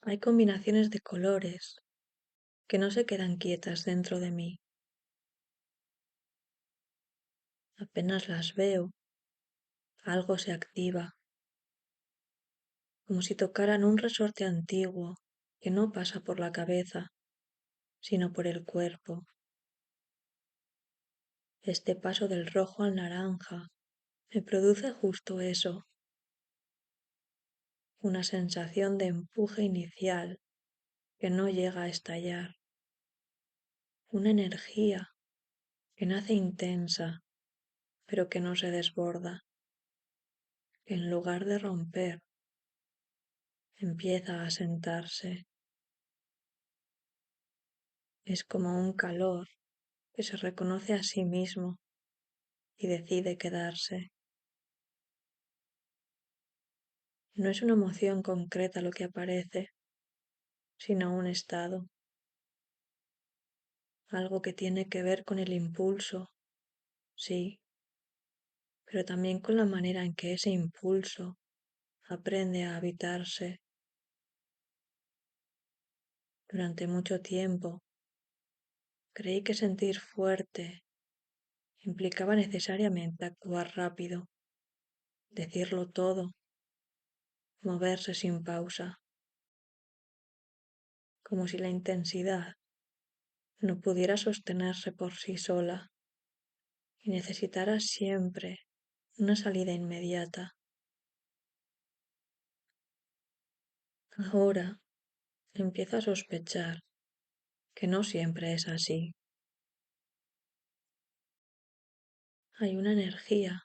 Hay combinaciones de colores que no se quedan quietas dentro de mí. Apenas las veo, algo se activa, como si tocaran un resorte antiguo que no pasa por la cabeza, sino por el cuerpo. Este paso del rojo al naranja me produce justo eso, una sensación de empuje inicial que no llega a estallar, una energía que nace intensa pero que no se desborda, que en lugar de romper empieza a sentarse. Es como un calor que se reconoce a sí mismo y decide quedarse. No es una emoción concreta lo que aparece, sino un estado, algo que tiene que ver con el impulso, sí, pero también con la manera en que ese impulso aprende a habitarse. Durante mucho tiempo creí que sentir fuerte implicaba necesariamente actuar rápido, decirlo todo, moverse sin pausa, como si la intensidad no pudiera sostenerse por sí sola y necesitara siempre una salida inmediata. Ahora empiezo a sospechar que no siempre es así. Hay una energía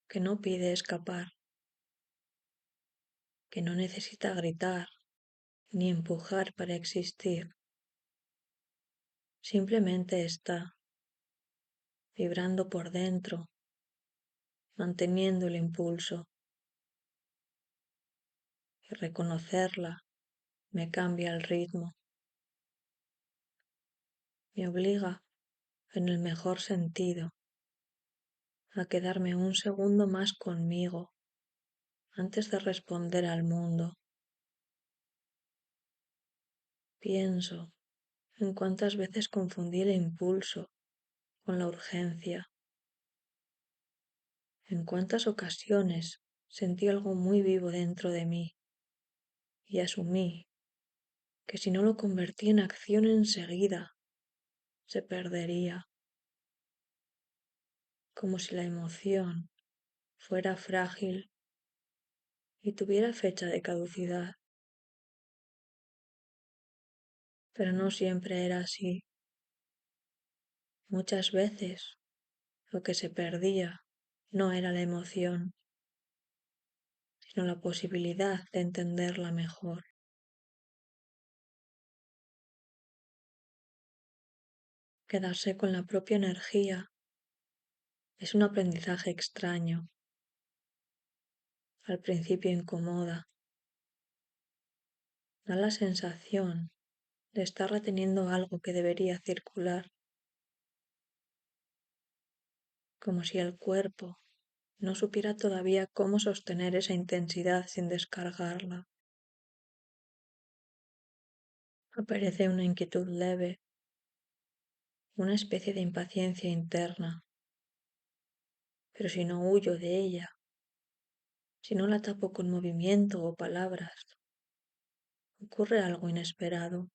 que no pide escapar, que no necesita gritar ni empujar para existir. Simplemente está vibrando por dentro, manteniendo el impulso. Y reconocerla me cambia el ritmo, me obliga, en el mejor sentido, a quedarme un segundo más conmigo antes de responder al mundo. Pienso en cuántas veces confundí el impulso con la urgencia, en cuántas ocasiones sentí algo muy vivo dentro de mí y asumí que si no lo convertí en acción enseguida, se perdería, como si la emoción fuera frágil y tuviera fecha de caducidad. Pero no siempre era así. Muchas veces lo que se perdía no era la emoción, sino la posibilidad de entenderla mejor. Quedarse con la propia energía es un aprendizaje extraño. Al principio incomoda. Da la sensación de estar reteniendo algo que debería circular, como si el cuerpo no supiera todavía cómo sostener esa intensidad sin descargarla. Aparece una inquietud leve, una especie de impaciencia interna, pero si no huyo de ella, si no la tapo con movimiento o palabras, ocurre algo inesperado.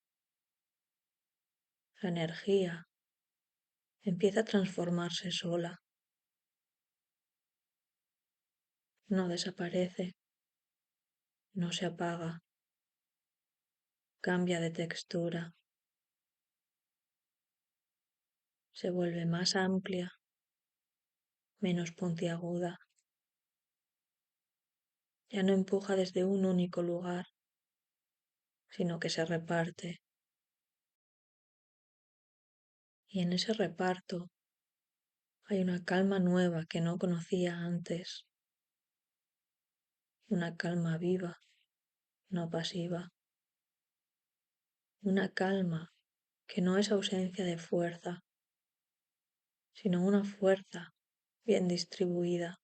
La energía empieza a transformarse sola. No desaparece, no se apaga, cambia de textura, se vuelve más amplia, menos puntiaguda. Ya no empuja desde un único lugar, sino que se reparte. Y en ese reparto hay una calma nueva que no conocía antes, una calma viva, no pasiva, una calma que no es ausencia de fuerza, sino una fuerza bien distribuida.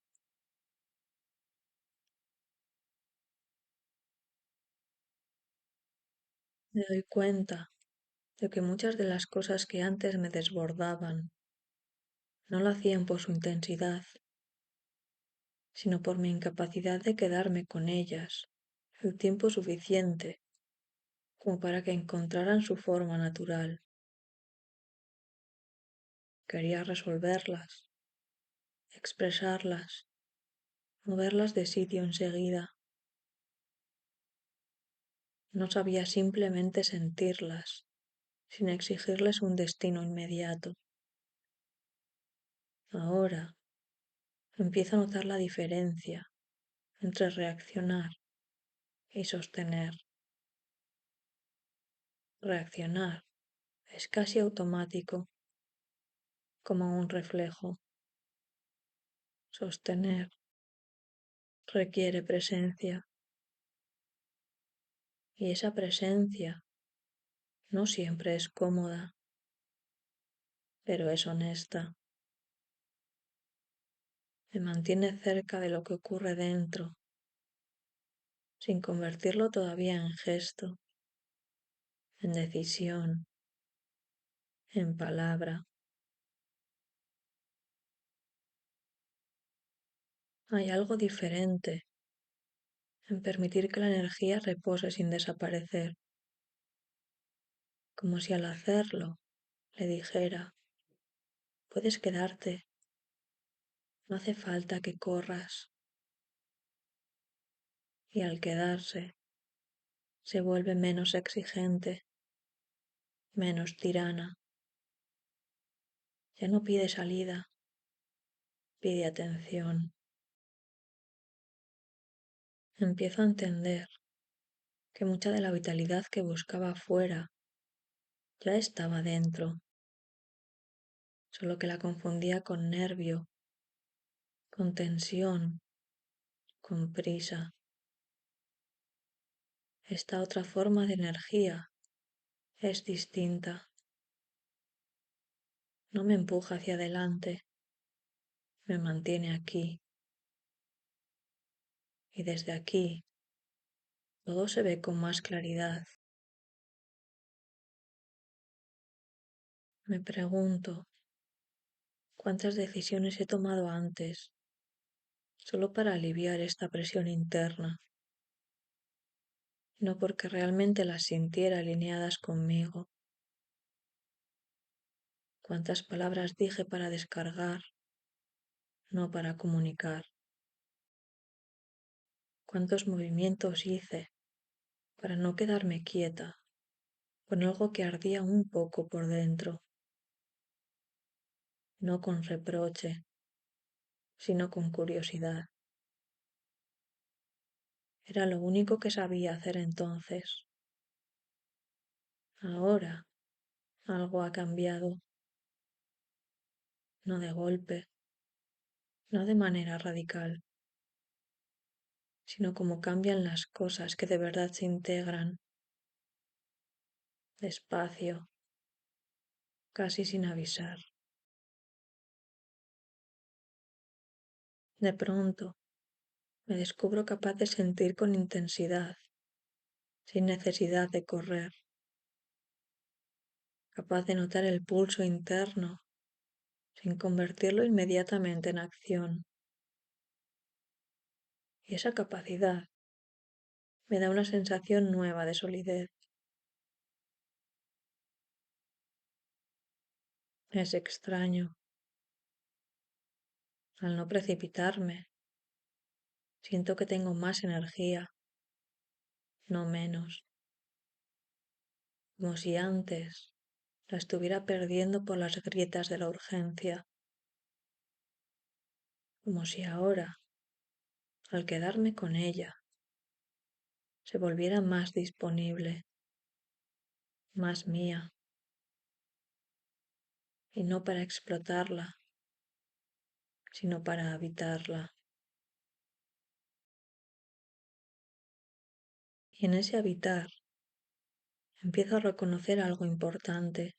Me doy cuenta de que muchas de las cosas que antes me desbordaban no lo hacían por su intensidad, sino por mi incapacidad de quedarme con ellas el tiempo suficiente como para que encontraran su forma natural. Quería resolverlas, expresarlas, moverlas de sitio enseguida. No sabía simplemente sentirlas, sin exigirles un destino inmediato. Ahora empiezo a notar la diferencia entre reaccionar y sostener. Reaccionar es casi automático, como un reflejo. Sostener requiere presencia, y esa presencia no siempre es cómoda, pero es honesta. Me mantiene cerca de lo que ocurre dentro, sin convertirlo todavía en gesto, en decisión, en palabra. Hay algo diferente en permitir que la energía repose sin desaparecer, como si al hacerlo le dijera, puedes quedarte, no hace falta que corras. Y al quedarse, se vuelve menos exigente, menos tirana. Ya no pide salida, pide atención. Empiezo a entender que mucha de la vitalidad que buscaba afuera ya estaba dentro, solo que la confundía con nervio, con tensión, con prisa. Esta otra forma de energía es distinta. No me empuja hacia adelante, me mantiene aquí. Y desde aquí todo se ve con más claridad. Me pregunto, ¿cuántas decisiones he tomado antes solo para aliviar esta presión interna? No porque realmente las sintiera alineadas conmigo. ¿Cuántas palabras dije para descargar, no para comunicar? ¿Cuántos movimientos hice para no quedarme quieta con algo que ardía un poco por dentro? No con reproche, sino con curiosidad. Era lo único que sabía hacer entonces. Ahora algo ha cambiado, no de golpe, no de manera radical, sino como cambian las cosas que de verdad se integran, despacio, casi sin avisar. De pronto, me descubro capaz de sentir con intensidad, sin necesidad de correr, capaz de notar el pulso interno, sin convertirlo inmediatamente en acción. Y esa capacidad me da una sensación nueva de solidez. Es extraño. Al no precipitarme, siento que tengo más energía, no menos, como si antes la estuviera perdiendo por las grietas de la urgencia, como si ahora, al quedarme con ella, se volviera más disponible, más mía, y no para explotarla, sino para habitarla. Y en ese habitar empiezo a reconocer algo importante.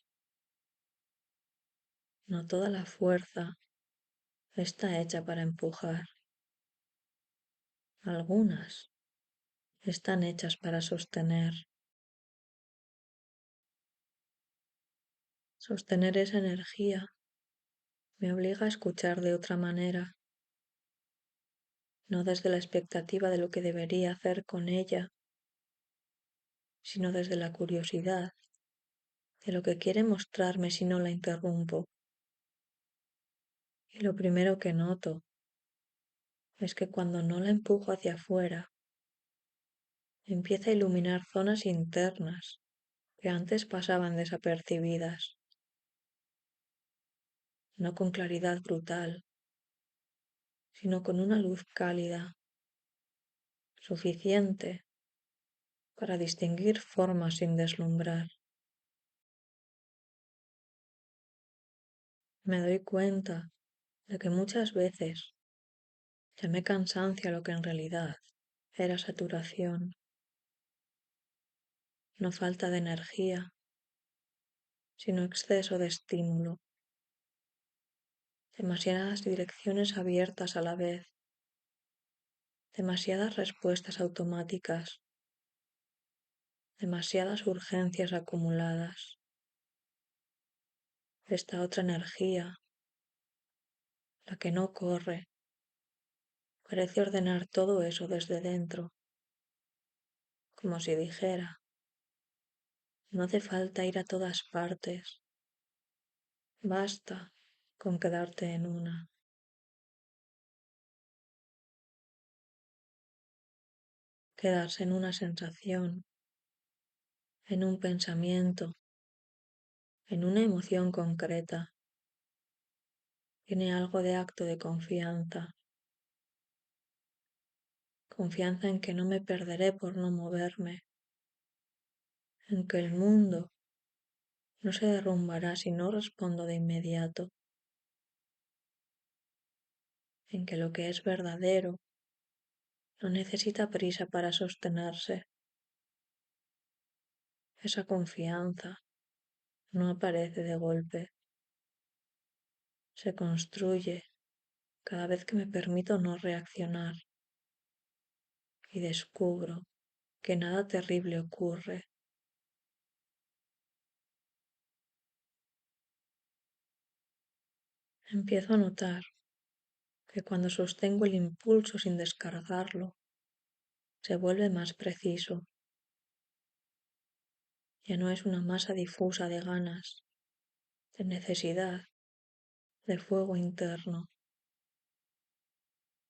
No toda la fuerza está hecha para empujar. Algunas están hechas para sostener. Sostener esa energía me obliga a escuchar de otra manera, no desde la expectativa de lo que debería hacer con ella, sino desde la curiosidad de lo que quiere mostrarme si no la interrumpo. Y lo primero que noto es que cuando no la empujo hacia afuera, empieza a iluminar zonas internas que antes pasaban desapercibidas, no con claridad brutal, sino con una luz cálida, suficiente para distinguir formas sin deslumbrar. Me doy cuenta de que muchas veces llamé cansancio a lo que en realidad era saturación, no falta de energía, sino exceso de estímulo, demasiadas direcciones abiertas a la vez, demasiadas respuestas automáticas, demasiadas urgencias acumuladas. Esta otra energía, la que no corre, parece ordenar todo eso desde dentro, como si dijera, no hace falta ir a todas partes, basta con quedarte en una. Quedarse en una sensación, en un pensamiento, en una emoción concreta, tiene algo de acto de confianza, confianza en que no me perderé por no moverme, en que el mundo no se derrumbará si no respondo de inmediato, en que lo que es verdadero no necesita prisa para sostenerse. Esa confianza no aparece de golpe, se construye cada vez que me permito no reaccionar y descubro que nada terrible ocurre. Empiezo a notar que cuando sostengo el impulso sin descargarlo, se vuelve más preciso. Ya no es una masa difusa de ganas, de necesidad, de fuego interno.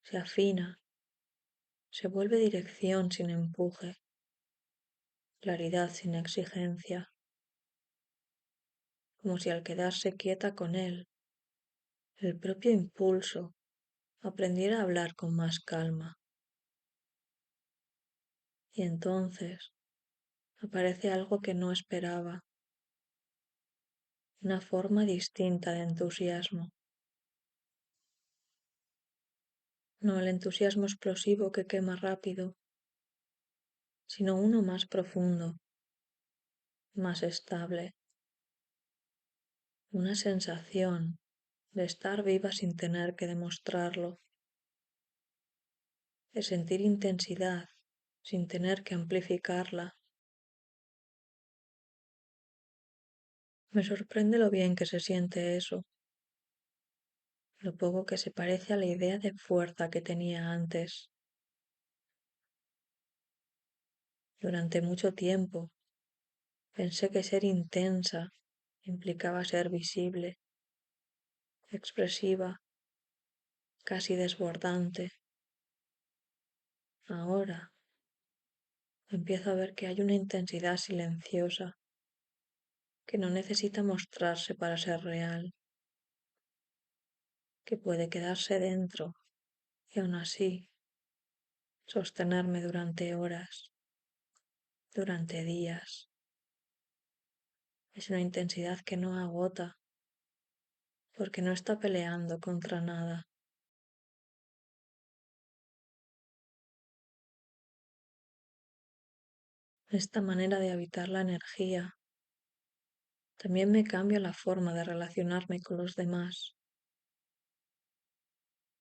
Se afina, se vuelve dirección sin empuje, claridad sin exigencia, como si al quedarse quieta con él, el propio impulso aprendiera a hablar con más calma. Y entonces aparece algo que no esperaba, una forma distinta de entusiasmo. No el entusiasmo explosivo que quema rápido, sino uno más profundo, más estable, una sensación de estar viva sin tener que demostrarlo, de sentir intensidad sin tener que amplificarla. Me sorprende lo bien que se siente eso, lo poco que se parece a la idea de fuerza que tenía antes. Durante mucho tiempo pensé que ser intensa implicaba ser visible, expresiva, casi desbordante. Ahora empiezo a ver que hay una intensidad silenciosa que no necesita mostrarse para ser real, que puede quedarse dentro y aún así sostenerme durante horas, durante días. Es una intensidad que no agota porque no está peleando contra nada. Esta manera de habitar la energía también me cambia la forma de relacionarme con los demás.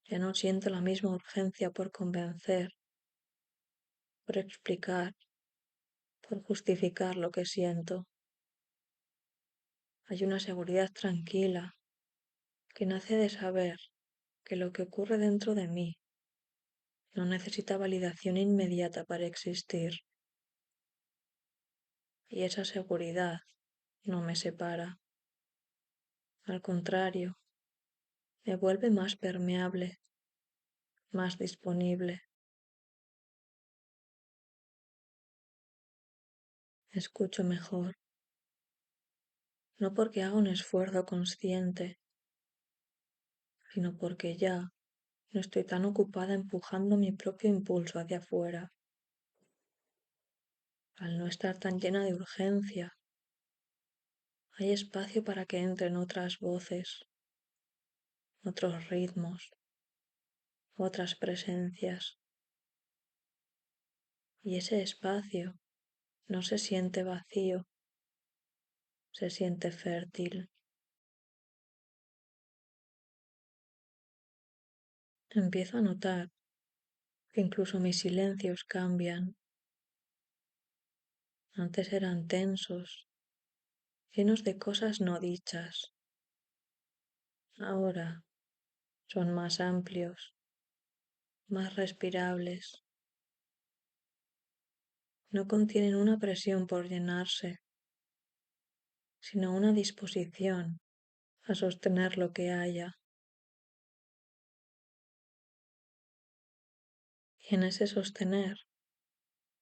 Ya no siento la misma urgencia por convencer, por explicar, por justificar lo que siento. Hay una seguridad tranquila que nace de saber que lo que ocurre dentro de mí no necesita validación inmediata para existir, y esa seguridad no me separa. Al contrario, me vuelve más permeable, más disponible. Escucho mejor, no porque haga un esfuerzo consciente, sino porque ya no estoy tan ocupada empujando mi propio impulso hacia afuera. Al no estar tan llena de urgencia, hay espacio para que entren otras voces, otros ritmos, otras presencias. Y ese espacio no se siente vacío, se siente fértil. Empiezo a notar que incluso mis silencios cambian. Antes eran tensos, llenos de cosas no dichas. Ahora son más amplios, más respirables. No contienen una presión por llenarse, sino una disposición a sostener lo que haya. Y en ese sostener,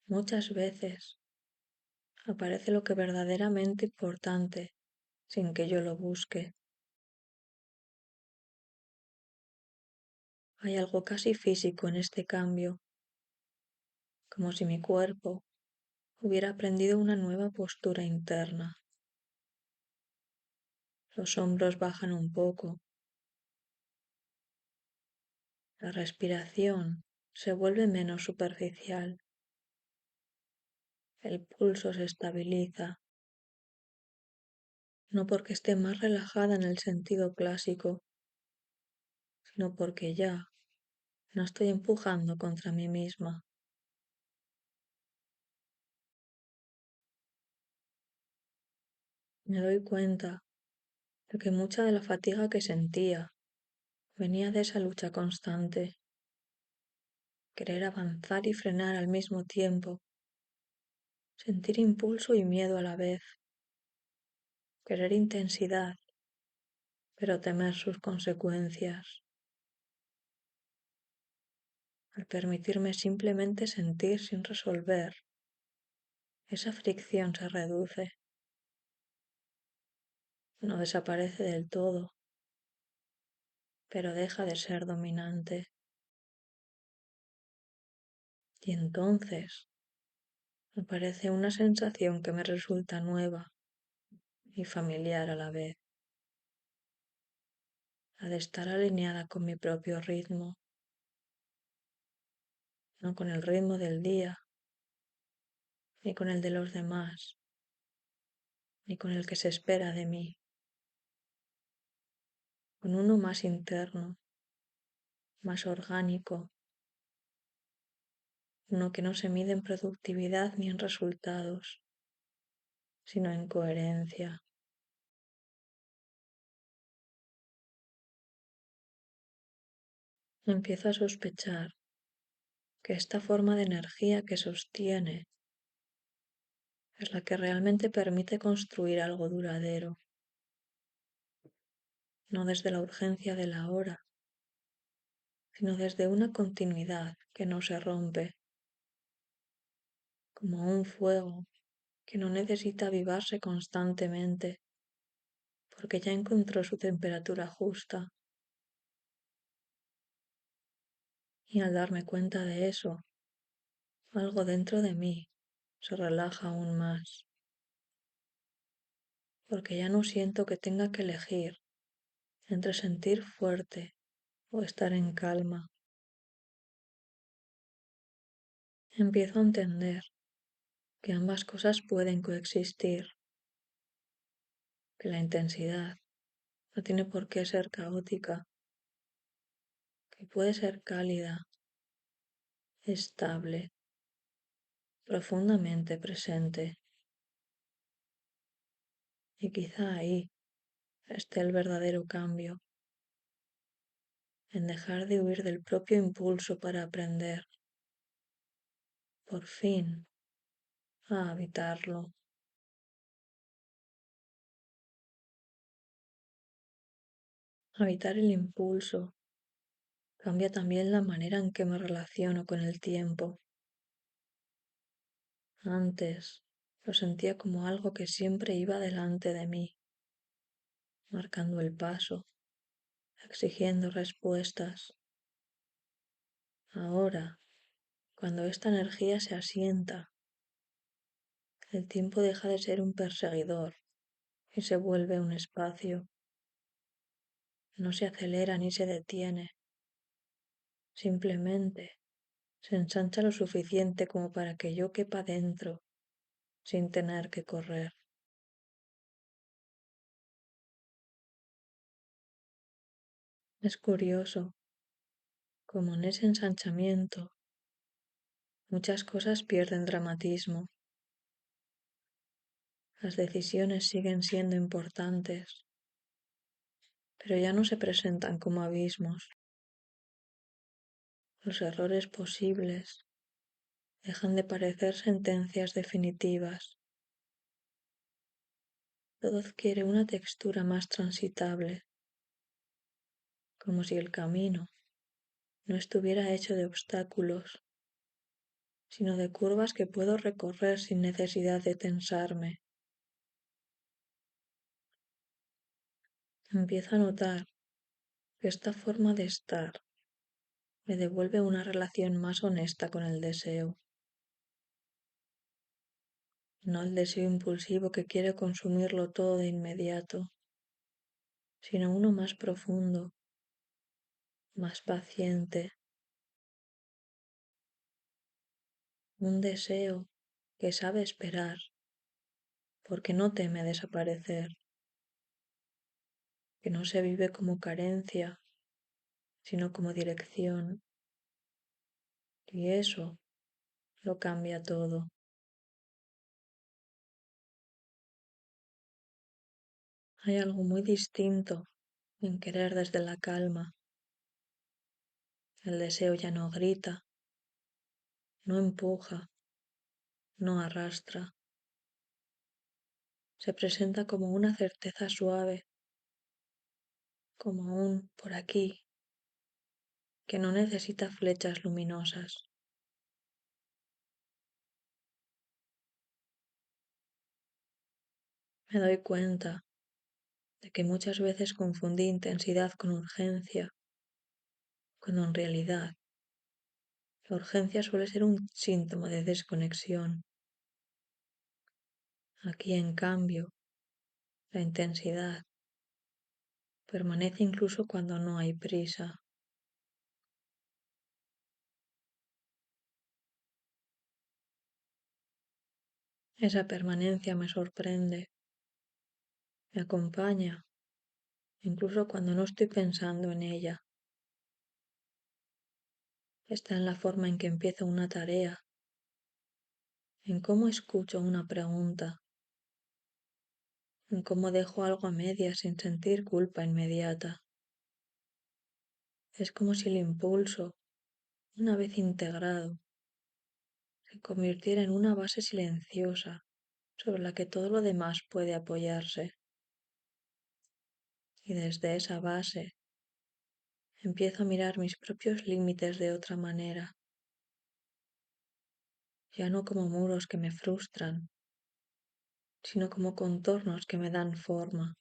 muchas veces, aparece lo que verdaderamente importante sin que yo lo busque. Hay algo casi físico en este cambio, como si mi cuerpo hubiera aprendido una nueva postura interna. Los hombros bajan un poco, la respiración se vuelve menos superficial, el pulso se estabiliza, no porque esté más relajada en el sentido clásico, sino porque ya no estoy empujando contra mí misma. Me doy cuenta de que mucha de la fatiga que sentía venía de esa lucha constante, querer avanzar y frenar al mismo tiempo, sentir impulso y miedo a la vez, querer intensidad, pero temer sus consecuencias. Al permitirme simplemente sentir sin resolver, esa fricción se reduce, no desaparece del todo, pero deja de ser dominante. Y entonces aparece una sensación que me resulta nueva y familiar a la vez, la de estar alineada con mi propio ritmo, no con el ritmo del día, ni con el de los demás, ni con el que se espera de mí, con uno más interno, más orgánico, uno que no se mide en productividad ni en resultados, sino en coherencia. Empiezo a sospechar que esta forma de energía que sostiene es la que realmente permite construir algo duradero, no desde la urgencia de la hora, sino desde una continuidad que no se rompe, como un fuego que no necesita avivarse constantemente, porque ya encontró su temperatura justa. Y al darme cuenta de eso, algo dentro de mí se relaja aún más, porque ya no siento que tenga que elegir entre sentir fuerte o estar en calma. Empiezo a entender que ambas cosas pueden coexistir, que la intensidad no tiene por qué ser caótica, que puede ser cálida, estable, profundamente presente. Y quizá ahí esté el verdadero cambio, en dejar de huir del propio impulso para aprender, por fin, a habitarlo. Habitar el impulso cambia también la manera en que me relaciono con el tiempo. Antes lo sentía como algo que siempre iba delante de mí, marcando el paso, exigiendo respuestas. Ahora, cuando esta energía se asienta, el tiempo deja de ser un perseguidor y se vuelve un espacio. No se acelera ni se detiene, simplemente se ensancha lo suficiente como para que yo quepa dentro sin tener que correr. Es curioso como en ese ensanchamiento muchas cosas pierden dramatismo. Las decisiones siguen siendo importantes, pero ya no se presentan como abismos. Los errores posibles dejan de parecer sentencias definitivas. Todo adquiere una textura más transitable, como si el camino no estuviera hecho de obstáculos, sino de curvas que puedo recorrer sin necesidad de tensarme. Empiezo a notar que esta forma de estar me devuelve una relación más honesta con el deseo, no el deseo impulsivo que quiere consumirlo todo de inmediato, sino uno más profundo, más paciente, un deseo que sabe esperar porque no teme desaparecer, que no se vive como carencia, sino como dirección, y eso lo cambia todo. Hay algo muy distinto en querer desde la calma. El deseo ya no grita, no empuja, no arrastra. Se presenta como una certeza suave, como un por aquí, que no necesita flechas luminosas. Me doy cuenta de que muchas veces confundí intensidad con urgencia, cuando en realidad la urgencia suele ser un síntoma de desconexión. Aquí, en cambio, la intensidad permanece incluso cuando no hay prisa. Esa permanencia me sorprende, me acompaña, incluso cuando no estoy pensando en ella. Está en la forma en que empiezo una tarea, en cómo escucho una pregunta, en cómo dejo algo a medias sin sentir culpa inmediata. Es como si el impulso, una vez integrado, se convirtiera en una base silenciosa sobre la que todo lo demás puede apoyarse. Y desde esa base empiezo a mirar mis propios límites de otra manera, ya no como muros que me frustran, sino como contornos que me dan forma.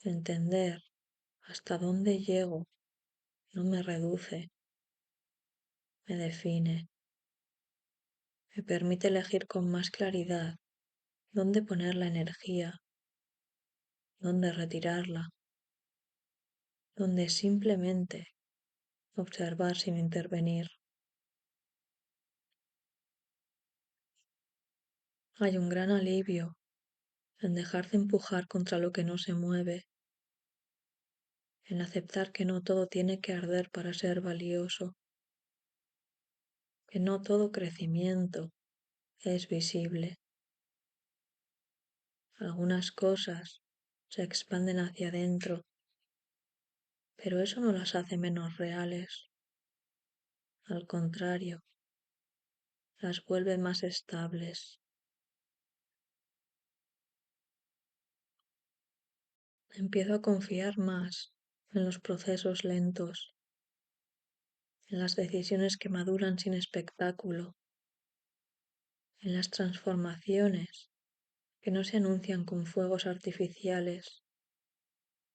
Entender hasta dónde llego no me reduce, me define, me permite elegir con más claridad dónde poner la energía, dónde retirarla, dónde simplemente observar sin intervenir. Hay un gran alivio en dejar de empujar contra lo que no se mueve, en aceptar que no todo tiene que arder para ser valioso, que no todo crecimiento es visible. Algunas cosas se expanden hacia adentro, pero eso no las hace menos reales. Al contrario, las vuelve más estables. Empiezo a confiar más en los procesos lentos, en las decisiones que maduran sin espectáculo, en las transformaciones que no se anuncian con fuegos artificiales,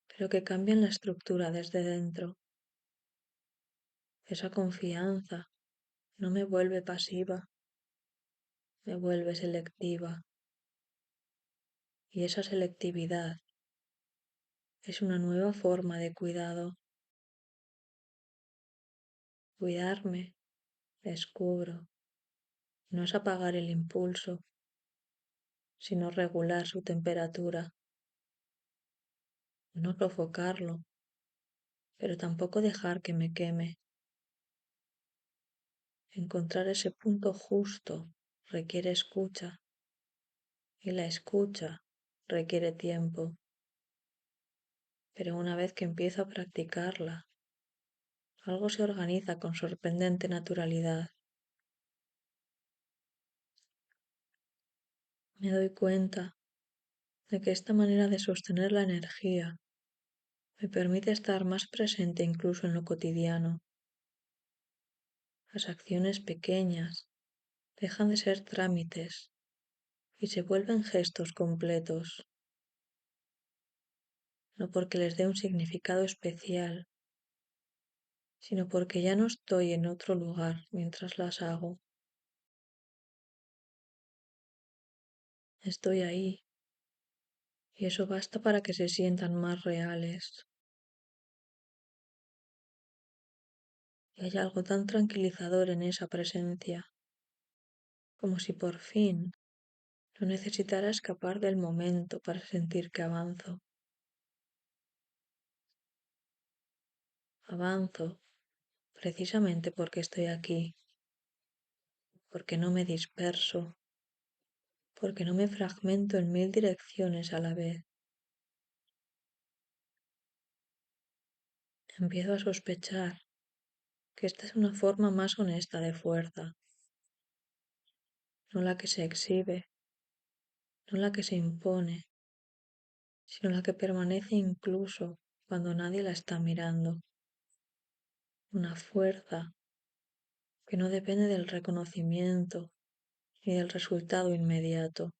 pero que cambian la estructura desde dentro. Esa confianza no me vuelve pasiva, me vuelve selectiva. Y esa selectividad es una nueva forma de cuidado. Cuidarme, descubro, no es apagar el impulso, sino regular su temperatura, no sofocarlo, pero tampoco dejar que me queme. Encontrar ese punto justo requiere escucha y la escucha requiere tiempo, pero una vez que empiezo a practicarla, algo se organiza con sorprendente naturalidad. Me doy cuenta de que esta manera de sostener la energía me permite estar más presente incluso en lo cotidiano. Las acciones pequeñas dejan de ser trámites y se vuelven gestos completos, no porque les dé un significado especial, sino porque ya no estoy en otro lugar mientras las hago. Estoy ahí y eso basta para que se sientan más reales. Y hay algo tan tranquilizador en esa presencia, como si por fin no necesitara escapar del momento para sentir que avanzo. Avanzo precisamente porque estoy aquí, porque no me disperso, porque no me fragmento en mil direcciones a la vez. Empiezo a sospechar que esta es una forma más honesta de fuerza, no la que se exhibe, no la que se impone, sino la que permanece incluso cuando nadie la está mirando. Una fuerza que no depende del reconocimiento ni del resultado inmediato,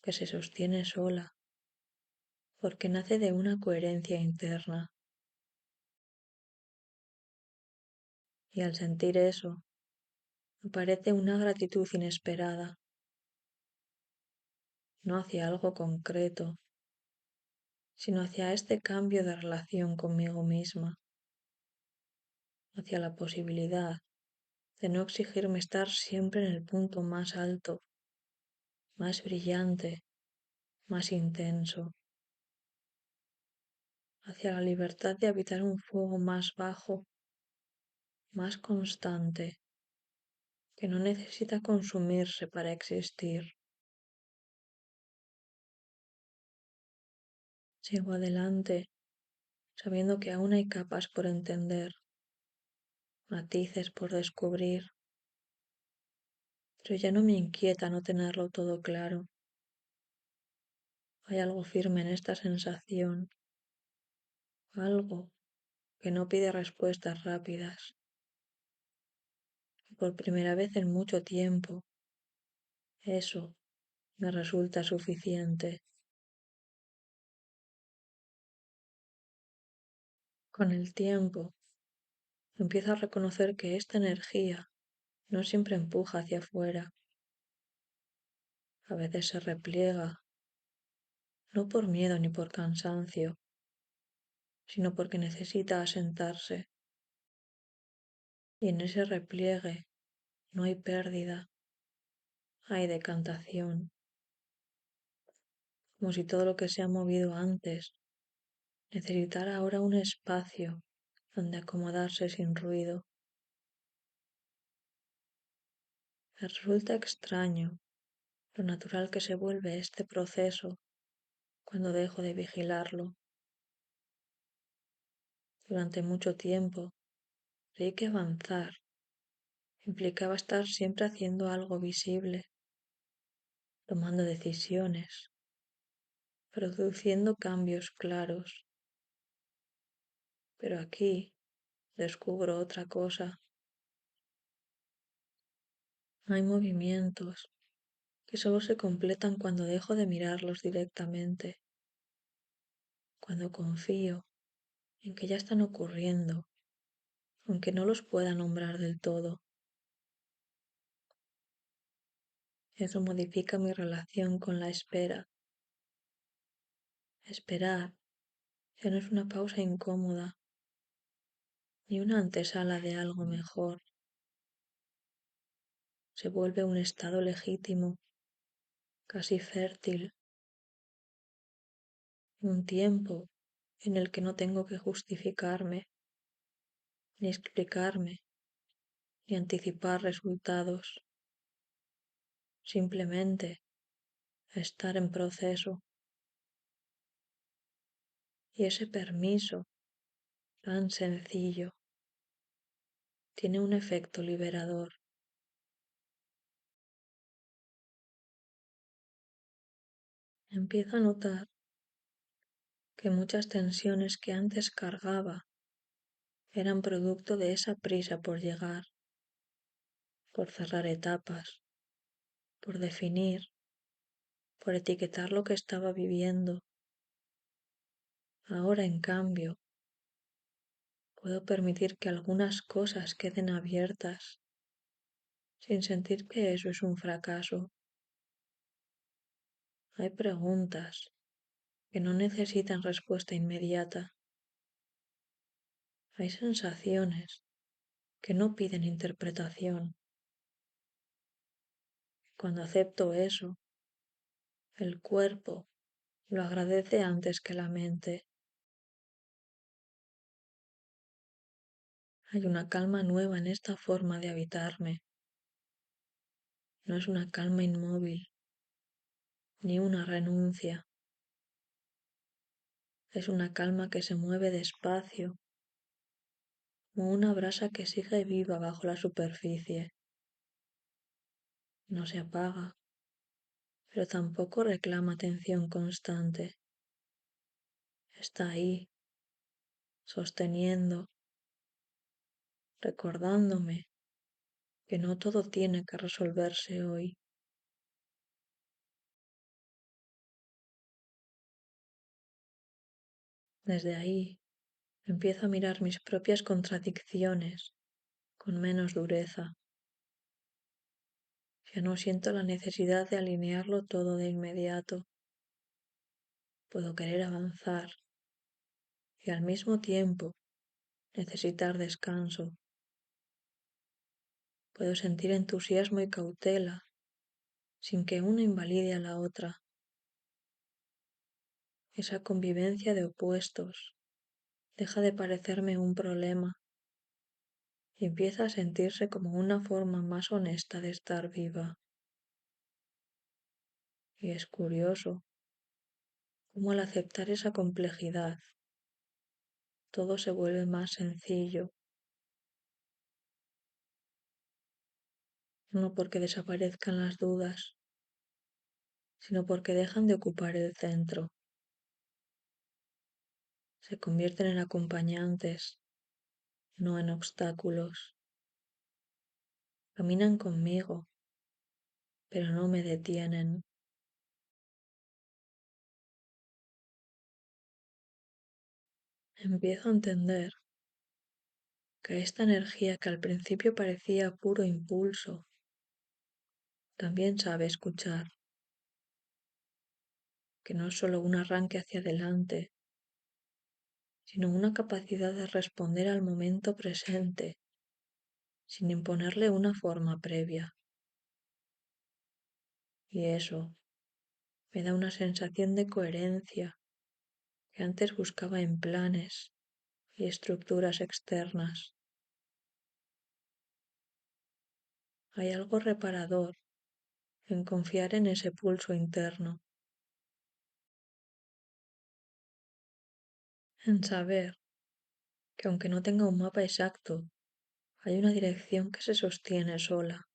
que se sostiene sola, porque nace de una coherencia interna. Y al sentir eso, aparece una gratitud inesperada, no hacia algo concreto, sino hacia este cambio de relación conmigo misma, hacia la posibilidad de no exigirme estar siempre en el punto más alto, más brillante, más intenso, hacia la libertad de habitar un fuego más bajo, más constante, que no necesita consumirse para existir. Sigo adelante, sabiendo que aún hay capas por entender, matices por descubrir, pero ya no me inquieta no tenerlo todo claro. Hay algo firme en esta sensación, algo que no pide respuestas rápidas. Y por primera vez en mucho tiempo, eso me resulta suficiente. Con el tiempo, empiezo a reconocer que esta energía no siempre empuja hacia afuera. A veces se repliega, no por miedo ni por cansancio, sino porque necesita asentarse. Y en ese repliegue no hay pérdida, hay decantación, como si todo lo que se ha movido antes necesitara ahora un espacio donde acomodarse sin ruido. Me resulta extraño lo natural que se vuelve este proceso cuando dejo de vigilarlo. Durante mucho tiempo creí que avanzar implicaba estar siempre haciendo algo visible, tomando decisiones, produciendo cambios claros. Pero aquí descubro otra cosa. Hay movimientos que solo se completan cuando dejo de mirarlos directamente, cuando confío en que ya están ocurriendo, aunque no los pueda nombrar del todo. Eso modifica mi relación con la espera. Esperar ya no es una pausa incómoda, ni una antesala de algo mejor. Se vuelve un estado legítimo, casi fértil, un tiempo en el que no tengo que justificarme, ni explicarme, ni anticipar resultados. Simplemente estar en proceso. Y ese permiso, tan sencillo, tiene un efecto liberador. Empiezo a notar que muchas tensiones que antes cargaba eran producto de esa prisa por llegar, por cerrar etapas, por definir, por etiquetar lo que estaba viviendo. Ahora, en cambio, puedo permitir que algunas cosas queden abiertas sin sentir que eso es un fracaso. Hay preguntas que no necesitan respuesta inmediata. Hay sensaciones que no piden interpretación. Cuando acepto eso, el cuerpo lo agradece antes que la mente. Hay una calma nueva en esta forma de habitarme. No es una calma inmóvil, ni una renuncia. Es una calma que se mueve despacio, como una brasa que sigue viva bajo la superficie. No se apaga, pero tampoco reclama atención constante. Está ahí, sosteniendo, recordándome que no todo tiene que resolverse hoy. Desde ahí empiezo a mirar mis propias contradicciones con menos dureza. Ya no siento la necesidad de alinearlo todo de inmediato. Puedo querer avanzar y al mismo tiempo necesitar descanso. Puedo sentir entusiasmo y cautela sin que una invalide a la otra. Esa convivencia de opuestos deja de parecerme un problema y empieza a sentirse como una forma más honesta de estar viva. Y es curioso cómo al aceptar esa complejidad todo se vuelve más sencillo, no porque desaparezcan las dudas, sino porque dejan de ocupar el centro. Se convierten en acompañantes, no en obstáculos. Caminan conmigo, pero no me detienen. Empiezo a entender que esta energía que al principio parecía puro impulso, también sabe escuchar, que no es solo un arranque hacia adelante, sino una capacidad de responder al momento presente, sin imponerle una forma previa. Y eso me da una sensación de coherencia que antes buscaba en planes y estructuras externas. Hay algo reparador en confiar en ese pulso interno. en saber que aunque no tenga un mapa exacto, hay una dirección que se sostiene sola,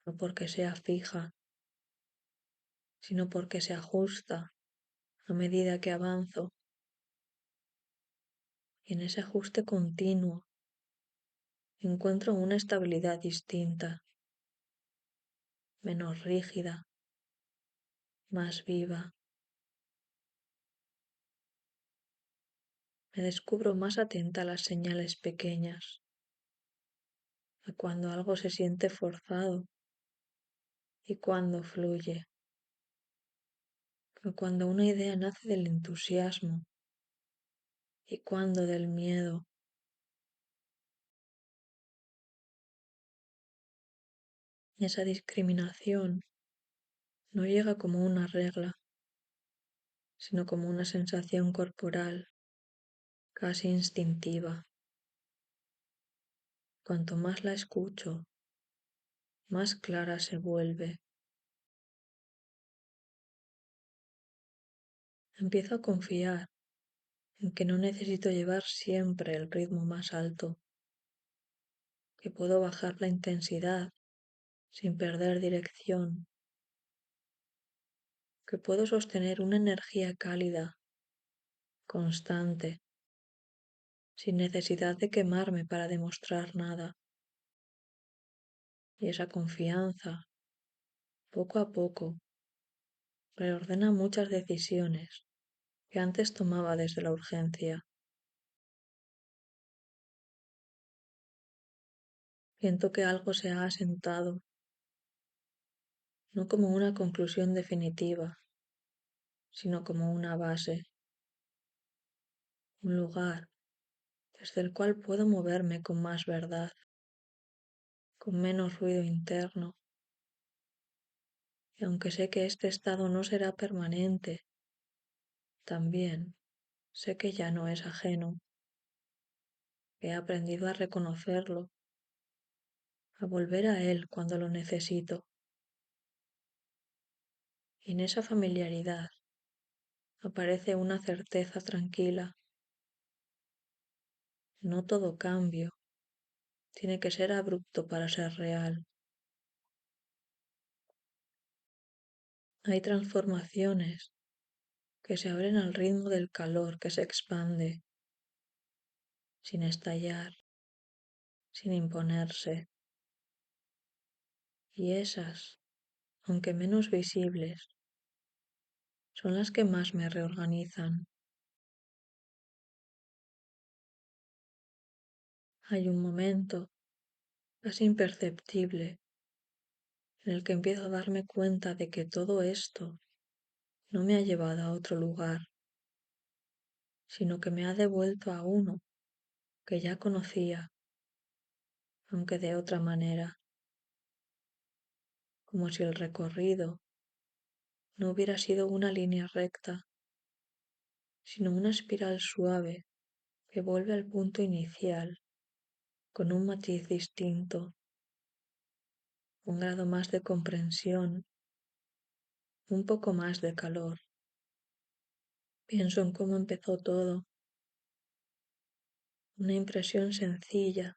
no porque sea fija, sino porque se ajusta a medida que avanzo, y en ese ajuste continuo encuentro una estabilidad distinta, menos rígida, más viva. Me descubro más atenta a las señales pequeñas, a cuando algo se siente forzado y cuando fluye, a cuando una idea nace del entusiasmo y cuando del miedo. Esa discriminación no llega como una regla, sino como una sensación corporal, casi instintiva. Cuanto más la escucho, más clara se vuelve. Empiezo a confiar en que no necesito llevar siempre el ritmo más alto, que puedo bajar la intensidad sin perder dirección, que puedo sostener una energía cálida, constante, sin necesidad de quemarme para demostrar nada. Y esa confianza, poco a poco, reordena muchas decisiones que antes tomaba desde la urgencia. Siento que algo se ha asentado, no como una conclusión definitiva, sino como una base, un lugar desde el cual puedo moverme con más verdad, con menos ruido interno. Y aunque sé que este estado no será permanente, también sé que ya no es ajeno. He aprendido a reconocerlo, a volver a él cuando lo necesito. Y en esa familiaridad aparece una certeza tranquila. No todo cambio tiene que ser abrupto para ser real. Hay transformaciones que se abren al ritmo del calor que se expande, sin estallar, sin imponerse. Y esas, aunque menos visibles, son las que más me reorganizan. Hay un momento, casi imperceptible, en el que empiezo a darme cuenta de que todo esto no me ha llevado a otro lugar, sino que me ha devuelto a uno que ya conocía, aunque de otra manera, como si el recorrido no hubiera sido una línea recta, sino una espiral suave que vuelve al punto inicial con un matiz distinto, un grado más de comprensión, un poco más de calor. Pienso en cómo empezó todo, una impresión sencilla,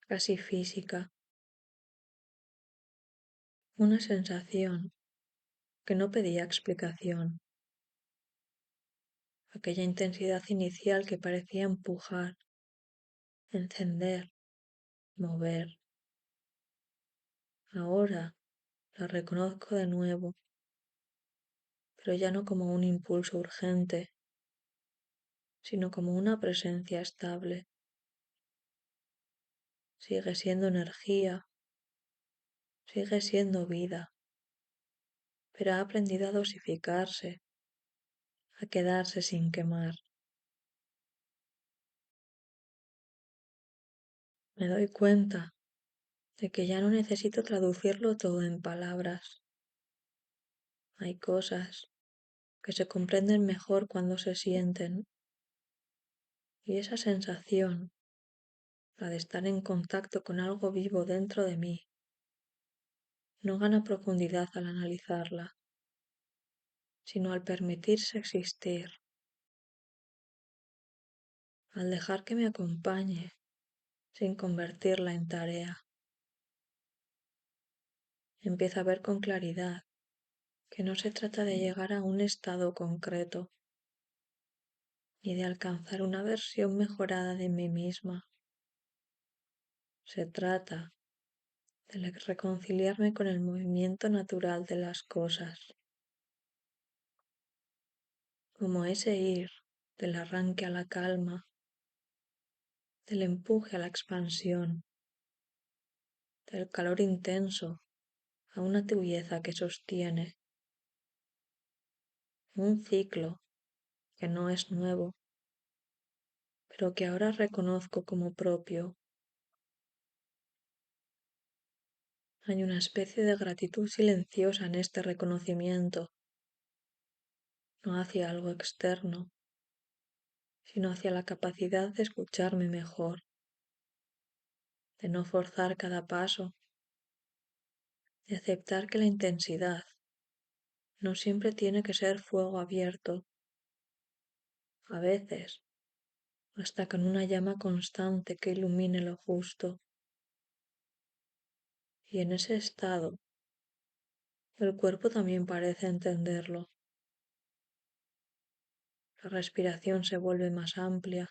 casi física, una sensación que no pedía explicación, aquella intensidad inicial que parecía empujar, encender, mover. Ahora la reconozco de nuevo, pero ya no como un impulso urgente, sino como una presencia estable. Sigue siendo energía, sigue siendo vida, pero ha aprendido a dosificarse, a quedarse sin quemar. Me doy cuenta de que ya no necesito traducirlo todo en palabras. Hay cosas que se comprenden mejor cuando se sienten, y esa sensación, la de estar en contacto con algo vivo dentro de mí, no gana profundidad al analizarla, sino al permitirse existir. al dejar que me acompañe sin convertirla en tarea. Empiezo a ver con claridad que no se trata de llegar a un estado concreto, ni de alcanzar una versión mejorada de mí misma. Se trata de reconciliarme con el movimiento natural de las cosas, como ese ir del arranque a la calma, del empuje a la expansión, del calor intenso a una tibieza que sostiene, un ciclo que no es nuevo, pero que ahora reconozco como propio. Hay una especie de gratitud silenciosa en este reconocimiento, no hacia algo externo, sino hacia la capacidad de escucharme mejor, de no forzar cada paso, de aceptar que la intensidad no siempre tiene que ser fuego abierto. A veces basta con una llama constante que ilumine lo justo. Y en ese estado, el cuerpo también parece entenderlo. La respiración se vuelve más amplia,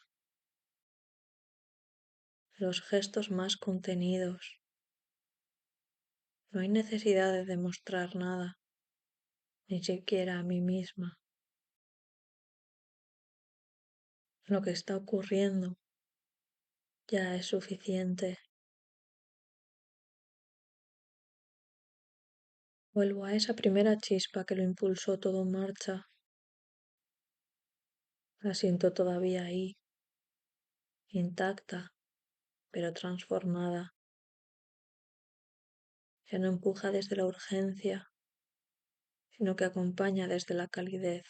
los gestos más contenidos. No hay necesidad de demostrar nada, ni siquiera a mí misma. Lo que está ocurriendo ya es suficiente. Vuelvo a esa primera chispa que lo impulsó todo en marcha. La siento todavía ahí, intacta, pero transformada. Ya no empuja desde la urgencia, sino que acompaña desde la calidez.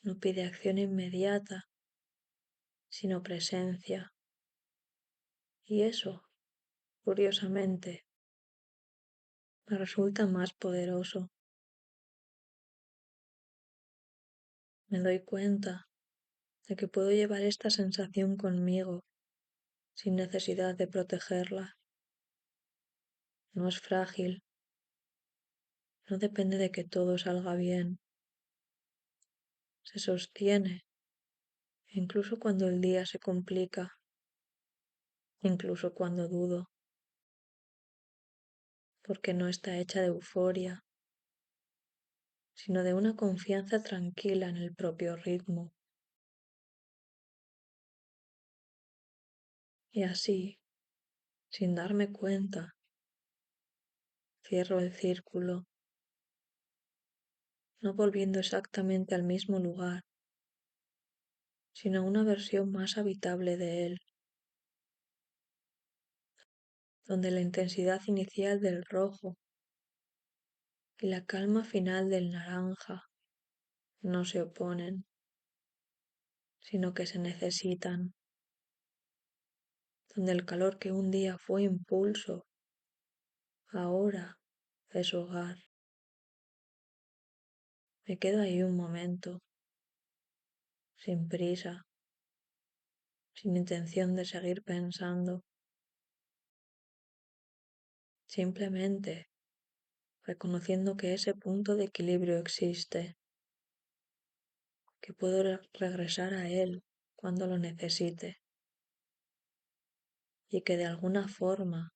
No pide acción inmediata, sino presencia. Y eso, curiosamente, me resulta más poderoso. Me doy cuenta de que puedo llevar esta sensación conmigo sin necesidad de protegerla. No es frágil, no depende de que todo salga bien. Se sostiene, incluso cuando el día se complica, incluso cuando dudo, porque no está hecha de euforia, sino de una confianza tranquila en el propio ritmo. Y así, sin darme cuenta, cierro el círculo, no volviendo exactamente al mismo lugar, sino a una versión más habitable de él, donde la intensidad inicial del rojo y la calma final del naranja no se oponen, sino que se necesitan, donde el calor que un día fue impulso, ahora es hogar. Me quedo ahí un momento, sin prisa, sin intención de seguir pensando, simplemente reconociendo que ese punto de equilibrio existe, que puedo regresar a él cuando lo necesite y que de alguna forma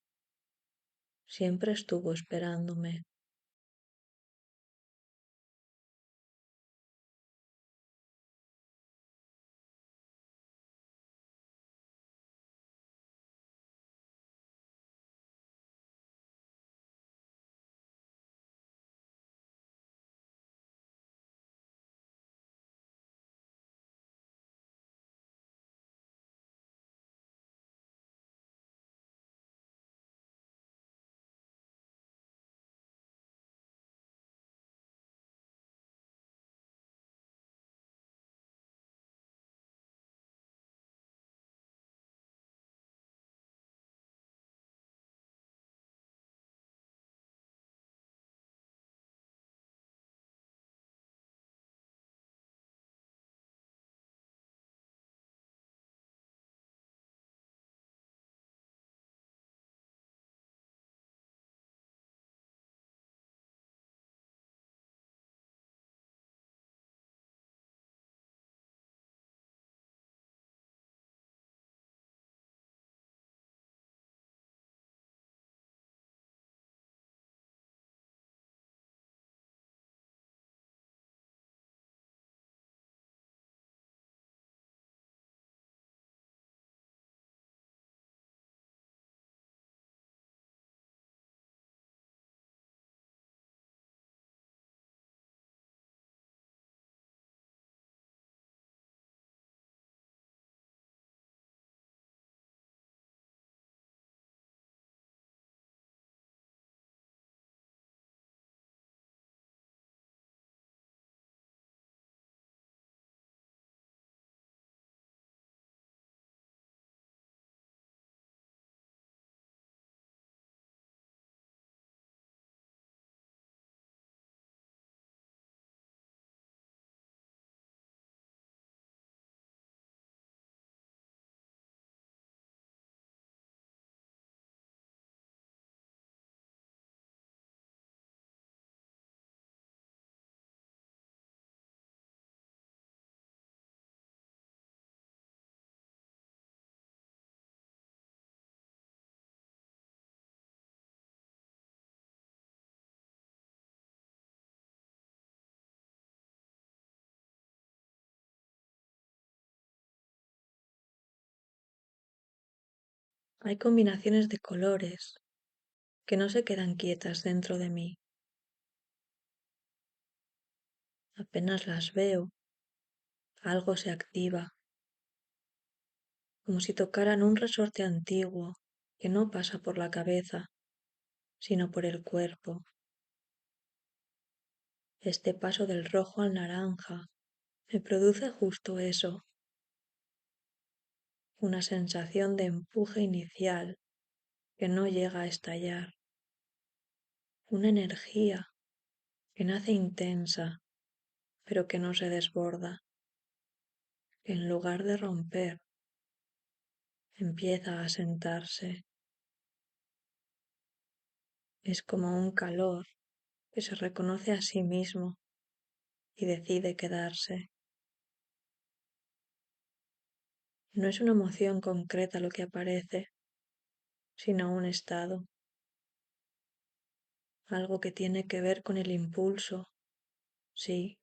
siempre estuvo esperándome. Hay combinaciones de colores que no se quedan quietas dentro de mí. Apenas las veo, algo se activa, como si tocaran un resorte antiguo que no pasa por la cabeza, sino por el cuerpo. Este paso del rojo al naranja me produce justo eso, una sensación de empuje inicial que no llega a estallar, una energía que nace intensa, pero que no se desborda, que en lugar de romper, empieza a sentarse. Es como un calor que se reconoce a sí mismo y decide quedarse. No es una emoción concreta lo que aparece, sino un estado, algo que tiene que ver con el impulso, sí,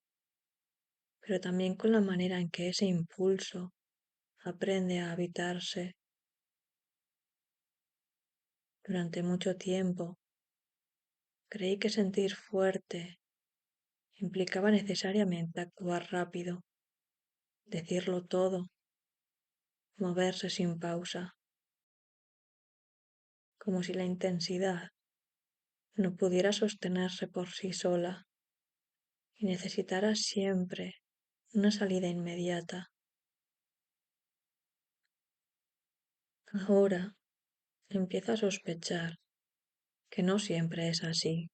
pero también con la manera en que ese impulso aprende a habitarse. Durante mucho tiempo creí que sentir fuerte implicaba necesariamente actuar rápido, decirlo todo, moverse sin pausa, como si la intensidad no pudiera sostenerse por sí sola y necesitara siempre una salida inmediata. Ahora empiezo a sospechar que no siempre es así.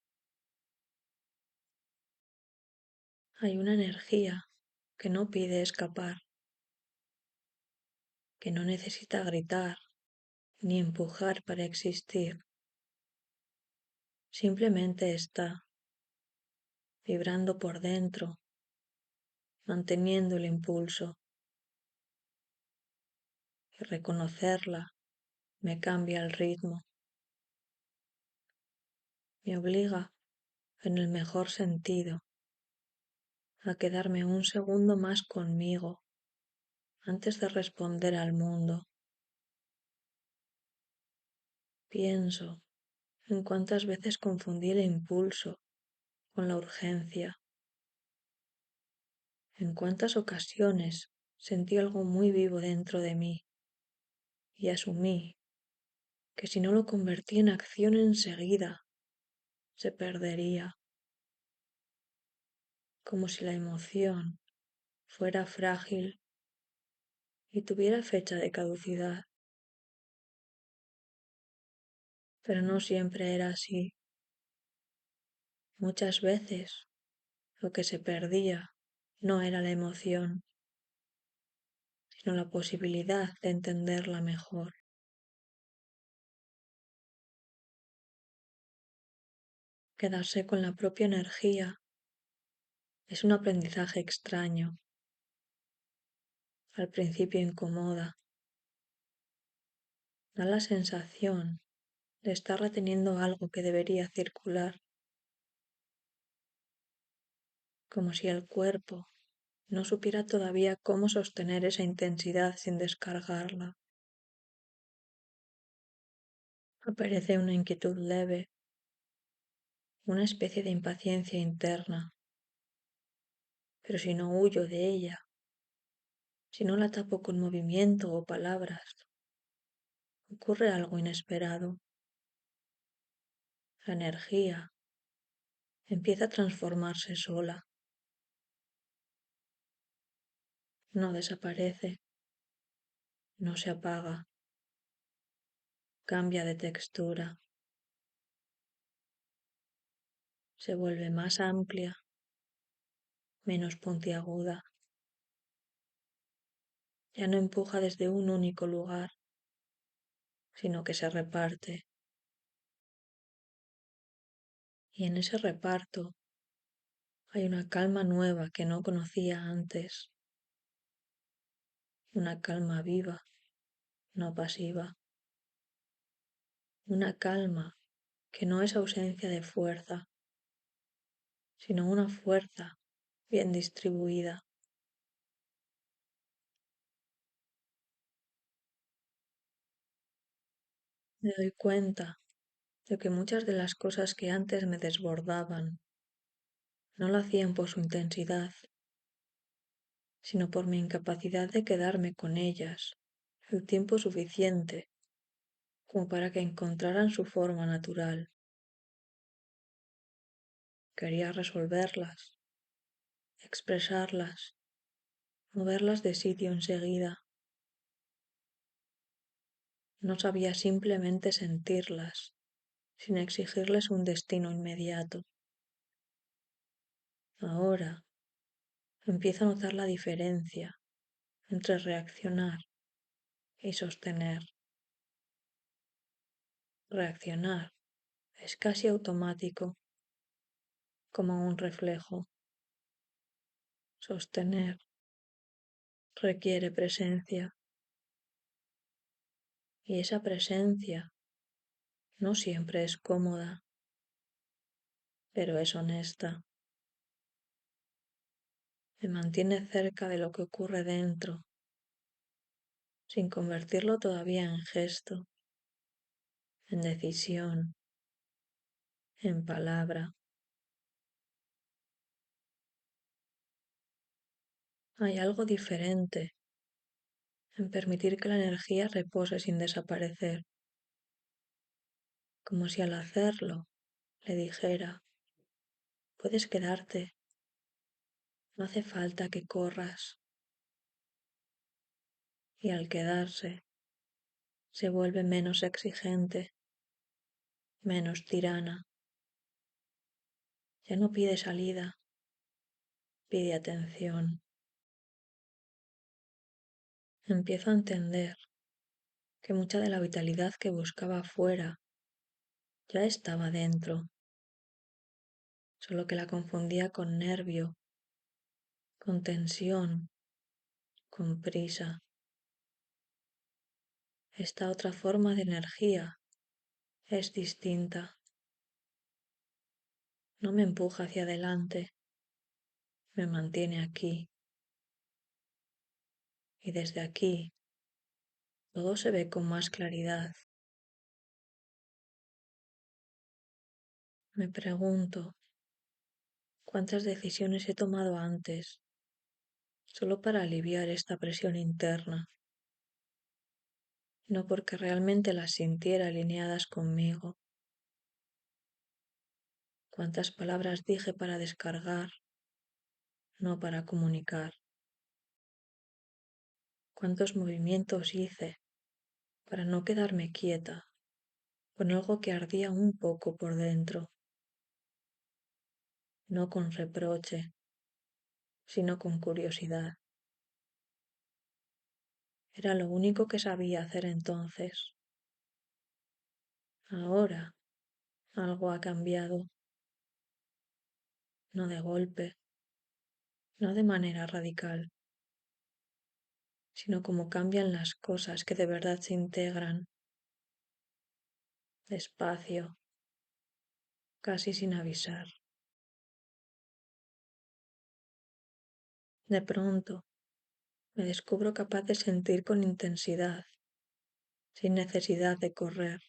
Hay una energía que no pide escapar, que no necesita gritar ni empujar para existir. Simplemente está vibrando por dentro, manteniendo el impulso. Y reconocerla me cambia el ritmo, me obliga, en el mejor sentido, a quedarme un segundo más conmigo antes de responder al mundo. Pienso en cuántas veces confundí el impulso con la urgencia, en cuántas ocasiones sentí algo muy vivo dentro de mí y asumí que si no lo convertí en acción enseguida, se perdería, como si la emoción fuera frágil y tuviera fecha de caducidad. Pero no siempre era así. Muchas veces lo que se perdía no era la emoción, sino la posibilidad de entenderla mejor. Quedarse con la propia energía es un aprendizaje extraño. Al principio incomoda. Da la sensación de estar reteniendo algo que debería circular, como si el cuerpo no supiera todavía cómo sostener esa intensidad sin descargarla. Aparece una inquietud leve, una especie de impaciencia interna, pero si no huyo de ella, si no la tapo con movimiento o palabras, ocurre algo inesperado. La energía empieza a transformarse sola, no desaparece, no se apaga, cambia de textura, se vuelve más amplia, menos puntiaguda. Ya no empuja desde un único lugar, sino que se reparte. Y en ese reparto hay una calma nueva que no conocía antes, una calma viva, no pasiva, una calma que no es ausencia de fuerza, sino una fuerza bien distribuida. Me doy cuenta de que muchas de las cosas que antes me desbordaban no lo hacían por su intensidad, sino por mi incapacidad de quedarme con ellas el tiempo suficiente como para que encontraran su forma natural. Quería resolverlas, expresarlas, moverlas de sitio enseguida. No sabía simplemente sentirlas, sin exigirles un destino inmediato. Ahora empiezo a notar la diferencia entre reaccionar y sostener. Reaccionar es casi automático, como un reflejo. Sostener requiere presencia, y esa presencia no siempre es cómoda, pero es honesta. Me mantiene cerca de lo que ocurre dentro, sin convertirlo todavía en gesto, en decisión, en palabra. Hay algo diferente en permitir que la energía repose sin desaparecer, como si al hacerlo le dijera, puedes quedarte, no hace falta que corras. Y al quedarse, se vuelve menos exigente, menos tirana. Ya no pide salida, pide atención. Empiezo a entender que mucha de la vitalidad que buscaba afuera ya estaba dentro, solo que la confundía con nervio, con tensión, con prisa. Esta otra forma de energía es distinta. No me empuja hacia adelante, me mantiene aquí. Y desde aquí todo se ve con más claridad. Me pregunto, ¿cuántas decisiones he tomado antes solo para aliviar esta presión interna? No porque realmente las sintiera alineadas conmigo. ¿Cuántas palabras dije para descargar, no para comunicar? ¿Cuántos movimientos hice para no quedarme quieta con algo que ardía un poco por dentro? No con reproche, sino con curiosidad. Era lo único que sabía hacer entonces. Ahora algo ha cambiado, no de golpe, no de manera radical, sino como cambian las cosas que de verdad se integran, despacio, casi sin avisar. De pronto, me descubro capaz de sentir con intensidad, sin necesidad de correr,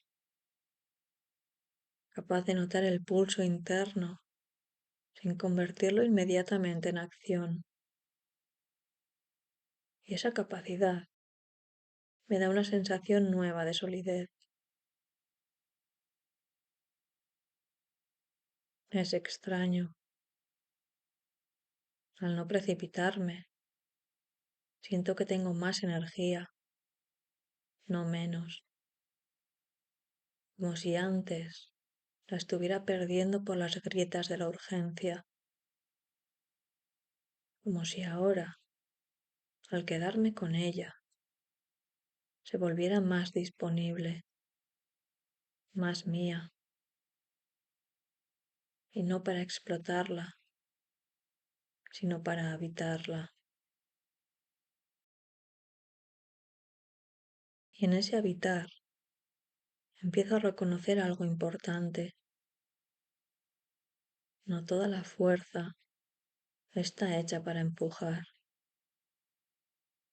capaz de notar el pulso interno, sin convertirlo inmediatamente en acción. Y esa capacidad me da una sensación nueva de solidez. Es extraño. Al no precipitarme, siento que tengo más energía, no menos, como si antes la estuviera perdiendo por las grietas de la urgencia, como si ahora, al quedarme con ella, se volviera más disponible, más mía, y no para explotarla, sino para habitarla. Y en ese habitar empiezo a reconocer algo importante. No toda la fuerza está hecha para empujar.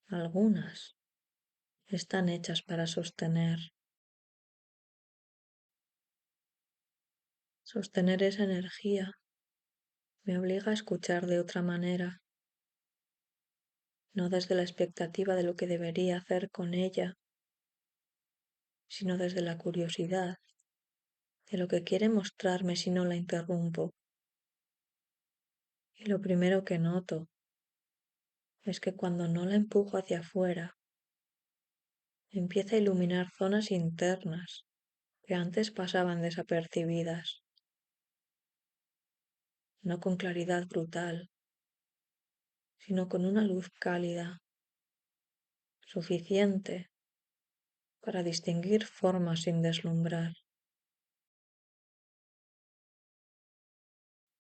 Algunas están hechas para sostener. Sostener esa energía me obliga a escuchar de otra manera, no desde la expectativa de lo que debería hacer con ella, sino desde la curiosidad de lo que quiere mostrarme si no la interrumpo. Y lo primero que noto es que cuando no la empujo hacia afuera, empieza a iluminar zonas internas que antes pasaban desapercibidas, no con claridad brutal, sino con una luz cálida, suficiente para distinguir formas sin deslumbrar.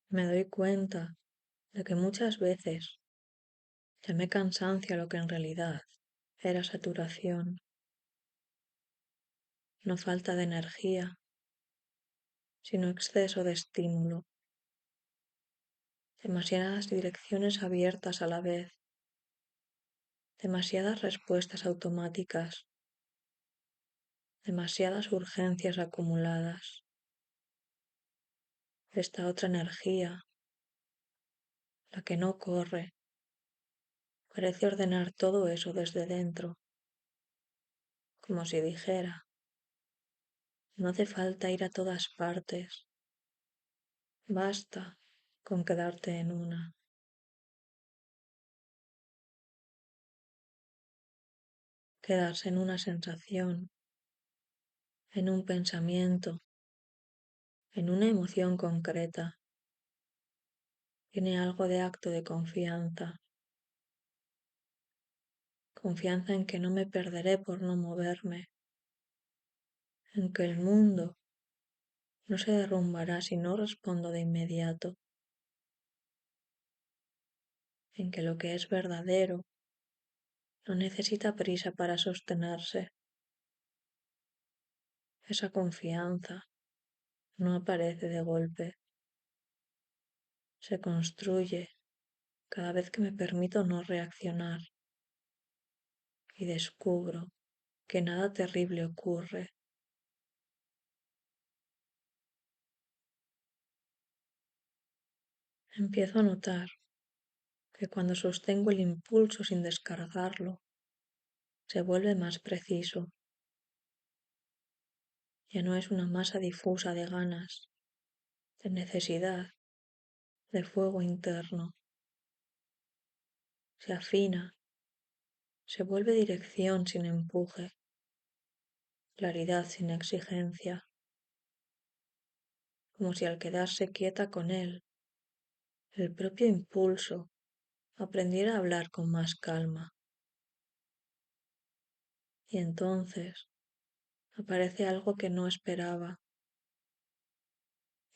Me doy cuenta de que muchas veces llamé cansancio a lo que en realidad era saturación, no falta de energía, sino exceso de estímulo, demasiadas direcciones abiertas a la vez, demasiadas respuestas automáticas, demasiadas urgencias acumuladas. Esta otra energía, la que no corre, parece ordenar todo eso desde dentro, como si dijera, no hace falta ir a todas partes, basta con quedarte en una. Quedarse en una sensación, en un pensamiento, en una emoción concreta, tiene algo de acto de confianza, confianza en que no me perderé por no moverme, en que el mundo no se derrumbará si no respondo de inmediato, en que lo que es verdadero no necesita prisa para sostenerse. Esa confianza no aparece de golpe, se construye cada vez que me permito no reaccionar y descubro que nada terrible ocurre. Empiezo a notar que cuando sostengo el impulso sin descargarlo, se vuelve más preciso. Ya no es una masa difusa de ganas, de necesidad, de fuego interno. Se afina, se vuelve dirección sin empuje, claridad sin exigencia, como si al quedarse quieta con él, el propio impulso aprendiera a hablar con más calma. Y entonces aparece algo que no esperaba,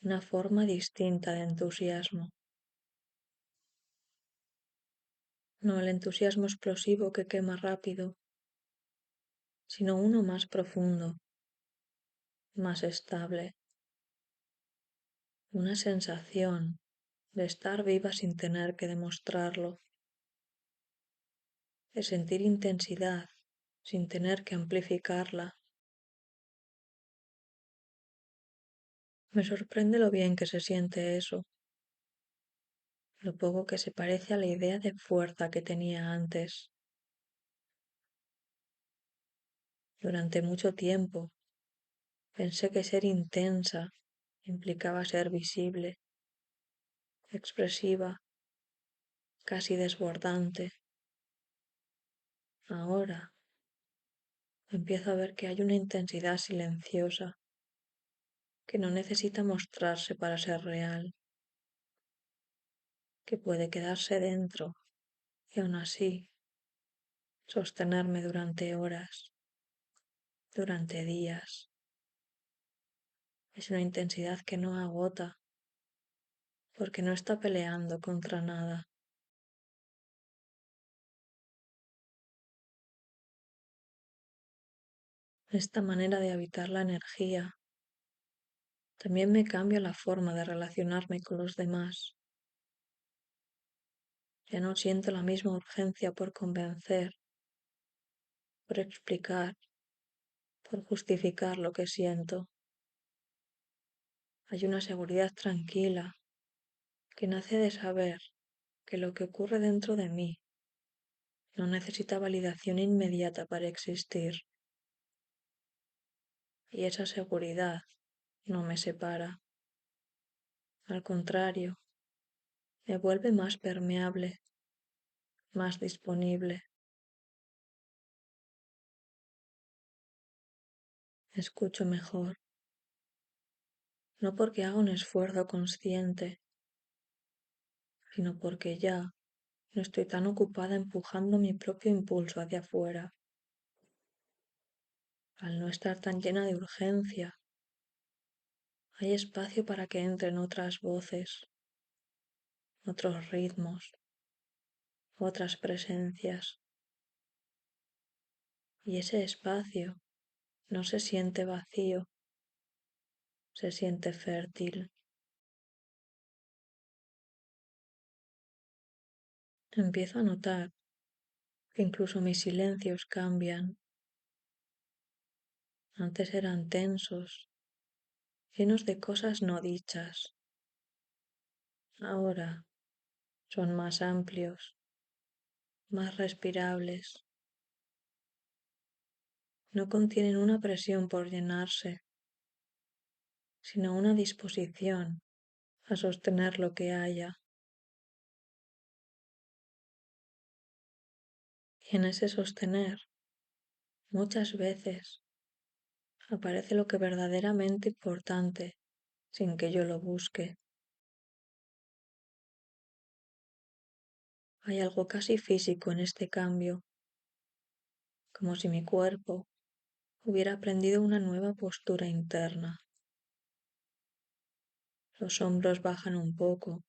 una forma distinta de entusiasmo. No el entusiasmo explosivo que quema rápido, sino uno más profundo, más estable, una sensación de estar viva sin tener que demostrarlo, de sentir intensidad sin tener que amplificarla. Me sorprende lo bien que se siente eso, lo poco que se parece a la idea de fuerza que tenía antes. Durante mucho tiempo pensé que ser intensa implicaba ser visible, expresiva, casi desbordante. Ahora empiezo a ver que hay una intensidad silenciosa que no necesita mostrarse para ser real, que puede quedarse dentro y aún así sostenerme durante horas, durante días. Es una intensidad que no agota porque no está peleando contra nada. Esta manera de habitar la energía también me cambia la forma de relacionarme con los demás. Ya no siento la misma urgencia por convencer, por explicar, por justificar lo que siento. Hay una seguridad tranquila que nace de saber que lo que ocurre dentro de mí no necesita validación inmediata para existir, y esa seguridad no me separa. Al contrario, me vuelve más permeable, más disponible. Escucho mejor, no porque haga un esfuerzo consciente, sino porque ya no estoy tan ocupada empujando mi propio impulso hacia afuera. Al no estar tan llena de urgencia, hay espacio para que entren otras voces, otros ritmos, otras presencias. Y ese espacio no se siente vacío, se siente fértil. Empiezo a notar que incluso mis silencios cambian. Antes eran tensos, llenos de cosas no dichas. Ahora son más amplios, más respirables. No contienen una presión por llenarse, sino una disposición a sostener lo que haya. Y en ese sostener, muchas veces, aparece lo que verdaderamente importante sin que yo lo busque. Hay algo casi físico en este cambio, como si mi cuerpo hubiera aprendido una nueva postura interna. Los hombros bajan un poco,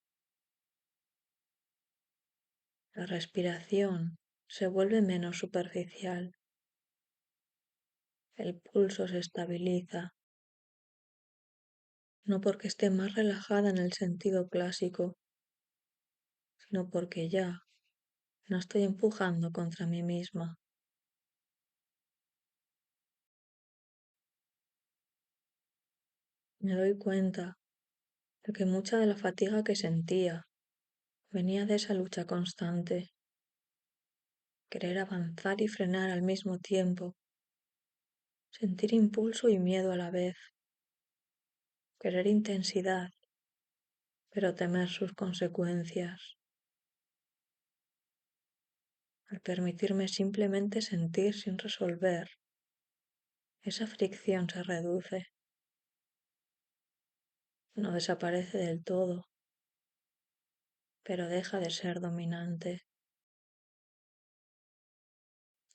la respiración se vuelve menos superficial, el pulso se estabiliza, no porque esté más relajada en el sentido clásico, sino porque ya no estoy empujando contra mí misma. Me doy cuenta de que mucha de la fatiga que sentía venía de esa lucha constante, querer avanzar y frenar al mismo tiempo, sentir impulso y miedo a la vez, querer intensidad, pero temer sus consecuencias. Al permitirme simplemente sentir sin resolver, esa fricción se reduce, no desaparece del todo, pero deja de ser dominante.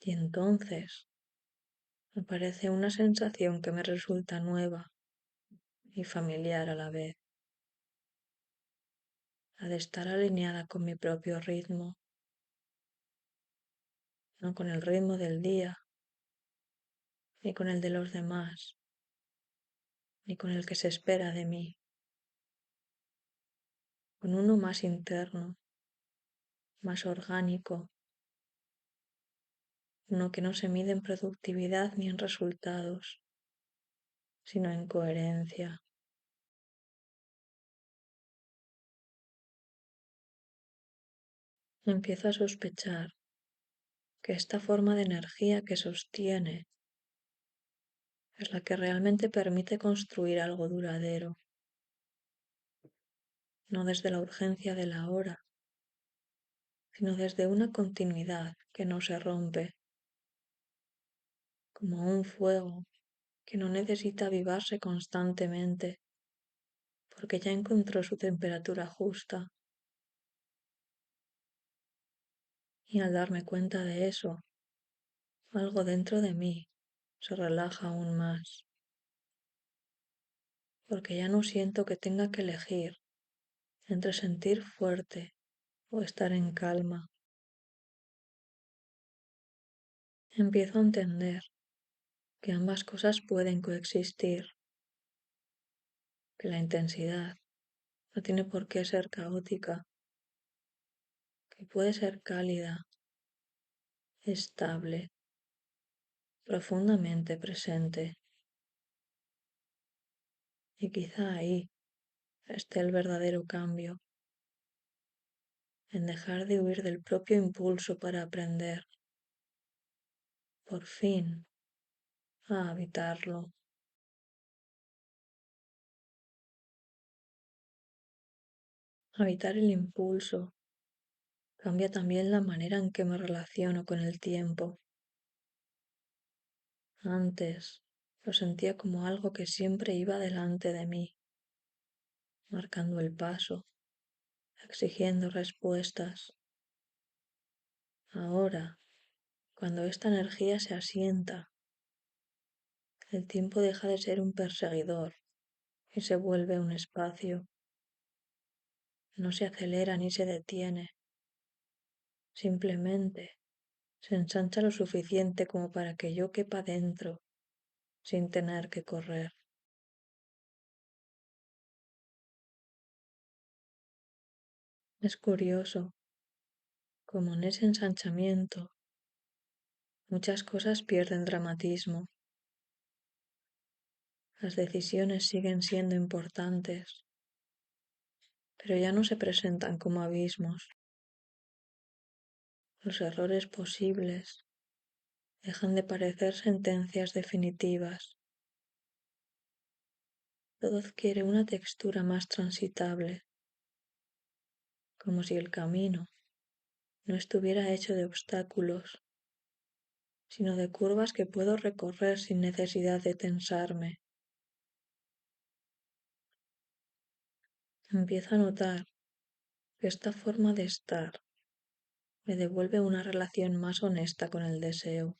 Y entonces aparece una sensación que me resulta nueva y familiar a la vez, la de estar alineada con mi propio ritmo, no con el ritmo del día, ni con el de los demás, ni con el que se espera de mí, con uno más interno, más orgánico, uno que no se mide en productividad ni en resultados, sino en coherencia. Empiezo a sospechar que esta forma de energía que sostiene es la que realmente permite construir algo duradero, no desde la urgencia de la hora, sino desde una continuidad que no se rompe, como un fuego que no necesita avivarse constantemente, porque ya encontró su temperatura justa. Y al darme cuenta de eso, algo dentro de mí se relaja aún más, porque ya no siento que tenga que elegir entre sentir fuerte o estar en calma. Empiezo a entender que ambas cosas pueden coexistir, que la intensidad no tiene por qué ser caótica, que puede ser cálida, estable, profundamente presente. Y quizá ahí esté el verdadero cambio, en dejar de huir del propio impulso para aprender, por fin, a habitarlo. Habitar el impulso cambia también la manera en que me relaciono con el tiempo. Antes lo sentía como algo que siempre iba delante de mí, marcando el paso, exigiendo respuestas. Ahora, cuando esta energía se asienta, el tiempo deja de ser un perseguidor y se vuelve un espacio. No se acelera ni se detiene, simplemente se ensancha lo suficiente como para que yo quepa dentro sin tener que correr. Es curioso como en ese ensanchamiento muchas cosas pierden dramatismo. Las decisiones siguen siendo importantes, pero ya no se presentan como abismos. Los errores posibles dejan de parecer sentencias definitivas. Todo adquiere una textura más transitable, como si el camino no estuviera hecho de obstáculos, sino de curvas que puedo recorrer sin necesidad de tensarme. Empiezo a notar que esta forma de estar me devuelve una relación más honesta con el deseo,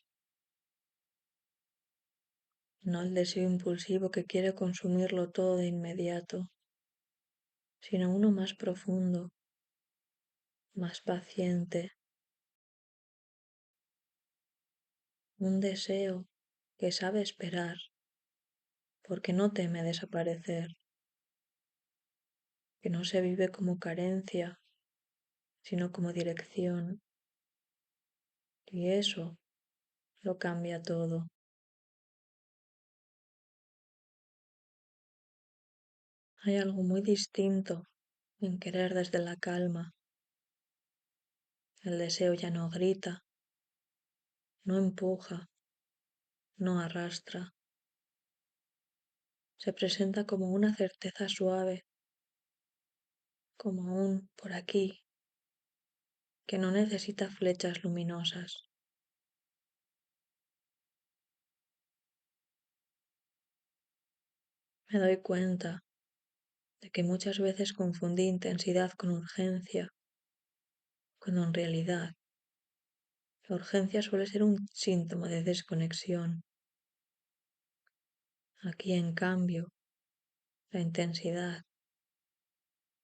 no el deseo impulsivo que quiere consumirlo todo de inmediato, sino uno más profundo, más paciente, un deseo que sabe esperar porque no teme desaparecer, que no se vive como carencia, sino como dirección, y eso lo cambia todo. Hay algo muy distinto en querer desde la calma. El deseo ya no grita, no empuja, no arrastra. Se presenta como una certeza suave, como un por aquí, que no necesita flechas luminosas. Me doy cuenta de que muchas veces confundí intensidad con urgencia, cuando en realidad la urgencia suele ser un síntoma de desconexión. Aquí, en cambio, la intensidad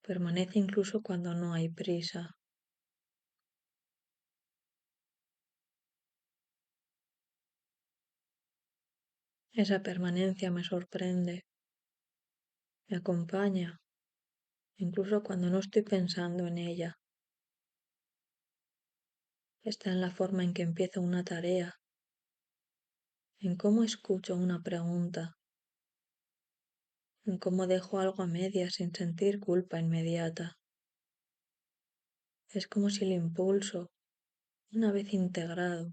permanece incluso cuando no hay prisa. Esa permanencia me sorprende, me acompaña, incluso cuando no estoy pensando en ella. Está en la forma en que empiezo una tarea, en cómo escucho una pregunta, en cómo dejo algo a medias sin sentir culpa inmediata. Es como si el impulso, una vez integrado,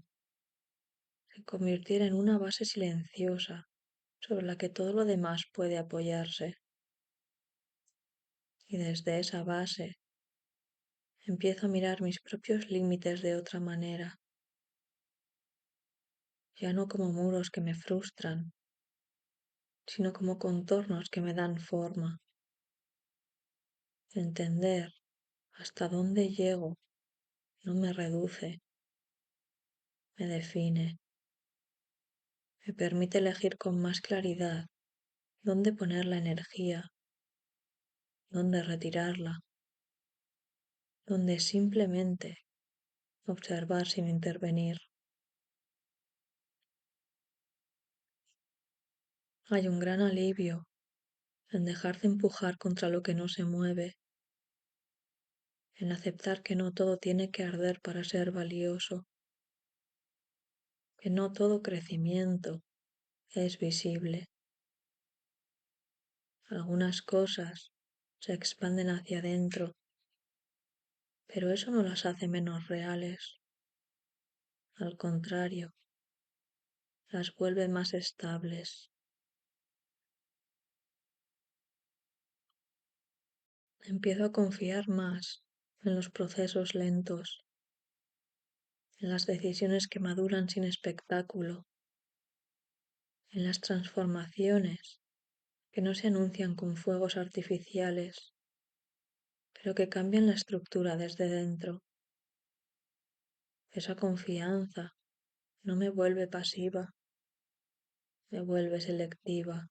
se convirtiera en una base silenciosa sobre la que todo lo demás puede apoyarse. Y desde esa base empiezo a mirar mis propios límites de otra manera, ya no como muros que me frustran, sino como contornos que me dan forma. Entender hasta dónde llego no me reduce, me define, me permite elegir con más claridad dónde poner la energía, dónde retirarla, dónde simplemente observar sin intervenir. Hay un gran alivio en dejar de empujar contra lo que no se mueve, en aceptar que no todo tiene que arder para ser valioso, que no todo crecimiento es visible. Algunas cosas se expanden hacia adentro, pero eso no las hace menos reales. Al contrario, las vuelve más estables. Empiezo a confiar más en los procesos lentos, en las decisiones que maduran sin espectáculo, en las transformaciones que no se anuncian con fuegos artificiales, pero que cambian la estructura desde dentro. Esa confianza no me vuelve pasiva, me vuelve selectiva.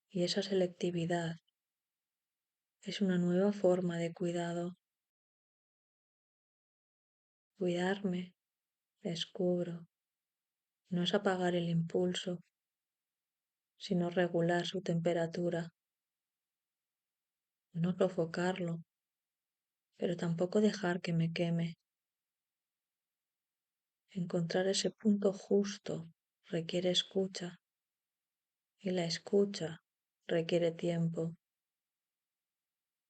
Y esa selectividad es una nueva forma de cuidado. Cuidarme, descubro, no es apagar el impulso, sino regular su temperatura, no sofocarlo, pero tampoco dejar que me queme. Encontrar ese punto justo requiere escucha y la escucha requiere tiempo,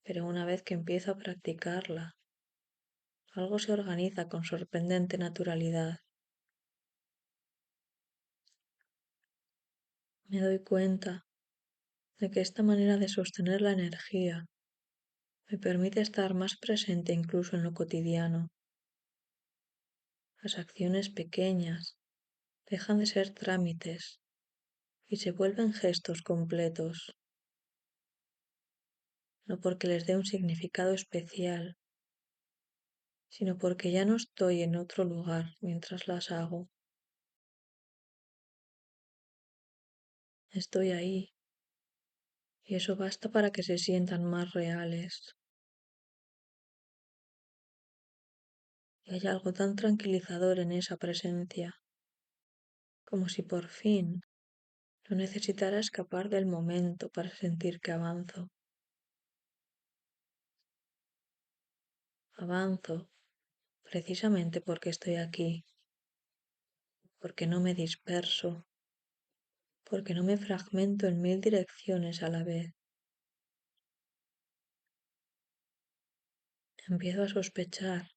pero una vez que empiezo a practicarla, algo se organiza con sorprendente naturalidad. Me doy cuenta de que esta manera de sostener la energía me permite estar más presente incluso en lo cotidiano. Las acciones pequeñas dejan de ser trámites y se vuelven gestos completos, no porque les dé un significado especial, sino porque ya no estoy en otro lugar mientras las hago. Estoy ahí y eso basta para que se sientan más reales. Y hay algo tan tranquilizador en esa presencia, como si por fin no necesitara escapar del momento para sentir que avanzo. Avanzo precisamente porque estoy aquí, porque no me disperso, porque no me fragmento en mil direcciones a la vez. Empiezo a sospechar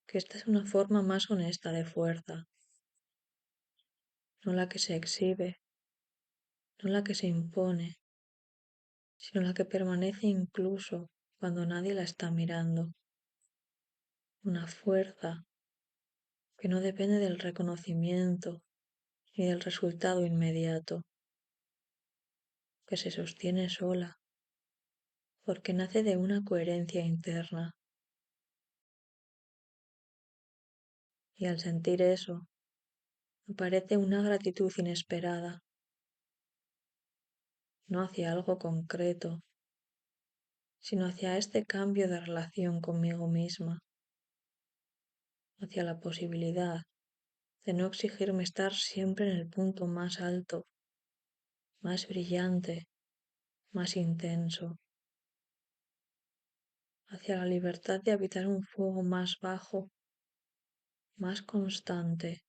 que esta es una forma más honesta de fuerza, no la que se exhibe, no la que se impone, sino la que permanece incluso cuando nadie la está mirando. Una fuerza que no depende del reconocimiento ni del resultado inmediato, que se sostiene sola, porque nace de una coherencia interna. Y al sentir eso, me parece una gratitud inesperada, no hacia algo concreto, sino hacia este cambio de relación conmigo misma, hacia la posibilidad de no exigirme estar siempre en el punto más alto, más brillante, más intenso, hacia la libertad de habitar un fuego más bajo, más constante,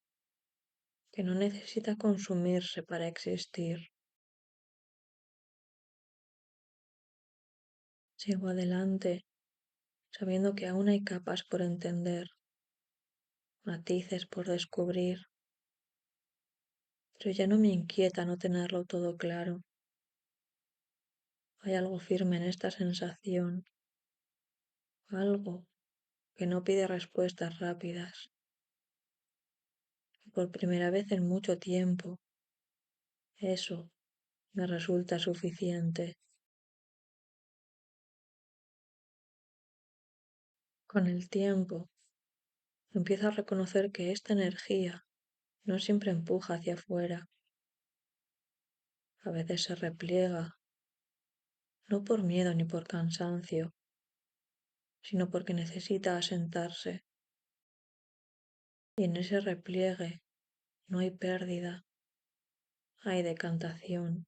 que no necesita consumirse para existir. Sigo adelante, sabiendo que aún hay capas por entender, matices por descubrir, pero ya no me inquieta no tenerlo todo claro. Hay algo firme en esta sensación, algo que no pide respuestas rápidas. Y por primera vez en mucho tiempo, eso me resulta suficiente. Con el tiempo, empiezo a reconocer que esta energía no siempre empuja hacia afuera, a veces se repliega, no por miedo ni por cansancio, sino porque necesita asentarse. Y en ese repliegue no hay pérdida, hay decantación,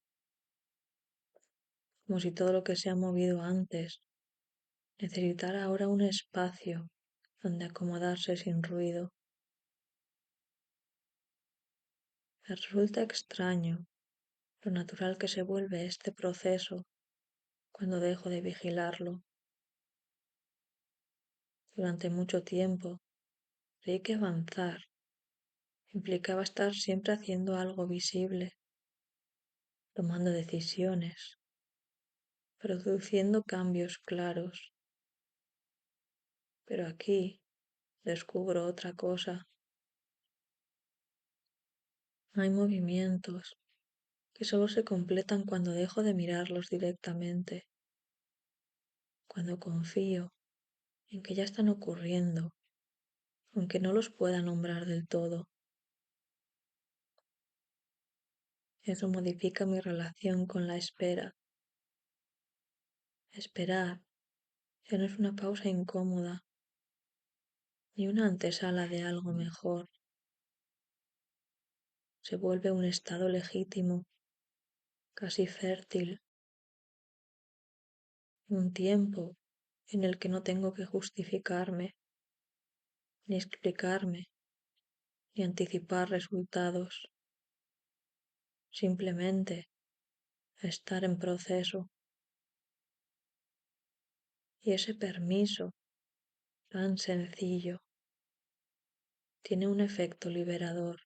como si todo lo que se ha movido antes necesitara ahora un espacio donde acomodarse sin ruido. Me resulta extraño lo natural que se vuelve este proceso cuando dejo de vigilarlo. Durante mucho tiempo creí que avanzar implicaba estar siempre haciendo algo visible, tomando decisiones, produciendo cambios claros. Pero aquí descubro otra cosa. Hay movimientos que solo se completan cuando dejo de mirarlos directamente, cuando confío en que ya están ocurriendo, aunque no los pueda nombrar del todo. Eso modifica mi relación con la espera. Esperar ya no es una pausa incómoda, ni una antesala de algo mejor. Se vuelve un estado legítimo, casi fértil, un tiempo en el que no tengo que justificarme, ni explicarme, ni anticipar resultados. Simplemente estar en proceso. Y ese permiso, tan sencillo, tiene un efecto liberador.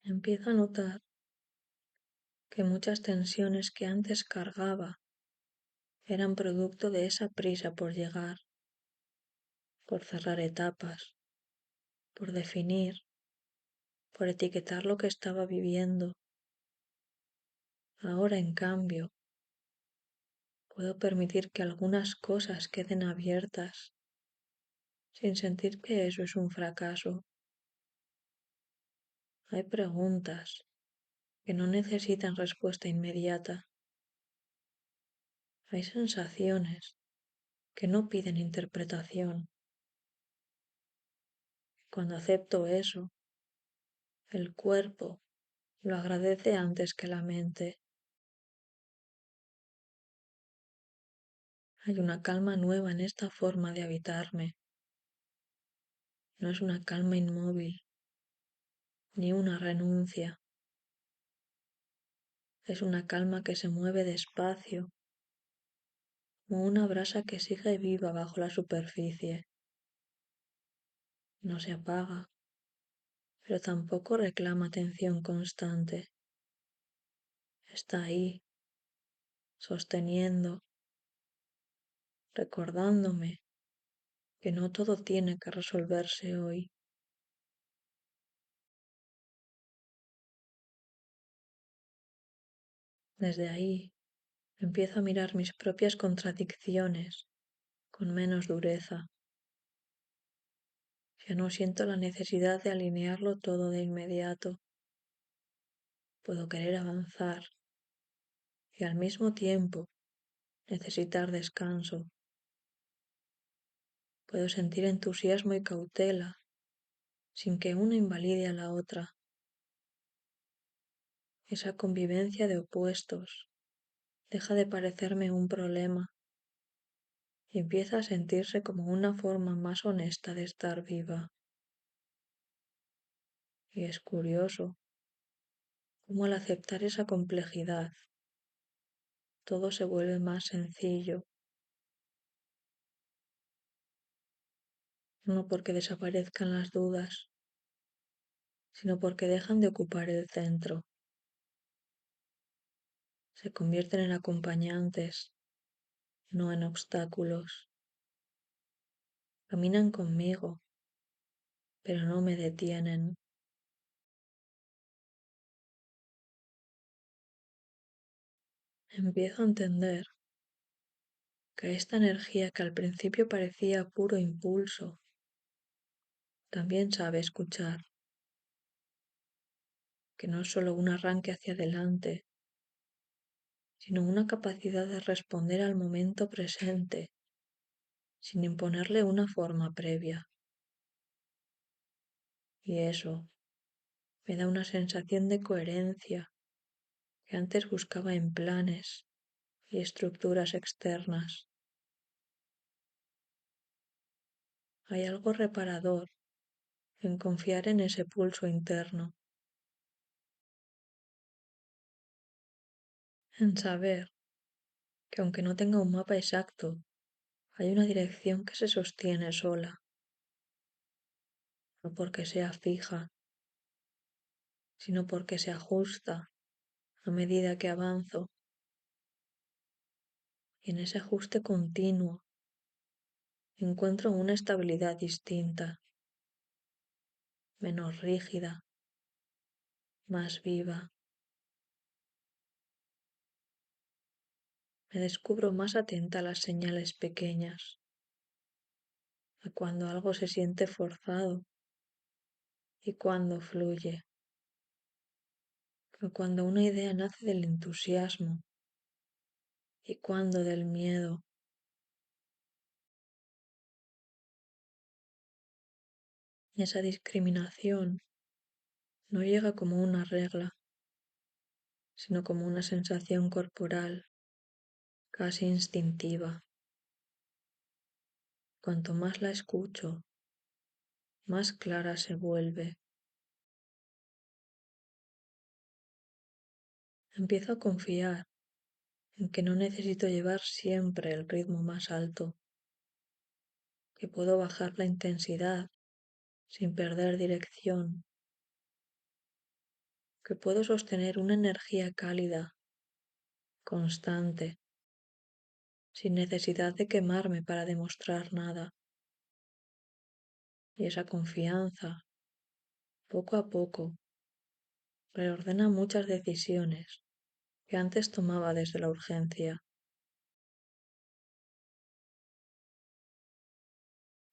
Empiezo a notar que muchas tensiones que antes cargaba eran producto de esa prisa por llegar, por cerrar etapas, por definir, por etiquetar lo que estaba viviendo. Ahora, en cambio, puedo permitir que algunas cosas queden abiertas sin sentir que eso es un fracaso. Hay preguntas que no necesitan respuesta inmediata. Hay sensaciones que no piden interpretación. Cuando acepto eso, el cuerpo lo agradece antes que la mente. Hay una calma nueva en esta forma de habitarme. No es una calma inmóvil, ni una renuncia. Es una calma que se mueve despacio, como una brasa que sigue viva bajo la superficie. No se apaga, pero tampoco reclama atención constante. Está ahí, sosteniendo, recordándome que no todo tiene que resolverse hoy. Desde ahí empiezo a mirar mis propias contradicciones con menos dureza. Ya no siento la necesidad de alinearlo todo de inmediato. Puedo querer avanzar y al mismo tiempo necesitar descanso. Puedo sentir entusiasmo y cautela sin que una invalide a la otra. Esa convivencia de opuestos deja de parecerme un problema y empieza a sentirse como una forma más honesta de estar viva. Y es curioso cómo al aceptar esa complejidad, todo se vuelve más sencillo, no porque desaparezcan las dudas, sino porque dejan de ocupar el centro. Se convierten en acompañantes, no en obstáculos. Caminan conmigo, pero no me detienen. Empiezo a entender que esta energía que al principio parecía puro impulso, también sabe escuchar, que no es solo un arranque hacia adelante, sino una capacidad de responder al momento presente, sin imponerle una forma previa. Y eso me da una sensación de coherencia que antes buscaba en planes y estructuras externas. Hay algo reparador en confiar en ese pulso interno. en saber que aunque no tenga un mapa exacto, hay una dirección que se sostiene sola, no porque sea fija, sino porque se ajusta a medida que avanzo, y en ese ajuste continuo encuentro una estabilidad distinta, menos rígida, más viva. Me descubro más atenta a las señales pequeñas, a cuando algo se siente forzado y cuando fluye, a cuando una idea nace del entusiasmo y cuando del miedo. Esa discriminación no llega como una regla, sino como una sensación corporal, casi instintiva. Cuanto más la escucho, más clara se vuelve. Empiezo a confiar en que no necesito llevar siempre el ritmo más alto, que puedo bajar la intensidad sin perder dirección, que puedo sostener una energía cálida, constante, sin necesidad de quemarme para demostrar nada. Y esa confianza, poco a poco, reordena muchas decisiones que antes tomaba desde la urgencia.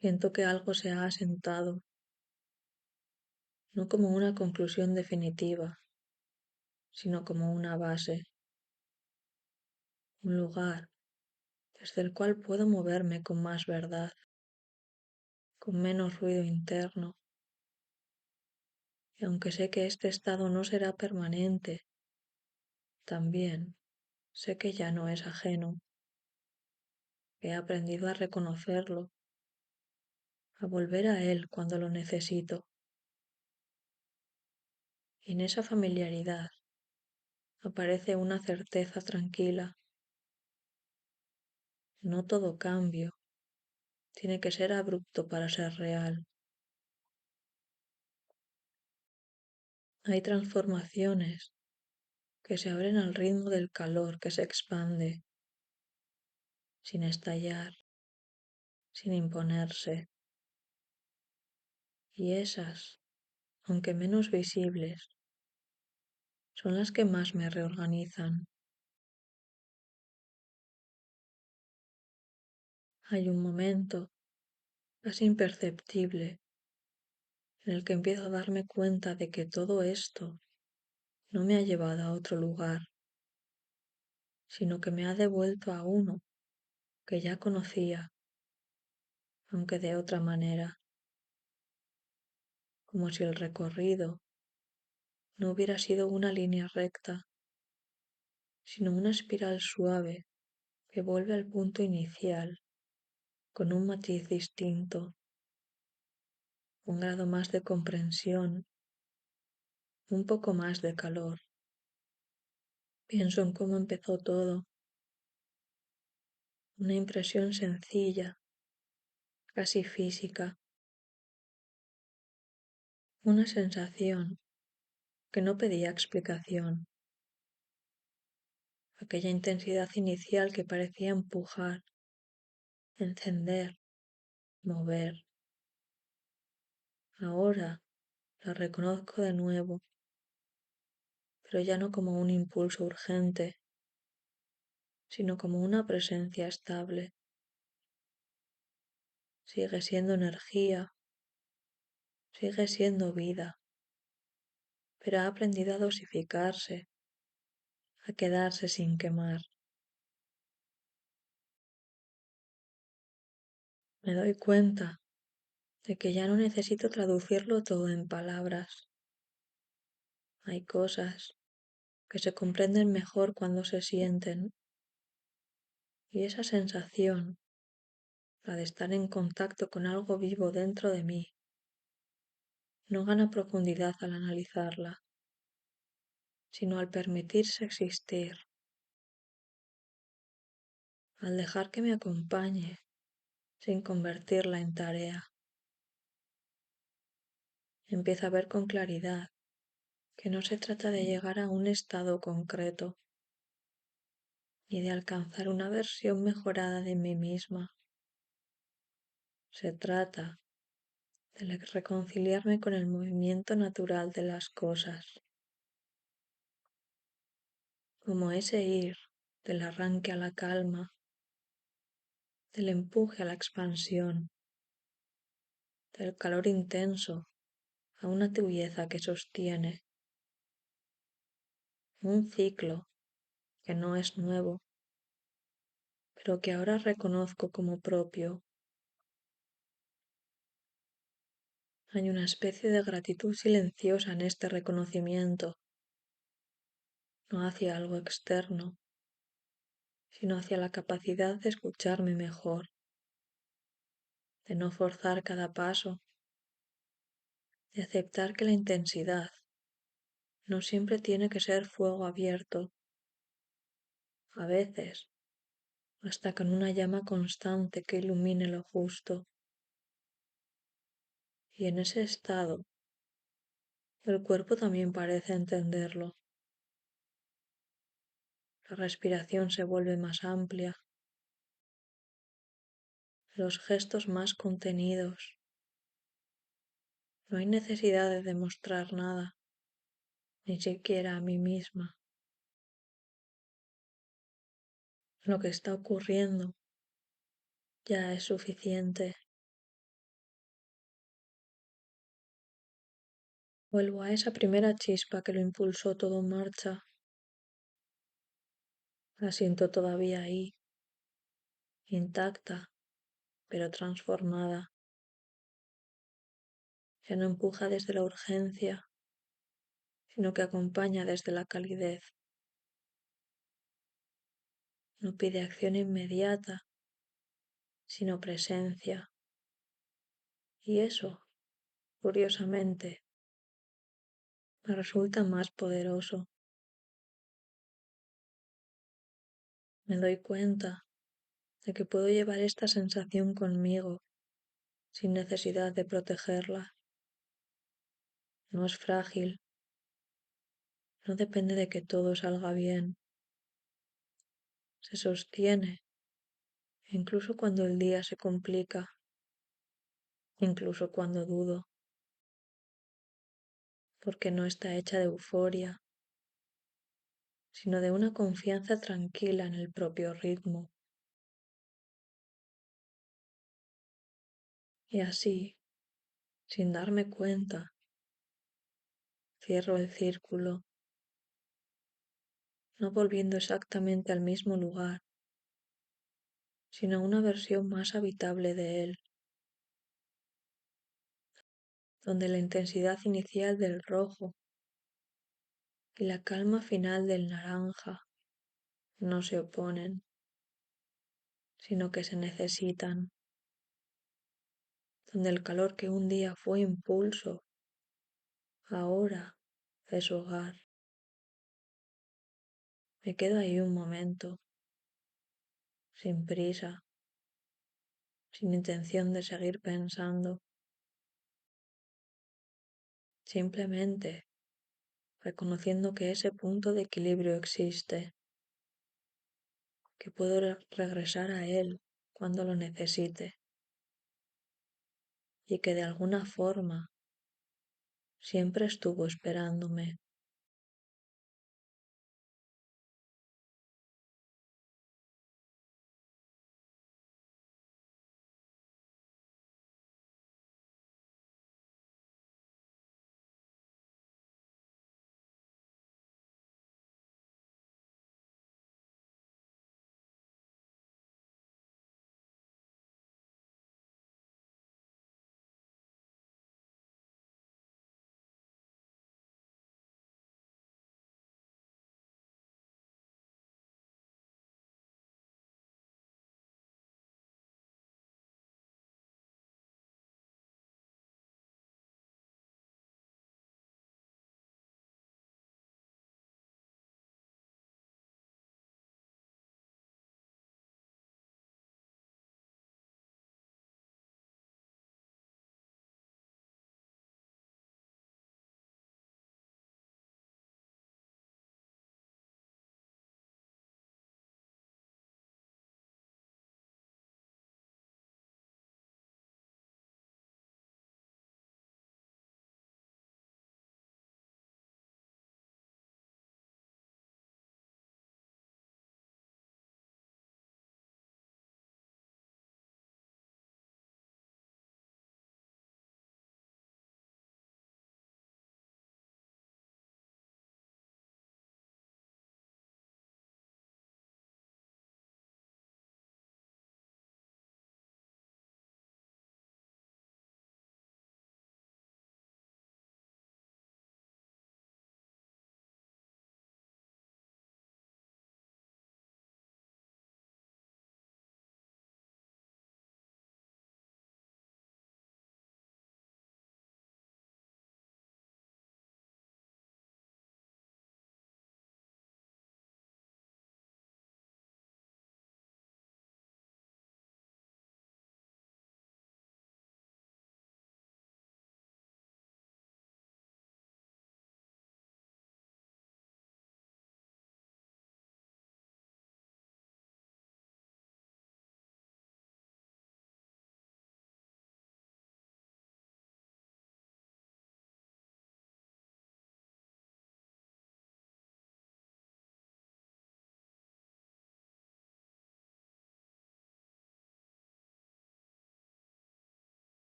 Siento que algo se ha asentado, no como una conclusión definitiva, sino como una base, un lugar desde el cual puedo moverme con más verdad, con menos ruido interno. Y aunque sé que este estado no será permanente, también sé que ya no es ajeno. He aprendido a reconocerlo, a volver a él cuando lo necesito. Y en esa familiaridad aparece una certeza tranquila. No todo cambio tiene que ser abrupto para ser real. Hay transformaciones que se abren al ritmo del calor que se expande, sin estallar, sin imponerse. Y esas, aunque menos visibles, son las que más me reorganizan. Hay un momento, casi imperceptible, en el que empiezo a darme cuenta de que todo esto no me ha llevado a otro lugar, sino que me ha devuelto a uno que ya conocía, aunque de otra manera, como si el recorrido no hubiera sido una línea recta, sino una espiral suave que vuelve al punto inicial con un matiz distinto, un grado más de comprensión, un poco más de calor. Pienso en cómo empezó todo, una impresión sencilla, casi física, una sensación que no pedía explicación, aquella intensidad inicial que parecía empujar, encender, mover. Ahora la reconozco de nuevo, pero ya no como un impulso urgente, sino como una presencia estable. Sigue siendo energía, sigue siendo vida, pero ha aprendido a dosificarse, a quedarse sin quemar. Me doy cuenta de que ya no necesito traducirlo todo en palabras. Hay cosas que se comprenden mejor cuando se sienten, y esa sensación, la de estar en contacto con algo vivo dentro de mí, no gana profundidad al analizarla, sino al permitirse existir. al dejar que me acompañe sin convertirla en tarea. Empiezo a ver con claridad que no se trata de llegar a un estado concreto, ni de alcanzar una versión mejorada de mí misma. Se trata de reconciliarme con el movimiento natural de las cosas, como ese ir del arranque a la calma, del empuje a la expansión, del calor intenso a una tibieza que sostiene, un ciclo que no es nuevo, pero que ahora reconozco como propio. Hay una especie de gratitud silenciosa en este reconocimiento, no hacia algo externo, sino hacia la capacidad de escucharme mejor, de no forzar cada paso, de aceptar que la intensidad no siempre tiene que ser fuego abierto. A veces basta con una llama constante que ilumine lo justo. Y en ese estado, el cuerpo también parece entenderlo. La respiración se vuelve más amplia, los gestos más contenidos. No hay necesidad de demostrar nada, ni siquiera a mí misma. Lo que está ocurriendo ya es suficiente. Vuelvo a esa primera chispa que lo impulsó todo en marcha. La siento todavía ahí, intacta, pero transformada. Ya no empuja desde la urgencia, sino que acompaña desde la calidez. No pide acción inmediata, sino presencia. Y eso, curiosamente, me resulta más poderoso. Me doy cuenta de que puedo llevar esta sensación conmigo sin necesidad de protegerla. No es frágil, no depende de que todo salga bien. Se sostiene, incluso cuando el día se complica, incluso cuando dudo, porque no está hecha de euforia, sino de una confianza tranquila en el propio ritmo. Y así, sin darme cuenta, cierro el círculo, no volviendo exactamente al mismo lugar, sino a una versión más habitable de él, donde la intensidad inicial del rojo y la calma final del naranja no se oponen, sino que se necesitan, donde el calor que un día fue impulso, ahora es hogar. Me quedo ahí un momento, sin prisa, sin intención de seguir pensando, simplemente reconociendo que ese punto de equilibrio existe, que puedo regresar a él cuando lo necesite y que de alguna forma siempre estuvo esperándome.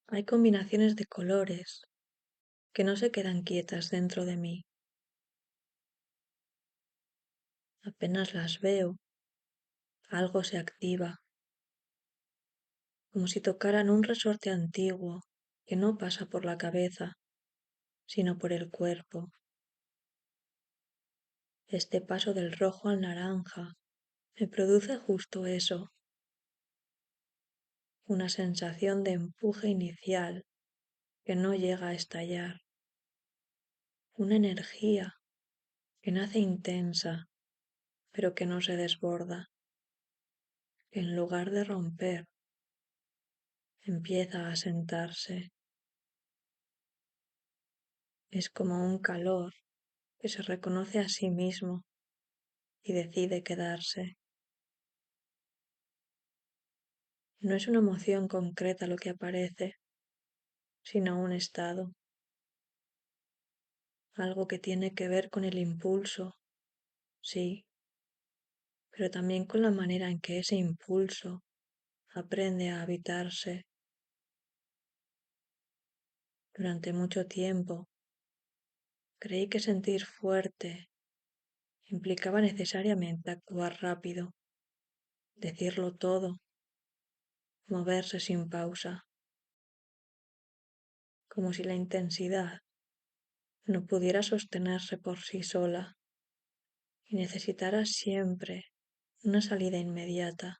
Hay combinaciones de colores que no se quedan quietas dentro de mí. Apenas las veo, algo se activa, como si tocaran un resorte antiguo que no pasa por la cabeza, sino por el cuerpo. Este paso del rojo al naranja me produce justo eso, una sensación de empuje inicial que no llega a estallar, una energía que nace intensa pero que no se desborda, que en lugar de romper empieza a sentarse. Es como un calor que se reconoce a sí mismo y decide quedarse. No es una emoción concreta lo que aparece, sino un estado, algo que tiene que ver con el impulso, sí, pero también con la manera en que ese impulso aprende a habitarse. Durante mucho tiempo creí que sentir fuerte implicaba necesariamente actuar rápido, decirlo todo, moverse sin pausa, como si la intensidad no pudiera sostenerse por sí sola y necesitara siempre una salida inmediata.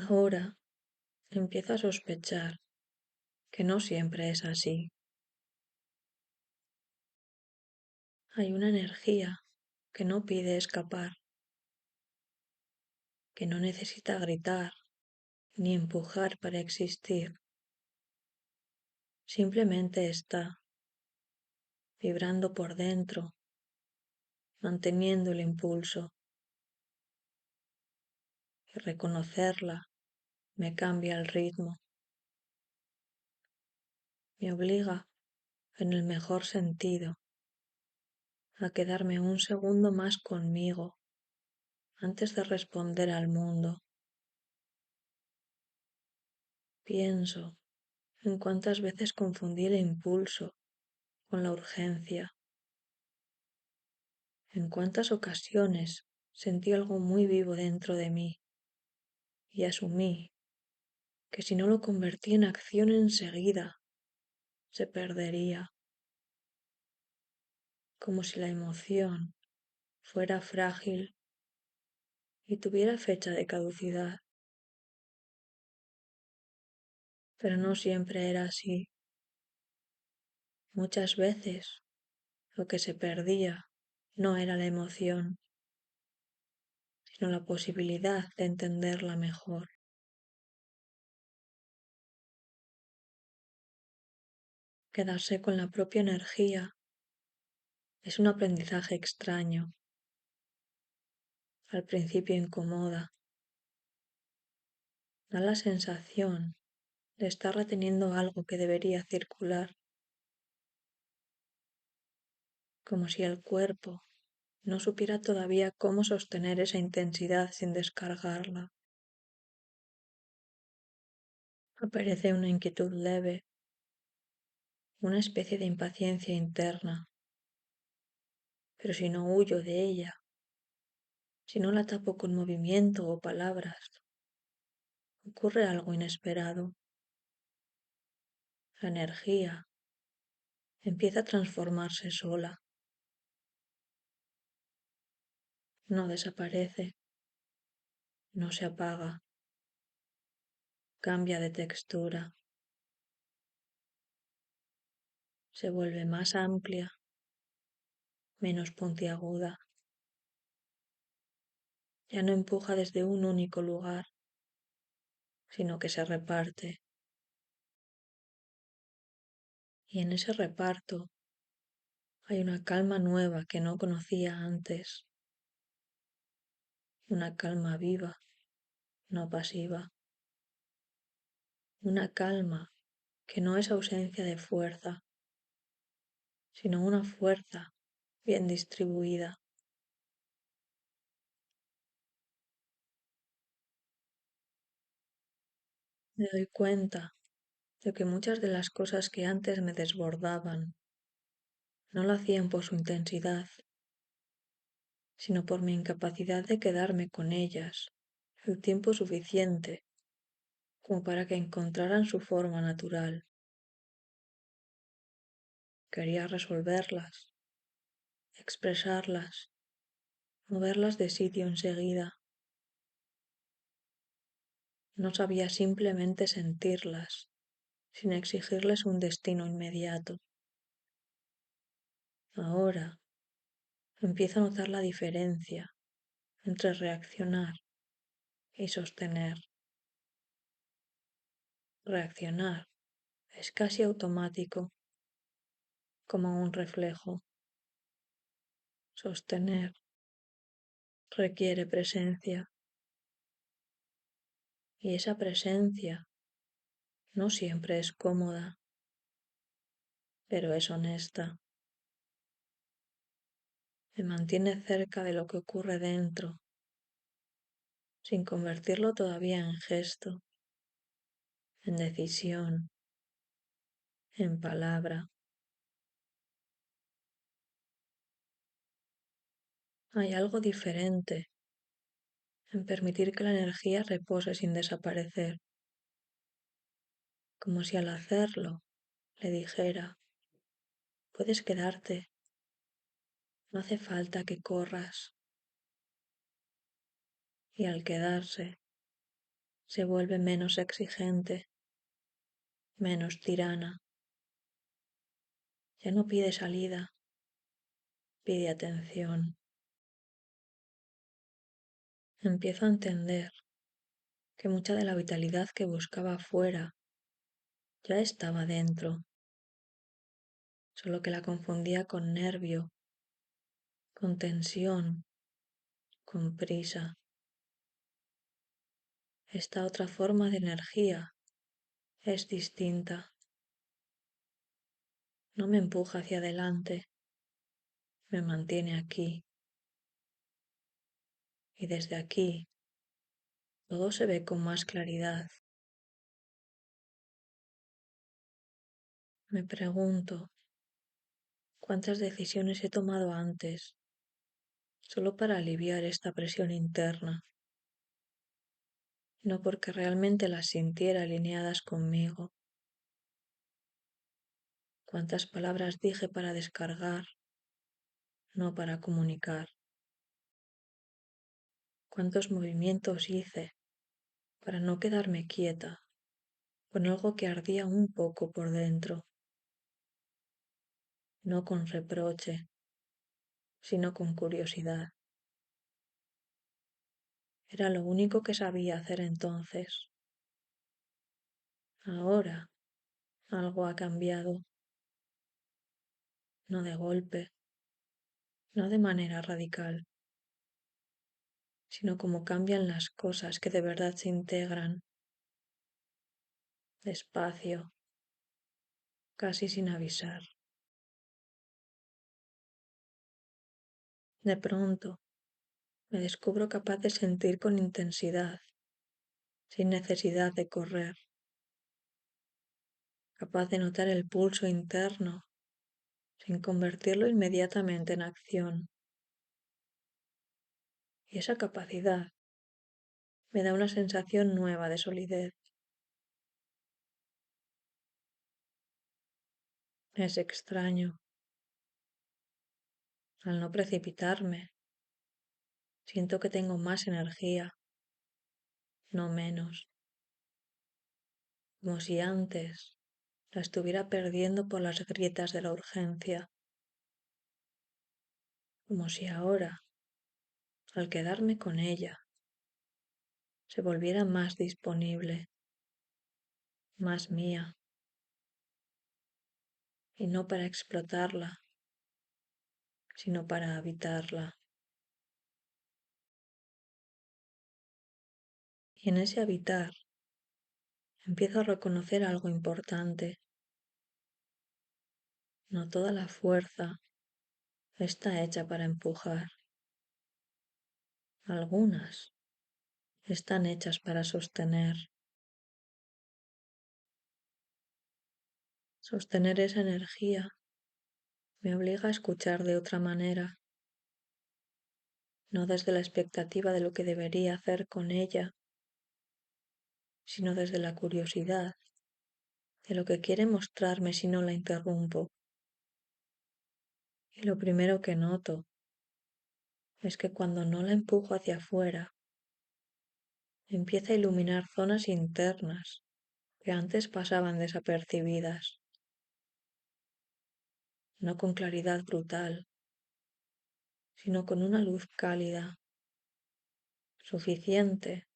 Ahora empiezo a sospechar que no siempre es así. Hay una energía que no pide escapar, que no necesita gritar ni empujar para existir. Simplemente está vibrando por dentro, manteniendo el impulso. Y reconocerla me cambia el ritmo, me obliga, en el mejor sentido, a quedarme un segundo más conmigo antes de responder al mundo. Pienso en cuántas veces confundí el impulso con la urgencia, en cuántas ocasiones sentí algo muy vivo dentro de mí y asumí que si no lo convertí en acción enseguida, se perdería, como si la emoción fuera frágil y tuviera fecha de caducidad. Pero no siempre era así. Muchas veces lo que se perdía no era la emoción, sino la posibilidad de entenderla mejor. Quedarse con la propia energía es un aprendizaje extraño. Al principio incomoda. Da la sensación de estar reteniendo algo que debería circular, como si el cuerpo no supiera todavía cómo sostener esa intensidad sin descargarla. Aparece una inquietud leve, una especie de impaciencia interna, pero si no huyo de ella, si no la tapo con movimiento o palabras, ocurre algo inesperado. La energía empieza a transformarse sola. No desaparece, no se apaga, cambia de textura, se vuelve más amplia, menos puntiaguda. Ya no empuja desde un único lugar, sino que se reparte. Y en ese reparto hay una calma nueva que no conocía antes, una calma viva, no pasiva, una calma que no es ausencia de fuerza, sino una fuerza bien distribuida. Me doy cuenta de que muchas de las cosas que antes me desbordaban no lo hacían por su intensidad, sino por mi incapacidad de quedarme con ellas el tiempo suficiente como para que encontraran su forma natural. Quería resolverlas, expresarlas, moverlas de sitio enseguida. No sabía simplemente sentirlas, sin exigirles un destino inmediato. Ahora empiezo a notar la diferencia entre reaccionar y sostener. Reaccionar es casi automático, como un reflejo. Sostener requiere presencia, y esa presencia no siempre es cómoda, pero es honesta. Me mantiene cerca de lo que ocurre dentro, sin convertirlo todavía en gesto, en decisión, en palabra. Hay algo diferente en permitir que la energía repose sin desaparecer, como si al hacerlo le dijera, puedes quedarte, no hace falta que corras. Y al quedarse, se vuelve menos exigente, menos tirana. Ya no pide salida, pide atención. Empiezo a entender que mucha de la vitalidad que buscaba afuera ya estaba dentro, solo que la confundía con nervio, con tensión, con prisa. Esta otra forma de energía es distinta. No me empuja hacia adelante, me mantiene aquí. Y desde aquí todo se ve con más claridad. Me pregunto, ¿cuántas decisiones he tomado antes solo para aliviar esta presión interna? No porque realmente las sintiera alineadas conmigo. ¿Cuántas palabras dije para descargar, no para comunicar? ¿Cuántos movimientos hice para no quedarme quieta con algo que ardía un poco por dentro? No con reproche, sino con curiosidad. Era lo único que sabía hacer entonces. Ahora algo ha cambiado, no de golpe, no de manera radical, sino como cambian las cosas que de verdad se integran, despacio, casi sin avisar. De pronto, me descubro capaz de sentir con intensidad, sin necesidad de correr, capaz de notar el pulso interno, sin convertirlo inmediatamente en acción. Y esa capacidad me da una sensación nueva de solidez. Es extraño. Al no precipitarme, siento que tengo más energía, no menos, como si antes la estuviera perdiendo por las grietas de la urgencia, como si ahora, al quedarme con ella, se volviera más disponible, más mía, y no para explotarla, sino para habitarla. Y en ese habitar empiezo a reconocer algo importante. No toda la fuerza está hecha para empujar. Algunas están hechas para sostener. Sostener esa energía me obliga a escuchar de otra manera, no desde la expectativa de lo que debería hacer con ella, sino desde la curiosidad de lo que quiere mostrarme si no la interrumpo. Y lo primero que noto es que cuando no la empujo hacia afuera, empieza a iluminar zonas internas que antes pasaban desapercibidas, no con claridad brutal, sino con una luz cálida, suficiente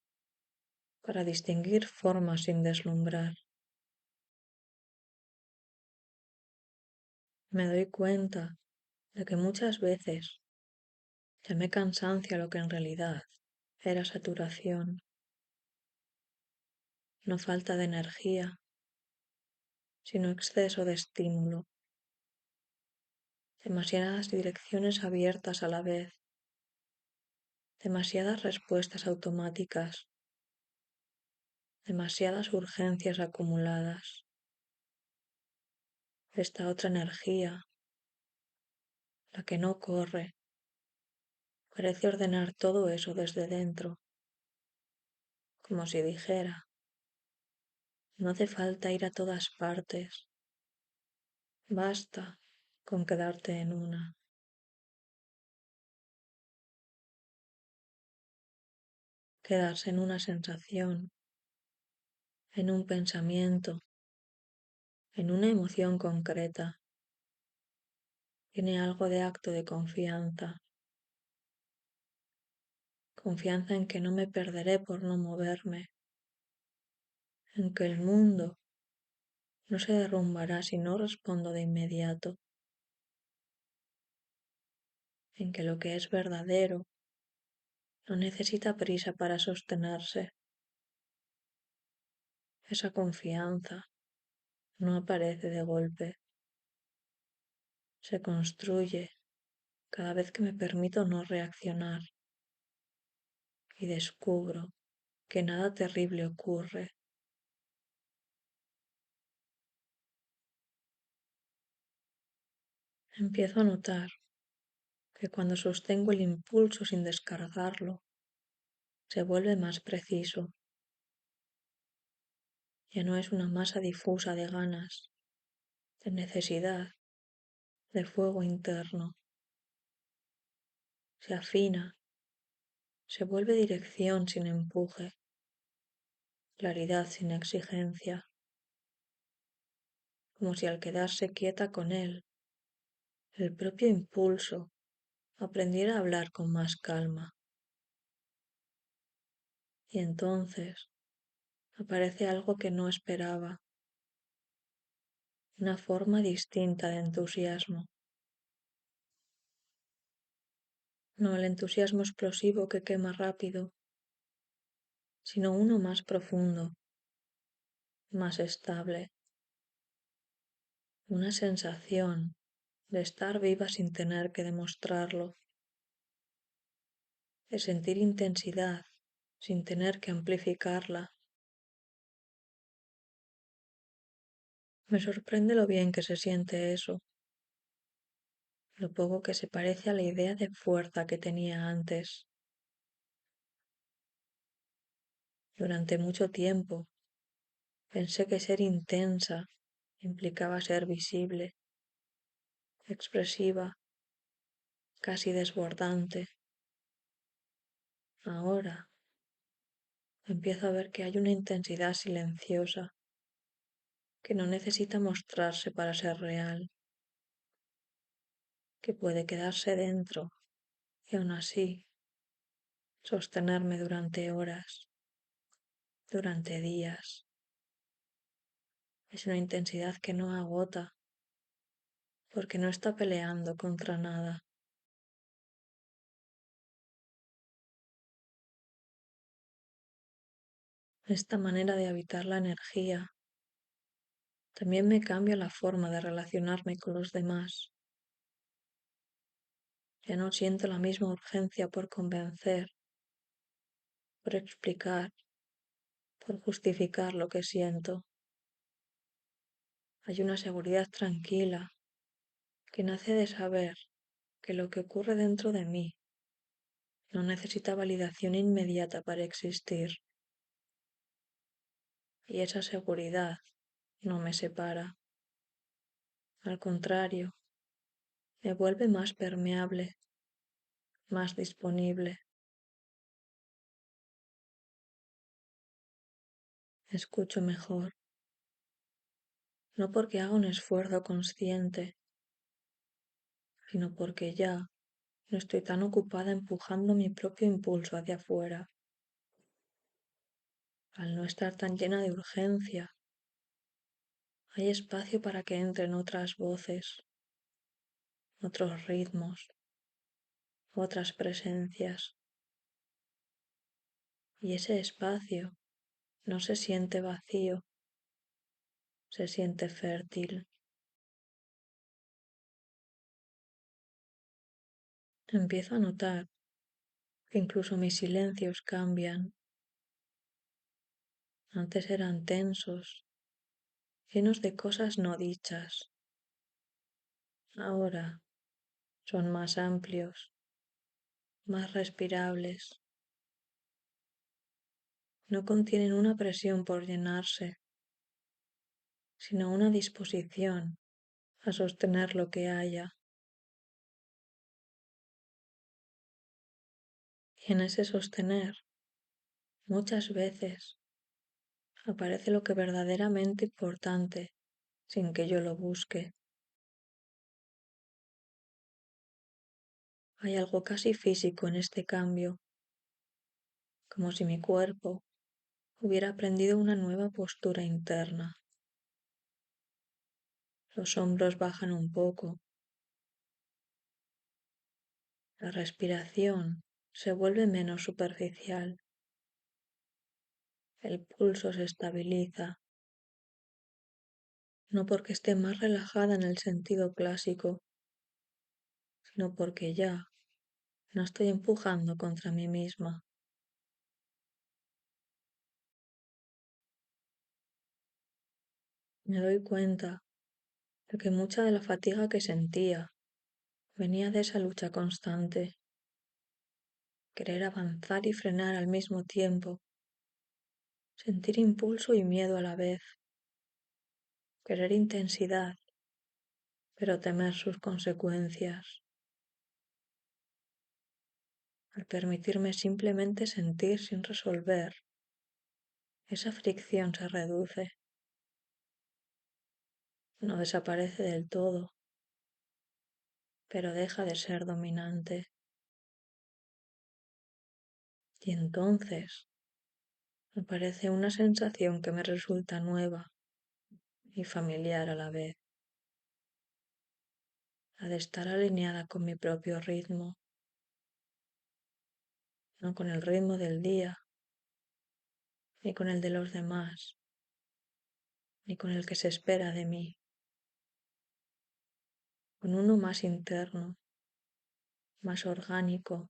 para distinguir formas sin deslumbrar. Me doy cuenta de que muchas veces llamé cansancio a lo que en realidad era saturación, no falta de energía, sino exceso de estímulo, demasiadas direcciones abiertas a la vez, demasiadas respuestas automáticas, demasiadas urgencias acumuladas. Esta otra energía, la que no corre, parece ordenar todo eso desde dentro, como si dijera, no hace falta ir a todas partes, basta con quedarte en una. Quedarse en una sensación, en un pensamiento, en una emoción concreta, tiene algo de acto de confianza, confianza en que no me perderé por no moverme, en que el mundo no se derrumbará si no respondo de inmediato, en que lo que es verdadero no necesita prisa para sostenerse. Esa confianza no aparece de golpe, se construye cada vez que me permito no reaccionar y descubro que nada terrible ocurre. Empiezo a notar que cuando sostengo el impulso sin descargarlo, se vuelve más preciso. Ya no es una masa difusa de ganas, de necesidad, de fuego interno. Se afina, se vuelve dirección sin empuje, claridad sin exigencia, como si al quedarse quieta con él, el propio impulso aprendiera a hablar con más calma. Y entonces aparece algo que no esperaba, una forma distinta de entusiasmo. No el entusiasmo explosivo que quema rápido, sino uno más profundo, más estable, una sensación de estar viva sin tener que demostrarlo, de sentir intensidad sin tener que amplificarla. Me sorprende lo bien que se siente eso, lo poco que se parece a la idea de fuerza que tenía antes. Durante mucho tiempo pensé que ser intensa implicaba ser visible, expresiva, casi desbordante. Ahora empiezo a ver que hay una intensidad silenciosa que no necesita mostrarse para ser real, que puede quedarse dentro y aún así sostenerme durante horas, durante días. Es una intensidad que no agota porque no está peleando contra nada. Esta manera de habitar la energía también me cambia la forma de relacionarme con los demás. Ya no siento la misma urgencia por convencer, por explicar, por justificar lo que siento. Hay una seguridad tranquila que nace de saber que lo que ocurre dentro de mí no necesita validación inmediata para existir, y esa seguridad no me separa. Al contrario, me vuelve más permeable, más disponible. Escucho mejor, no porque haga un esfuerzo consciente, sino porque ya no estoy tan ocupada empujando mi propio impulso hacia afuera. Al no estar tan llena de urgencia, hay espacio para que entren otras voces, otros ritmos, otras presencias. Y ese espacio no se siente vacío, se siente fértil. Empiezo a notar que incluso mis silencios cambian. Antes eran tensos, llenos de cosas no dichas. Ahora son más amplios, más respirables. No contienen una presión por llenarse, sino una disposición a sostener lo que haya. Y en ese sostener, muchas veces, aparece lo que verdaderamente importante sin que yo lo busque. Hay algo casi físico en este cambio, como si mi cuerpo hubiera aprendido una nueva postura interna. Los hombros bajan un poco, la respiración se vuelve menos superficial, el pulso se estabiliza, no porque esté más relajada en el sentido clásico, sino porque ya no estoy empujando contra mí misma. Me doy cuenta de que mucha de la fatiga que sentía venía de esa lucha constante, querer avanzar y frenar al mismo tiempo, sentir impulso y miedo a la vez, querer intensidad, pero temer sus consecuencias. Al permitirme simplemente sentir sin resolver, esa fricción se reduce, no desaparece del todo, pero deja de ser dominante. Y entonces aparece una sensación que me resulta nueva y familiar a la vez, la de estar alineada con mi propio ritmo, no con el ritmo del día, ni con el de los demás, ni con el que se espera de mí, con uno más interno, más orgánico,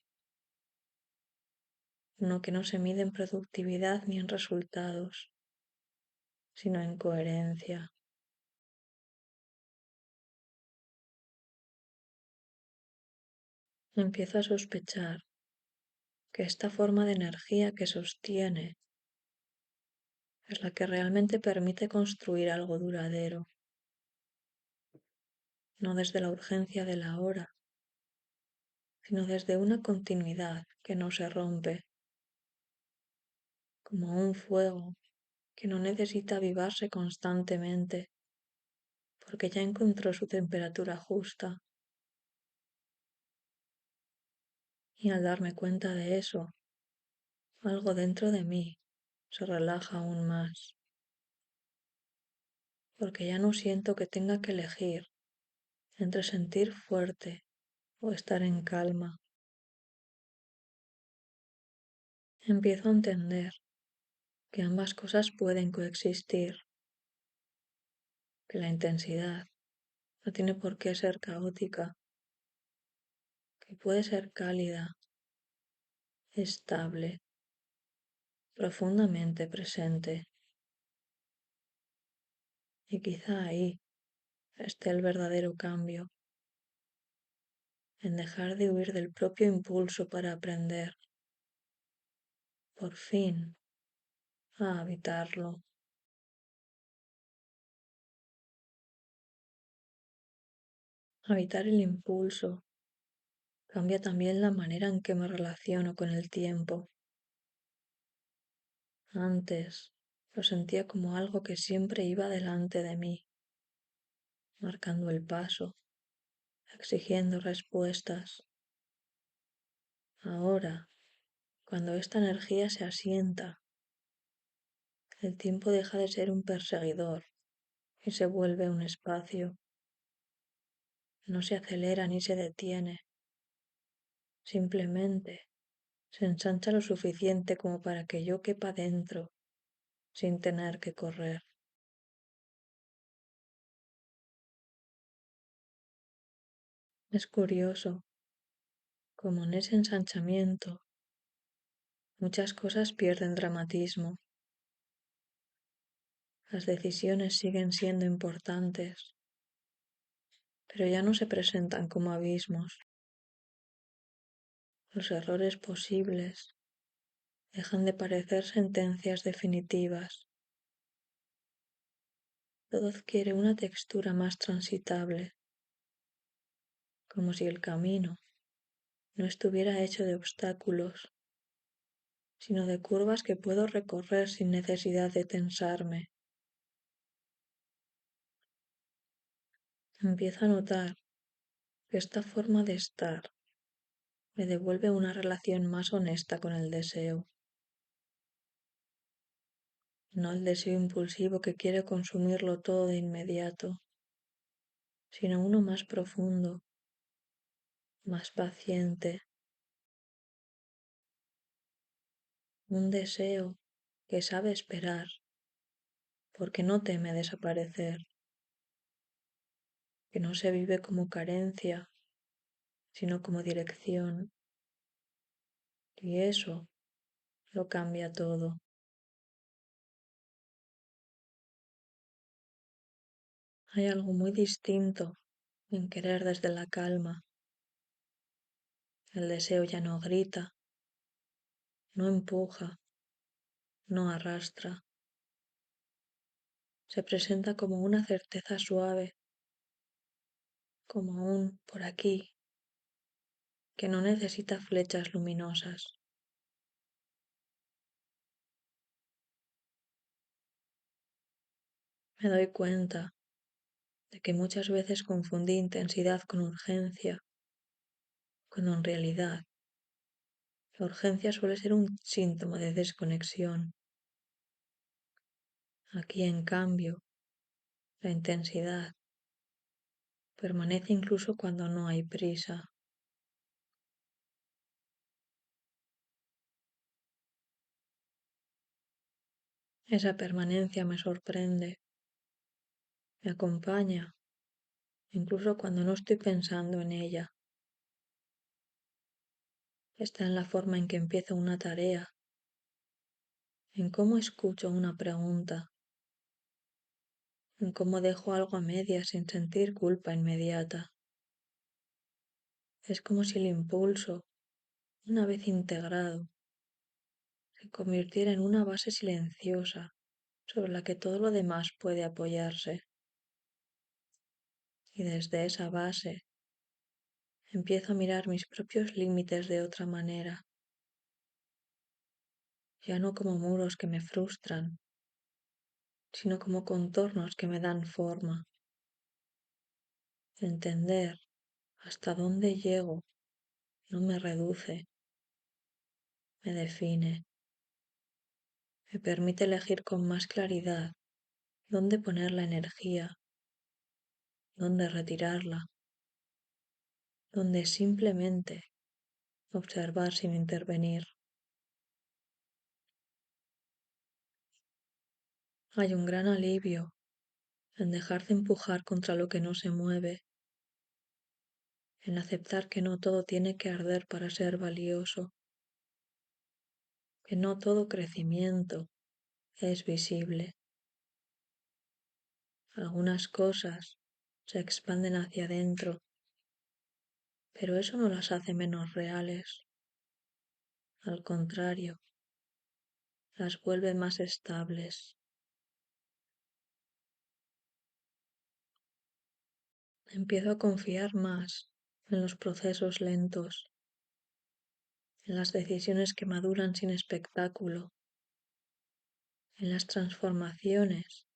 uno que no se mide en productividad ni en resultados, sino en coherencia. Empiezo a sospechar que esta forma de energía que sostiene es la que realmente permite construir algo duradero, no desde la urgencia de la hora, sino desde una continuidad que no se rompe, como un fuego que no necesita avivarse constantemente, porque ya encontró su temperatura justa. Y al darme cuenta de eso, algo dentro de mí se relaja aún más, porque ya no siento que tenga que elegir entre sentir fuerte o estar en calma. Empiezo a entender que ambas cosas pueden coexistir, que la intensidad no tiene por qué ser caótica, que puede ser cálida, estable, profundamente presente. Y quizá ahí esté el verdadero cambio, en dejar de huir del propio impulso para aprender, por fin, a habitarlo. Habitar el impulso cambia también la manera en que me relaciono con el tiempo. Antes lo sentía como algo que siempre iba delante de mí, marcando el paso, exigiendo respuestas. Ahora, cuando esta energía se asienta, el tiempo deja de ser un perseguidor y se vuelve un espacio. No se acelera ni se detiene, simplemente se ensancha lo suficiente como para que yo quepa dentro sin tener que correr. Es curioso como en ese ensanchamiento muchas cosas pierden dramatismo. Las decisiones siguen siendo importantes, pero ya no se presentan como abismos. Los errores posibles dejan de parecer sentencias definitivas. Todo adquiere una textura más transitable, como si el camino no estuviera hecho de obstáculos, sino de curvas que puedo recorrer sin necesidad de tensarme. Empiezo a notar que esta forma de estar me devuelve una relación más honesta con el deseo, no el deseo impulsivo que quiere consumirlo todo de inmediato, sino uno más profundo, más paciente, un deseo que sabe esperar porque no teme desaparecer, que no se vive como carencia, sino como dirección, y eso lo cambia todo. Hay algo muy distinto en querer desde la calma. El deseo ya no grita, no empuja, no arrastra. Se presenta como una certeza suave, como un por aquí, que no necesita flechas luminosas. Me doy cuenta de que muchas veces confundí intensidad con urgencia, cuando en realidad la urgencia suele ser un síntoma de desconexión. Aquí, en cambio, la intensidad permanece incluso cuando no hay prisa. Esa permanencia me sorprende, me acompaña, incluso cuando no estoy pensando en ella. Está en la forma en que empiezo una tarea, en cómo escucho una pregunta, en cómo dejo algo a medias sin sentir culpa inmediata. Es como si el impulso, una vez integrado, se convirtiera en una base silenciosa sobre la que todo lo demás puede apoyarse. Y desde esa base empiezo a mirar mis propios límites de otra manera, ya no como muros que me frustran, sino como contornos que me dan forma. Entender hasta dónde llego no me reduce, me define, me permite elegir con más claridad dónde poner la energía, dónde retirarla, dónde simplemente observar sin intervenir. Hay un gran alivio en dejar de empujar contra lo que no se mueve, en aceptar que no todo tiene que arder para ser valioso, que no todo crecimiento es visible. Algunas cosas se expanden hacia adentro, pero eso no las hace menos reales. Al contrario, las vuelve más estables. Empiezo a confiar más en los procesos lentos, en las decisiones que maduran sin espectáculo, en las transformaciones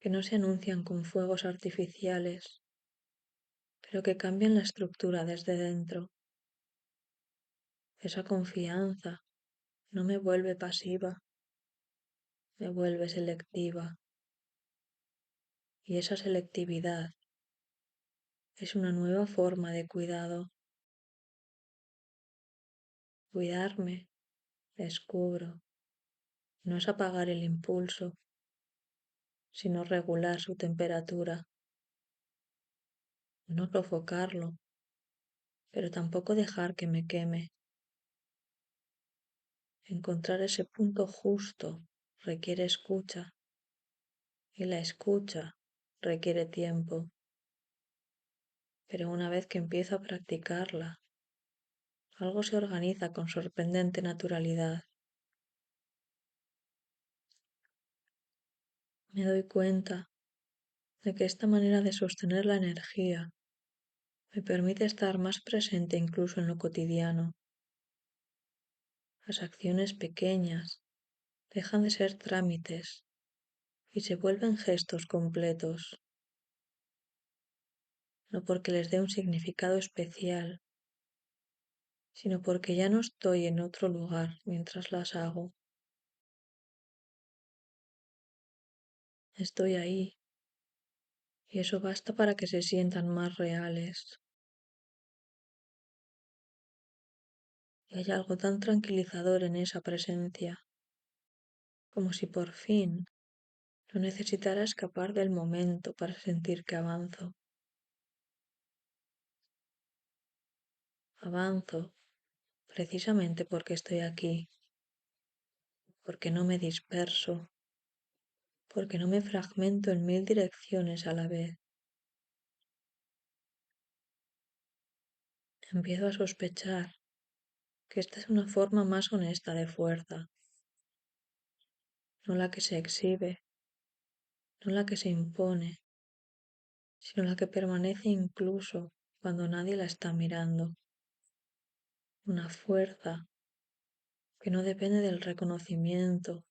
que no se anuncian con fuegos artificiales, pero que cambian la estructura desde dentro. Esa confianza no me vuelve pasiva, me vuelve selectiva. Y esa selectividad es una nueva forma de cuidado. Cuidarme, descubro, no es apagar el impulso, sino regular su temperatura, no sofocarlo, pero tampoco dejar que me queme. Encontrar ese punto justo requiere escucha y la escucha requiere tiempo, pero una vez que empiezo a practicarla, algo se organiza con sorprendente naturalidad. Me doy cuenta de que esta manera de sostener la energía me permite estar más presente incluso en lo cotidiano. Las acciones pequeñas dejan de ser trámites y se vuelven gestos completos, no porque les dé un significado especial, sino porque ya no estoy en otro lugar mientras las hago. Estoy ahí y eso basta para que se sientan más reales. Y hay algo tan tranquilizador en esa presencia, como si por fin no necesitara escapar del momento para sentir que avanzo. Avanzo precisamente porque estoy aquí, porque no me disperso, porque no me fragmento en mil direcciones a la vez. Empiezo a sospechar que esta es una forma más honesta de fuerza, no la que se exhibe, no la que se impone, sino la que permanece incluso cuando nadie la está mirando. Una fuerza que no depende del reconocimiento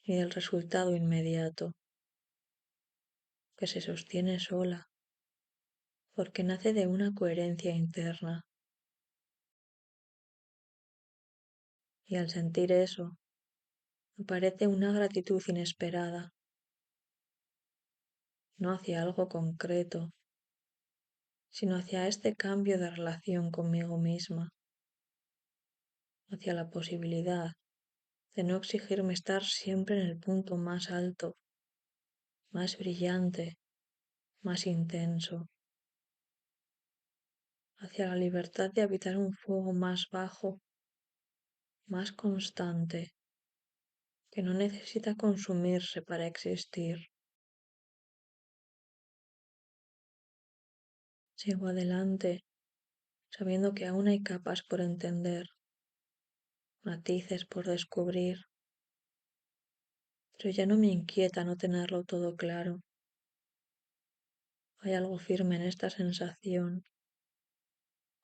ni del resultado inmediato, que se sostiene sola, porque nace de una coherencia interna. Y al sentir eso, aparece una gratitud inesperada, no hacia algo concreto, sino hacia este cambio de relación conmigo misma, hacia la posibilidad de no exigirme estar siempre en el punto más alto, más brillante, más intenso, hacia la libertad de habitar un fuego más bajo, más constante, que no necesita consumirse para existir. Sigo adelante, sabiendo que aún hay capas por entender, matices por descubrir, pero ya no me inquieta no tenerlo todo claro. Hay algo firme en esta sensación,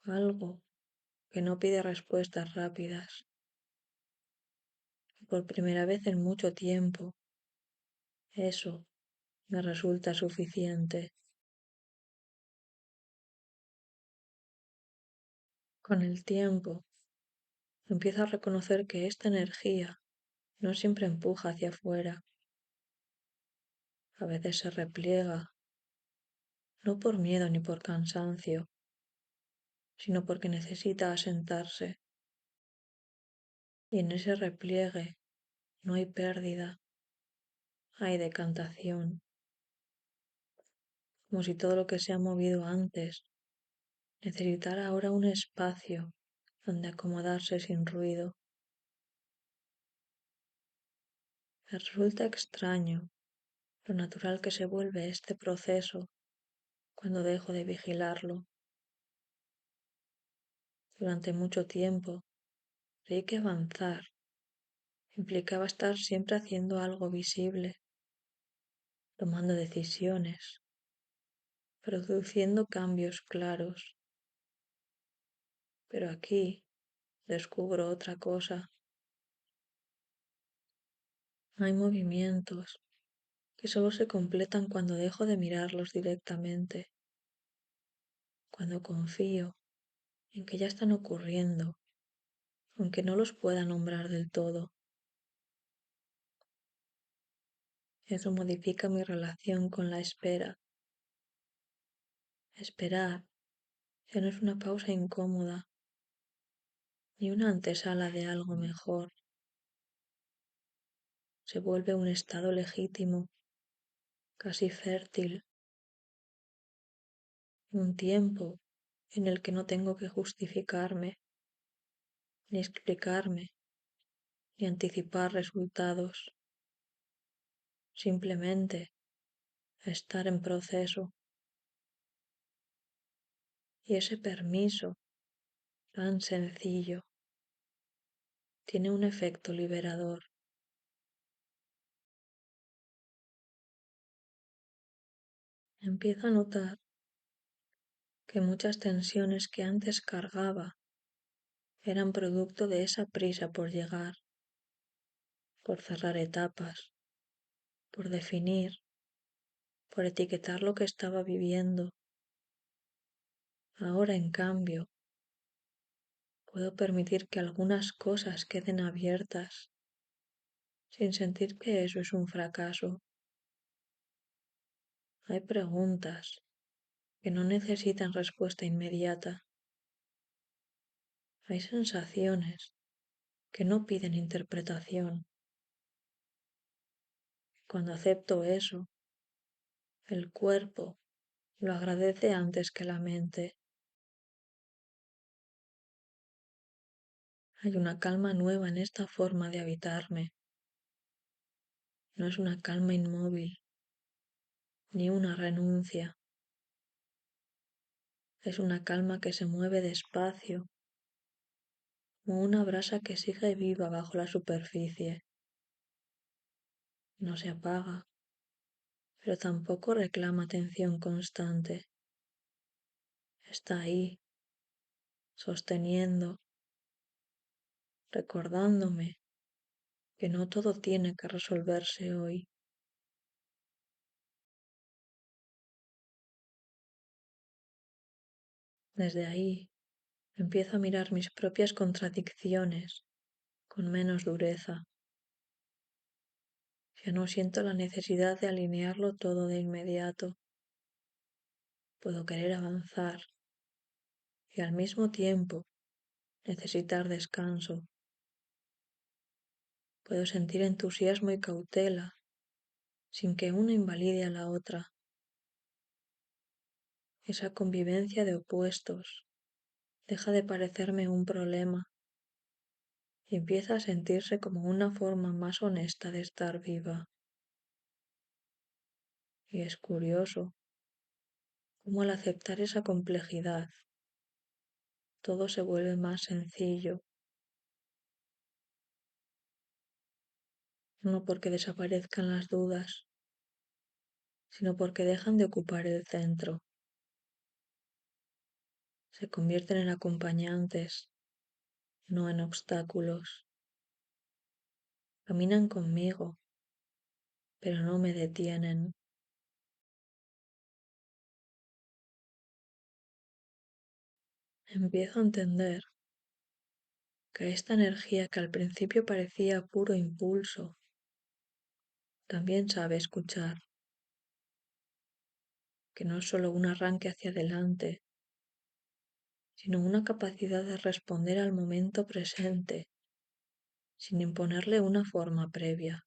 algo que no pide respuestas rápidas. Por primera vez en mucho tiempo, eso me resulta suficiente. Con el tiempo, empiezo a reconocer que esta energía no siempre empuja hacia afuera. A veces se repliega, no por miedo ni por cansancio, sino porque necesita asentarse. Y en ese repliegue no hay pérdida, hay decantación, como si todo lo que se ha movido antes necesitara ahora un espacio donde acomodarse sin ruido. Me resulta extraño lo natural que se vuelve este proceso cuando dejo de vigilarlo. Durante mucho tiempo creí que avanzar implicaba estar siempre haciendo algo visible, tomando decisiones, produciendo cambios claros. Pero aquí descubro otra cosa. Hay movimientos que solo se completan cuando dejo de mirarlos directamente, cuando confío en que ya están ocurriendo, aunque no los pueda nombrar del todo. Eso modifica mi relación con la espera. Esperar ya no es una pausa incómoda, ni una antesala de algo mejor. Se vuelve un estado legítimo, casi fértil, un tiempo en el que no tengo que justificarme, ni explicarme, ni anticipar resultados. Simplemente estar en proceso. Y ese permiso, tan sencillo, tiene un efecto liberador. Empiezo a notar que muchas tensiones que antes cargaba eran producto de esa prisa por llegar, por cerrar etapas, por definir, por etiquetar lo que estaba viviendo. Ahora, en cambio, puedo permitir que algunas cosas queden abiertas sin sentir que eso es un fracaso. Hay preguntas que no necesitan respuesta inmediata. Hay sensaciones que no piden interpretación. Cuando acepto eso, el cuerpo lo agradece antes que la mente. Hay una calma nueva en esta forma de habitarme. No es una calma inmóvil, ni una renuncia. Es una calma que se mueve despacio, como una brasa que sigue viva bajo la superficie. No se apaga, pero tampoco reclama atención constante. Está ahí, sosteniendo, recordándome que no todo tiene que resolverse hoy. Desde ahí empiezo a mirar mis propias contradicciones con menos dureza. Ya no siento la necesidad de alinearlo todo de inmediato. Puedo querer avanzar y al mismo tiempo necesitar descanso. Puedo sentir entusiasmo y cautela sin que una invalide a la otra. Esa convivencia de opuestos deja de parecerme un problema y empieza a sentirse como una forma más honesta de estar viva. Y es curioso cómo al aceptar esa complejidad, todo se vuelve más sencillo, no porque desaparezcan las dudas, sino porque dejan de ocupar el centro. Se convierten en acompañantes, no en obstáculos. Caminan conmigo, pero no me detienen. Empiezo a entender que esta energía que al principio parecía puro impulso, también sabe escuchar, que no es solo un arranque hacia adelante, sino una capacidad de responder al momento presente, sin imponerle una forma previa.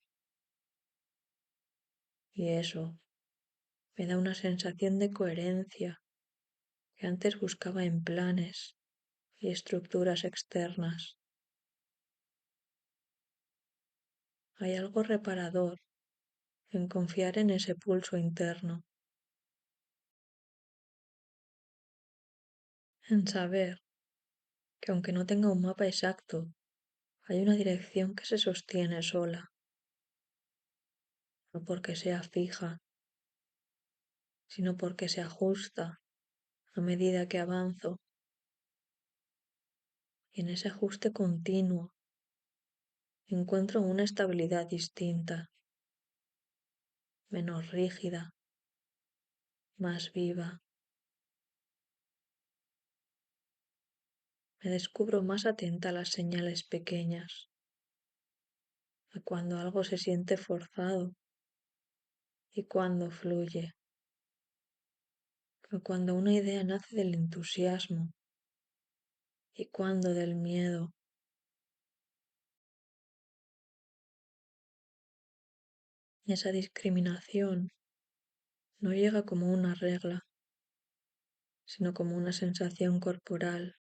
Y eso me da una sensación de coherencia que antes buscaba en planes y estructuras externas. Hay algo reparador en confiar en ese pulso interno. en saber que aunque no tenga un mapa exacto, hay una dirección que se sostiene sola, no porque sea fija, sino porque se ajusta a medida que avanzo, y en ese ajuste continuo encuentro una estabilidad distinta, menos rígida, más viva. Me descubro más atenta a las señales pequeñas, a cuando algo se siente forzado y cuando fluye, a cuando una idea nace del entusiasmo y cuando del miedo. Esa discriminación no llega como una regla, sino como una sensación corporal,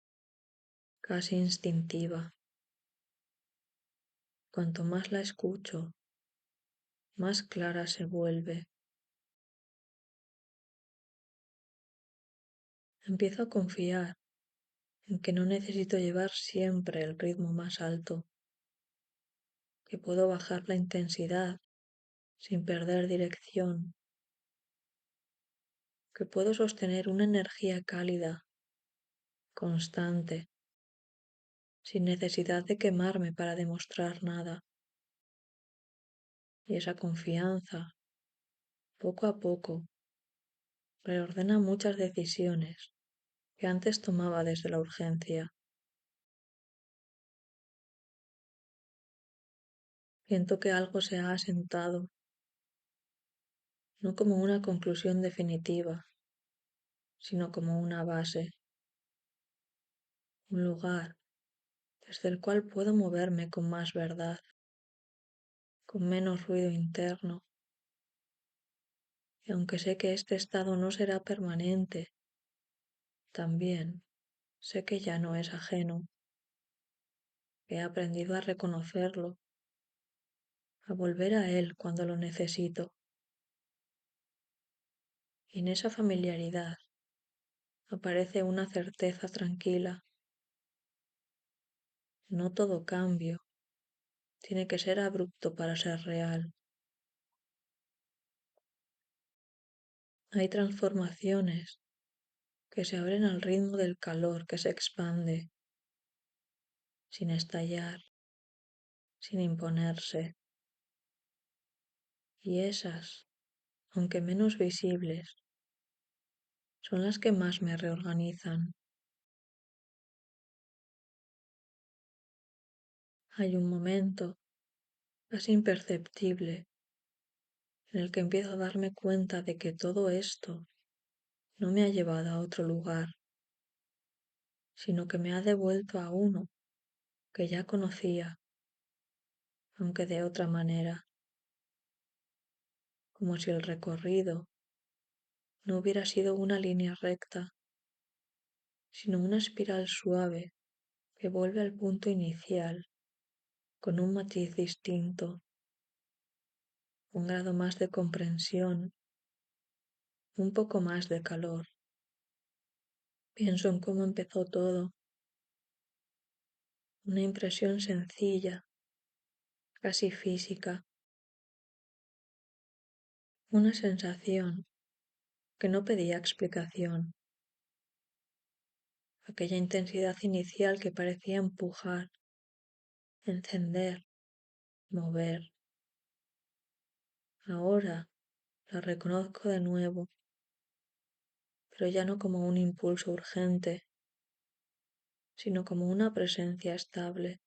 casi instintiva. Cuanto más la escucho, más clara se vuelve. Empiezo a confiar en que no necesito llevar siempre el ritmo más alto, que puedo bajar la intensidad sin perder dirección, que puedo sostener una energía cálida, constante, sin necesidad de quemarme para demostrar nada. Y esa confianza, poco a poco, reordena muchas decisiones que antes tomaba desde la urgencia. Siento que algo se ha asentado, no como una conclusión definitiva, sino como una base, un lugar desde el cual puedo moverme con más verdad, con menos ruido interno. Y aunque sé que este estado no será permanente, también sé que ya no es ajeno. He aprendido a reconocerlo, a volver a él cuando lo necesito. Y en esa familiaridad aparece una certeza tranquila. No todo cambio tiene que ser abrupto para ser real. Hay transformaciones que se abren al ritmo del calor que se expande, sin estallar, sin imponerse. Y esas, aunque menos visibles, son las que más me reorganizan. Hay un momento, casi imperceptible, en el que empiezo a darme cuenta de que todo esto no me ha llevado a otro lugar, sino que me ha devuelto a uno que ya conocía, aunque de otra manera, como si el recorrido no hubiera sido una línea recta, sino una espiral suave que vuelve al punto inicial con un matiz distinto, un grado más de comprensión, un poco más de calor. Pienso en cómo empezó todo, una impresión sencilla, casi física, una sensación que no pedía explicación, aquella intensidad inicial que parecía empujar, encender, mover. Ahora la reconozco de nuevo, pero ya no como un impulso urgente, sino como una presencia estable.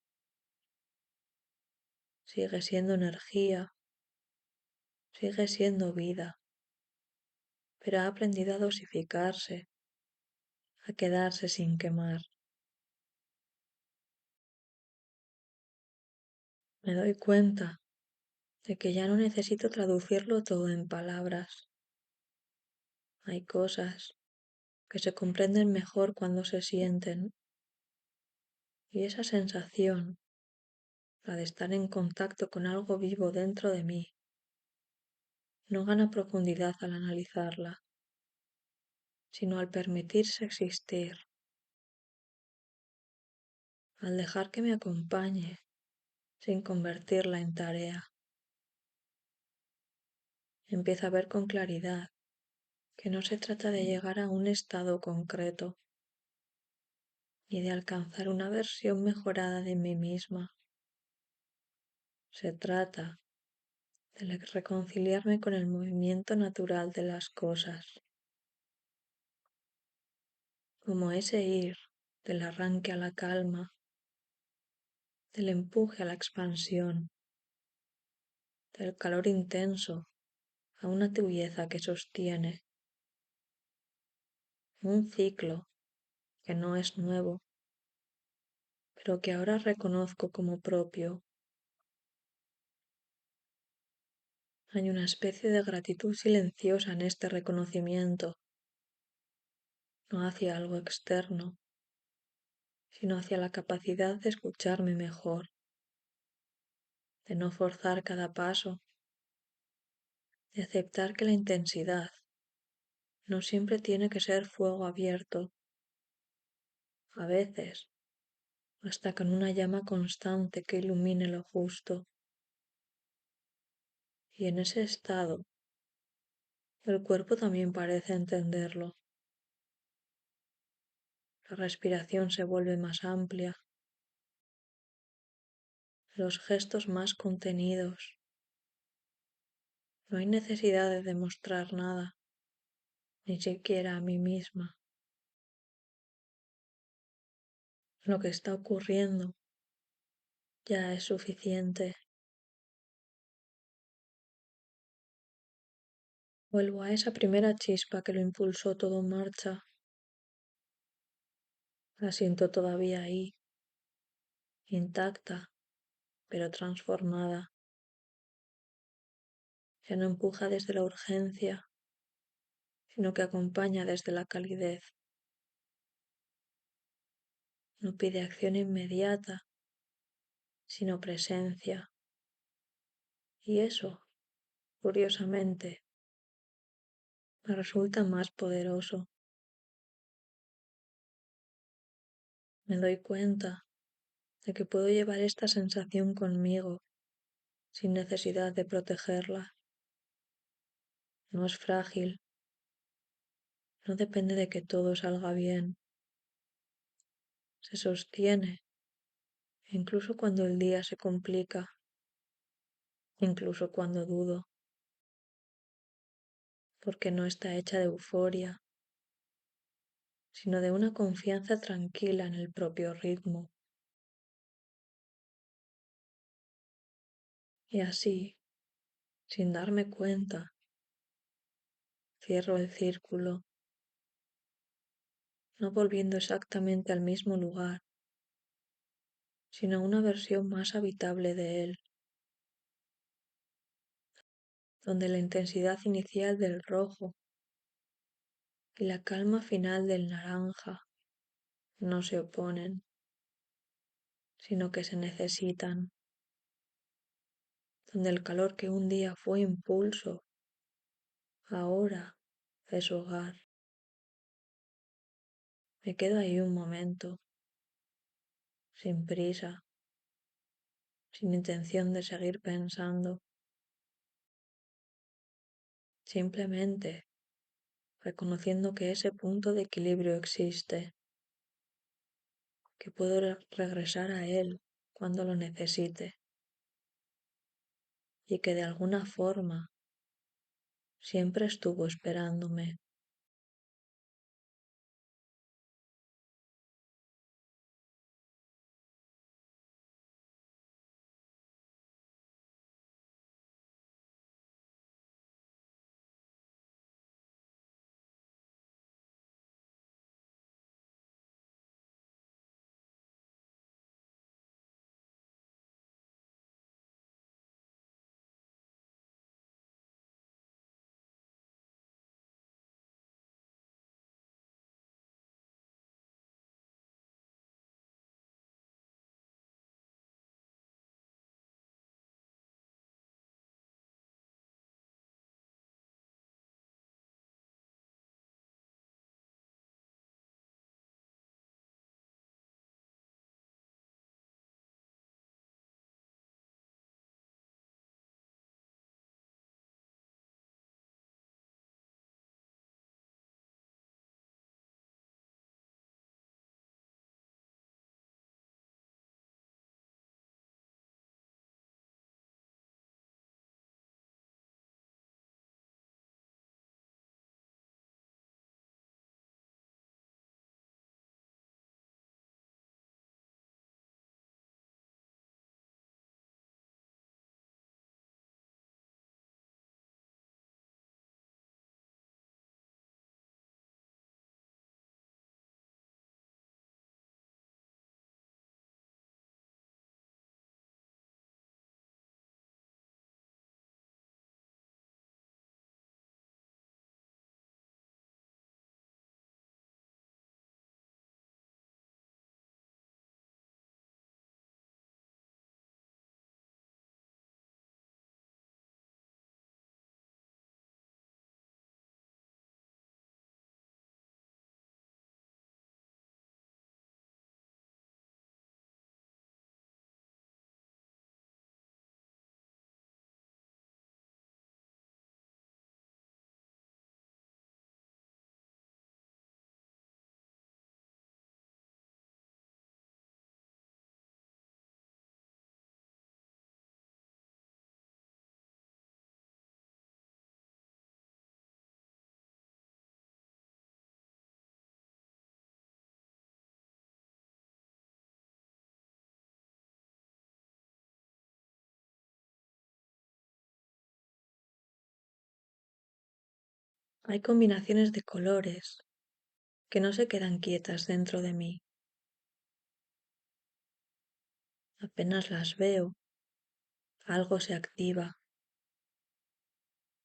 Sigue siendo energía, sigue siendo vida, pero ha aprendido a dosificarse, a quedarse sin quemar. Me doy cuenta de que ya no necesito traducirlo todo en palabras. Hay cosas que se comprenden mejor cuando se sienten, y esa sensación, la de estar en contacto con algo vivo dentro de mí, no gana profundidad al analizarla, sino al permitirse existir al dejar que me acompañe sin convertirla en tarea. Empiezo a ver con claridad que no se trata de llegar a un estado concreto, ni de alcanzar una versión mejorada de mí misma. Se trata de reconciliarme con el movimiento natural de las cosas, como ese ir del arranque a la calma, del empuje a la expansión, del calor intenso a una tibieza que sostiene, un ciclo que no es nuevo, pero que ahora reconozco como propio. Hay una especie de gratitud silenciosa en este reconocimiento, no hacia algo externo, sino hacia la capacidad de escucharme mejor, de no forzar cada paso, de aceptar que la intensidad no siempre tiene que ser fuego abierto. A veces basta con una llama constante que ilumine lo justo. Y en ese estado, el cuerpo también parece entenderlo. La respiración se vuelve más amplia, los gestos más contenidos. No hay necesidad de demostrar nada, ni siquiera a mí misma. Lo que está ocurriendo ya es suficiente. Vuelvo a esa primera chispa que lo impulsó todo en marcha. La siento todavía ahí, intacta, pero transformada. Ya no empuja desde la urgencia, sino que acompaña desde la calidez. No pide acción inmediata, sino presencia. Y eso, curiosamente, me resulta más poderoso. Me doy cuenta de que puedo llevar esta sensación conmigo sin necesidad de protegerla. No es frágil, no depende de que todo salga bien. Se sostiene, incluso cuando el día se complica, incluso cuando dudo, porque no está hecha de euforia, sino de una confianza tranquila en el propio ritmo. Y así, sin darme cuenta, cierro el círculo, no volviendo exactamente al mismo lugar, sino una versión más habitable de él, donde la intensidad inicial del rojo y la calma final del naranja no se oponen, sino que se necesitan, donde el calor que un día fue impulso, ahora es hogar. Me quedo ahí un momento, sin prisa, sin intención de seguir pensando, simplemente reconociendo que ese punto de equilibrio existe, que puedo regresar a él cuando lo necesite y que de alguna forma siempre estuvo esperándome. Hay combinaciones de colores que no se quedan quietas dentro de mí. Apenas las veo, algo se activa,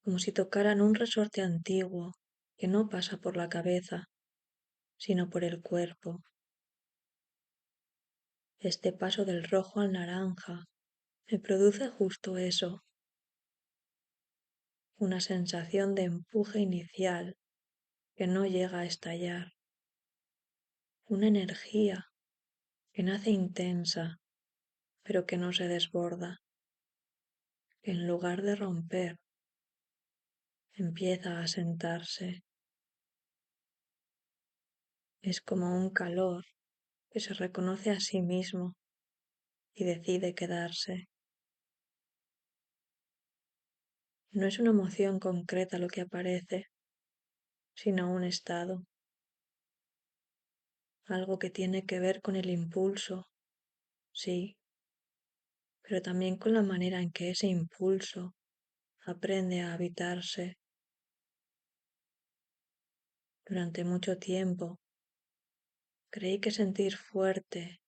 como si tocaran un resorte antiguo que no pasa por la cabeza, sino por el cuerpo. Este paso del rojo al naranja me produce justo eso, una sensación de empuje inicial que no llega a estallar, una energía que nace intensa pero que no se desborda, que en lugar de romper empieza a sentarse. Es como un calor que se reconoce a sí mismo y decide quedarse. No es una emoción concreta lo que aparece, sino un estado, algo que tiene que ver con el impulso, sí, pero también con la manera en que ese impulso aprende a habitarse. Durante mucho tiempo creí que sentir fuerte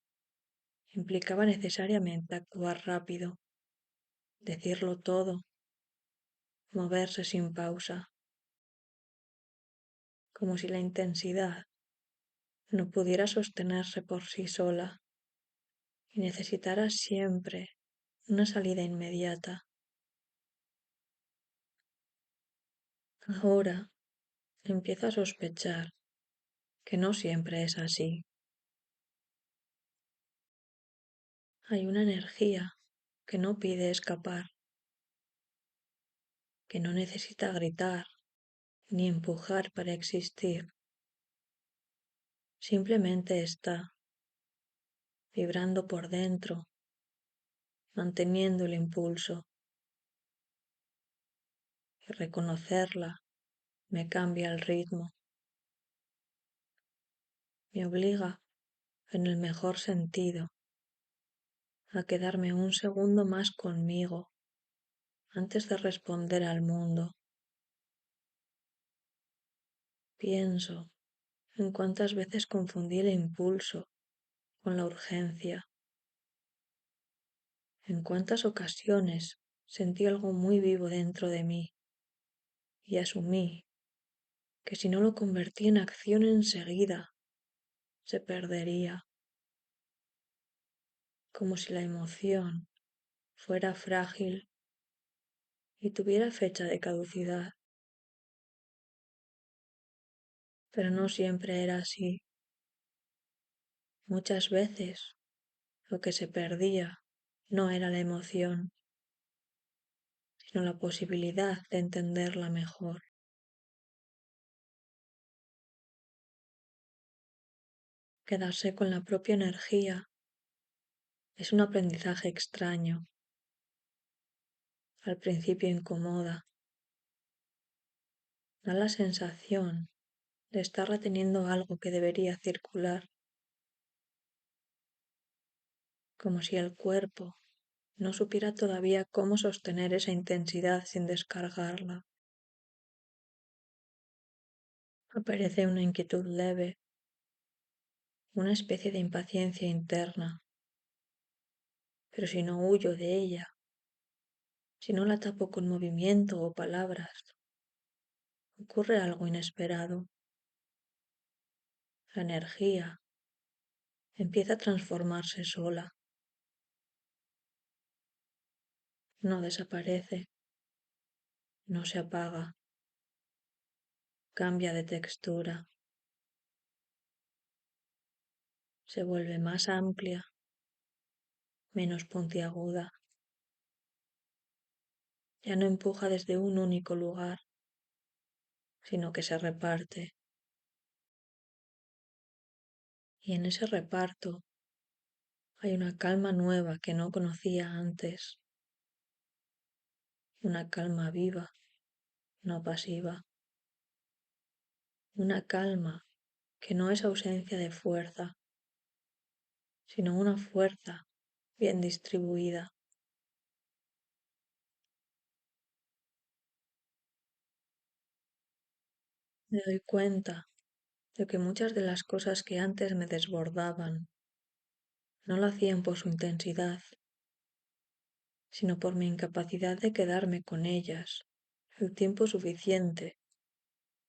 implicaba necesariamente actuar rápido, decirlo todo, moverse sin pausa, como si la intensidad no pudiera sostenerse por sí sola y necesitara siempre una salida inmediata. Ahora empiezo a sospechar que no siempre es así. Hay una energía que no pide escapar, que no necesita gritar ni empujar para existir. Simplemente está vibrando por dentro, manteniendo el impulso. Y reconocerla me cambia el ritmo, me obliga, en el mejor sentido, a quedarme un segundo más conmigo antes de responder al mundo. Pienso en cuántas veces confundí el impulso con la urgencia, en cuántas ocasiones sentí algo muy vivo dentro de mí y asumí que si no lo convertí en acción enseguida, se perdería, como si la emoción fuera frágil y tuviera fecha de caducidad. Pero no siempre era así. Muchas veces lo que se perdía no era la emoción, sino la posibilidad de entenderla mejor. Quedarse con la propia energía es un aprendizaje extraño. Al principio incomoda. Da la sensación de estar reteniendo algo que debería circular, como si el cuerpo no supiera todavía cómo sostener esa intensidad sin descargarla. Aparece una inquietud leve, una especie de impaciencia interna, pero si no huyo de ella, si no la tapo con movimiento o palabras, ocurre algo inesperado. La energía empieza a transformarse sola. No desaparece, no se apaga, cambia de textura, se vuelve más amplia, menos puntiaguda. Ya no empuja desde un único lugar, sino que se reparte. Y en ese reparto hay una calma nueva que no conocía antes, una calma viva, no pasiva, una calma que no es ausencia de fuerza, sino una fuerza bien distribuida. Me doy cuenta de que muchas de las cosas que antes me desbordaban no lo hacían por su intensidad, sino por mi incapacidad de quedarme con ellas el tiempo suficiente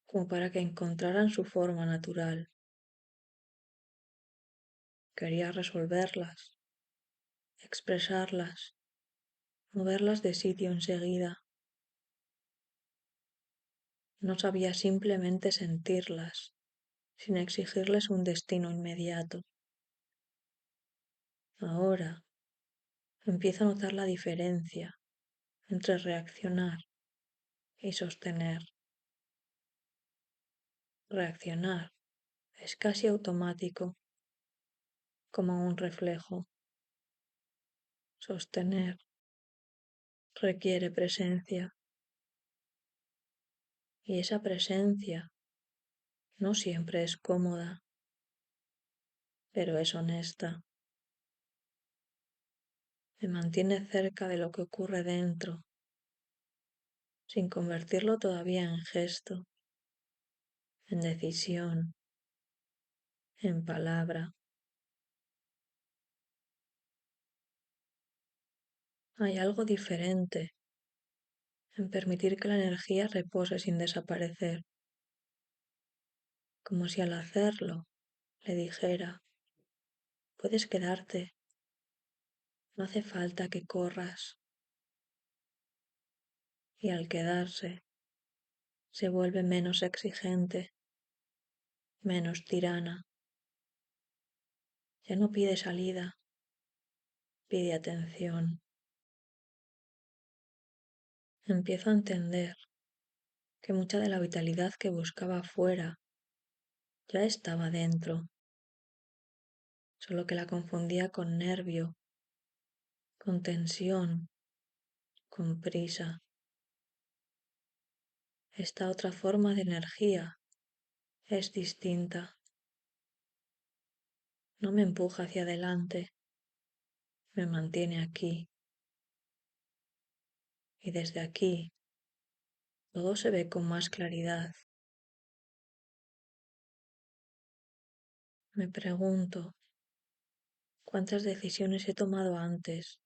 como para que encontraran su forma natural. Quería resolverlas, expresarlas, moverlas de sitio enseguida. No sabía simplemente sentirlas, sin exigirles un destino inmediato. Ahora empiezo a notar la diferencia entre reaccionar y sostener. Reaccionar es casi automático, como un reflejo. Sostener requiere presencia, y esa presencia no siempre es cómoda, pero es honesta. Me mantiene cerca de lo que ocurre dentro, sin convertirlo todavía en gesto, en decisión, en palabra. Hay algo diferente en permitir que la energía repose sin desaparecer, como si al hacerlo le dijera, puedes quedarte, no hace falta que corras. Y al quedarse, se vuelve menos exigente, menos tirana. Ya no pide salida, pide atención. Empiezo a entender que mucha de la vitalidad que buscaba afuera ya estaba dentro, solo que la confundía con nervio, con tensión, con prisa. Esta otra forma de energía es distinta. No me empuja hacia adelante, me mantiene aquí. Y desde aquí todo se ve con más claridad. Me pregunto, ¿cuántas decisiones he tomado antes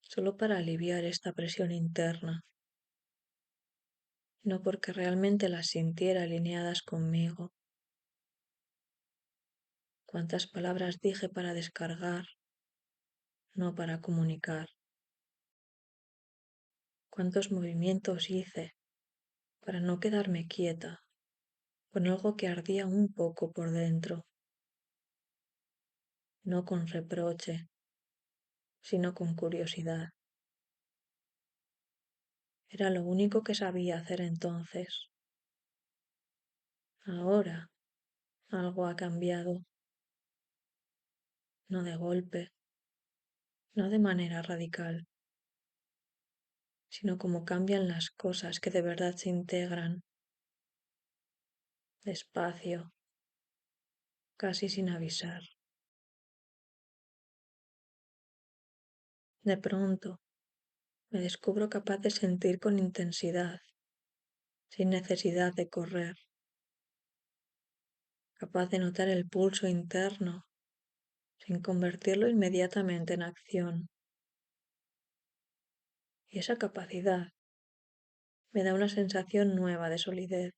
solo para aliviar esta presión interna? No porque realmente las sintiera alineadas conmigo. ¿Cuántas palabras dije para descargar, no para comunicar? ¿Cuántos movimientos hice para no quedarme quieta con algo que ardía un poco por dentro? No con reproche, sino con curiosidad. Era lo único que sabía hacer entonces. Ahora algo ha cambiado, no de golpe, no de manera radical, sino como cambian las cosas que de verdad se integran, despacio, casi sin avisar. De pronto, me descubro capaz de sentir con intensidad, sin necesidad de correr, capaz de notar el pulso interno, sin convertirlo inmediatamente en acción. Y esa capacidad me da una sensación nueva de solidez.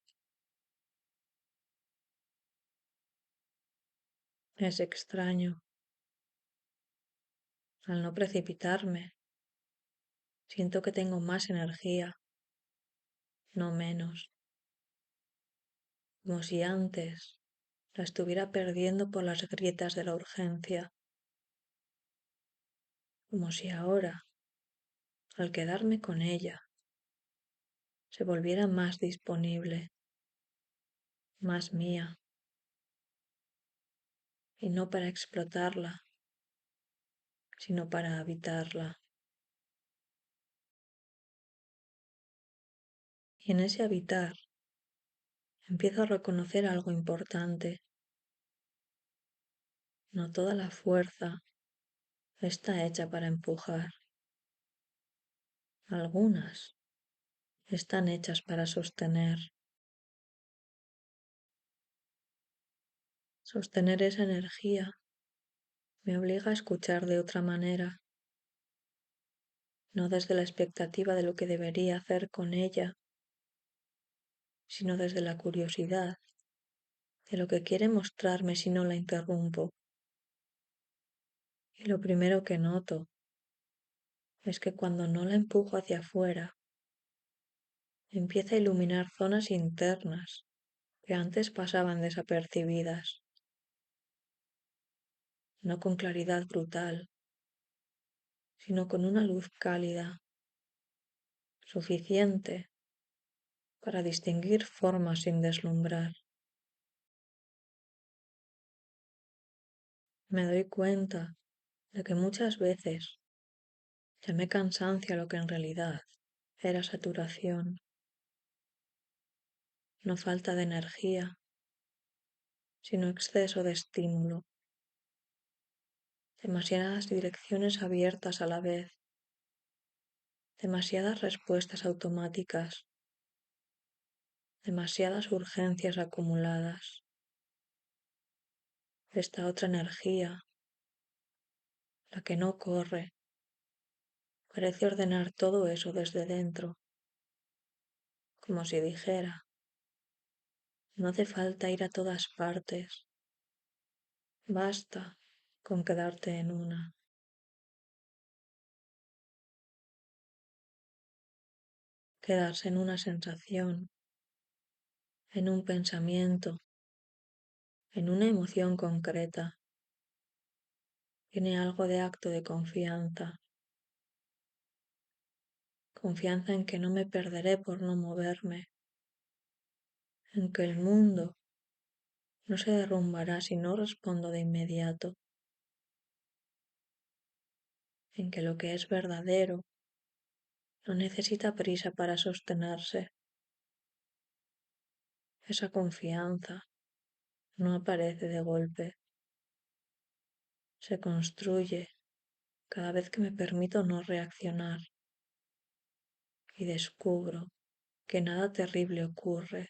Es extraño. Al no precipitarme, siento que tengo más energía, no menos, como si antes la estuviera perdiendo por las grietas de la urgencia, como si ahora, al quedarme con ella, se volviera más disponible, más mía, y no para explotarla, sino para habitarla. Y en ese habitar empiezo a reconocer algo importante. No toda la fuerza está hecha para empujar. Algunas están hechas para sostener. Sostener esa energía me obliga a escuchar de otra manera, no desde la expectativa de lo que debería hacer con ella, sino desde la curiosidad de lo que quiere mostrarme si no la interrumpo. Y lo primero que noto es que cuando no la empujo hacia afuera, empieza a iluminar zonas internas que antes pasaban desapercibidas, no con claridad brutal, sino con una luz cálida, suficiente para distinguir formas sin deslumbrar. Me doy cuenta de que muchas veces llamé cansancio a lo que en realidad era saturación, no falta de energía, sino exceso de estímulo, demasiadas direcciones abiertas a la vez, demasiadas respuestas automáticas, demasiadas urgencias acumuladas. Esta otra energía, la que no corre, parece ordenar todo eso desde dentro, como si dijera, no hace falta ir a todas partes, basta con quedarte en una. Quedarse en una sensación, en un pensamiento, en una emoción concreta, tiene algo de acto de confianza, confianza en que no me perderé por no moverme, en que el mundo no se derrumbará si no respondo de inmediato, en que lo que es verdadero no necesita prisa para sostenerse. Esa confianza no aparece de golpe, se construye cada vez que me permito no reaccionar y descubro que nada terrible ocurre.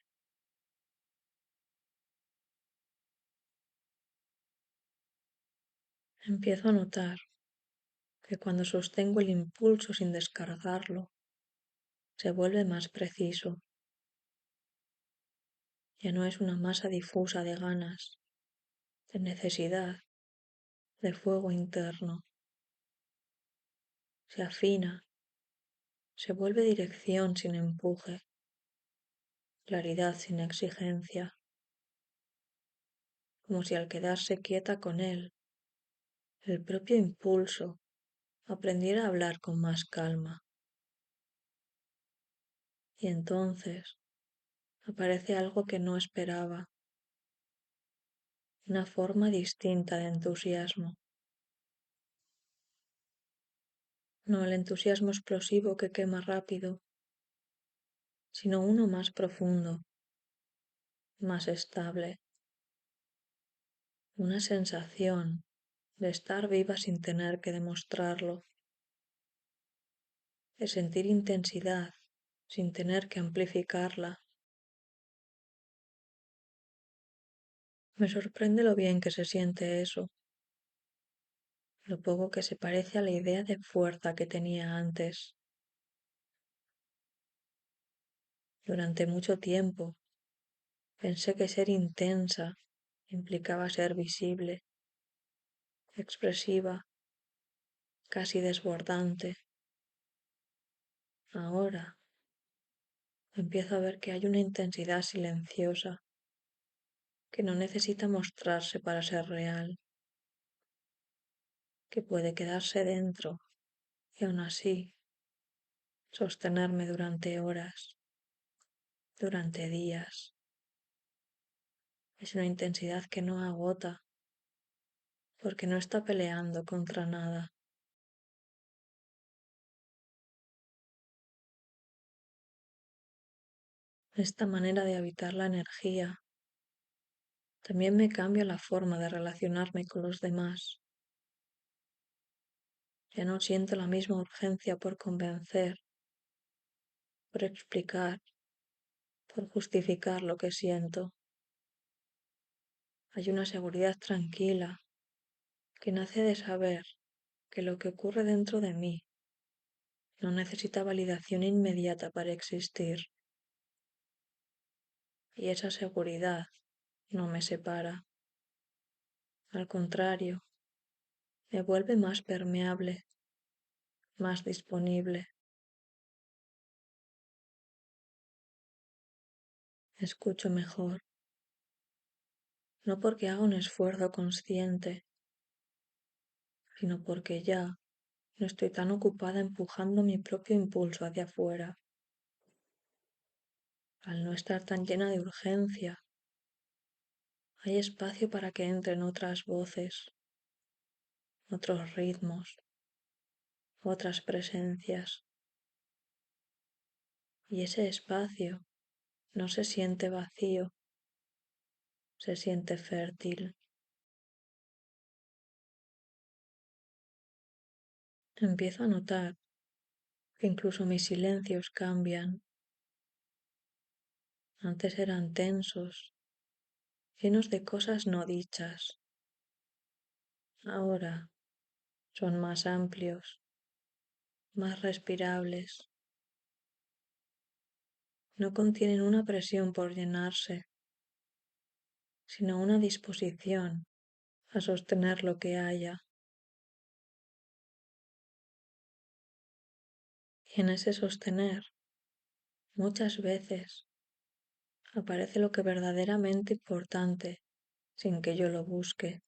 Empiezo a notar que cuando sostengo el impulso sin descargarlo, se vuelve más preciso. Ya no es una masa difusa de ganas, de necesidad, de fuego interno. Se afina, se vuelve dirección sin empuje, claridad sin exigencia, como si al quedarse quieta con él, el propio impulso aprendiera a hablar con más calma. Y entonces aparece algo que no esperaba, una forma distinta de entusiasmo. No el entusiasmo explosivo que quema rápido, sino uno más profundo, más estable, una sensación de estar viva sin tener que demostrarlo, de sentir intensidad sin tener que amplificarla. Me sorprende lo bien que se siente eso, lo poco que se parece a la idea de fuerza que tenía antes. Durante mucho tiempo pensé que ser intensa implicaba ser visible, expresiva, casi desbordante. Ahora empiezo a ver que hay una intensidad silenciosa que no necesita mostrarse para ser real, que puede quedarse dentro y aún así sostenerme durante horas, durante días. Es una intensidad que no agota porque no está peleando contra nada. Esta manera de habitar la energía también me cambia la forma de relacionarme con los demás. Ya no siento la misma urgencia por convencer, por explicar, por justificar lo que siento. Hay una seguridad tranquila que nace de saber que lo que ocurre dentro de mí no necesita validación inmediata para existir, y esa seguridad no me separa. Al contrario, me vuelve más permeable, más disponible. Escucho mejor, no porque haga un esfuerzo consciente, sino porque ya no estoy tan ocupada empujando mi propio impulso hacia afuera. Al no estar tan llena de urgencia, hay espacio para que entren otras voces, otros ritmos, otras presencias. Y ese espacio no se siente vacío, se siente fértil. Empiezo a notar que incluso mis silencios cambian. Antes eran tensos, llenos de cosas no dichas. Ahora son más amplios, más respirables. No contienen una presión por llenarse, sino una disposición a sostener lo que haya. Y en ese sostener, muchas veces, aparece lo que verdaderamente importante sin que yo lo busque.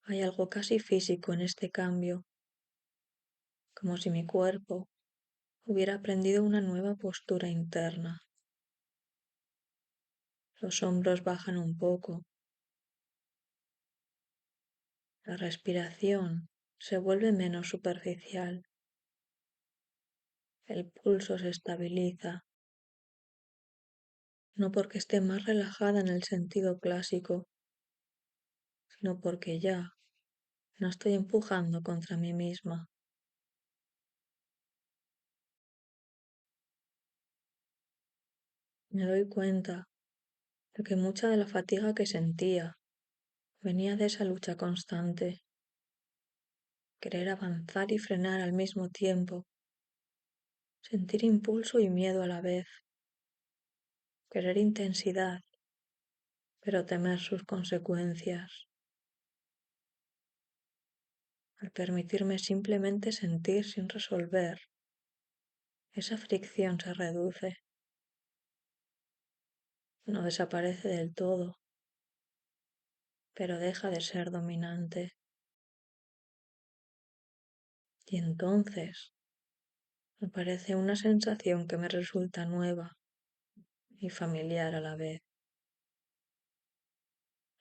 Hay algo casi físico en este cambio, como si mi cuerpo hubiera aprendido una nueva postura interna. Los hombros bajan un poco, la respiración se vuelve menos superficial, el pulso se estabiliza, no porque esté más relajada en el sentido clásico, sino porque ya no estoy empujando contra mí misma. Me doy cuenta de que mucha de la fatiga que sentía venía de esa lucha constante, querer avanzar y frenar al mismo tiempo, sentir impulso y miedo a la vez, querer intensidad, pero temer sus consecuencias. Al permitirme simplemente sentir sin resolver, esa fricción se reduce, no desaparece del todo, pero deja de ser dominante. Y entonces aparece una sensación que me resulta nueva y familiar a la vez,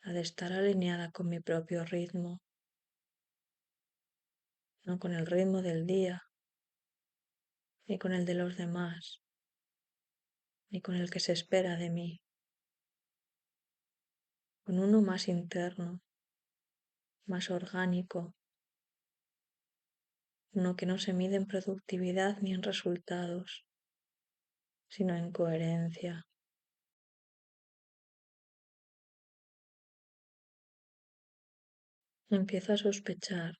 la de estar alineada con mi propio ritmo, no con el ritmo del día, ni con el de los demás, ni con el que se espera de mí, con uno más interno, más orgánico, uno que no se mide en productividad ni en resultados, sino en coherencia. Empiezo a sospechar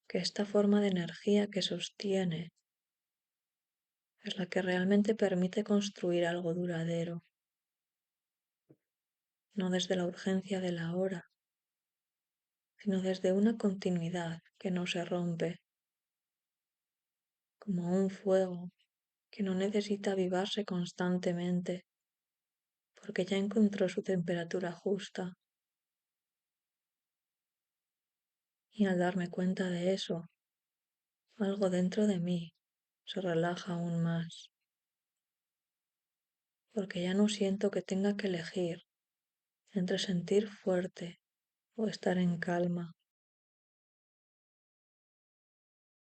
que esta forma de energía que sostiene es la que realmente permite construir algo duradero, no desde la urgencia de la hora, sino desde una continuidad que no se rompe, como un fuego que no necesita avivarse constantemente, porque ya encontró su temperatura justa. Y al darme cuenta de eso, algo dentro de mí se relaja aún más, porque ya no siento que tenga que elegir entre sentir fuerte o estar en calma.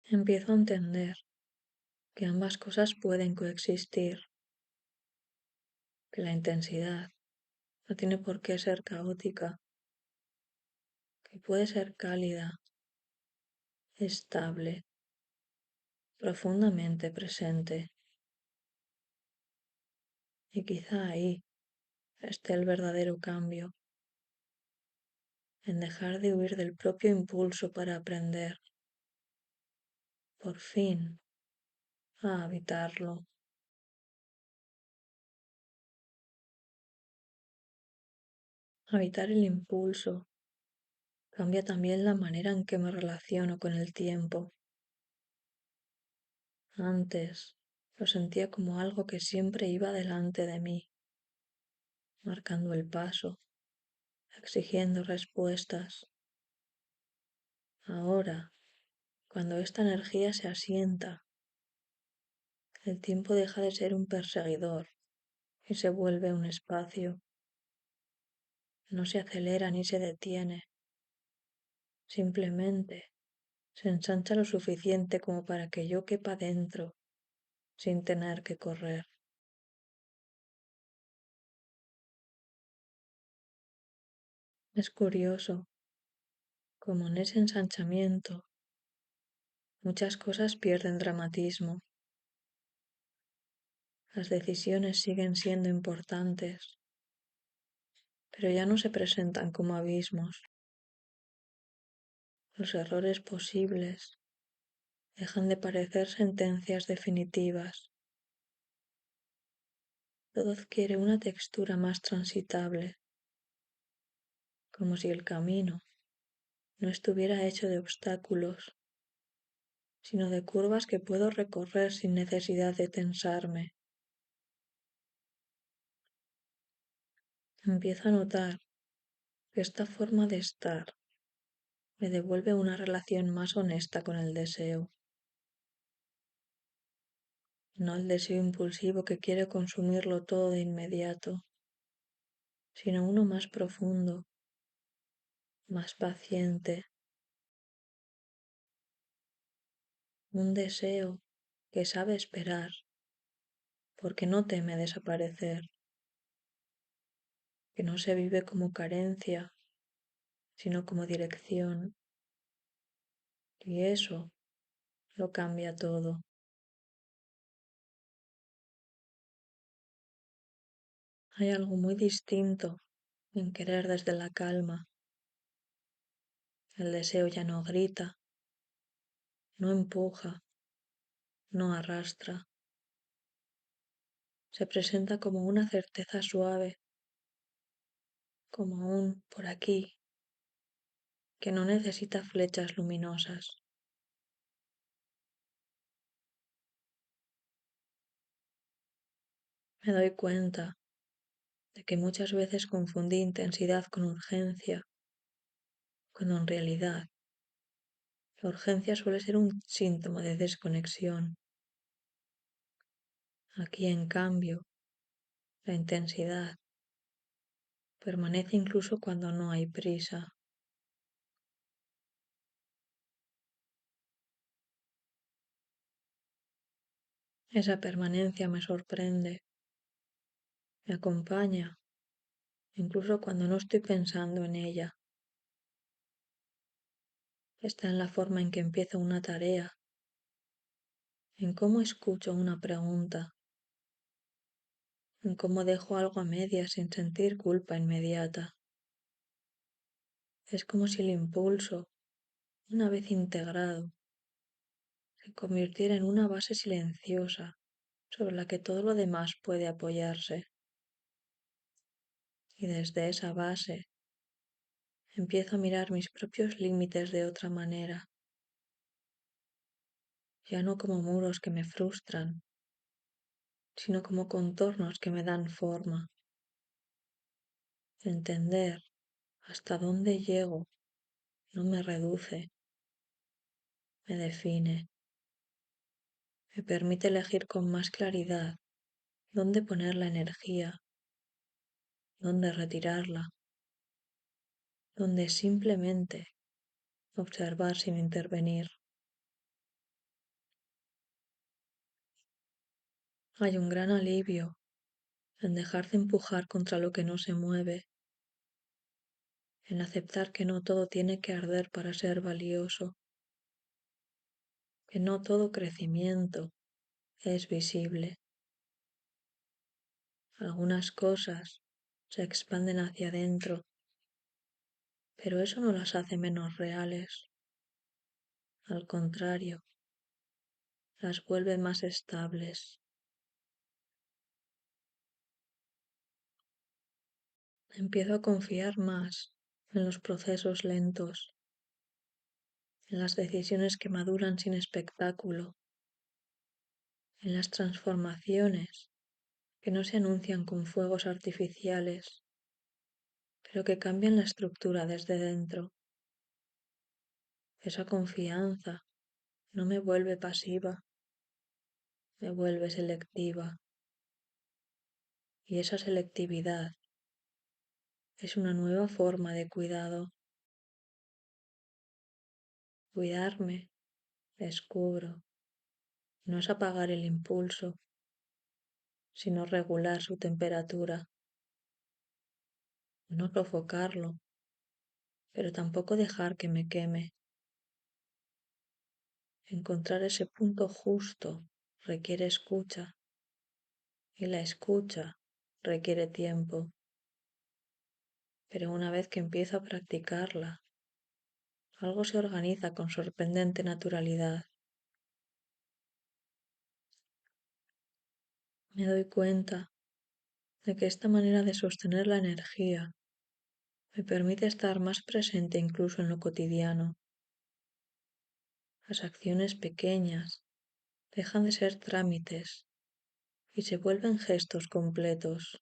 Empiezo a entender que ambas cosas pueden coexistir, que la intensidad no tiene por qué ser caótica, que puede ser cálida, estable, profundamente presente. Y quizá ahí esté el verdadero cambio, en dejar de huir del propio impulso para aprender, por fin, a habitarlo. Habitar el impulso cambia también la manera en que me relaciono con el tiempo. Antes lo sentía como algo que siempre iba delante de mí, marcando el paso, exigiendo respuestas. Ahora, cuando esta energía se asienta, el tiempo deja de ser un perseguidor y se vuelve un espacio. No se acelera ni se detiene, simplemente se ensancha lo suficiente como para que yo quepa dentro sin tener que correr. Es curioso como en ese ensanchamiento muchas cosas pierden dramatismo. Las decisiones siguen siendo importantes, pero ya no se presentan como abismos. Los errores posibles dejan de parecer sentencias definitivas. Todo adquiere una textura más transitable, como si el camino no estuviera hecho de obstáculos, sino de curvas que puedo recorrer sin necesidad de tensarme. Empiezo a notar que esta forma de estar me devuelve una relación más honesta con el deseo, no el deseo impulsivo que quiere consumirlo todo de inmediato, sino uno más profundo, más paciente, un deseo que sabe esperar porque no teme desaparecer, que no se vive como carencia, sino como dirección, y eso lo cambia todo. Hay algo muy distinto en querer desde la calma. El deseo ya no grita, no empuja, no arrastra. Se presenta como una certeza suave, como un por aquí, que no necesita flechas luminosas. Me doy cuenta de que muchas veces confundí intensidad con urgencia, cuando en realidad la urgencia suele ser un síntoma de desconexión. Aquí, en cambio, la intensidad permanece incluso cuando no hay prisa. Esa permanencia me sorprende, me acompaña, incluso cuando no estoy pensando en ella. Está en la forma en que empiezo una tarea, en cómo escucho una pregunta, en cómo dejo algo a medias sin sentir culpa inmediata. Es como si el impulso, una vez integrado, se convirtiera en una base silenciosa sobre la que todo lo demás puede apoyarse. Y desde esa base empiezo a mirar mis propios límites de otra manera, ya no como muros que me frustran, sino como contornos que me dan forma. Entender hasta dónde llego no me reduce, me define, me permite elegir con más claridad dónde poner la energía, dónde retirarla, dónde simplemente observar sin intervenir. Hay un gran alivio en dejarse empujar contra lo que no se mueve, en aceptar que no todo tiene que arder para ser valioso, que no todo crecimiento es visible. Algunas cosas se expanden hacia adentro, pero eso no las hace menos reales. Al contrario, las vuelve más estables. Empiezo a confiar más en los procesos lentos, en las decisiones que maduran sin espectáculo, en las transformaciones que no se anuncian con fuegos artificiales, pero que cambian la estructura desde dentro. Esa confianza no me vuelve pasiva, me vuelve selectiva. Y esa selectividad es una nueva forma de cuidado. Cuidarme, descubro, no es apagar el impulso, sino regular su temperatura, no sofocarlo, pero tampoco dejar que me queme. Encontrar ese punto justo requiere escucha y la escucha requiere tiempo, pero una vez que empiezo a practicarla, algo se organiza con sorprendente naturalidad. Me doy cuenta de que esta manera de sostener la energía me permite estar más presente incluso en lo cotidiano. Las acciones pequeñas dejan de ser trámites y se vuelven gestos completos,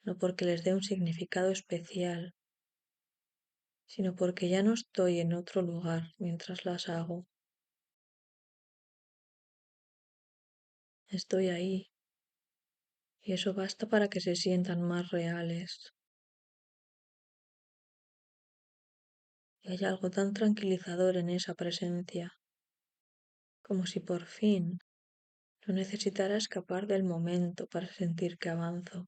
no porque les dé un significado especial, sino porque ya no estoy en otro lugar mientras las hago. Estoy ahí y eso basta para que se sientan más reales. Y hay algo tan tranquilizador en esa presencia, como si por fin no necesitara escapar del momento para sentir que avanzo.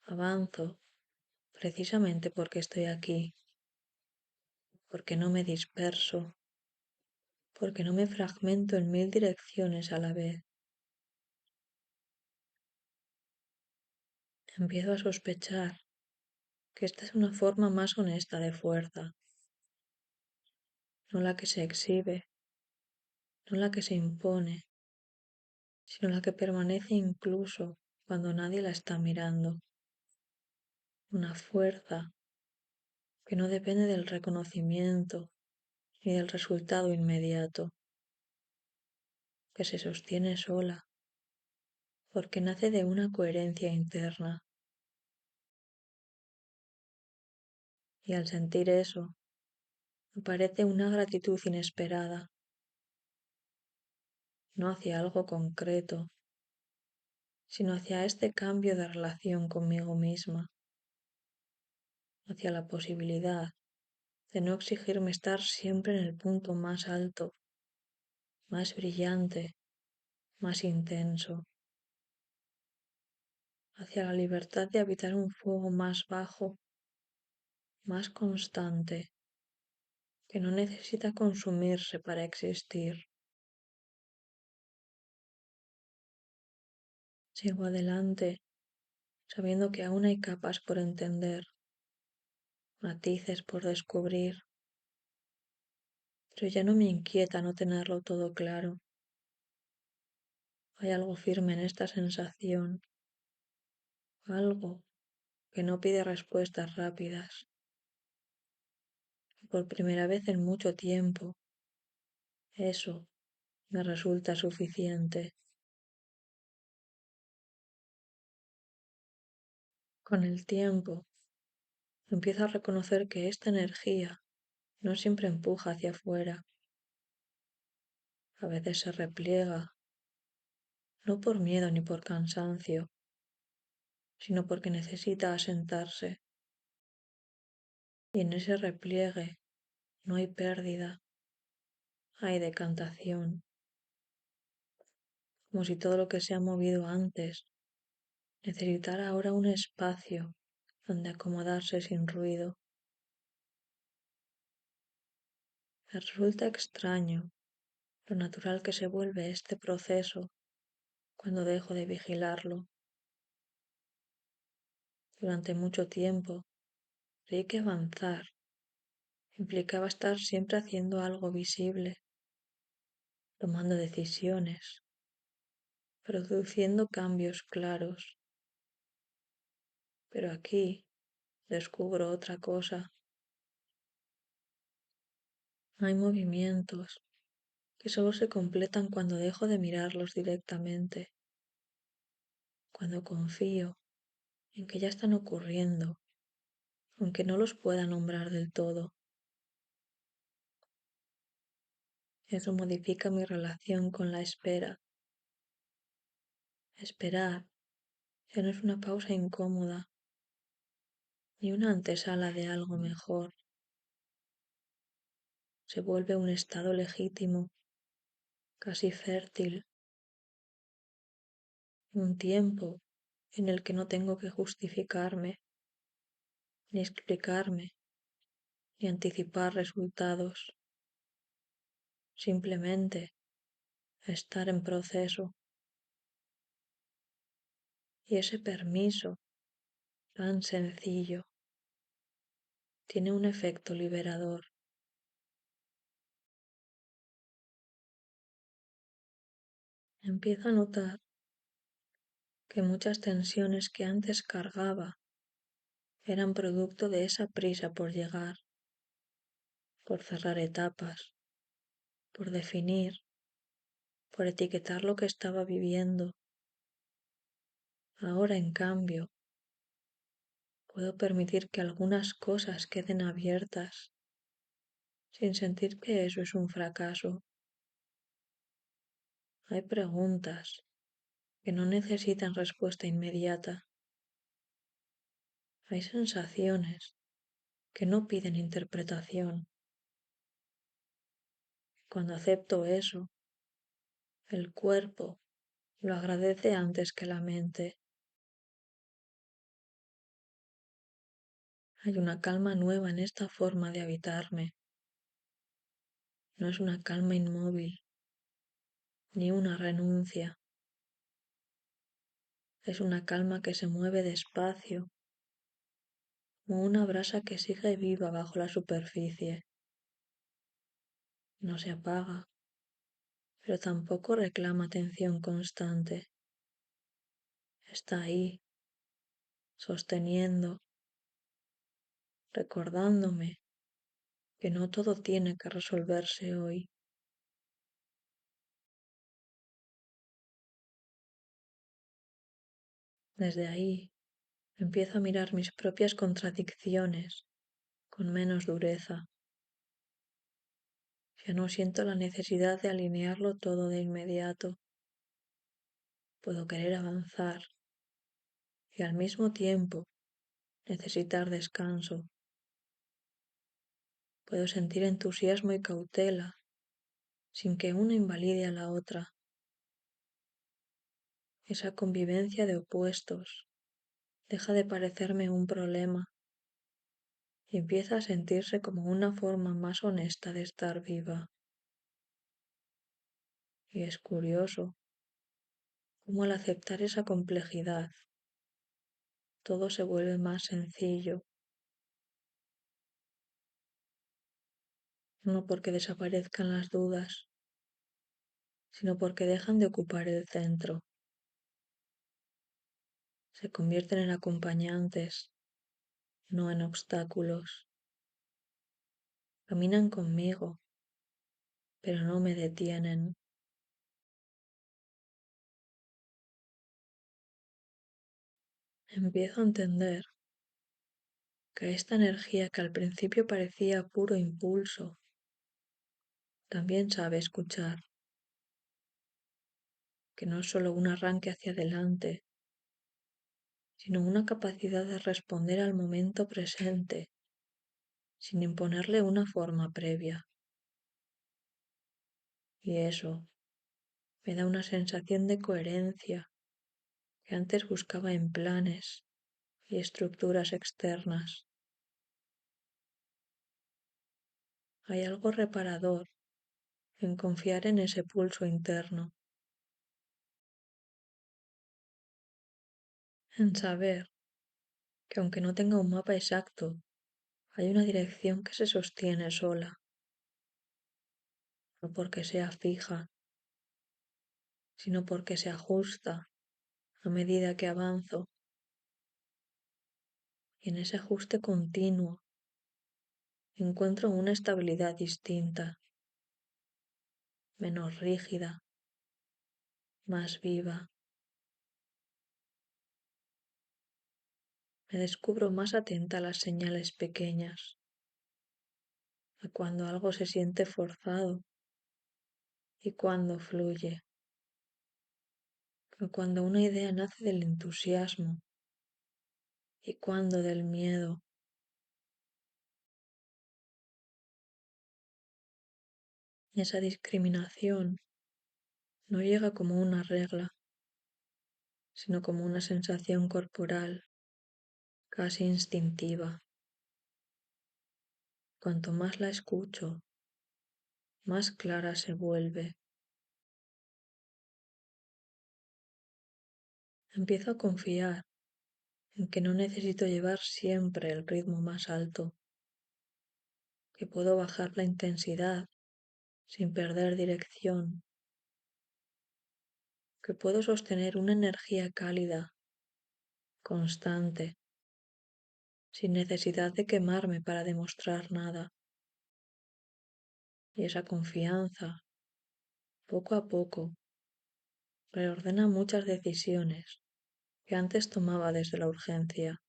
Avanzo precisamente porque estoy aquí, porque no me disperso, porque no me fragmento en mil direcciones a la vez. Empiezo a sospechar que esta es una forma más honesta de fuerza, no la que se exhibe, no la que se impone, sino la que permanece incluso cuando nadie la está mirando. Una fuerza que no depende del reconocimiento ni del resultado inmediato, que se sostiene sola, porque nace de una coherencia interna. Y al sentir eso, aparece una gratitud inesperada, no hacia algo concreto, sino hacia este cambio de relación conmigo misma, hacia la posibilidad de no exigirme estar siempre en el punto más alto, más brillante, más intenso, hacia la libertad de habitar un fuego más bajo, más constante, que no necesita consumirse para existir. Sigo adelante, sabiendo que aún hay capas por entender, matices por descubrir, pero ya no me inquieta no tenerlo todo claro. Hay algo firme en esta sensación, algo que no pide respuestas rápidas. Por primera vez en mucho tiempo, eso me resulta suficiente. Con el tiempo, empiezo a reconocer que esta energía no siempre empuja hacia afuera. A veces se repliega, no por miedo ni por cansancio, sino porque necesita asentarse. Y en ese repliegue no hay pérdida, hay decantación, como si todo lo que se ha movido antes necesitara ahora un espacio donde acomodarse sin ruido. Me resulta extraño lo natural que se vuelve este proceso cuando dejo de vigilarlo. Durante mucho tiempo creí que avanzar implicaba estar siempre haciendo algo visible, tomando decisiones, produciendo cambios claros. Pero aquí descubro otra cosa. Hay movimientos que solo se completan cuando dejo de mirarlos directamente, cuando confío en que ya están ocurriendo, aunque no los pueda nombrar del todo. Eso modifica mi relación con la espera. Esperar ya no es una pausa incómoda ni una antesala de algo mejor. Se vuelve un estado legítimo, casi fértil, un tiempo en el que no tengo que justificarme, ni explicarme, ni anticipar resultados. Simplemente estar en proceso. Y ese permiso, tan sencillo, tiene un efecto liberador. Empiezo a notar que muchas tensiones que antes cargaba eran producto de esa prisa por llegar, por cerrar etapas, por definir, por etiquetar lo que estaba viviendo. Ahora, en cambio, puedo permitir que algunas cosas queden abiertas sin sentir que eso es un fracaso. Hay preguntas que no necesitan respuesta inmediata. Hay sensaciones que no piden interpretación. Cuando acepto eso, el cuerpo lo agradece antes que la mente. Hay una calma nueva en esta forma de habitarme. No es una calma inmóvil, ni una renuncia. Es una calma que se mueve despacio, como una brasa que sigue viva bajo la superficie. No se apaga, pero tampoco reclama atención constante. Está ahí, sosteniendo, recordándome que no todo tiene que resolverse hoy. Desde ahí empiezo a mirar mis propias contradicciones con menos dureza. Ya no siento la necesidad de alinearlo todo de inmediato. Puedo querer avanzar y al mismo tiempo necesitar descanso. Puedo sentir entusiasmo y cautela sin que una invalide a la otra. Esa convivencia de opuestos deja de parecerme un problema y empieza a sentirse como una forma más honesta de estar viva. Y es curioso cómo al aceptar esa complejidad, todo se vuelve más sencillo, no porque desaparezcan las dudas, sino porque dejan de ocupar el centro. Se convierten en acompañantes, no en obstáculos. Caminan conmigo, pero no me detienen. Empiezo a entender que esta energía que al principio parecía puro impulso, también sabe escuchar, que no es solo un arranque hacia adelante, sino una capacidad de responder al momento presente, sin imponerle una forma previa. Y eso me da una sensación de coherencia que antes buscaba en planes y estructuras externas. Hay algo reparador en confiar en ese pulso interno. en saber que aunque no tenga un mapa exacto, hay una dirección que se sostiene sola, no porque sea fija, sino porque se ajusta a medida que avanzo, y en ese ajuste continuo encuentro una estabilidad distinta, menos rígida, más viva. Me descubro más atenta a las señales pequeñas, a cuando algo se siente forzado y cuando fluye, a cuando una idea nace del entusiasmo y cuando del miedo. Esa discriminación no llega como una regla, sino como una sensación corporal, casi instintiva. Cuanto más la escucho, más clara se vuelve. Empiezo a confiar en que no necesito llevar siempre el ritmo más alto, que puedo bajar la intensidad sin perder dirección, que puedo sostener una energía cálida, constante, sin necesidad de quemarme para demostrar nada. Y esa confianza, poco a poco, reordena muchas decisiones que antes tomaba desde la urgencia.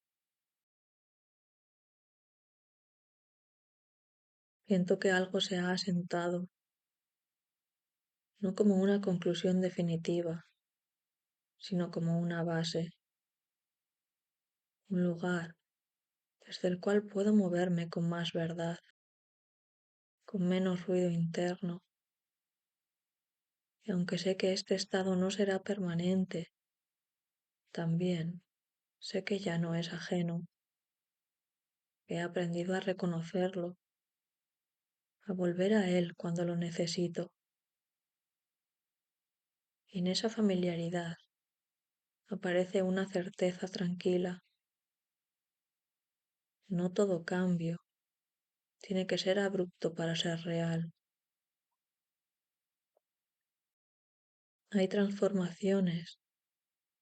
Siento que algo se ha asentado, no como una conclusión definitiva, sino como una base, un lugar desde el cual puedo moverme con más verdad, con menos ruido interno. Y aunque sé que este estado no será permanente, también sé que ya no es ajeno. He aprendido a reconocerlo, a volver a él cuando lo necesito. Y en esa familiaridad aparece una certeza tranquila. No todo cambio tiene que ser abrupto para ser real. Hay transformaciones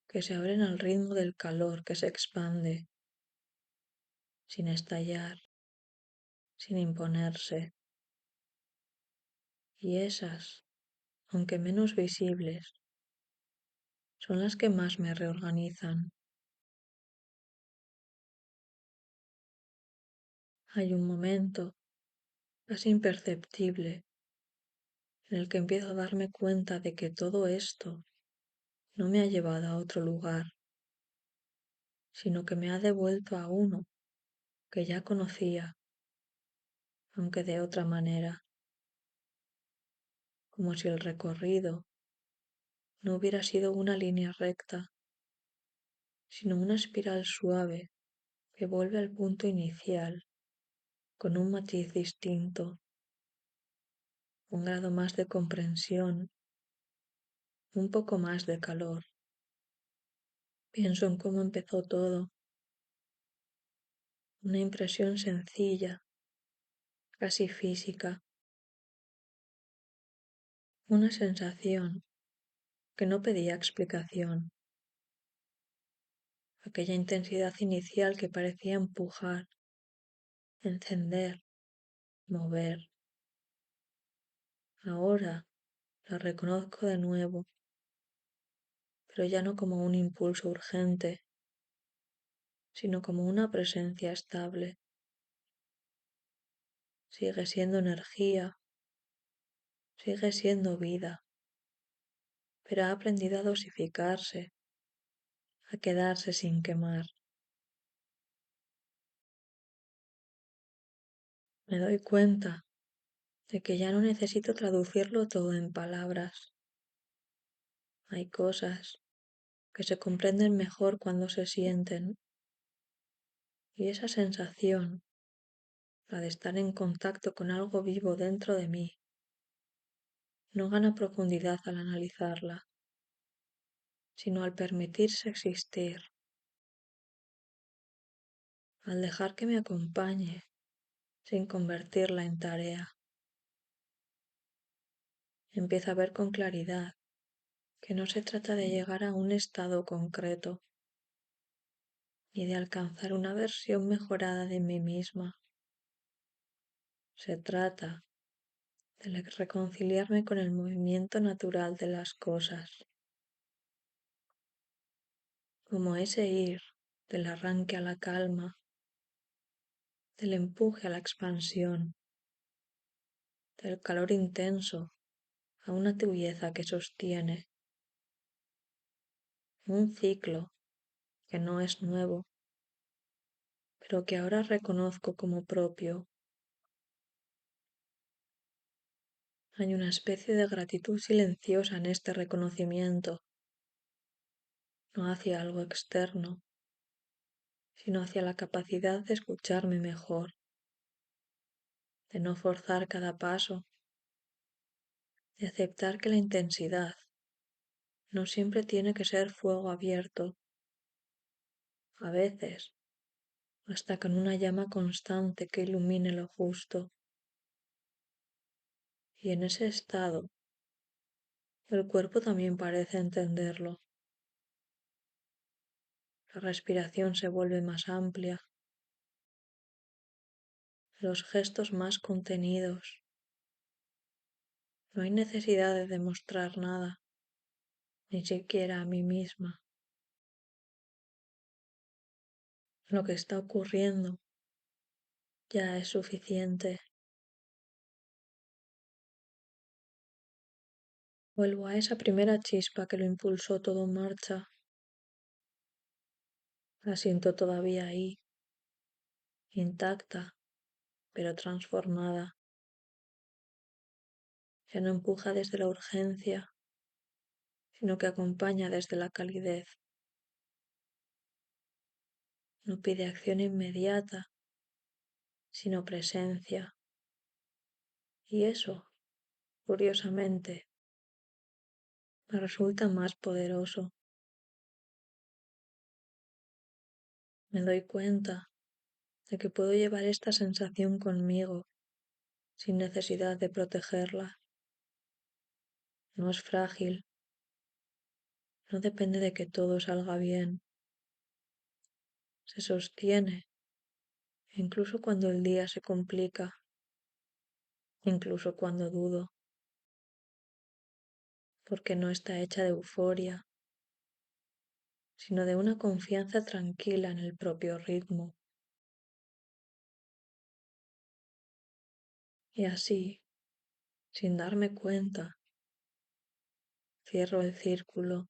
que se abren al ritmo del calor que se expande, sin estallar, sin imponerse. Y esas, aunque menos visibles, son las que más me reorganizan. Hay un momento, casi imperceptible, en el que empiezo a darme cuenta de que todo esto no me ha llevado a otro lugar, sino que me ha devuelto a uno que ya conocía, aunque de otra manera, como si el recorrido no hubiera sido una línea recta, sino una espiral suave que vuelve al punto inicial, con un matiz distinto, un grado más de comprensión, un poco más de calor. Pienso en cómo empezó todo, una impresión sencilla, casi física, una sensación que no pedía explicación, aquella intensidad inicial que parecía empujar, encender, mover. Ahora la reconozco de nuevo, pero ya no como un impulso urgente, sino como una presencia estable. Sigue siendo energía, sigue siendo vida, pero ha aprendido a dosificarse, a quedarse sin quemar. Me doy cuenta de que ya no necesito traducirlo todo en palabras. Hay cosas que se comprenden mejor cuando se sienten, y esa sensación, la de estar en contacto con algo vivo dentro de mí, no gana profundidad al analizarla, sino al permitirse existir al dejar que me acompañe sin convertirla en tarea. Empiezo a ver con claridad que no se trata de llegar a un estado concreto, ni de alcanzar una versión mejorada de mí misma. Se trata de reconciliarme con el movimiento natural de las cosas, como ese ir del arranque a la calma, del empuje a la expansión, del calor intenso a una tibieza que sostiene, un ciclo que no es nuevo, pero que ahora reconozco como propio. Hay una especie de gratitud silenciosa en este reconocimiento, no hacia algo externo, sino hacia la capacidad de escucharme mejor, de no forzar cada paso, de aceptar que la intensidad no siempre tiene que ser fuego abierto. A veces basta con una llama constante que ilumine lo justo. Y en ese estado, el cuerpo también parece entenderlo. La respiración se vuelve más amplia, los gestos más contenidos. No hay necesidad de demostrar nada, ni siquiera a mí misma. Lo que está ocurriendo ya es suficiente. Vuelvo a esa primera chispa que lo impulsó todo en marcha. La siento todavía ahí, intacta, pero transformada. Ya no empuja desde la urgencia, sino que acompaña desde la calidez. No pide acción inmediata, sino presencia. Y eso, curiosamente, me resulta más poderoso. Me doy cuenta de que puedo llevar esta sensación conmigo sin necesidad de protegerla. No es frágil, no depende de que todo salga bien. Se sostiene, incluso cuando el día se complica, incluso cuando dudo, porque no está hecha de euforia, sino de una confianza tranquila en el propio ritmo. Y así, sin darme cuenta, cierro el círculo,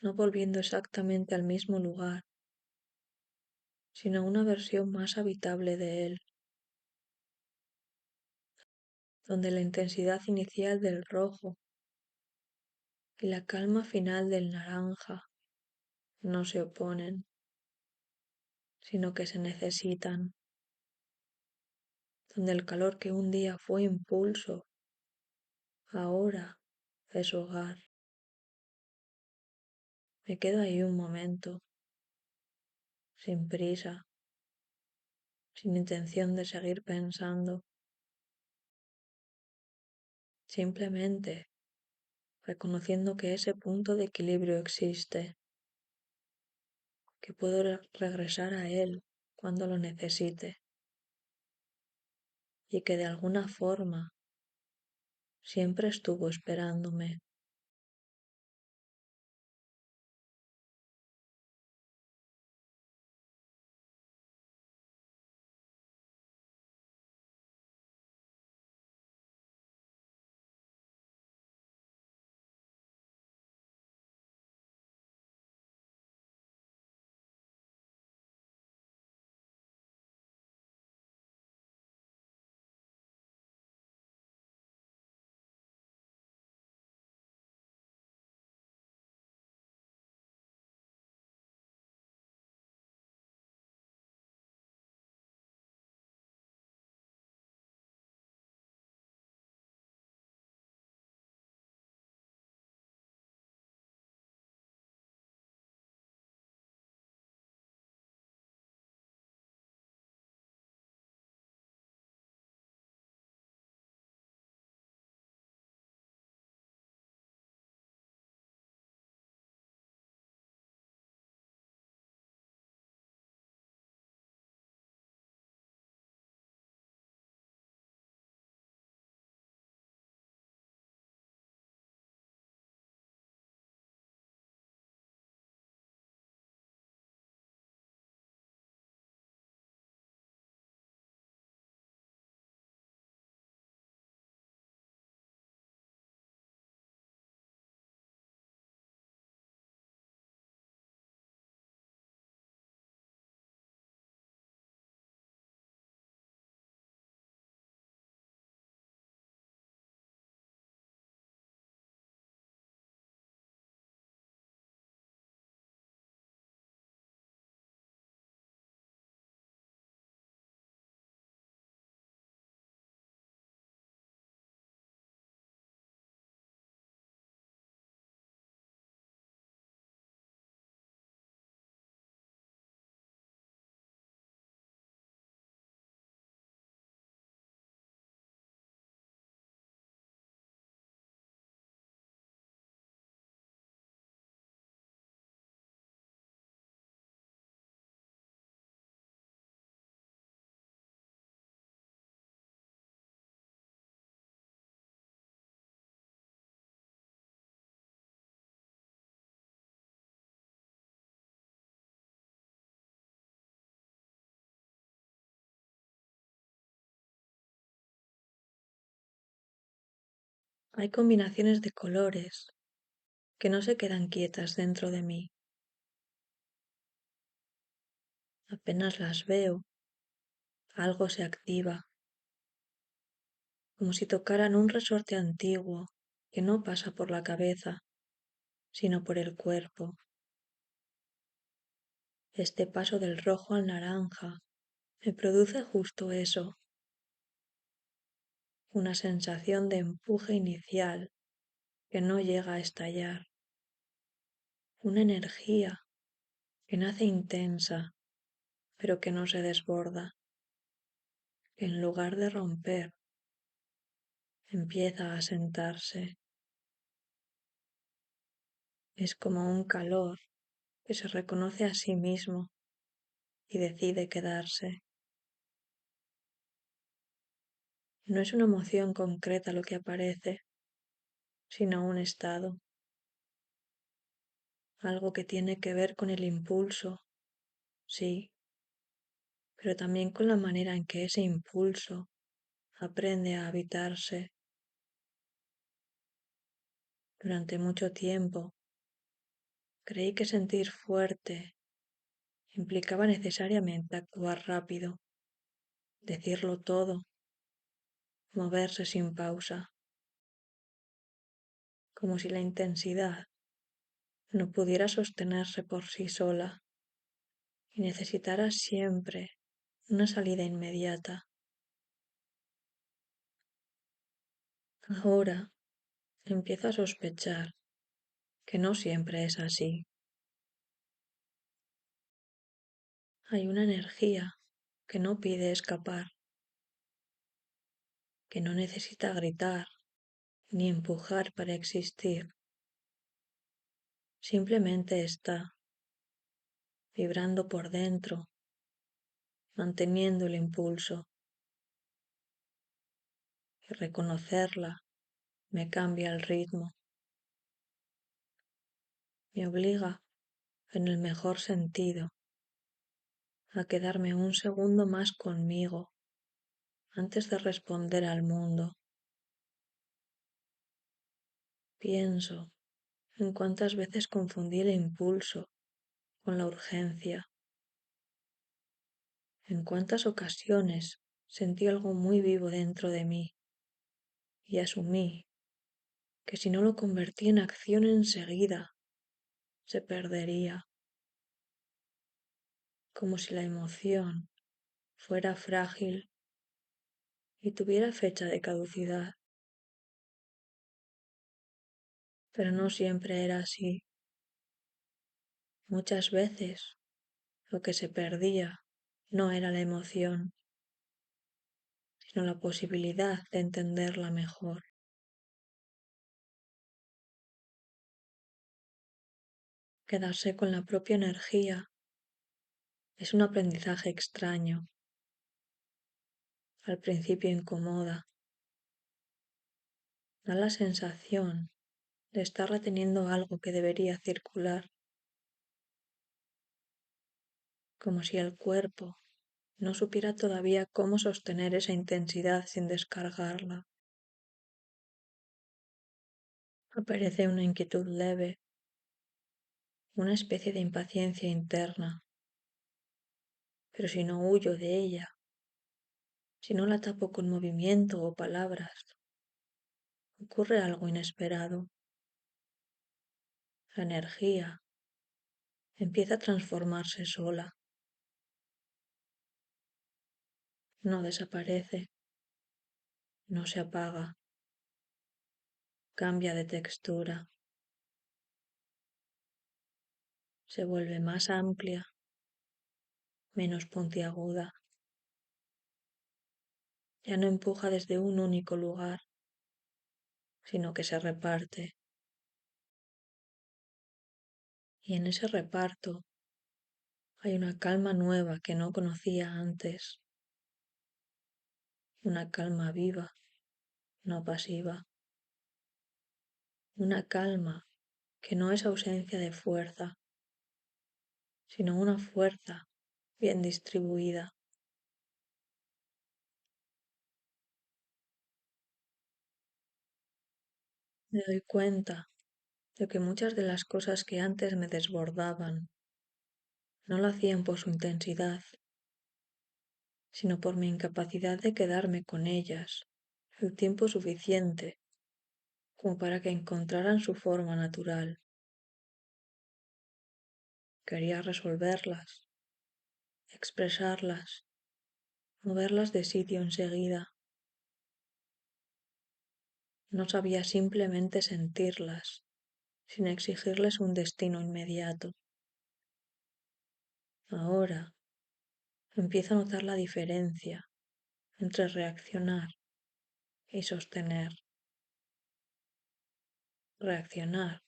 no volviendo exactamente al mismo lugar, sino una versión más habitable de él, donde la intensidad inicial del rojo y la calma final del naranja no se oponen, sino que se necesitan, donde el calor que un día fue impulso, ahora es hogar. Me quedo ahí un momento, sin prisa, sin intención de seguir pensando, simplemente reconociendo que ese punto de equilibrio existe, que puedo regresar a él cuando lo necesite y que de alguna forma siempre estuvo esperándome. Hay combinaciones de colores que no se quedan quietas dentro de mí. Apenas las veo, algo se activa, como si tocaran un resorte antiguo que no pasa por la cabeza, sino por el cuerpo. Este paso del rojo al naranja me produce justo eso, una sensación de empuje inicial que no llega a estallar, una energía que nace intensa pero que no se desborda, que en lugar de romper empieza a sentarse. Es como un calor que se reconoce a sí mismo y decide quedarse. No es una emoción concreta lo que aparece, sino un estado, algo que tiene que ver con el impulso, sí, pero también con la manera en que ese impulso aprende a habitarse. Durante mucho tiempo creí que sentir fuerte implicaba necesariamente actuar rápido, decirlo todo, moverse sin pausa, como si la intensidad no pudiera sostenerse por sí sola y necesitara siempre una salida inmediata. Ahora empiezo a sospechar que no siempre es así. Hay una energía que no pide escapar, que no necesita gritar ni empujar para existir. Simplemente está vibrando por dentro, manteniendo el impulso. Y reconocerla me cambia el ritmo, me obliga, en el mejor sentido, a quedarme un segundo más conmigo antes de responder al mundo. Pienso en cuántas veces confundí el impulso con la urgencia, en cuántas ocasiones sentí algo muy vivo dentro de mí y asumí que si no lo convertí en acción enseguida, se perdería, como si la emoción fuera frágil y tuviera fecha de caducidad. Pero no siempre era así. Muchas veces lo que se perdía no era la emoción, sino la posibilidad de entenderla mejor. Quedarse con la propia energía es un aprendizaje extraño. Al principio incomoda. Da la sensación de estar reteniendo algo que debería circular, como si el cuerpo no supiera todavía cómo sostener esa intensidad sin descargarla. Aparece una inquietud leve, una especie de impaciencia interna, pero si no huyo de ella, si no la tapo con movimiento o palabras, ocurre algo inesperado. La energía empieza a transformarse sola, no desaparece, no se apaga, cambia de textura, se vuelve más amplia, menos puntiaguda. Ya no empuja desde un único lugar, sino que se reparte. Y en ese reparto hay una calma nueva que no conocía antes, una calma viva, no pasiva, una calma que no es ausencia de fuerza, sino una fuerza bien distribuida. Me doy cuenta de que muchas de las cosas que antes me desbordaban no lo hacían por su intensidad, sino por mi incapacidad de quedarme con ellas el tiempo suficiente como para que encontraran su forma natural. Quería resolverlas, expresarlas, moverlas de sitio enseguida. No sabía simplemente sentirlas, sin exigirles un destino inmediato. Ahora empiezo a notar la diferencia entre reaccionar y sostener. Reaccionar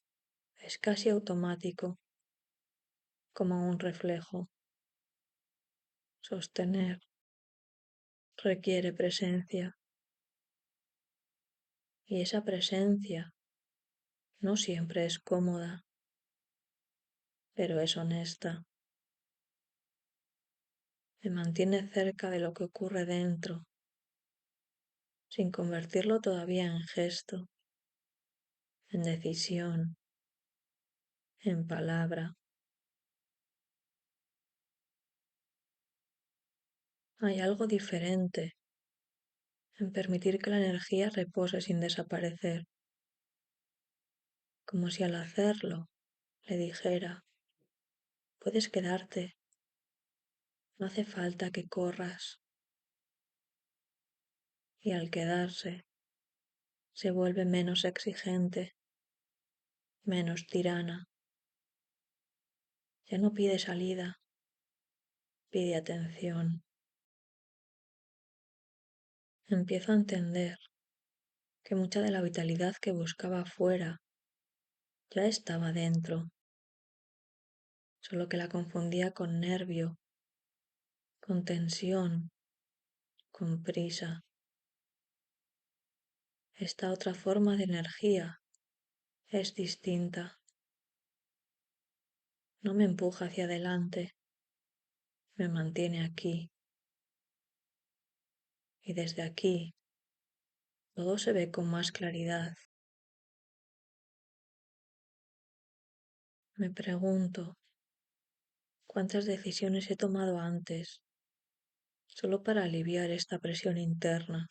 es casi automático, como un reflejo. Sostener requiere presencia, y esa presencia no siempre es cómoda, pero es honesta. Me mantiene cerca de lo que ocurre dentro, sin convertirlo todavía en gesto, en decisión, en palabra. Hay algo diferente en permitir que la energía repose sin desaparecer, como si al hacerlo le dijera, puedes quedarte, no hace falta que corras. Y al quedarse, se vuelve menos exigente, menos tirana. Ya no pide salida, pide atención. Empiezo a entender que mucha de la vitalidad que buscaba afuera ya estaba dentro, solo que la confundía con nervio, con tensión, con prisa. Esta otra forma de energía es distinta. No me empuja hacia adelante, me mantiene aquí. Y desde aquí todo se ve con más claridad. Me pregunto, ¿cuántas decisiones he tomado antes solo para aliviar esta presión interna?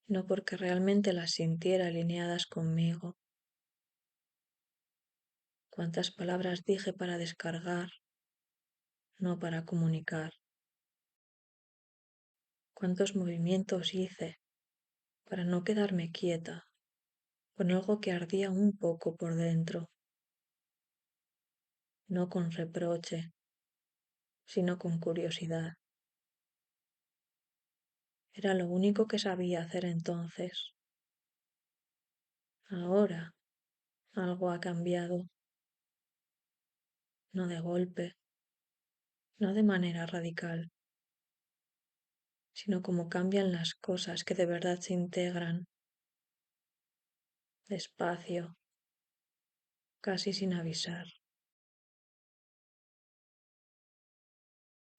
No porque realmente las sintiera alineadas conmigo. ¿Cuántas palabras dije para descargar, no para comunicar? ¿Cuántos movimientos hice para no quedarme quieta con algo que ardía un poco por dentro? No con reproche, sino con curiosidad. Era lo único que sabía hacer entonces. Ahora algo ha cambiado, no de golpe, no de manera radical, sino como cambian las cosas que de verdad se integran, despacio, casi sin avisar.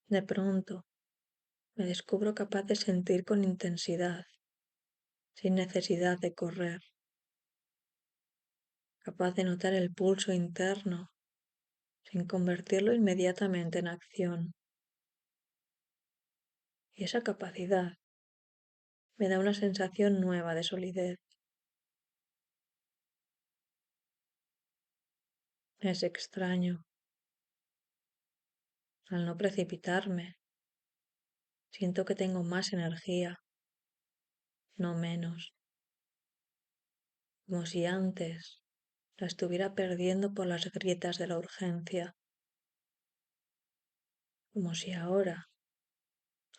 De pronto, me descubro capaz de sentir con intensidad, sin necesidad de correr, capaz de notar el pulso interno, sin convertirlo inmediatamente en acción. Y esa capacidad me da una sensación nueva de solidez. Es extraño. Al no precipitarme, siento que tengo más energía, no menos, como si antes la estuviera perdiendo por las grietas de la urgencia, como si ahora,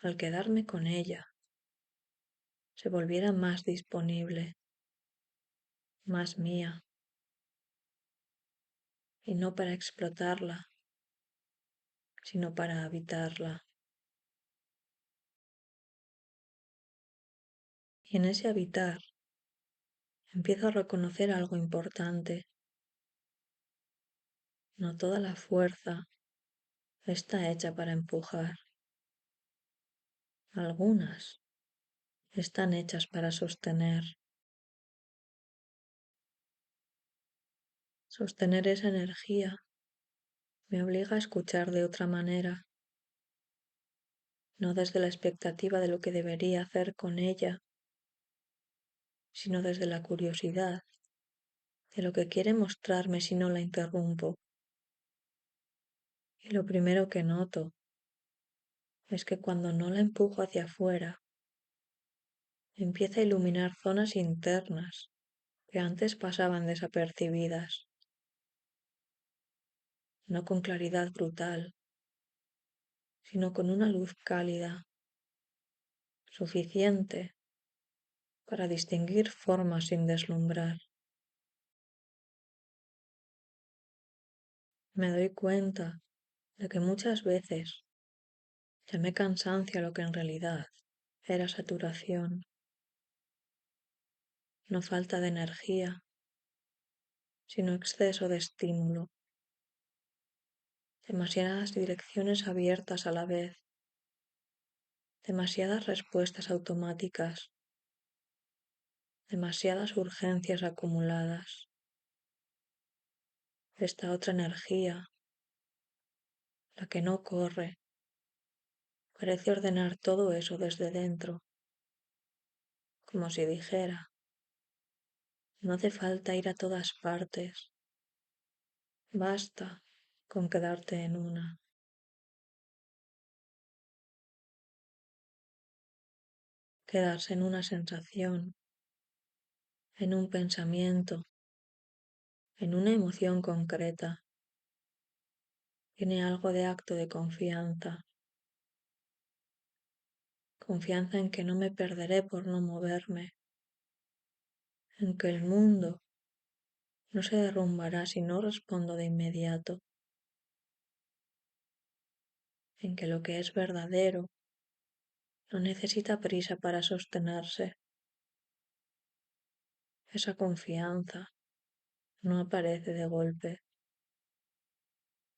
al quedarme con ella, se volviera más disponible, más mía, y no para explotarla, sino para habitarla. Y en ese habitar empiezo a reconocer algo importante. No toda la fuerza está hecha para empujar. Algunas están hechas para sostener. Sostener esa energía me obliga a escuchar de otra manera, no desde la expectativa de lo que debería hacer con ella, sino desde la curiosidad de lo que quiere mostrarme si no la interrumpo. Y lo primero que noto es que cuando no la empujo hacia afuera, empieza a iluminar zonas internas que antes pasaban desapercibidas, no con claridad brutal, sino con una luz cálida, suficiente para distinguir formas sin deslumbrar. Me doy cuenta de que muchas veces llamé cansancio a lo que en realidad era saturación, no falta de energía, sino exceso de estímulo, demasiadas direcciones abiertas a la vez, demasiadas respuestas automáticas, demasiadas urgencias acumuladas. Esta otra energía, la que no corre, parece ordenar todo eso desde dentro, como si dijera, no hace falta ir a todas partes, basta con quedarte en una. Quedarse en una sensación, en un pensamiento, en una emoción concreta, tiene algo de acto de confianza, confianza en que no me perderé por no moverme, en que el mundo no se derrumbará si no respondo de inmediato, en que lo que es verdadero no necesita prisa para sostenerse. Esa confianza no aparece de golpe,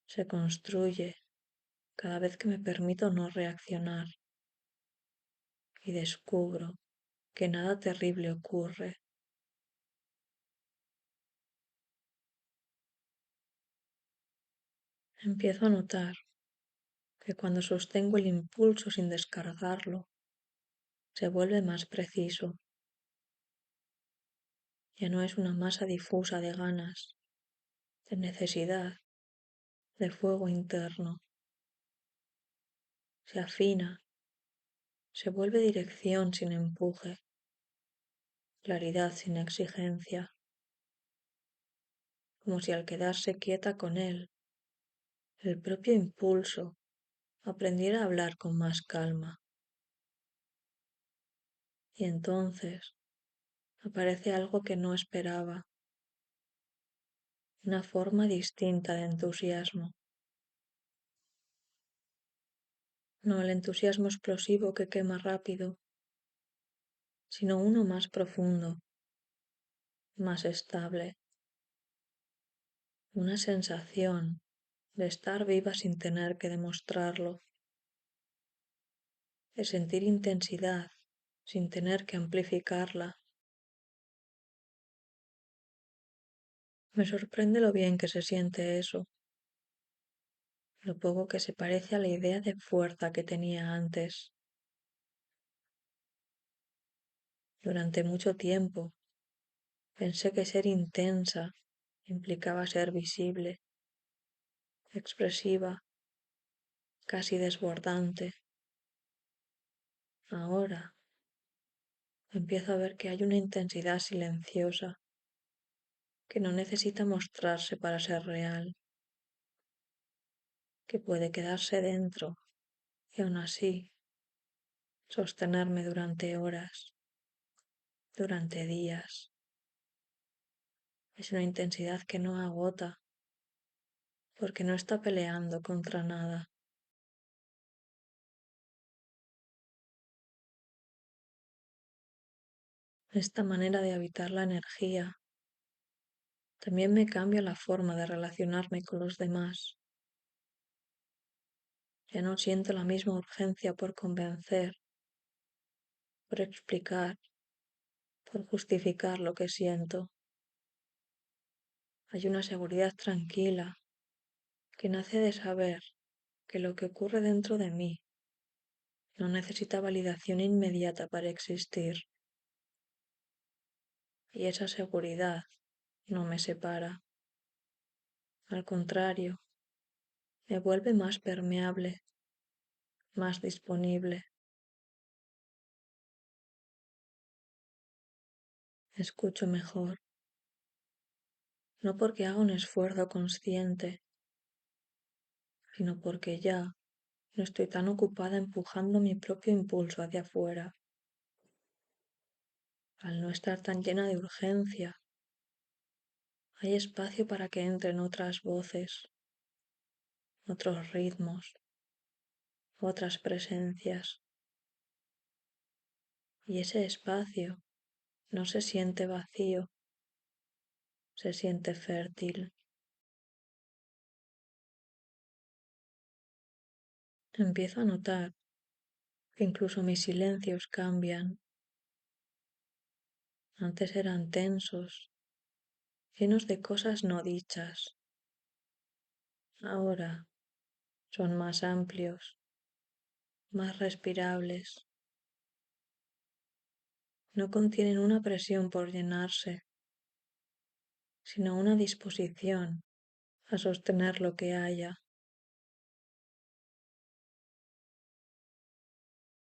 se construye cada vez que me permito no reaccionar y descubro que nada terrible ocurre. Empiezo a notar que cuando sostengo el impulso sin descargarlo, se vuelve más preciso. Ya no es una masa difusa de ganas, de necesidad, de fuego interno. Se afina, se vuelve dirección sin empuje, claridad sin exigencia, como si al quedarse quieta con él, el propio impulso aprendiera a hablar con más calma. Y entonces aparece algo que no esperaba, una forma distinta de entusiasmo. No el entusiasmo explosivo que quema rápido, sino uno más profundo, más estable, una sensación de estar viva sin tener que demostrarlo, de sentir intensidad sin tener que amplificarla. Me sorprende lo bien que se siente eso, lo poco que se parece a la idea de fuerza que tenía antes. Durante mucho tiempo pensé que ser intensa implicaba ser visible, expresiva, casi desbordante. Ahora empiezo a ver que hay una intensidad silenciosa que no necesita mostrarse para ser real, que puede quedarse dentro y aún así sostenerme durante horas, durante días. Es una intensidad que no agota porque no está peleando contra nada. Esta manera de habitar la energía también me cambia la forma de relacionarme con los demás. Ya no siento la misma urgencia por convencer, por explicar, por justificar lo que siento. Hay una seguridad tranquila que nace de saber que lo que ocurre dentro de mí no necesita validación inmediata para existir, y esa seguridad no me separa. Al contrario, me vuelve más permeable, más disponible. Escucho mejor, no porque haga un esfuerzo consciente, sino porque ya no estoy tan ocupada empujando mi propio impulso hacia afuera. Al no estar tan llena de urgencia, hay espacio para que entren otras voces, otros ritmos, otras presencias. Y ese espacio no se siente vacío, se siente fértil. Empiezo a notar que incluso mis silencios cambian. Antes eran tensos, llenos de cosas no dichas. Ahora son más amplios, más respirables. No contienen una presión por llenarse, sino una disposición a sostener lo que haya.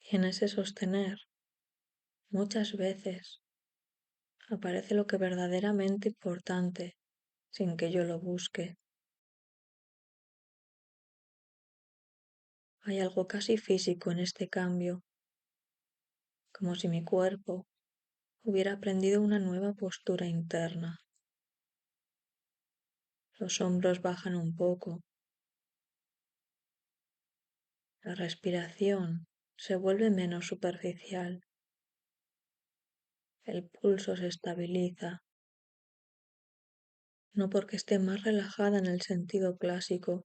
Y en ese sostener, muchas veces, aparece lo que verdaderamente importante sin que yo lo busque. Hay algo casi físico en este cambio, como si mi cuerpo hubiera aprendido una nueva postura interna. Los hombros bajan un poco, la respiración se vuelve menos superficial, el pulso se estabiliza, no porque esté más relajada en el sentido clásico,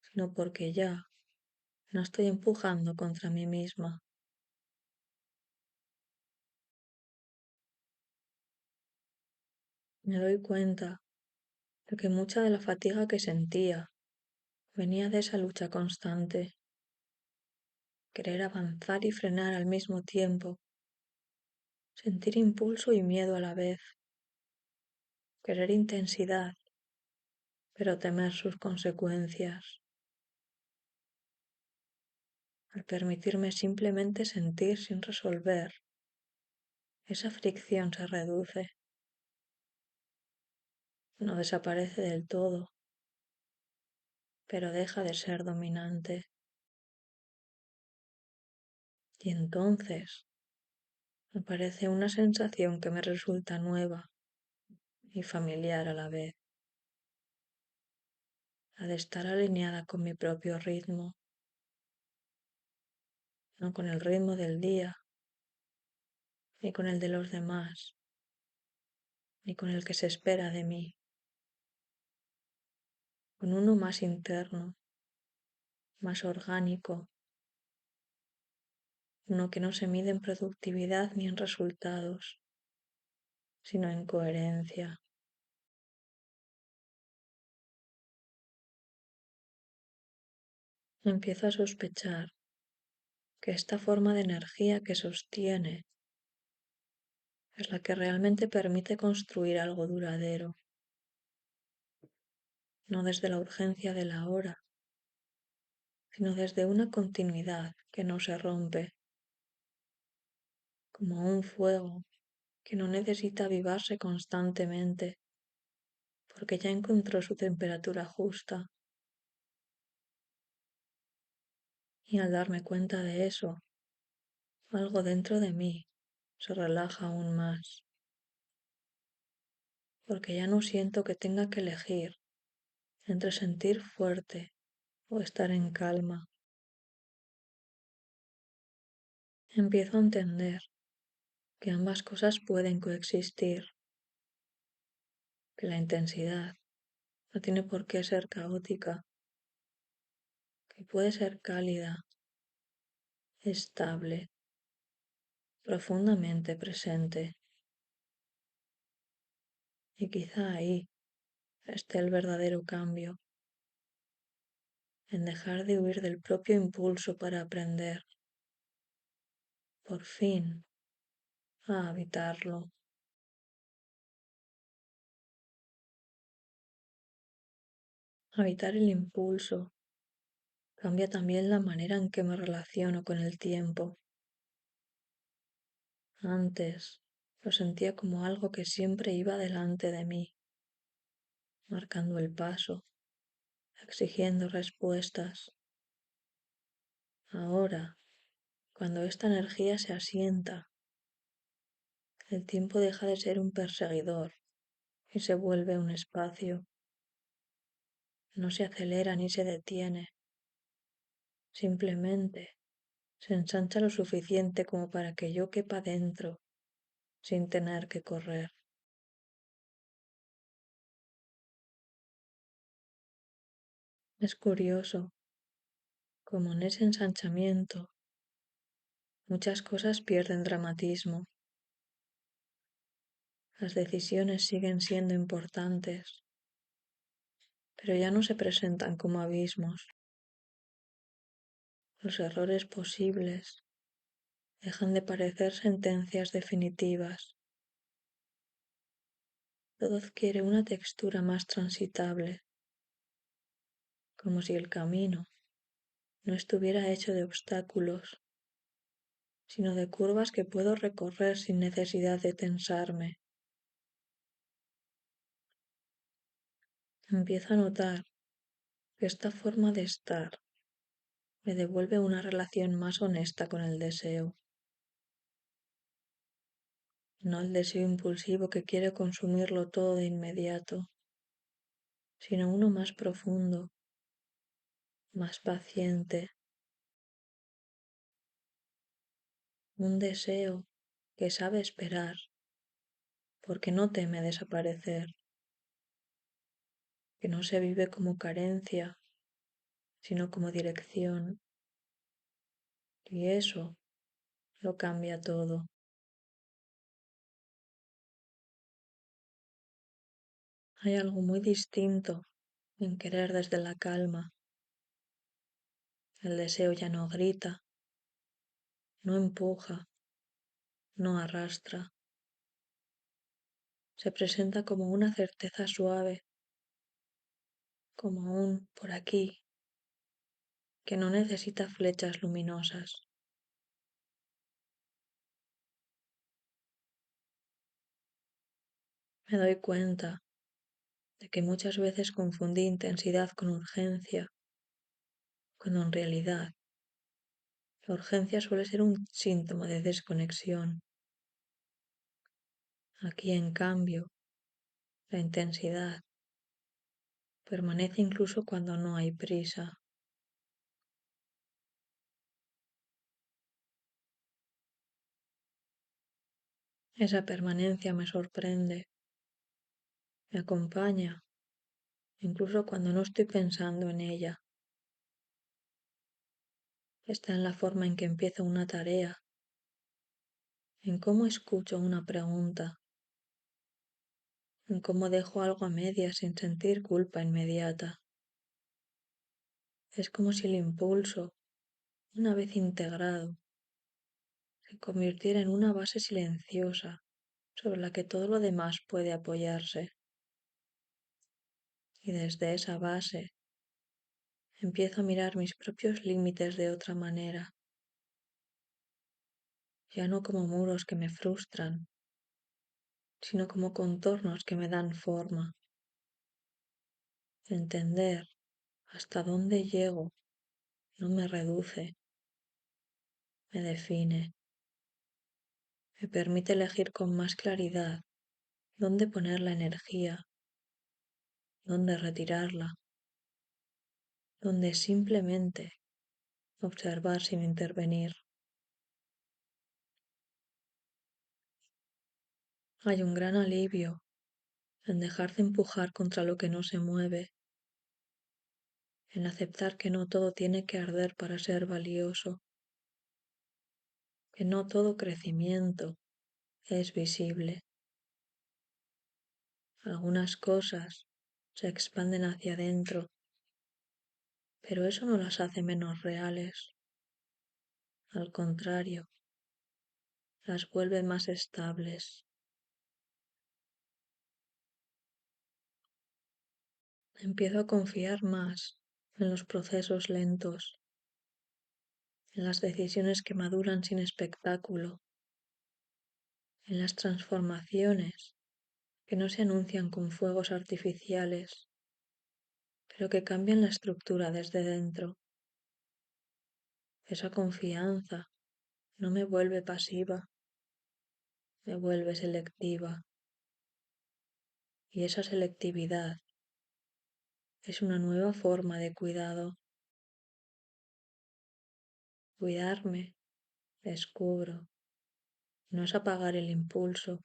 sino porque ya no estoy empujando contra mí misma. Me doy cuenta de que mucha de la fatiga que sentía venía de esa lucha constante, querer avanzar y frenar al mismo tiempo, sentir impulso y miedo a la vez, querer intensidad, pero temer sus consecuencias. Al permitirme simplemente sentir sin resolver, esa fricción se reduce, no desaparece del todo, pero deja de ser dominante. Y entonces aparece una sensación que me resulta nueva y familiar a la vez, la de estar alineada con mi propio ritmo, no con el ritmo del día, ni con el de los demás, ni con el que se espera de mí, con uno más interno, más orgánico, uno que no se mide en productividad ni en resultados, sino en coherencia. Empiezo a sospechar que esta forma de energía que sostiene es la que realmente permite construir algo duradero, no desde la urgencia de la hora, sino desde una continuidad que no se rompe, como un fuego que no necesita avivarse constantemente, porque ya encontró su temperatura justa. Y al darme cuenta de eso, algo dentro de mí se relaja aún más, porque ya no siento que tenga que elegir entre sentir fuerte o estar en calma. Empiezo a entender que ambas cosas pueden coexistir, que la intensidad no tiene por qué ser caótica, que puede ser cálida, estable, profundamente presente. Y quizá ahí esté el verdadero cambio, en dejar de huir del propio impulso para aprender, por fin, a habitarlo. Habitar el impulso cambia también la manera en que me relaciono con el tiempo. Antes lo sentía como algo que siempre iba delante de mí, marcando el paso, exigiendo respuestas. Ahora, cuando esta energía se asienta, el tiempo deja de ser un perseguidor y se vuelve un espacio. No se acelera ni se detiene, simplemente se ensancha lo suficiente como para que yo quepa dentro sin tener que correr. Es curioso como en ese ensanchamiento muchas cosas pierden dramatismo. Las decisiones siguen siendo importantes, pero ya no se presentan como abismos. Los errores posibles dejan de parecer sentencias definitivas. Todo adquiere una textura más transitable, como si el camino no estuviera hecho de obstáculos, sino de curvas que puedo recorrer sin necesidad de tensarme. Empiezo a notar que esta forma de estar me devuelve una relación más honesta con el deseo, no el deseo impulsivo que quiere consumirlo todo de inmediato, sino uno más profundo, más paciente, un deseo que sabe esperar porque no teme desaparecer, que no se vive como carencia, sino como dirección, y eso lo cambia todo. Hay algo muy distinto en querer desde la calma. El deseo ya no grita, no empuja, no arrastra. Se presenta como una certeza suave, como un por aquí, que no necesita flechas luminosas. Me doy cuenta de que muchas veces confundí intensidad con urgencia, cuando en realidad la urgencia suele ser un síntoma de desconexión. Aquí, en cambio, la intensidad permanece incluso cuando no hay prisa. Esa permanencia me sorprende, me acompaña, incluso cuando no estoy pensando en ella. Está en la forma en que empiezo una tarea, en cómo escucho una pregunta, en cómo dejo algo a medias sin sentir culpa inmediata. Es como si el impulso, una vez integrado, se convirtiera en una base silenciosa sobre la que todo lo demás puede apoyarse. Y desde esa base empiezo a mirar mis propios límites de otra manera, ya no como muros que me frustran, sino como contornos que me dan forma. Entender hasta dónde llego no me reduce, me define, me permite elegir con más claridad dónde poner la energía, dónde retirarla, dónde simplemente observar sin intervenir. Hay un gran alivio en dejar de empujar contra lo que no se mueve, en aceptar que no todo tiene que arder para ser valioso, que no todo crecimiento es visible. Algunas cosas se expanden hacia adentro, pero eso no las hace menos reales. Al contrario, las vuelve más estables. Empiezo a confiar más en los procesos lentos, en las decisiones que maduran sin espectáculo, en las transformaciones que no se anuncian con fuegos artificiales, pero que cambian la estructura desde dentro. Esa confianza no me vuelve pasiva, me vuelve selectiva. Y esa selectividad es una nueva forma de cuidado. Cuidarme, descubro, no es apagar el impulso,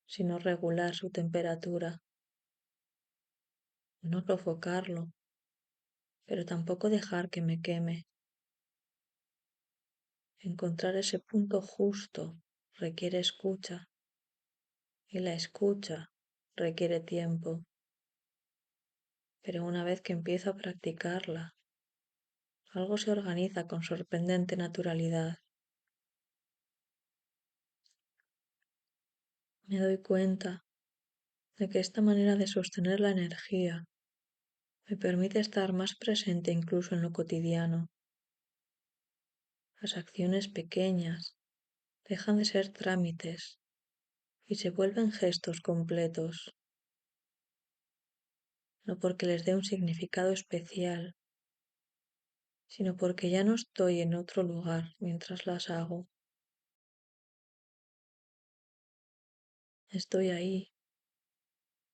sino regular su temperatura, no sofocarlo, pero tampoco dejar que me queme. Encontrar ese punto justo requiere escucha y la escucha requiere tiempo. Pero una vez que empiezo a practicarla, algo se organiza con sorprendente naturalidad. Me doy cuenta de que esta manera de sostener la energía me permite estar más presente incluso en lo cotidiano. Las acciones pequeñas dejan de ser trámites y se vuelven gestos completos, no porque les dé un significado especial, sino porque ya no estoy en otro lugar mientras las hago. Estoy ahí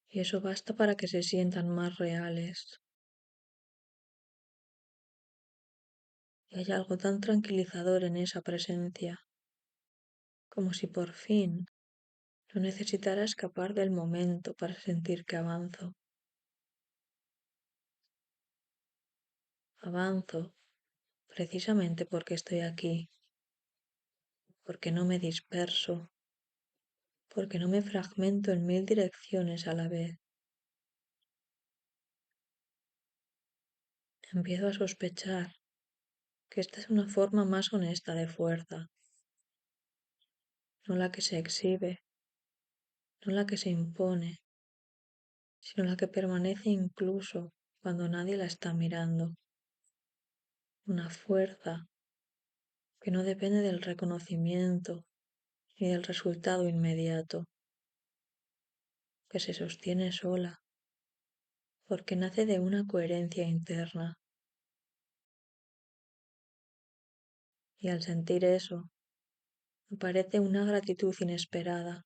y eso basta para que se sientan más reales. Y hay algo tan tranquilizador en esa presencia, como si por fin no necesitara escapar del momento para sentir que avanzo. Avanzo precisamente porque estoy aquí, porque no me disperso, porque no me fragmento en mil direcciones a la vez. Empiezo a sospechar que esta es una forma más honesta de fuerza, no la que se exhibe, no la que se impone, sino la que permanece incluso cuando nadie la está mirando. Una fuerza que no depende del reconocimiento ni del resultado inmediato, que se sostiene sola, porque nace de una coherencia interna. Y al sentir eso, aparece una gratitud inesperada,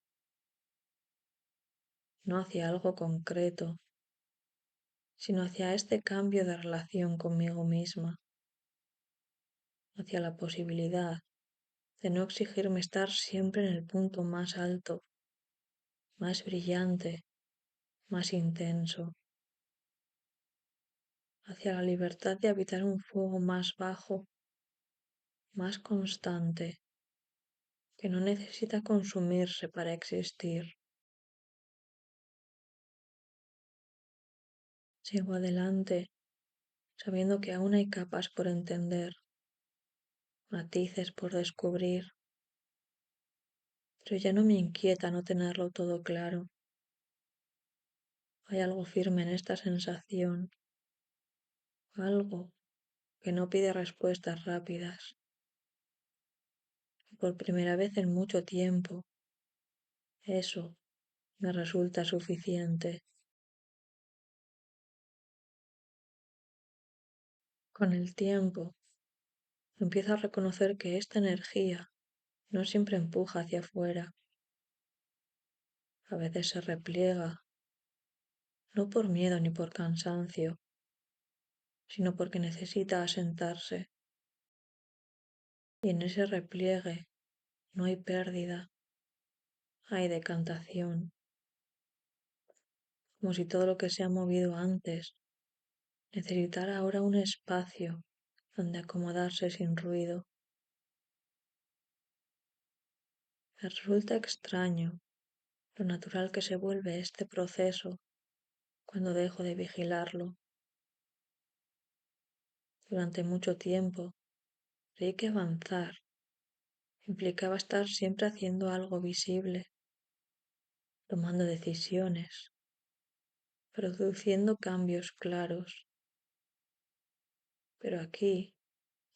no hacia algo concreto, sino hacia este cambio de relación conmigo misma, hacia la posibilidad de no exigirme estar siempre en el punto más alto, más brillante, más intenso, hacia la libertad de habitar un fuego más bajo, más constante, que no necesita consumirse para existir. Sigo adelante, sabiendo que aún hay capas por entender, matices por descubrir, pero ya no me inquieta no tenerlo todo claro. Hay algo firme en esta sensación, algo que no pide respuestas rápidas. Por primera vez en mucho tiempo, eso me resulta suficiente. Con el tiempo, empiezo a reconocer que esta energía no siempre empuja hacia afuera, a veces se repliega, no por miedo ni por cansancio, sino porque necesita asentarse. Y en ese repliegue no hay pérdida, hay decantación, como si todo lo que se ha movido antes necesitara ahora un espacio donde acomodarse sin ruido. Me resulta extraño lo natural que se vuelve este proceso cuando dejo de vigilarlo. Durante mucho tiempo creí que avanzar implicaba estar siempre haciendo algo visible, tomando decisiones, produciendo cambios claros. Pero aquí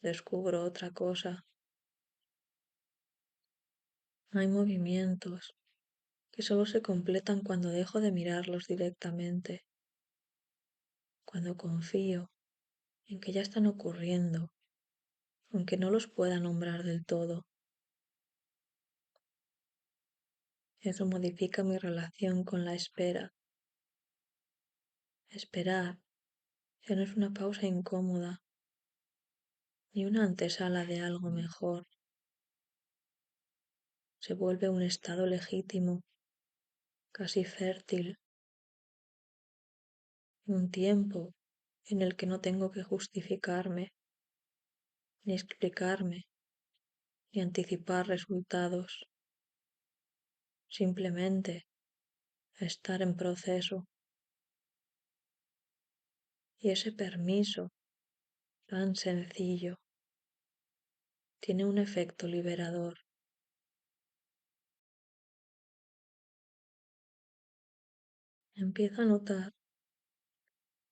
descubro otra cosa. Hay movimientos que solo se completan cuando dejo de mirarlos directamente, cuando confío en que ya están ocurriendo, aunque no los pueda nombrar del todo. Eso modifica mi relación con la espera. Esperar ya no es una pausa incómoda, ni una antesala de algo mejor. Se vuelve un estado legítimo, casi fértil, un tiempo en el que no tengo que justificarme, ni explicarme, ni anticipar resultados. Simplemente estar en proceso. Y ese permiso, tan sencillo, tiene un efecto liberador. Empiezo a notar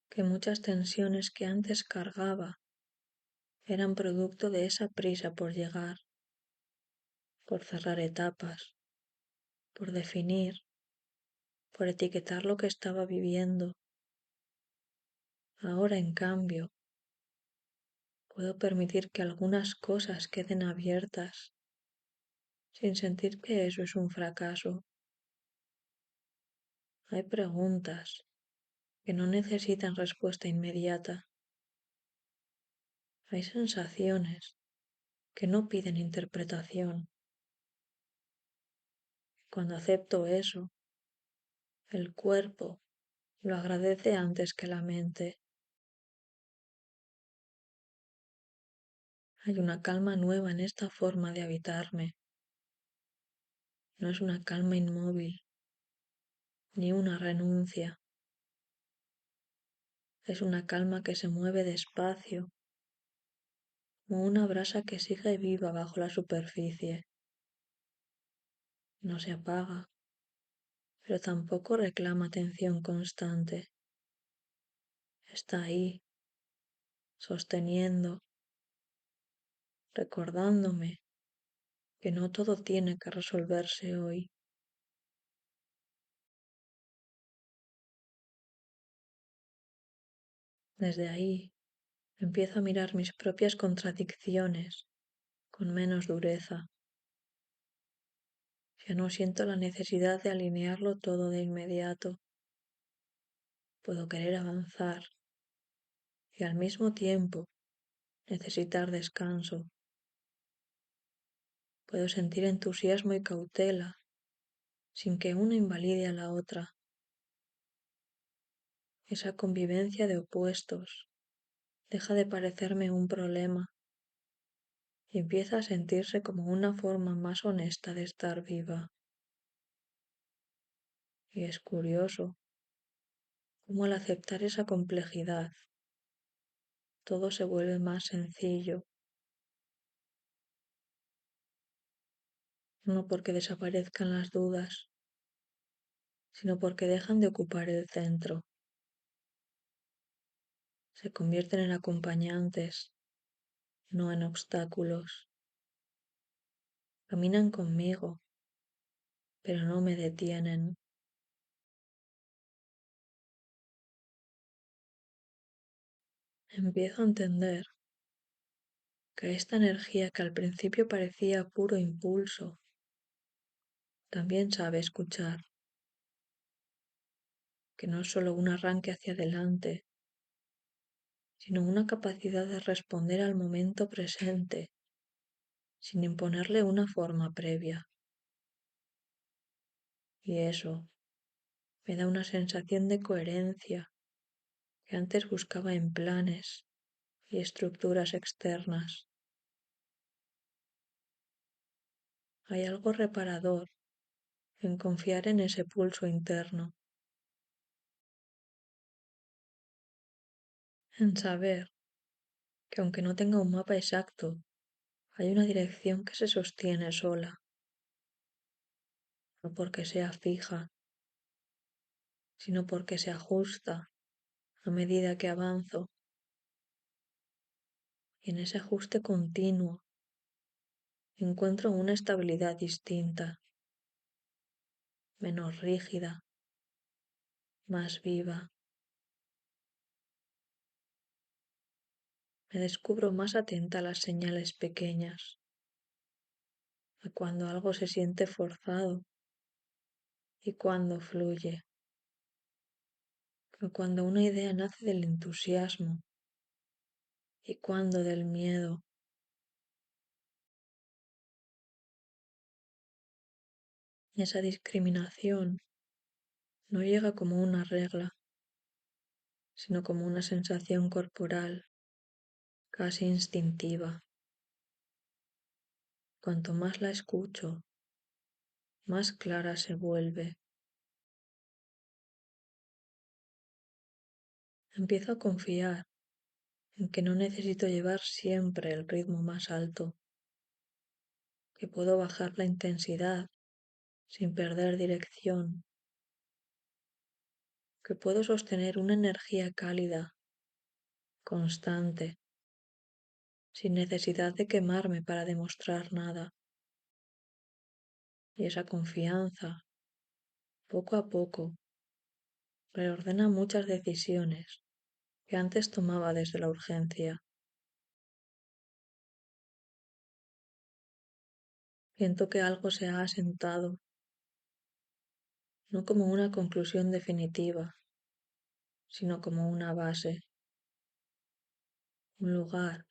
que muchas tensiones que antes cargaba eran producto de esa prisa por llegar, por cerrar etapas, por definir, por etiquetar lo que estaba viviendo. Ahora, en cambio, puedo permitir que algunas cosas queden abiertas sin sentir que eso es un fracaso. Hay preguntas que no necesitan respuesta inmediata. Hay sensaciones que no piden interpretación. Cuando acepto eso, el cuerpo lo agradece antes que la mente. Hay una calma nueva en esta forma de habitarme. No es una calma inmóvil, ni una renuncia. Es una calma que se mueve despacio, como una brasa que sigue viva bajo la superficie. No se apaga, pero tampoco reclama atención constante. Está ahí, sosteniendo, recordándome que no todo tiene que resolverse hoy. Desde ahí empiezo a mirar mis propias contradicciones con menos dureza. Ya no siento la necesidad de alinearlo todo de inmediato. Puedo querer avanzar y al mismo tiempo necesitar descanso. Puedo sentir entusiasmo y cautela sin que una invalide a la otra. Esa convivencia de opuestos deja de parecerme un problema y empieza a sentirse como una forma más honesta de estar viva. Y es curioso cómo al aceptar esa complejidad todo se vuelve más sencillo, no porque desaparezcan las dudas, sino porque dejan de ocupar el centro. Se convierten en acompañantes, no en obstáculos. Caminan conmigo, pero no me detienen. Empiezo a entender que esta energía que al principio parecía puro impulso, también sabe escuchar, que no es solo un arranque hacia adelante, sino una capacidad de responder al momento presente, sin imponerle una forma previa. Y eso me da una sensación de coherencia que antes buscaba en planes y estructuras externas. Hay algo reparador en confiar en ese pulso interno, en saber que aunque no tenga un mapa exacto, hay una dirección que se sostiene sola, no porque sea fija, sino porque se ajusta a medida que avanzo, y en ese ajuste continuo encuentro una estabilidad distinta, menos rígida, más viva. Me descubro más atenta a las señales pequeñas, a cuando algo se siente forzado y cuando fluye, a cuando una idea nace del entusiasmo y cuando del miedo. Esa discriminación no llega como una regla, sino como una sensación corporal, casi instintiva. Cuanto más la escucho, más clara se vuelve. Empiezo a confiar en que no necesito llevar siempre el ritmo más alto, que puedo bajar la intensidad sin perder dirección, que puedo sostener una energía cálida, constante, sin necesidad de quemarme para demostrar nada. Y esa confianza, poco a poco, reordena muchas decisiones que antes tomaba desde la urgencia. Siento que algo se ha asentado, no como una conclusión definitiva, sino como una base, un lugar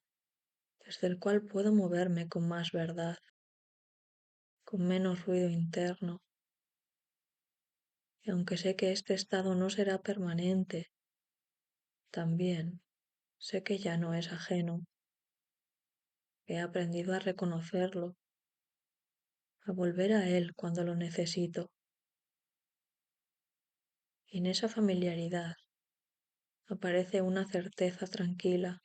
desde el cual puedo moverme con más verdad, con menos ruido interno. Y aunque sé que este estado no será permanente, también sé que ya no es ajeno. He aprendido a reconocerlo, a volver a él cuando lo necesito. Y en esa familiaridad aparece una certeza tranquila.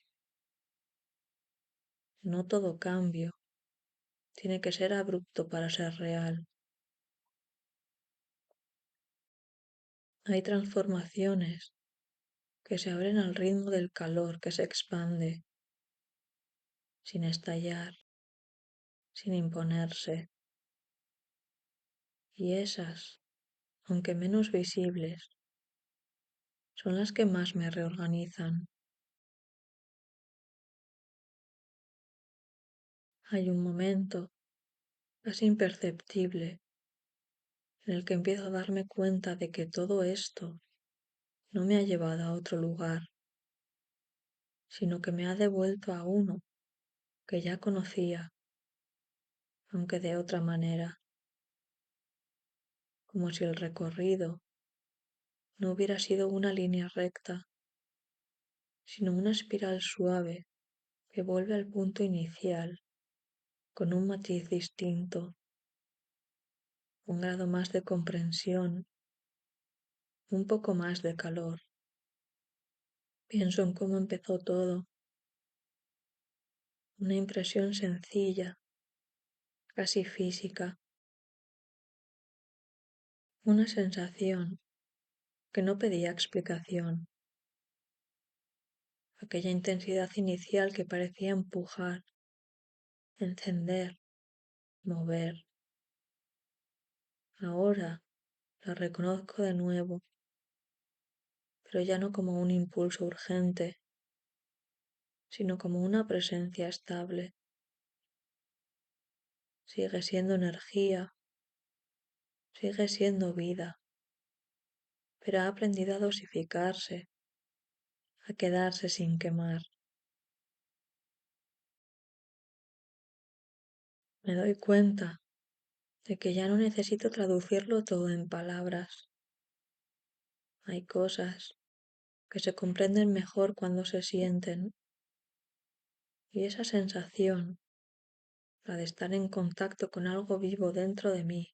No todo cambio tiene que ser abrupto para ser real. Hay transformaciones que se abren al ritmo del calor que se expande, sin estallar, sin imponerse. Y esas, aunque menos visibles, son las que más me reorganizan. Hay un momento, casi imperceptible, en el que empiezo a darme cuenta de que todo esto no me ha llevado a otro lugar, sino que me ha devuelto a uno que ya conocía, aunque de otra manera, como si el recorrido no hubiera sido una línea recta, sino una espiral suave que vuelve al punto inicial con un matiz distinto, un grado más de comprensión, un poco más de calor. Pienso en cómo empezó todo, una impresión sencilla, casi física, una sensación que no pedía explicación, aquella intensidad inicial que parecía empujar, encender, mover. Ahora la reconozco de nuevo, pero ya no como un impulso urgente, sino como una presencia estable. Sigue siendo energía, sigue siendo vida, pero ha aprendido a dosificarse, a quedarse sin quemar. Me doy cuenta de que ya no necesito traducirlo todo en palabras. Hay cosas que se comprenden mejor cuando se sienten, y esa sensación, la de estar en contacto con algo vivo dentro de mí,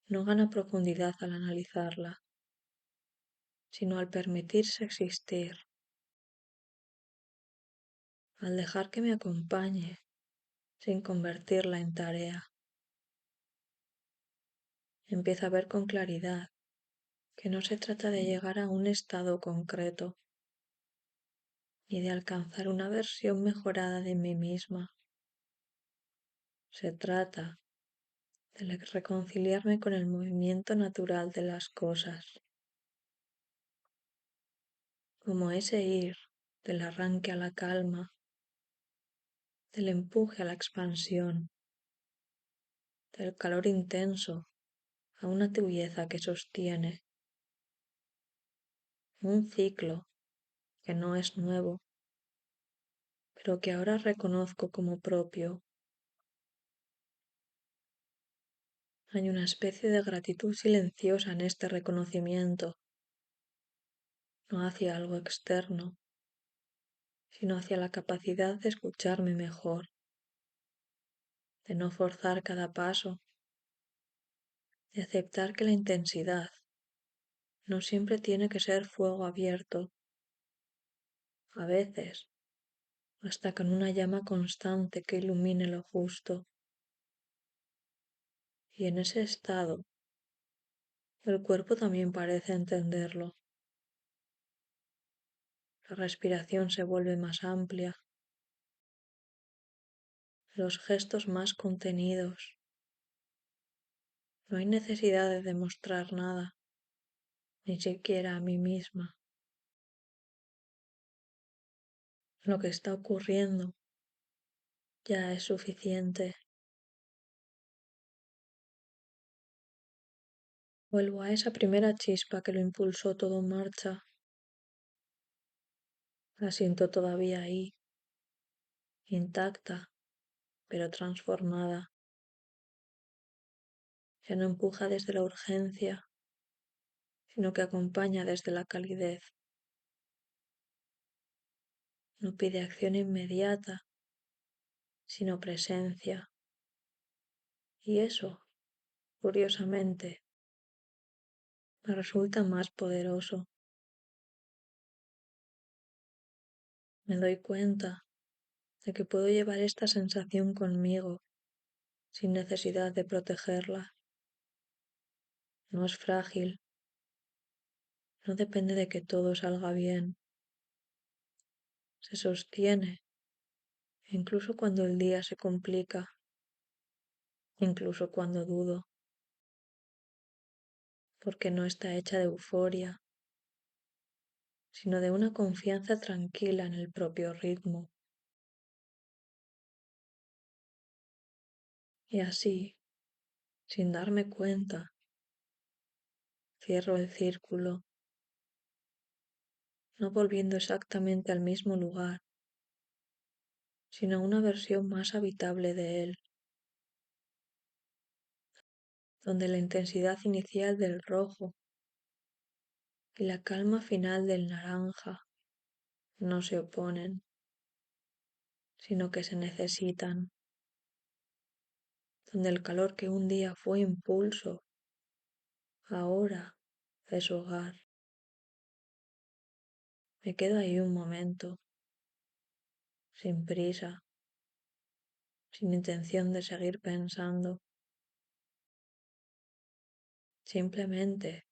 no gana profundidad al analizarla, sino al permitirse existir, al dejar que me acompañe sin convertirla en tarea. Empiezo a ver con claridad que no se trata de llegar a un estado concreto, ni de alcanzar una versión mejorada de mí misma. Se trata de reconciliarme con el movimiento natural de las cosas, como ese ir del arranque a la calma, del empuje a la expansión, del calor intenso a una tibieza que sostiene, un ciclo que no es nuevo, pero que ahora reconozco como propio. Hay una especie de gratitud silenciosa en este reconocimiento, no hacia algo externo, sino hacia la capacidad de escucharme mejor, de no forzar cada paso, de aceptar que la intensidad no siempre tiene que ser fuego abierto. A veces basta con una llama constante que ilumine lo justo. Y en ese estado, el cuerpo también parece entenderlo. La respiración se vuelve más amplia, los gestos más contenidos. No hay necesidad de demostrar nada, ni siquiera a mí misma. Lo que está ocurriendo ya es suficiente. Vuelvo a esa primera chispa que lo impulsó todo en marcha. La siento todavía ahí, intacta, pero transformada. Ya no empuja desde la urgencia, sino que acompaña desde la calidez. No pide acción inmediata, sino presencia. Y eso, curiosamente, me resulta más poderoso. Me doy cuenta de que puedo llevar esta sensación conmigo sin necesidad de protegerla. No es frágil, no depende de que todo salga bien. Se sostiene, incluso cuando el día se complica, incluso cuando dudo, porque no está hecha de euforia, sino de una confianza tranquila en el propio ritmo. Y así, sin darme cuenta, cierro el círculo, no volviendo exactamente al mismo lugar, sino a una versión más habitable de él, donde la intensidad inicial del rojo y la calma final del naranja no se oponen, sino que se necesitan, donde el calor que un día fue impulso, ahora es hogar. Me quedo ahí un momento, sin prisa, sin intención de seguir pensando, simplemente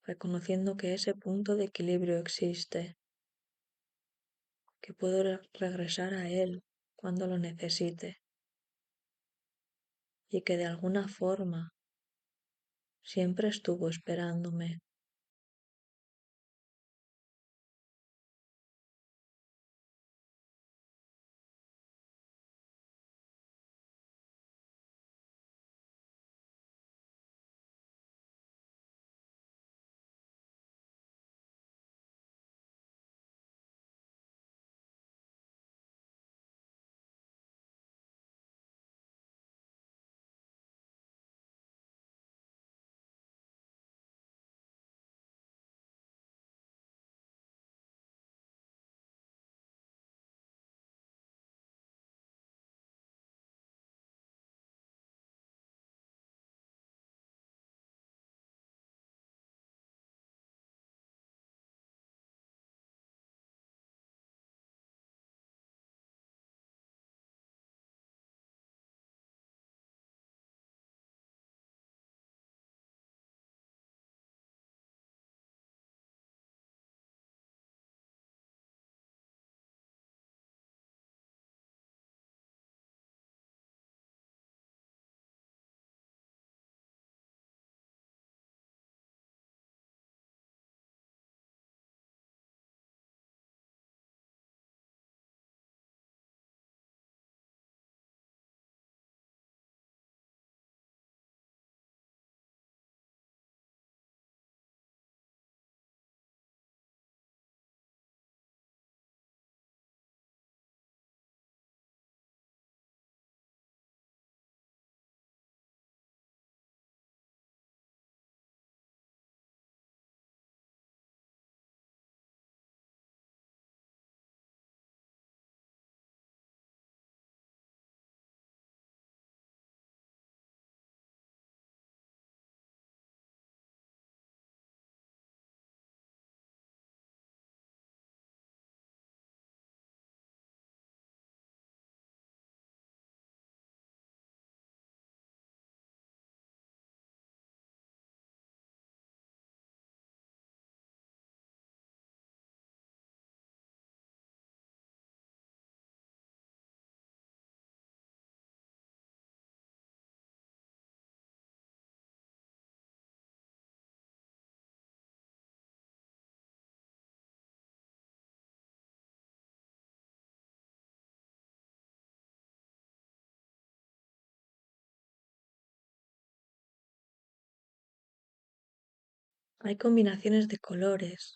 reconociendo que ese punto de equilibrio existe, que puedo regresar a él cuando lo necesite y que de alguna forma siempre estuvo esperándome. Hay combinaciones de colores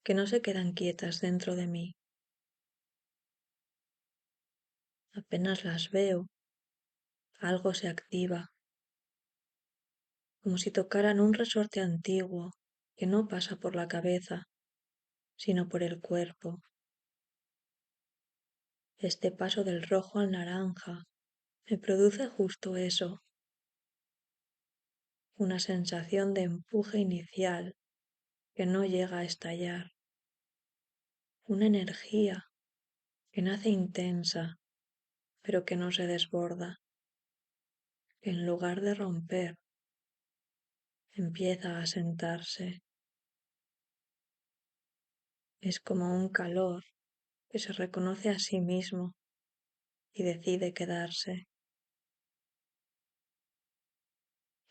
que no se quedan quietas dentro de mí. Apenas las veo, algo se activa, como si tocaran un resorte antiguo que no pasa por la cabeza, sino por el cuerpo. Este paso del rojo al naranja me produce justo eso, una sensación de empuje inicial que no llega a estallar, una energía que nace intensa pero que no se desborda, que en lugar de romper empieza a sentarse. Es como un calor que se reconoce a sí mismo y decide quedarse.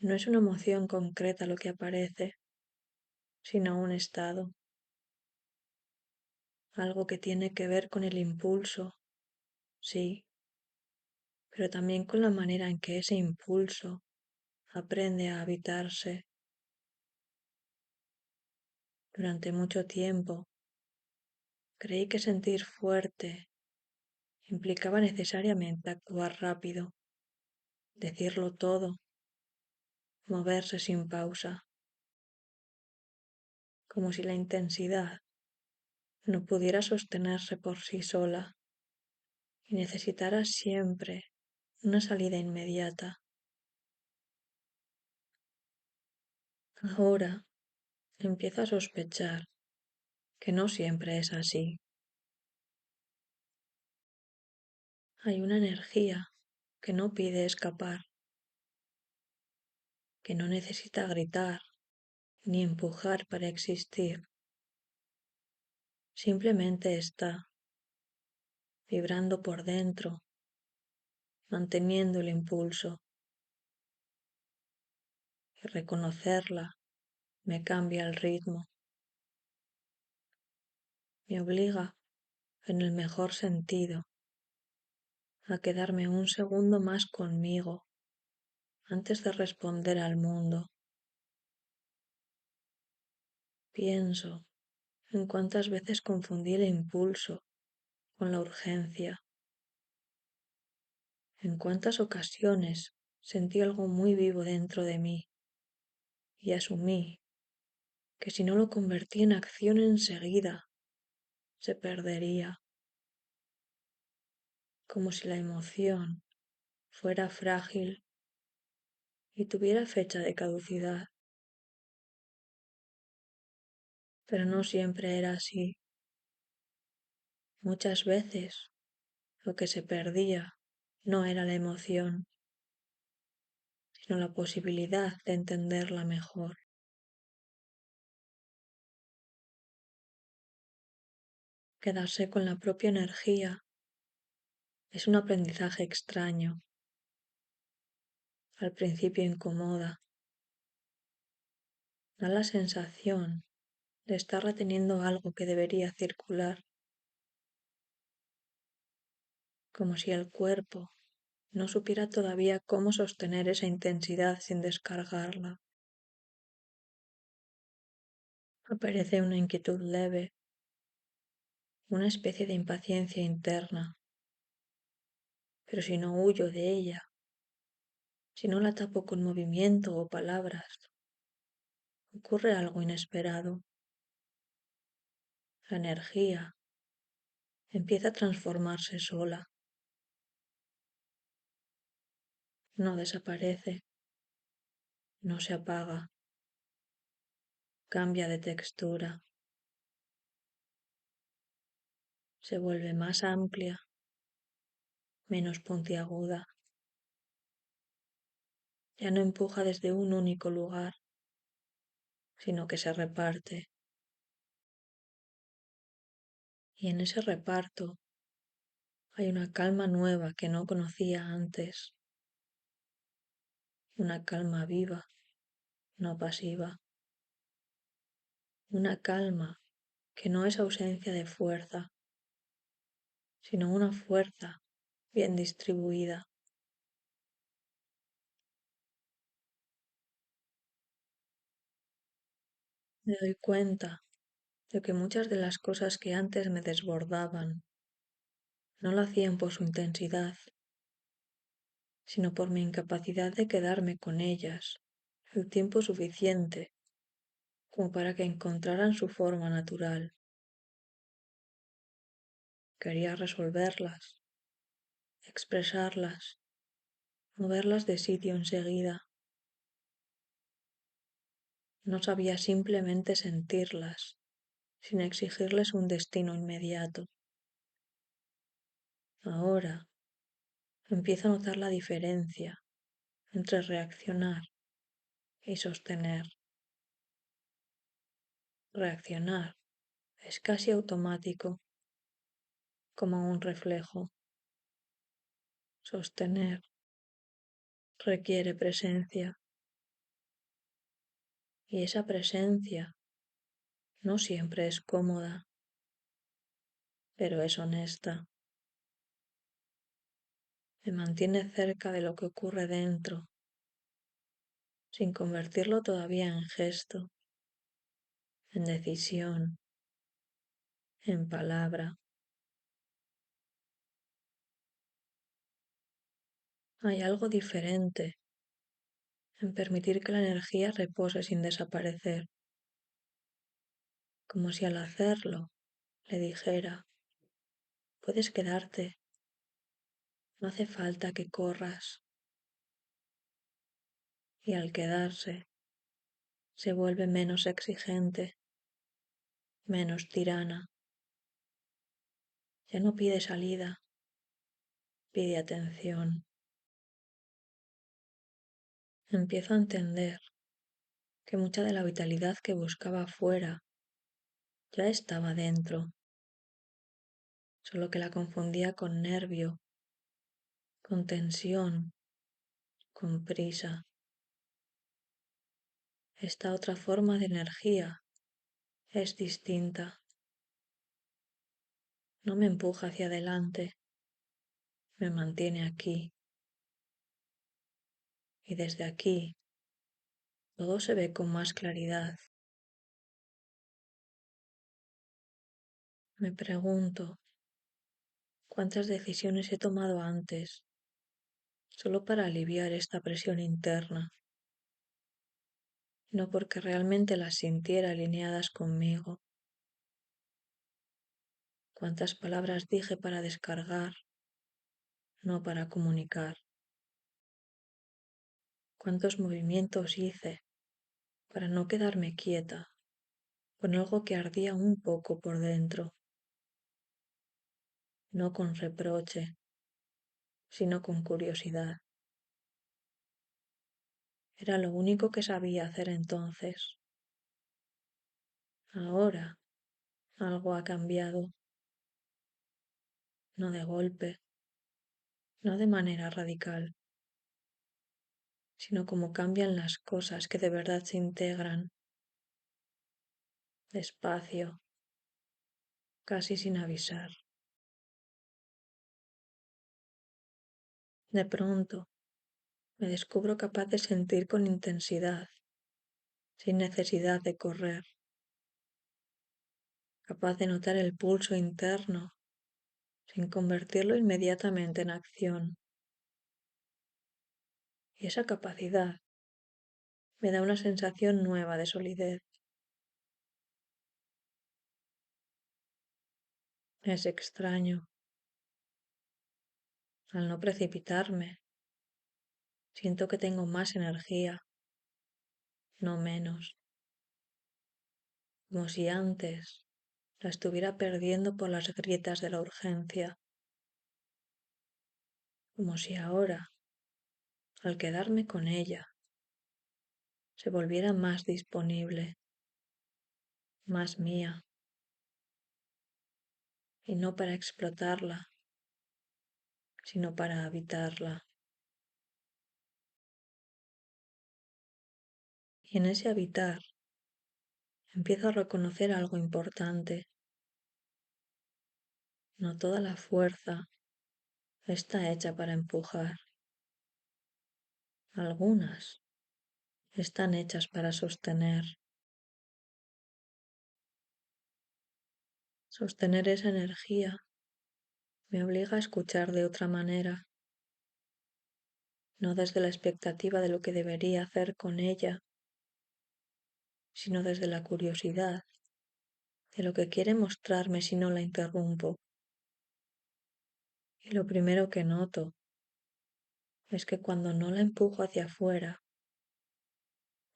No es una emoción concreta lo que aparece, sino un estado, algo que tiene que ver con el impulso, sí, pero también con la manera en que ese impulso aprende a habitarse. Durante mucho tiempo creí que sentir fuerte implicaba necesariamente actuar rápido, decirlo todo, moverse sin pausa, como si la intensidad no pudiera sostenerse por sí sola y necesitara siempre una salida inmediata. Ahora empiezo a sospechar que no siempre es así. Hay una energía que no pide escapar, que no necesita gritar ni empujar para existir. Simplemente está vibrando por dentro, manteniendo el impulso. Y reconocerla me cambia el ritmo, me obliga, en el mejor sentido, a quedarme un segundo más conmigo antes de responder al mundo. Pienso en cuántas veces confundí el impulso con la urgencia, en cuántas ocasiones sentí algo muy vivo dentro de mí y asumí que si no lo convertí en acción enseguida, se perdería, como si la emoción fuera frágil y tuviera fecha de caducidad. Pero no siempre era así. Muchas veces lo que se perdía no era la emoción, sino la posibilidad de entenderla mejor. Quedarse con la propia energía es un aprendizaje extraño. Al principio incomoda. Da la sensación de estar reteniendo algo que debería circular, como si el cuerpo no supiera todavía cómo sostener esa intensidad sin descargarla. Aparece una inquietud leve, una especie de impaciencia interna, pero si no huyo de ella, si no la tapo con movimiento o palabras, ocurre algo inesperado. La energía empieza a transformarse sola. No desaparece, no se apaga, cambia de textura, se vuelve más amplia, menos puntiaguda. Ya no empuja desde un único lugar, sino que se reparte. Y en ese reparto hay una calma nueva que no conocía antes, una calma viva, no pasiva, una calma que no es ausencia de fuerza, sino una fuerza bien distribuida. Me doy cuenta de que muchas de las cosas que antes me desbordaban no lo hacían por su intensidad, sino por mi incapacidad de quedarme con ellas el tiempo suficiente como para que encontraran su forma natural. Quería resolverlas, expresarlas, moverlas de sitio enseguida. No sabía simplemente sentirlas, sin exigirles un destino inmediato. Ahora empiezo a notar la diferencia entre reaccionar y sostener. Reaccionar es casi automático, como un reflejo. Sostener requiere presencia, y esa presencia no siempre es cómoda, pero es honesta. Me mantiene cerca de lo que ocurre dentro, sin convertirlo todavía en gesto, en decisión, en palabra. Hay algo diferente en permitir que la energía repose sin desaparecer, como si al hacerlo le dijera, puedes quedarte, no hace falta que corras. Y al quedarse, se vuelve menos exigente, menos tirana. Ya no pide salida, pide atención. Empiezo a entender que mucha de la vitalidad que buscaba afuera ya estaba dentro, solo que la confundía con nervio, con tensión, con prisa. Esta otra forma de energía es distinta. No me empuja hacia adelante, me mantiene aquí. Y desde aquí todo se ve con más claridad. Me pregunto, ¿cuántas decisiones he tomado antes solo para aliviar esta presión interna? No porque realmente las sintiera alineadas conmigo. ¿Cuántas palabras dije para descargar, no para comunicar? ¿Cuántos movimientos hice para no quedarme quieta con algo que ardía un poco por dentro? No con reproche, sino con curiosidad. Era lo único que sabía hacer entonces. Ahora algo ha cambiado, no de golpe, no de manera radical, sino como cambian las cosas que de verdad se integran, despacio, casi sin avisar. De pronto, me descubro capaz de sentir con intensidad, sin necesidad de correr, capaz de notar el pulso interno, sin convertirlo inmediatamente en acción. Y esa capacidad me da una sensación nueva de solidez. Es extraño. Al no precipitarme, siento que tengo más energía, no menos, como si antes la estuviera perdiendo por las grietas de la urgencia, como si ahora, al quedarme con ella, se volviera más disponible, más mía, y no para explotarla, sino para habitarla. Y en ese habitar empiezo a reconocer algo importante. No toda la fuerza está hecha para empujar. Algunas están hechas para sostener. Sostener esa energía me obliga a escuchar de otra manera, no desde la expectativa de lo que debería hacer con ella, sino desde la curiosidad de lo que quiere mostrarme si no la interrumpo. Y lo primero que noto es que cuando no la empujo hacia afuera,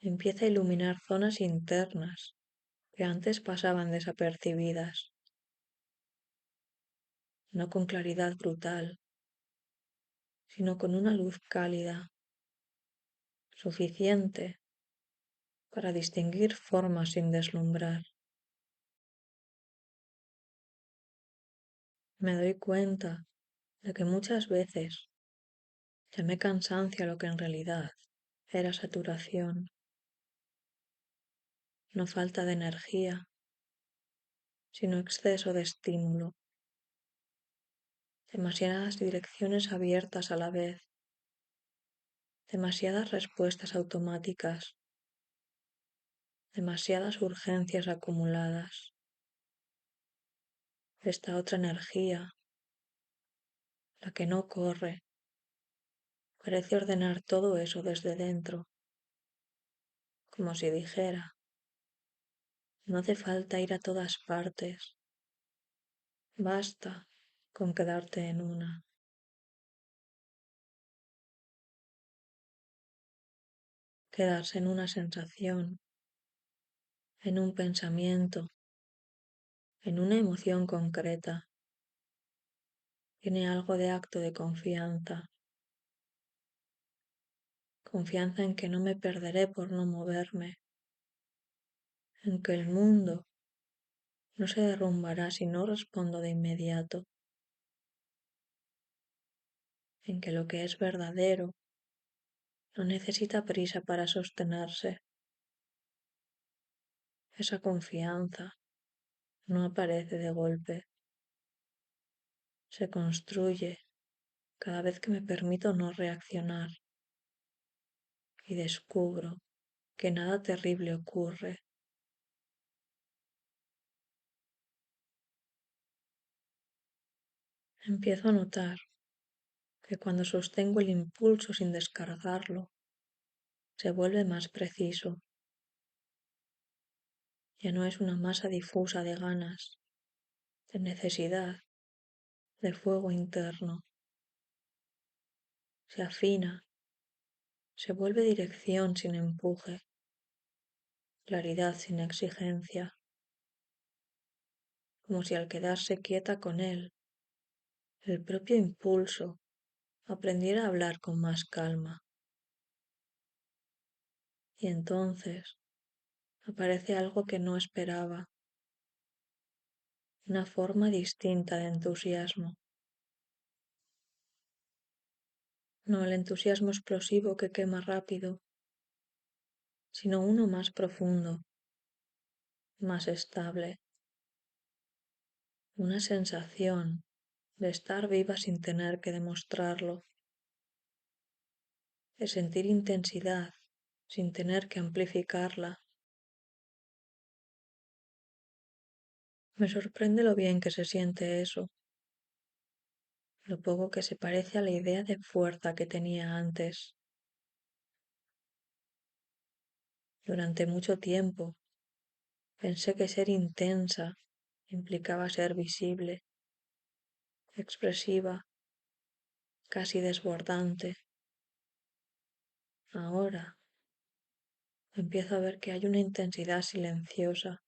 empieza a iluminar zonas internas que antes pasaban desapercibidas, no con claridad brutal, sino con una luz cálida, suficiente para distinguir formas sin deslumbrar. Me doy cuenta de que muchas veces llamé cansancio a lo que en realidad era saturación, no falta de energía, sino exceso de estímulo, demasiadas direcciones abiertas a la vez, demasiadas respuestas automáticas, demasiadas urgencias acumuladas. Esta otra energía, la que no corre, parece ordenar todo eso desde dentro, como si dijera, no hace falta ir a todas partes, basta con quedarte en una. Quedarse en una sensación, en un pensamiento, en una emoción concreta, tiene algo de acto de confianza, confianza en que no me perderé por no moverme, en que el mundo no se derrumbará si no respondo de inmediato, en que lo que es verdadero no necesita prisa para sostenerse. Esa confianza no aparece de golpe, se construye cada vez que me permito no reaccionar y descubro que nada terrible ocurre. Empiezo a notar que cuando sostengo el impulso sin descargarlo, se vuelve más preciso. Ya no es una masa difusa de ganas, de necesidad, de fuego interno. Se afina, se vuelve dirección sin empuje, claridad sin exigencia, como si al quedarse quieta con él, el propio impulso aprendiera a hablar con más calma. Y entonces aparece algo que no esperaba, una forma distinta de entusiasmo. No el entusiasmo explosivo que quema rápido, sino uno más profundo, más estable, una sensación de estar viva sin tener que demostrarlo, de sentir intensidad sin tener que amplificarla. Me sorprende lo bien que se siente eso, lo poco que se parece a la idea de fuerza que tenía antes. Durante mucho tiempo pensé que ser intensa implicaba ser visible, expresiva, casi desbordante. Ahora empiezo a ver que hay una intensidad silenciosa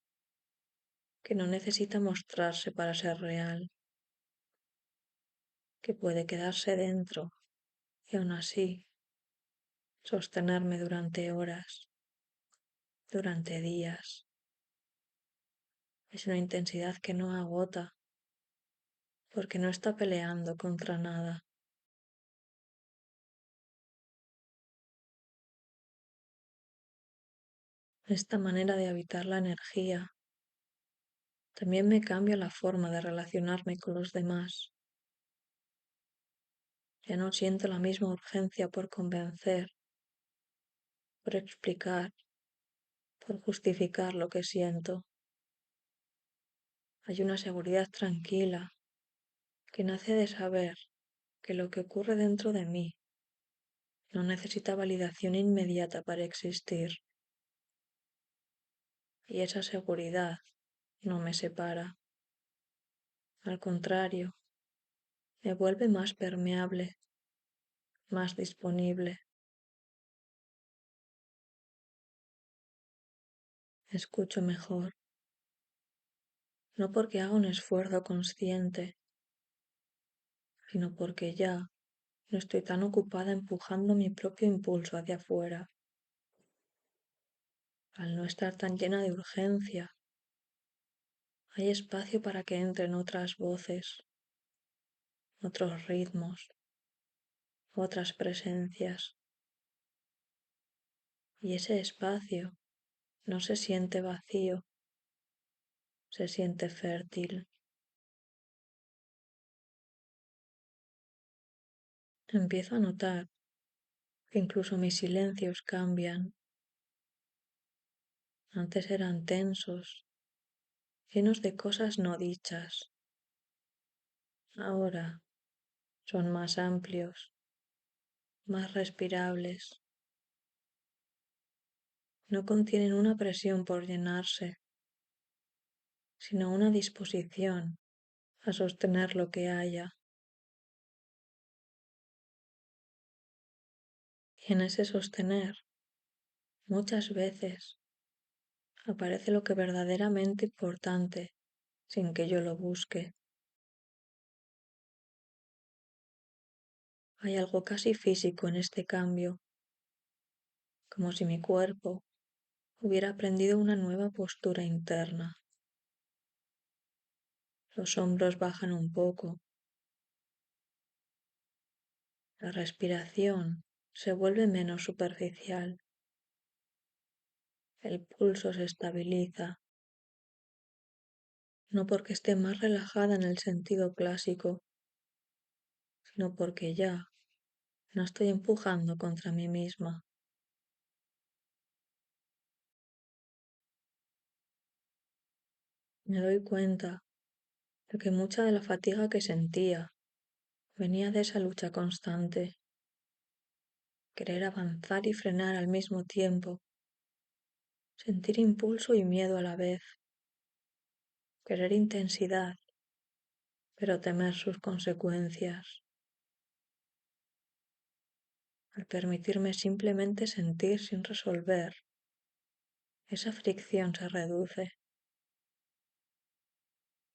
que no necesita mostrarse para ser real, que puede quedarse dentro y aún así sostenerme durante horas, durante días. Es una intensidad que no agota porque no está peleando contra nada. Esta manera de habitar la energía también me cambia la forma de relacionarme con los demás. Ya no siento la misma urgencia por convencer, por explicar, por justificar lo que siento. Hay una seguridad tranquila que nace de saber que lo que ocurre dentro de mí no necesita validación inmediata para existir, y esa seguridad no me separa. Al contrario, me vuelve más permeable, más disponible. Escucho mejor, no porque haga un esfuerzo consciente, sino porque ya no estoy tan ocupada empujando mi propio impulso hacia afuera. Al no estar tan llena de urgencia, hay espacio para que entren otras voces, otros ritmos, otras presencias. Y ese espacio no se siente vacío, se siente fértil. Empiezo a notar que incluso mis silencios cambian. Antes eran tensos, llenos de cosas no dichas. Ahora son más amplios, más respirables. No contienen una presión por llenarse, sino una disposición a sostener lo que haya. Y en ese sostener, muchas veces, aparece lo que verdaderamente importante sin que yo lo busque. Hay algo casi físico en este cambio, como si mi cuerpo hubiera aprendido una nueva postura interna. Los hombros bajan un poco, la respiración se vuelve menos superficial, el pulso se estabiliza, no porque esté más relajada en el sentido clásico, sino porque ya no estoy empujando contra mí misma. Me doy cuenta de que mucha de la fatiga que sentía venía de esa lucha constante, querer avanzar y frenar al mismo tiempo, sentir impulso y miedo a la vez, querer intensidad, pero temer sus consecuencias. Al permitirme simplemente sentir sin resolver, esa fricción se reduce,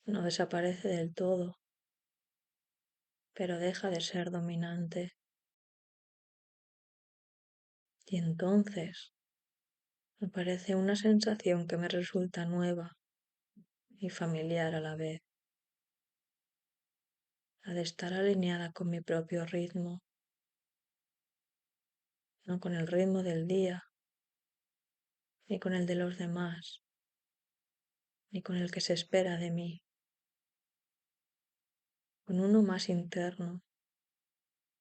no desaparece del todo, pero deja de ser dominante. Y entonces aparece una sensación que me resulta nueva y familiar a la vez, la de estar alineada con mi propio ritmo, no con el ritmo del día, ni con el de los demás, ni con el que se espera de mí, con uno más interno,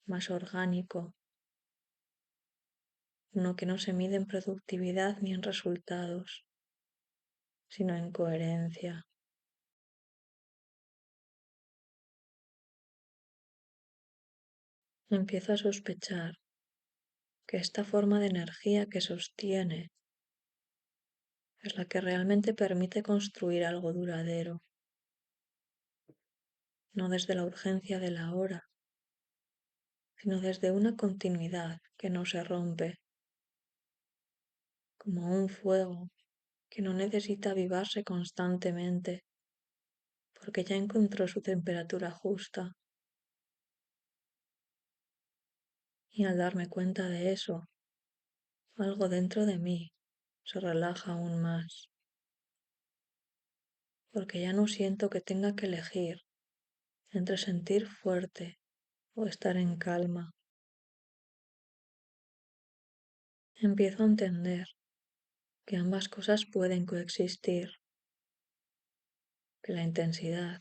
más orgánico, uno que no se mide en productividad ni en resultados, sino en coherencia. Empiezo a sospechar que esta forma de energía que sostiene es la que realmente permite construir algo duradero, no desde la urgencia de la hora, sino desde una continuidad que no se rompe, como un fuego que no necesita avivarse constantemente, porque ya encontró su temperatura justa. Y al darme cuenta de eso, algo dentro de mí se relaja aún más, porque ya no siento que tenga que elegir entre sentir fuerte o estar en calma. Empiezo a entender que ambas cosas pueden coexistir, que la intensidad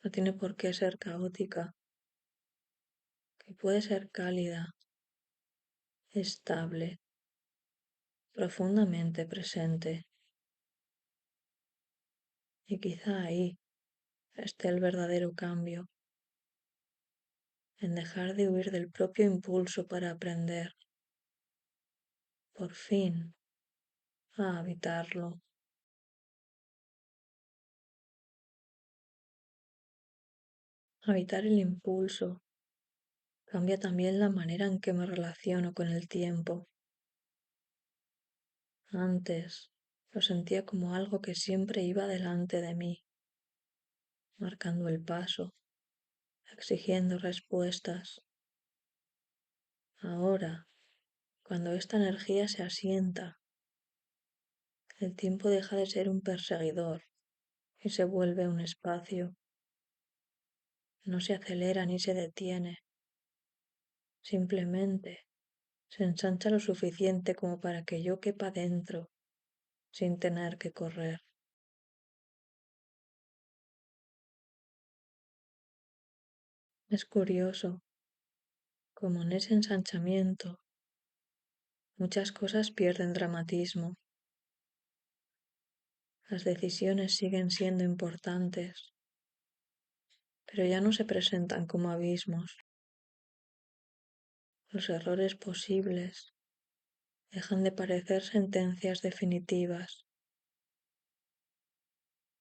no tiene por qué ser caótica, que puede ser cálida, estable, profundamente presente. Y quizá ahí esté el verdadero cambio, en dejar de huir del propio impulso para aprender, por fin, a habitarlo. Habitar el impulso cambia también la manera en que me relaciono con el tiempo. Antes lo sentía como algo que siempre iba delante de mí, marcando el paso, exigiendo respuestas. Ahora, cuando esta energía se asienta, el tiempo deja de ser un perseguidor y se vuelve un espacio. No se acelera ni se detiene, simplemente se ensancha lo suficiente como para que yo quepa dentro sin tener que correr. Es curioso como en ese ensanchamiento muchas cosas pierden dramatismo. Las decisiones siguen siendo importantes, pero ya no se presentan como abismos. Los errores posibles dejan de parecer sentencias definitivas.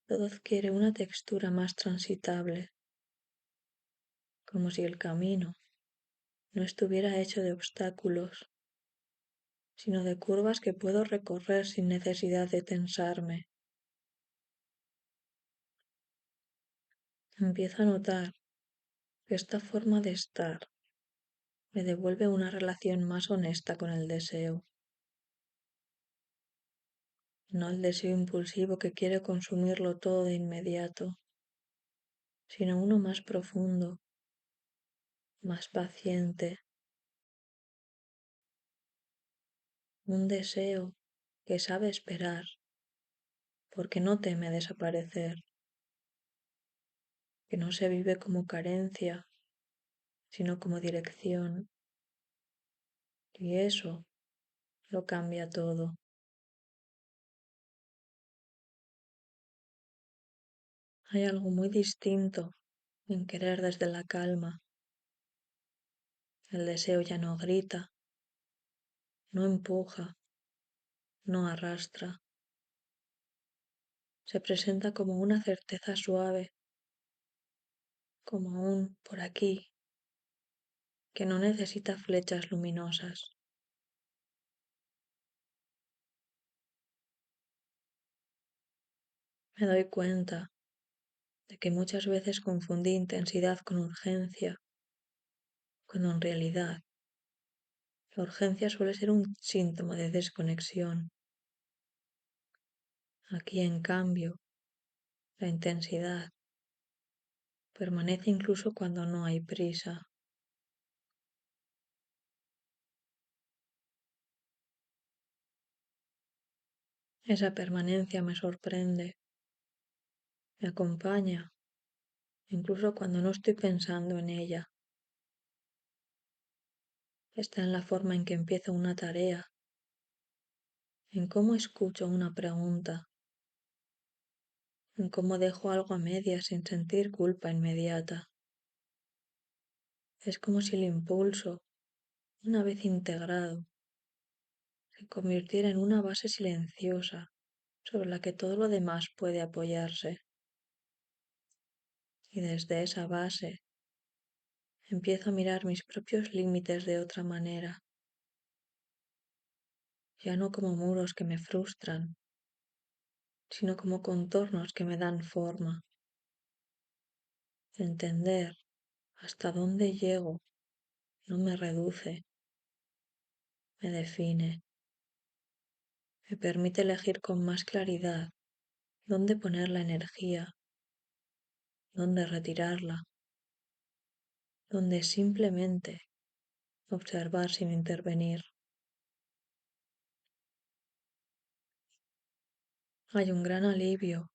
Todo adquiere una textura más transitable, como si el camino no estuviera hecho de obstáculos, sino de curvas que puedo recorrer sin necesidad de tensarme. Empiezo a notar que esta forma de estar me devuelve una relación más honesta con el deseo, no el deseo impulsivo que quiere consumirlo todo de inmediato, sino uno más profundo, más paciente, un deseo que sabe esperar, porque no teme desaparecer, que no se vive como carencia, sino como dirección, y eso lo cambia todo. Hay algo muy distinto en querer desde la calma. El deseo ya no grita, no empuja, no arrastra. Se presenta como una certeza suave, como un por aquí, que no necesita flechas luminosas. Me doy cuenta de que muchas veces confundí intensidad con urgencia, cuando en realidad la urgencia suele ser un síntoma de desconexión. Aquí, en cambio, la intensidad permanece incluso cuando no hay prisa. Esa permanencia me sorprende, me acompaña, incluso cuando no estoy pensando en ella. Está en la forma en que empiezo una tarea, en cómo escucho una pregunta, en cómo dejo algo a medias sin sentir culpa inmediata. Es como si el impulso, una vez integrado, se convirtiera en una base silenciosa sobre la que todo lo demás puede apoyarse. Y desde esa base empiezo a mirar mis propios límites de otra manera, ya no como muros que me frustran, sino como contornos que me dan forma. Entender hasta dónde llego no me reduce, me define, me permite elegir con más claridad dónde poner la energía, dónde retirarla, dónde simplemente observar sin intervenir. Hay un gran alivio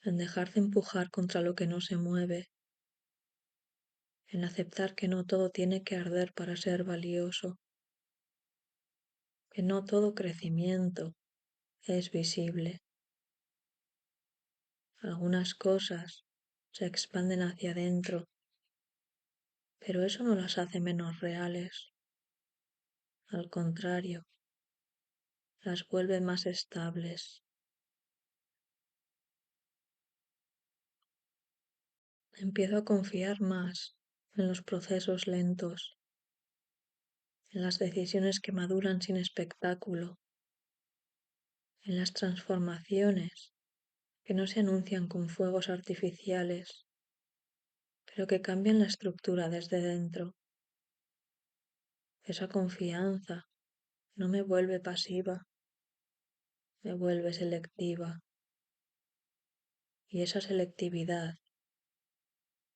en dejarse empujar contra lo que no se mueve, en aceptar que no todo tiene que arder para ser valioso, que no todo crecimiento es visible. Algunas cosas se expanden hacia adentro, pero eso no las hace menos reales. Al contrario, las vuelve más estables. Empiezo a confiar más en los procesos lentos, en las decisiones que maduran sin espectáculo, en las transformaciones que no se anuncian con fuegos artificiales, pero que cambian la estructura desde dentro. Esa confianza no me vuelve pasiva, me vuelve selectiva. Y esa selectividad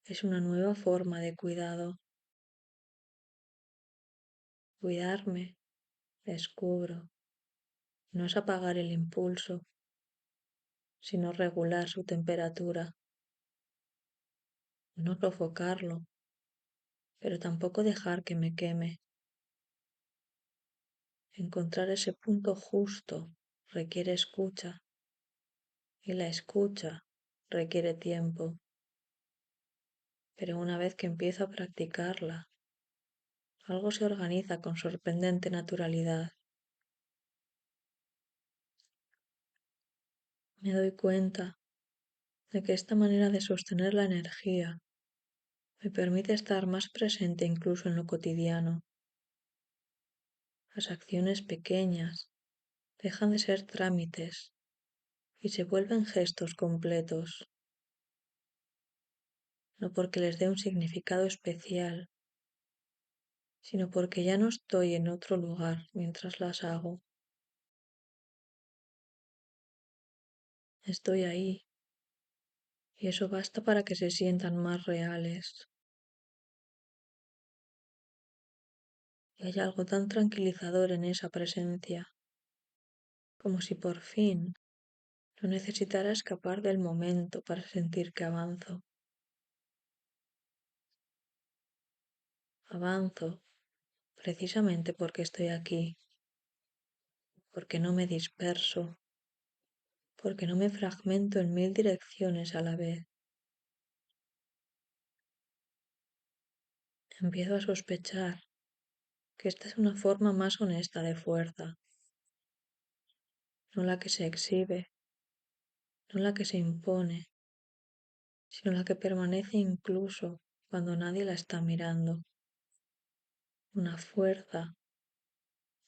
es una nueva forma de cuidado. Cuidarme, descubro, no es apagar el impulso, sino regular su temperatura, no sofocarlo, pero tampoco dejar que me queme. Encontrar ese punto justo requiere escucha y la escucha requiere tiempo, pero una vez que empiezo a practicarla, algo se organiza con sorprendente naturalidad. Me doy cuenta de que esta manera de sostener la energía me permite estar más presente incluso en lo cotidiano. Las acciones pequeñas dejan de ser trámites y se vuelven gestos completos, no porque les dé un significado especial, sino porque ya no estoy en otro lugar mientras las hago. Estoy ahí y eso basta para que se sientan más reales. Y hay algo tan tranquilizador en esa presencia, como si por fin no necesitara escapar del momento para sentir que avanzo. Avanzo precisamente porque estoy aquí, porque no me disperso, porque no me fragmento en mil direcciones a la vez. Empiezo a sospechar que esta es una forma más honesta de fuerza, no la que se exhibe, no la que se impone, sino la que permanece incluso cuando nadie la está mirando. Una fuerza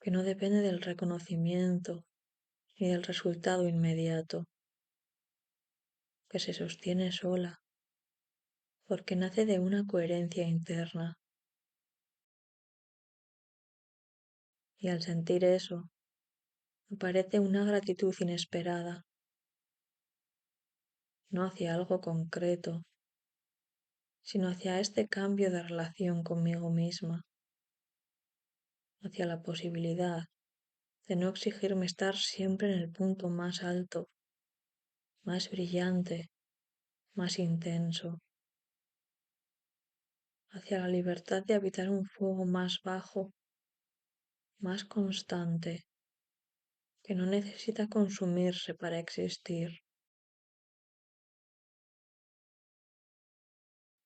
que no depende del reconocimiento ni del resultado inmediato, que se sostiene sola, porque nace de una coherencia interna. Y al sentir eso, aparece una gratitud inesperada, no hacia algo concreto, sino hacia este cambio de relación conmigo misma, hacia la posibilidad de no exigirme estar siempre en el punto más alto, más brillante, más intenso, hacia la libertad de habitar un fuego más bajo, más constante, que no necesita consumirse para existir.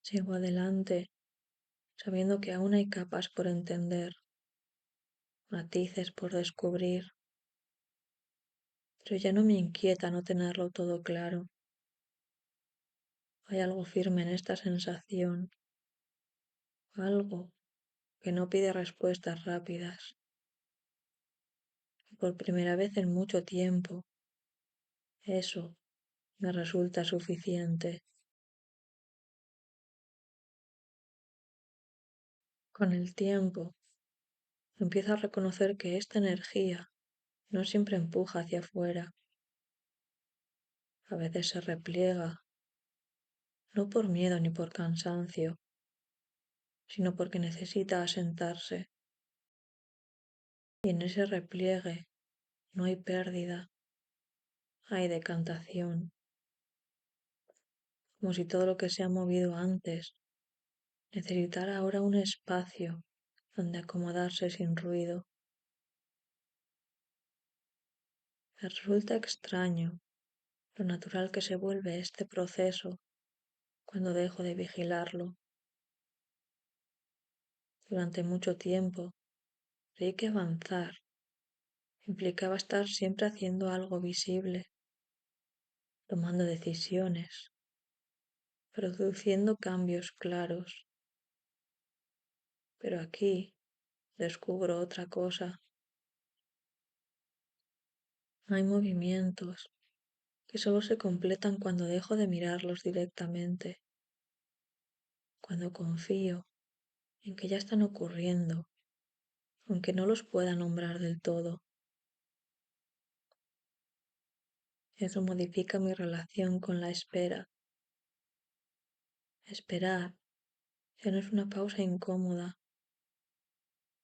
Sigo adelante, sabiendo que aún hay capas por entender, matices por descubrir, pero ya no me inquieta no tenerlo todo claro. Hay algo firme en esta sensación, algo que no pide respuestas rápidas. Por primera vez en mucho tiempo, eso me resulta suficiente. Con el tiempo, empiezo a reconocer que esta energía no siempre empuja hacia afuera, a veces se repliega, no por miedo ni por cansancio, sino porque necesita asentarse. Y en ese repliegue no hay pérdida, hay decantación, como si todo lo que se ha movido antes necesitara ahora un espacio donde acomodarse sin ruido. Me resulta extraño lo natural que se vuelve este proceso cuando dejo de vigilarlo. Durante mucho tiempo creí que avanzar implicaba estar siempre haciendo algo visible, tomando decisiones, produciendo cambios claros. Pero aquí descubro otra cosa. Hay movimientos que solo se completan cuando dejo de mirarlos directamente, cuando confío en que ya están ocurriendo, aunque no los pueda nombrar del todo. Eso modifica mi relación con la espera. Esperar ya no es una pausa incómoda,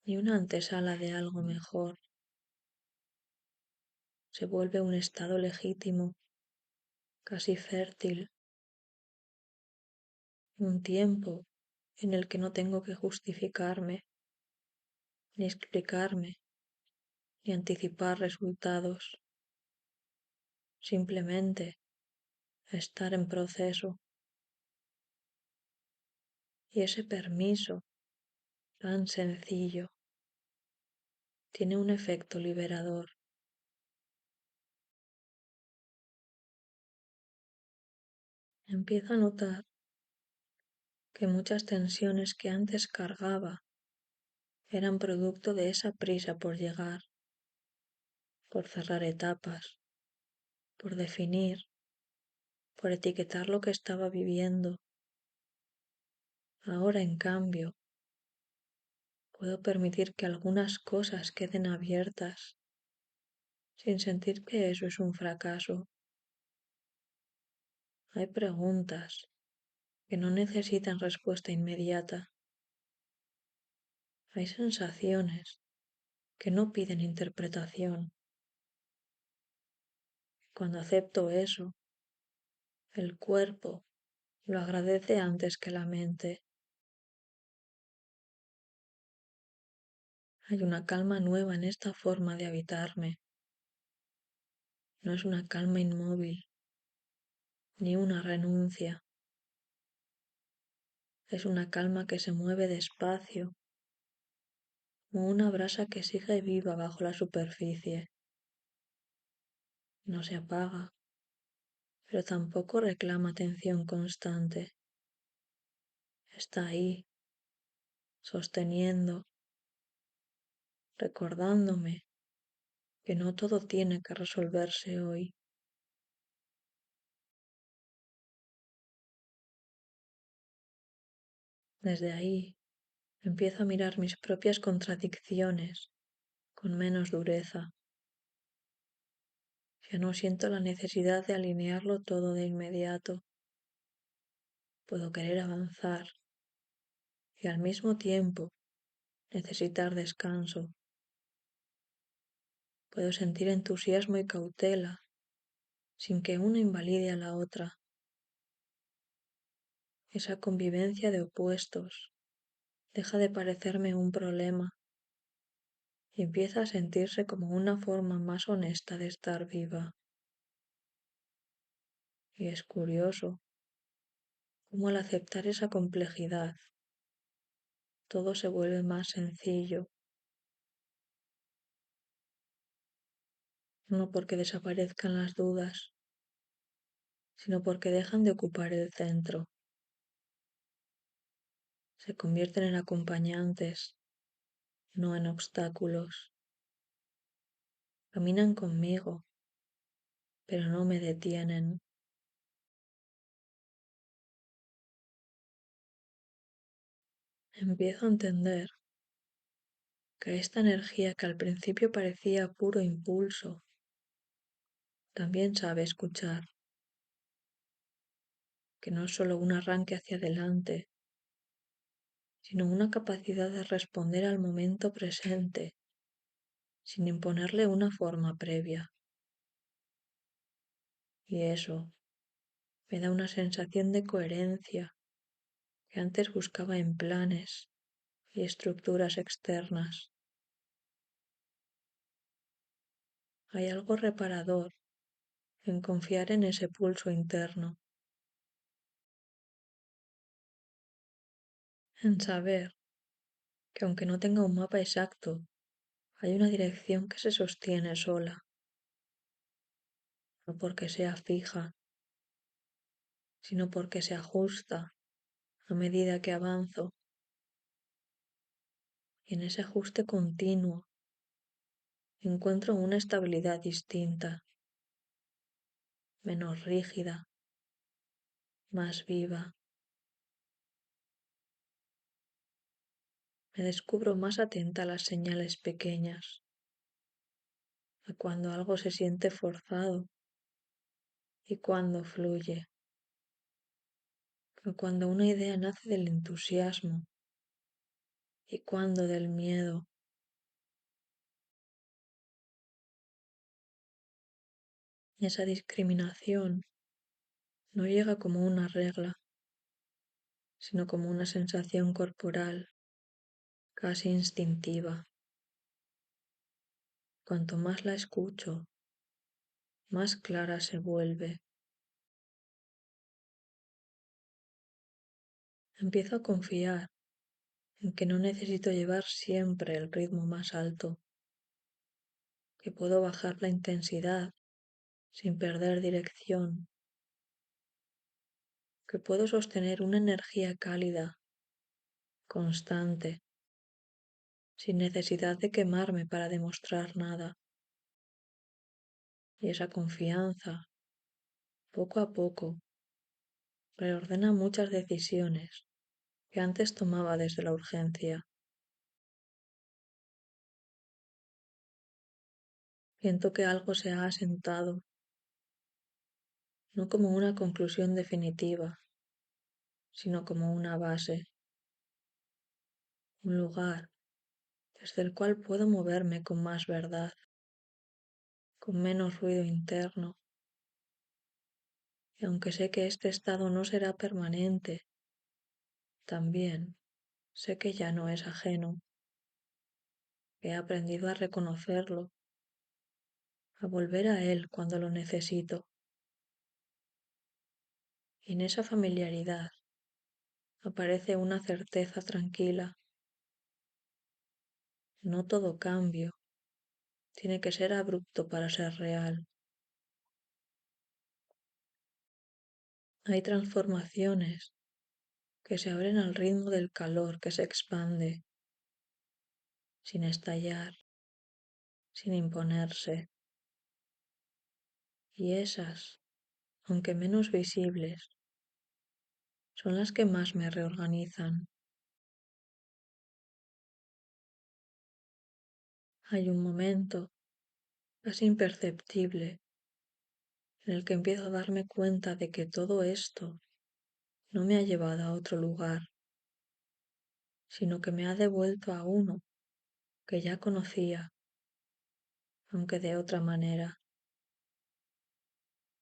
ni una antesala de algo mejor. Se vuelve un estado legítimo, casi fértil, un tiempo en el que no tengo que justificarme, ni explicarme, ni anticipar resultados. Simplemente estar en proceso. Y ese permiso, tan sencillo, tiene un efecto liberador. Empiezo a notar que muchas tensiones que antes cargaba eran producto de esa prisa por llegar, por cerrar etapas, por definir, por etiquetar lo que estaba viviendo. Ahora, en cambio, puedo permitir que algunas cosas queden abiertas sin sentir que eso es un fracaso. Hay preguntas que no necesitan respuesta inmediata. Hay sensaciones que no piden interpretación. Cuando acepto eso, el cuerpo lo agradece antes que la mente. Hay una calma nueva en esta forma de habitarme. No es una calma inmóvil, ni una renuncia. Es una calma que se mueve despacio, como una brasa que sigue viva bajo la superficie. No se apaga, pero tampoco reclama atención constante. Está ahí, sosteniendo, recordándome que no todo tiene que resolverse hoy. Desde ahí empiezo a mirar mis propias contradicciones con menos dureza. Ya no siento la necesidad de alinearlo todo de inmediato. Puedo querer avanzar y al mismo tiempo necesitar descanso. Puedo sentir entusiasmo y cautela sin que una invalide a la otra. Esa convivencia de opuestos deja de parecerme un problema y empieza a sentirse como una forma más honesta de estar viva. Y es curioso cómo al aceptar esa complejidad, todo se vuelve más sencillo, no porque desaparezcan las dudas, sino porque dejan de ocupar el centro. Se convierten en acompañantes, no en obstáculos. Caminan conmigo, pero no me detienen. Empiezo a entender que esta energía que al principio parecía puro impulso, también sabe escuchar, que no es solo un arranque hacia adelante, sino una capacidad de responder al momento presente, sin imponerle una forma previa. Y eso me da una sensación de coherencia que antes buscaba en planes y estructuras externas. Hay algo reparador en confiar en ese pulso interno. en saber que aunque no tenga un mapa exacto, hay una dirección que se sostiene sola, no porque sea fija, sino porque se ajusta a medida que avanzo, y en ese ajuste continuo encuentro una estabilidad distinta, menos rígida, más viva. Me descubro más atenta a las señales pequeñas, a cuando algo se siente forzado y cuando fluye, a cuando una idea nace del entusiasmo y cuando del miedo. Esa discriminación no llega como una regla, sino como una sensación corporal, casi instintiva. Cuanto más la escucho, más clara se vuelve. Empiezo a confiar en que no necesito llevar siempre el ritmo más alto, que puedo bajar la intensidad sin perder dirección, que puedo sostener una energía cálida, constante, sin necesidad de quemarme para demostrar nada. Y esa confianza, poco a poco, reordena muchas decisiones que antes tomaba desde la urgencia. Siento que algo se ha asentado, no como una conclusión definitiva, sino como una base, un lugar desde el cual puedo moverme con más verdad, con menos ruido interno. Y aunque sé que este estado no será permanente, también sé que ya no es ajeno, que he aprendido a reconocerlo, a volver a él cuando lo necesito. Y en esa familiaridad aparece una certeza tranquila. No todo cambio tiene que ser abrupto para ser real. Hay transformaciones que se abren al ritmo del calor que se expande, sin estallar, sin imponerse. Y esas, aunque menos visibles, son las que más me reorganizan. Hay un momento, casi imperceptible, en el que empiezo a darme cuenta de que todo esto no me ha llevado a otro lugar, sino que me ha devuelto a uno que ya conocía, aunque de otra manera,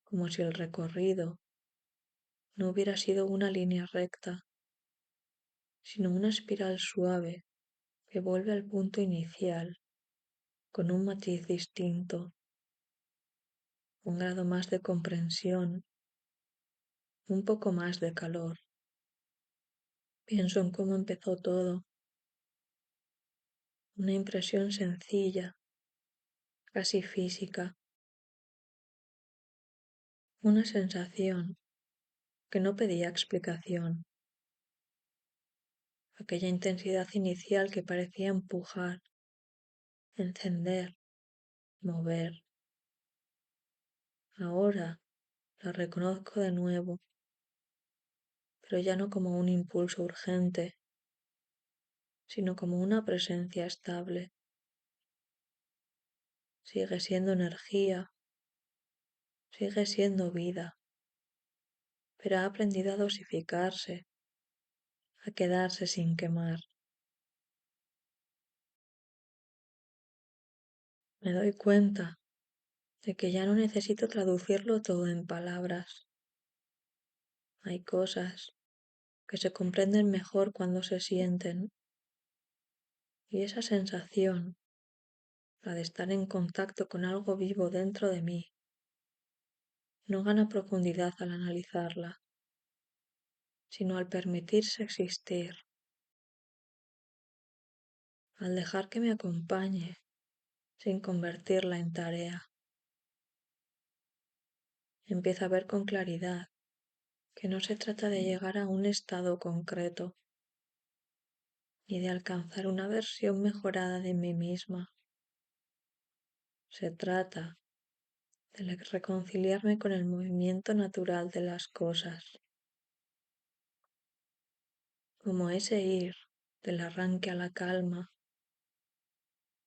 como si el recorrido no hubiera sido una línea recta, sino una espiral suave que vuelve al punto inicial con un matiz distinto, un grado más de comprensión, un poco más de calor. Pienso en cómo empezó todo, una impresión sencilla, casi física, una sensación que no pedía explicación, aquella intensidad inicial que parecía empujar, encender, mover. Ahora la reconozco de nuevo, pero ya no como un impulso urgente, sino como una presencia estable. Sigue siendo energía, sigue siendo vida, pero ha aprendido a dosificarse, a quedarse sin quemar. Me doy cuenta de que ya no necesito traducirlo todo en palabras. Hay cosas que se comprenden mejor cuando se sienten, y esa sensación, la de estar en contacto con algo vivo dentro de mí, no gana profundidad al analizarla, sino al permitirse existir al dejar que me acompañe sin convertirla en tarea. Empiezo a ver con claridad que no se trata de llegar a un estado concreto, ni de alcanzar una versión mejorada de mí misma. Se trata de reconciliarme con el movimiento natural de las cosas, como ese ir del arranque a la calma,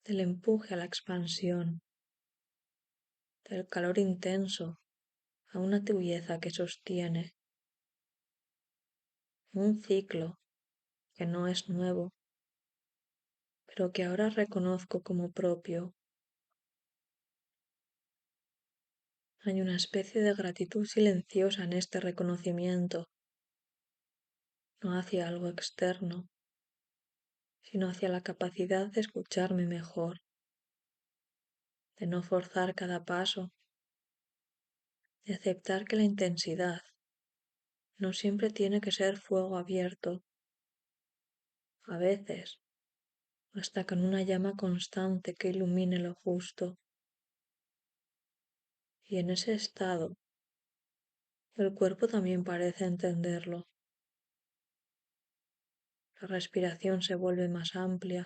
del empuje a la expansión, del calor intenso a una tibieza que sostiene, un ciclo que no es nuevo, pero que ahora reconozco como propio. Hay una especie de gratitud silenciosa en este reconocimiento, no hacia algo externo, sino hacia la capacidad de escucharme mejor, de no forzar cada paso, de aceptar que la intensidad no siempre tiene que ser fuego abierto. A veces basta con una llama constante que ilumine lo justo. Y en ese estado, el cuerpo también parece entenderlo. La respiración se vuelve más amplia,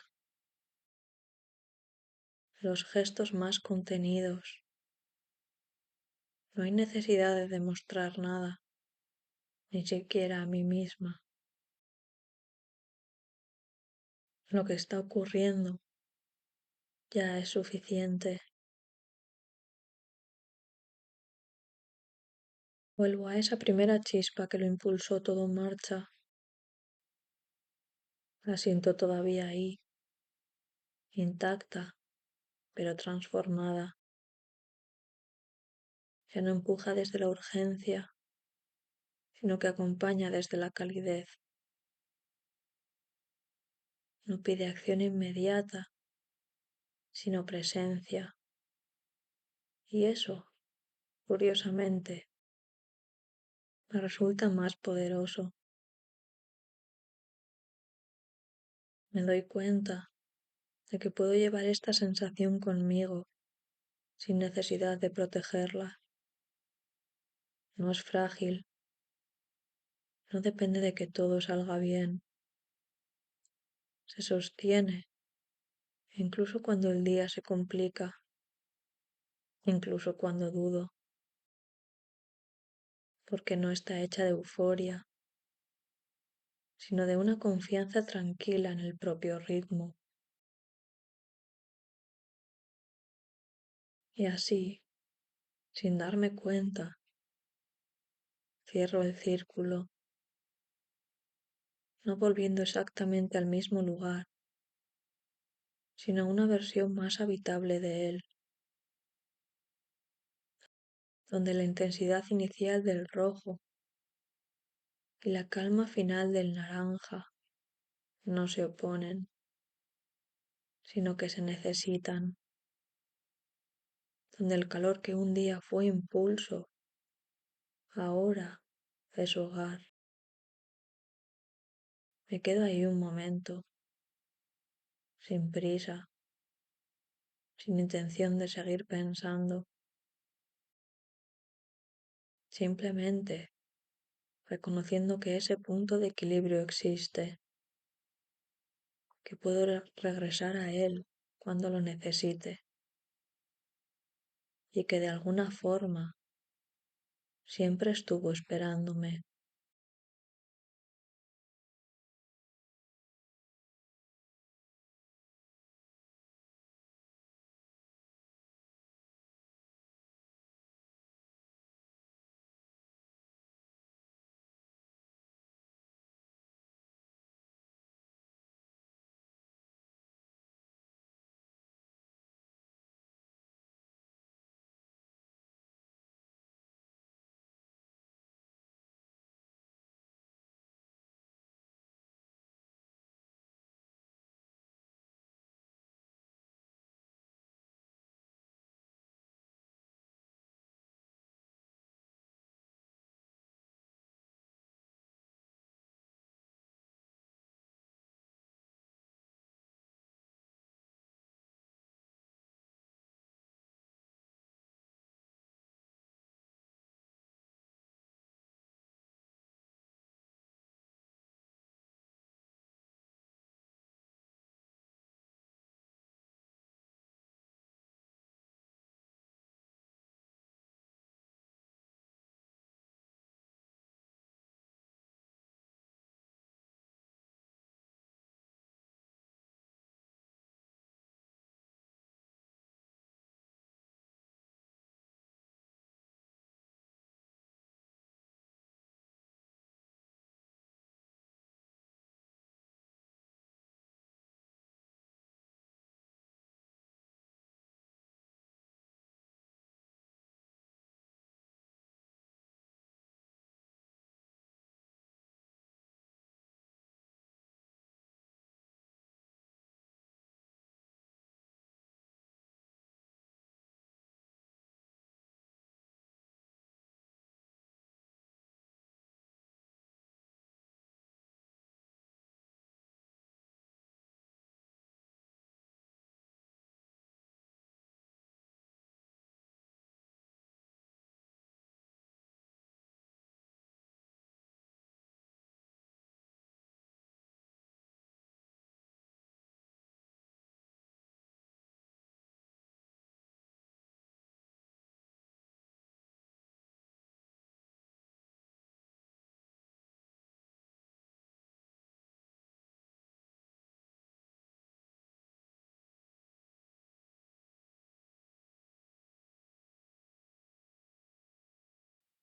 los gestos más contenidos. No hay necesidad de demostrar nada, ni siquiera a mí misma. Lo que está ocurriendo ya es suficiente. Vuelvo a esa primera chispa que lo impulsó todo en marcha. La siento todavía ahí, intacta, pero transformada. Ya no empuja desde la urgencia, sino que acompaña desde la calidez. No pide acción inmediata, sino presencia. Y eso, curiosamente, me resulta más poderoso. Me doy cuenta de que puedo llevar esta sensación conmigo sin necesidad de protegerla. No es frágil, no depende de que todo salga bien. Se sostiene, incluso cuando el día se complica, incluso cuando dudo, porque no está hecha de euforia, sino de una confianza tranquila en el propio ritmo. Y así, sin darme cuenta, cierro el círculo, no volviendo exactamente al mismo lugar, sino a una versión más habitable de él, donde la intensidad inicial del rojo y la calma final del naranja no se oponen, sino que se necesitan, donde el calor que un día fue impulso, ahora es hogar. Me quedo ahí un momento, sin prisa, sin intención de seguir pensando, simplemente reconociendo que ese punto de equilibrio existe, que puedo regresar a él cuando lo necesite y que de alguna forma siempre estuvo esperándome.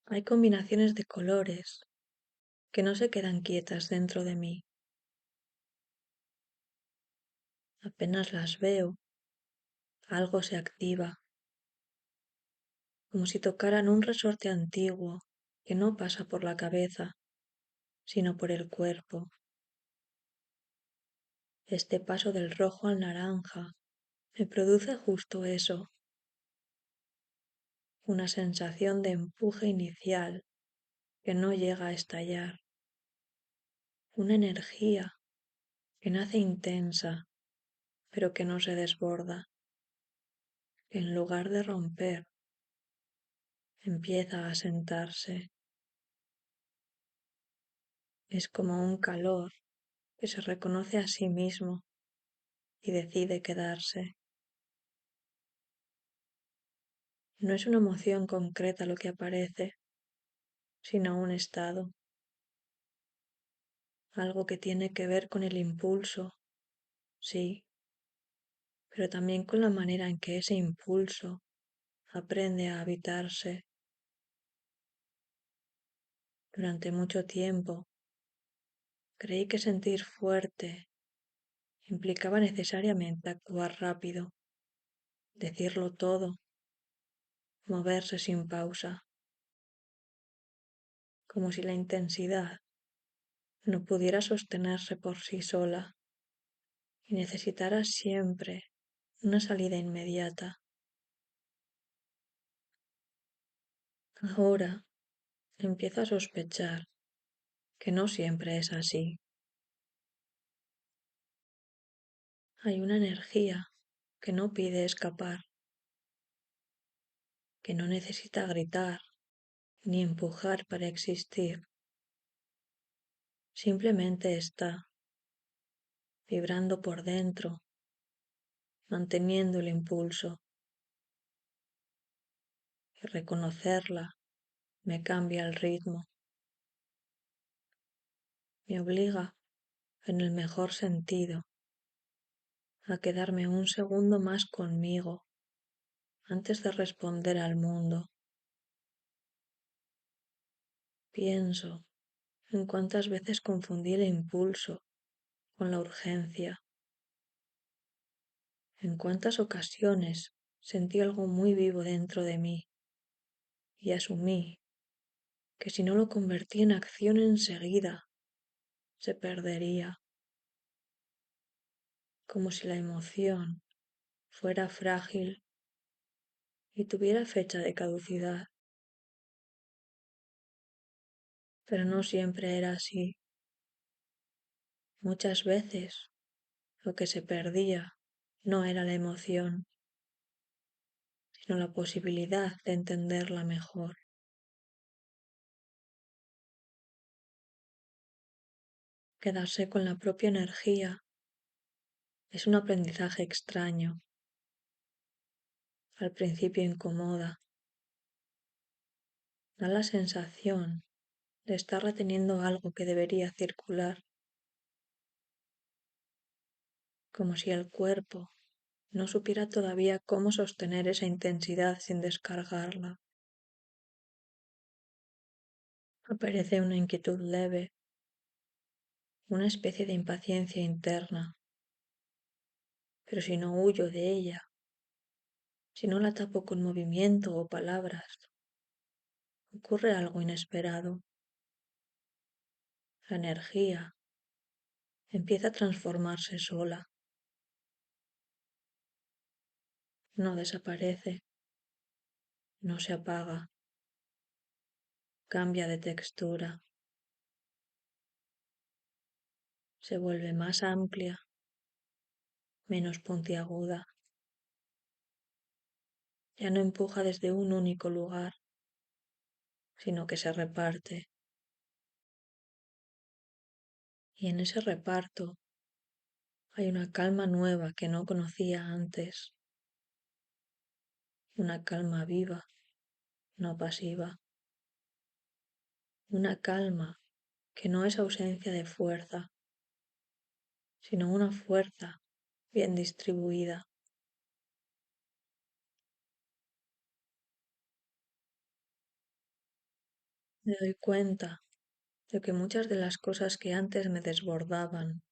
Hay combinaciones de colores que no se quedan quietas dentro de mí. Apenas las veo, algo se activa, como si tocaran un resorte antiguo que no pasa por la cabeza, sino por el cuerpo. Este paso del rojo al naranja me produce justo eso, una sensación de empuje inicial que no llega a estallar, una energía que nace intensa pero que no se desborda, que en lugar de romper empieza a sentarse. Es como un calor que se reconoce a sí mismo y decide quedarse. No es una emoción concreta lo que aparece, sino un estado, algo que tiene que ver con el impulso, sí, pero también con la manera en que ese impulso aprende a habitarse. Durante mucho tiempo creí que sentir fuerte implicaba necesariamente actuar rápido, decirlo todo, moverse sin pausa, como si la intensidad no pudiera sostenerse por sí sola y necesitara siempre una salida inmediata. Ahora empiezo a sospechar que no siempre es así. Hay una energía que no pide escapar, que no necesita gritar ni empujar para existir. Simplemente está vibrando por dentro, manteniendo el impulso. Y reconocerla me cambia el ritmo, me obliga, en el mejor sentido, a quedarme un segundo más conmigo antes de responder al mundo. Pienso en cuántas veces confundí el impulso con la urgencia, en cuántas ocasiones sentí algo muy vivo dentro de mí y asumí que si no lo convertí en acción enseguida, se perdería, como si la emoción fuera frágil y tuviera fecha de caducidad. Pero no siempre era así. Muchas veces lo que se perdía no era la emoción, sino la posibilidad de entenderla mejor. Quedarse con la propia energía es un aprendizaje extraño. Al principio incomoda. Da la sensación de estar reteniendo algo que debería circular, como si el cuerpo no supiera todavía cómo sostener esa intensidad sin descargarla. Aparece una inquietud leve, una especie de impaciencia interna, pero si no huyo de ella, si no la tapo con movimiento o palabras, ocurre algo inesperado. La energía empieza a transformarse sola. No desaparece, no se apaga, cambia de textura, se vuelve más amplia, menos puntiaguda. Ya no empuja desde un único lugar, sino que se reparte. Y en ese reparto hay una calma nueva que no conocía antes, una calma viva, no pasiva, una calma que no es ausencia de fuerza, sino una fuerza bien distribuida. Me doy cuenta de que muchas de las cosas que antes me desbordaban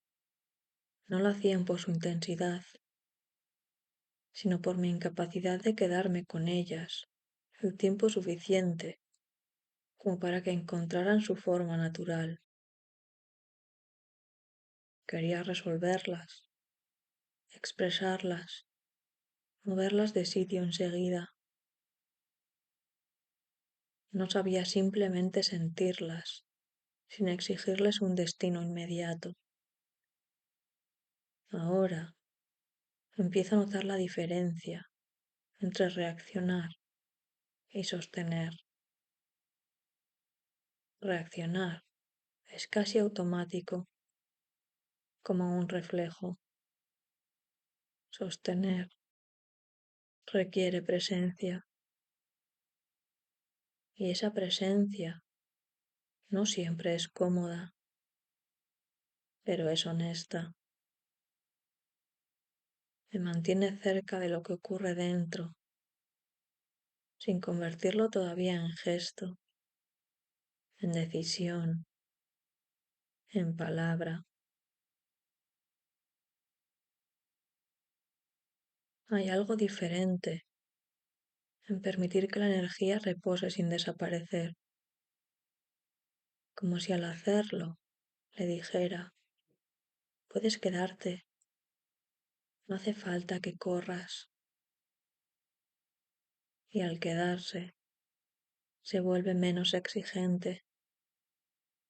no lo hacían por su intensidad, sino por mi incapacidad de quedarme con ellas el tiempo suficiente como para que encontraran su forma natural. Quería resolverlas, expresarlas, moverlas de sitio enseguida. No sabía simplemente sentirlas, sin exigirles un destino inmediato. Ahora empiezo a notar la diferencia entre reaccionar y sostener. Reaccionar es casi automático, como un reflejo. Sostener requiere presencia, y esa presencia no siempre es cómoda, pero es honesta. Me mantiene cerca de lo que ocurre dentro, sin convertirlo todavía en gesto, en decisión, en palabra. Hay algo diferente en permitir que la energía repose sin desaparecer, como si al hacerlo le dijera, puedes quedarte, no hace falta que corras. Y al quedarse, se vuelve menos exigente,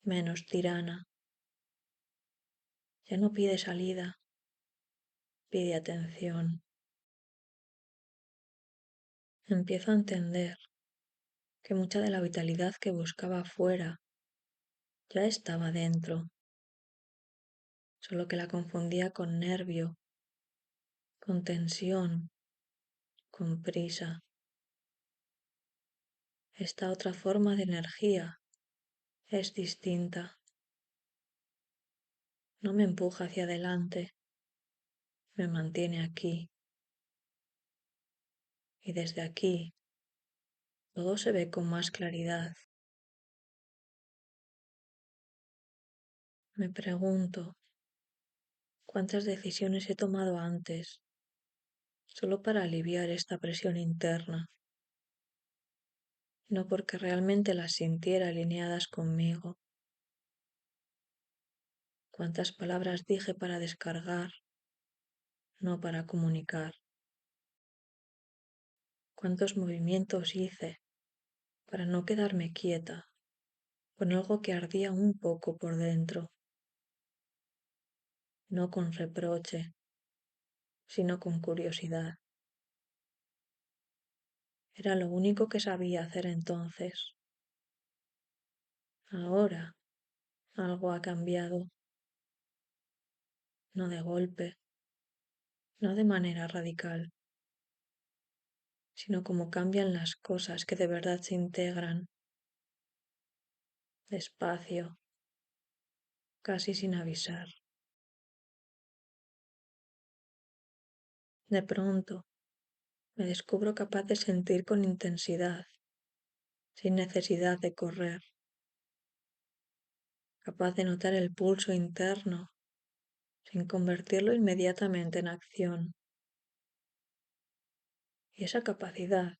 menos tirana. Ya no pide salida, pide atención. Empiezo a entender que mucha de la vitalidad que buscaba afuera ya estaba dentro, solo que la confundía con nervio, con tensión, con prisa. Esta otra forma de energía es distinta. No me empuja hacia adelante, me mantiene aquí. Y desde aquí todo se ve con más claridad. Me pregunto, ¿cuántas decisiones he tomado antes solo para aliviar esta presión interna? No porque realmente las sintiera alineadas conmigo. ¿Cuántas palabras dije para descargar, no para comunicar? ¿Cuántos movimientos hice para no quedarme quieta con algo que ardía un poco por dentro? No con reproche, sino con curiosidad. Era lo único que sabía hacer entonces. Ahora algo ha cambiado, no de golpe, no de manera radical, sino como cambian las cosas que de verdad se integran, despacio, casi sin avisar. De pronto, me descubro capaz de sentir con intensidad, sin necesidad de correr, capaz de notar el pulso interno, sin convertirlo inmediatamente en acción. Y esa capacidad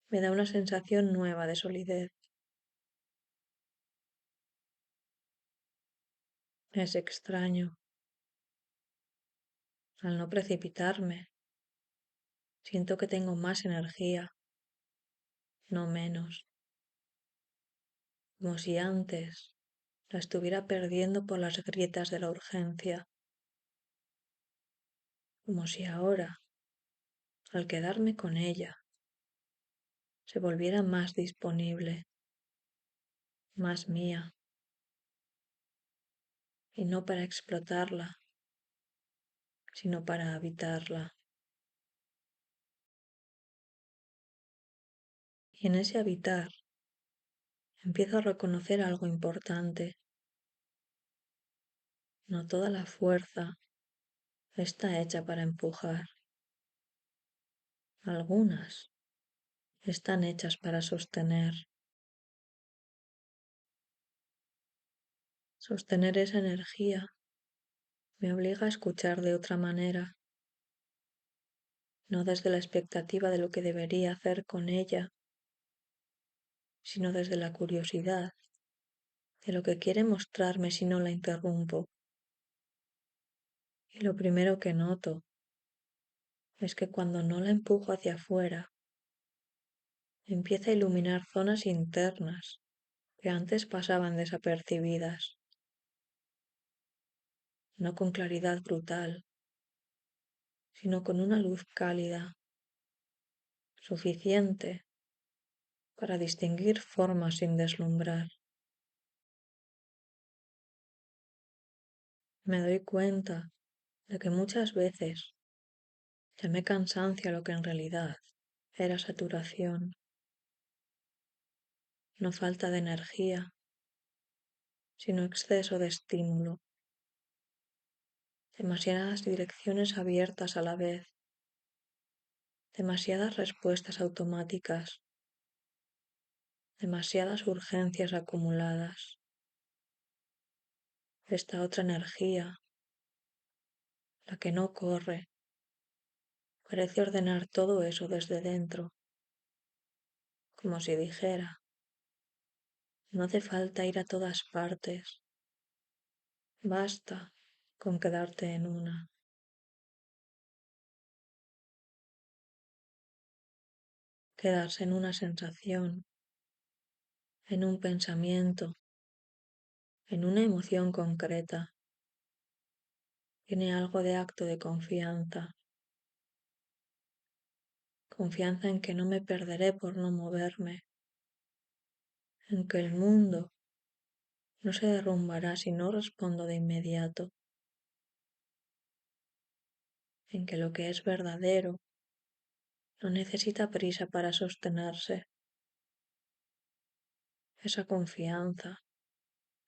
me da una sensación nueva de solidez. Es extraño. Al no precipitarme, siento que tengo más energía, no menos, como si antes la estuviera perdiendo por las grietas de la urgencia, como si ahora, al quedarme con ella, se volviera más disponible, más mía, y no para explotarla, sino para habitarla. Y en ese habitar empiezo a reconocer algo importante. No toda la fuerza está hecha para empujar. Algunas están hechas para sostener. Sostener esa energía me obliga a escuchar de otra manera, no desde la expectativa de lo que debería hacer con ella, sino desde la curiosidad de lo que quiere mostrarme si no la interrumpo. Y lo primero que noto es que cuando no la empujo hacia afuera, empieza a iluminar zonas internas que antes pasaban desapercibidas, no con claridad brutal, sino con una luz cálida, suficiente para distinguir formas sin deslumbrar. Me doy cuenta de que muchas veces llamé cansancio a lo que en realidad era saturación, no falta de energía, sino exceso de estímulo, demasiadas direcciones abiertas a la vez, demasiadas respuestas automáticas, demasiadas urgencias acumuladas. Esta otra energía, la que no corre, parece ordenar todo eso desde dentro, como si dijera, no hace falta ir a todas partes, basta con quedarte en una. Quedarse en una sensación, en un pensamiento, en una emoción concreta, tiene algo de acto de confianza, confianza en que no me perderé por no moverme, en que el mundo no se derrumbará si no respondo de inmediato, en que lo que es verdadero no necesita prisa para sostenerse. Esa confianza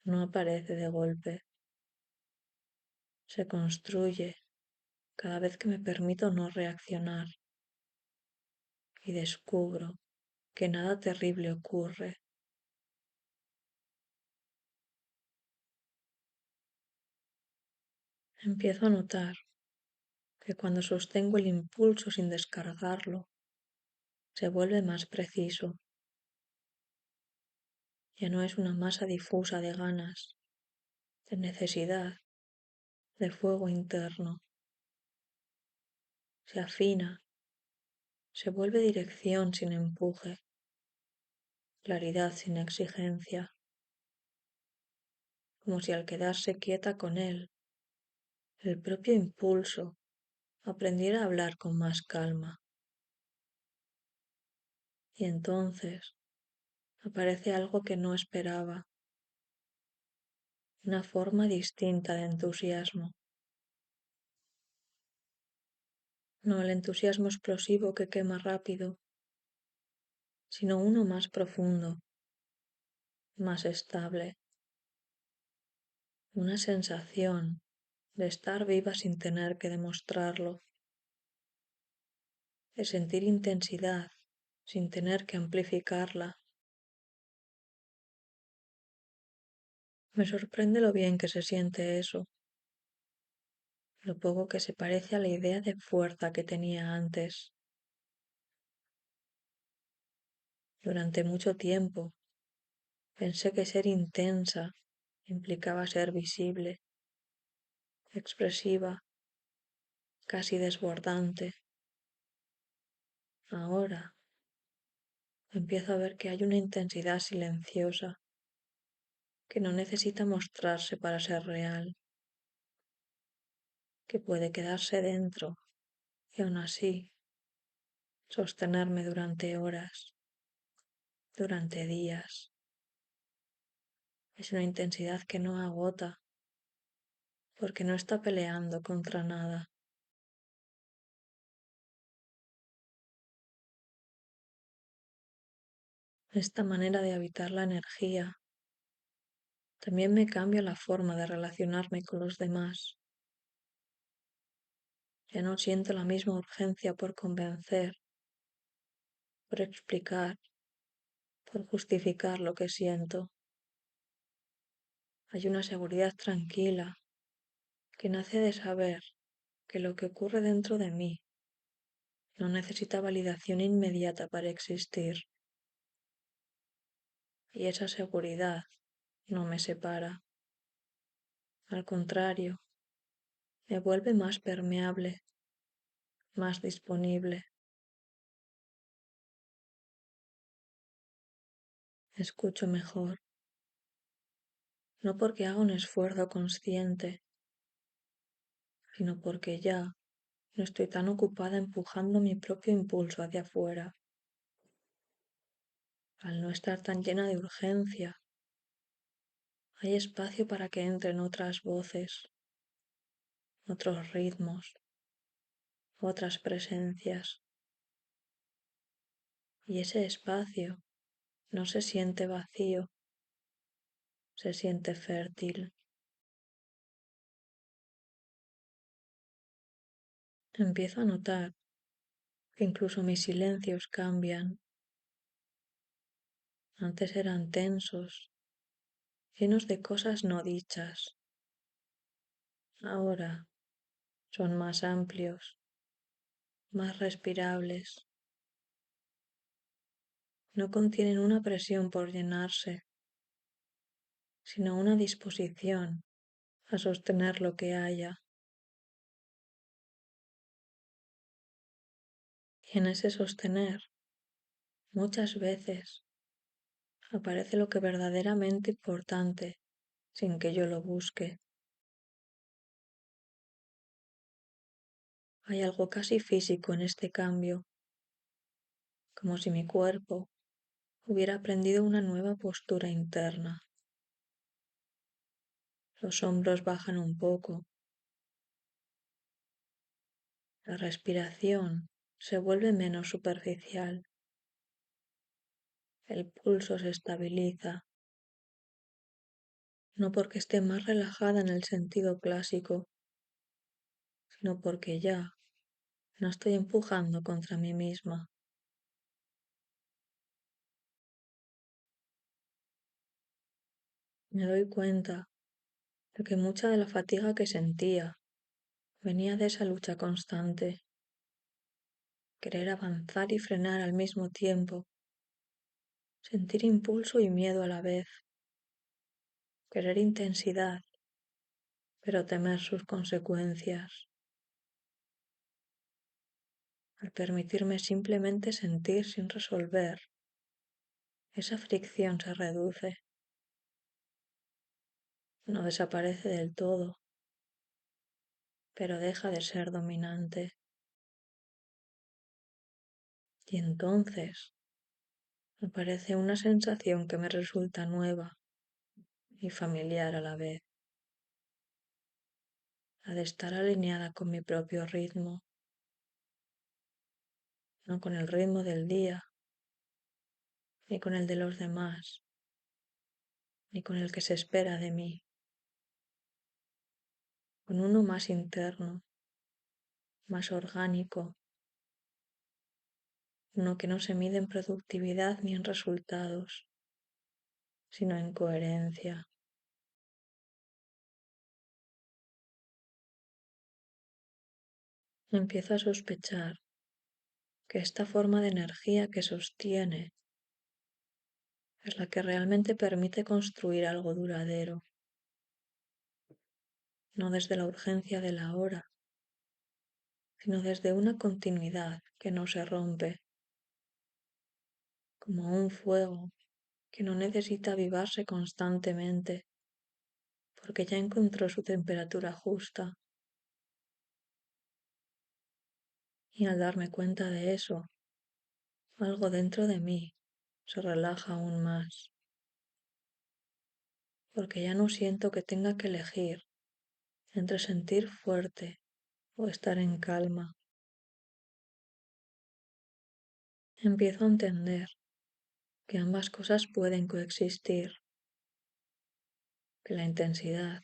no aparece de golpe, se construye cada vez que me permito no reaccionar y descubro que nada terrible ocurre. Empiezo a notar que cuando sostengo el impulso sin descargarlo, se vuelve más preciso. Ya no es una masa difusa de ganas, de necesidad, de fuego interno. Se afina, se vuelve dirección sin empuje, claridad sin exigencia, como si al quedarse quieta con él, el propio impulso aprendiera a hablar con más calma. Y entonces aparece algo que no esperaba, una forma distinta de entusiasmo. No el entusiasmo explosivo que quema rápido, sino uno más profundo, más estable, una sensación de estar viva sin tener que demostrarlo, de sentir intensidad sin tener que amplificarla. Me sorprende lo bien que se siente eso, lo poco que se parece a la idea de fuerza que tenía antes. Durante mucho tiempo pensé que ser intensa implicaba ser visible, expresiva, casi desbordante. Ahora empiezo a ver que hay una intensidad silenciosa que no necesita mostrarse para ser real, que puede quedarse dentro y aún así sostenerme durante horas, durante días. Es una intensidad que no agota porque no está peleando contra nada. Esta manera de habitar la energía también me cambia la forma de relacionarme con los demás. Ya no siento la misma urgencia por convencer, por explicar, por justificar lo que siento. Hay una seguridad tranquila que nace de saber que lo que ocurre dentro de mí no necesita validación inmediata para existir, y esa seguridad no me separa. Al contrario, me vuelve más permeable, más disponible. Escucho mejor, no porque haga un esfuerzo consciente, sino porque ya no estoy tan ocupada empujando mi propio impulso hacia afuera. Al no estar tan llena de urgencia, hay espacio para que entren otras voces, otros ritmos, otras presencias. Y ese espacio no se siente vacío, se siente fértil. Empiezo a notar que incluso mis silencios cambian. Antes eran tensos, llenos de cosas no dichas. Ahora son más amplios, más respirables. No contienen una presión por llenarse, sino una disposición a sostener lo que haya. Y en ese sostener, muchas veces, aparece lo que verdaderamente importante sin que yo lo busque. Hay algo casi físico en este cambio, como si mi cuerpo hubiera aprendido una nueva postura interna. Los hombros bajan un poco, la respiración se vuelve menos superficial, el pulso se estabiliza, no porque esté más relajada en el sentido clásico, sino porque ya no estoy empujando contra mí misma. Me doy cuenta de que mucha de la fatiga que sentía venía de esa lucha constante, querer avanzar y frenar al mismo tiempo, sentir impulso y miedo a la vez, querer intensidad, pero temer sus consecuencias. Al permitirme simplemente sentir sin resolver, esa fricción se reduce, no desaparece del todo, pero deja de ser dominante. Y entonces aparece una sensación que me resulta nueva y familiar a la vez, la de estar alineada con mi propio ritmo, no con el ritmo del día, ni con el de los demás, ni con el que se espera de mí, con uno más interno, más orgánico, uno que no se mide en productividad ni en resultados, sino en coherencia. Empiezo a sospechar que esta forma de energía que sostiene es la que realmente permite construir algo duradero, no desde la urgencia de la hora, sino desde una continuidad que no se rompe, como un fuego que no necesita avivarse constantemente, porque ya encontró su temperatura justa. Y al darme cuenta de eso, algo dentro de mí se relaja aún más, porque ya no siento que tenga que elegir entre sentir fuerte o estar en calma. Empiezo a entender que ambas cosas pueden coexistir, que la intensidad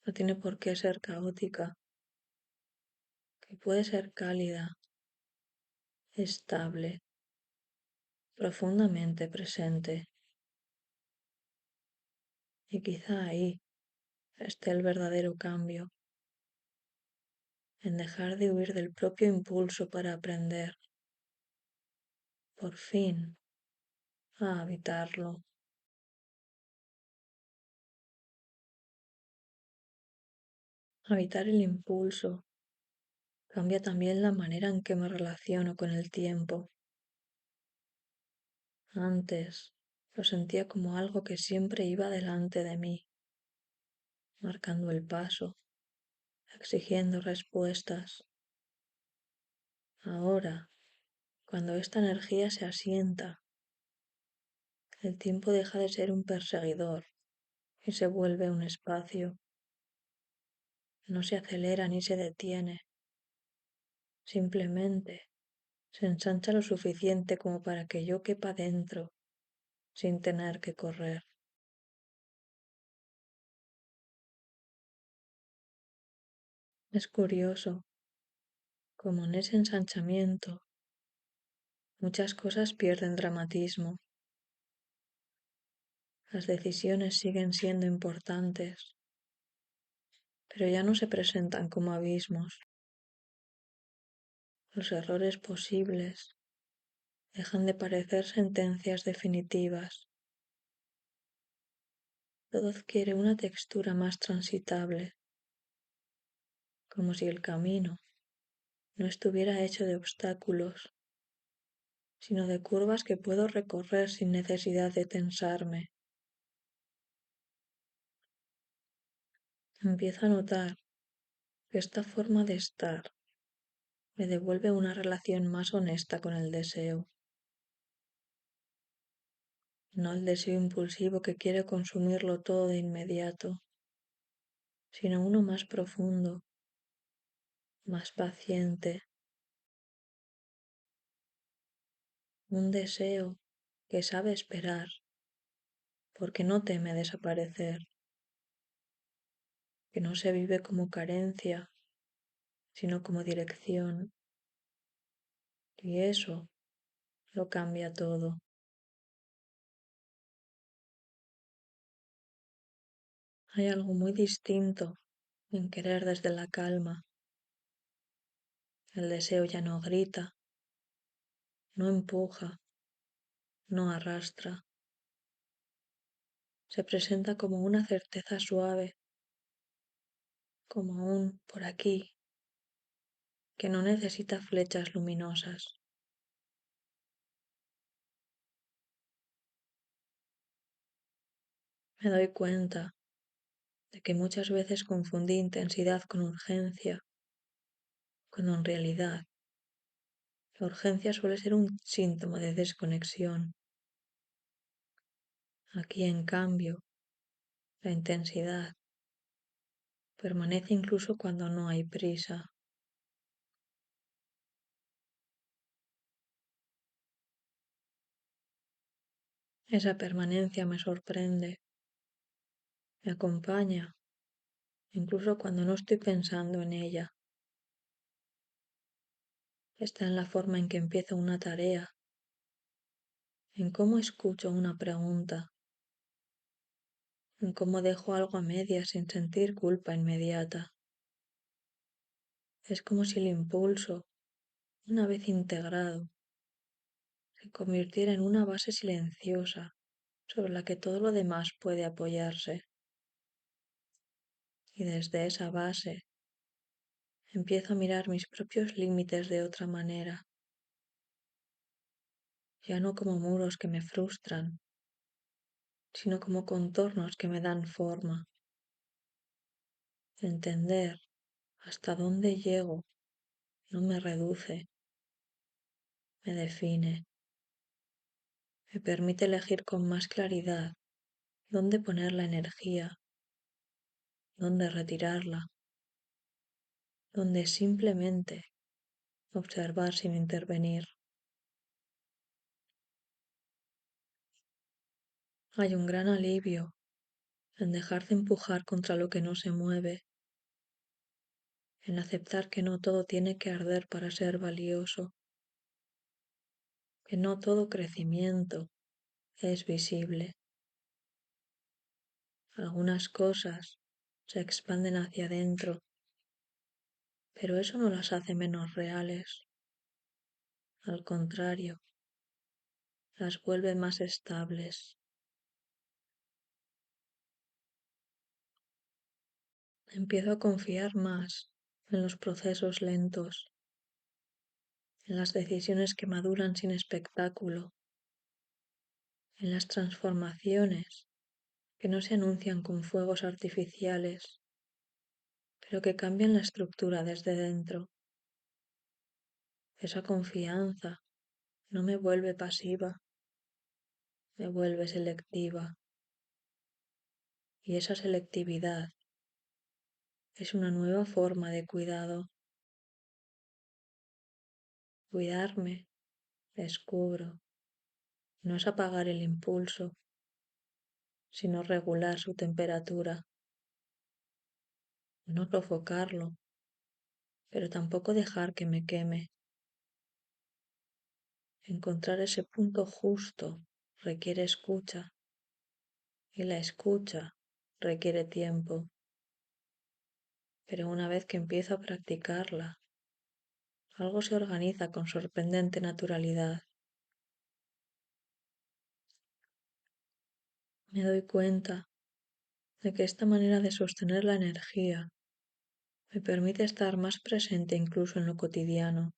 no tiene por qué ser caótica, que puede ser cálida, estable, profundamente presente. Y quizá ahí esté el verdadero cambio, en dejar de huir del propio impulso para aprender, por fin, a habitarlo. Habitar el impulso cambia también la manera en que me relaciono con el tiempo. Antes lo sentía como algo que siempre iba delante de mí, marcando el paso, exigiendo respuestas. Ahora, cuando esta energía se asienta, el tiempo deja de ser un perseguidor y se vuelve un espacio. No se acelera ni se detiene, simplemente se ensancha lo suficiente como para que yo quepa dentro sin tener que correr. Es curioso como en ese ensanchamiento muchas cosas pierden dramatismo. Las decisiones siguen siendo importantes, pero ya no se presentan como abismos. Los errores posibles dejan de parecer sentencias definitivas. Todo adquiere una textura más transitable, como si el camino no estuviera hecho de obstáculos, sino de curvas que puedo recorrer sin necesidad de tensarme. Empiezo a notar que esta forma de estar me devuelve una relación más honesta con el deseo, no el deseo impulsivo que quiere consumirlo todo de inmediato, sino uno más profundo, más paciente, un deseo que sabe esperar, porque no teme desaparecer, que no se vive como carencia, sino como dirección, y eso lo cambia todo. Hay algo muy distinto en querer desde la calma. El deseo ya no grita, no empuja, no arrastra. Se presenta como una certeza suave, como un por aquí, que no necesita flechas luminosas. Me doy cuenta de que muchas veces confundí intensidad con urgencia, cuando en realidad la urgencia suele ser un síntoma de desconexión. Aquí, en cambio, la intensidad permanece incluso cuando no hay prisa. Esa permanencia me sorprende, me acompaña, incluso cuando no estoy pensando en ella. Está en la forma en que empiezo una tarea, en cómo escucho una pregunta, en cómo dejo algo a medias sin sentir culpa inmediata. Es como si el impulso, una vez integrado, se convirtiera en una base silenciosa sobre la que todo lo demás puede apoyarse. Y desde esa base empiezo a mirar mis propios límites de otra manera, ya no como muros que me frustran, sino como contornos que me dan forma. Entender hasta dónde llego no me reduce, me define, me permite elegir con más claridad dónde poner la energía, dónde retirarla, dónde simplemente observar sin intervenir. Hay un gran alivio en dejar de empujar contra lo que no se mueve, en aceptar que no todo tiene que arder para ser valioso, que no todo crecimiento es visible. Algunas cosas se expanden hacia adentro, pero eso no las hace menos reales. Al contrario, las vuelve más estables. Empiezo a confiar más en los procesos lentos, en las decisiones que maduran sin espectáculo, en las transformaciones que no se anuncian con fuegos artificiales, pero que cambian la estructura desde dentro. Esa confianza no me vuelve pasiva, me vuelve selectiva. Y esa selectividad es una nueva forma de cuidado. Cuidarme, descubro, no es apagar el impulso, sino regular su temperatura, no sofocarlo, pero tampoco dejar que me queme. Encontrar ese punto justo requiere escucha y la escucha requiere tiempo, pero una vez que empiezo a practicarla, algo se organiza con sorprendente naturalidad. Me doy cuenta de que esta manera de sostener la energía me permite estar más presente incluso en lo cotidiano.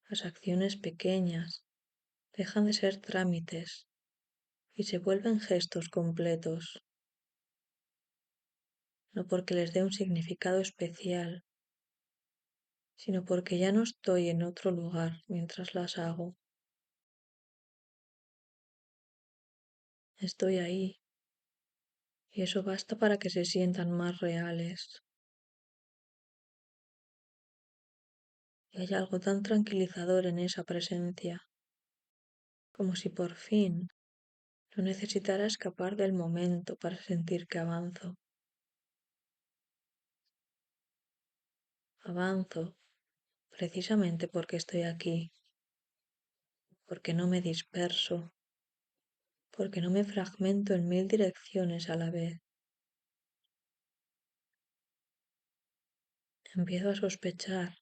Las acciones pequeñas dejan de ser trámites y se vuelven gestos completos, no porque les dé un significado especial, sino porque ya no estoy en otro lugar mientras las hago. Estoy ahí y eso basta para que se sientan más reales. Y hay algo tan tranquilizador en esa presencia, como si por fin no necesitara escapar del momento para sentir que avanzo. Avanzo precisamente porque estoy aquí, porque no me disperso, porque no me fragmento en mil direcciones a la vez. Empiezo a sospechar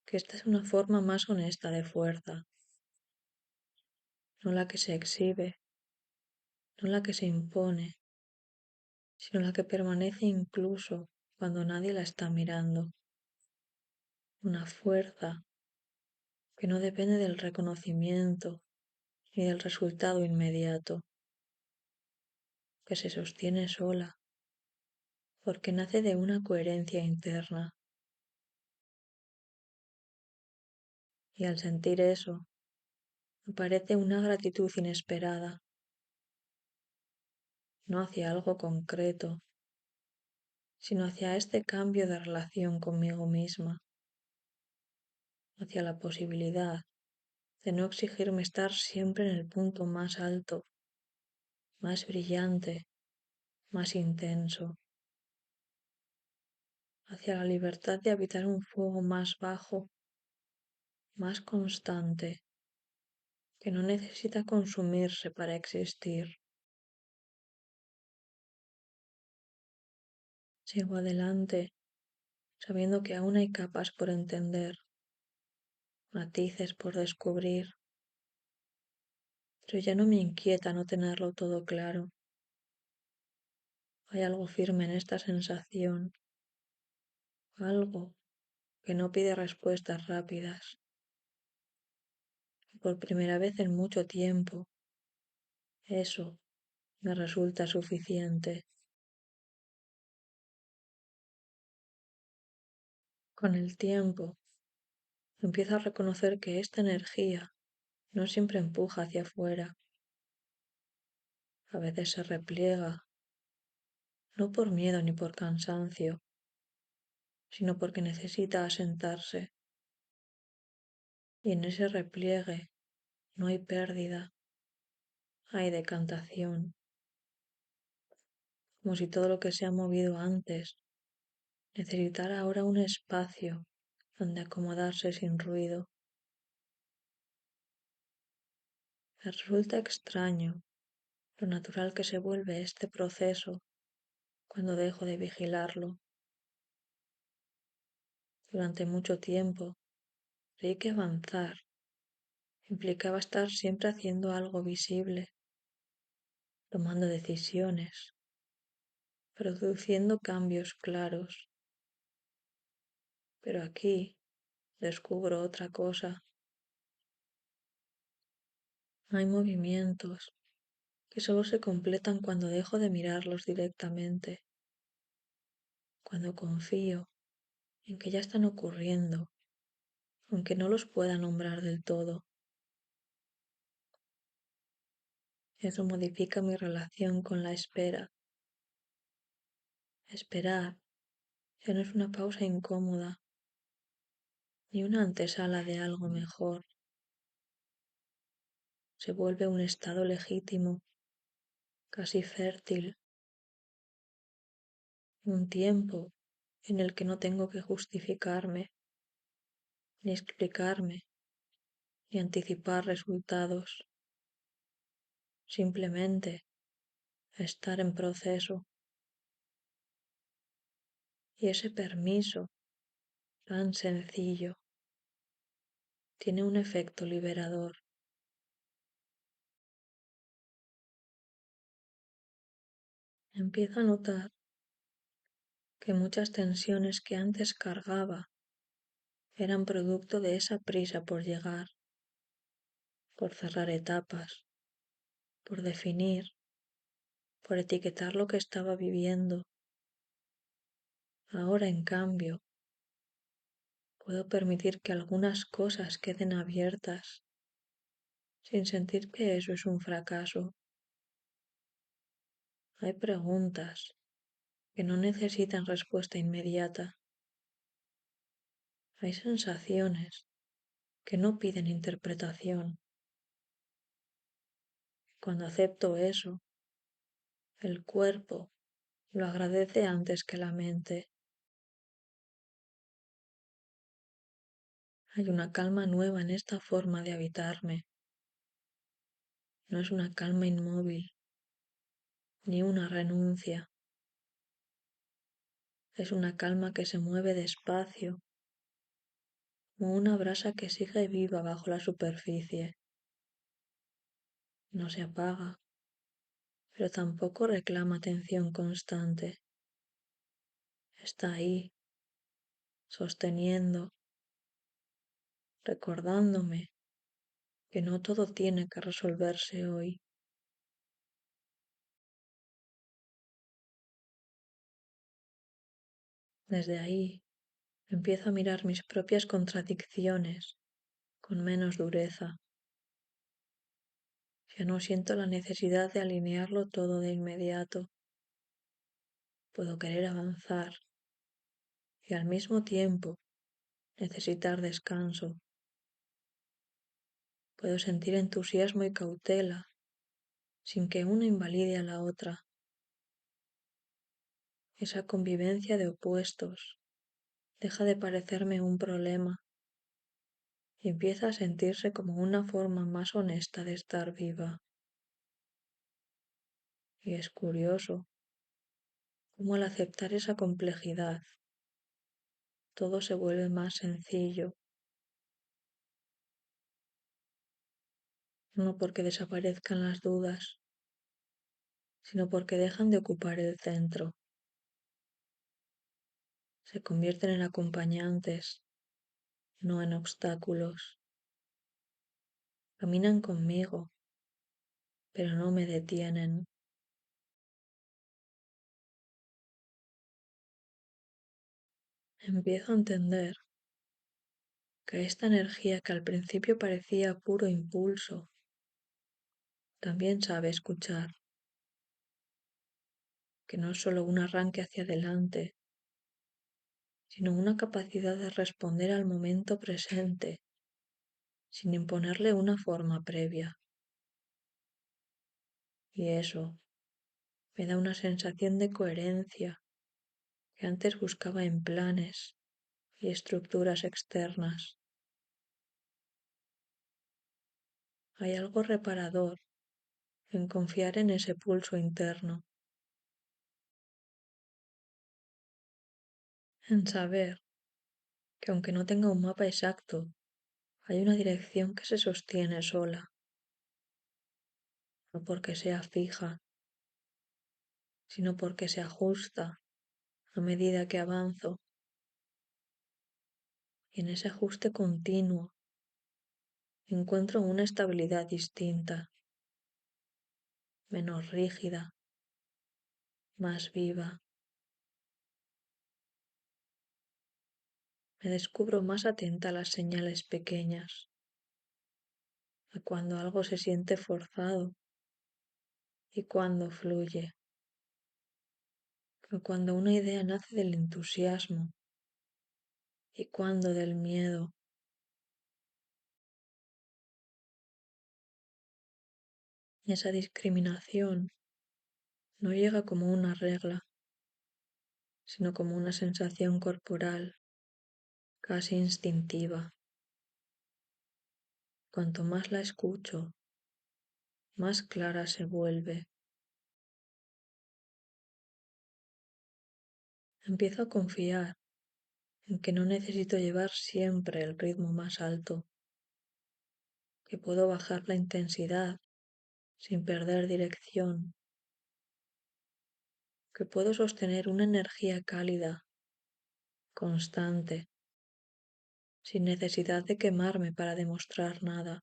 que esta es una forma más honesta de fuerza, no la que se exhibe, no la que se impone, sino la que permanece incluso cuando nadie la está mirando. Una fuerza que no depende del reconocimiento ni del resultado inmediato, que se sostiene sola, porque nace de una coherencia interna. Y al sentir eso, aparece una gratitud inesperada, no hacia algo concreto, sino hacia este cambio de relación conmigo misma, hacia la posibilidad de no exigirme estar siempre en el punto más alto, más brillante, más intenso, hacia la libertad de habitar un fuego más bajo, más constante, que no necesita consumirse para existir. Sigo adelante, sabiendo que aún hay capas por entender, matices por descubrir, pero ya no me inquieta no tenerlo todo claro. Hay algo firme en esta sensación, algo que no pide respuestas rápidas. Por primera vez en mucho tiempo, eso me resulta suficiente. Con el tiempo, empiezo a reconocer que esta energía no siempre empuja hacia afuera, a veces se repliega, no por miedo ni por cansancio, sino porque necesita asentarse. Y en ese repliegue no hay pérdida, hay decantación, como si todo lo que se ha movido antes necesitara ahora un espacio donde acomodarse sin ruido. Me resulta extraño lo natural que se vuelve este proceso cuando dejo de vigilarlo. Durante mucho tiempo creí que avanzar implicaba estar siempre haciendo algo visible, tomando decisiones, produciendo cambios claros. Pero aquí descubro otra cosa. Hay movimientos que solo se completan cuando dejo de mirarlos directamente, cuando confío en que ya están ocurriendo, aunque no los pueda nombrar del todo. Eso modifica mi relación con la espera. Esperar ya no es una pausa incómoda, ni una antesala de algo mejor. Se vuelve un estado legítimo, casi fértil, un tiempo en el que no tengo que justificarme, ni explicarme, ni anticipar resultados. Simplemente estar en proceso. Y ese permiso, tan sencillo, tiene un efecto liberador. Empiezo a notar que muchas tensiones que antes cargaba eran producto de esa prisa por llegar, por cerrar etapas, por definir, por etiquetar lo que estaba viviendo. Ahora, en cambio, puedo permitir que algunas cosas queden abiertas sin sentir que eso es un fracaso. Hay preguntas que no necesitan respuesta inmediata. Hay sensaciones que no piden interpretación. Cuando acepto eso, el cuerpo lo agradece antes que la mente. Hay una calma nueva en esta forma de habitarme. No es una calma inmóvil, ni una renuncia. Es una calma que se mueve despacio, como una brasa que sigue viva bajo la superficie. No se apaga, pero tampoco reclama atención constante. Está ahí, sosteniendo, recordándome que no todo tiene que resolverse hoy. Desde ahí empiezo a mirar mis propias contradicciones con menos dureza. Ya no siento la necesidad de alinearlo todo de inmediato. Puedo querer avanzar y al mismo tiempo necesitar descanso. Puedo sentir entusiasmo y cautela sin que una invalide a la otra. Esa convivencia de opuestos deja de parecerme un problema y empieza a sentirse como una forma más honesta de estar viva. Y es curioso cómo al aceptar esa complejidad, todo se vuelve más sencillo, no porque desaparezcan las dudas, sino porque dejan de ocupar el centro. Se convierten en acompañantes, no en obstáculos. Caminan conmigo, pero no me detienen. Empiezo a entender que esta energía que al principio parecía puro impulso, también sabe escuchar, que no es solo un arranque hacia adelante, sino una capacidad de responder al momento presente, sin imponerle una forma previa. Y eso me da una sensación de coherencia que antes buscaba en planes y estructuras externas. Hay algo reparador en confiar en ese pulso interno, en saber que aunque no tenga un mapa exacto, hay una dirección que se sostiene sola, no porque sea fija, sino porque se ajusta a medida que avanzo, y en ese ajuste continuo encuentro una estabilidad distinta, menos rígida, más viva. Me descubro más atenta a las señales pequeñas, a cuando algo se siente forzado y cuando fluye, a cuando una idea nace del entusiasmo y cuando del miedo. Esa discriminación no llega como una regla, sino como una sensación corporal, casi instintiva. Cuanto más la escucho, más clara se vuelve. Empiezo a confiar en que no necesito llevar siempre el ritmo más alto, que puedo bajar la intensidad sin perder dirección, que puedo sostener una energía cálida, constante, sin necesidad de quemarme para demostrar nada.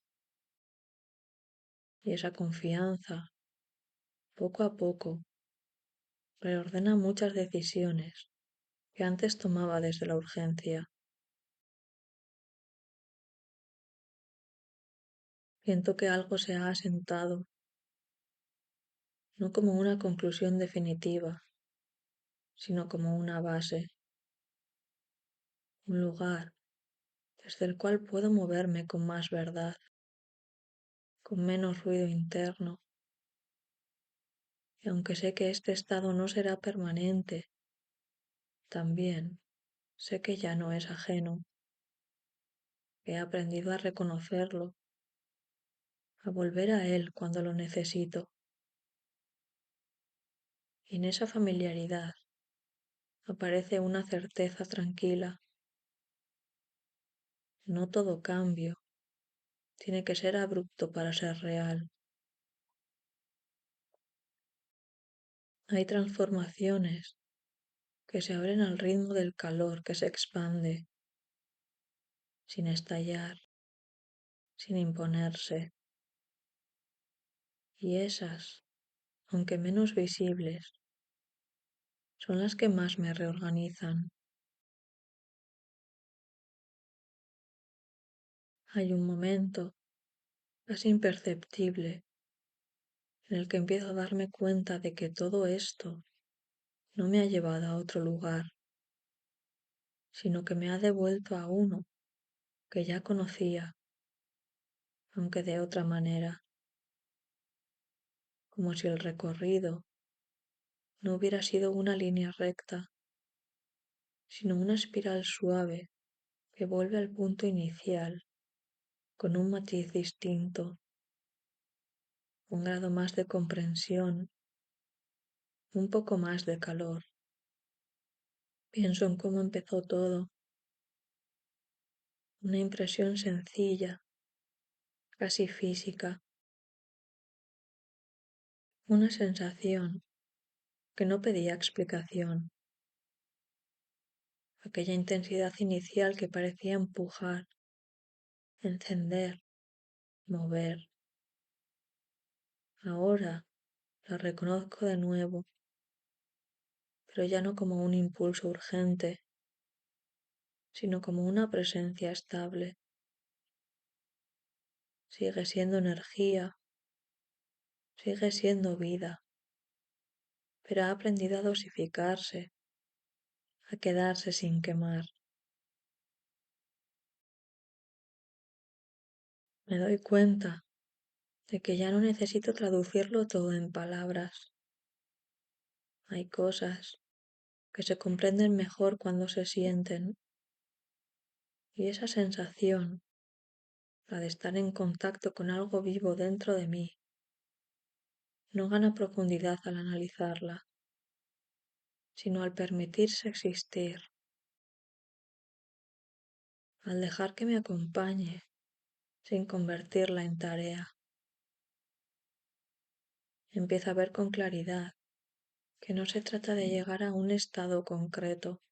Y esa confianza, poco a poco, reordena muchas decisiones que antes tomaba desde la urgencia. Siento que algo se ha asentado, no como una conclusión definitiva, sino como una base, un lugar desde el cual puedo moverme con más verdad, con menos ruido interno. Y aunque sé que este estado no será permanente, también sé que ya no es ajeno, que he aprendido a reconocerlo, a volver a él cuando lo necesito. Y en esa familiaridad aparece una certeza tranquila. No todo cambio tiene que ser abrupto para ser real. Hay transformaciones que se abren al ritmo del calor que se expande, sin estallar, sin imponerse. Y esas, aunque menos visibles, son las que más me reorganizan. Hay un momento, casi imperceptible, en el que empiezo a darme cuenta de que todo esto no me ha llevado a otro lugar, sino que me ha devuelto a uno que ya conocía, aunque de otra manera, como si el recorrido no hubiera sido una línea recta, sino una espiral suave que vuelve al punto inicial con un matiz distinto, un grado más de comprensión, un poco más de calor. Pienso en cómo empezó todo, una impresión sencilla, casi física, una sensación que no pedía explicación, aquella intensidad inicial que parecía empujar, encender, mover. Ahora la reconozco de nuevo, pero ya no como un impulso urgente, sino como una presencia estable. Sigue siendo energía, sigue siendo vida, pero ha aprendido a dosificarse, a quedarse sin quemar. Me doy cuenta de que ya no necesito traducirlo todo en palabras. Hay cosas que se comprenden mejor cuando se sienten, y esa sensación, la de estar en contacto con algo vivo dentro de mí, no gana profundidad al analizarla, sino al permitirse existir, al dejar que me acompañe sin convertirla en tarea. Empiezo a ver con claridad que no se trata de llegar a un estado concreto,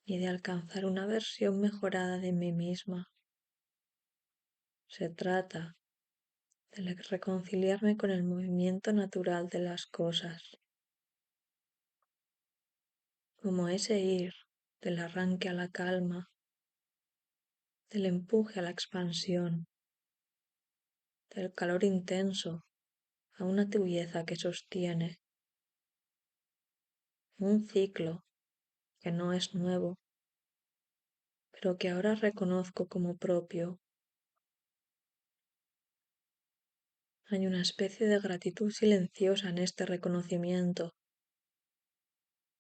ni de alcanzar una versión mejorada de mí misma. Se trata de reconciliarme con el movimiento natural de las cosas, como ese ir del arranque a la calma, del empuje a la expansión, del calor intenso a una tibieza que sostiene, un ciclo que no es nuevo, pero que ahora reconozco como propio. Hay una especie de gratitud silenciosa en este reconocimiento,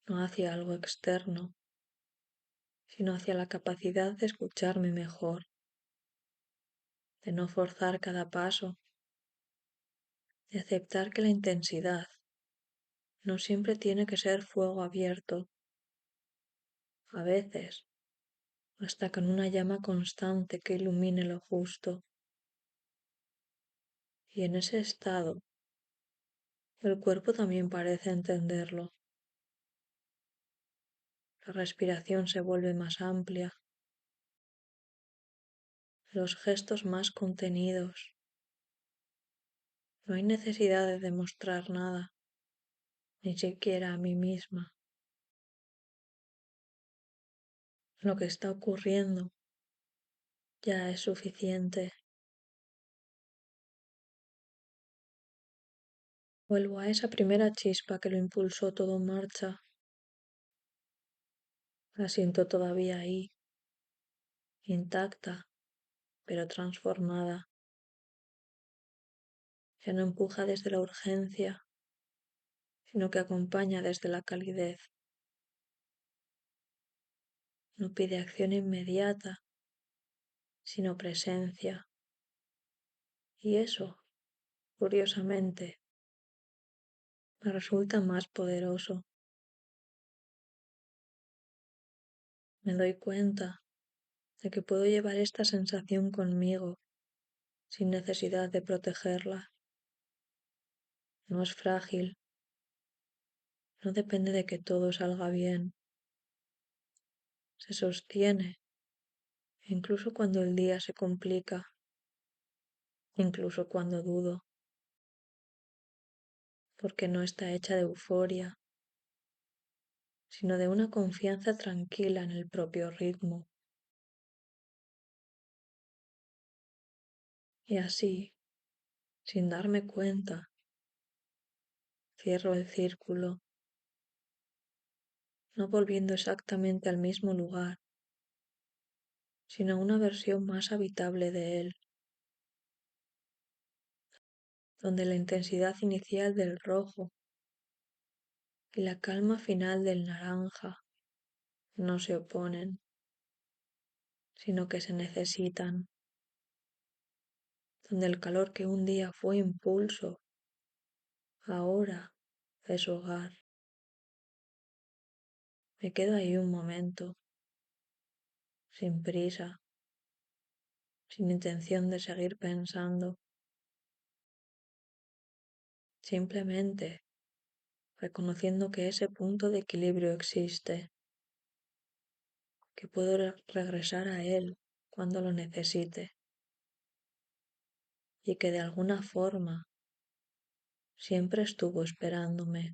no hacia algo externo, sino hacia la capacidad de escucharme mejor, de no forzar cada paso, de aceptar que la intensidad no siempre tiene que ser fuego abierto. A veces, hasta con una llama constante que ilumine lo justo. Y en ese estado, el cuerpo también parece entenderlo. La respiración se vuelve más amplia, los gestos más contenidos. No hay necesidad de demostrar nada, ni siquiera a mí misma. Lo que está ocurriendo ya es suficiente. Vuelvo a esa primera chispa que lo impulsó todo en marcha. La siento todavía ahí, intacta, pero transformada. Ya no empuja desde la urgencia, sino que acompaña desde la calidez. No pide acción inmediata, sino presencia. Y eso, curiosamente, me resulta más poderoso. Me doy cuenta de que puedo llevar esta sensación conmigo sin necesidad de protegerla. No es frágil, no depende de que todo salga bien. Se sostiene, incluso cuando el día se complica, incluso cuando dudo, porque no está hecha de euforia, sino de una confianza tranquila en el propio ritmo. Y así, sin darme cuenta, cierro el círculo, no volviendo exactamente al mismo lugar, sino a una versión más habitable de él, donde la intensidad inicial del rojo y la calma final del naranja no se oponen, sino que se necesitan, donde el calor que un día fue impulso, ahora es hogar. Me quedo ahí un momento, sin prisa, sin intención de seguir pensando, simplemente reconociendo que ese punto de equilibrio existe, que puedo regresar a él cuando lo necesite y que de alguna forma siempre estuvo esperándome.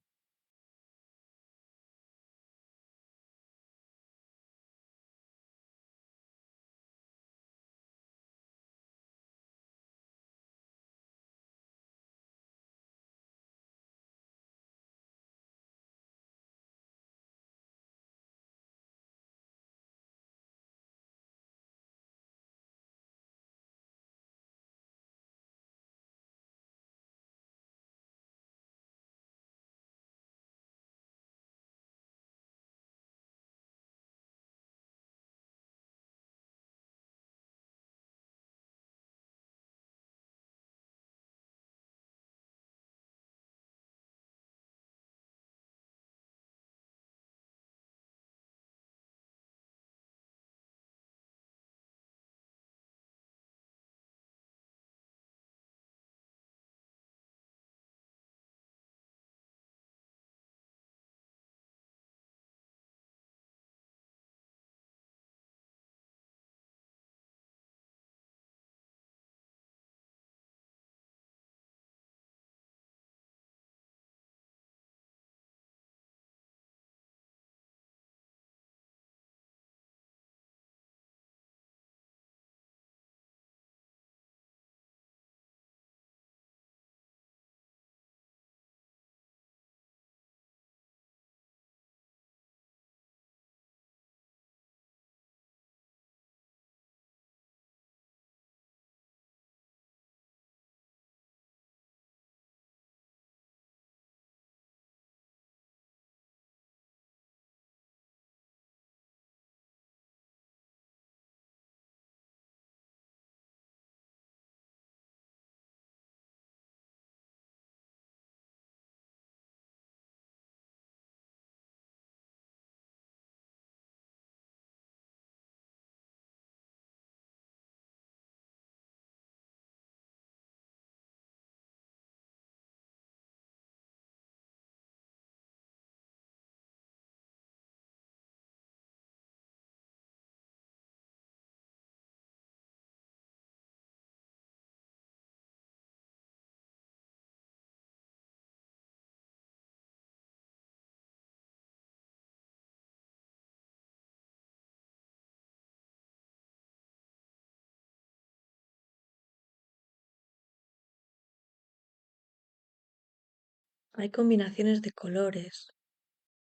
Hay combinaciones de colores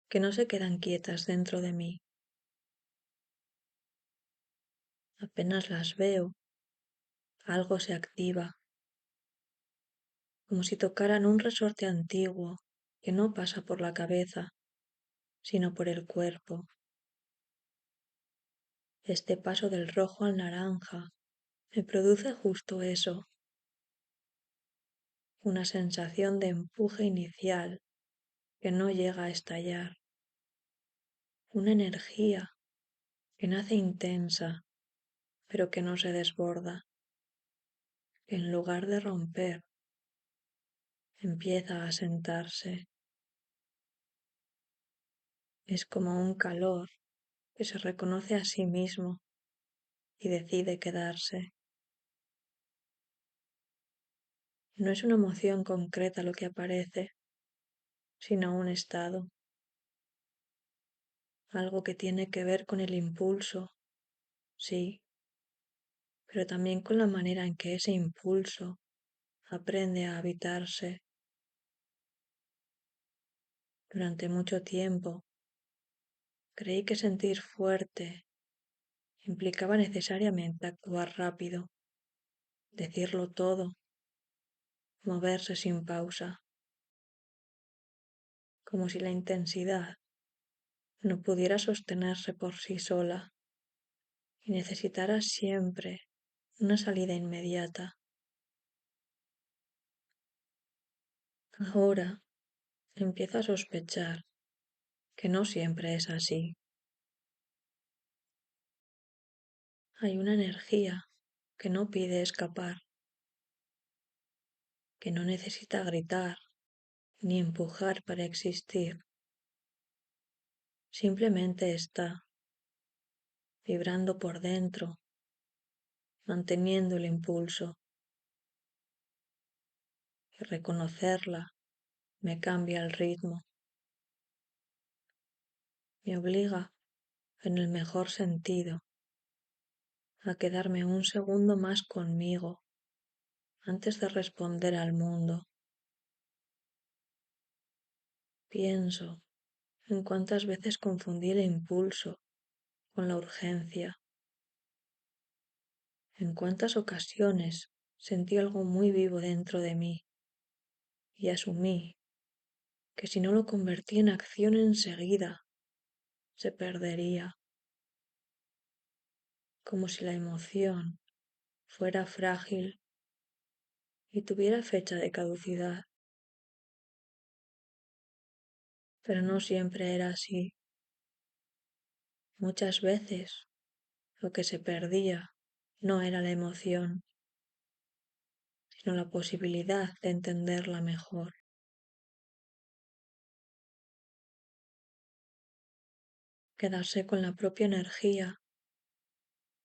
que no se quedan quietas dentro de mí. Apenas las veo, algo se activa, como si tocaran un resorte antiguo que no pasa por la cabeza, sino por el cuerpo. Este paso del rojo al naranja me produce justo eso, una sensación de empuje inicial que no llega a estallar, una energía que nace intensa, pero que no se desborda, que en lugar de romper, empieza a sentarse. Es como un calor que se reconoce a sí mismo y decide quedarse. No es una emoción concreta lo que aparece, sino un estado, algo que tiene que ver con el impulso, sí, pero también con la manera en que ese impulso aprende a habitarse. Durante mucho tiempo creí que sentir fuerte implicaba necesariamente actuar rápido, decirlo todo, moverse sin pausa, como si la intensidad no pudiera sostenerse por sí sola y necesitara siempre una salida inmediata. Ahora empiezo a sospechar que no siempre es así. Hay una energía que no pide escapar, que no necesita gritar ni empujar para existir. Simplemente está vibrando por dentro, manteniendo el impulso. Y reconocerla me cambia el ritmo, me obliga, en el mejor sentido, a quedarme un segundo más conmigo antes de responder al mundo. Pienso en cuántas veces confundí el impulso con la urgencia, en cuántas ocasiones sentí algo muy vivo dentro de mí y asumí que si no lo convertí en acción enseguida, se perdería, como si la emoción fuera frágil y tuviera fecha de caducidad. Pero no siempre era así. Muchas veces lo que se perdía no era la emoción, sino la posibilidad de entenderla mejor. Quedarse con la propia energía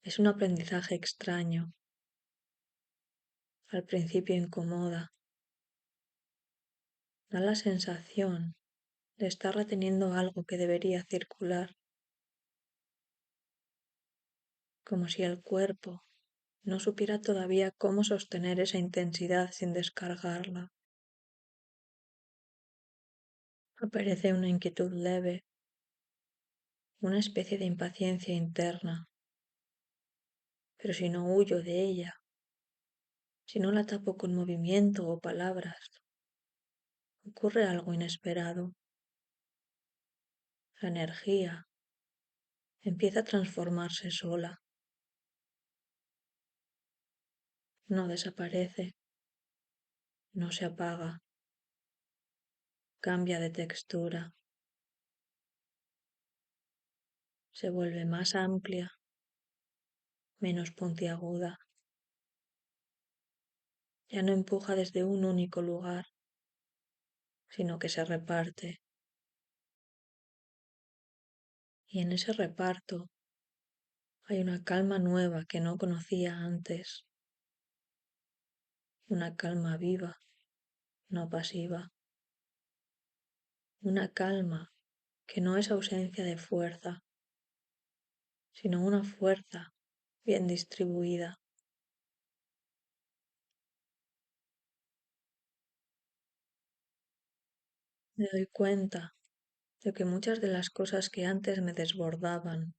es un aprendizaje extraño. Al principio incomoda. Da la sensación de estar reteniendo algo que debería circular, como si el cuerpo no supiera todavía cómo sostener esa intensidad sin descargarla. Aparece una inquietud leve, una especie de impaciencia interna, pero si no huyo de ella, si no la tapo con movimiento o palabras, ocurre algo inesperado. La energía empieza a transformarse sola, no desaparece, no se apaga, cambia de textura, se vuelve más amplia, menos puntiaguda. Ya no empuja desde un único lugar, sino que se reparte. Y en ese reparto hay una calma nueva que no conocía antes, una calma viva, no pasiva, una calma que no es ausencia de fuerza, sino una fuerza bien distribuida. Me doy cuenta de que muchas de las cosas que antes me desbordaban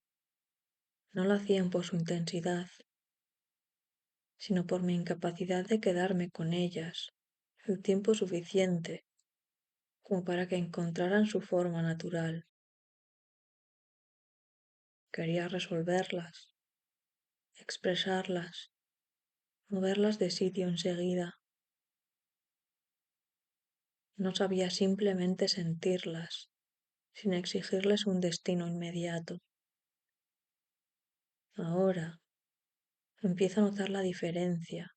no lo hacían por su intensidad, sino por mi incapacidad de quedarme con ellas el tiempo suficiente como para que encontraran su forma natural. Quería resolverlas, expresarlas, moverlas de sitio enseguida. No sabía simplemente sentirlas, sin exigirles un destino inmediato. Ahora empiezo a notar la diferencia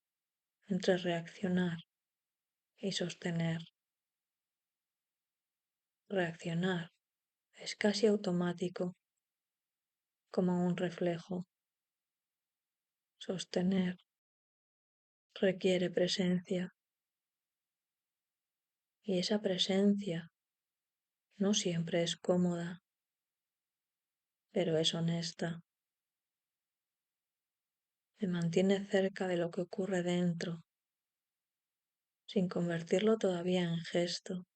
entre reaccionar y sostener. Reaccionar es casi automático, como un reflejo. Sostener requiere presencia, y esa presencia no siempre es cómoda, pero es honesta. Me mantiene cerca de lo que ocurre dentro, sin convertirlo todavía en gesto,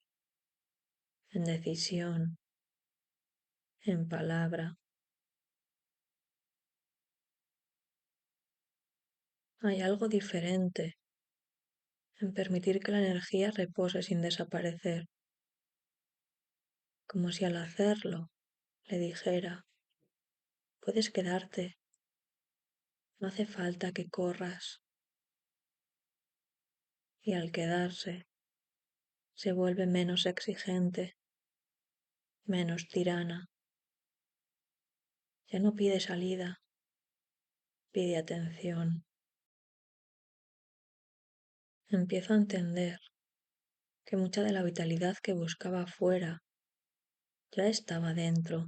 en decisión, en palabra. Hay algo diferente en permitir que la energía repose sin desaparecer, como si al hacerlo le dijera, puedes quedarte, no hace falta que corras. Y al quedarse, se vuelve menos exigente, menos tirana. Ya no pide salida, pide atención. Empiezo a entender que mucha de la vitalidad que buscaba afuera ya estaba dentro,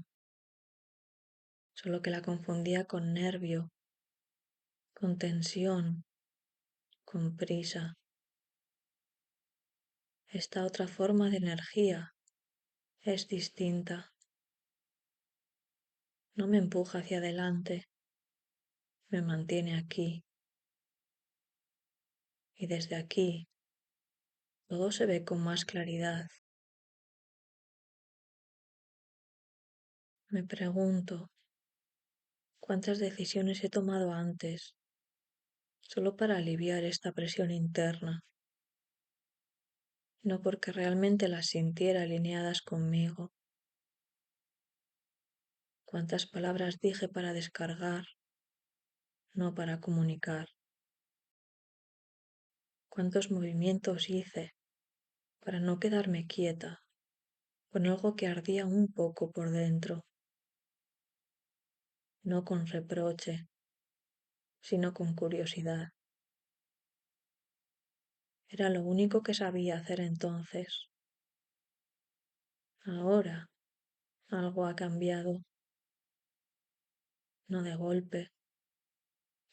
solo que la confundía con nervio, con tensión, con prisa. Esta otra forma de energía es distinta. No me empuja hacia adelante, me mantiene aquí. Y desde aquí todo se ve con más claridad. Me pregunto, ¿cuántas decisiones he tomado antes solo para aliviar esta presión interna? No porque realmente las sintiera alineadas conmigo. ¿Cuántas palabras dije para descargar, no para comunicar? ¿Cuántos movimientos hice para no quedarme quieta con algo que ardía un poco por dentro? No con reproche, sino con curiosidad. Era lo único que sabía hacer entonces. Ahora algo ha cambiado, no de golpe,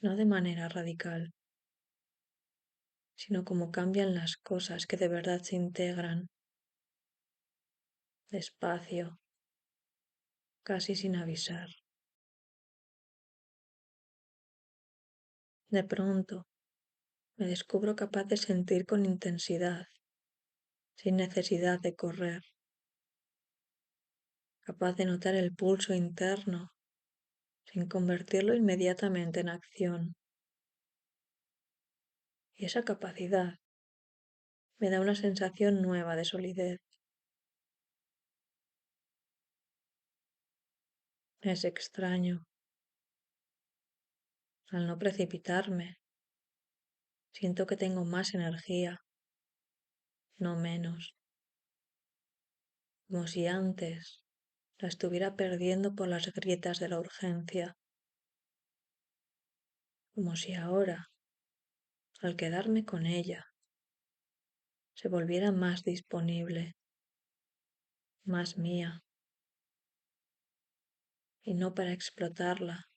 no de manera radical, sino como cambian las cosas que de verdad se integran, despacio, casi sin avisar. De pronto, me descubro capaz de sentir con intensidad, sin necesidad de correr, capaz de notar el pulso interno, sin convertirlo inmediatamente en acción. Y esa capacidad me da una sensación nueva de solidez. Es extraño. Al no precipitarme, siento que tengo más energía, no menos, como si antes la estuviera perdiendo por las grietas de la urgencia, como si ahora, al quedarme con ella, se volviera más disponible, más mía, y no para explotarla,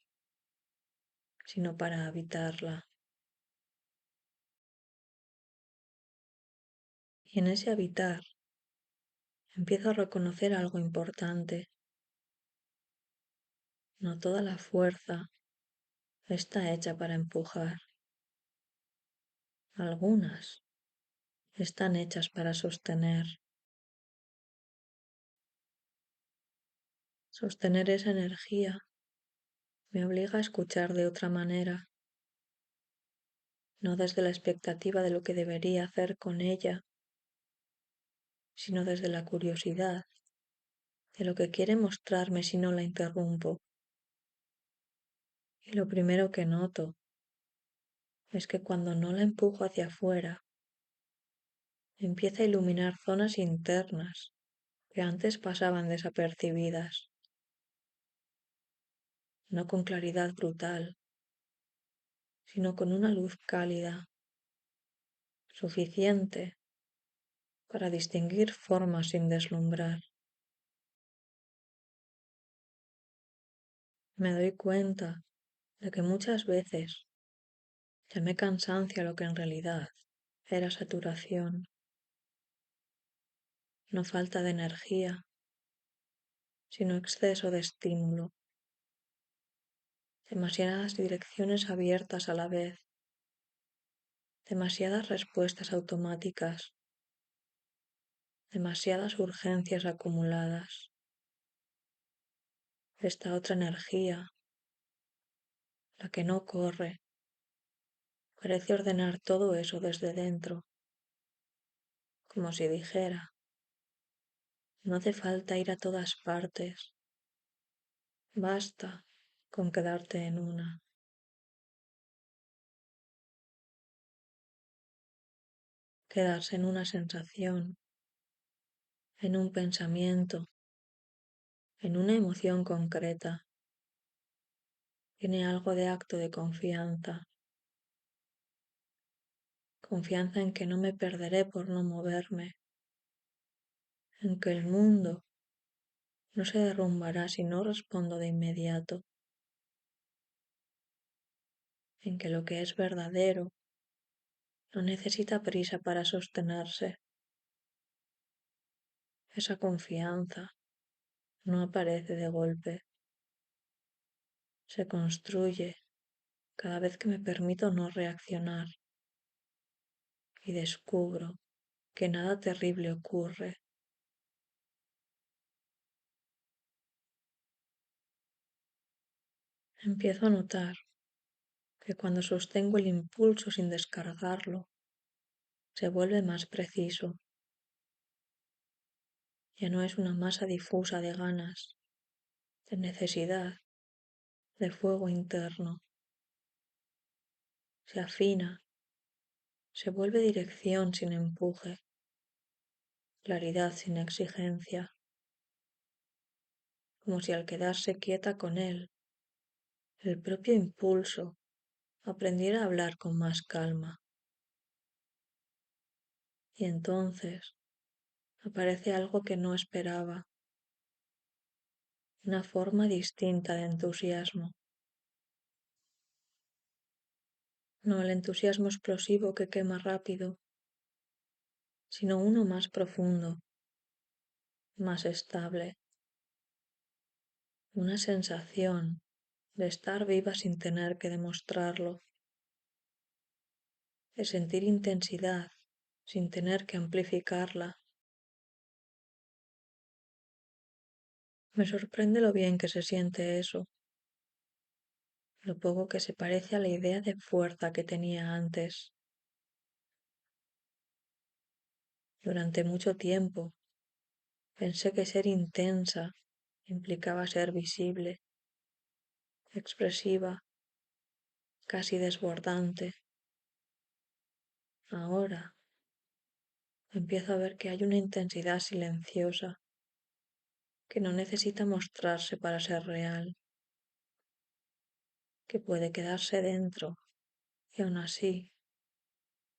sino para habitarla. Y en ese habitar empiezo a reconocer algo importante. No toda la fuerza está hecha para empujar. Algunas están hechas para sostener. Sostener esa energía me obliga a escuchar de otra manera, no desde la expectativa de lo que debería hacer con ella, sino desde la curiosidad de lo que quiere mostrarme si no la interrumpo. Y lo primero que noto es que cuando no la empujo hacia afuera, empieza a iluminar zonas internas que antes pasaban desapercibidas, no con claridad brutal, sino con una luz cálida, suficiente para distinguir formas sin deslumbrar. Me doy cuenta de que muchas veces llamé cansancio a lo que en realidad era saturación, no falta de energía, sino exceso de estímulo, demasiadas direcciones abiertas a la vez, demasiadas respuestas automáticas, demasiadas urgencias acumuladas. Esta otra energía, la que no corre, parece ordenar todo eso desde dentro, como si dijera, no hace falta ir a todas partes, basta con quedarte en una. Quedarse en una sensación, en un pensamiento, en una emoción concreta, tiene algo de acto de confianza, confianza en que no me perderé por no moverme, en que el mundo no se derrumbará si no respondo de inmediato, en que lo que es verdadero no necesita prisa para sostenerse. Esa confianza no aparece de golpe, se construye cada vez que me permito no reaccionar y descubro que nada terrible ocurre. Empiezo a notar que cuando sostengo el impulso sin descargarlo, se vuelve más preciso. Ya no es una masa difusa de ganas, de necesidad, de fuego interno. Se afina, se vuelve dirección sin empuje, claridad sin exigencia, como si al quedarse quieta con él, el propio impulso aprendiera a hablar con más calma. Y entonces aparece algo que no esperaba, una forma distinta de entusiasmo. No el entusiasmo explosivo que quema rápido, sino uno más profundo, más estable, una sensación de estar viva sin tener que demostrarlo, de sentir intensidad sin tener que amplificarla. Me sorprende lo bien que se siente eso, lo poco que se parece a la idea de fuerza que tenía antes. Durante mucho tiempo pensé que ser intensa implicaba ser visible, expresiva, casi desbordante. Ahora empiezo a ver que hay una intensidad silenciosa que no necesita mostrarse para ser real, que puede quedarse dentro y aún así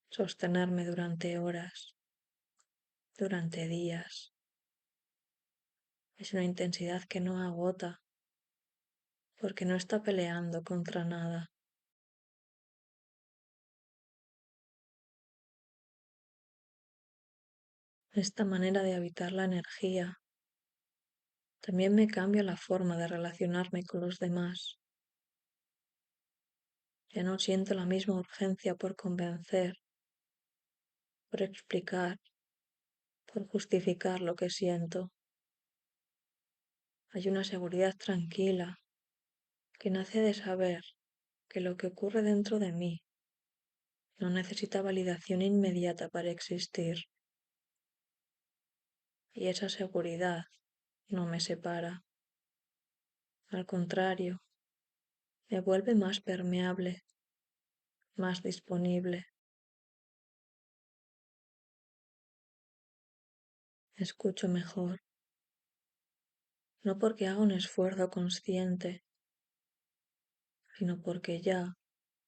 sostenerme durante horas, durante días. Es una intensidad que no agota porque no está peleando contra nada. Esta manera de habitar la energía también me cambia la forma de relacionarme con los demás. Ya no siento la misma urgencia por convencer, por explicar, por justificar lo que siento. Hay una seguridad tranquila que nace de saber que lo que ocurre dentro de mí no necesita validación inmediata para existir, y esa seguridad no me separa. Al contrario, me vuelve más permeable, más disponible. Escucho mejor, no porque haga un esfuerzo consciente, sino porque ya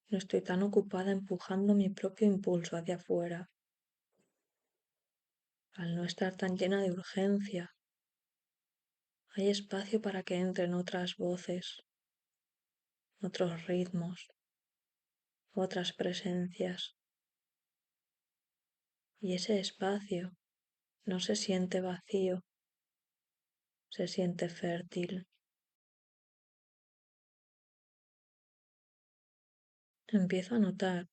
no estoy tan ocupada empujando mi propio impulso hacia afuera. Al no estar tan llena de urgencia, hay espacio para que entren otras voces, otros ritmos, otras presencias. Y ese espacio no se siente vacío, se siente fértil. Empiezo a notar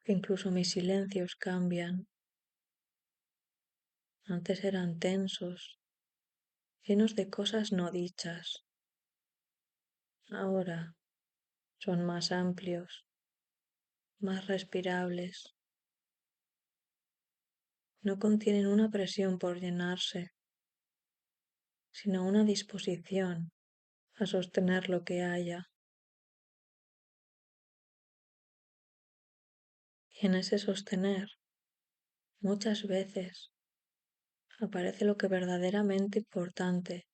que incluso mis silencios cambian. Antes eran tensos, llenos de cosas no dichas. Ahora son más amplios, más respirables. No contienen una presión por llenarse, sino una disposición a sostener lo que haya. Y en ese sostener, muchas veces, aparece lo que verdaderamente importante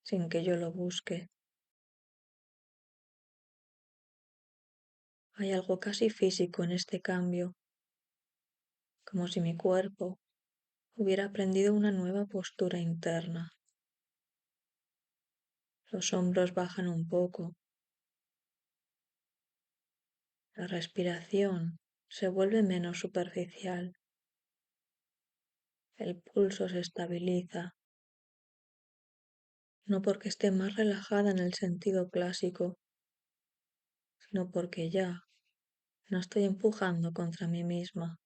sin que yo lo busque. Hay algo casi físico en este cambio, como si mi cuerpo hubiera aprendido una nueva postura interna. Los hombros bajan un poco, la respiración se vuelve menos superficial, el pulso se estabiliza, no porque esté más relajada en el sentido clásico, sino porque ya no estoy empujando contra mí misma.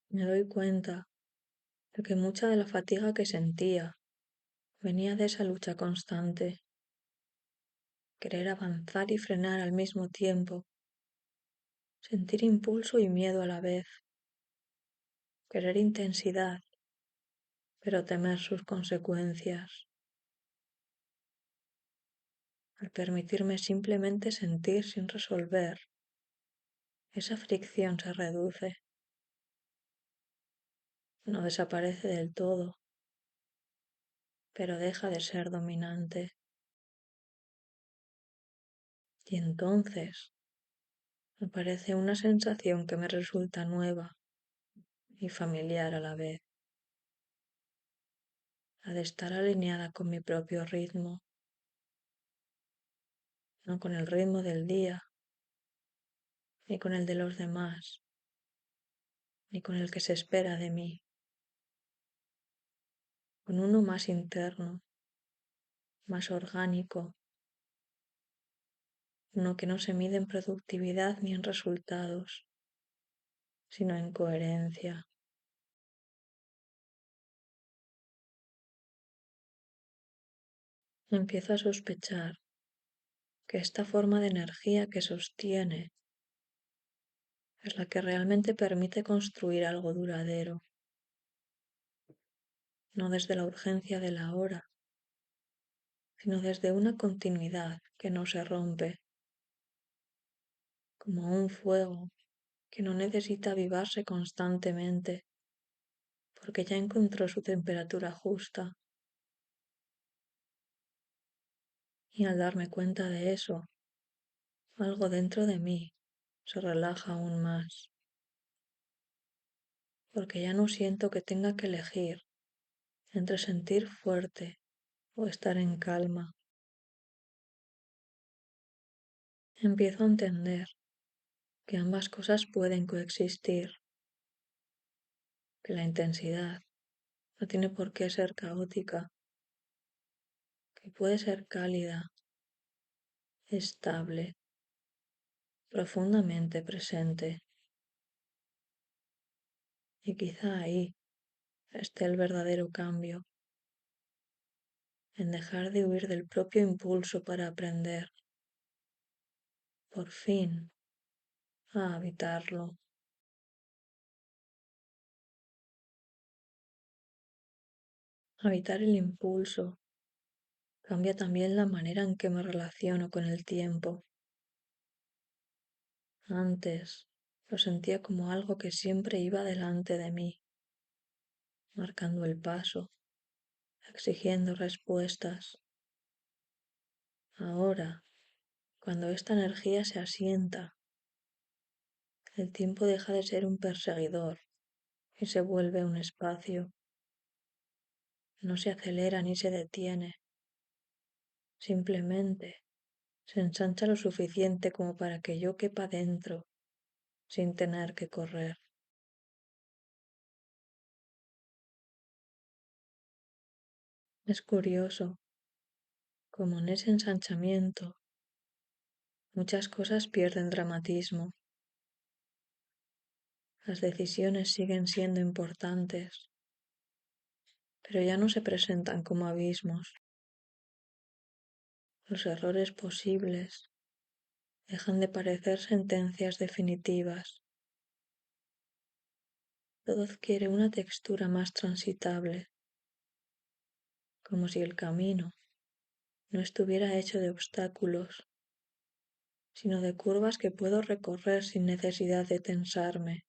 Me doy cuenta de que mucha de la fatiga que sentía venía de esa lucha constante, querer avanzar y frenar al mismo tiempo, sentir impulso y miedo a la vez, querer intensidad, pero temer sus consecuencias. Al permitirme simplemente sentir sin resolver, esa fricción se reduce, no desaparece del todo, pero deja de ser dominante. Y entonces aparece una sensación que me resulta nueva y familiar a la vez, la de estar alineada con mi propio ritmo, no con el ritmo del día, ni con el de los demás, ni con el que se espera de mí, con uno más interno, más orgánico, uno que no se mide en productividad ni en resultados, sino en coherencia. Empiezo a sospechar que esta forma de energía que sostiene es la que realmente permite construir algo duradero, no desde la urgencia de la hora, sino desde una continuidad que no se rompe, como un fuego que no necesita avivarse constantemente, porque ya encontró su temperatura justa. Y al darme cuenta de eso, algo dentro de mí se relaja aún más, porque ya no siento que tenga que elegir entre sentir fuerte o estar en calma. Empiezo a entender que ambas cosas pueden coexistir, que la intensidad no tiene por qué ser caótica, que puede ser cálida, estable, profundamente presente. Y quizá ahí esté el verdadero cambio, en dejar de huir del propio impulso para aprender, por fin, a habitarlo. Habitar el impulso cambia también la manera en que me relaciono con el tiempo. Antes lo sentía como algo que siempre iba delante de mí, marcando el paso, exigiendo respuestas. Ahora, cuando esta energía se asienta, el tiempo deja de ser un perseguidor y se vuelve un espacio. No se acelera ni se detiene, simplemente se ensancha lo suficiente como para que yo quepa dentro sin tener que correr. Es curioso como en ese ensanchamiento muchas cosas pierden dramatismo. Las decisiones siguen siendo importantes, pero ya no se presentan como abismos. Los errores posibles dejan de parecer sentencias definitivas. Todo adquiere una textura más transitable, como si el camino no estuviera hecho de obstáculos, sino de curvas que puedo recorrer sin necesidad de tensarme.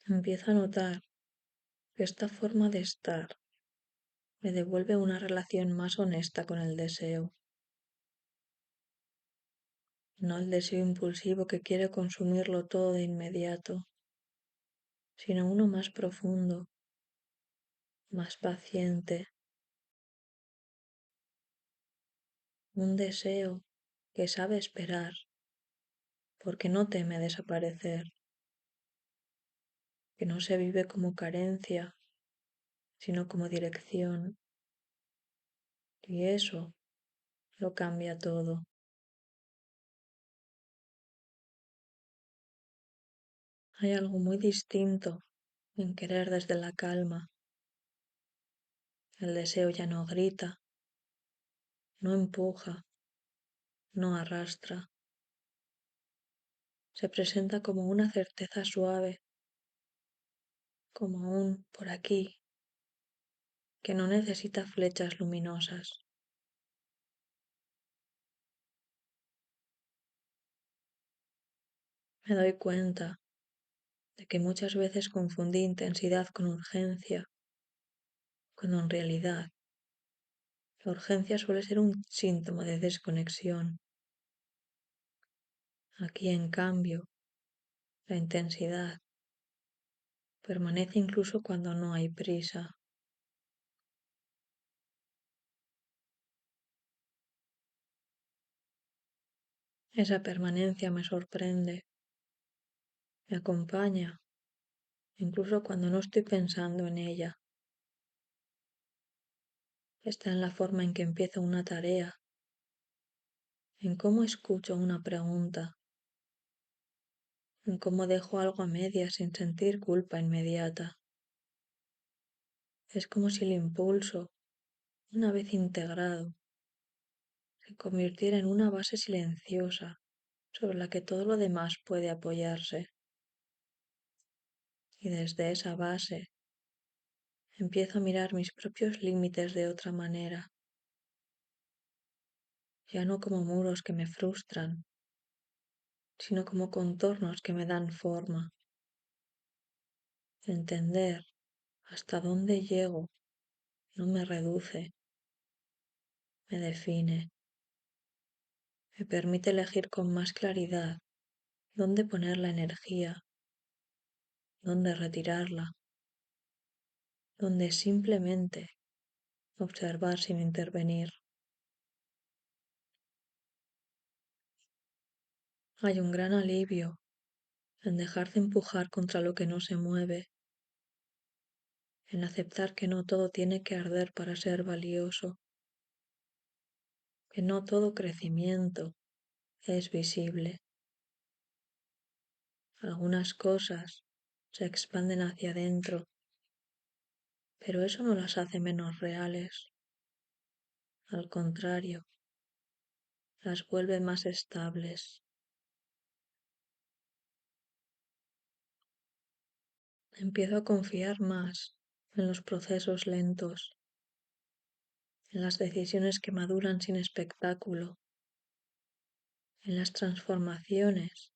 Empiezo a notar que esta forma de estar me devuelve una relación más honesta con el deseo, no el deseo impulsivo que quiere consumirlo todo de inmediato, sino uno más profundo, más paciente, un deseo que sabe esperar porque no teme desaparecer, que no se vive como carencia, sino como dirección, y eso lo cambia todo. Hay algo muy distinto en querer desde la calma. El deseo ya no grita, no empuja, no arrastra. Se presenta como una certeza suave, como un por aquí, que no necesita flechas luminosas. Me doy cuenta de que muchas veces confundí intensidad con urgencia, cuando en realidad la urgencia suele ser un síntoma de desconexión. Aquí, en cambio, la intensidad permanece incluso cuando no hay prisa. Esa permanencia me sorprende, me acompaña, incluso cuando no estoy pensando en ella. Está en la forma en que empiezo una tarea, en cómo escucho una pregunta, en cómo dejo algo a medias sin sentir culpa inmediata. Es como si el impulso, una vez integrado, se convirtiera en una base silenciosa sobre la que todo lo demás puede apoyarse. Y desde esa base empiezo a mirar mis propios límites de otra manera, ya no como muros que me frustran, sino como contornos que me dan forma. Entender hasta dónde llego no me reduce, me define, me permite elegir con más claridad dónde poner la energía, dónde retirarla, dónde simplemente observar sin intervenir. Hay un gran alivio en dejar de empujar contra lo que no se mueve, en aceptar que no todo tiene que arder para ser valioso, que no todo crecimiento es visible. Algunas cosas se expanden hacia adentro, pero eso no las hace menos reales. Al contrario, las vuelve más estables. Empiezo a confiar más en los procesos lentos, en las decisiones que maduran sin espectáculo, en las transformaciones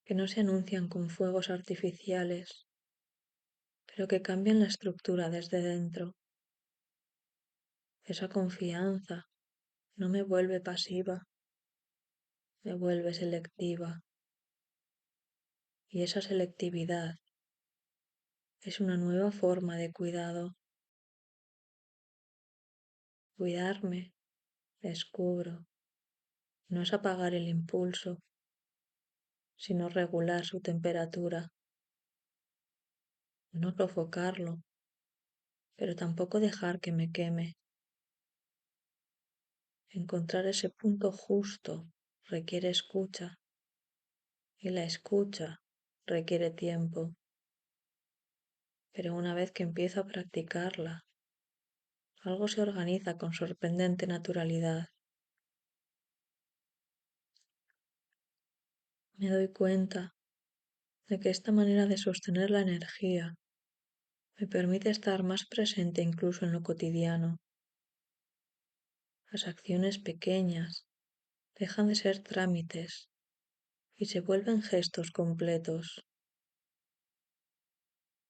que no se anuncian con fuegos artificiales, pero que cambian la estructura desde dentro. Esa confianza no me vuelve pasiva, me vuelve selectiva. Y esa selectividad es una nueva forma de cuidado. Cuidarme, descubro, no es apagar el impulso, sino regular su temperatura, no sofocarlo, pero tampoco dejar que me queme. Encontrar ese punto justo requiere escucha y la escucha requiere tiempo, pero una vez que empiezo a practicarla, algo se organiza con sorprendente naturalidad. Me doy cuenta de que esta manera de sostener la energía me permite estar más presente incluso en lo cotidiano. Las acciones pequeñas dejan de ser trámites y se vuelven gestos completos,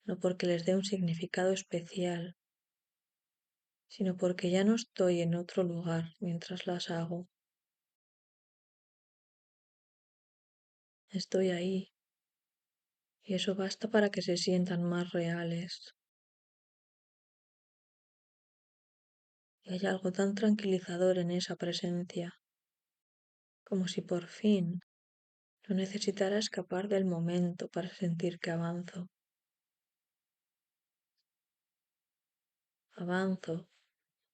no porque les dé un significado especial, sino porque ya no estoy en otro lugar mientras las hago. Estoy ahí y eso basta para que se sientan más reales. Y hay algo tan tranquilizador en esa presencia, como si por fin no necesitara escapar del momento para sentir que avanzo. Avanzo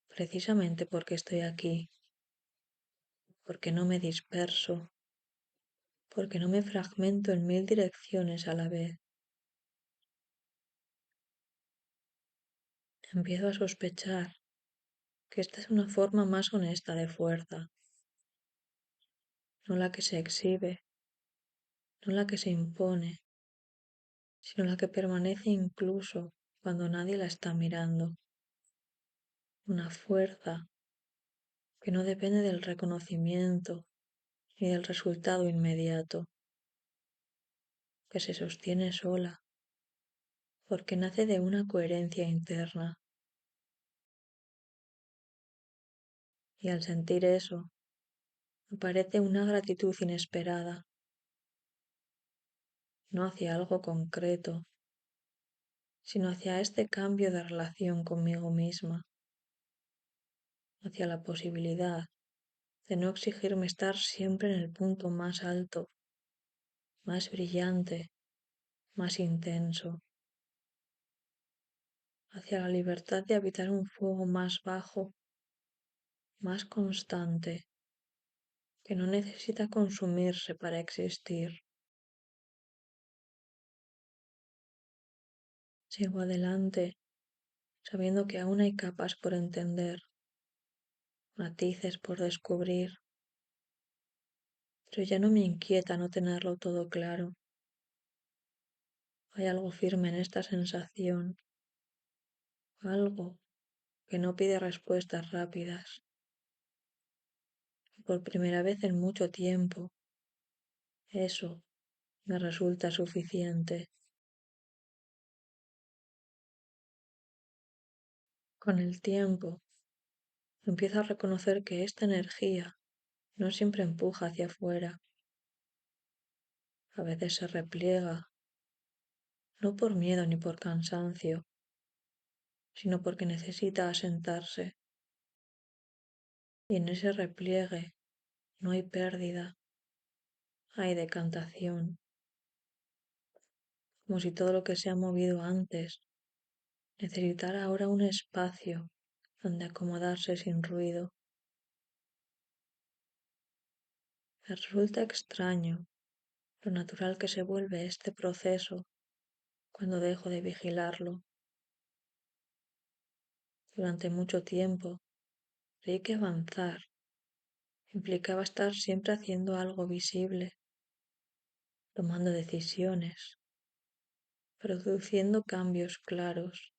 precisamente porque estoy aquí, porque no me disperso, porque no me fragmento en mil direcciones a la vez. Empiezo a sospechar que esta es una forma más honesta de fuerza, no la que se exhibe, no la que se impone, sino la que permanece incluso cuando nadie la está mirando. Una fuerza que no depende del reconocimiento ni del resultado inmediato, que se sostiene sola, porque nace de una coherencia interna. Y al sentir eso, aparece una gratitud inesperada, no hacia algo concreto, sino hacia este cambio de relación conmigo misma, hacia la posibilidad de no exigirme estar siempre en el punto más alto, más brillante, más intenso, hacia la libertad de habitar un fuego más bajo, más constante, que no necesita consumirse para existir. Sigo adelante, sabiendo que aún hay capas por entender, matices por descubrir, pero ya no me inquieta no tenerlo todo claro. Hay algo firme en esta sensación, algo que no pide respuestas rápidas. Y por primera vez en mucho tiempo, eso me resulta suficiente. Con el tiempo, empiezo a reconocer que esta energía no siempre empuja hacia afuera, a veces se repliega, no por miedo ni por cansancio, sino porque necesita asentarse. Y en ese repliegue no hay pérdida, hay decantación, como si todo lo que se ha movido antes necesitara ahora un espacio donde acomodarse sin ruido. Me resulta extraño lo natural que se vuelve este proceso cuando dejo de vigilarlo. Durante mucho tiempo creí que avanzar implicaba estar siempre haciendo algo visible, tomando decisiones, produciendo cambios claros.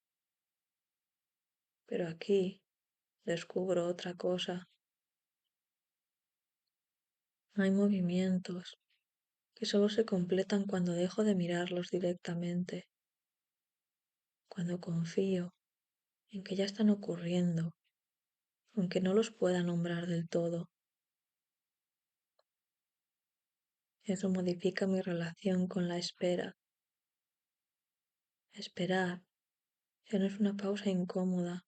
Pero aquí descubro otra cosa. Hay movimientos que solo se completan cuando dejo de mirarlos directamente, cuando confío en que ya están ocurriendo, aunque no los pueda nombrar del todo. Eso modifica mi relación con la espera. Esperar ya no es una pausa incómoda,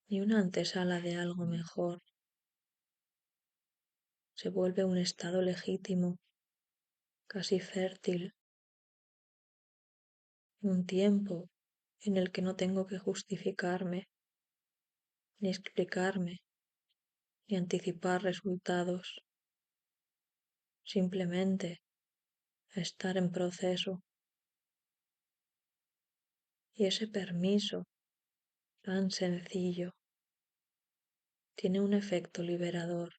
ni una antesala de algo mejor. Se vuelve un estado legítimo, casi fértil, un tiempo en el que no tengo que justificarme, ni explicarme, ni anticipar resultados. Simplemente estar en proceso. Y ese permiso, tan sencillo, tiene un efecto liberador.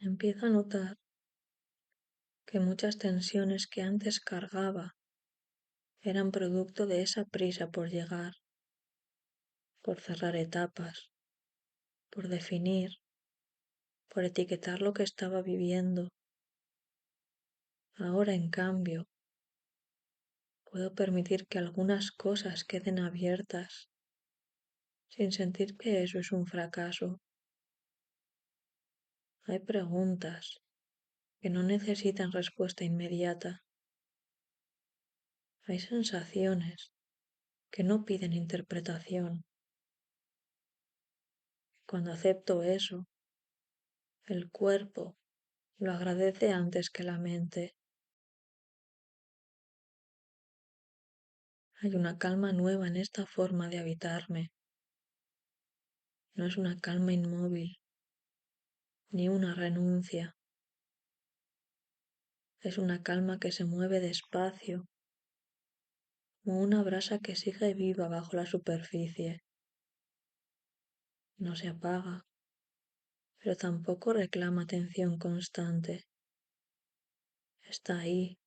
Empiezo a notar que muchas tensiones que antes cargaba eran producto de esa prisa por llegar, por cerrar etapas, por definir, por etiquetar lo que estaba viviendo. Ahora, en cambio, puedo permitir que algunas cosas queden abiertas sin sentir que eso es un fracaso. Hay preguntas que no necesitan respuesta inmediata. Hay sensaciones que no piden interpretación. Cuando acepto eso, el cuerpo lo agradece antes que la mente. Hay una calma nueva en esta forma de habitarme. No es una calma inmóvil, ni una renuncia. Es una calma que se mueve despacio, como una brasa que sigue viva bajo la superficie. No se apaga, pero tampoco reclama atención constante. Está ahí,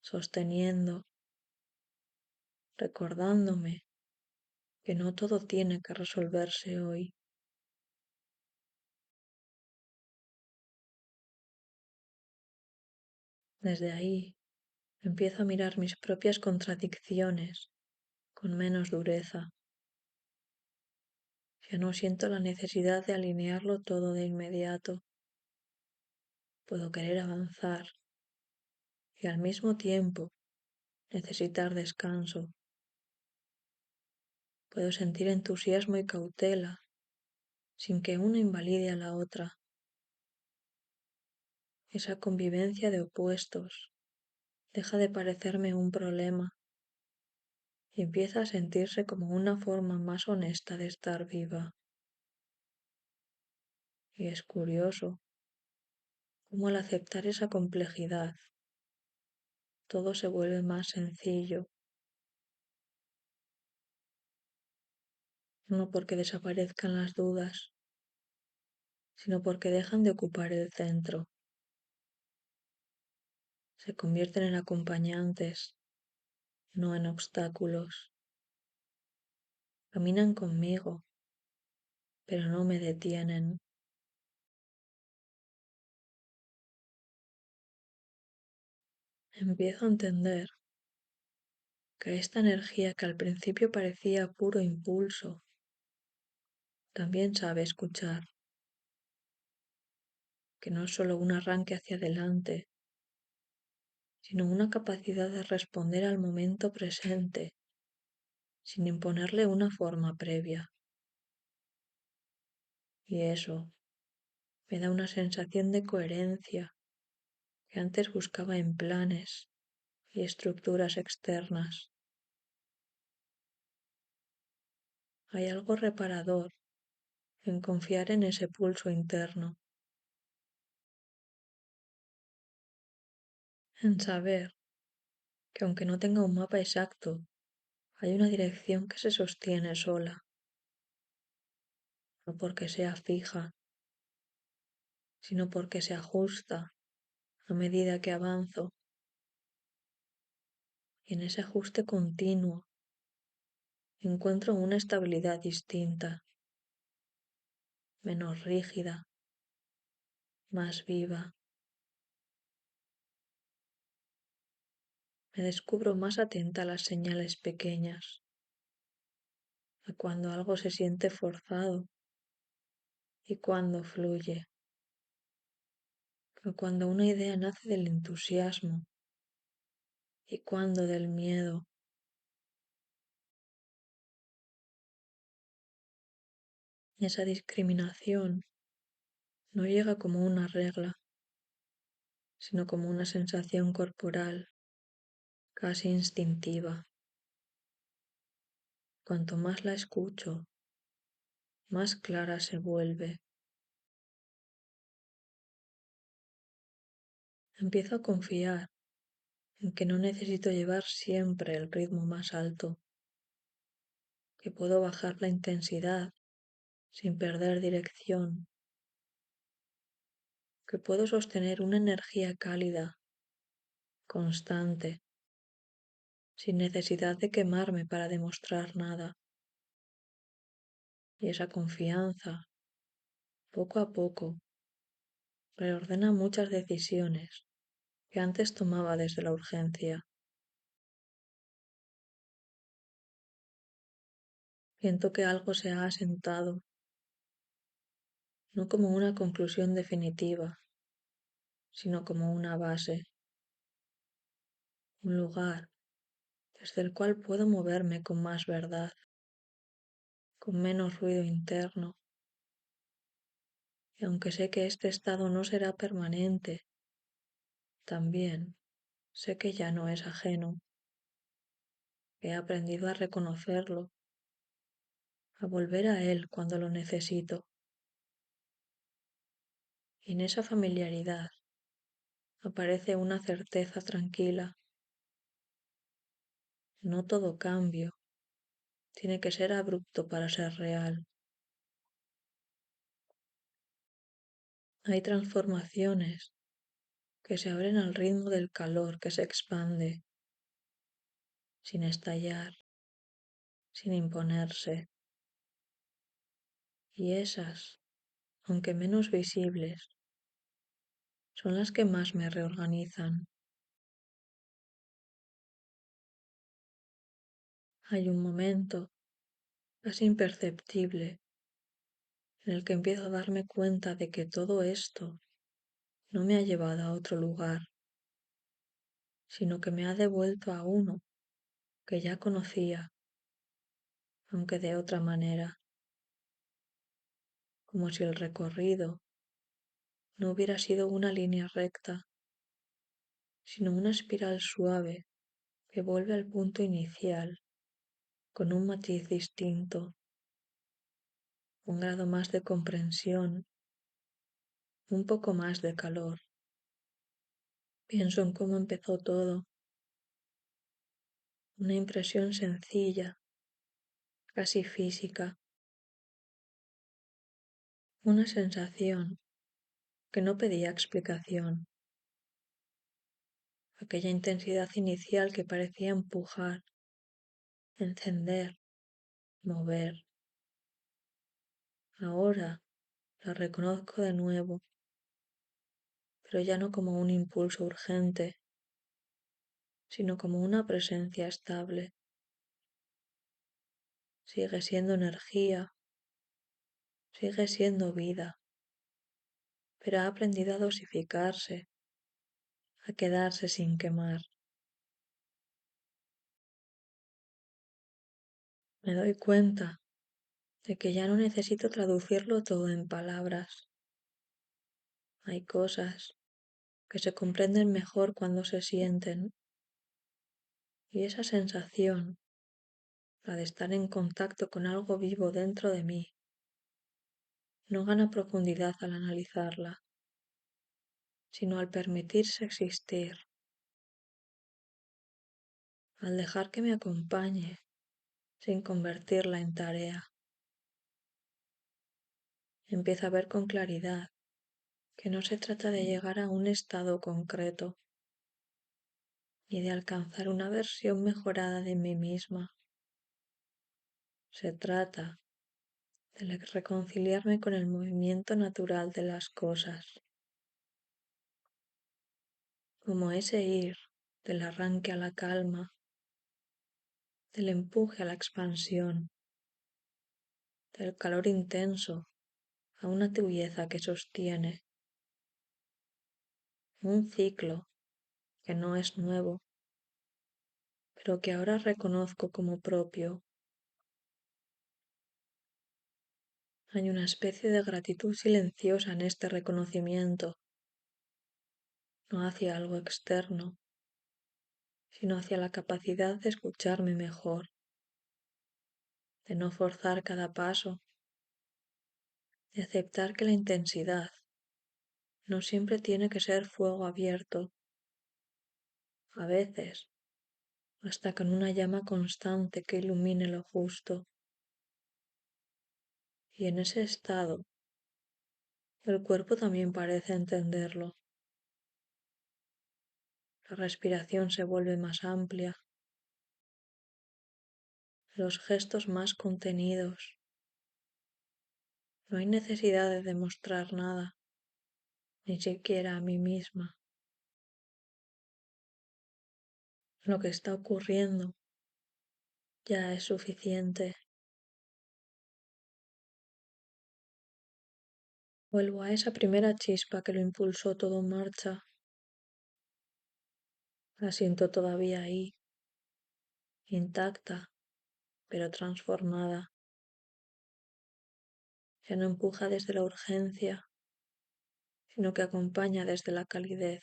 sosteniendo, recordándome que no todo tiene que resolverse hoy. Desde ahí empiezo a mirar mis propias contradicciones con menos dureza. Ya no siento la necesidad de alinearlo todo de inmediato. Puedo querer avanzar y al mismo tiempo necesitar descanso. Puedo sentir entusiasmo y cautela sin que una invalide a la otra. Esa convivencia de opuestos deja de parecerme un problema y empieza a sentirse como una forma más honesta de estar viva. Y es curioso cómo al aceptar esa complejidad, todo se vuelve más sencillo, no porque desaparezcan las dudas, sino porque dejan de ocupar el centro. Se convierten en acompañantes, no en obstáculos. Caminan conmigo, pero no me detienen. Empiezo a entender que esta energía que al principio parecía puro impulso, también sabe escuchar, que no es solo un arranque hacia adelante, sino una capacidad de responder al momento presente, sin imponerle una forma previa. Y eso me da una sensación de coherencia que antes buscaba en planes y estructuras externas. Hay algo reparador en confiar en ese pulso interno. en saber que aunque no tenga un mapa exacto, hay una dirección que se sostiene sola, no porque sea fija, sino porque se ajusta a medida que avanzo, y en ese ajuste continuo encuentro una estabilidad distinta, menos rígida, más viva. Me descubro más atenta a las señales pequeñas, a cuando algo se siente forzado y cuando fluye, a cuando una idea nace del entusiasmo y cuando del miedo. Esa discriminación no llega como una regla, sino como una sensación corporal, casi instintiva. Cuanto más la escucho, más clara se vuelve. Empiezo a confiar en que no necesito llevar siempre el ritmo más alto, que puedo bajar la intensidad sin perder dirección, que puedo sostener una energía cálida, constante, sin necesidad de quemarme para demostrar nada. Y esa confianza, poco a poco, reordena muchas decisiones que antes tomaba desde la urgencia. Siento que algo se ha asentado, no como una conclusión definitiva, sino como una base, un lugar desde el cual puedo moverme con más verdad, con menos ruido interno. Y aunque sé que este estado no será permanente, también sé que ya no es ajeno. He aprendido a reconocerlo, a volver a él cuando lo necesito. Y en esa familiaridad aparece una certeza tranquila. No todo cambio tiene que ser abrupto para ser real. Hay transformaciones que se abren al ritmo del calor que se expande, sin estallar, sin imponerse. Y esas, aunque menos visibles, son las que más me reorganizan. Hay un momento, casi imperceptible, en el que empiezo a darme cuenta de que todo esto no me ha llevado a otro lugar, sino que me ha devuelto a uno que ya conocía, aunque de otra manera, como si el recorrido no hubiera sido una línea recta, sino una espiral suave que vuelve al punto inicial con un matiz distinto, un grado más de comprensión, un poco más de calor. Pienso en cómo empezó todo, una impresión sencilla, casi física, una sensación que no pedía explicación, aquella intensidad inicial que parecía empujar, encender, mover. Ahora la reconozco de nuevo, pero ya no como un impulso urgente, sino como una presencia estable. Sigue siendo energía, sigue siendo vida, pero ha aprendido a dosificarse, a quedarse sin quemar. Me doy cuenta de que ya no necesito traducirlo todo en palabras. Hay cosas que se comprenden mejor cuando se sienten, y esa sensación, la de estar en contacto con algo vivo dentro de mí, no gana profundidad al analizarla, sino al permitirse existir. al dejar que me acompañe sin convertirla en tarea. Empiezo a ver con claridad que no se trata de llegar a un estado concreto, ni de alcanzar una versión mejorada de mí misma. Se trata de reconciliarme con el movimiento natural de las cosas, como ese ir del arranque a la calma, del empuje a la expansión, del calor intenso a una tibieza que sostiene, un ciclo que no es nuevo, pero que ahora reconozco como propio. Hay una especie de gratitud silenciosa en este reconocimiento, no hacia algo externo, sino hacia la capacidad de escucharme mejor, de no forzar cada paso, de aceptar que la intensidad no siempre tiene que ser fuego abierto. A veces, hasta con una llama constante que ilumine lo justo. Y en ese estado, el cuerpo también parece entenderlo. La respiración se vuelve más amplia, los gestos más contenidos. No hay necesidad de demostrar nada, ni siquiera a mí misma. Lo que está ocurriendo ya es suficiente. Vuelvo a esa primera chispa que lo impulsó todo en marcha. La siento todavía ahí, intacta, pero transformada. Ya no empuja desde la urgencia, sino que acompaña desde la calidez.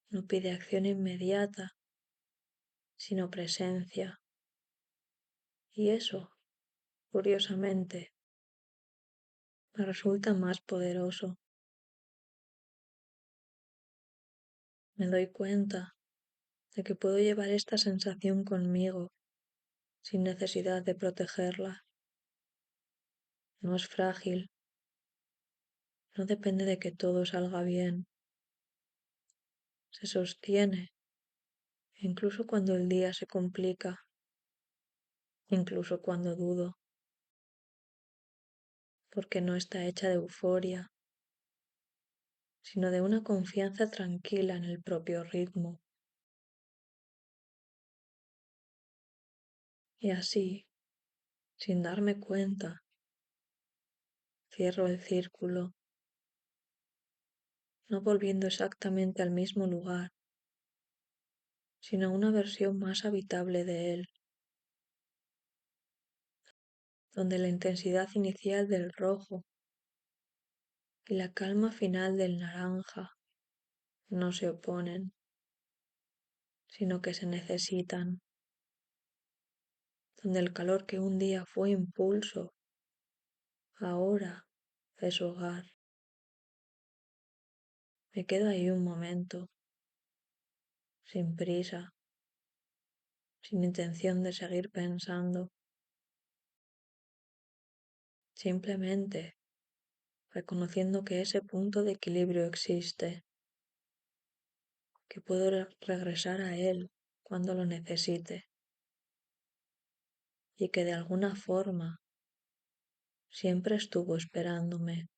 No pide acción inmediata, sino presencia. Y eso, curiosamente, me resulta más poderoso. Me doy cuenta de que puedo llevar esta sensación conmigo sin necesidad de protegerla. No es frágil, no depende de que todo salga bien. Se sostiene, incluso cuando el día se complica, incluso cuando dudo, porque no está hecha de euforia, sino de una confianza tranquila en el propio ritmo. Y así, sin darme cuenta, cierro el círculo, no volviendo exactamente al mismo lugar, sino a una versión más habitable de él, donde la intensidad inicial del rojo y la calma final del naranja no se oponen, sino que se necesitan, donde el calor que un día fue impulso, ahora es hogar. Me quedo ahí un momento, sin prisa, sin intención de seguir pensando, simplemente reconociendo que ese punto de equilibrio existe, que puedo regresar a él cuando lo necesite y que de alguna forma siempre estuvo esperándome.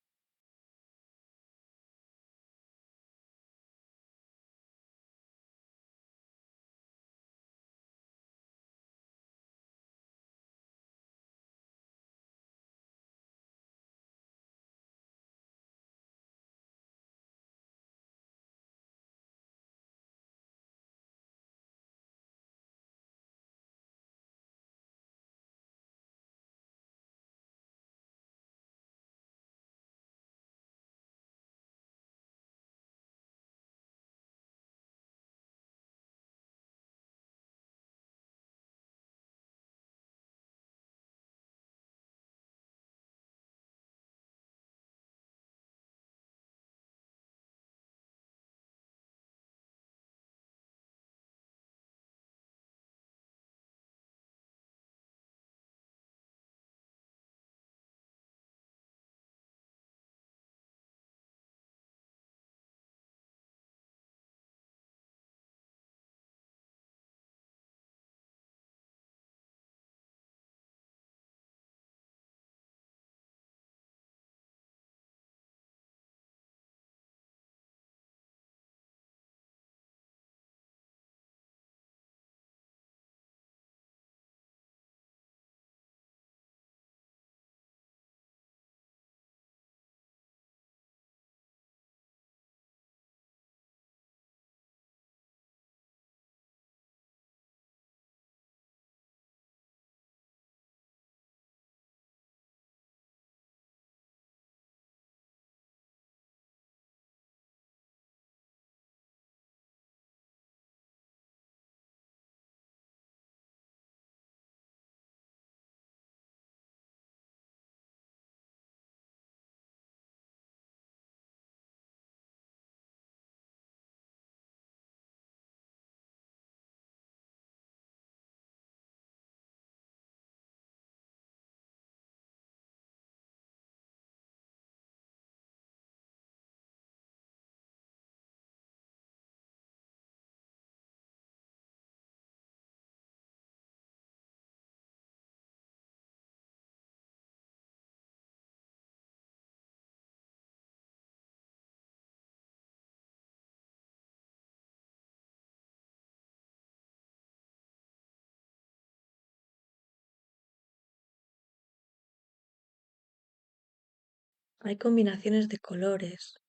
Hay combinaciones de colores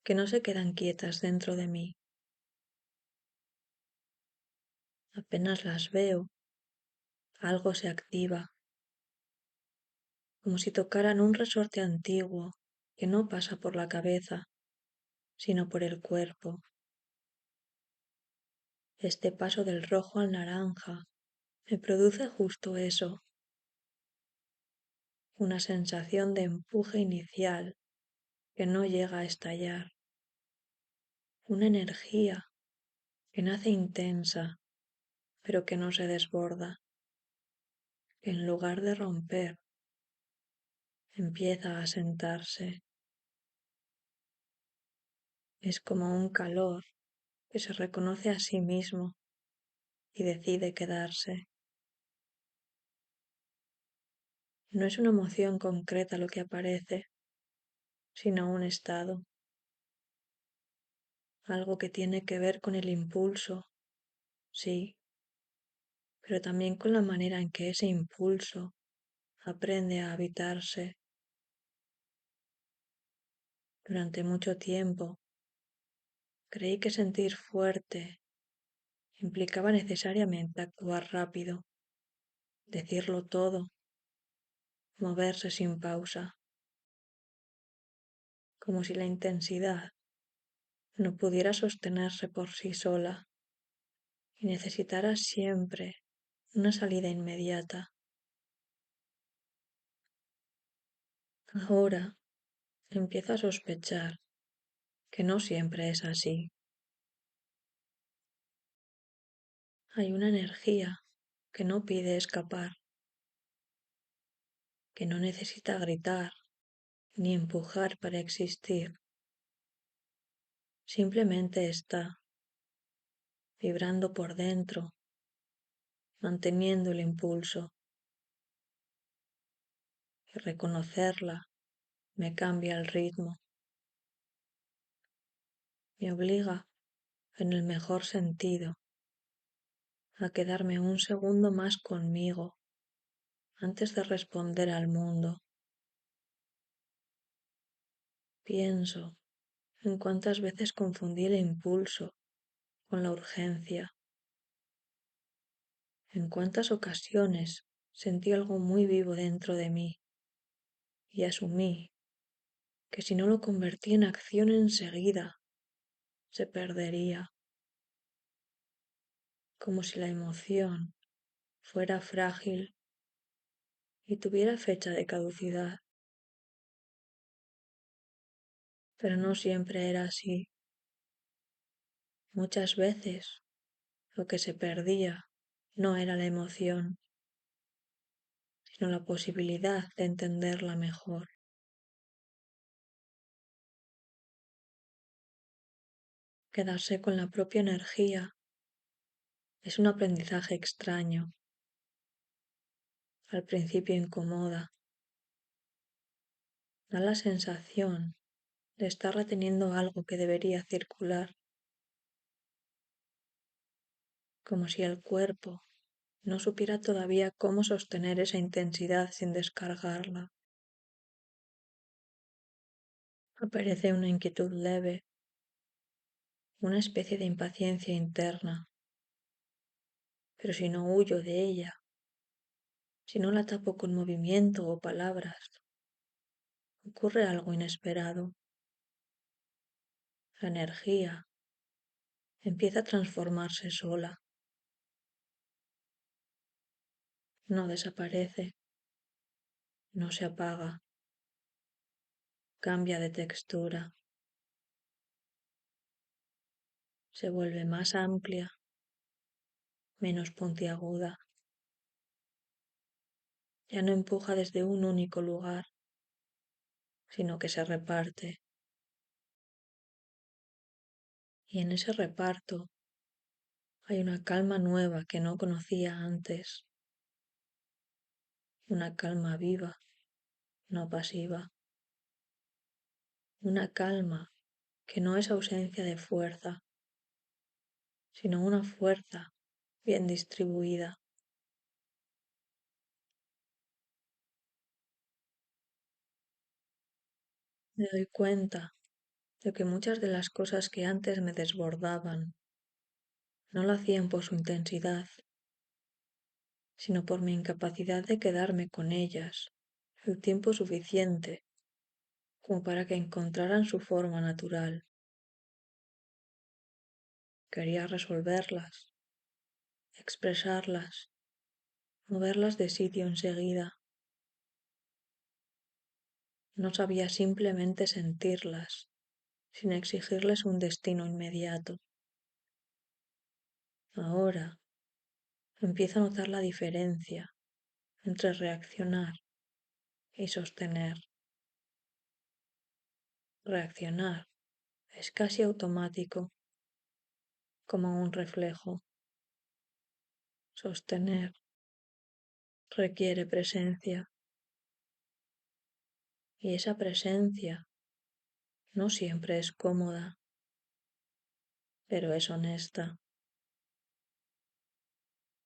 que no se quedan quietas dentro de mí. Apenas las veo, algo se activa, como si tocaran un resorte antiguo que no pasa por la cabeza, sino por el cuerpo. Este paso del rojo al naranja me produce justo eso, una sensación de empuje inicial que no llega a estallar, una energía que nace intensa pero que no se desborda, que en lugar de romper empieza a sentarse. Es como un calor que se reconoce a sí mismo y decide quedarse. No es una emoción concreta lo que aparece, sino un estado, algo que tiene que ver con el impulso, sí, pero también con la manera en que ese impulso aprende a habitarse. Durante mucho tiempo creí que sentir fuerte implicaba necesariamente actuar rápido, decirlo todo, moverse sin pausa, como si la intensidad no pudiera sostenerse por sí sola y necesitara siempre una salida inmediata. Ahora empiezo a sospechar que no siempre es así. Hay una energía que no pide escapar, que no necesita gritar ni empujar para existir. Simplemente está vibrando por dentro, manteniendo el impulso. Y reconocerla me cambia el ritmo, me obliga, en el mejor sentido, a quedarme un segundo más conmigo antes de responder al mundo. Pienso en cuántas veces confundí el impulso con la urgencia, en cuántas ocasiones sentí algo muy vivo dentro de mí y asumí que si no lo convertí en acción enseguida, se perdería, como si la emoción fuera frágil y tuviera fecha de caducidad. Pero no siempre era así. Muchas veces lo que se perdía no era la emoción, sino la posibilidad de entenderla mejor. Quedarse con la propia energía es un aprendizaje extraño. Al principio incomoda. Da la sensación de estar reteniendo algo que debería circular, como si el cuerpo no supiera todavía cómo sostener esa intensidad sin descargarla. Aparece una inquietud leve, una especie de impaciencia interna, pero si no huyo de ella, si no la tapo con movimiento o palabras, ocurre algo inesperado. La energía empieza a transformarse sola. No desaparece, no se apaga, cambia de textura, se vuelve más amplia, menos puntiaguda. Ya no empuja desde un único lugar, sino que se reparte. Y en ese reparto hay una calma nueva que no conocía antes, una calma viva, no pasiva, una calma que no es ausencia de fuerza, sino una fuerza bien distribuida. Me doy cuenta de que muchas de las cosas que antes me desbordaban no lo hacían por su intensidad, sino por mi incapacidad de quedarme con ellas el tiempo suficiente como para que encontraran su forma natural. Quería resolverlas, expresarlas, moverlas de sitio enseguida. No sabía simplemente sentirlas, sin exigirles un destino inmediato. Ahora empiezo a notar la diferencia entre reaccionar y sostener. Reaccionar es casi automático, como un reflejo. Sostener requiere presencia, y esa presencia no siempre es cómoda, pero es honesta.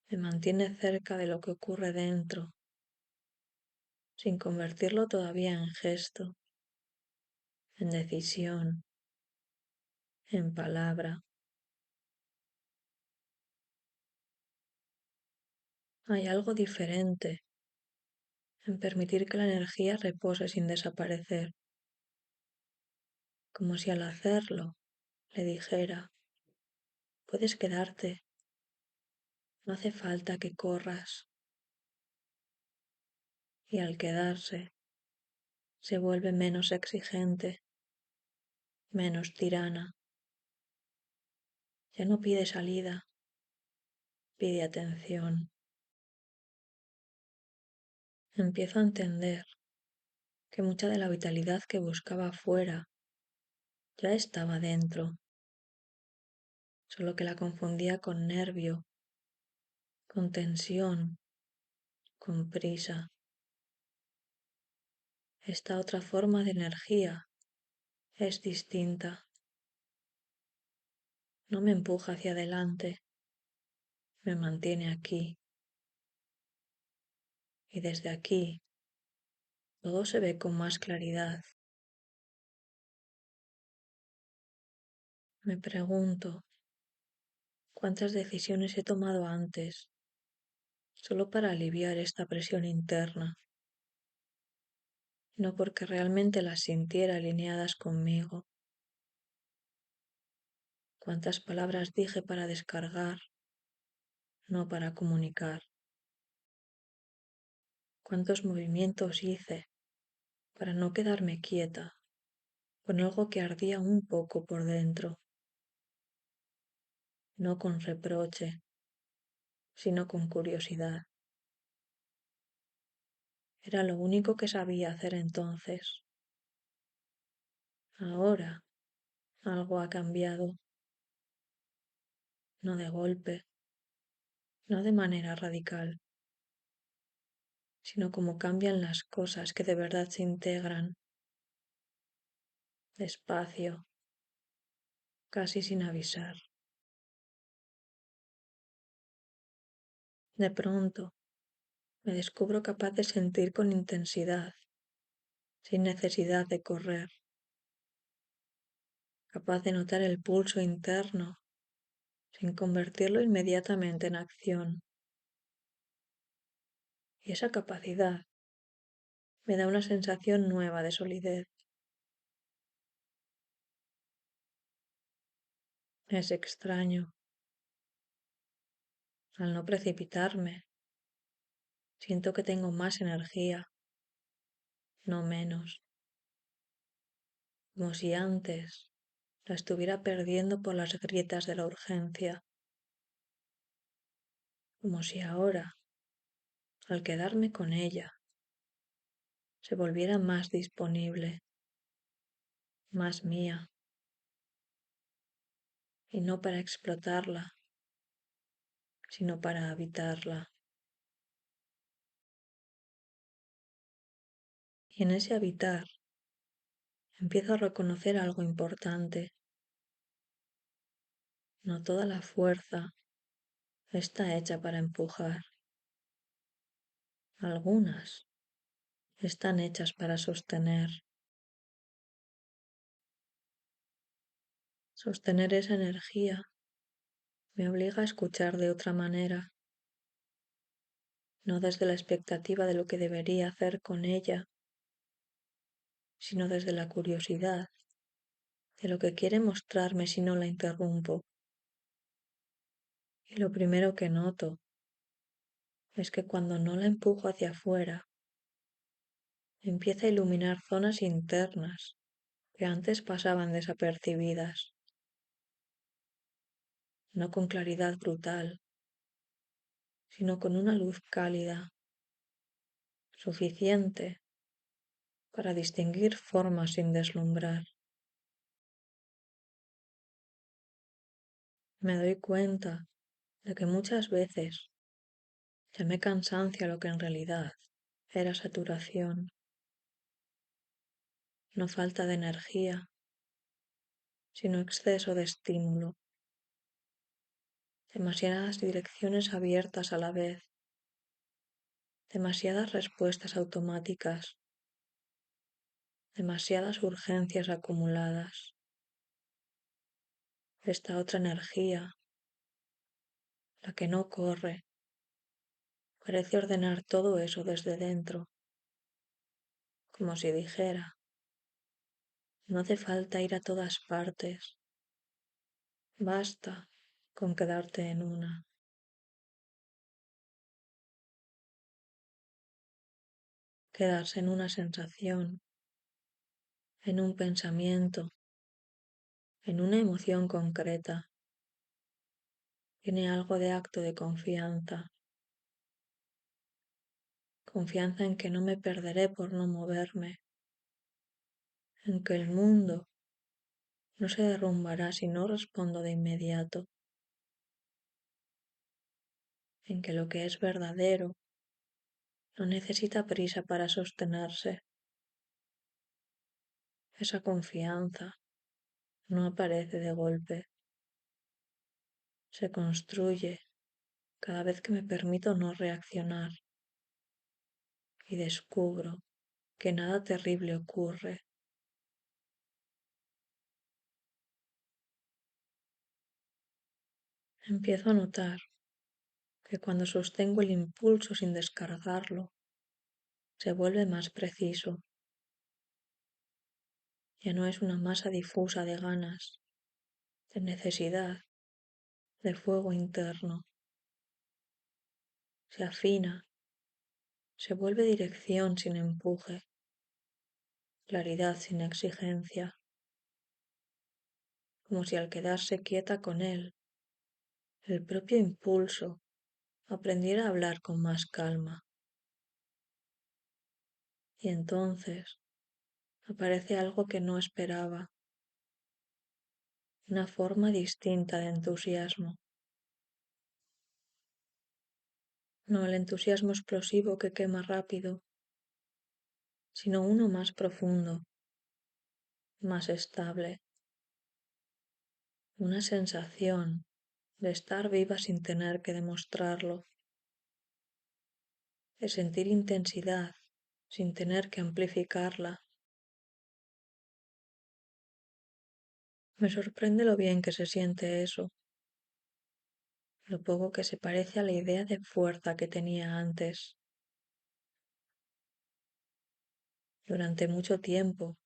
Me mantiene cerca de lo que ocurre dentro, sin convertirlo todavía en gesto, en decisión, en palabra. Hay algo diferente en permitir que la energía repose sin desaparecer, como si al hacerlo le dijera, puedes quedarte, no hace falta que corras. Y al quedarse, se vuelve menos exigente, menos tirana. Ya no pide salida, pide atención. Empiezo a entender que mucha de la vitalidad que buscaba afuera ya estaba dentro, solo que la confundía con nervio, con tensión, con prisa. Esta otra forma de energía es distinta. No me empuja hacia adelante, me mantiene aquí. Y desde aquí todo se ve con más claridad. Me pregunto, ¿cuántas decisiones he tomado antes solo para aliviar esta presión interna? No porque realmente las sintiera alineadas conmigo. ¿Cuántas palabras dije para descargar, no para comunicar? ¿Cuántos movimientos hice para no quedarme quieta con algo que ardía un poco por dentro? No con reproche, sino con curiosidad. Era lo único que sabía hacer entonces. Ahora algo ha cambiado, no de golpe, no de manera radical, sino como cambian las cosas que de verdad se integran, despacio, casi sin avisar. De pronto, me descubro capaz de sentir con intensidad, sin necesidad de correr, capaz de notar el pulso interno, sin convertirlo inmediatamente en acción. Y esa capacidad me da una sensación nueva de solidez. Es extraño. Al no precipitarme, siento que tengo más energía, no menos, como si antes la estuviera perdiendo por las grietas de la urgencia, como si ahora, al quedarme con ella, se volviera más disponible, más mía, y no para explotarla, sino para habitarla. Y en ese habitar empiezo a reconocer algo importante. No toda la fuerza está hecha para empujar. Algunas están hechas para sostener. Sostener esa energía me obliga a escuchar de otra manera, no desde la expectativa de lo que debería hacer con ella, sino desde la curiosidad de lo que quiere mostrarme si no la interrumpo. Y lo primero que noto es que cuando no la empujo hacia afuera, empieza a iluminar zonas internas que antes pasaban desapercibidas, no con claridad brutal, sino con una luz cálida, suficiente para distinguir formas sin deslumbrar. Me doy cuenta de que muchas veces llamé cansancio a lo que en realidad era saturación, no falta de energía, sino exceso de estímulo, demasiadas direcciones abiertas a la vez, demasiadas respuestas automáticas, demasiadas urgencias acumuladas. Esta otra energía, la que no corre, parece ordenar todo eso desde dentro, como si dijera, no hace falta ir a todas partes, basta con quedarte en una. Quedarse en una sensación, en un pensamiento, en una emoción concreta, tiene algo de acto de confianza, confianza en que no me perderé por no moverme, en que el mundo no se derrumbará si no respondo de inmediato, en que lo que es verdadero no necesita prisa para sostenerse. Esa confianza no aparece de golpe, se construye cada vez que me permito no reaccionar y descubro que nada terrible ocurre. Empiezo a notar que cuando sostengo el impulso sin descargarlo, se vuelve más preciso. Ya no es una masa difusa de ganas, de necesidad, de fuego interno. Se afina, se vuelve dirección sin empuje, claridad sin exigencia, como si al quedarse quieta con él, el propio impulso aprendiera a hablar con más calma. Y entonces aparece algo que no esperaba, una forma distinta de entusiasmo. No el entusiasmo explosivo que quema rápido, sino uno más profundo, más estable, una sensación de estar viva sin tener que demostrarlo, de sentir intensidad sin tener que amplificarla. Me sorprende lo bien que se siente eso, lo poco que se parece a la idea de fuerza que tenía antes. Durante mucho tiempo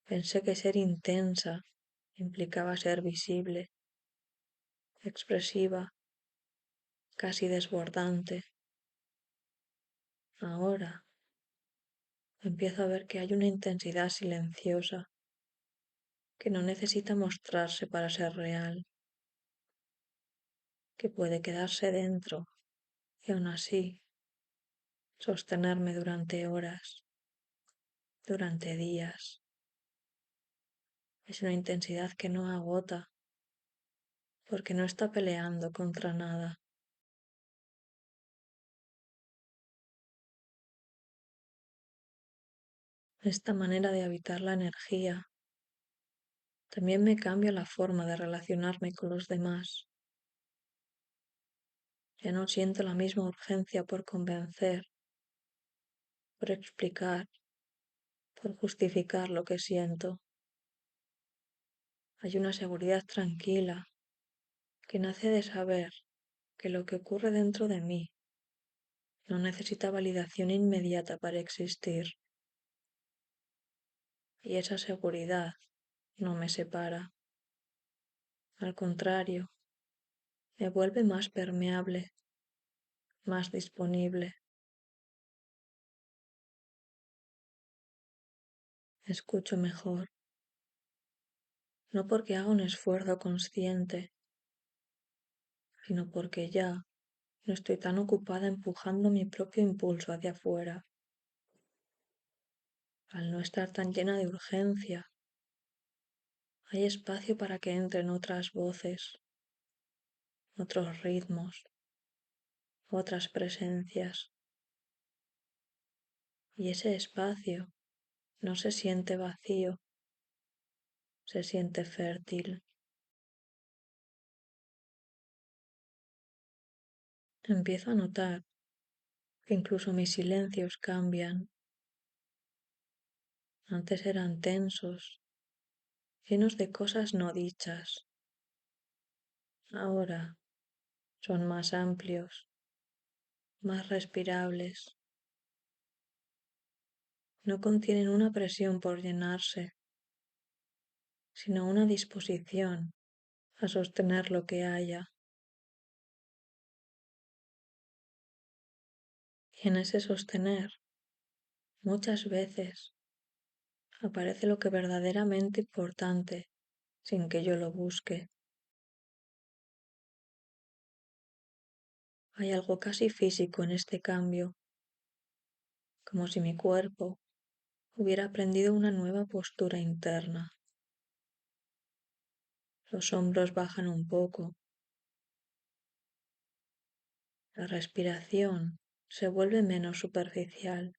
pensé que ser intensa implicaba ser visible, expresiva, casi desbordante. Ahora empiezo a ver que hay una intensidad silenciosa que no necesita mostrarse para ser real, que puede quedarse dentro y aún así sostenerme durante horas, durante días. Es una intensidad que no agota porque no está peleando contra nada. Esta manera de habitar la energía también me cambia la forma de relacionarme con los demás. Ya no siento la misma urgencia por convencer, por explicar, por justificar lo que siento. Hay una seguridad tranquila que nace de saber que lo que ocurre dentro de mí no necesita validación inmediata para existir, y esa seguridad no me separa. Al contrario, me vuelve más permeable, más disponible. Escucho mejor, no porque haga un esfuerzo consciente, sino porque ya no estoy tan ocupada empujando mi propio impulso hacia afuera. Al no estar tan llena de urgencia, hay espacio para que entren otras voces, otros ritmos, otras presencias. Y ese espacio no se siente vacío, se siente fértil. Empiezo a notar que incluso mis silencios cambian. Antes eran tensos, llenos de cosas no dichas. Ahora son más amplios, más respirables. No contienen una presión por llenarse, sino una disposición a sostener lo que haya. Y en ese sostener, muchas veces, aparece lo que verdaderamente importante sin que yo lo busque. Hay algo casi físico en este cambio, como si mi cuerpo hubiera aprendido una nueva postura interna. Los hombros bajan un poco, la respiración se vuelve menos superficial,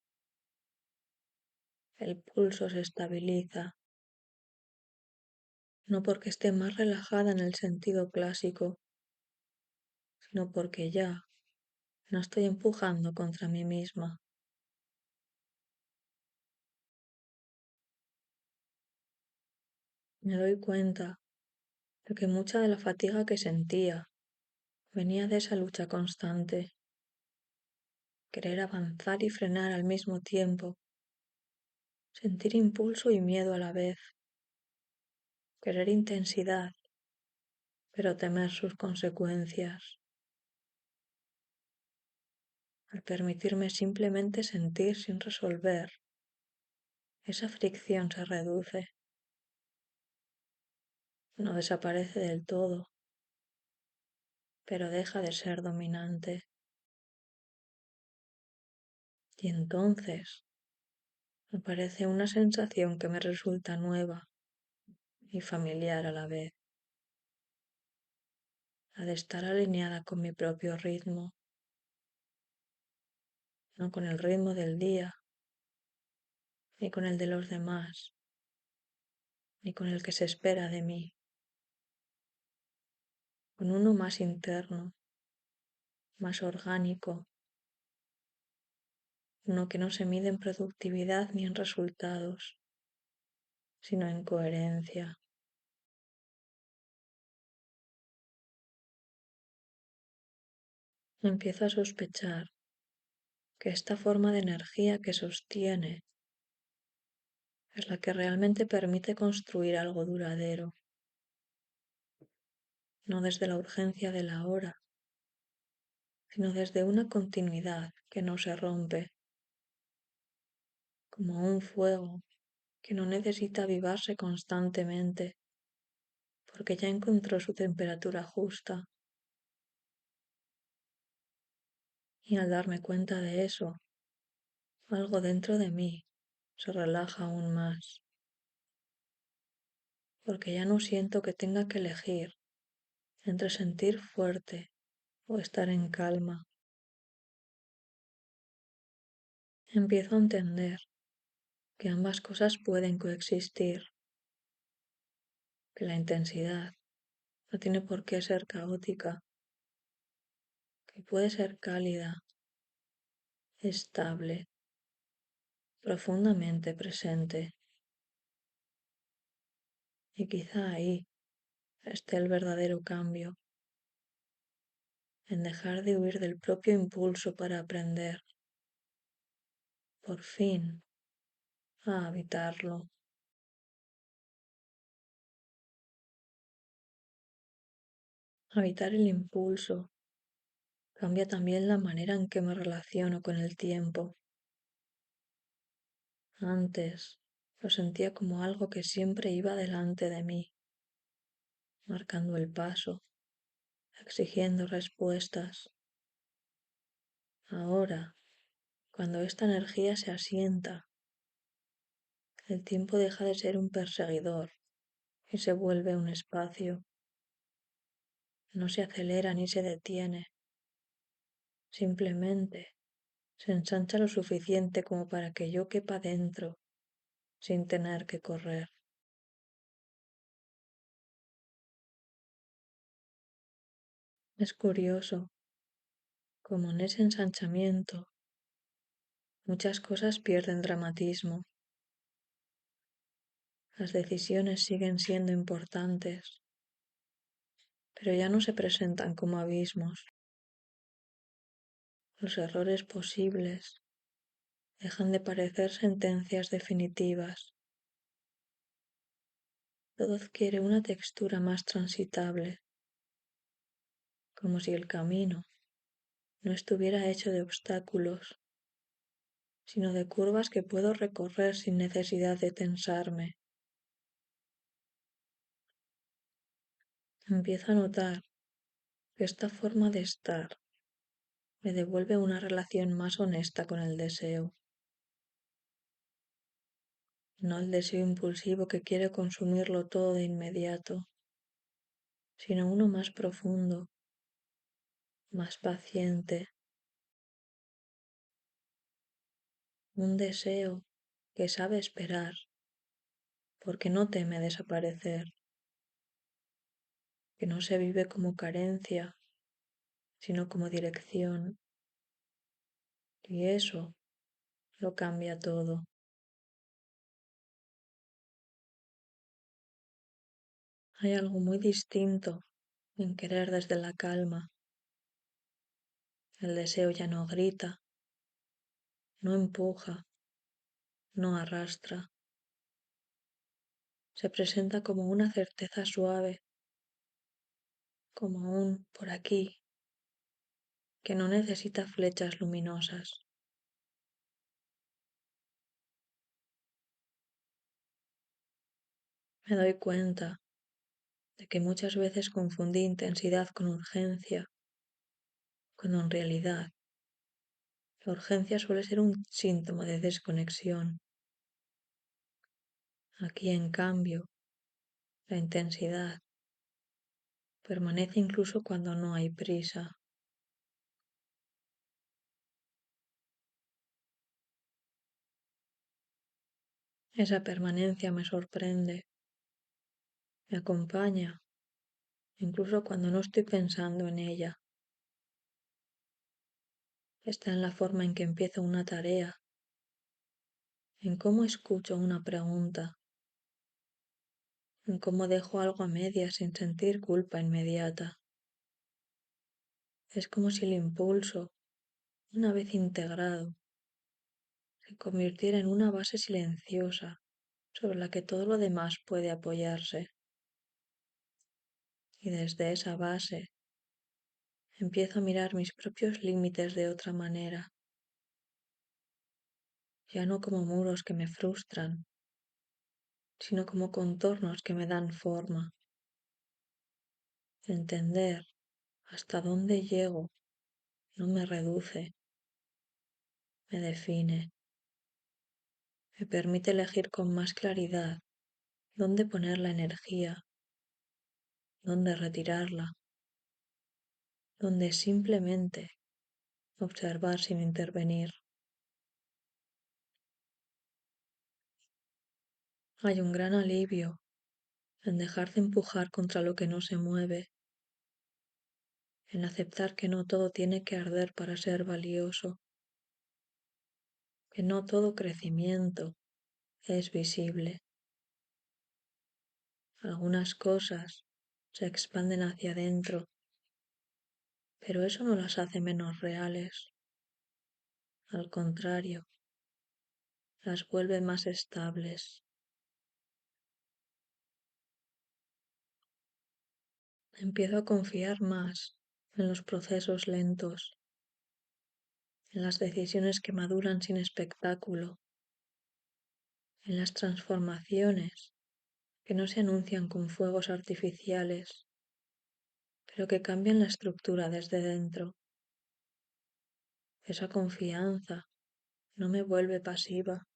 el pulso se estabiliza, no porque esté más relajada en el sentido clásico, sino porque ya no estoy empujando contra mí misma. Me doy cuenta de que mucha de la fatiga que sentía venía de esa lucha constante, querer avanzar y frenar al mismo tiempo, sentir impulso y miedo a la vez, querer intensidad, pero temer sus consecuencias. Al permitirme simplemente sentir sin resolver, esa fricción se reduce, no desaparece del todo, pero deja de ser dominante. Y entonces aparece una sensación que me resulta nueva y familiar a la vez, la de estar alineada con mi propio ritmo, no con el ritmo del día, ni con el de los demás, ni con el que se espera de mí, con uno más interno, más orgánico, uno que no se mide en productividad ni en resultados, sino en coherencia. Empiezo a sospechar que esta forma de energía que sostiene es la que realmente permite construir algo duradero, no desde la urgencia de la hora, sino desde una continuidad que no se rompe, como un fuego que no necesita avivarse constantemente, porque ya encontró su temperatura justa. Y al darme cuenta de eso, algo dentro de mí se relaja aún más, porque ya no siento que tenga que elegir entre sentir fuerte o estar en calma. Empiezo a entender que ambas cosas pueden coexistir, que la intensidad no tiene por qué ser caótica, que puede ser cálida, estable, profundamente presente. Y quizá ahí esté el verdadero cambio, en dejar de huir del propio impulso para aprender, por fin, a habitarlo. Habitar el impulso cambia también la manera en que me relaciono con el tiempo. Antes lo sentía como algo que siempre iba delante de mí, marcando el paso, exigiendo respuestas. Ahora, cuando esta energía se asienta, el tiempo deja de ser un perseguidor y se vuelve un espacio. No se acelera ni se detiene, simplemente se ensancha lo suficiente como para que yo quepa dentro sin tener que correr. Es curioso como en ese ensanchamiento muchas cosas pierden dramatismo. Las decisiones siguen siendo importantes, pero ya no se presentan como abismos. Los errores posibles dejan de parecer sentencias definitivas. Todo adquiere una textura más transitable, como si el camino no estuviera hecho de obstáculos, sino de curvas que puedo recorrer sin necesidad de tensarme. Empiezo a notar que esta forma de estar me devuelve una relación más honesta con el deseo, no el deseo impulsivo que quiere consumirlo todo de inmediato, sino uno más profundo, más paciente, un deseo que sabe esperar porque no teme desaparecer, que no se vive como carencia, sino como dirección, y eso lo cambia todo. Hay algo muy distinto en querer desde la calma. El deseo ya no grita, no empuja, no arrastra. Se presenta como una certeza suave, como un por aquí, que no necesita flechas luminosas. Me doy cuenta de que muchas veces confundí intensidad con urgencia, cuando en realidad la urgencia suele ser un síntoma de desconexión. Aquí, en cambio, la intensidad permanece incluso cuando no hay prisa. Esa permanencia me sorprende, me acompaña, incluso cuando no estoy pensando en ella. Está en la forma en que empiezo una tarea, en cómo escucho una pregunta, en cómo dejo algo a medias sin sentir culpa inmediata. Es como si el impulso, una vez integrado, se convirtiera en una base silenciosa sobre la que todo lo demás puede apoyarse. Y desde esa base empiezo a mirar mis propios límites de otra manera, ya no como muros que me frustran, sino como contornos que me dan forma. Entender hasta dónde llego no me reduce, me define, me permite elegir con más claridad dónde poner la energía, dónde retirarla, dónde simplemente observar sin intervenir. Hay un gran alivio en dejar de empujar contra lo que no se mueve, en aceptar que no todo tiene que arder para ser valioso, que no todo crecimiento es visible. Algunas cosas se expanden hacia adentro, pero eso no las hace menos reales. Al contrario, las vuelve más estables. Empiezo a confiar más en los procesos lentos, en las decisiones que maduran sin espectáculo, en las transformaciones que no se anuncian con fuegos artificiales, pero que cambian la estructura desde dentro. Esa confianza no me vuelve pasiva,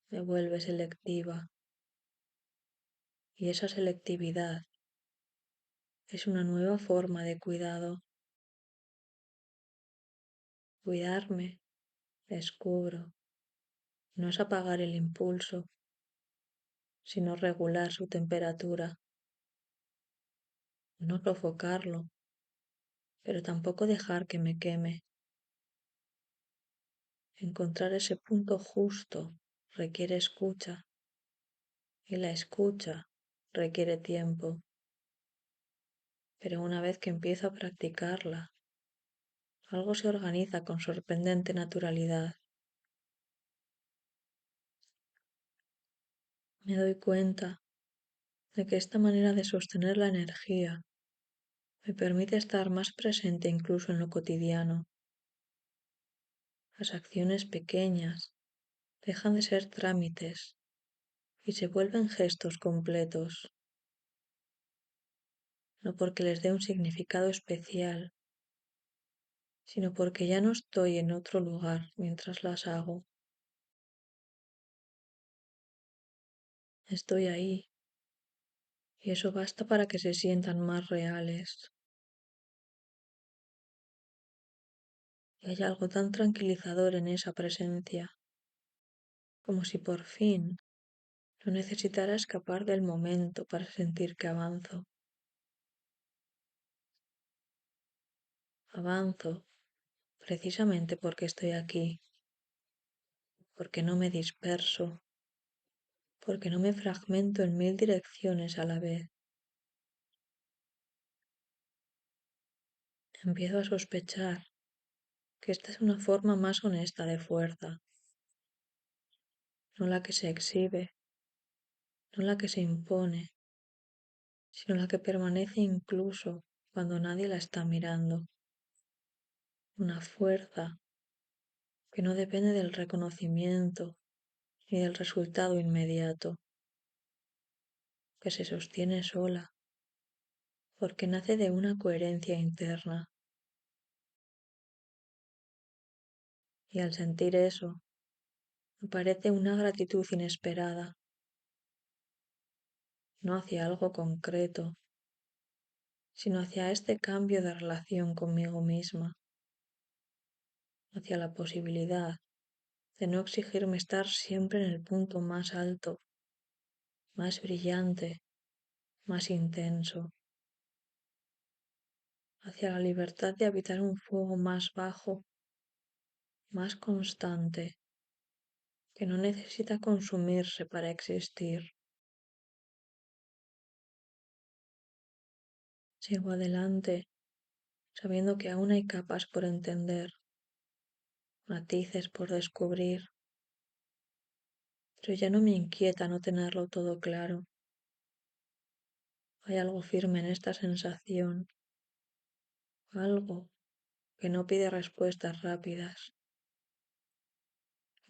me vuelve selectiva. Y esa selectividad es una nueva forma de cuidado. Cuidarme, descubro, no es apagar el impulso, sino regular su temperatura, no provocarlo, pero tampoco dejar que me queme. Encontrar ese punto justo requiere escucha y la escucha requiere tiempo, pero una vez que empiezo a practicarla, algo se organiza con sorprendente naturalidad. Me doy cuenta de que esta manera de sostener la energía me permite estar más presente incluso en lo cotidiano. Las acciones pequeñas dejan de ser trámites y se vuelven gestos completos, no porque les dé un significado especial, sino porque ya no estoy en otro lugar mientras las hago. Estoy ahí y eso basta para que se sientan más reales. Y hay algo tan tranquilizador en esa presencia, como si por fin no necesitara escapar del momento para sentir que avanzo. Avanzo precisamente porque estoy aquí, porque no me disperso, porque no me fragmento en mil direcciones a la vez. Empiezo a sospechar que esta es una forma más honesta de fuerza, no la que se exhibe, no la que se impone, sino la que permanece incluso cuando nadie la está mirando. Una fuerza que no depende del reconocimiento ni del resultado inmediato, que se sostiene sola, porque nace de una coherencia interna. Y al sentir eso, me parece una gratitud inesperada, no hacia algo concreto, sino hacia este cambio de relación conmigo misma, hacia la posibilidad de no exigirme estar siempre en el punto más alto, más brillante, más intenso, hacia la libertad de habitar un fuego más bajo, más constante, que no necesita consumirse para existir. Sigo adelante, sabiendo que aún hay capas por entender, matices por descubrir, pero ya no me inquieta no tenerlo todo claro. Hay algo firme en esta sensación, algo que no pide respuestas rápidas.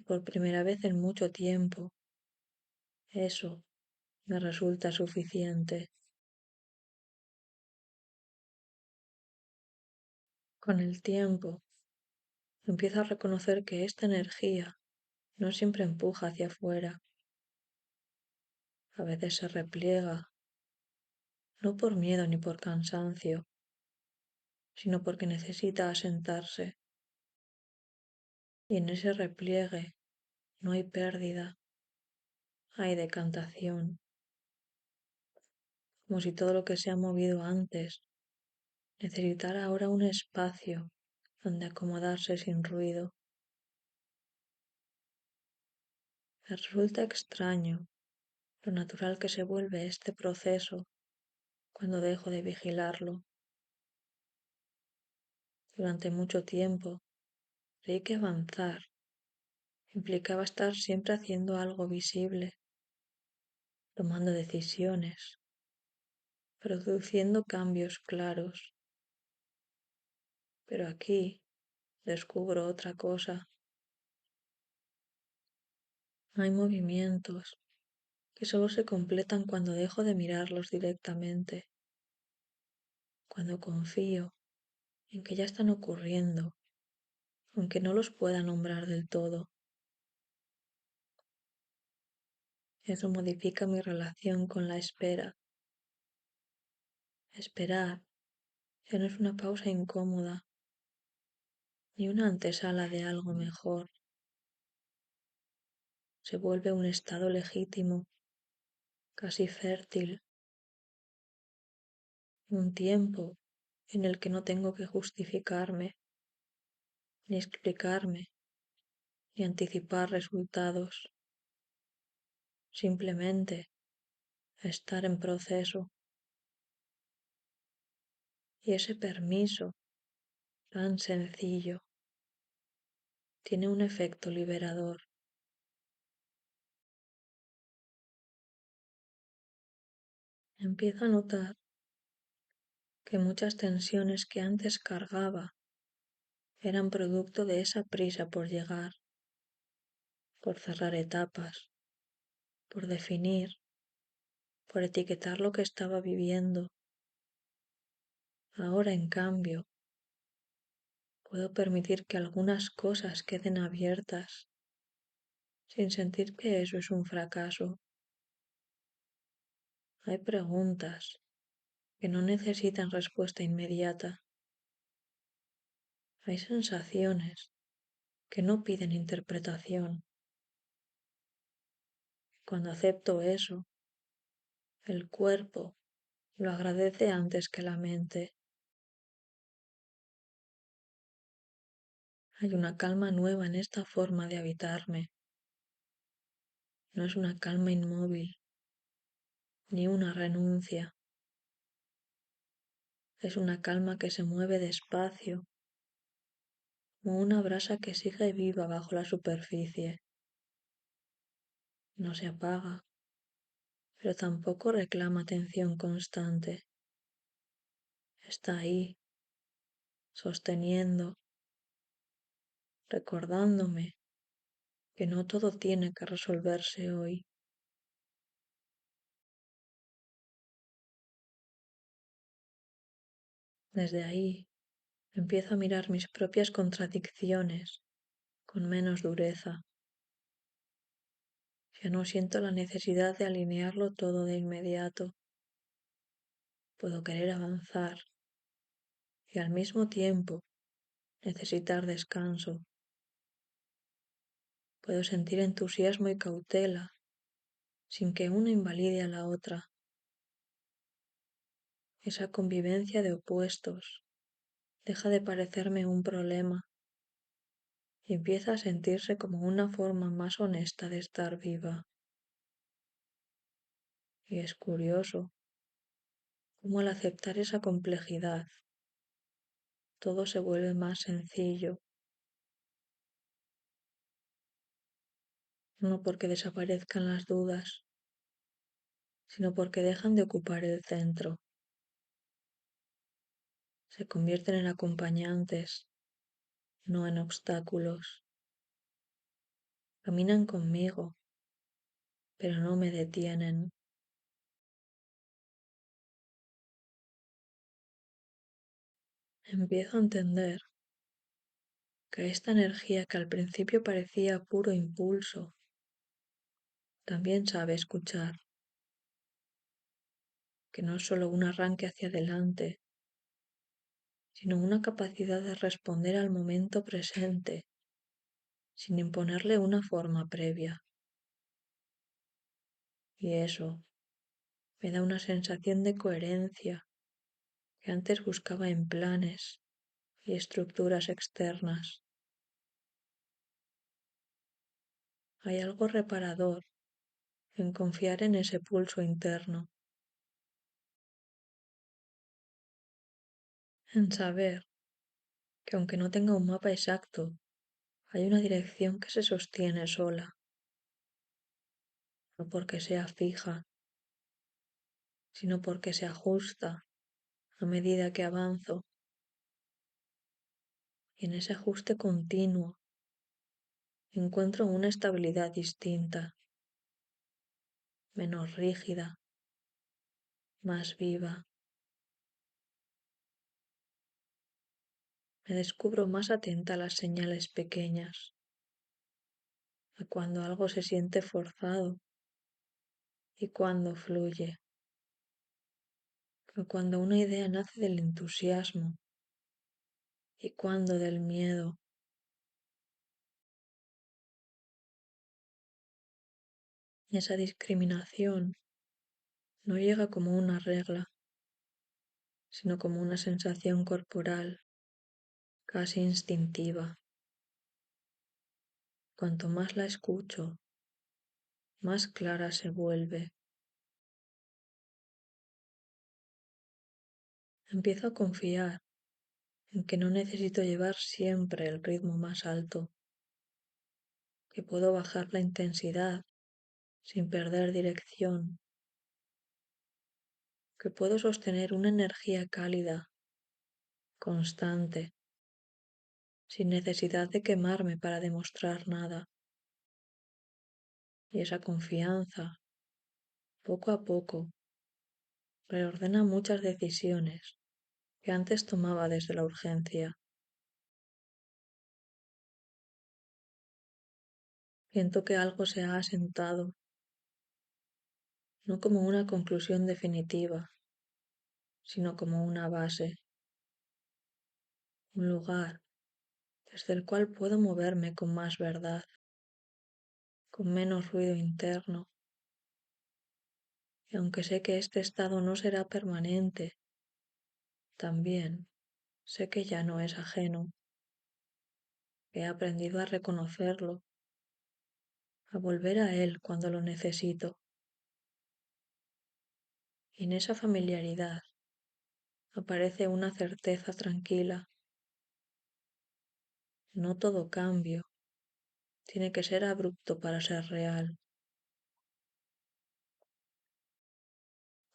Por primera vez en mucho tiempo, eso me resulta suficiente. Con el tiempo, empiezo a reconocer que esta energía no siempre empuja hacia afuera. A veces se repliega, no por miedo ni por cansancio, sino porque necesita asentarse. Y en ese repliegue no hay pérdida, hay decantación, como si todo lo que se ha movido antes necesitara ahora un espacio donde acomodarse sin ruido. Me resulta extraño lo natural que se vuelve este proceso cuando dejo de vigilarlo. Durante mucho tiempo creí que avanzar implicaba estar siempre haciendo algo visible, tomando decisiones, produciendo cambios claros. Pero aquí descubro otra cosa. Hay movimientos que solo se completan cuando dejo de mirarlos directamente, cuando confío en que ya están ocurriendo, aunque no los pueda nombrar del todo. Eso modifica mi relación con la espera. Esperar ya no es una pausa incómoda, ni una antesala de algo mejor. Se vuelve un estado legítimo, casi fértil, un tiempo en el que no tengo que justificarme, ni explicarme, ni anticipar resultados. Simplemente estar en proceso. Y ese permiso, tan sencillo, tiene un efecto liberador. Empiezo a notar que muchas tensiones que antes cargaba eran producto de esa prisa por llegar, por cerrar etapas, por definir, por etiquetar lo que estaba viviendo. Ahora, en cambio, puedo permitir que algunas cosas queden abiertas, sin sentir que eso es un fracaso. Hay preguntas que no necesitan respuesta inmediata. Hay sensaciones que no piden interpretación. Cuando acepto eso, el cuerpo lo agradece antes que la mente. Hay una calma nueva en esta forma de habitarme. No es una calma inmóvil, ni una renuncia. Es una calma que se mueve despacio, como una brasa que sigue viva bajo la superficie. No se apaga, pero tampoco reclama atención constante. Está ahí, sosteniendo, recordándome que no todo tiene que resolverse hoy. Desde ahí empiezo a mirar mis propias contradicciones con menos dureza. Ya no siento la necesidad de alinearlo todo de inmediato. Puedo querer avanzar y al mismo tiempo necesitar descanso. Puedo sentir entusiasmo y cautela sin que una invalide a la otra. Esa convivencia de opuestos deja de parecerme un problema y empieza a sentirse como una forma más honesta de estar viva. Y es curioso cómo al aceptar esa complejidad todo se vuelve más sencillo, no porque desaparezcan las dudas, sino porque dejan de ocupar el centro. Se convierten en acompañantes, no en obstáculos. Caminan conmigo, pero no me detienen. Empiezo a entender que esta energía que al principio parecía puro impulso, también sabe escuchar, que no es solo un arranque hacia adelante, sino una capacidad de responder al momento presente, sin imponerle una forma previa. Y eso me da una sensación de coherencia que antes buscaba en planes y estructuras externas. Hay algo reparador en confiar en ese pulso interno, en saber que aunque no tenga un mapa exacto, hay una dirección que se sostiene sola, no porque sea fija, sino porque se ajusta a medida que avanzo, y en ese ajuste continuo encuentro una estabilidad distinta, menos rígida, más viva. Me descubro más atenta a las señales pequeñas, a cuando algo se siente forzado y cuando fluye, a cuando una idea nace del entusiasmo y cuando del miedo. Esa discriminación no llega como una regla, sino como una sensación corporal, casi instintiva. Cuanto más la escucho, más clara se vuelve. Empiezo a confiar en que no necesito llevar siempre el ritmo más alto, que puedo bajar la intensidad sin perder dirección, que puedo sostener una energía cálida, constante, sin necesidad de quemarme para demostrar nada. Y esa confianza, poco a poco, reordena muchas decisiones que antes tomaba desde la urgencia. Siento que algo se ha asentado, no como una conclusión definitiva, sino como una base, un lugar desde el cual puedo moverme con más verdad, con menos ruido interno. Y aunque sé que este estado no será permanente, también sé que ya no es ajeno. He aprendido a reconocerlo, a volver a él cuando lo necesito. Y en esa familiaridad aparece una certeza tranquila. No todo cambio tiene que ser abrupto para ser real.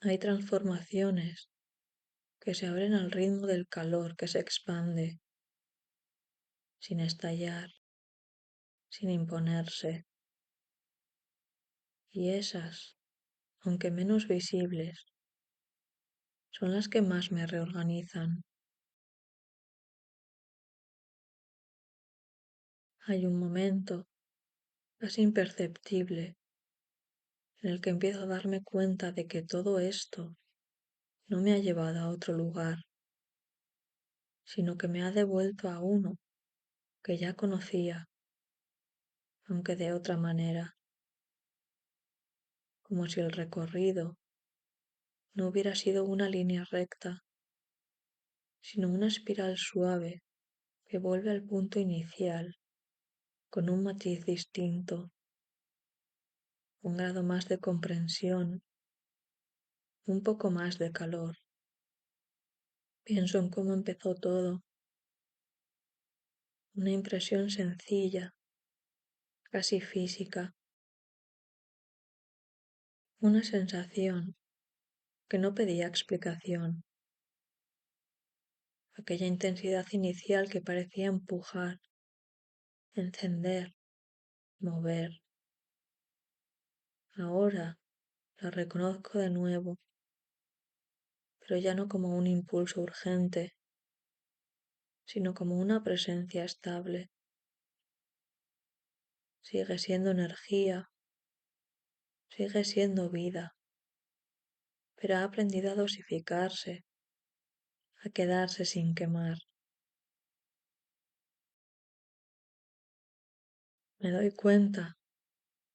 Hay transformaciones que se abren al ritmo del calor que se expande, sin estallar, sin imponerse. Y esas, aunque menos visibles, son las que más me reorganizan. Hay un momento, casi imperceptible, en el que empiezo a darme cuenta de que todo esto no me ha llevado a otro lugar, sino que me ha devuelto a uno que ya conocía, aunque de otra manera, como si el recorrido no hubiera sido una línea recta, sino una espiral suave que vuelve al punto inicial con un matiz distinto, un grado más de comprensión, un poco más de calor. Pienso en cómo empezó todo, una impresión sencilla, casi física, una sensación que no pedía explicación, aquella intensidad inicial que parecía empujar, encender, mover. Ahora la reconozco de nuevo, pero ya no como un impulso urgente, sino como una presencia estable. Sigue siendo energía, sigue siendo vida, pero ha aprendido a dosificarse, a quedarse sin quemar. Me doy cuenta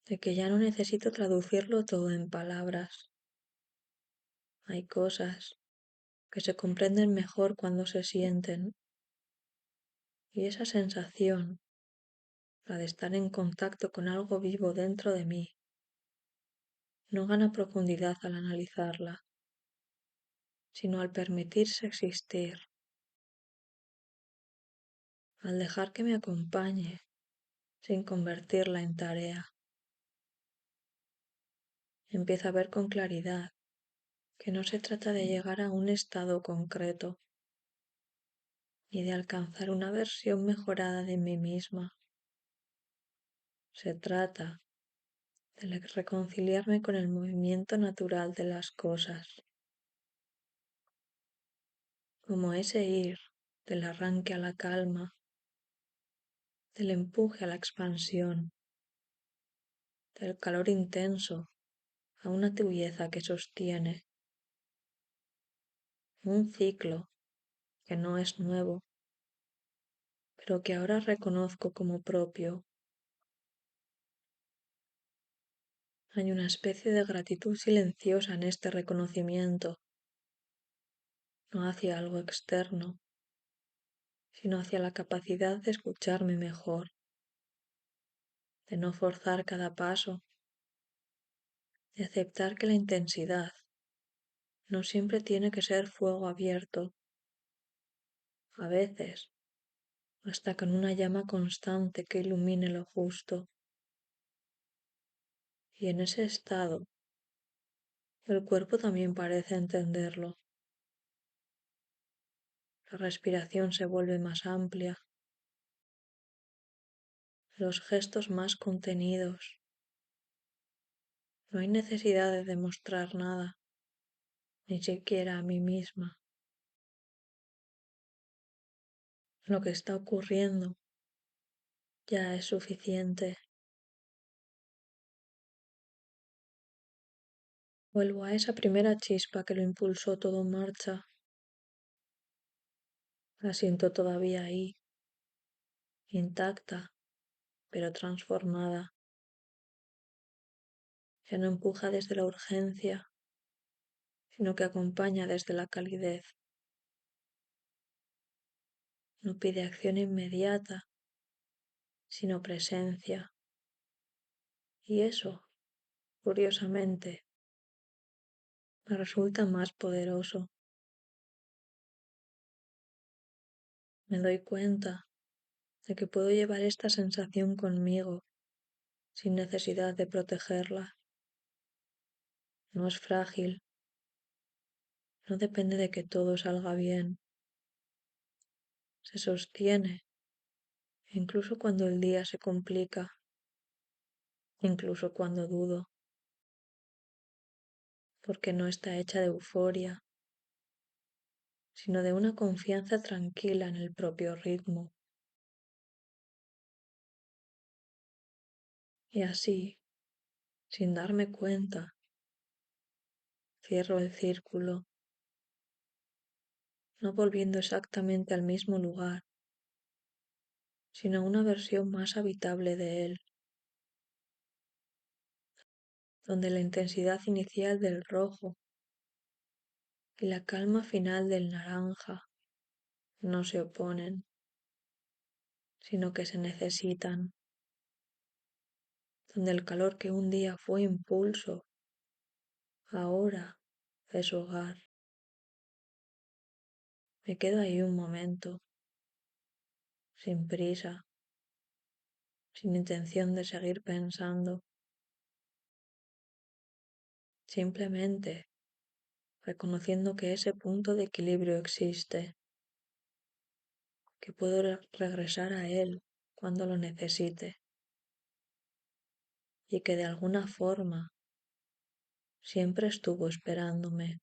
de que ya no necesito traducirlo todo en palabras. Hay cosas que se comprenden mejor cuando se sienten, y esa sensación, la de estar en contacto con algo vivo dentro de mí, no gana profundidad al analizarla, sino al permitirse existir, al dejar que me acompañe sin convertirla en tarea. Empiezo a ver con claridad que no se trata de llegar a un estado concreto, ni de alcanzar una versión mejorada de mí misma. Se trata de reconciliarme con el movimiento natural de las cosas, como ese ir del arranque a la calma, del empuje a la expansión, del calor intenso a una tibieza que sostiene, un ciclo que no es nuevo, pero que ahora reconozco como propio. Hay una especie de gratitud silenciosa en este reconocimiento, no hacia algo externo, sino hacia la capacidad de escucharme mejor, de no forzar cada paso, de aceptar que la intensidad no siempre tiene que ser fuego abierto. A veces, hasta con una llama constante que ilumine lo justo. Y en ese estado, el cuerpo también parece entenderlo. La respiración se vuelve más amplia, los gestos más contenidos. No hay necesidad de demostrar nada, ni siquiera a mí misma. Lo que está ocurriendo ya es suficiente. Vuelvo a esa primera chispa que lo impulsó todo en marcha. La siento todavía ahí, intacta, pero transformada. Ya no empuja desde la urgencia, sino que acompaña desde la calidez. No pide acción inmediata, sino presencia. Y eso, curiosamente, me resulta más poderoso. Me doy cuenta de que puedo llevar esta sensación conmigo sin necesidad de protegerla. No es frágil, no depende de que todo salga bien. Se sostiene, incluso cuando el día se complica, incluso cuando dudo, porque no está hecha de euforia, sino de una confianza tranquila en el propio ritmo. Y así, sin darme cuenta, cierro el círculo, no volviendo exactamente al mismo lugar, sino a una versión más habitable de él, donde la intensidad inicial del rojo y la calma final del naranja no se oponen, sino que se necesitan, donde el calor que un día fue impulso, ahora es hogar. Me quedo ahí un momento, sin prisa, sin intención de seguir pensando, simplemente reconociendo que ese punto de equilibrio existe, que puedo regresar a él cuando lo necesite y que de alguna forma siempre estuvo esperándome.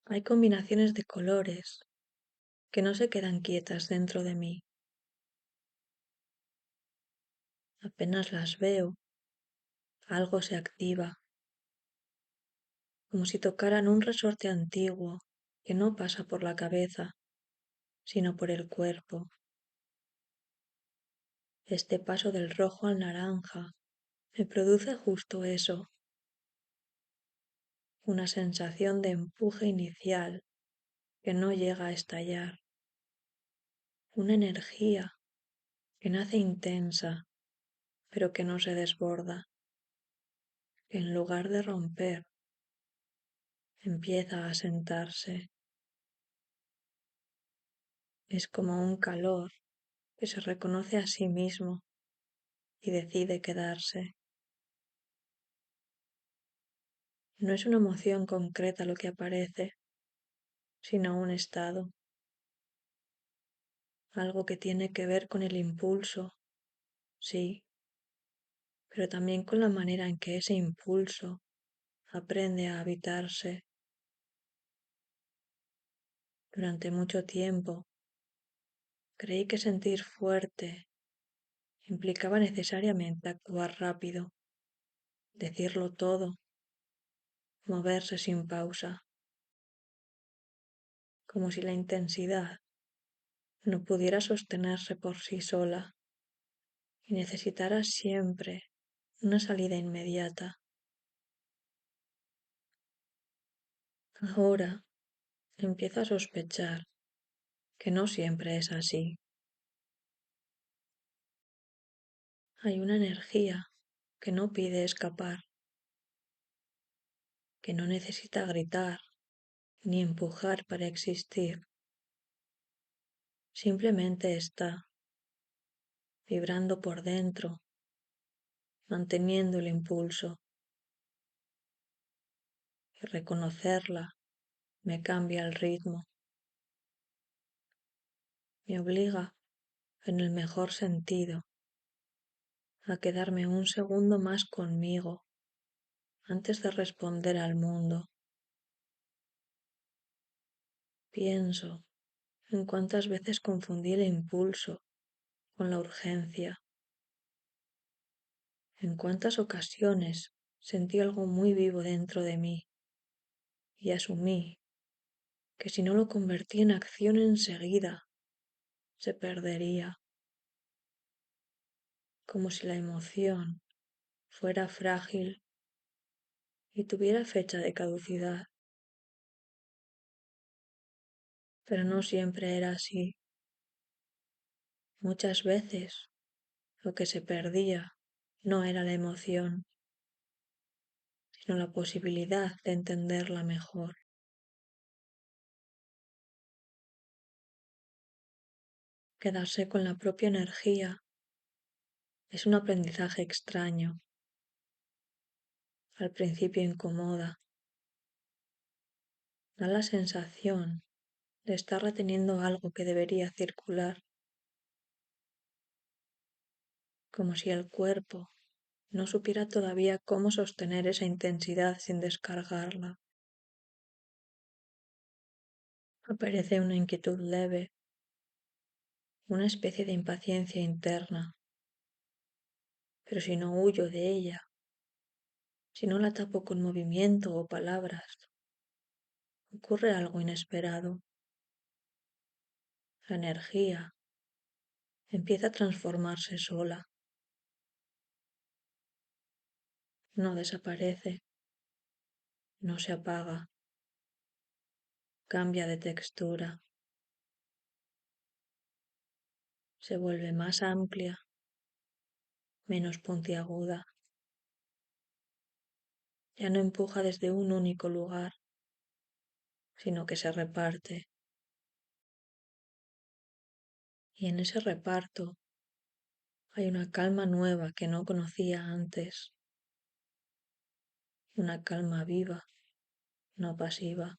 Hay combinaciones de colores que no se quedan quietas dentro de mí. Apenas las veo, algo se activa, como si tocaran un resorte antiguo que no pasa por la cabeza, sino por el cuerpo. Este paso del rojo al naranja me produce justo eso, una sensación de empuje inicial que no llega a estallar, una energía que nace intensa pero que no se desborda, que en lugar de romper empieza a sentarse. Es como un calor que se reconoce a sí mismo y decide quedarse. No es una emoción concreta lo que aparece, sino un estado, algo que tiene que ver con el impulso, sí, pero también con la manera en que ese impulso aprende a habitarse. Durante mucho tiempo creí que sentir fuerte implicaba necesariamente actuar rápido, decirlo todo, moverse sin pausa, como si la intensidad no pudiera sostenerse por sí sola y necesitara siempre una salida inmediata. Ahora empiezo a sospechar que no siempre es así. Hay una energía que no pide escapar, que no necesita gritar ni empujar para existir. Simplemente está vibrando por dentro, manteniendo el impulso. Y reconocerla me cambia el ritmo, me obliga, en el mejor sentido, a quedarme un segundo más conmigo antes de responder al mundo. Pienso en cuántas veces confundí el impulso con la urgencia, en cuántas ocasiones sentí algo muy vivo dentro de mí y asumí que si no lo convertí en acción enseguida, se perdería, como si la emoción fuera frágil y tuviera fecha de caducidad. Pero no siempre era así. Muchas veces lo que se perdía no era la emoción, sino la posibilidad de entenderla mejor. Quedarse con la propia energía es un aprendizaje extraño. Al principio incomoda. Da la sensación de estar reteniendo algo que debería circular, como si el cuerpo no supiera todavía cómo sostener esa intensidad sin descargarla. Aparece una inquietud leve, una especie de impaciencia interna, pero si no huyo de ella, si no la tapo con movimiento o palabras, ocurre algo inesperado. La energía empieza a transformarse sola, no desaparece, no se apaga, cambia de textura, se vuelve más amplia, menos puntiaguda. Ya no empuja desde un único lugar, sino que se reparte. Y en ese reparto hay una calma nueva que no conocía antes, una calma viva, no pasiva,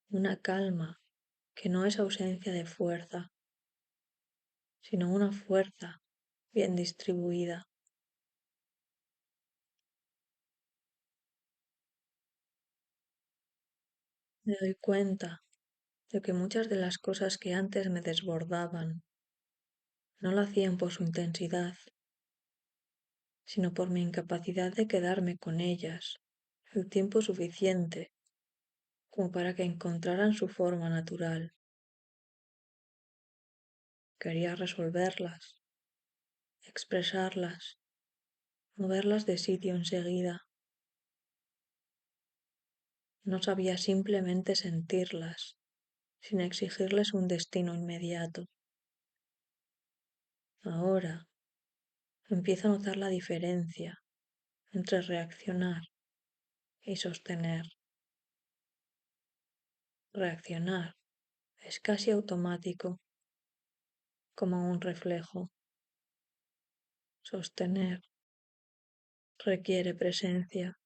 una calma que no es ausencia de fuerza, sino una fuerza bien distribuida. Me doy cuenta de que muchas de las cosas que antes me desbordaban no lo hacían por su intensidad, sino por mi incapacidad de quedarme con ellas el tiempo suficiente como para que encontraran su forma natural. Quería resolverlas, expresarlas, moverlas de sitio enseguida. No sabía simplemente sentirlas, sin exigirles un destino inmediato. Ahora empiezo a notar la diferencia entre reaccionar y sostener. Reaccionar es casi automático, como un reflejo. Sostener requiere presencia,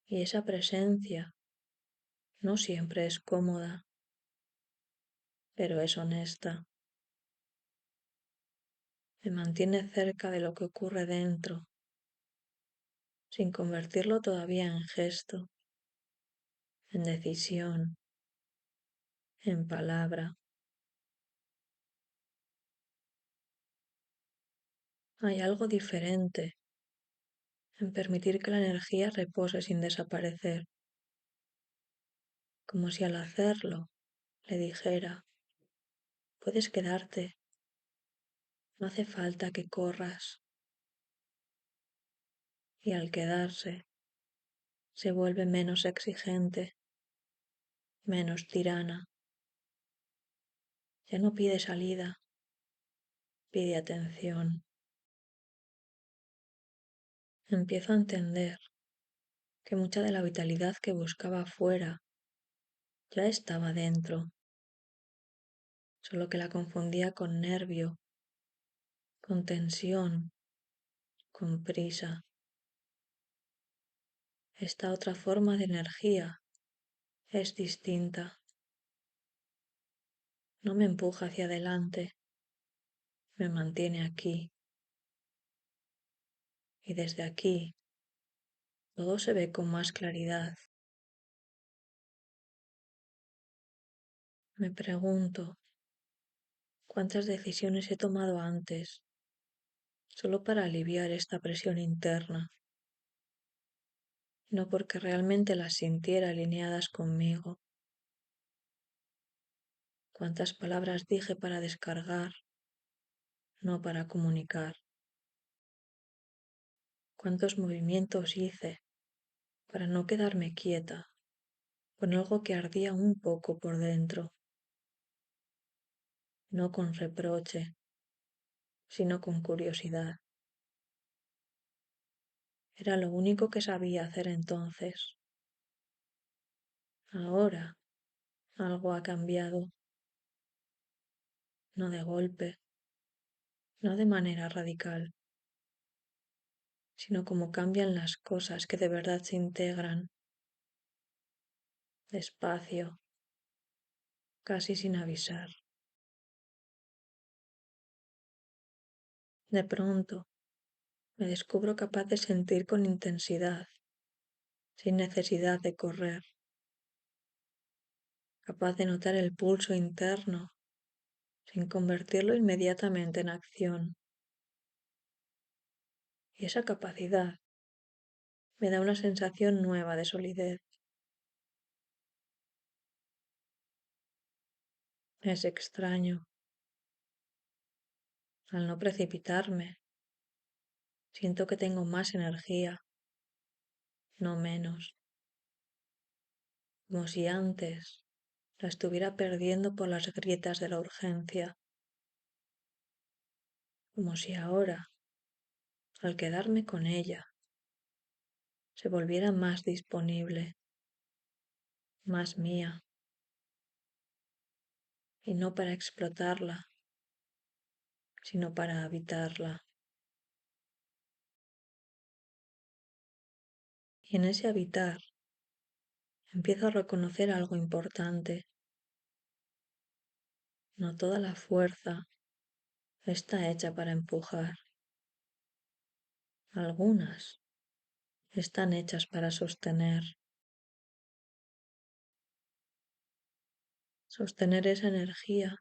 y esa presencia no siempre es cómoda, pero es honesta. Me mantiene cerca de lo que ocurre dentro, sin convertirlo todavía en gesto, en decisión, en palabra. Hay algo diferente en permitir que la energía repose sin desaparecer, como si al hacerlo le dijera, puedes quedarte, no hace falta que corras. Y al quedarse, se vuelve menos exigente, menos tirana. Ya no pide salida, pide atención. Empiezo a entender que mucha de la vitalidad que buscaba afuera ya estaba dentro, solo que la confundía con nervio, con tensión, con prisa. Esta otra forma de energía es distinta. No me empuja hacia adelante, me mantiene aquí. Y desde aquí todo se ve con más claridad. Me pregunto, ¿cuántas decisiones he tomado antes solo para aliviar esta presión interna? No porque realmente las sintiera alineadas conmigo. ¿Cuántas palabras dije para descargar, no para comunicar? ¿Cuántos movimientos hice para no quedarme quieta con algo que ardía un poco por dentro? No con reproche, sino con curiosidad. Era lo único que sabía hacer entonces. Ahora algo ha cambiado, no de golpe, no de manera radical, sino como cambian las cosas que de verdad se integran, despacio, casi sin avisar. De pronto me descubro capaz de sentir con intensidad, sin necesidad de correr, capaz de notar el pulso interno, sin convertirlo inmediatamente en acción. Y esa capacidad me da una sensación nueva de solidez. Es extraño. Al no precipitarme, siento que tengo más energía, no menos, como si antes la estuviera perdiendo por las grietas de la urgencia, como si ahora, al quedarme con ella, se volviera más disponible, más mía, y no para explotarla, sino para habitarla. Y en ese habitar empiezo a reconocer algo importante. No toda la fuerza está hecha para empujar. Algunas están hechas para sostener. Sostener esa energía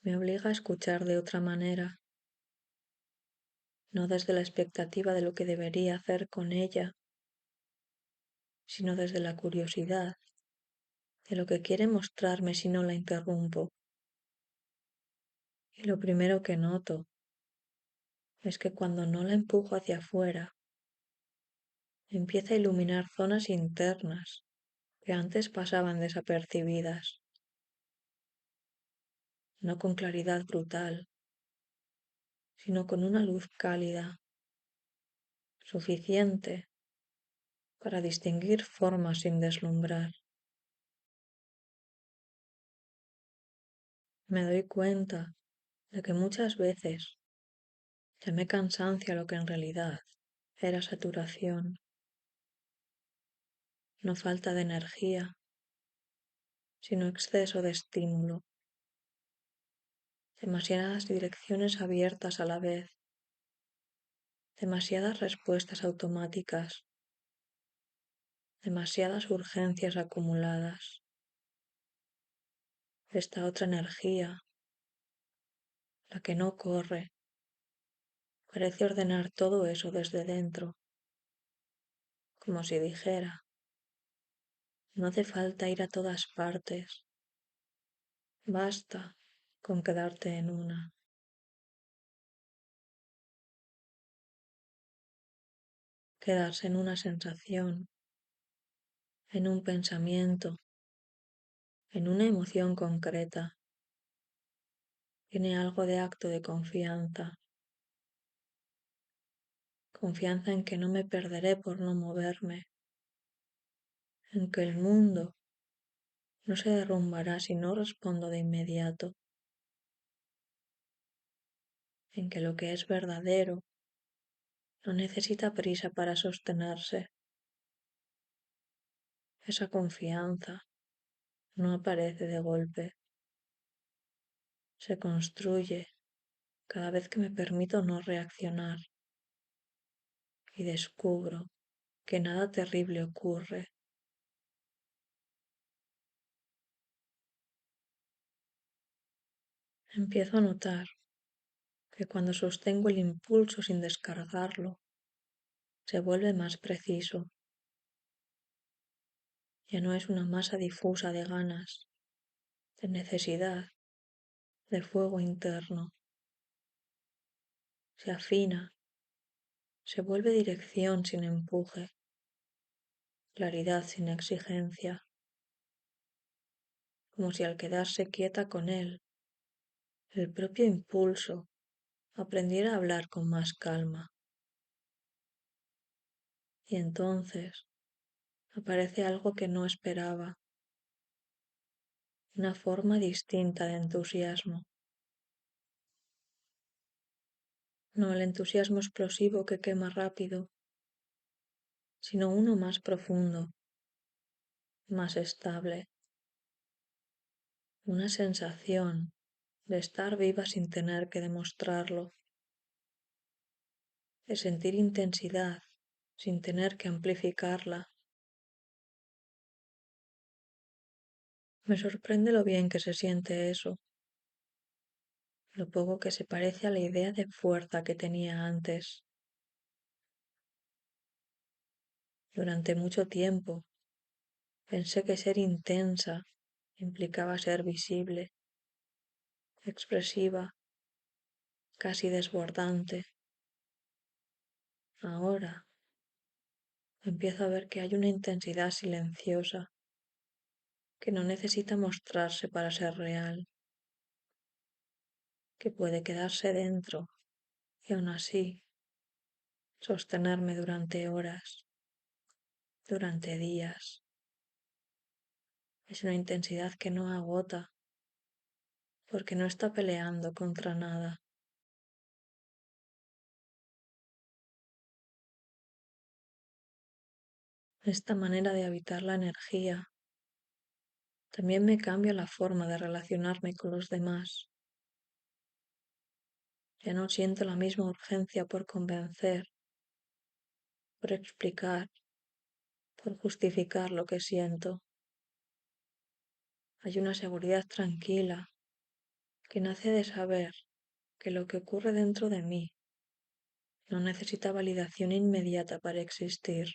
me obliga a escuchar de otra manera, no desde la expectativa de lo que debería hacer con ella, sino desde la curiosidad de lo que quiere mostrarme si no la interrumpo. Y lo primero que noto es que cuando no la empujo hacia afuera, empieza a iluminar zonas internas que antes pasaban desapercibidas, no con claridad brutal, sino con una luz cálida, suficiente para distinguir formas sin deslumbrar. Me doy cuenta de que muchas veces llamé cansancio a lo que en realidad era saturación, no falta de energía, sino exceso de estímulo, demasiadas direcciones abiertas a la vez, demasiadas respuestas automáticas, demasiadas urgencias acumuladas. Esta otra energía, la que no corre, parece ordenar todo eso desde dentro, como si dijera, no hace falta ir a todas partes, basta con quedarte en una. Quedarse en una sensación, en un pensamiento, en una emoción concreta, tiene algo de acto de confianza, confianza en que no me perderé por no moverme, en que el mundo no se derrumbará si no respondo de inmediato, en que lo que es verdadero no necesita prisa para sostenerse. Esa confianza no aparece de golpe, se construye cada vez que me permito no reaccionar y descubro que nada terrible ocurre. Empiezo a notar que cuando sostengo el impulso sin descargarlo, se vuelve más preciso. Ya no es una masa difusa de ganas, de necesidad, de fuego interno. Se afina, se vuelve dirección sin empuje, claridad sin exigencia, como si al quedarse quieta con él, el propio impulso aprendiera a hablar con más calma. Y entonces aparece algo que no esperaba, una forma distinta de entusiasmo. No el entusiasmo explosivo que quema rápido, sino uno más profundo, más estable, una sensación de estar viva sin tener que demostrarlo, de sentir intensidad sin tener que amplificarla. Me sorprende lo bien que se siente eso, lo poco que se parece a la idea de fuerza que tenía antes. Durante mucho tiempo pensé que ser intensa implicaba ser visible, expresiva, casi desbordante. Ahora empiezo a ver que hay una intensidad silenciosa que no necesita mostrarse para ser real, que puede quedarse dentro y aún así sostenerme durante horas, durante días. Es una intensidad que no agota porque no está peleando contra nada. Esta manera de habitar la energía también me cambia la forma de relacionarme con los demás. Ya no siento la misma urgencia por convencer, por explicar, por justificar lo que siento. Hay una seguridad tranquila que nace de saber que lo que ocurre dentro de mí no necesita validación inmediata para existir,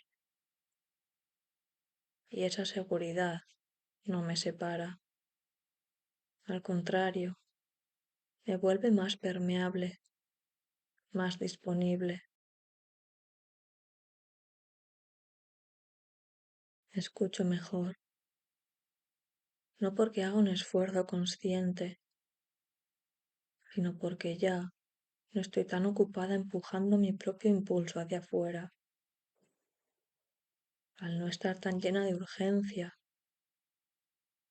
y esa seguridad no me separa. Al contrario, me vuelve más permeable, más disponible. Escucho mejor, no porque haga un esfuerzo consciente, sino porque ya no estoy tan ocupada empujando mi propio impulso hacia afuera. Al no estar tan llena de urgencia,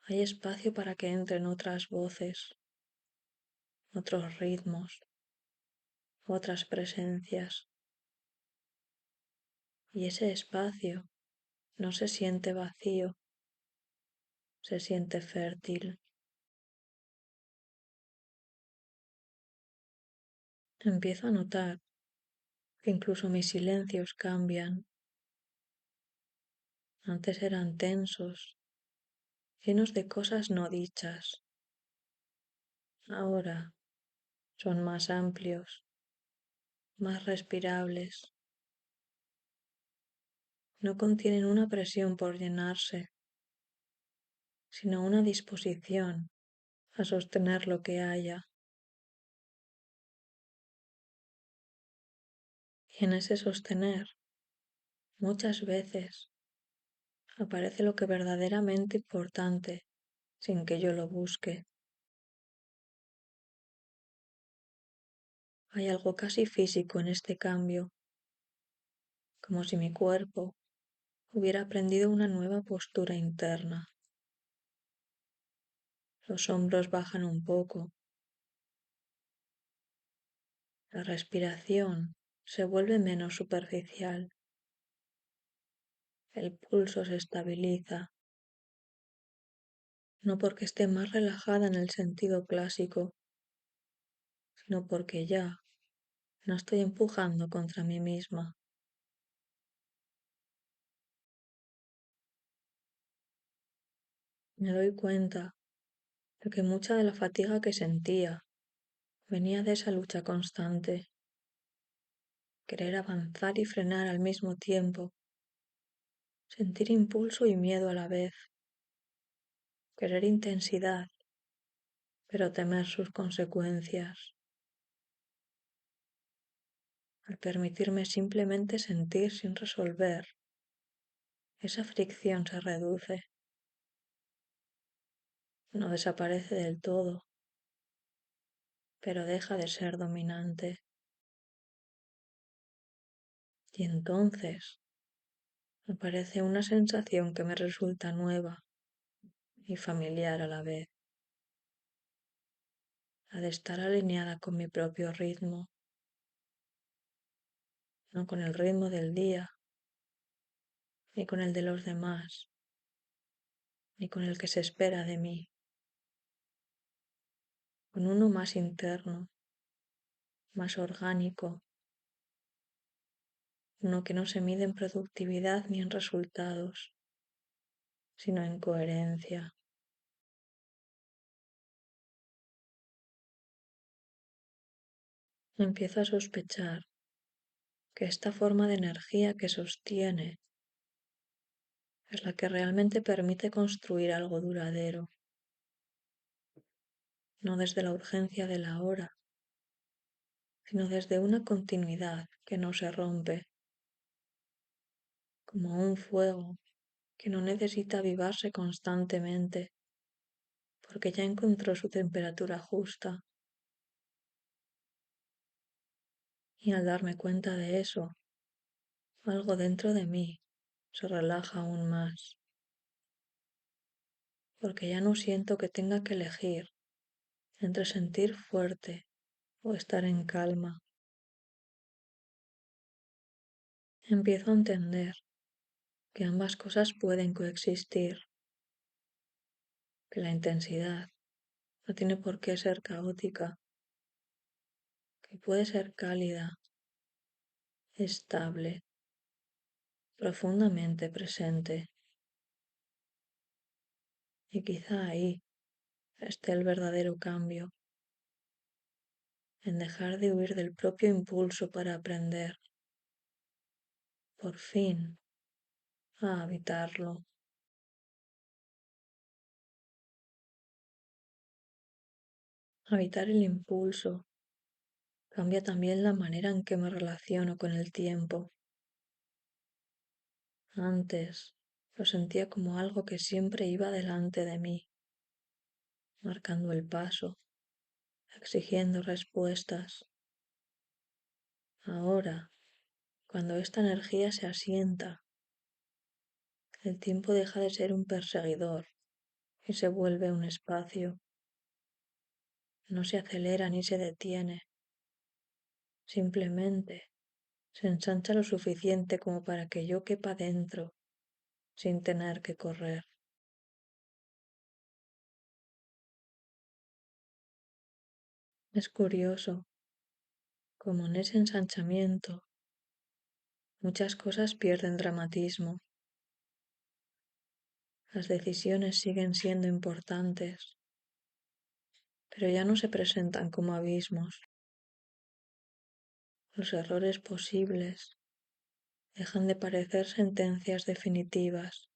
hay espacio para que entren otras voces, otros ritmos, otras presencias. Y ese espacio no se siente vacío, se siente fértil. Empiezo a notar que incluso mis silencios cambian. Antes eran tensos, llenos de cosas no dichas. Ahora son más amplios, más respirables. No contienen una presión por llenarse, sino una disposición a sostener lo que haya. Y en ese sostener, muchas veces, aparece lo que verdaderamente importante sin que yo lo busque. Hay algo casi físico en este cambio, como si mi cuerpo hubiera aprendido una nueva postura interna. Los hombros bajan un poco, la respiración se vuelve menos superficial, el pulso se estabiliza, no porque esté más relajada en el sentido clásico, sino porque ya no estoy empujando contra mí misma. Me doy cuenta de que mucha de la fatiga que sentía venía de esa lucha constante, querer avanzar y frenar al mismo tiempo, sentir impulso y miedo a la vez, querer intensidad, pero temer sus consecuencias. Al permitirme simplemente sentir sin resolver, esa fricción se reduce, no desaparece del todo, pero deja de ser dominante. Y entonces aparece una sensación que me resulta nueva y familiar a la vez, la de estar alineada con mi propio ritmo, no con el ritmo del día, ni con el de los demás, ni con el que se espera de mí, con uno más interno, más orgánico, uno que no se mide en productividad ni en resultados, sino en coherencia. Empiezo a sospechar que esta forma de energía que sostiene es la que realmente permite construir algo duradero, no desde la urgencia de la hora, sino desde una continuidad que no se rompe, como un fuego que no necesita avivarse constantemente, porque ya encontró su temperatura justa. Y al darme cuenta de eso, algo dentro de mí se relaja aún más, porque ya no siento que tenga que elegir entre sentir fuerte o estar en calma. Empiezo a entender que ambas cosas pueden coexistir, que la intensidad no tiene por qué ser caótica, que puede ser cálida, estable, profundamente presente. Y quizá ahí esté el verdadero cambio, en dejar de huir del propio impulso para aprender, por fin, a habitarlo. Habitar el impulso cambia también la manera en que me relaciono con el tiempo. Antes lo sentía como algo que siempre iba delante de mí, marcando el paso, exigiendo respuestas. Ahora, cuando esta energía se asienta, el tiempo deja de ser un perseguidor y se vuelve un espacio. No se acelera ni se detiene, simplemente se ensancha lo suficiente como para que yo quepa dentro sin tener que correr. Es curioso como en ese ensanchamiento muchas cosas pierden dramatismo. Las decisiones siguen siendo importantes, pero ya no se presentan como abismos. Los errores posibles dejan de parecer sentencias definitivas.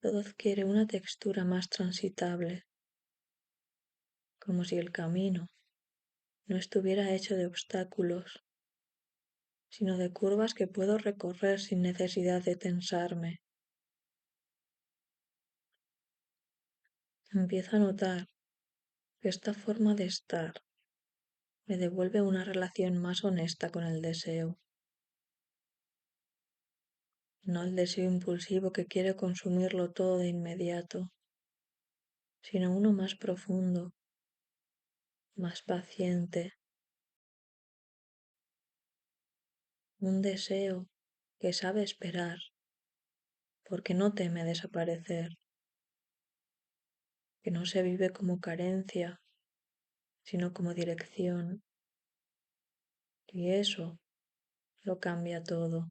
Todo adquiere una textura más transitable, como si el camino no estuviera hecho de obstáculos, sino de curvas que puedo recorrer sin necesidad de tensarme. Empiezo a notar que esta forma de estar me devuelve una relación más honesta con el deseo, no el deseo impulsivo que quiere consumirlo todo de inmediato, sino uno más profundo, más paciente, un deseo que sabe esperar porque no teme desaparecer, que no se vive como carencia, sino como dirección, y eso lo cambia todo.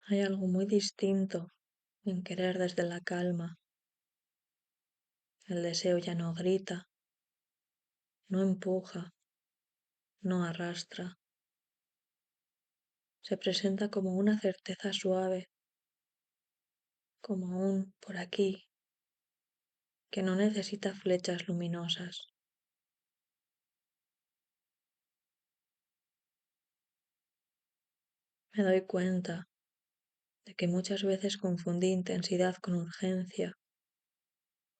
Hay algo muy distinto en querer desde la calma. El deseo ya no grita, no empuja, no arrastra. Se presenta como una certeza suave, como un por aquí, que no necesita flechas luminosas. Me doy cuenta de que muchas veces confundí intensidad con urgencia,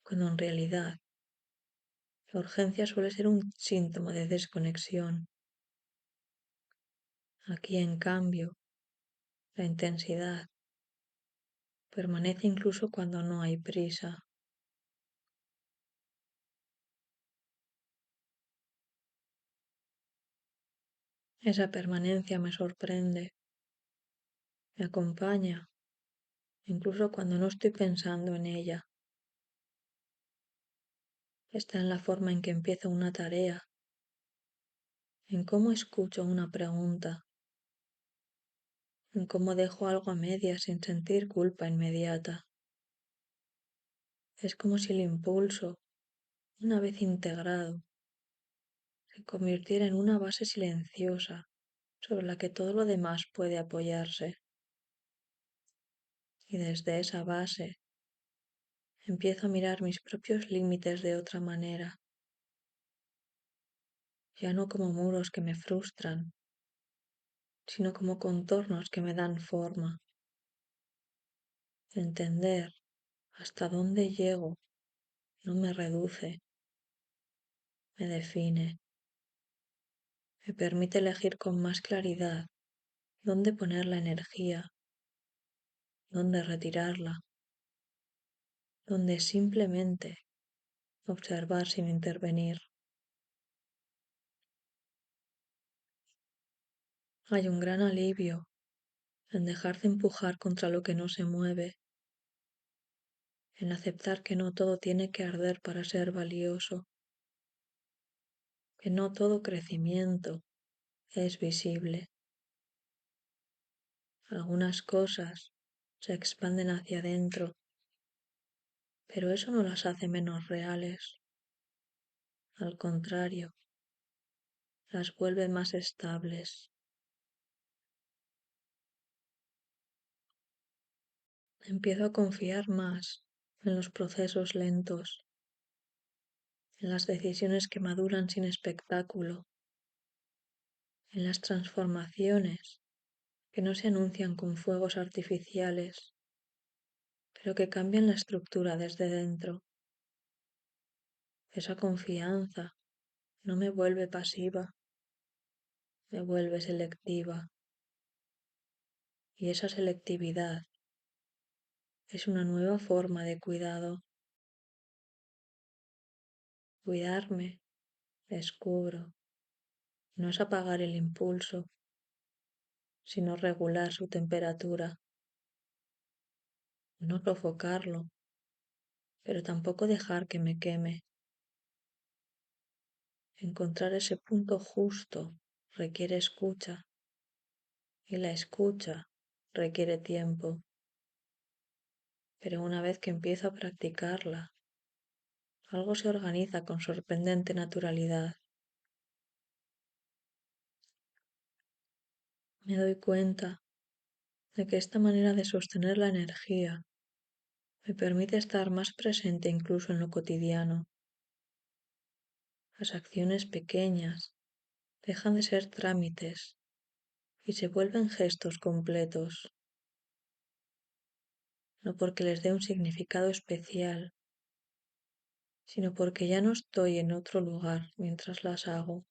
cuando en realidad la urgencia suele ser un síntoma de desconexión. Aquí, en cambio, la intensidad permanece incluso cuando no hay prisa. Esa permanencia me sorprende, me acompaña, incluso cuando no estoy pensando en ella. Está en la forma en que empiezo una tarea, en cómo escucho una pregunta, en cómo dejo algo a medias sin sentir culpa inmediata. Es como si el impulso, una vez integrado, se convirtiera en una base silenciosa sobre la que todo lo demás puede apoyarse. Y desde esa base empiezo a mirar mis propios límites de otra manera, ya no como muros que me frustran, sino como contornos que me dan forma. Entender hasta dónde llego no me reduce, me define, me permite elegir con más claridad dónde poner la energía, dónde retirarla, dónde simplemente observar sin intervenir. Hay un gran alivio en dejar de empujar contra lo que no se mueve, en aceptar que no todo tiene que arder para ser valioso, que no todo crecimiento es visible. Algunas cosas se expanden hacia adentro, pero eso no las hace menos reales. Al contrario, las vuelve más estables. Empiezo a confiar más en los procesos lentos, en las decisiones que maduran sin espectáculo, en las transformaciones que no se anuncian con fuegos artificiales, pero que cambian la estructura desde dentro. Esa confianza no me vuelve pasiva, me vuelve selectiva. Y esa selectividad es una nueva forma de cuidado. Cuidarme, descubro, no es apagar el impulso, sino regular su temperatura, no provocarlo, pero tampoco dejar que me queme. Encontrar ese punto justo requiere escucha y la escucha requiere tiempo, pero una vez que empiezo a practicarla, algo se organiza con sorprendente naturalidad. Me doy cuenta de que esta manera de sostener la energía me permite estar más presente incluso en lo cotidiano. Las acciones pequeñas dejan de ser trámites y se vuelven gestos completos, no porque les dé un significado especial, sino porque ya no estoy en otro lugar mientras las hago.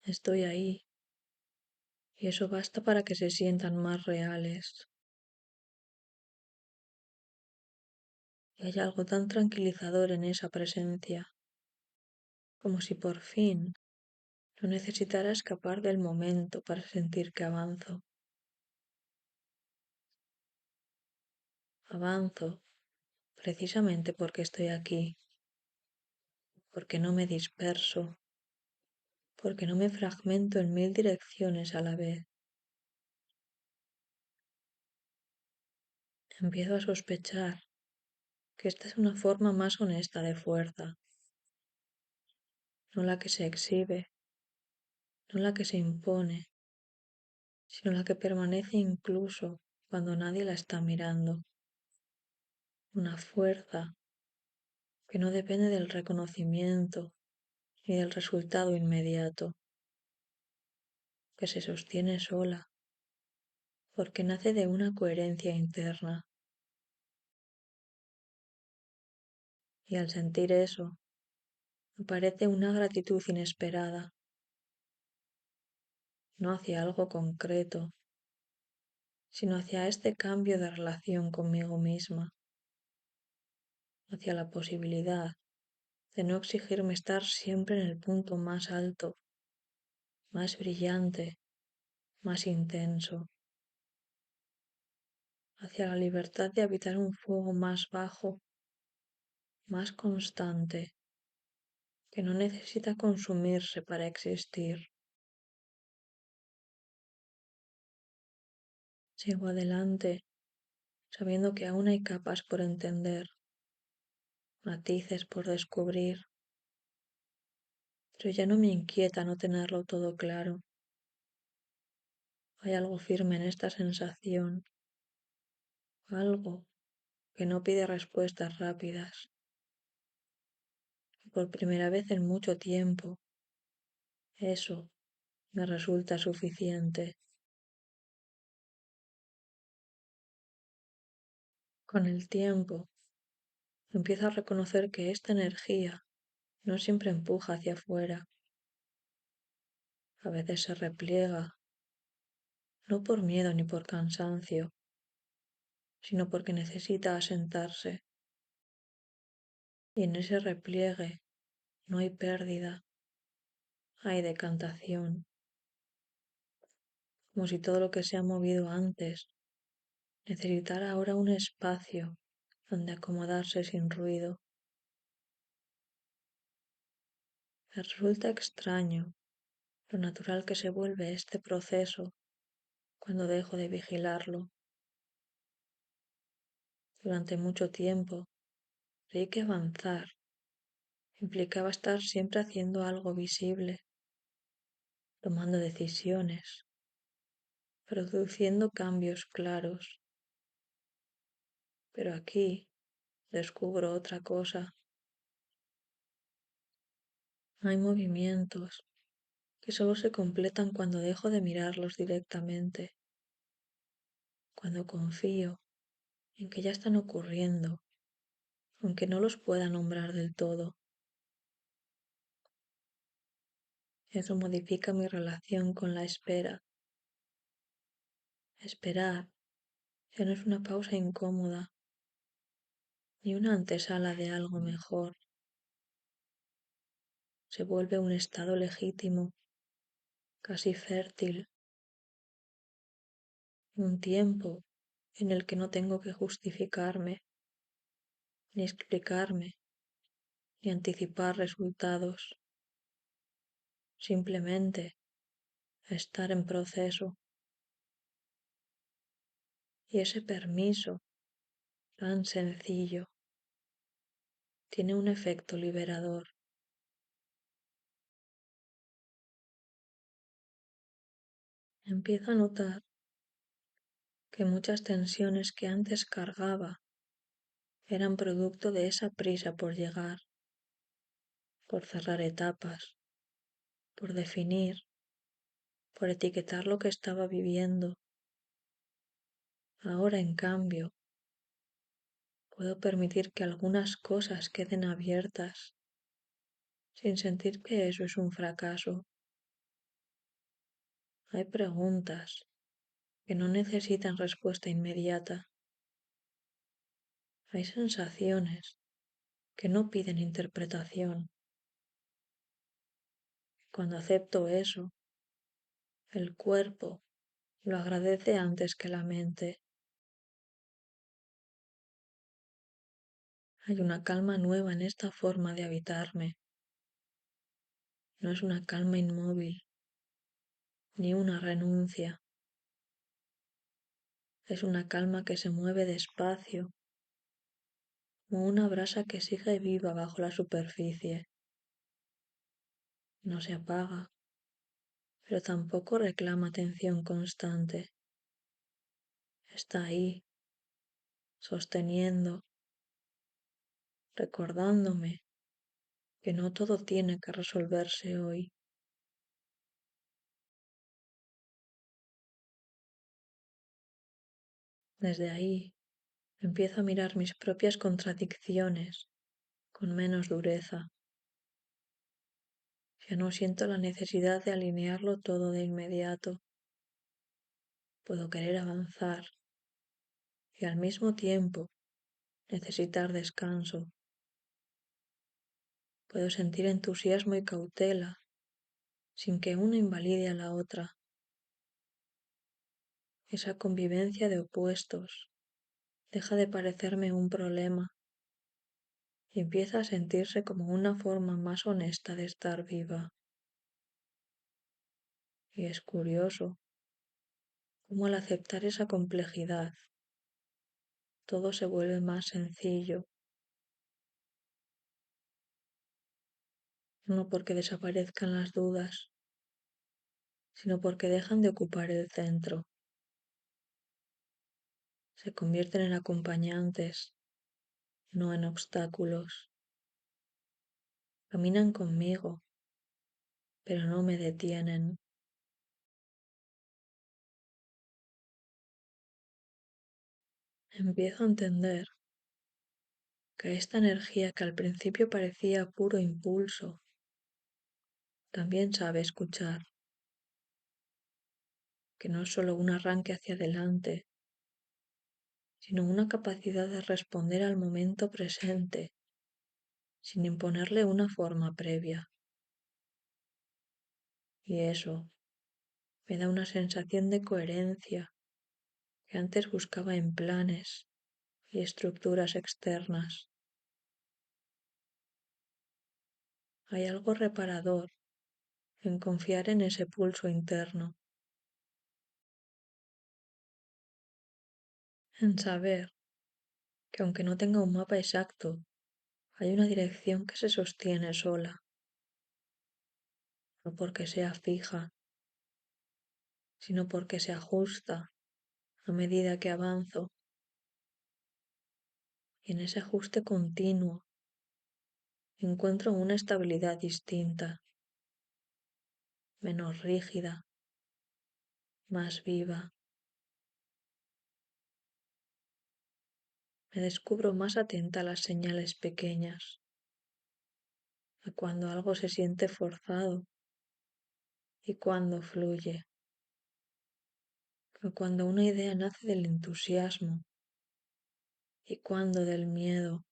Estoy ahí y eso basta para que se sientan más reales. Y hay algo tan tranquilizador en esa presencia, como si por fin no necesitara escapar del momento para sentir que avanzo. Avanzo precisamente porque estoy aquí, porque no me disperso, porque no me fragmento en mil direcciones a la vez. Empiezo a sospechar que esta es una forma más honesta de fuerza, no la que se exhibe, no la que se impone, sino la que permanece incluso cuando nadie la está mirando. Una fuerza que no depende del reconocimiento ni del resultado inmediato, que se sostiene sola, porque nace de una coherencia interna. Y al sentir eso, aparece una gratitud inesperada, no hacia algo concreto, sino hacia este cambio de relación conmigo misma, hacia la posibilidad de no exigirme estar siempre en el punto más alto, más brillante, más intenso, hacia la libertad de habitar un fuego más bajo, más constante, que no necesita consumirse para existir. Sigo adelante, sabiendo que aún hay capas por entender, matices por descubrir, pero ya no me inquieta no tenerlo todo claro. Hay algo firme en esta sensación, algo que no pide respuestas rápidas. Por primera vez en mucho tiempo, eso me resulta suficiente. Con el tiempo, empiezo a reconocer que esta energía no siempre empuja hacia afuera. A veces se repliega, no por miedo ni por cansancio, sino porque necesita asentarse. Y en ese repliegue no hay pérdida, hay decantación, como si todo lo que se ha movido antes necesitara ahora un espacio donde acomodarse sin ruido. Me resulta extraño lo natural que se vuelve este proceso cuando dejo de vigilarlo. Durante mucho tiempo creí que avanzar implicaba estar siempre haciendo algo visible, tomando decisiones, produciendo cambios claros. Pero aquí descubro otra cosa. Hay movimientos que solo se completan cuando dejo de mirarlos directamente, cuando confío en que ya están ocurriendo, aunque no los pueda nombrar del todo. Eso modifica mi relación con la espera. Esperar ya no es una pausa incómoda, ni una antesala de algo mejor. Se vuelve un estado legítimo, casi fértil, un tiempo en el que no tengo que justificarme, ni explicarme, ni anticipar resultados. Simplemente estar en proceso. Y ese permiso, tan sencillo, tiene un efecto liberador. Empiezo a notar que muchas tensiones que antes cargaba eran producto de esa prisa por llegar, por cerrar etapas, por definir, por etiquetar lo que estaba viviendo. Ahora, en cambio, puedo permitir que algunas cosas queden abiertas sin sentir que eso es un fracaso. Hay preguntas que no necesitan respuesta inmediata. Hay sensaciones que no piden interpretación. Cuando acepto eso, el cuerpo lo agradece antes que la mente. Hay una calma nueva en esta forma de habitarme. No es una calma inmóvil, ni una renuncia. Es una calma que se mueve despacio, como una brasa que sigue viva bajo la superficie. No se apaga, pero tampoco reclama atención constante. Está ahí, sosteniendo, recordándome que no todo tiene que resolverse hoy. Desde ahí empiezo a mirar mis propias contradicciones con menos dureza. Ya no siento la necesidad de alinearlo todo de inmediato. Puedo querer avanzar y al mismo tiempo necesitar descanso. Puedo sentir entusiasmo y cautela sin que una invalide a la otra. Esa convivencia de opuestos deja de parecerme un problema y empieza a sentirse como una forma más honesta de estar viva. Y es curioso cómo al aceptar esa complejidad todo se vuelve más sencillo, no porque desaparezcan las dudas, sino porque dejan de ocupar el centro. Se convierten en acompañantes, no en obstáculos. Caminan conmigo, pero no me detienen. Empiezo a entender que esta energía que al principio parecía puro impulso, también sabe escuchar, que no es solo un arranque hacia adelante, sino una capacidad de responder al momento presente, sin imponerle una forma previa. Y eso me da una sensación de coherencia que antes buscaba en planes y estructuras externas. Hay algo reparador en confiar en ese pulso interno, en saber que aunque no tenga un mapa exacto, hay una dirección que se sostiene sola, no porque sea fija, sino porque se ajusta a medida que avanzo, y en ese ajuste continuo encuentro una estabilidad distinta, menos rígida, más viva. Me descubro más atenta a las señales pequeñas, a cuando algo se siente forzado y cuando fluye, a cuando una idea nace del entusiasmo y cuando del miedo.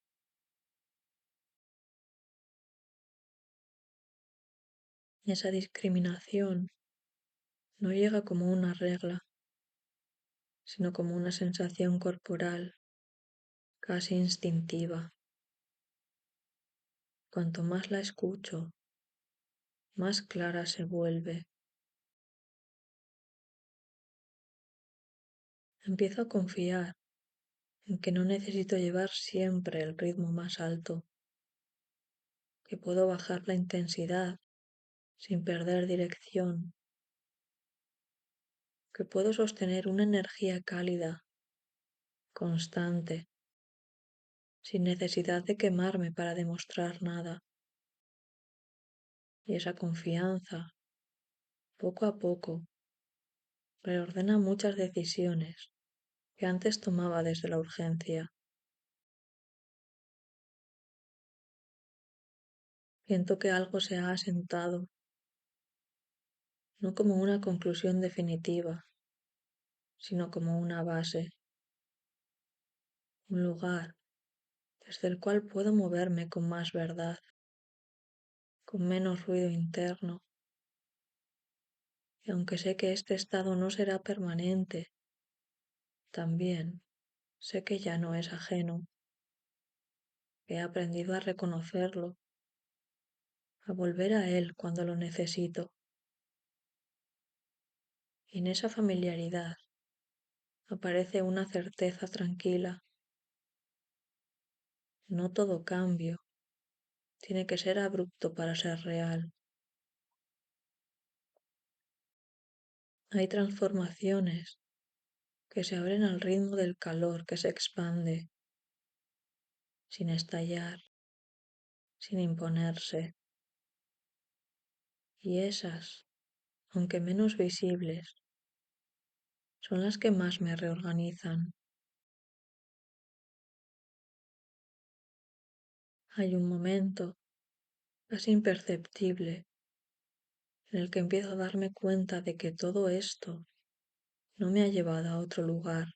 Esa discriminación no llega como una regla, sino como una sensación corporal, casi instintiva. Cuanto más la escucho, más clara se vuelve. Empiezo a confiar en que no necesito llevar siempre el ritmo más alto, que puedo bajar la intensidad sin perder dirección, que puedo sostener una energía cálida, constante, sin necesidad de quemarme para demostrar nada. Y esa confianza, poco a poco, reordena muchas decisiones que antes tomaba desde la urgencia. Siento que algo se ha asentado, no como una conclusión definitiva, sino como una base, un lugar desde el cual puedo moverme con más verdad, con menos ruido interno. Y aunque sé que este estado no será permanente, también sé que ya no es ajeno. He aprendido a reconocerlo, a volver a él cuando lo necesito. Y en esa familiaridad aparece una certeza tranquila. No todo cambio tiene que ser abrupto para ser real. Hay transformaciones que se abren al ritmo del calor que se expande, sin estallar, sin imponerse. Y esas, aunque menos visibles, son las que más me reorganizan. Hay un momento, casi imperceptible, en el que empiezo a darme cuenta de que todo esto no me ha llevado a otro lugar,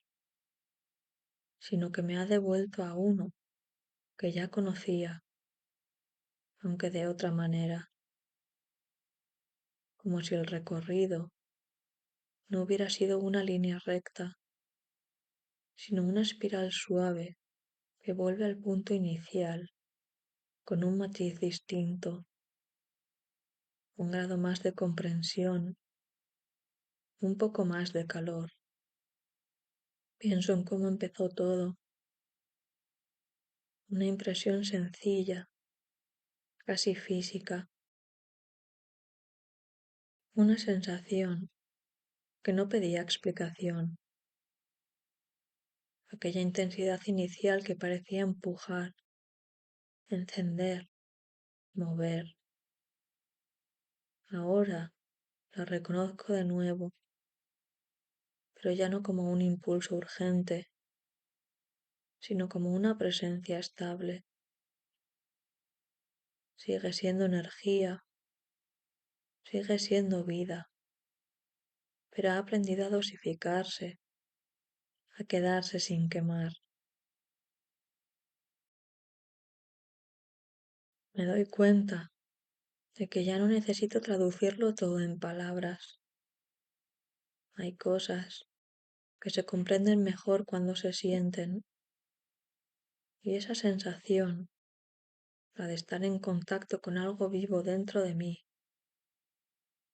sino que me ha devuelto a uno que ya conocía, aunque de otra manera, como si el recorrido no hubiera sido una línea recta, sino una espiral suave que vuelve al punto inicial con un matiz distinto, un grado más de comprensión, un poco más de calor. Pienso en cómo empezó todo, una impresión sencilla, casi física, una sensación que no pedía explicación, aquella intensidad inicial que parecía empujar, encender, mover. Ahora la reconozco de nuevo, pero ya no como un impulso urgente, sino como una presencia estable. Sigue siendo energía, sigue siendo vida, pero ha aprendido a dosificarse, a quedarse sin quemar. Me doy cuenta de que ya no necesito traducirlo todo en palabras. Hay cosas que se comprenden mejor cuando se sienten, y esa sensación, la de estar en contacto con algo vivo dentro de mí,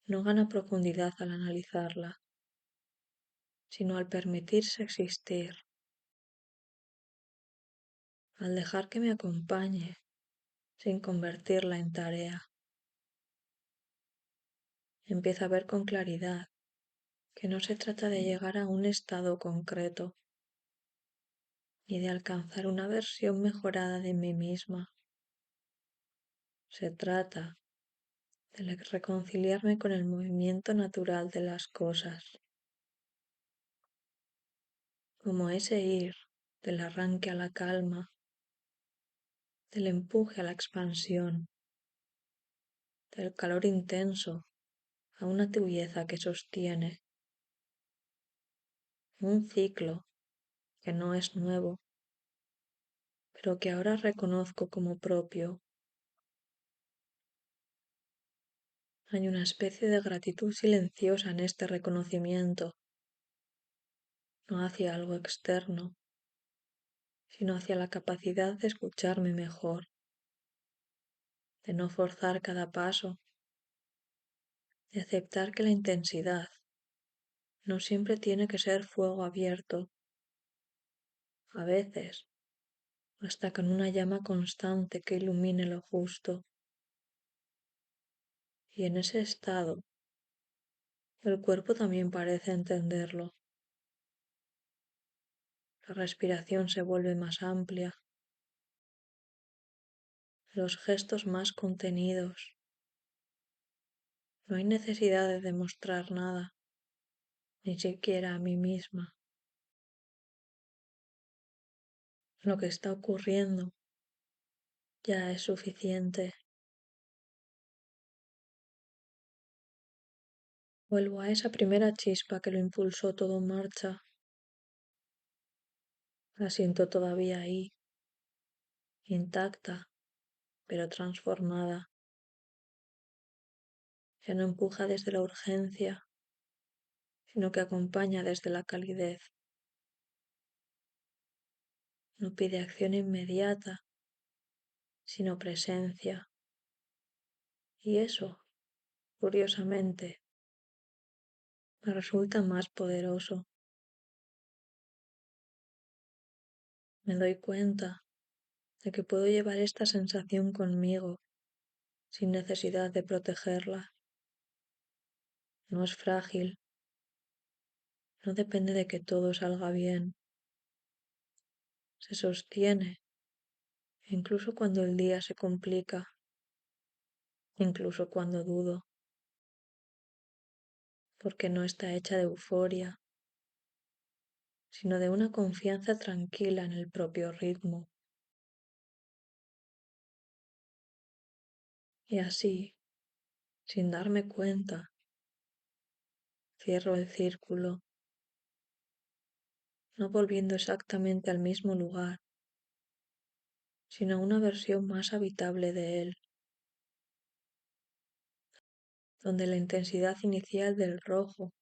no gana profundidad al analizarla, sino al permitirse existir, al dejar que me acompañe sin convertirla en tarea. Empiezo a ver con claridad que no se trata de llegar a un estado concreto, ni de alcanzar una versión mejorada de mí misma. Se trata de reconciliarme con el movimiento natural de las cosas, como ese ir del arranque a la calma, del empuje a la expansión, del calor intenso a una tibieza que sostiene, un ciclo que no es nuevo, pero que ahora reconozco como propio. Hay una especie de gratitud silenciosa en este reconocimiento, no hacia algo externo, sino hacia la capacidad de escucharme mejor, de no forzar cada paso, de aceptar que la intensidad no siempre tiene que ser fuego abierto. A veces basta con una llama constante que ilumine lo justo. Y en ese estado, el cuerpo también parece entenderlo. La respiración se vuelve más amplia, los gestos más contenidos. No hay necesidad de demostrar nada, ni siquiera a mí misma. Lo que está ocurriendo ya es suficiente. Vuelvo a esa primera chispa que lo impulsó todo en marcha. La siento todavía ahí, intacta, pero transformada. Ya no empuja desde la urgencia, sino que acompaña desde la calidez. No pide acción inmediata, sino presencia. Y eso, curiosamente, me resulta más poderoso. Me doy cuenta de que puedo llevar esta sensación conmigo sin necesidad de protegerla. No es frágil, no depende de que todo salga bien. Se sostiene, incluso cuando el día se complica, incluso cuando dudo, porque no está hecha de euforia, sino de una confianza tranquila en el propio ritmo. Y así, sin darme cuenta, cierro el círculo, no volviendo exactamente al mismo lugar, sino a una versión más habitable de él, donde la intensidad inicial del rojo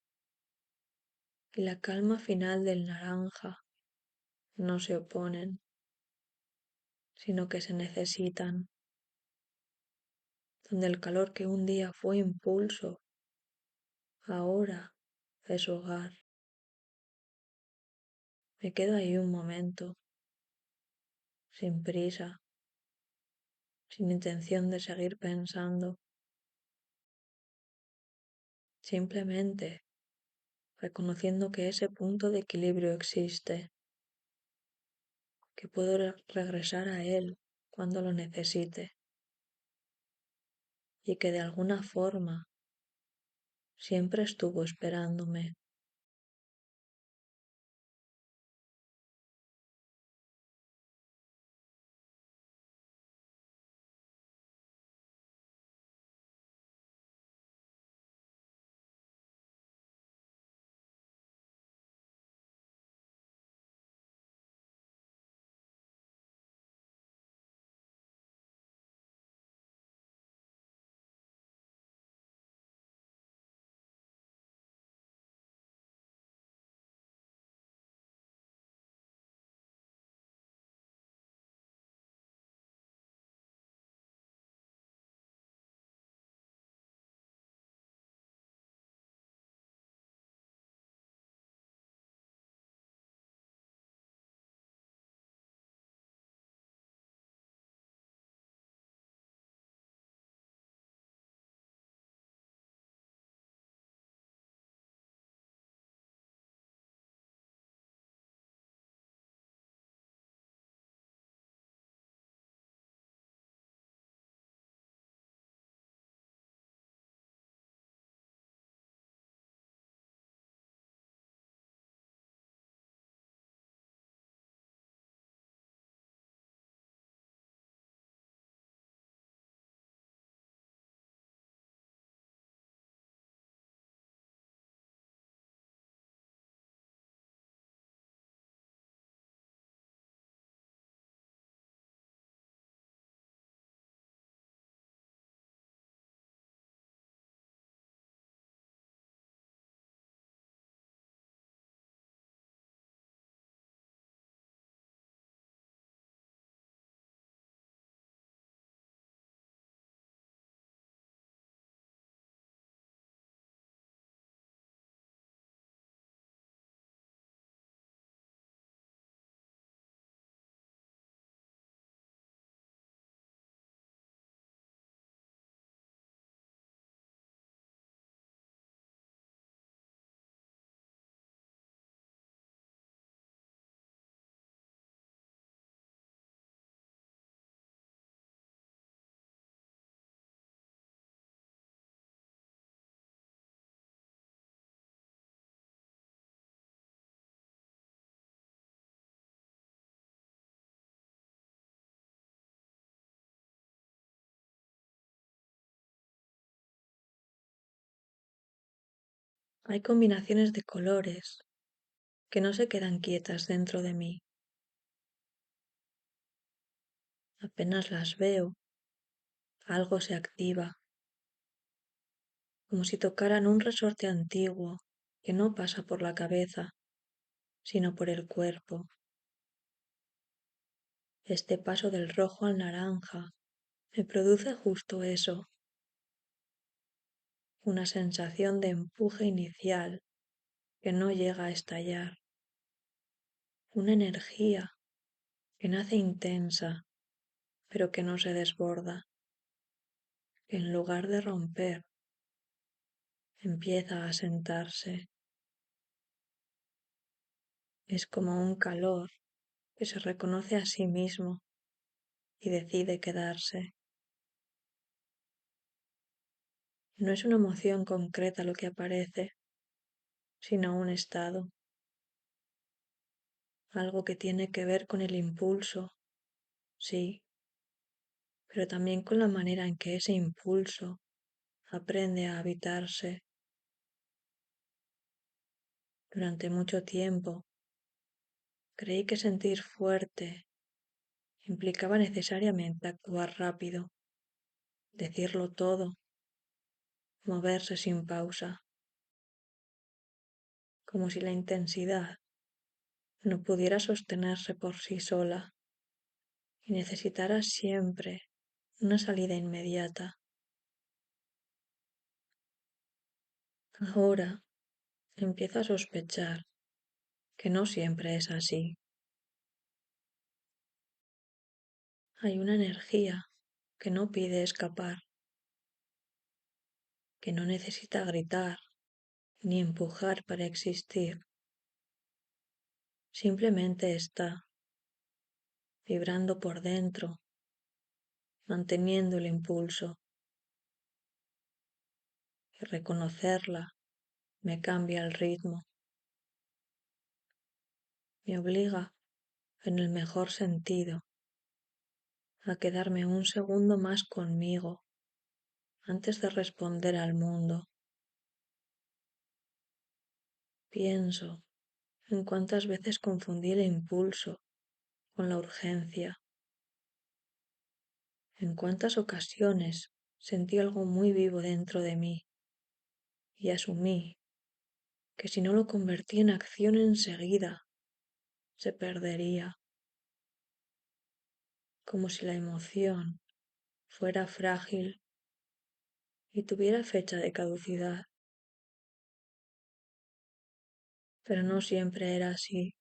y la calma final del naranja no se oponen, sino que se necesitan, donde el calor que un día fue impulso, ahora es hogar. Me quedo ahí un momento, sin prisa, sin intención de seguir pensando, simplemente reconociendo que ese punto de equilibrio existe, que puedo regresar a él cuando lo necesite y que de alguna forma siempre estuvo esperándome. Hay combinaciones de colores que no se quedan quietas dentro de mí. Apenas las veo, algo se activa, como si tocaran un resorte antiguo que no pasa por la cabeza, sino por el cuerpo. Este paso del rojo al naranja me produce justo eso, una sensación de empuje inicial que no llega a estallar, una energía que nace intensa pero que no se desborda, que en lugar de romper empieza a sentarse. Es como un calor que se reconoce a sí mismo y decide quedarse. No es una emoción concreta lo que aparece, sino un estado, algo que tiene que ver con el impulso, sí, pero también con la manera en que ese impulso aprende a habitarse. Durante mucho tiempo creí que sentir fuerte implicaba necesariamente actuar rápido, decirlo todo, moverse sin pausa, como si la intensidad no pudiera sostenerse por sí sola y necesitara siempre una salida inmediata. Ahora empiezo a sospechar que no siempre es así. Hay una energía que no pide escapar, que no necesita gritar ni empujar para existir. Simplemente está vibrando por dentro, manteniendo el impulso. Y reconocerla me cambia el ritmo, me obliga, en el mejor sentido, a quedarme un segundo más conmigo antes de responder al mundo. Pienso en cuántas veces confundí el impulso con la urgencia, en cuántas ocasiones sentí algo muy vivo dentro de mí y asumí que si no lo convertí en acción enseguida, se perdería, como si la emoción fuera frágil y tuviera fecha de caducidad. Pero no siempre era así.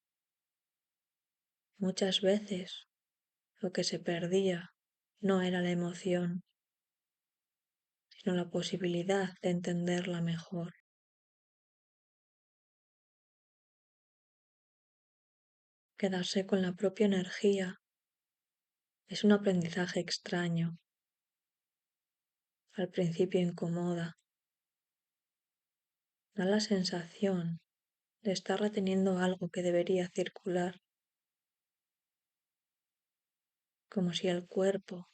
Muchas veces lo que se perdía no era la emoción, sino la posibilidad de entenderla mejor. Quedarse con la propia energía es un aprendizaje extraño. Al principio incomoda. Da la sensación de estar reteniendo algo que debería circular, como si el cuerpo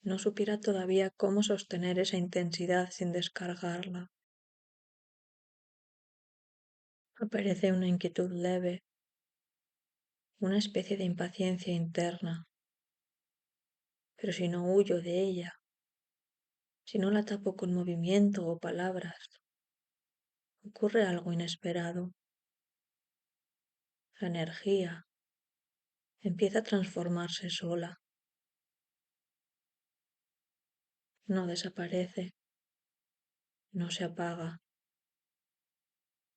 no supiera todavía cómo sostener esa intensidad sin descargarla. Aparece una inquietud leve, una especie de impaciencia interna, pero si no huyo de ella, si no la tapo con movimiento o palabras, ocurre algo inesperado. La energía empieza a transformarse sola, no desaparece, no se apaga,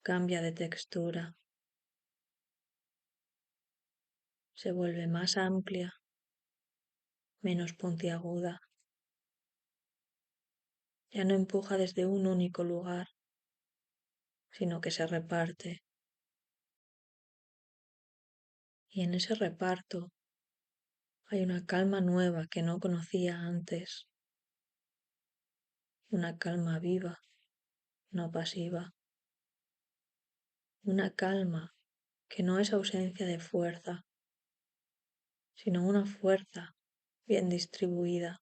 cambia de textura, se vuelve más amplia, menos puntiaguda. Ya no empuja desde un único lugar, sino que se reparte. Y en ese reparto hay una calma nueva que no conocía antes, una calma viva, no pasiva, una calma que no es ausencia de fuerza, sino una fuerza bien distribuida.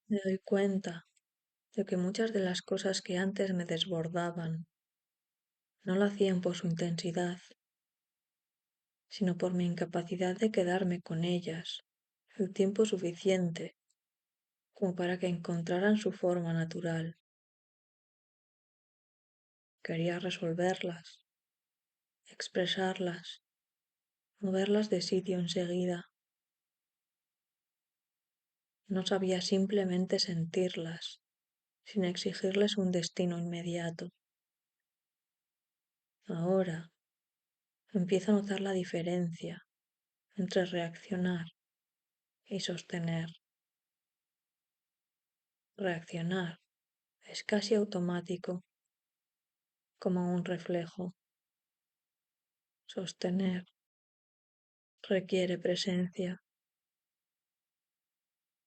Me doy cuenta de que muchas de las cosas que antes me desbordaban no lo hacían por su intensidad, sino por mi incapacidad de quedarme con ellas el tiempo suficiente como para que encontraran su forma natural. Quería resolverlas, expresarlas, moverlas de sitio enseguida. No sabía simplemente sentirlas, sin exigirles un destino inmediato. Ahora empiezo a notar la diferencia entre reaccionar y sostener. Reaccionar es casi automático, como un reflejo. Sostener requiere presencia,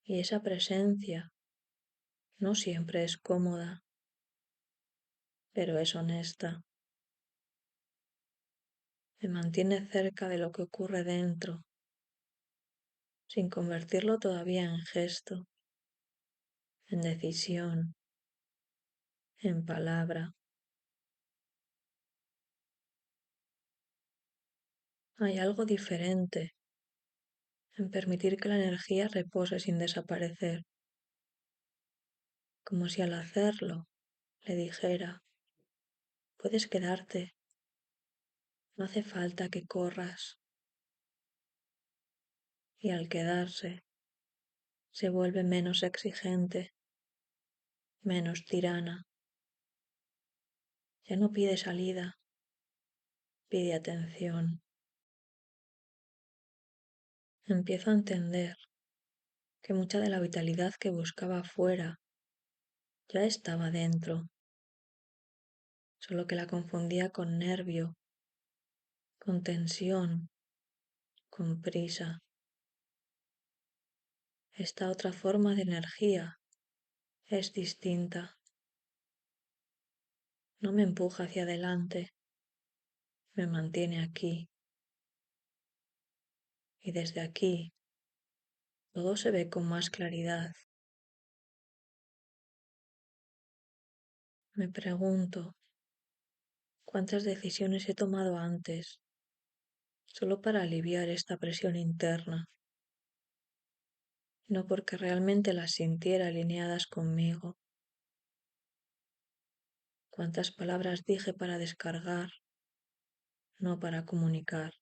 y esa presencia no siempre es cómoda, pero es honesta. Me mantiene cerca de lo que ocurre dentro, sin convertirlo todavía en gesto, en decisión, en palabra. Hay algo diferente en permitir que la energía repose sin desaparecer, como si al hacerlo le dijera, puedes quedarte, no hace falta que corras. Y al quedarse, se vuelve menos exigente, menos tirana. Ya no pide salida, pide atención. Empiezo a entender que mucha de la vitalidad que buscaba afuera ya estaba dentro, solo que la confundía con nervio, con tensión, con prisa. Esta otra forma de energía es distinta. No me empuja hacia adelante, me mantiene aquí. Y desde aquí todo se ve con más claridad. Me pregunto, ¿cuántas decisiones he tomado antes solo para aliviar esta presión interna? No porque realmente las sintiera alineadas conmigo. ¿Cuántas palabras dije para descargar, no para comunicar?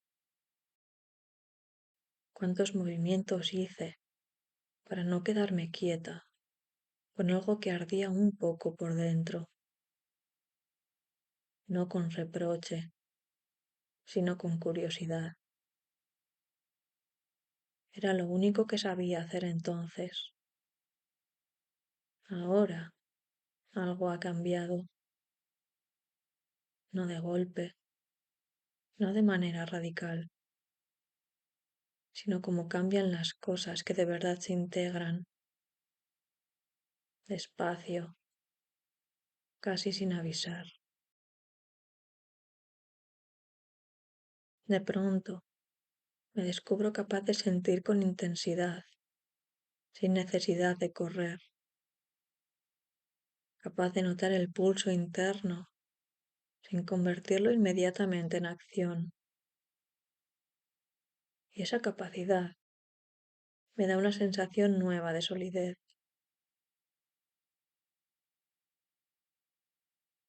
¿Cuántos movimientos hice para no quedarme quieta con algo que ardía un poco por dentro? No con reproche, sino con curiosidad. Era lo único que sabía hacer entonces. Ahora algo ha cambiado, no de golpe, no de manera radical, sino como cambian las cosas que de verdad se integran, despacio, casi sin avisar. De pronto, me descubro capaz de sentir con intensidad, sin necesidad de correr, capaz de notar el pulso interno, sin convertirlo inmediatamente en acción. Y esa capacidad me da una sensación nueva de solidez.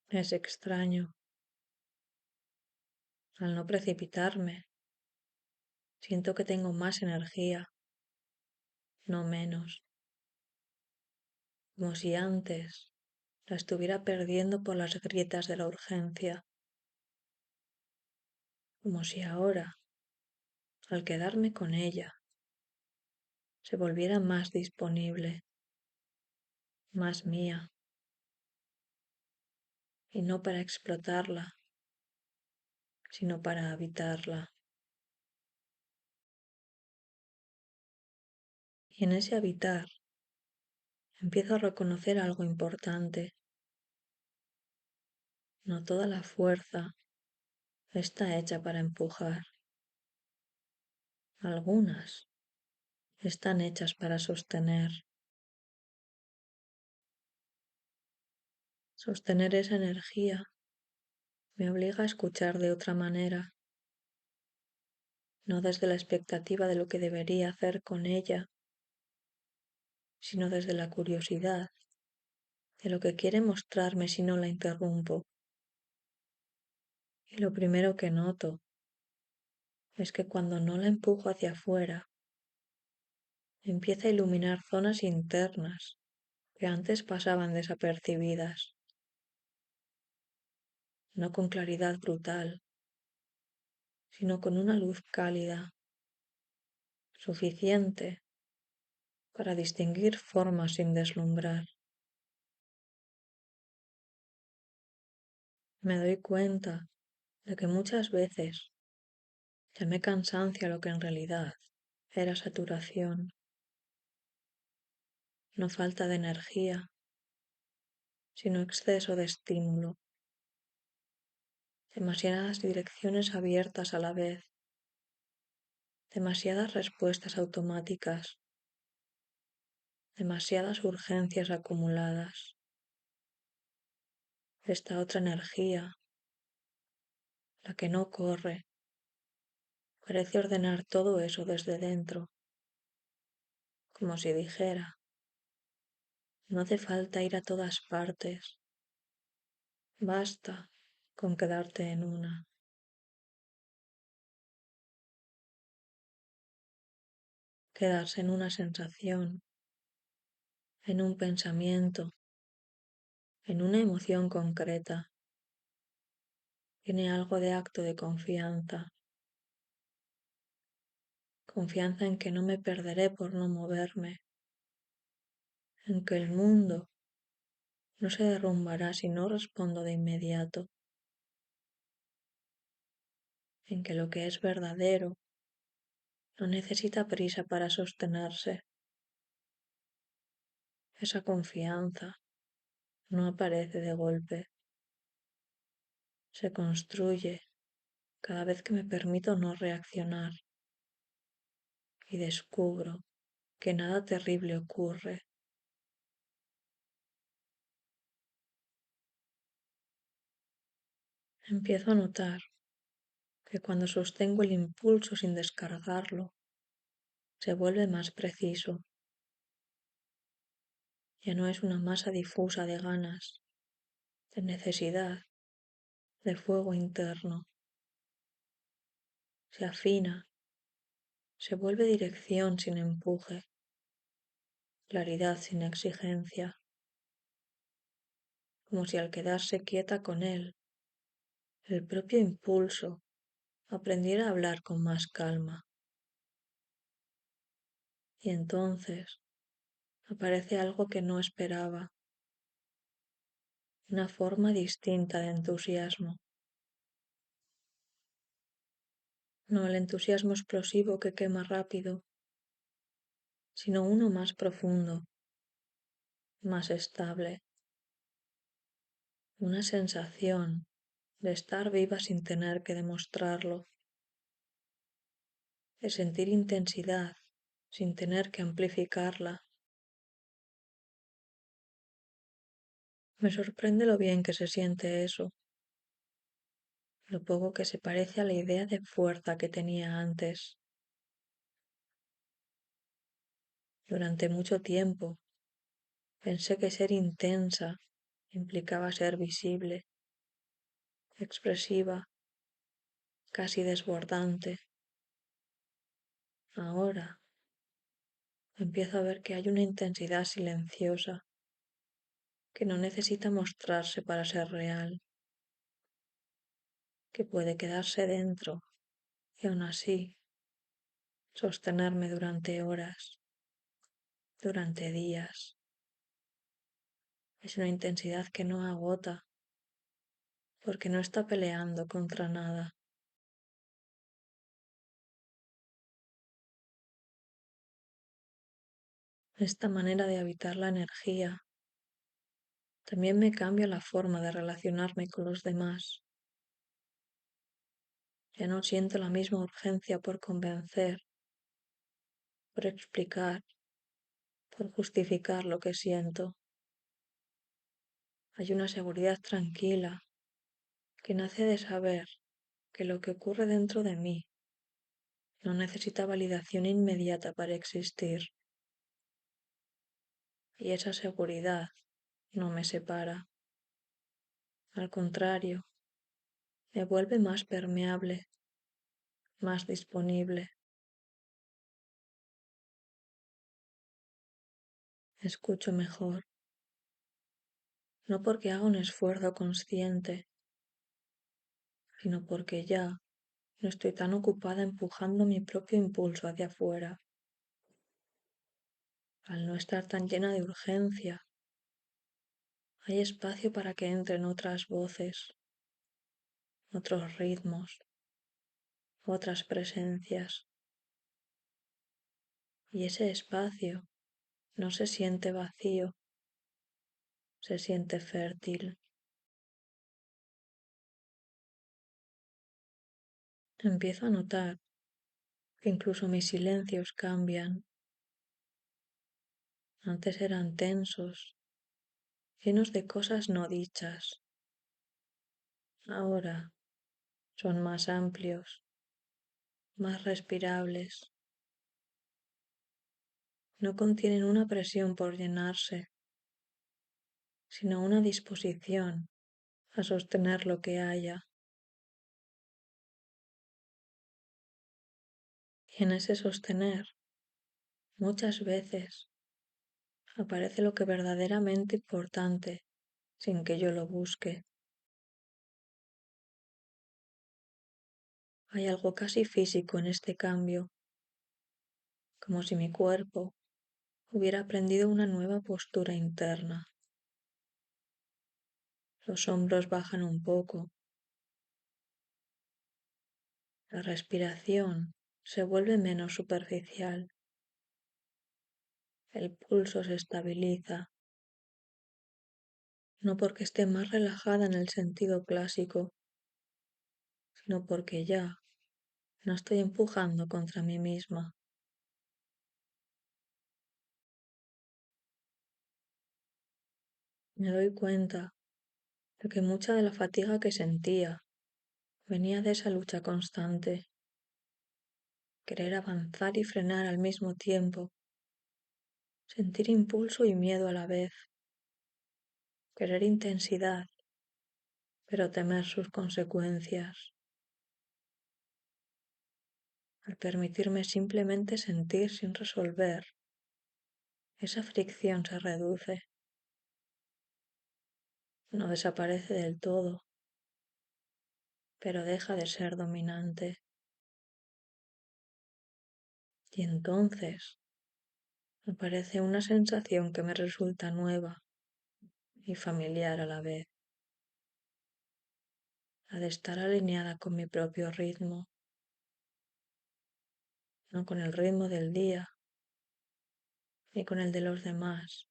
Es extraño. Al no precipitarme, siento que tengo más energía, no menos, como si antes la estuviera perdiendo por las grietas de la urgencia, como si ahora, al quedarme con ella, se volviera más disponible, más mía, y no para explotarla, sino para habitarla. Y en ese habitar empiezo a reconocer algo importante. No toda la fuerza está hecha para empujar. Algunas están hechas para sostener. Sostener esa energía me obliga a escuchar de otra manera, no desde la expectativa de lo que debería hacer con ella, sino desde la curiosidad de lo que quiere mostrarme si no la interrumpo. Y lo primero que noto es que cuando no la empujo hacia afuera, empieza a iluminar zonas internas que antes pasaban desapercibidas, no con claridad brutal, sino con una luz cálida, suficiente para distinguir formas sin deslumbrar. Me doy cuenta de que muchas veces llamé cansancio a lo que en realidad era saturación, no falta de energía, sino exceso de estímulo, demasiadas direcciones abiertas a la vez, demasiadas respuestas automáticas, demasiadas urgencias acumuladas. Esta otra energía, la que no corre, parece ordenar todo eso desde dentro, como si dijera, no hace falta ir a todas partes, basta con quedarte en una. Quedarse en una sensación, en un pensamiento, en una emoción concreta, tiene algo de acto de confianza, confianza en que no me perderé por no moverme, en que el mundo no se derrumbará si no respondo de inmediato, en que lo que es verdadero no necesita prisa para sostenerse. Esa confianza no aparece de golpe, se construye cada vez que me permito no reaccionar y descubro que nada terrible ocurre. Empiezo a notar que cuando sostengo el impulso sin descargarlo, se vuelve más preciso. Ya no es una masa difusa de ganas, de necesidad, de fuego interno. Se afina, se vuelve dirección sin empuje, claridad sin exigencia, como si al quedarse quieta con él, el propio impulso aprendiera a hablar con más calma. Y entonces aparece algo que no esperaba, una forma distinta de entusiasmo. No el entusiasmo explosivo que quema rápido, sino uno más profundo, más estable, una sensación de estar viva sin tener que demostrarlo, de sentir intensidad sin tener que amplificarla. Me sorprende lo bien que se siente eso, lo poco que se parece a la idea de fuerza que tenía antes. Durante mucho tiempo pensé que ser intensa implicaba ser visible, expresiva, casi desbordante. Ahora empiezo a ver que hay una intensidad silenciosa que no necesita mostrarse para ser real, que puede quedarse dentro y aún así sostenerme durante horas, durante días. Es una intensidad que no agota porque no está peleando contra nada. Esta manera de habitar la energía también me cambia la forma de relacionarme con los demás. Ya no siento la misma urgencia por convencer, por explicar, por justificar lo que siento. Hay una seguridad tranquila que nace de saber que lo que ocurre dentro de mí no necesita validación inmediata para existir, y esa seguridad no me separa. Al contrario, me vuelve más permeable, más disponible. Escucho mejor, no porque haga un esfuerzo consciente, sino porque ya no estoy tan ocupada empujando mi propio impulso hacia afuera. Al no estar tan llena de urgencia, hay espacio para que entren otras voces, otros ritmos, otras presencias. Y ese espacio no se siente vacío, se siente fértil. Empiezo a notar que incluso mis silencios cambian. Antes eran tensos, llenos de cosas no dichas. Ahora son más amplios, más respirables. No contienen una presión por llenarse, sino una disposición a sostener lo que haya. Y en ese sostener, muchas veces, aparece lo que verdaderamente importante sin que yo lo busque. Hay algo casi físico en este cambio, como si mi cuerpo hubiera aprendido una nueva postura interna. Los hombros bajan un poco, la respiración se vuelve menos superficial, el pulso se estabiliza, no porque esté más relajada en el sentido clásico, sino porque ya no estoy empujando contra mí misma. Me doy cuenta de que mucha de la fatiga que sentía venía de esa lucha constante, querer avanzar y frenar al mismo tiempo, sentir impulso y miedo a la vez, querer intensidad, pero temer sus consecuencias. Al permitirme simplemente sentir sin resolver, esa fricción se reduce, no desaparece del todo, pero deja de ser dominante. Y entonces aparece una sensación que me resulta nueva y familiar a la vez, la de estar alineada con mi propio ritmo, no con el ritmo del día, ni con el de los demás,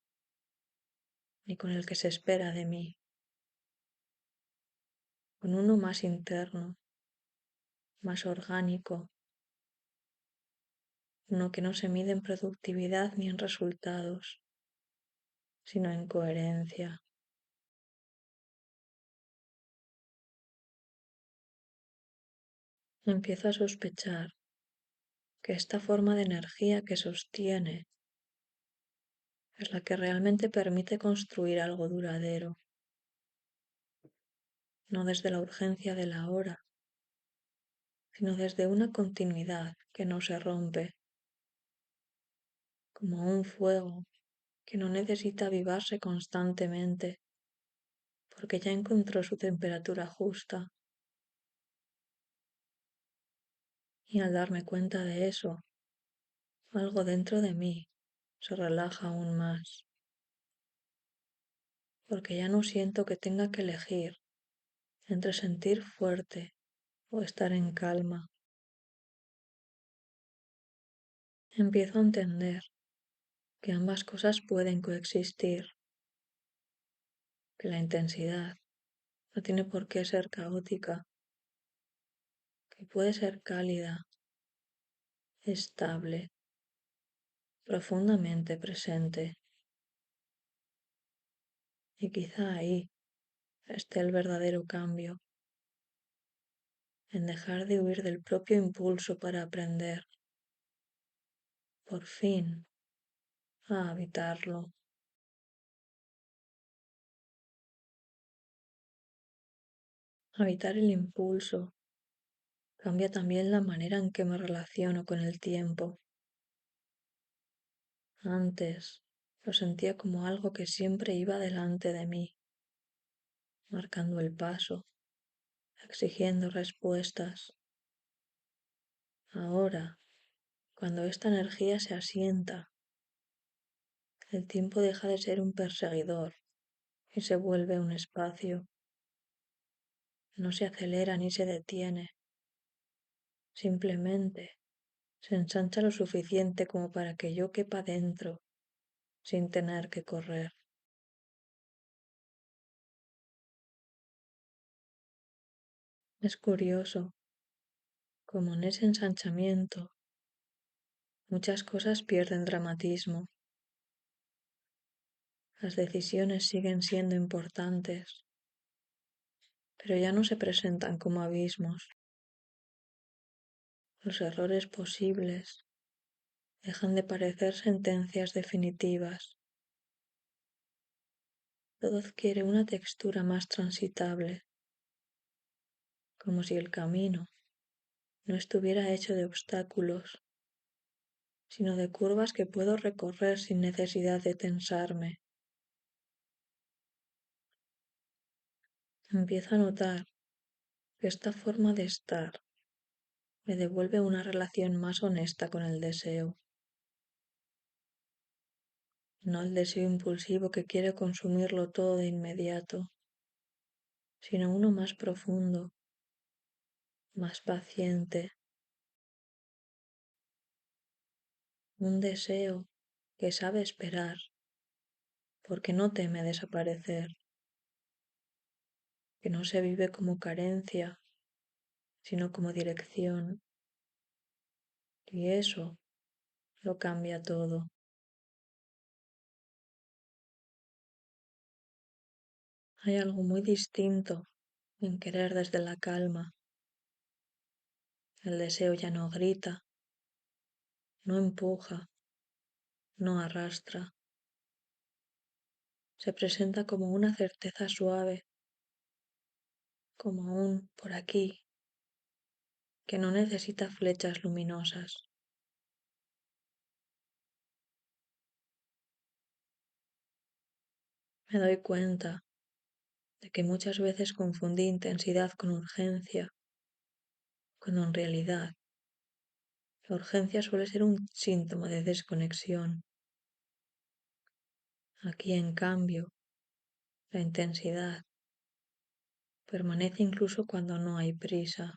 ni con el que se espera de mí, con uno más interno, más orgánico, uno que no se mide en productividad ni en resultados, sino en coherencia. Empiezo a sospechar que esta forma de energía que sostiene es la que realmente permite construir algo duradero, no desde la urgencia de la hora, sino desde una continuidad que no se rompe, como un fuego que no necesita avivarse constantemente, porque ya encontró su temperatura justa. Y al darme cuenta de eso, algo dentro de mí se relaja aún más, porque ya no siento que tenga que elegir entre sentir fuerte o estar en calma. Empiezo a entender que ambas cosas pueden coexistir, que la intensidad no tiene por qué ser caótica, que puede ser cálida, estable, profundamente presente. Y quizá ahí esté el verdadero cambio, en dejar de huir del propio impulso para aprender, por fin, a habitarlo. Habitar el impulso cambia también la manera en que me relaciono con el tiempo. Antes lo sentía como algo que siempre iba delante de mí, marcando el paso, exigiendo respuestas. Ahora, cuando esta energía se asienta, el tiempo deja de ser un perseguidor y se vuelve un espacio. No se acelera ni se detiene, simplemente se ensancha lo suficiente como para que yo quepa dentro sin tener que correr. Es curioso como en ese ensanchamiento muchas cosas pierden dramatismo. Las decisiones siguen siendo importantes, pero ya no se presentan como abismos. Los errores posibles dejan de parecer sentencias definitivas. Todo adquiere una textura más transitable, como si el camino no estuviera hecho de obstáculos, sino de curvas que puedo recorrer sin necesidad de tensarme. Empiezo a notar que esta forma de estar me devuelve una relación más honesta con el deseo, no el deseo impulsivo que quiere consumirlo todo de inmediato, sino uno más profundo, más paciente, un deseo que sabe esperar porque no teme desaparecer, que no se vive como carencia, sino como dirección, y eso lo cambia todo. Hay algo muy distinto en querer desde la calma. El deseo ya no grita, no empuja, no arrastra. Se presenta como una certeza suave, como un por aquí, que no necesita flechas luminosas. Me doy cuenta de que muchas veces confundí intensidad con urgencia, cuando en realidad la urgencia suele ser un síntoma de desconexión. Aquí, en cambio, la intensidad permanece incluso cuando no hay prisa.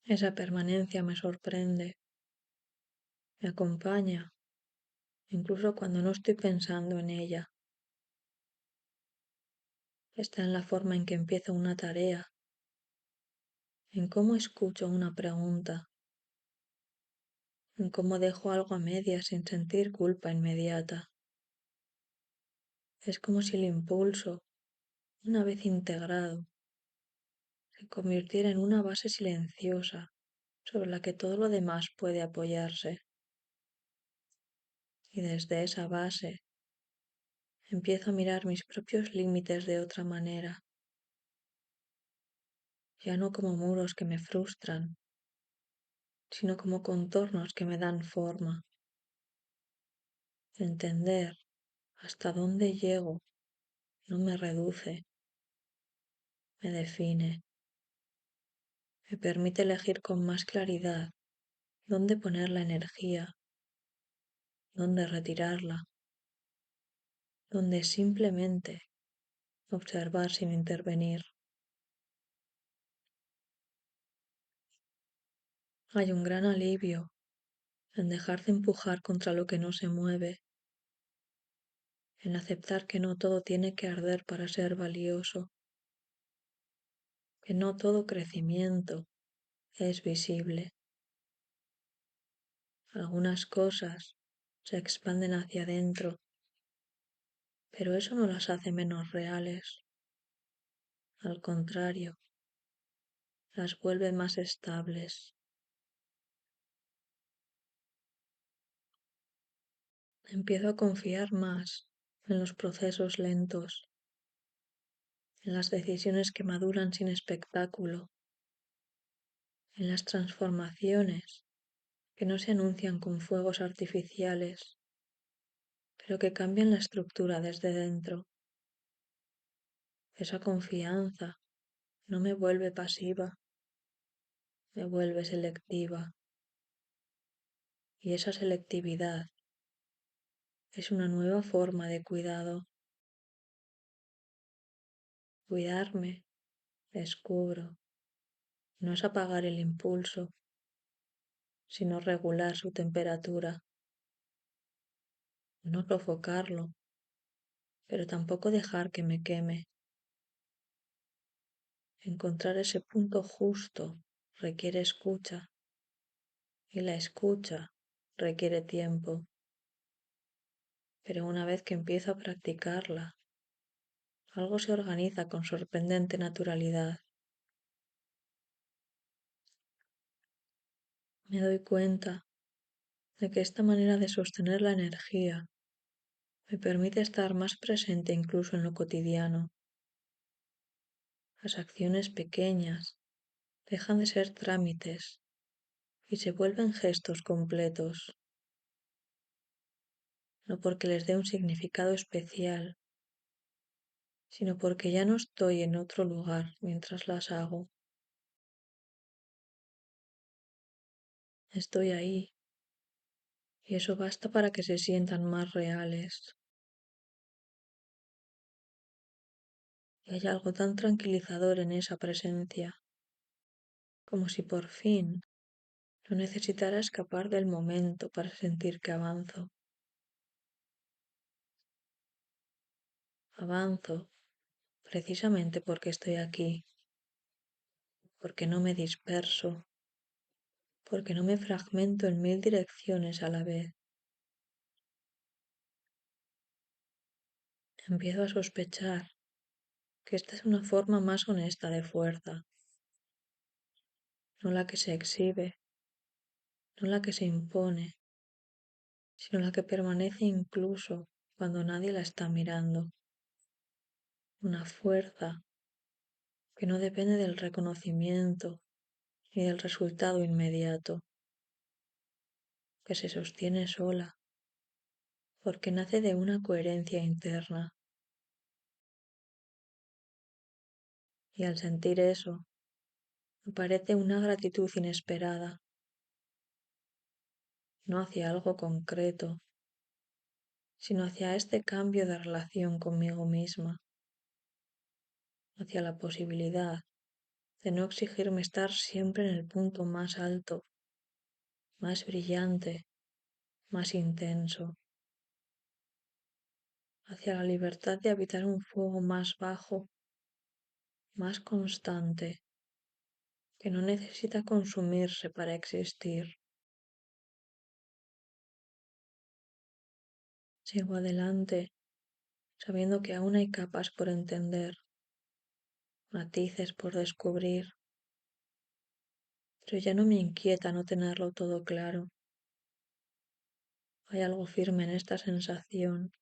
Esa permanencia me sorprende, me acompaña, incluso cuando no estoy pensando en ella. Está en la forma en que empiezo una tarea, en cómo escucho una pregunta, en cómo dejo algo a medias sin sentir culpa inmediata. Es como si el impulso, una vez integrado, se convirtiera en una base silenciosa sobre la que todo lo demás puede apoyarse. Y desde esa base empiezo a mirar mis propios límites de otra manera, ya no como muros que me frustran, sino como contornos que me dan forma. Entender hasta dónde llego no me reduce, me define, me permite elegir con más claridad dónde poner la energía, dónde retirarla, dónde simplemente observar sin intervenir. Hay un gran alivio en dejar de empujar contra lo que no se mueve, en aceptar que no todo tiene que arder para ser valioso, que no todo crecimiento es visible. Algunas cosas se expanden hacia adentro, pero eso no las hace menos reales. Al contrario, las vuelve más estables. Empiezo a confiar más en los procesos lentos, en las decisiones que maduran sin espectáculo, en las transformaciones que no se anuncian con fuegos artificiales, pero que cambian la estructura desde dentro. Esa confianza no me vuelve pasiva, me vuelve selectiva. Y esa selectividad es una nueva forma de cuidado. Cuidarme, descubro, no es apagar el impulso, sino regular su temperatura, no sofocarlo, pero tampoco dejar que me queme. Encontrar ese punto justo requiere escucha y la escucha requiere tiempo, pero una vez que empiezo a practicarla, algo se organiza con sorprendente naturalidad. Me doy cuenta de que esta manera de sostener la energía me permite estar más presente incluso en lo cotidiano. Las acciones pequeñas dejan de ser trámites y se vuelven gestos completos, no porque les dé un significado especial, sino porque ya no estoy en otro lugar mientras las hago. Estoy ahí y eso basta para que se sientan más reales. Y hay algo tan tranquilizador en esa presencia, como si por fin no necesitara escapar del momento para sentir que avanzo. Avanzo precisamente porque estoy aquí, porque no me disperso, porque no me fragmento en mil direcciones a la vez. Empiezo a sospechar que esta es una forma más honesta de fuerza, no la que se exhibe, no la que se impone, sino la que permanece incluso cuando nadie la está mirando. Una fuerza que no depende del reconocimiento ni del resultado inmediato, que se sostiene sola, porque nace de una coherencia interna. Y al sentir eso, aparece una gratitud inesperada, no hacia algo concreto, sino hacia este cambio de relación conmigo misma, hacia la posibilidad de no exigirme estar siempre en el punto más alto, más brillante, más intenso, hacia la libertad de habitar un fuego más bajo, más constante, que no necesita consumirse para existir. Sigo adelante, sabiendo que aún hay capas por entender, matices por descubrir, pero ya no me inquieta no tenerlo todo claro. Hay algo firme en esta sensación,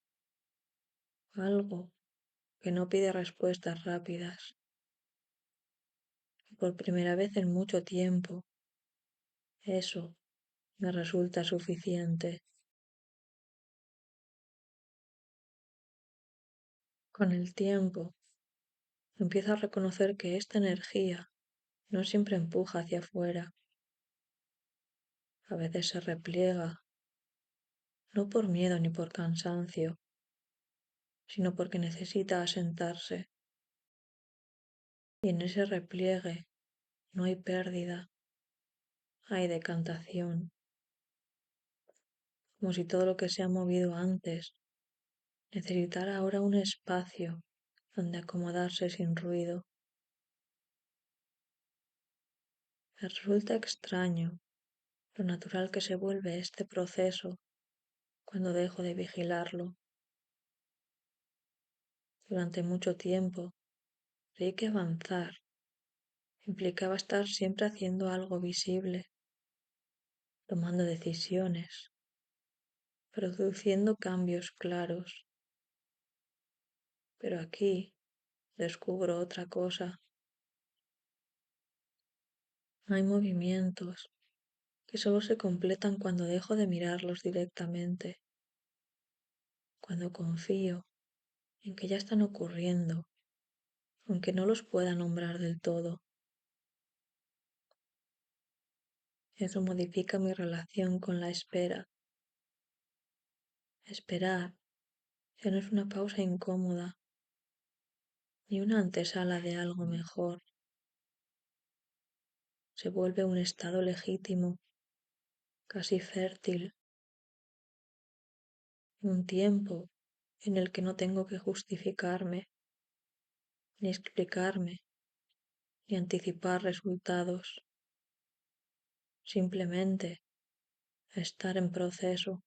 algo que no pide respuestas rápidas. Por primera vez en mucho tiempo, eso me resulta suficiente. Con el tiempo, empiezo a reconocer que esta energía no siempre empuja hacia afuera. A veces se repliega, no por miedo ni por cansancio, sino porque necesita asentarse. Y en ese repliegue no hay pérdida, hay decantación, como si todo lo que se ha movido antes necesitara ahora un espacio donde acomodarse sin ruido. Me resulta extraño lo natural que se vuelve este proceso cuando dejo de vigilarlo. Durante mucho tiempo creí que avanzar implicaba estar siempre haciendo algo visible, tomando decisiones, produciendo cambios claros. Pero aquí descubro otra cosa. Hay movimientos que solo se completan cuando dejo de mirarlos directamente, cuando confío en que ya están ocurriendo, aunque no los pueda nombrar del todo. Eso modifica mi relación con la espera. Esperar ya no es una pausa incómoda, ni una antesala de algo mejor. Se vuelve un estado legítimo, casi fértil, un tiempo en el que no tengo que justificarme, ni explicarme, ni anticipar resultados. Simplemente estar en proceso.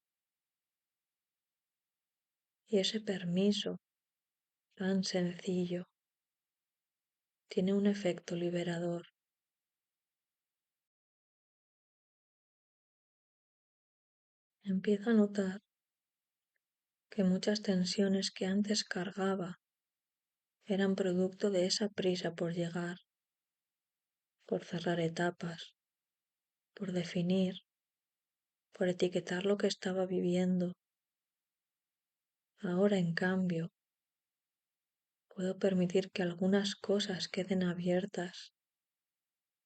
Y ese permiso, tan sencillo, tiene un efecto liberador. Empiezo a notar que muchas tensiones que antes cargaba eran producto de esa prisa por llegar, por cerrar etapas, por definir, por etiquetar lo que estaba viviendo. Ahora, en cambio, puedo permitir que algunas cosas queden abiertas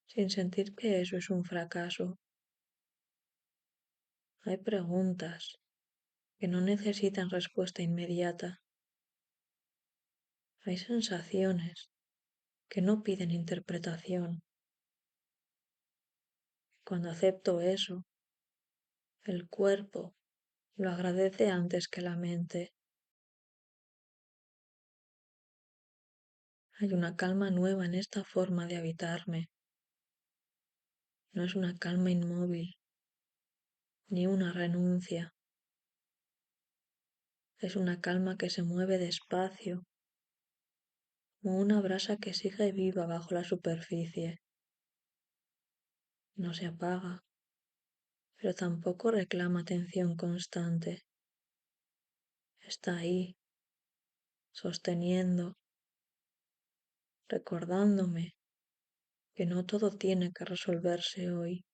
sin sentir que eso es un fracaso. Hay preguntas que no necesitan respuesta inmediata. Hay sensaciones que no piden interpretación. Cuando acepto eso, el cuerpo lo agradece antes que la mente. Hay una calma nueva en esta forma de habitarme. No es una calma inmóvil, ni una renuncia. Es una calma que se mueve despacio, como una brasa que sigue viva bajo la superficie. No se apaga, pero tampoco reclama atención constante. Está ahí, sosteniendo, recordándome que no todo tiene que resolverse hoy.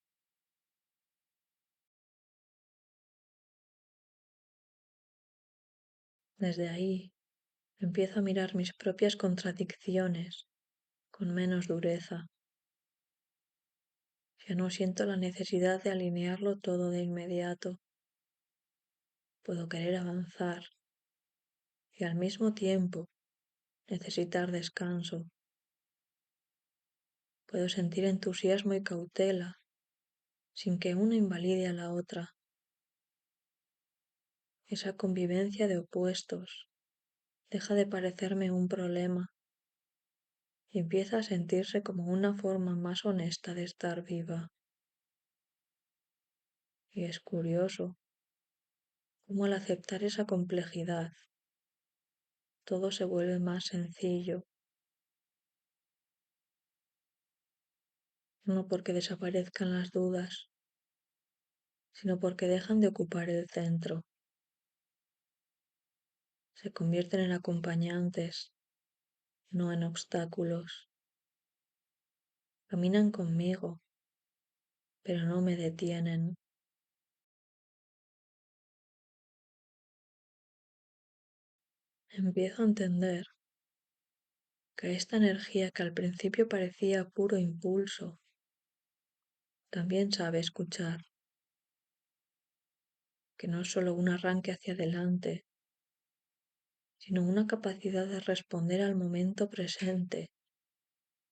Desde ahí empiezo a mirar mis propias contradicciones con menos dureza. Ya no siento la necesidad de alinearlo todo de inmediato. Puedo querer avanzar y al mismo tiempo necesitar descanso. Puedo sentir entusiasmo y cautela sin que una invalide a la otra. Esa convivencia de opuestos deja de parecerme un problema y empieza a sentirse como una forma más honesta de estar viva. Y es curioso cómo al aceptar esa complejidad, todo se vuelve más sencillo, no porque desaparezcan las dudas, sino porque dejan de ocupar el centro. Se convierten en acompañantes, no en obstáculos. Caminan conmigo, pero no me detienen. Empiezo a entender que esta energía que al principio parecía puro impulso, también sabe escuchar, que no es solo un arranque hacia adelante, sino una capacidad de responder al momento presente,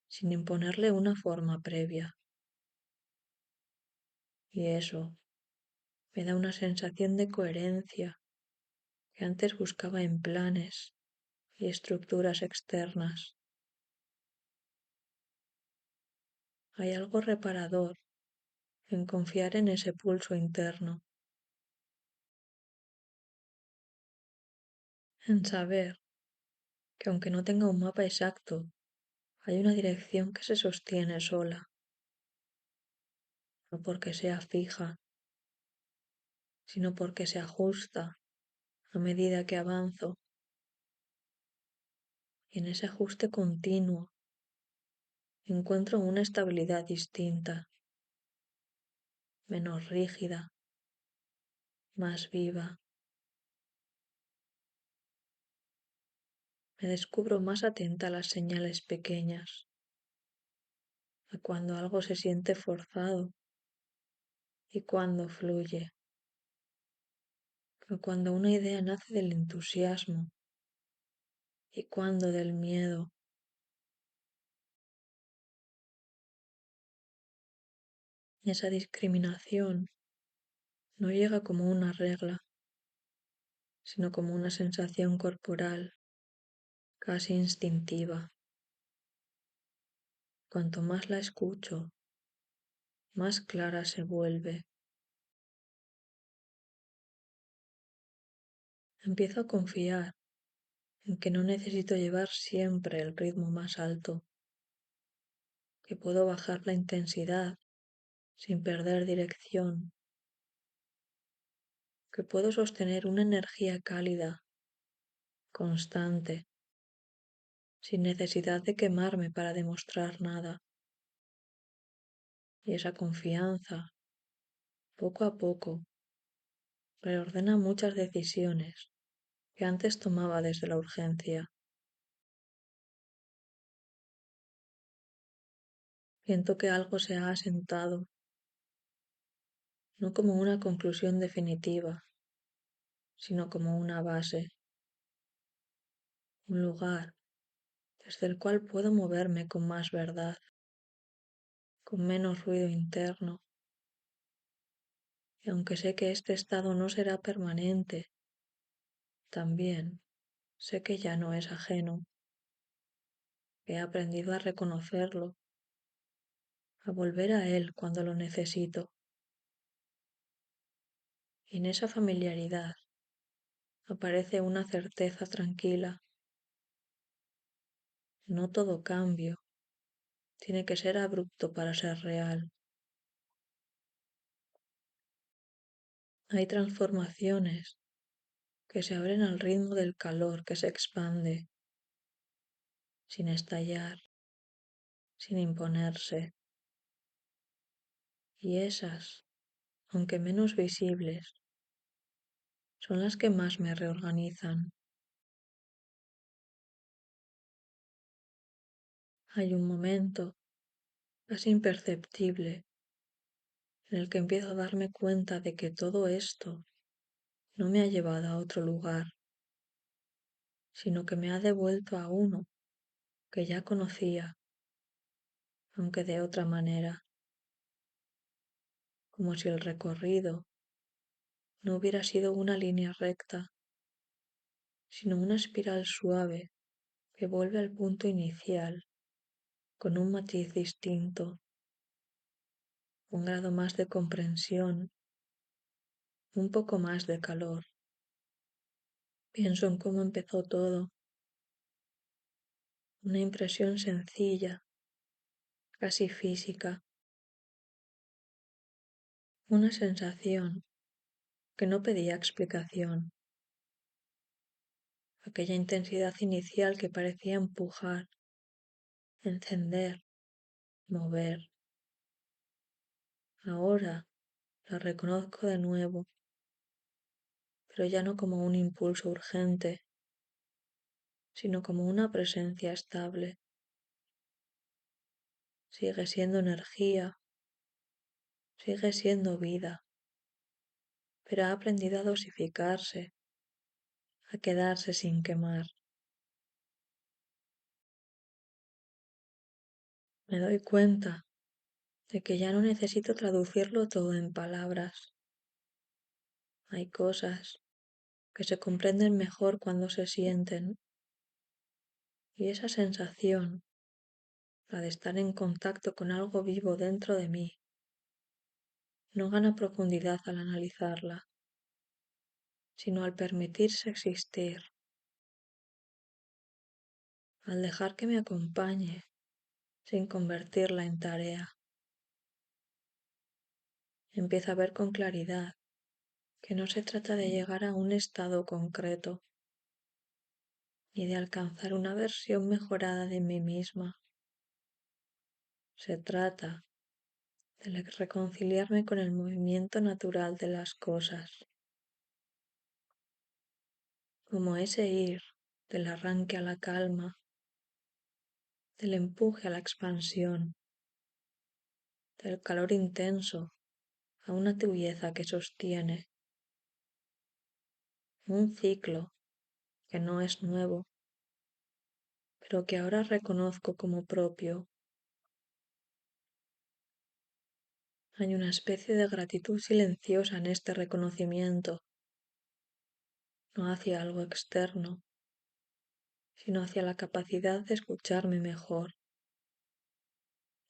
sin imponerle una forma previa. Y eso me da una sensación de coherencia que antes buscaba en planes y estructuras externas. Hay algo reparador en confiar en ese pulso interno. en saber que aunque no tenga un mapa exacto, hay una dirección que se sostiene sola, no porque sea fija, sino porque se ajusta a medida que avanzo, y en ese ajuste continuo encuentro una estabilidad distinta, menos rígida, más viva. Me descubro más atenta a las señales pequeñas, a cuando algo se siente forzado y cuando fluye, a cuando una idea nace del entusiasmo y cuando del miedo. Esa discriminación no llega como una regla, sino como una sensación corporal, casi instintiva. Cuanto más la escucho, más clara se vuelve. Empiezo a confiar en que no necesito llevar siempre el ritmo más alto, que puedo bajar la intensidad sin perder dirección, que puedo sostener una energía cálida, constante, sin necesidad de quemarme para demostrar nada. Y esa confianza, poco a poco, reordena muchas decisiones que antes tomaba desde la urgencia. Siento que algo se ha asentado, no como una conclusión definitiva, sino como una base, un lugar desde el cual puedo moverme con más verdad, con menos ruido interno. Y aunque sé que este estado no será permanente, también sé que ya no es ajeno. He aprendido a reconocerlo, a volver a él cuando lo necesito. Y en esa familiaridad aparece una certeza tranquila. No todo cambio tiene que ser abrupto para ser real. Hay transformaciones que se abren al ritmo del calor que se expande, sin estallar, sin imponerse. Y esas, aunque menos visibles, son las que más me reorganizan. Hay un momento, casi imperceptible, en el que empiezo a darme cuenta de que todo esto no me ha llevado a otro lugar, sino que me ha devuelto a uno que ya conocía, aunque de otra manera, como si el recorrido no hubiera sido una línea recta, sino una espiral suave que vuelve al punto inicial con un matiz distinto, un grado más de comprensión, un poco más de calor. Pienso en cómo empezó todo, una impresión sencilla, casi física, una sensación que no pedía explicación, aquella intensidad inicial que parecía empujar, encender, mover. Ahora la reconozco de nuevo, pero ya no como un impulso urgente, sino como una presencia estable. Sigue siendo energía, sigue siendo vida, pero ha aprendido a dosificarse, a quedarse sin quemar. Me doy cuenta de que ya no necesito traducirlo todo en palabras. Hay cosas que se comprenden mejor cuando se sienten, y esa sensación, la de estar en contacto con algo vivo dentro de mí, no gana profundidad al analizarla, sino al permitirse existir al dejar que me acompañe sin convertirla en tarea. Empiezo a ver con claridad que no se trata de llegar a un estado concreto, ni de alcanzar una versión mejorada de mí misma. Se trata de reconciliarme con el movimiento natural de las cosas, como ese ir del arranque a la calma, del empuje a la expansión, del calor intenso a una tibieza que sostiene, un ciclo que no es nuevo, pero que ahora reconozco como propio. Hay una especie de gratitud silenciosa en este reconocimiento, no hacia algo externo, sino hacia la capacidad de escucharme mejor,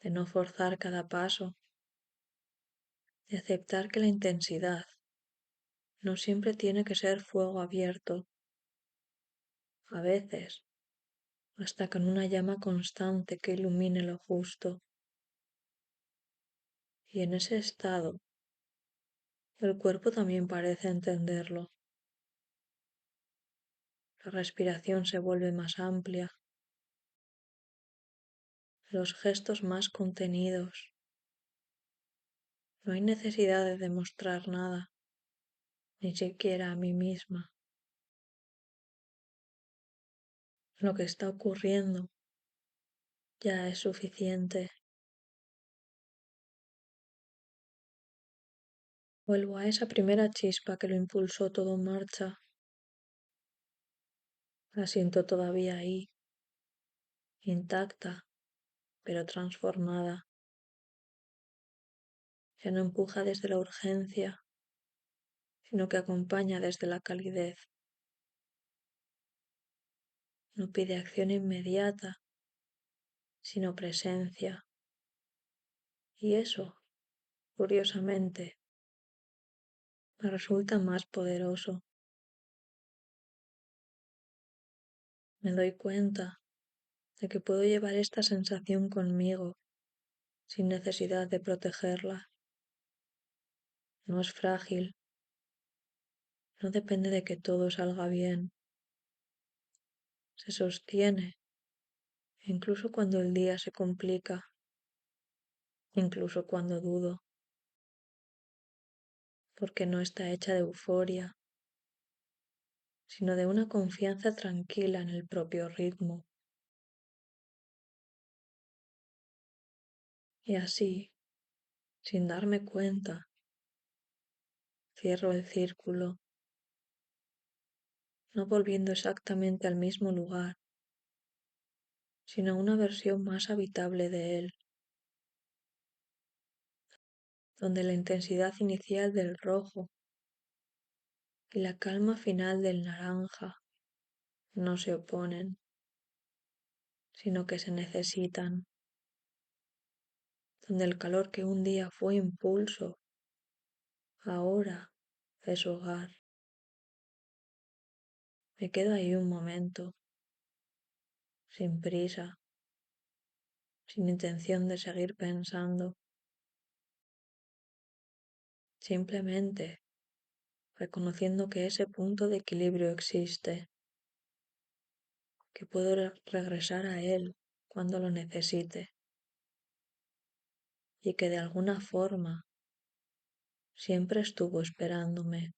de no forzar cada paso, de aceptar que la intensidad no siempre tiene que ser fuego abierto. A veces, hasta con una llama constante que ilumine lo justo. Y en ese estado, el cuerpo también parece entenderlo. La respiración se vuelve más amplia, los gestos más contenidos. No hay necesidad de demostrar nada, ni siquiera a mí misma. Lo que está ocurriendo ya es suficiente. Vuelvo a esa primera chispa que lo impulsó todo en marcha. La siento todavía ahí, intacta, pero transformada. Ya no empuja desde la urgencia, sino que acompaña desde la calidez. No pide acción inmediata, sino presencia. Y eso, curiosamente, me resulta más poderoso. Me doy cuenta de que puedo llevar esta sensación conmigo sin necesidad de protegerla. No es frágil, no depende de que todo salga bien. Se sostiene, incluso cuando el día se complica, incluso cuando dudo, porque no está hecha de euforia, sino de una confianza tranquila en el propio ritmo. Y así, sin darme cuenta, cierro el círculo, no volviendo exactamente al mismo lugar, sino a una versión más habitable de él, donde la intensidad inicial del rojo y la calma final del naranja no se oponen, sino que se necesitan, donde el calor que un día fue impulso, ahora es hogar. Me quedo ahí un momento, sin prisa, sin intención de seguir pensando, simplemente reconociendo que ese punto de equilibrio existe, que puedo regresar a él cuando lo necesite y que de alguna forma siempre estuvo esperándome.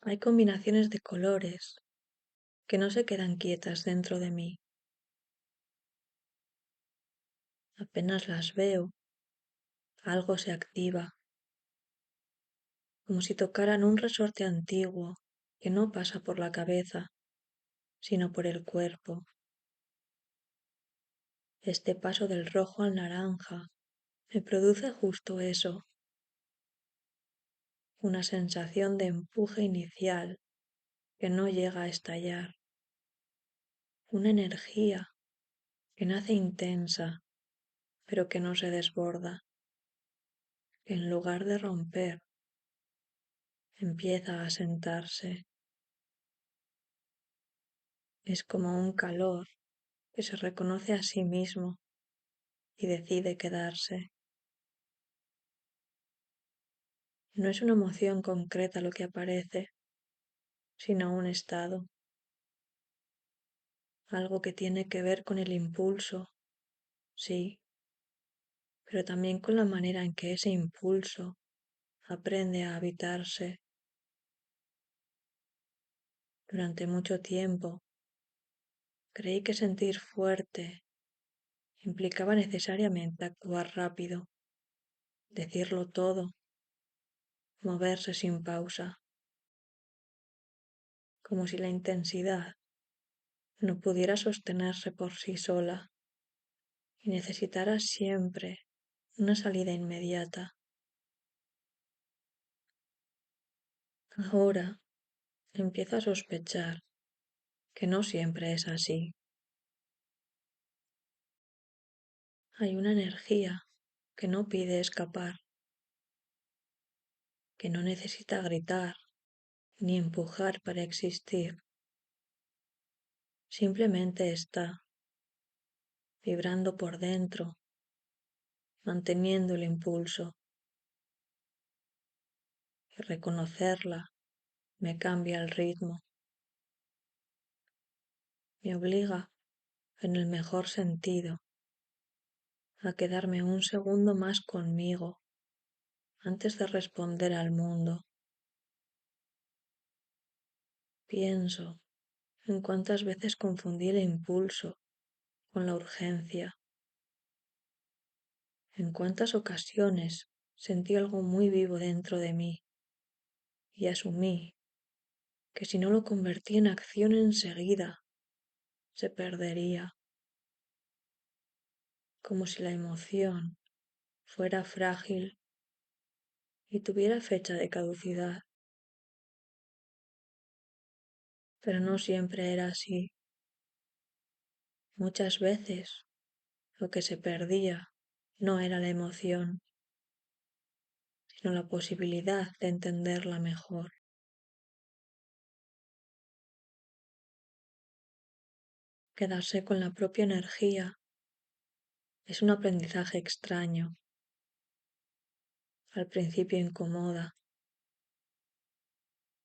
Hay combinaciones de colores que no se quedan quietas dentro de mí. Apenas las veo, algo se activa, como si tocaran un resorte antiguo que no pasa por la cabeza, sino por el cuerpo. Este paso del rojo al naranja me produce justo eso, una sensación de empuje inicial que no llega a estallar, una energía que nace intensa pero que no se desborda, que en lugar de romper empieza a sentarse. Es como un calor que se reconoce a sí mismo y decide quedarse. No es una emoción concreta lo que aparece, sino un estado, algo que tiene que ver con el impulso, sí, pero también con la manera en que ese impulso aprende a habitarse. Durante mucho tiempo creí que sentir fuerte implicaba necesariamente actuar rápido, decirlo todo, moverse sin pausa, como si la intensidad no pudiera sostenerse por sí sola y necesitara siempre una salida inmediata. Ahora empiezo a sospechar que no siempre es así. Hay una energía que no pide escapar, que no necesita gritar ni empujar para existir. Simplemente está vibrando por dentro, manteniendo el impulso. Y reconocerla me cambia el ritmo, me obliga, en el mejor sentido, a quedarme un segundo más conmigo antes de responder al mundo. Pienso en cuántas veces confundí el impulso con la urgencia, en cuántas ocasiones sentí algo muy vivo dentro de mí y asumí que si no lo convertí en acción enseguida, se perdería, como si la emoción fuera frágil y tuviera fecha de caducidad. Pero no siempre era así. Muchas veces lo que se perdía no era la emoción, sino la posibilidad de entenderla mejor. Quedarse con la propia energía es un aprendizaje extraño. Al principio incomoda.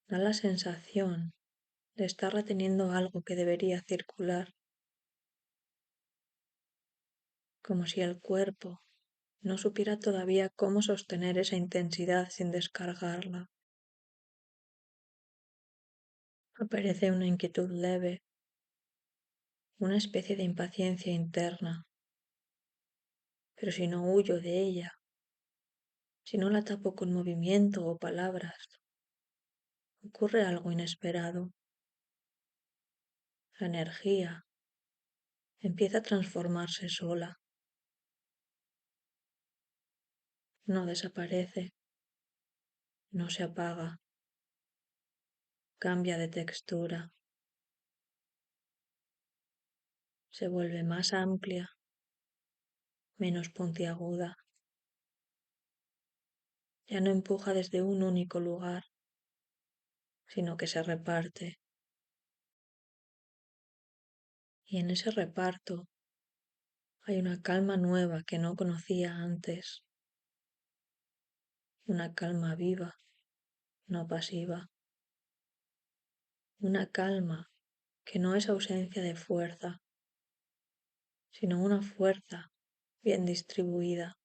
Da la sensación de estar reteniendo algo que debería circular, como si el cuerpo no supiera todavía cómo sostener esa intensidad sin descargarla. Aparece una inquietud leve, una especie de impaciencia interna, pero si no huyo de ella, si no la tapo con movimiento o palabras, ocurre algo inesperado. La energía empieza a transformarse sola. No desaparece, no se apaga, cambia de textura, se vuelve más amplia, menos puntiaguda. Ya no empuja desde un único lugar, sino que se reparte. Y en ese reparto hay una calma nueva que no conocía antes, una calma viva, no pasiva, una calma que no es ausencia de fuerza, sino una fuerza bien distribuida.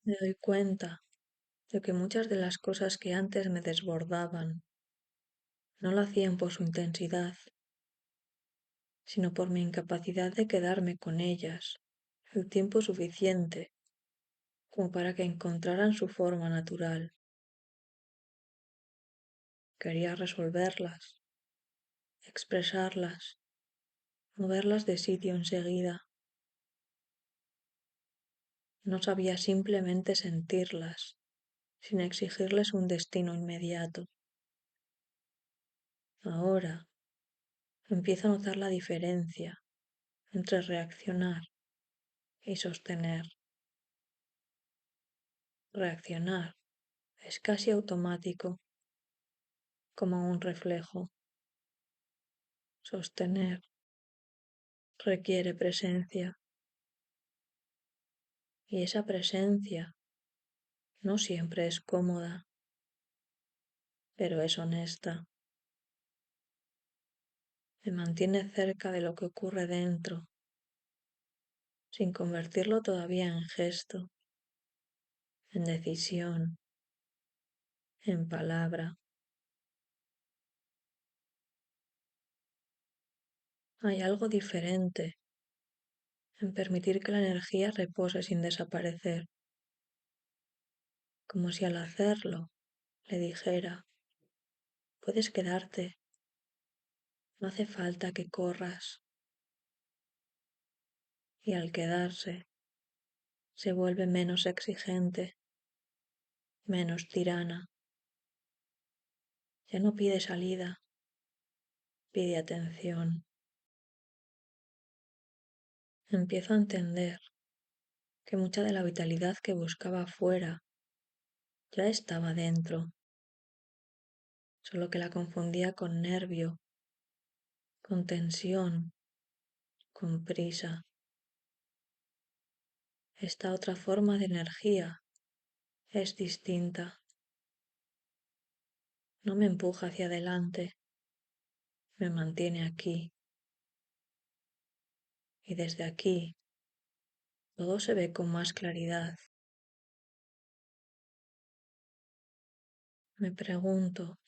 Me doy cuenta de que muchas de las cosas que antes me desbordaban no lo hacían por su intensidad, sino por mi incapacidad de quedarme con ellas el tiempo suficiente como para que encontraran su forma natural. Quería resolverlas, expresarlas, moverlas de sitio enseguida. No sabía simplemente sentirlas, sin exigirles un destino inmediato. Ahora empiezo a notar la diferencia entre reaccionar y sostener. Reaccionar es casi automático, como un reflejo. Sostener requiere presencia, y esa presencia no siempre es cómoda, pero es honesta. Me mantiene cerca de lo que ocurre dentro, sin convertirlo todavía en gesto, en decisión, en palabra. Hay algo diferente en permitir que la energía repose sin desaparecer, como si al hacerlo le dijera, puedes quedarte, no hace falta que corras. Y al quedarse, se vuelve menos exigente, menos tirana. Ya no pide salida, pide atención. Empiezo a entender que mucha de la vitalidad que buscaba afuera ya estaba dentro, solo que la confundía con nervio, con tensión, con prisa. Esta otra forma de energía es distinta. No me empuja hacia adelante, me mantiene aquí. Y desde aquí todo se ve con más claridad. Me pregunto,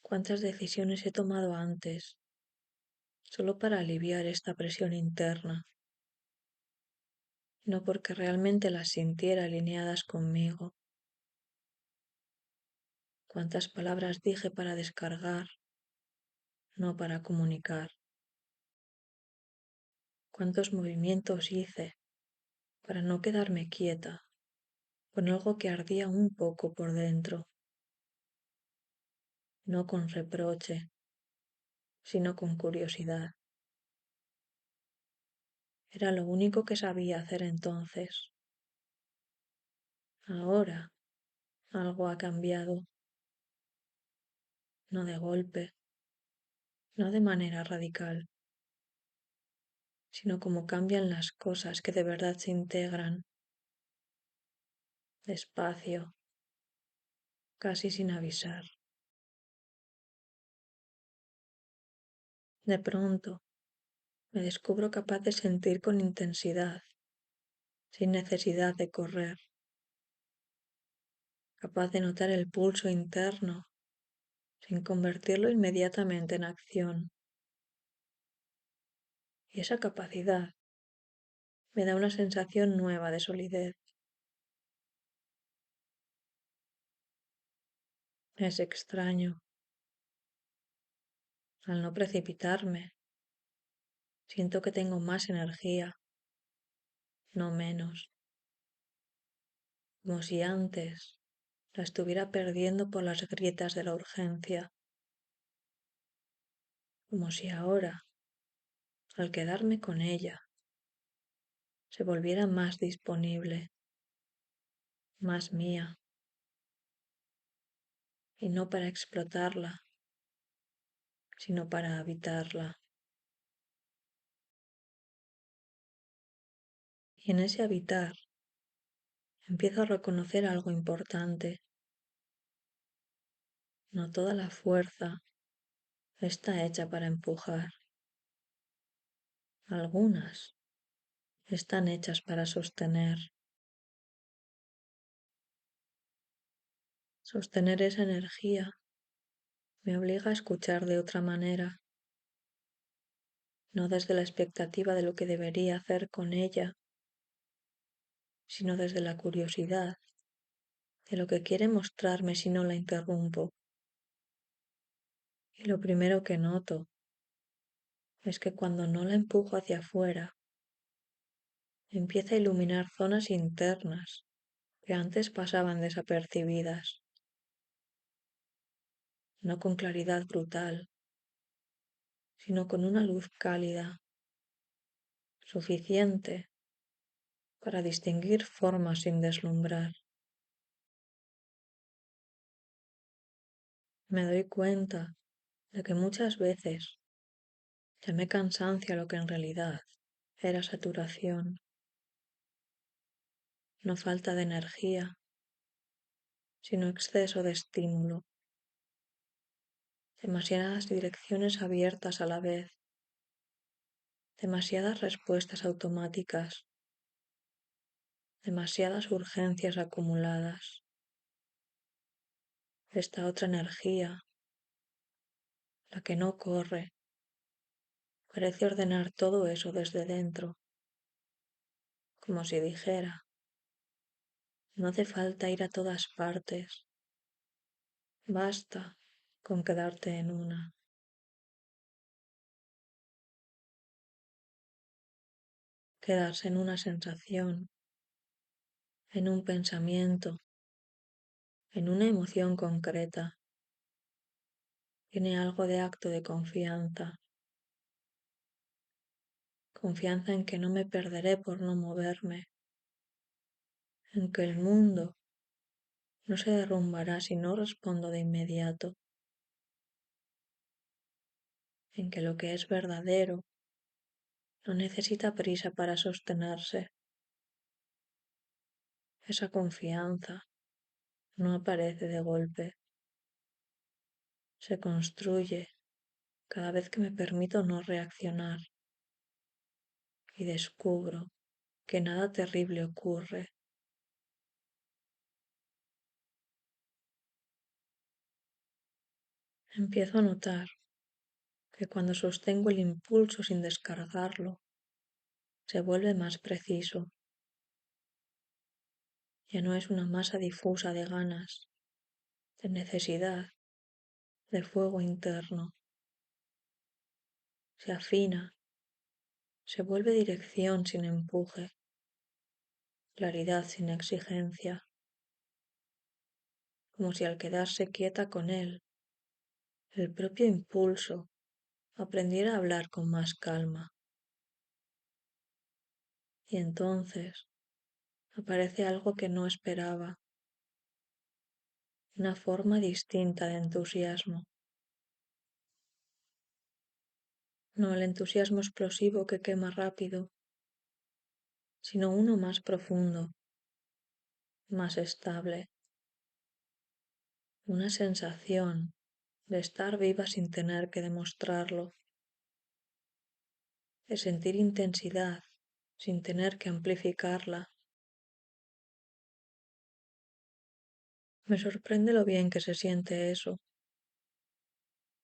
¿cuántas decisiones he tomado antes solo para aliviar esta presión interna? No porque realmente las sintiera alineadas conmigo. ¿Cuántas palabras dije para descargar, no para comunicar? ¿Cuántos movimientos hice para no quedarme quieta con algo que ardía un poco por dentro? No con reproche, sino con curiosidad. Era lo único que sabía hacer entonces. Ahora algo ha cambiado, no de golpe, no de manera radical, sino como cambian las cosas que de verdad se integran, despacio, casi sin avisar. De pronto me descubro capaz de sentir con intensidad, sin necesidad de correr, capaz de notar el pulso interno, sin convertirlo inmediatamente en acción. Y esa capacidad me da una sensación nueva de solidez. Es extraño. Al no precipitarme, siento que tengo más energía, no menos, como si antes la estuviera perdiendo por las grietas de la urgencia, como si ahora, al quedarme con ella, se volviera más disponible, más mía, y no para explotarla, sino para habitarla. Y en ese habitar empiezo a reconocer algo importante. No toda la fuerza está hecha para empujar. Algunas están hechas para sostener. Sostener esa energía me obliga a escuchar de otra manera, no desde la expectativa de lo que debería hacer con ella, sino desde la curiosidad de lo que quiere mostrarme si no la interrumpo. Y lo primero que noto es que cuando no la empujo hacia afuera, empieza a iluminar zonas internas que antes pasaban desapercibidas, no con claridad brutal, sino con una luz cálida, suficiente para distinguir formas sin deslumbrar. Me doy cuenta de que muchas veces llamé cansancio a lo que en realidad era saturación, no falta de energía, sino exceso de estímulo, demasiadas direcciones abiertas a la vez, demasiadas respuestas automáticas, demasiadas urgencias acumuladas. Esta otra energía, la que no corre, parece ordenar todo eso desde dentro, como si dijera, no hace falta ir a todas partes, basta con quedarte en una. Quedarse en una sensación, en un pensamiento, en una emoción concreta, tiene algo de acto de confianza, confianza en que no me perderé por no moverme, en que el mundo no se derrumbará si no respondo de inmediato, en que lo que es verdadero no necesita prisa para sostenerse. Esa confianza no aparece de golpe, se construye cada vez que me permito no reaccionar y descubro que nada terrible ocurre. Empiezo a notar que cuando sostengo el impulso sin descargarlo, se vuelve más preciso. Ya no es una masa difusa de ganas, de necesidad, de fuego interno. Se afina, se vuelve dirección sin empuje, claridad sin exigencia, como si al quedarse quieta con él, el propio impulso aprendiera a hablar con más calma. Y entonces aparece algo que no esperaba, una forma distinta de entusiasmo. No el entusiasmo explosivo que quema rápido, sino uno más profundo, más estable, una sensación de estar viva sin tener que demostrarlo, de sentir intensidad sin tener que amplificarla. Me sorprende lo bien que se siente eso,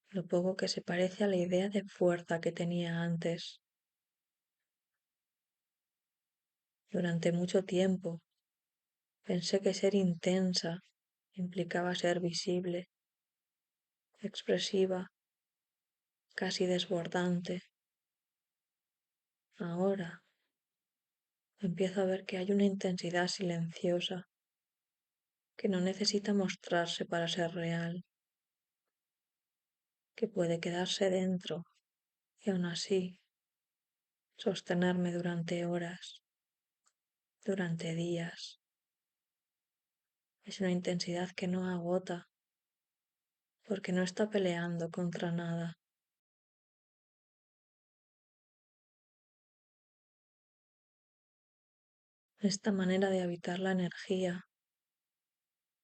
lo poco que se parece a la idea de fuerza que tenía antes. Durante mucho tiempo pensé que ser intensa implicaba ser visible, expresiva, casi desbordante. Ahora empiezo a ver que hay una intensidad silenciosa que no necesita mostrarse para ser real, que puede quedarse dentro y aún así sostenerme durante horas, durante días. Es una intensidad que no agota porque no está peleando contra nada. Esta manera de habitar la energía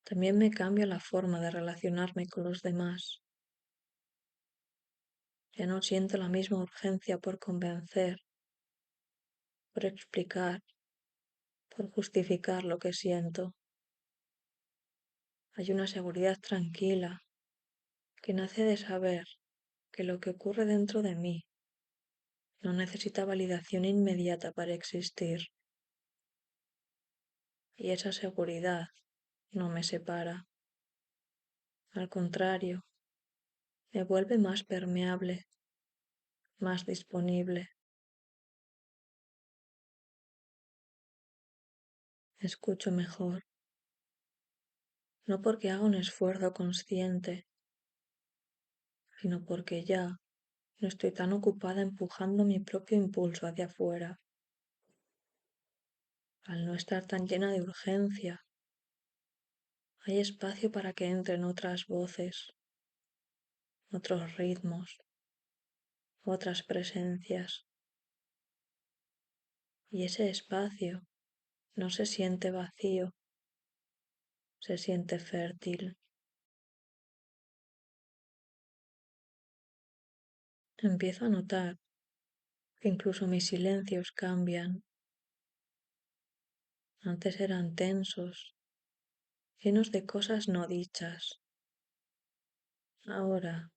también me cambia la forma de relacionarme con los demás. Ya no siento la misma urgencia por convencer, por explicar, por justificar lo que siento. Hay una seguridad tranquila que nace de saber que lo que ocurre dentro de mí no necesita validación inmediata para existir, y esa seguridad no me separa. Al contrario, me vuelve más permeable, más disponible. Escucho mejor, no porque haga un esfuerzo consciente, sino porque ya no estoy tan ocupada empujando mi propio impulso hacia afuera. Al no estar tan llena de urgencia, hay espacio para que entren otras voces, otros ritmos, otras presencias. Y ese espacio no se siente vacío, se siente fértil. Empiezo a notar que incluso mis silencios cambian. Antes eran tensos, llenos de cosas no dichas. Ahora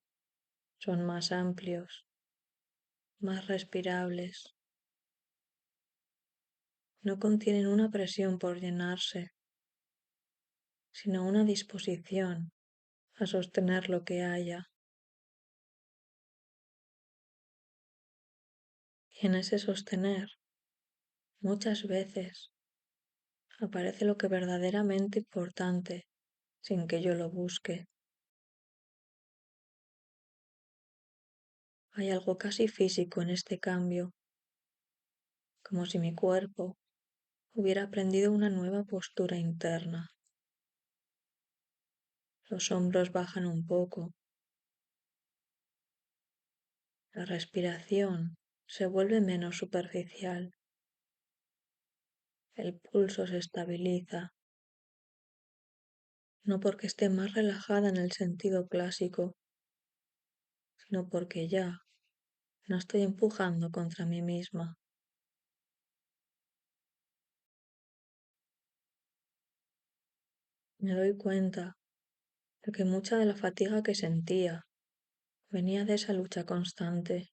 son más amplios, más respirables. No contienen una presión por llenarse, sino una disposición a sostener lo que haya. Y en ese sostener, muchas veces, aparece lo que verdaderamente importante sin que yo lo busque. Hay algo casi físico en este cambio, como si mi cuerpo hubiera aprendido una nueva postura interna. Los hombros bajan un poco, la respiración se vuelve menos superficial, el pulso se estabiliza, no porque esté más relajada en el sentido clásico, sino porque ya no estoy empujando contra mí misma. Me doy cuenta de que mucha de la fatiga que sentía venía de esa lucha constante,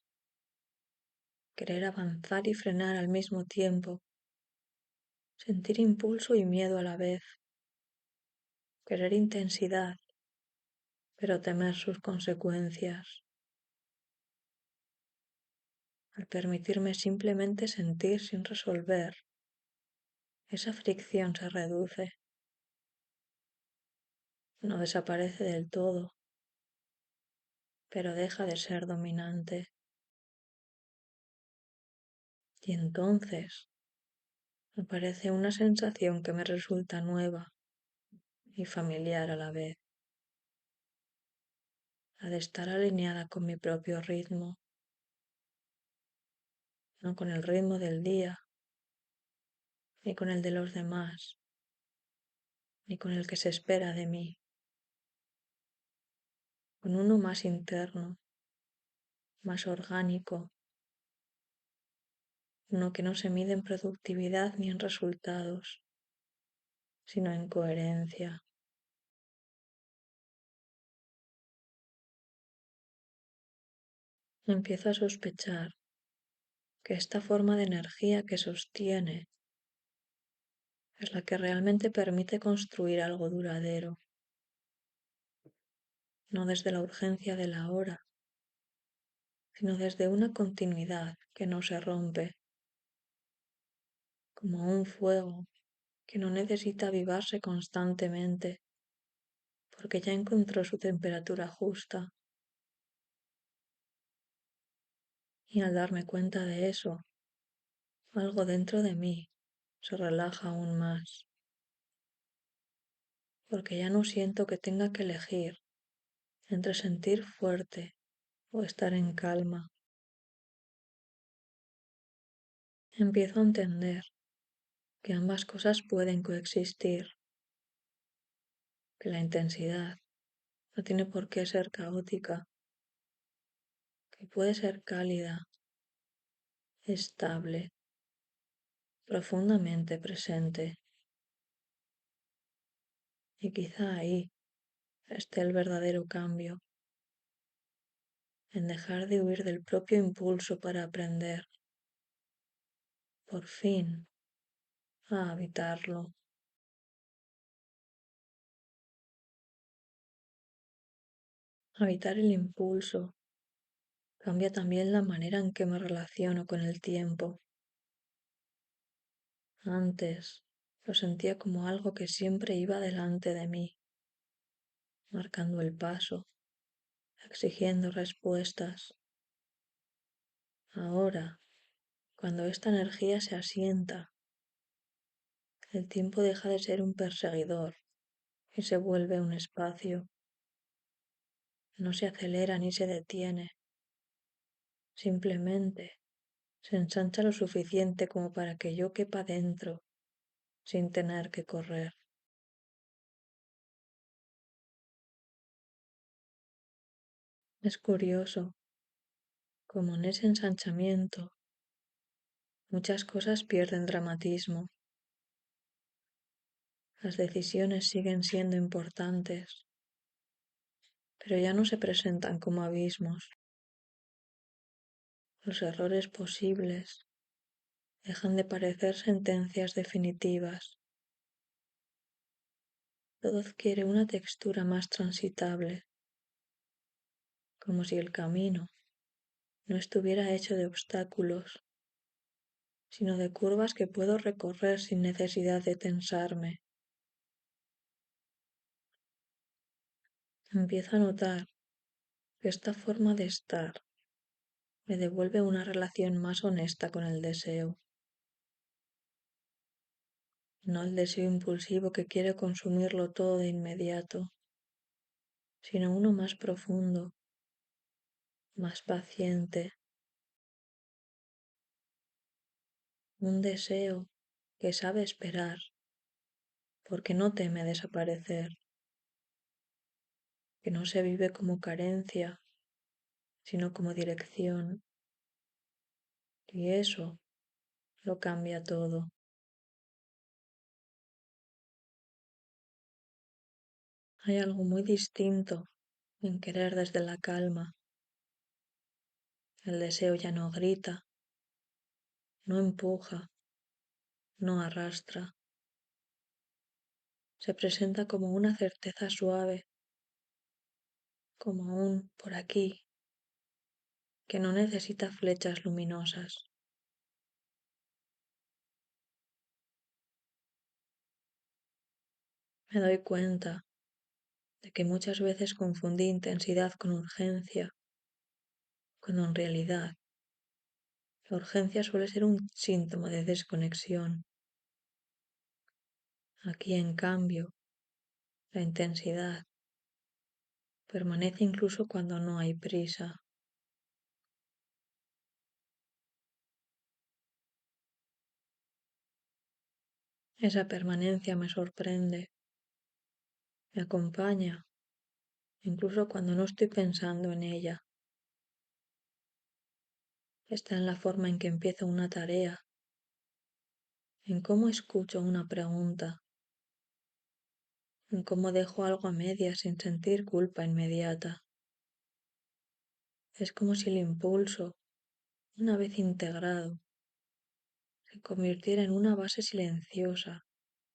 querer avanzar y frenar al mismo tiempo, sentir impulso y miedo a la vez, querer intensidad, pero temer sus consecuencias. Al permitirme simplemente sentir sin resolver, esa fricción se reduce, no desaparece del todo, pero deja de ser dominante. Y entonces aparece una sensación que me resulta nueva y familiar a la vez, la de estar alineada con mi propio ritmo, no con el ritmo del día, ni con el de los demás, ni con el que se espera de mí, con uno más interno, más orgánico, uno que no se mide en productividad ni en resultados, sino en coherencia. Empiezo a sospechar que esta forma de energía que sostiene es la que realmente permite construir algo duradero, no desde la urgencia de la hora, sino desde una continuidad que no se rompe, como un fuego que no necesita avivarse constantemente, porque ya encontró su temperatura justa. Y al darme cuenta de eso, algo dentro de mí se relaja aún más, porque ya no siento que tenga que elegir entre sentir fuerte o estar en calma. Empiezo a entender que ambas cosas pueden coexistir, que la intensidad no tiene por qué ser caótica, que puede ser cálida, estable, profundamente presente. Y quizá ahí esté el verdadero cambio, en dejar de huir del propio impulso para aprender, por fin, a habitarlo. Habitar el impulso cambia también la manera en que me relaciono con el tiempo. Antes lo sentía como algo que siempre iba delante de mí, marcando el paso, exigiendo respuestas. Ahora, cuando esta energía se asienta, el tiempo deja de ser un perseguidor y se vuelve un espacio. No se acelera ni se detiene, simplemente se ensancha lo suficiente como para que yo quepa dentro sin tener que correr. Es curioso como en ese ensanchamiento muchas cosas pierden dramatismo. Las decisiones siguen siendo importantes, pero ya no se presentan como abismos. Los errores posibles dejan de parecer sentencias definitivas. Todo adquiere una textura más transitable, como si el camino no estuviera hecho de obstáculos, sino de curvas que puedo recorrer sin necesidad de tensarme. Empiezo a notar que esta forma de estar me devuelve una relación más honesta con el deseo, no el deseo impulsivo que quiere consumirlo todo de inmediato, sino uno más profundo, más paciente, un deseo que sabe esperar porque no teme desaparecer, que no se vive como carencia, sino como dirección, y eso lo cambia todo. Hay algo muy distinto en querer desde la calma. El deseo ya no grita, no empuja, no arrastra. Se presenta como una certeza suave, como un por aquí, que no necesita flechas luminosas. Me doy cuenta de que muchas veces confundí intensidad con urgencia, cuando en realidad la urgencia suele ser un síntoma de desconexión. Aquí, en cambio, la intensidad permanece incluso cuando no hay prisa. Esa permanencia me sorprende, me acompaña, incluso cuando no estoy pensando en ella. Está en la forma en que empiezo una tarea, en cómo escucho una pregunta, en cómo dejo algo a medias sin sentir culpa inmediata. Es como si el impulso, una vez integrado, se convirtiera en una base silenciosa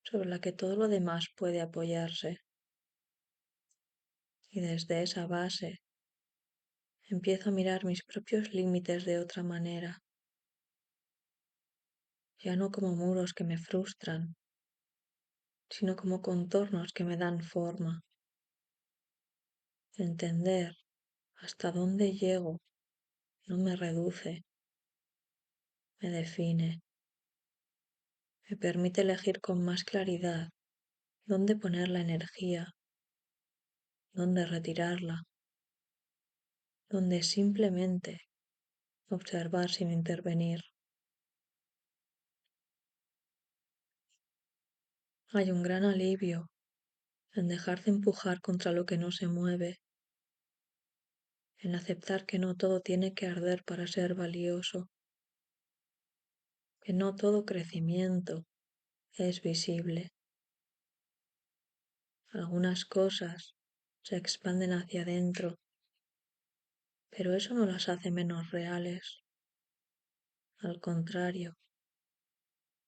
sobre la que todo lo demás puede apoyarse. Y desde esa base empiezo a mirar mis propios límites de otra manera, ya no como muros que me frustran, sino como contornos que me dan forma. Entender hasta dónde llego no me reduce, me define, me permite elegir con más claridad dónde poner la energía, dónde retirarla, dónde simplemente observar sin intervenir. Hay un gran alivio en dejar de empujar contra lo que no se mueve, en aceptar que no todo tiene que arder para ser valioso, que no todo crecimiento es visible. Algunas cosas se expanden hacia adentro, pero eso no las hace menos reales. Al contrario,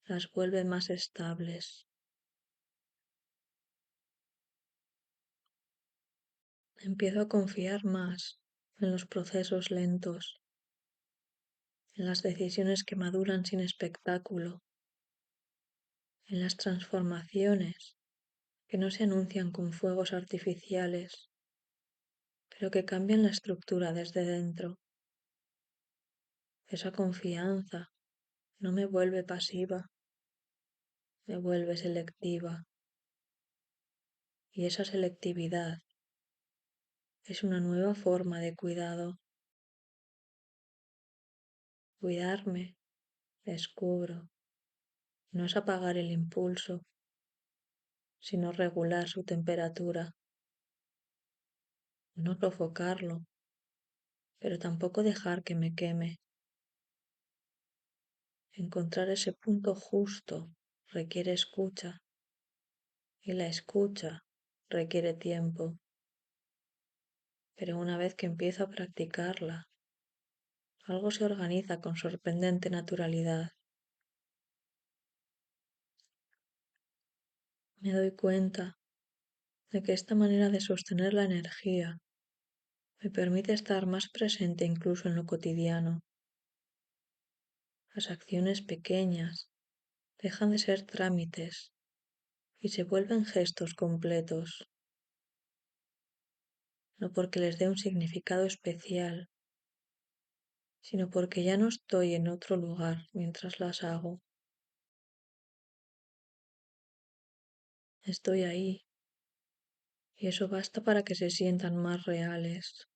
las vuelve más estables. Empiezo a confiar más en los procesos lentos, en las decisiones que maduran sin espectáculo, en las transformaciones que no se anuncian con fuegos artificiales, pero que cambian la estructura desde dentro. Esa confianza no me vuelve pasiva, me vuelve selectiva. Y esa selectividad es una nueva forma de cuidado. Cuidarme, descubro, no es apagar el impulso, sino regular su temperatura, no provocarlo, pero tampoco dejar que me queme. Encontrar ese punto justo requiere escucha y la escucha requiere tiempo, pero una vez que empiezo a practicarla, algo se organiza con sorprendente naturalidad. Me doy cuenta de que esta manera de sostener la energía me permite estar más presente incluso en lo cotidiano. Las acciones pequeñas dejan de ser trámites y se vuelven gestos completos, no porque les dé un significado especial, sino porque ya no estoy en otro lugar mientras las hago. Estoy ahí y eso basta para que se sientan más reales.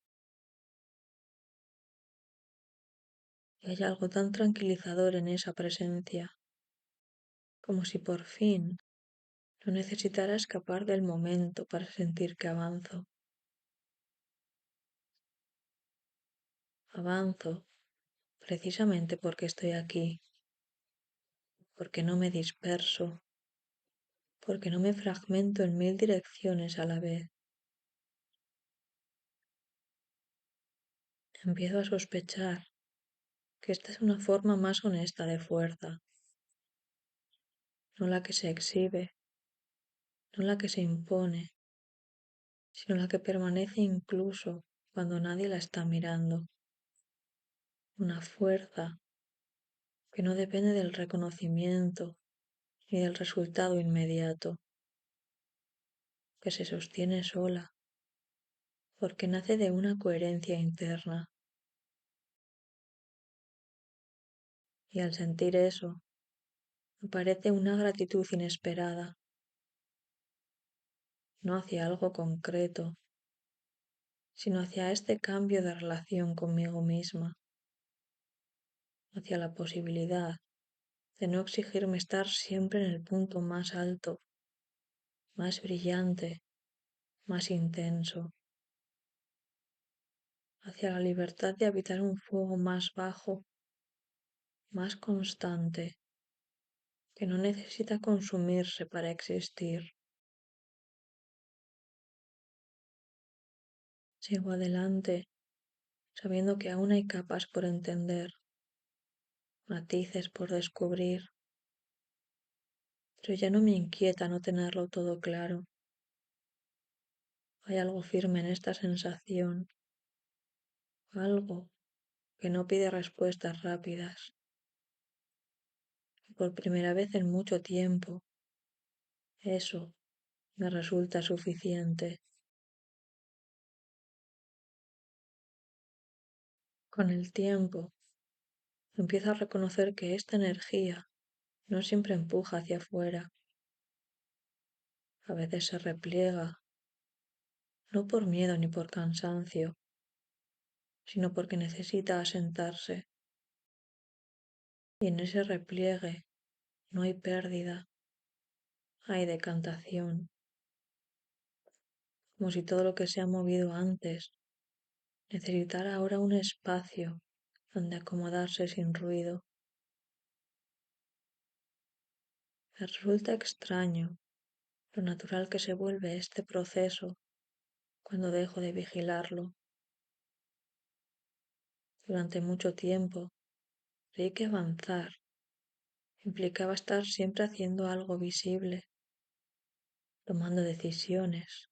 Y hay algo tan tranquilizador en esa presencia, como si por fin no necesitara escapar del momento para sentir que avanzo. Avanzo precisamente porque estoy aquí, porque no me disperso, porque no me fragmento en mil direcciones a la vez. Empiezo a sospechar que esta es una forma más honesta de fuerza, no la que se exhibe, no la que se impone, sino la que permanece incluso cuando nadie la está mirando. Una fuerza que no depende del reconocimiento ni del resultado inmediato, que se sostiene sola, porque nace de una coherencia interna. Y al sentir eso, aparece una gratitud inesperada, no hacia algo concreto, sino hacia este cambio de relación conmigo misma, hacia la posibilidad de no exigirme estar siempre en el punto más alto, más brillante, más intenso, hacia la libertad de habitar un fuego más bajo, más constante, que no necesita consumirse para existir. Sigo adelante, sabiendo que aún hay capas por entender, matices por descubrir, pero ya no me inquieta no tenerlo todo claro. Hay algo firme en esta sensación, algo que no pide respuestas rápidas. Y por primera vez en mucho tiempo, eso me resulta suficiente. Con el tiempo, empiezo a reconocer que esta energía no siempre empuja hacia afuera, a veces se repliega, no por miedo ni por cansancio, sino porque necesita asentarse. Y en ese repliegue no hay pérdida, hay decantación, como si todo lo que se ha movido antes necesitara ahora un espacio donde acomodarse sin ruido. Me resulta extraño lo natural que se vuelve este proceso cuando dejo de vigilarlo. Durante mucho tiempo creí que avanzar implicaba estar siempre haciendo algo visible, tomando decisiones,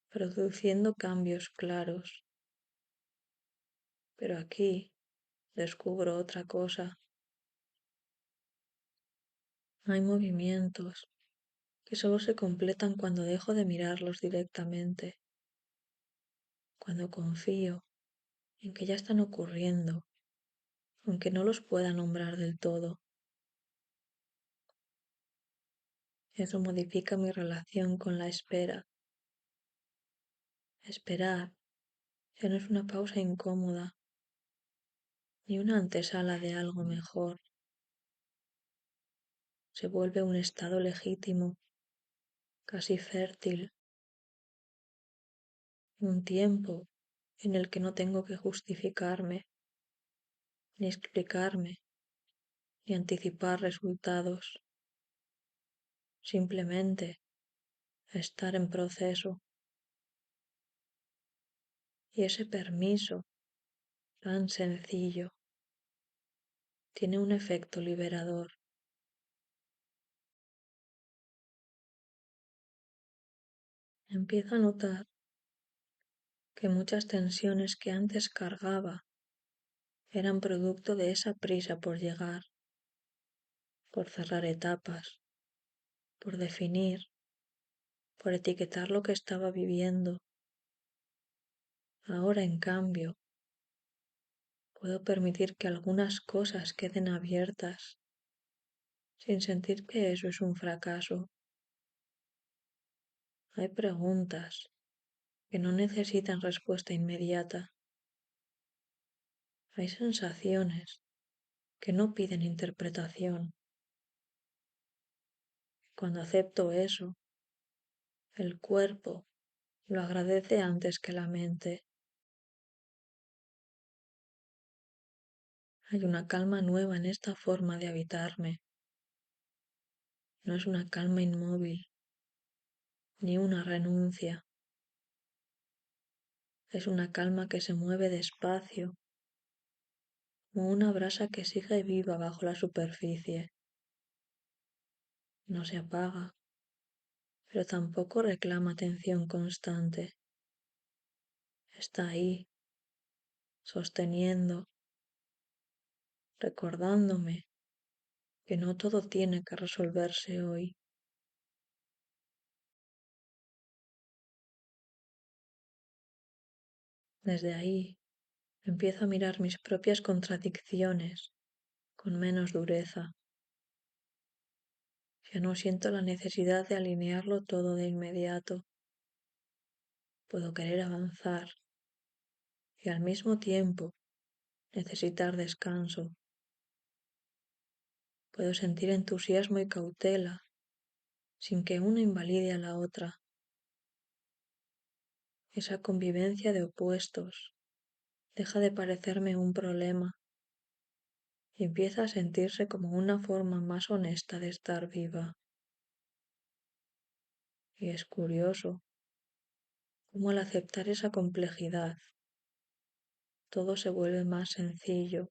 produciendo cambios claros. Pero aquí descubro otra cosa. Hay movimientos que solo se completan cuando dejo de mirarlos directamente, cuando confío en que ya están ocurriendo, aunque no los pueda nombrar del todo. Eso modifica mi relación con la espera. Esperar ya no es una pausa incómoda, ni una antesala de algo mejor. Se vuelve un estado legítimo, casi fértil, un tiempo en el que no tengo que justificarme, ni explicarme, ni anticipar resultados. Simplemente estar en proceso. Y ese permiso tan sencillo tiene un efecto liberador. Empiezo a notar que muchas tensiones que antes cargaba eran producto de esa prisa por llegar, por cerrar etapas, por definir, por etiquetar lo que estaba viviendo. Ahora, en cambio, puedo permitir que algunas cosas queden abiertas sin sentir que eso es un fracaso. Hay preguntas que no necesitan respuesta inmediata. Hay sensaciones que no piden interpretación. Cuando acepto eso, el cuerpo lo agradece antes que la mente. Hay una calma nueva en esta forma de habitarme. No es una calma inmóvil, ni una renuncia. Es una calma que se mueve despacio, como una brasa que sigue viva bajo la superficie. No se apaga, pero tampoco reclama atención constante. Está ahí, sosteniendo, recordándome que no todo tiene que resolverse hoy. Desde ahí empiezo a mirar mis propias contradicciones con menos dureza. Ya no siento la necesidad de alinearlo todo de inmediato. Puedo querer avanzar y al mismo tiempo necesitar descanso. Puedo sentir entusiasmo y cautela sin que una invalide a la otra. Esa convivencia de opuestos deja de parecerme un problema y empieza a sentirse como una forma más honesta de estar viva. Y es curioso cómo al aceptar esa complejidad todo se vuelve más sencillo,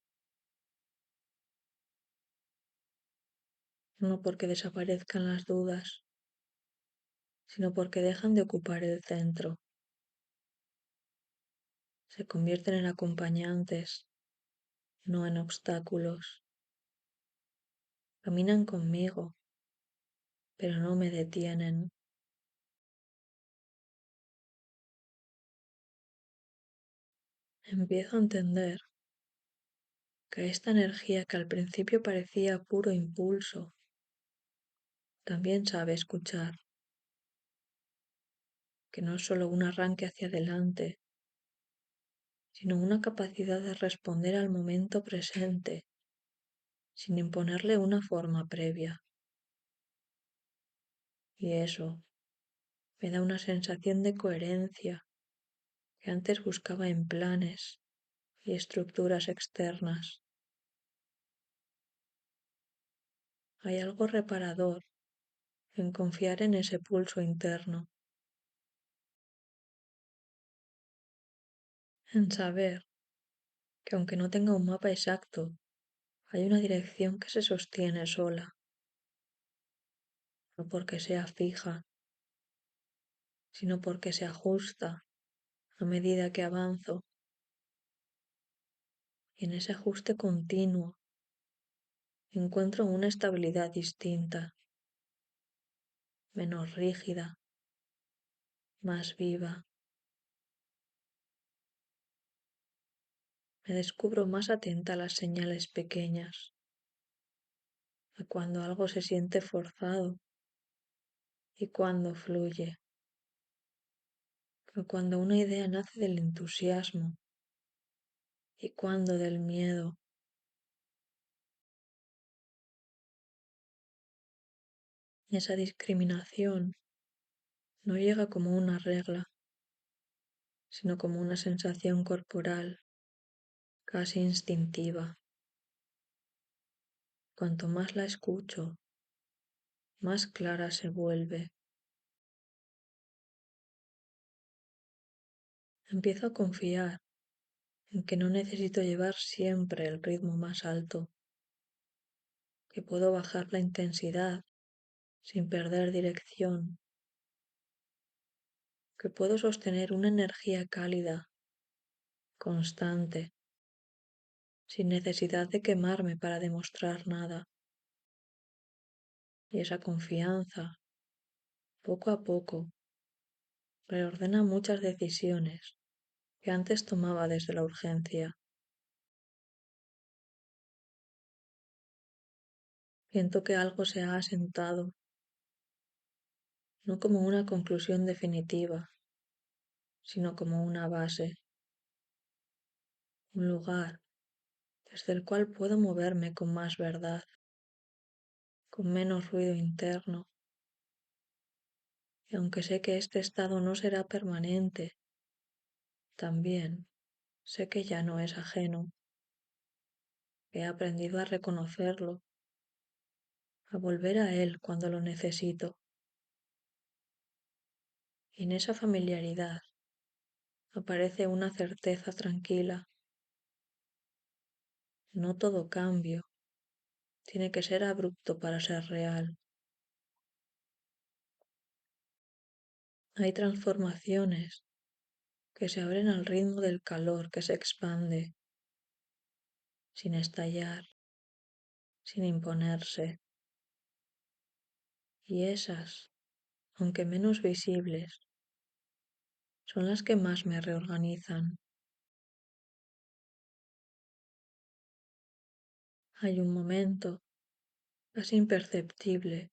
no porque desaparezcan las dudas, sino porque dejan de ocupar el centro. Se convierten en acompañantes, no en obstáculos. Caminan conmigo, pero no me detienen. Empiezo a entender que esta energía que al principio parecía puro impulso, también sabe escuchar, que no es solo un arranque hacia adelante, sino una capacidad de responder al momento presente, sin imponerle una forma previa. Y eso me da una sensación de coherencia que antes buscaba en planes y estructuras externas. Hay algo reparador en confiar en ese pulso interno. en saber que aunque no tenga un mapa exacto, hay una dirección que se sostiene sola, no porque sea fija, sino porque se ajusta a medida que avanzo, y en ese ajuste continuo encuentro una estabilidad distinta, menos rígida, más viva. Me descubro más atenta a las señales pequeñas, a cuando algo se siente forzado y cuando fluye, a cuando una idea nace del entusiasmo y cuando del miedo. Esa discriminación no llega como una regla, sino como una sensación corporal, casi instintiva. Cuanto más la escucho, más clara se vuelve. Empiezo a confiar en que no necesito llevar siempre el ritmo más alto, que puedo bajar la intensidad sin perder dirección, que puedo sostener una energía cálida, constante, sin necesidad de quemarme para demostrar nada. Y esa confianza, poco a poco, reordena muchas decisiones que antes tomaba desde la urgencia. Siento que algo se ha asentado, no como una conclusión definitiva, sino como una base, un lugar desde el cual puedo moverme con más verdad, con menos ruido interno. Y aunque sé que este estado no será permanente, también sé que ya no es ajeno. He aprendido a reconocerlo, a volver a él cuando lo necesito. Y en esa familiaridad aparece una certeza tranquila. No todo cambio tiene que ser abrupto para ser real. Hay transformaciones que se abren al ritmo del calor que se expande, sin estallar, sin imponerse. Y esas, aunque menos visibles, son las que más me reorganizan. Hay un momento, casi imperceptible,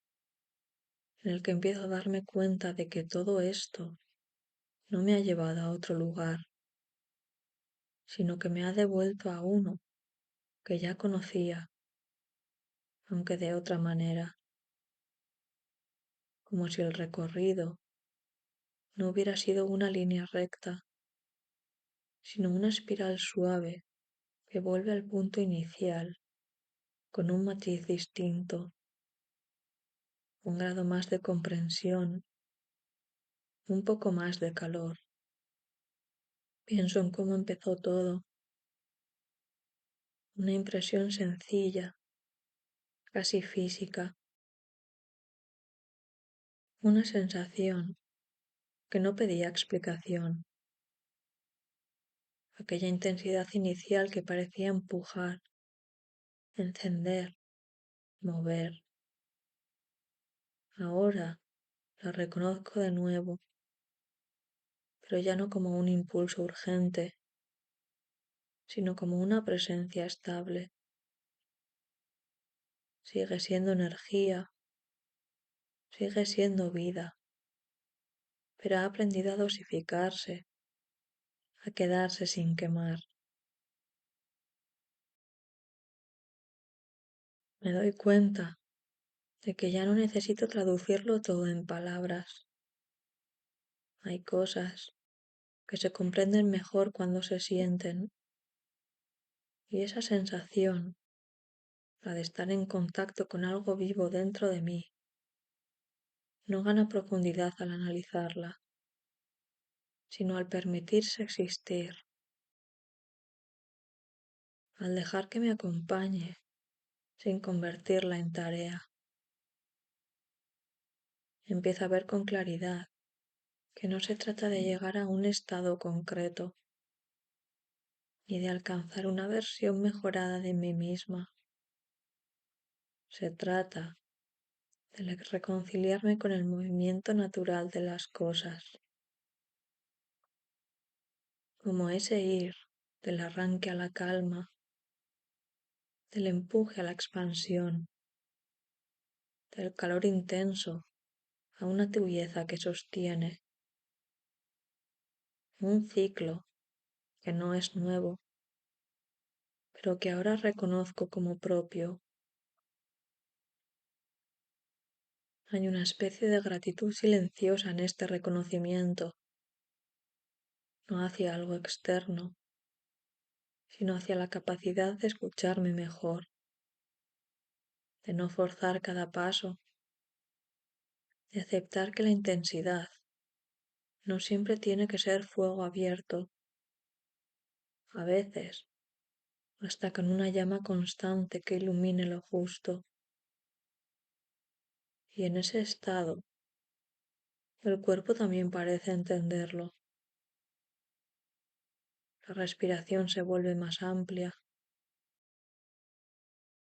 en el que empiezo a darme cuenta de que todo esto no me ha llevado a otro lugar, sino que me ha devuelto a uno que ya conocía, aunque de otra manera, como si el recorrido no hubiera sido una línea recta, sino una espiral suave que vuelve al punto inicial con un matiz distinto, un grado más de comprensión, un poco más de calor. Pienso en cómo empezó todo, una impresión sencilla, casi física, una sensación que no pedía explicación, aquella intensidad inicial que parecía empujar, encender, mover. Ahora la reconozco de nuevo, pero ya no como un impulso urgente, sino como una presencia estable. Sigue siendo energía, sigue siendo vida, pero ha aprendido a dosificarse, a quedarse sin quemar. Me doy cuenta de que ya no necesito traducirlo todo en palabras. Hay cosas que se comprenden mejor cuando se sienten, y esa sensación, la de estar en contacto con algo vivo dentro de mí, no gana profundidad al analizarla, sino al permitirse existir. al dejar que me acompañe sin convertirla en tarea. Empiezo a ver con claridad que no se trata de llegar a un estado concreto, ni de alcanzar una versión mejorada de mí misma. Se trata de reconciliarme con el movimiento natural de las cosas, como ese ir del arranque a la calma, del empuje a la expansión, del calor intenso a una tibieza que sostiene, un ciclo que no es nuevo, pero que ahora reconozco como propio. Hay una especie de gratitud silenciosa en este reconocimiento, no hacia algo externo, sino hacia la capacidad de escucharme mejor, de no forzar cada paso, de aceptar que la intensidad no siempre tiene que ser fuego abierto. A veces basta con una llama constante que ilumine lo justo. Y en ese estado, el cuerpo también parece entenderlo. La respiración se vuelve más amplia,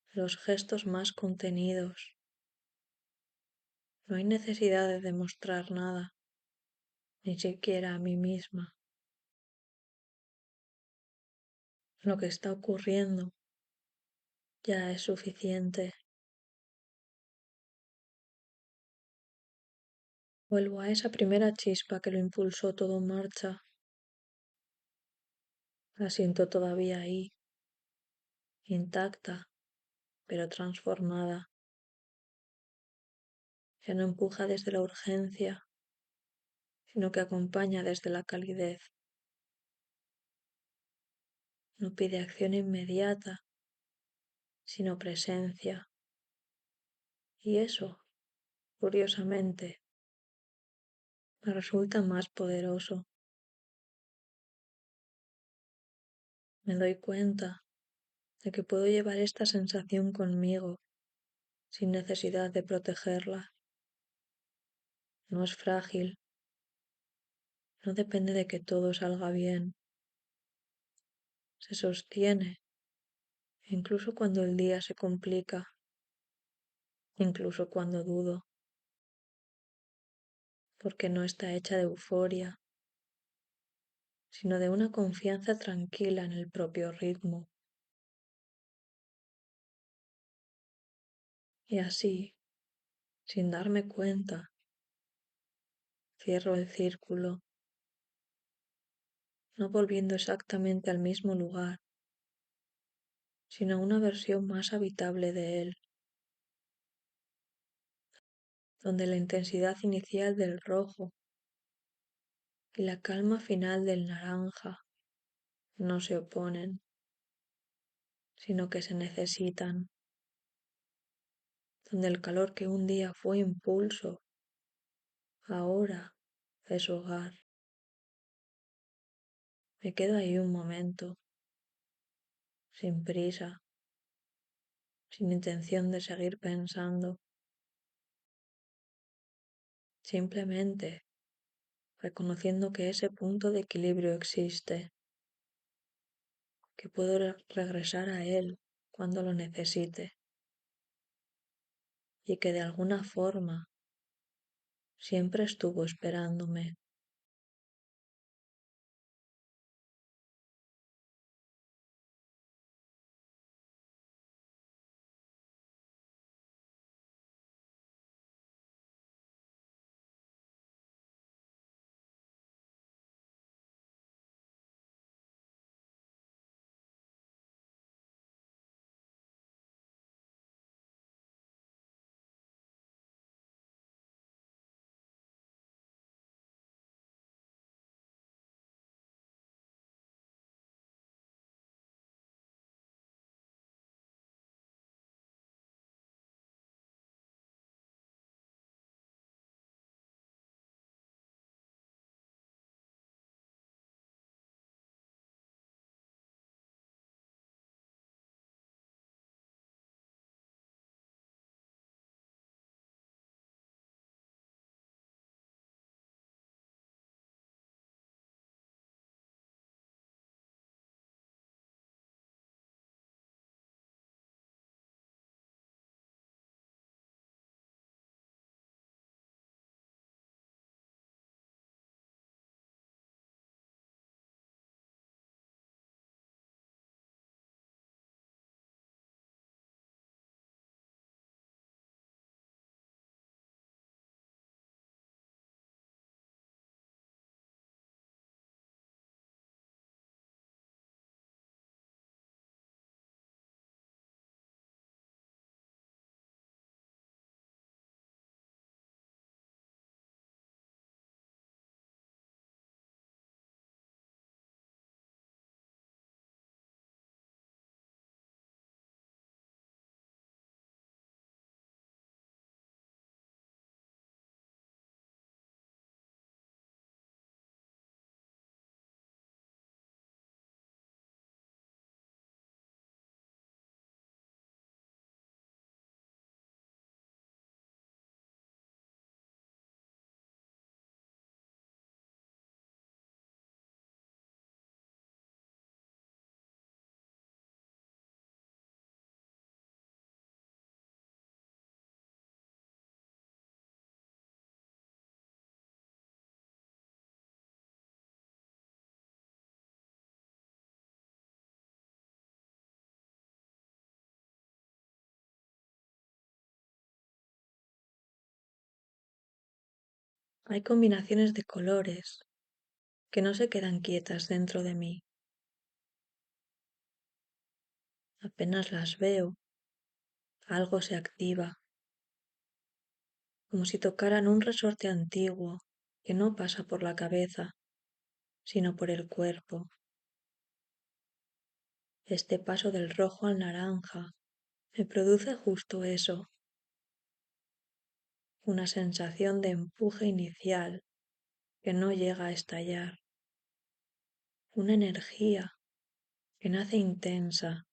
los gestos más contenidos. No hay necesidad de demostrar nada, ni siquiera a mí misma. Lo que está ocurriendo ya es suficiente. Vuelvo a esa primera chispa que lo impulsó todo en marcha. La siento todavía ahí, intacta, pero transformada. Ya no empuja desde la urgencia, sino que acompaña desde la calidez. No pide acción inmediata, sino presencia. Y eso, curiosamente, me resulta más poderoso. Me doy cuenta de que puedo llevar esta sensación conmigo sin necesidad de protegerla. No es frágil, no depende de que todo salga bien. Se sostiene, incluso cuando el día se complica, incluso cuando dudo, porque no está hecha de euforia, sino de una confianza tranquila en el propio ritmo. Y así, sin darme cuenta, cierro el círculo, no volviendo exactamente al mismo lugar, sino a una versión más habitable de él, donde la intensidad inicial del rojo y la calma final del naranja no se oponen, sino que se necesitan, donde el calor que un día fue impulso, ahora es hogar. Me quedo ahí un momento, sin prisa, sin intención de seguir pensando, simplemente reconociendo que ese punto de equilibrio existe, que puedo regresar a él cuando lo necesite y que de alguna forma siempre estuvo esperándome. Hay combinaciones de colores que no se quedan quietas dentro de mí. Apenas las veo, algo se activa, como si tocaran un resorte antiguo que no pasa por la cabeza, sino por el cuerpo. Este paso del rojo al naranja me produce justo eso, una sensación de empuje inicial que no llega a estallar, una energía que nace intensa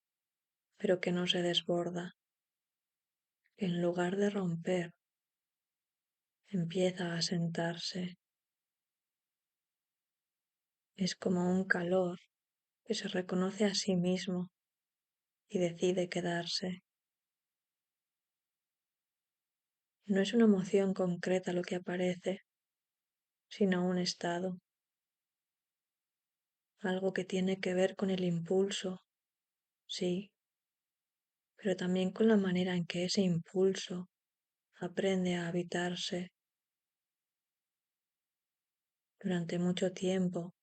pero que no se desborda, que en lugar de romper empieza a sentarse. Es como un calor que se reconoce a sí mismo y decide quedarse. No es una emoción concreta lo que aparece, sino un estado, algo que tiene que ver con el impulso, sí, pero también con la manera en que ese impulso aprende a habitarse. Durante mucho tiempo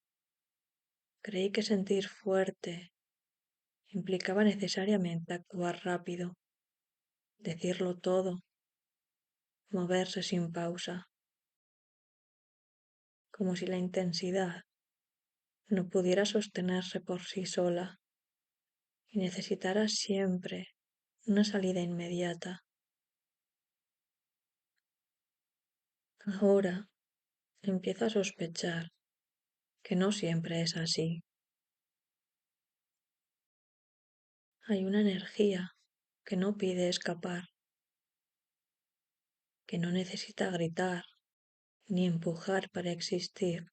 creí que sentir fuerte implicaba necesariamente actuar rápido, decirlo todo, moverse sin pausa, como si la intensidad no pudiera sostenerse por sí sola y necesitara siempre una salida inmediata. Ahora empiezo a sospechar que no siempre es así. Hay una energía que no pide escapar, que no necesita gritar ni empujar para existir.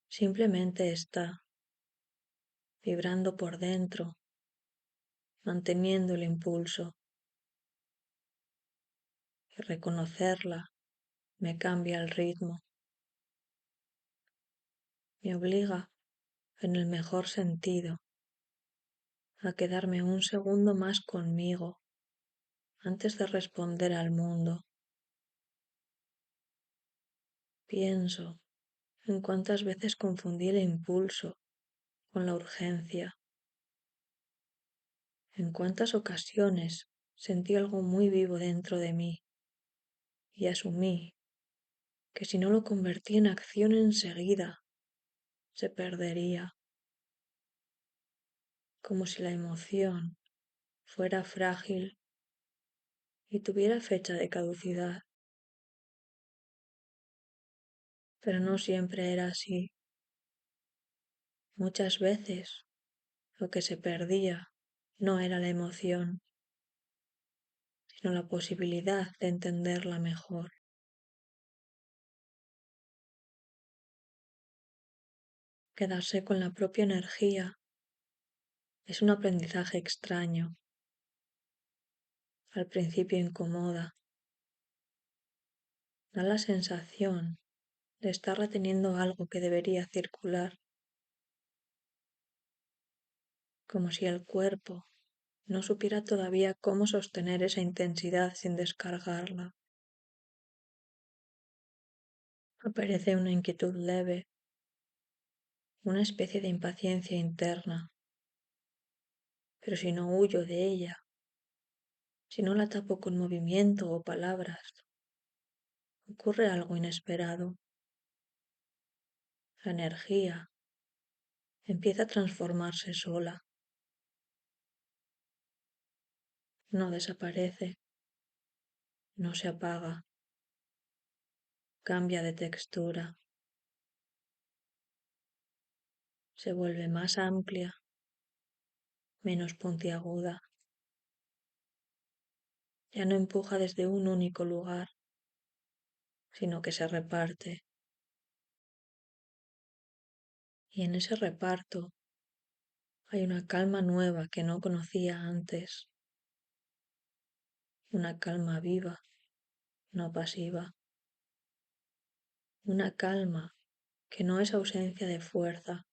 Simplemente está vibrando por dentro, manteniendo el impulso. Y reconocerla me cambia el ritmo, me obliga, en el mejor sentido, a quedarme un segundo más conmigo antes de responder al mundo. Pienso en cuántas veces confundí el impulso con la urgencia, en cuántas ocasiones sentí algo muy vivo dentro de mí y asumí que si no lo convertí en acción enseguida, se perdería, como si la emoción fuera frágil y tuviera fecha de caducidad. Pero no siempre era así. Muchas veces lo que se perdía no era la emoción, sino la posibilidad de entenderla mejor. Quedarse con la propia energía es un aprendizaje extraño. Al principio incomoda. Da la sensación de estar reteniendo algo que debería circular, como si el cuerpo no supiera todavía cómo sostener esa intensidad sin descargarla. Aparece una inquietud leve, una especie de impaciencia interna, pero si no huyo de ella, si no la tapo con movimiento o palabras, ocurre algo inesperado. La energía empieza a transformarse sola. No desaparece, no se apaga, cambia de textura, se vuelve más amplia, menos puntiaguda. Ya no empuja desde un único lugar, sino que se reparte. Y en ese reparto hay una calma nueva que no conocía antes, una calma viva, no pasiva, una calma que no es ausencia de fuerza,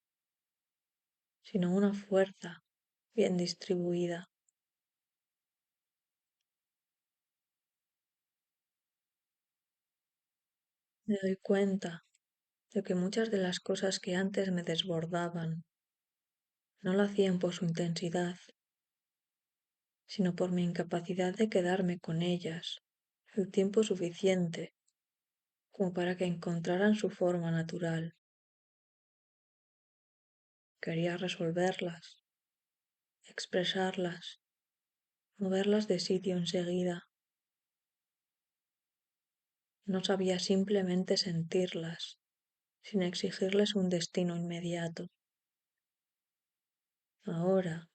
sino una fuerza bien distribuida. Me doy cuenta de que muchas de las cosas que antes me desbordaban no lo hacían por su intensidad, sino por mi incapacidad de quedarme con ellas el tiempo suficiente como para que encontraran su forma natural. Quería resolverlas, expresarlas, moverlas de sitio enseguida. No sabía simplemente sentirlas, sin exigirles un destino inmediato. Ahora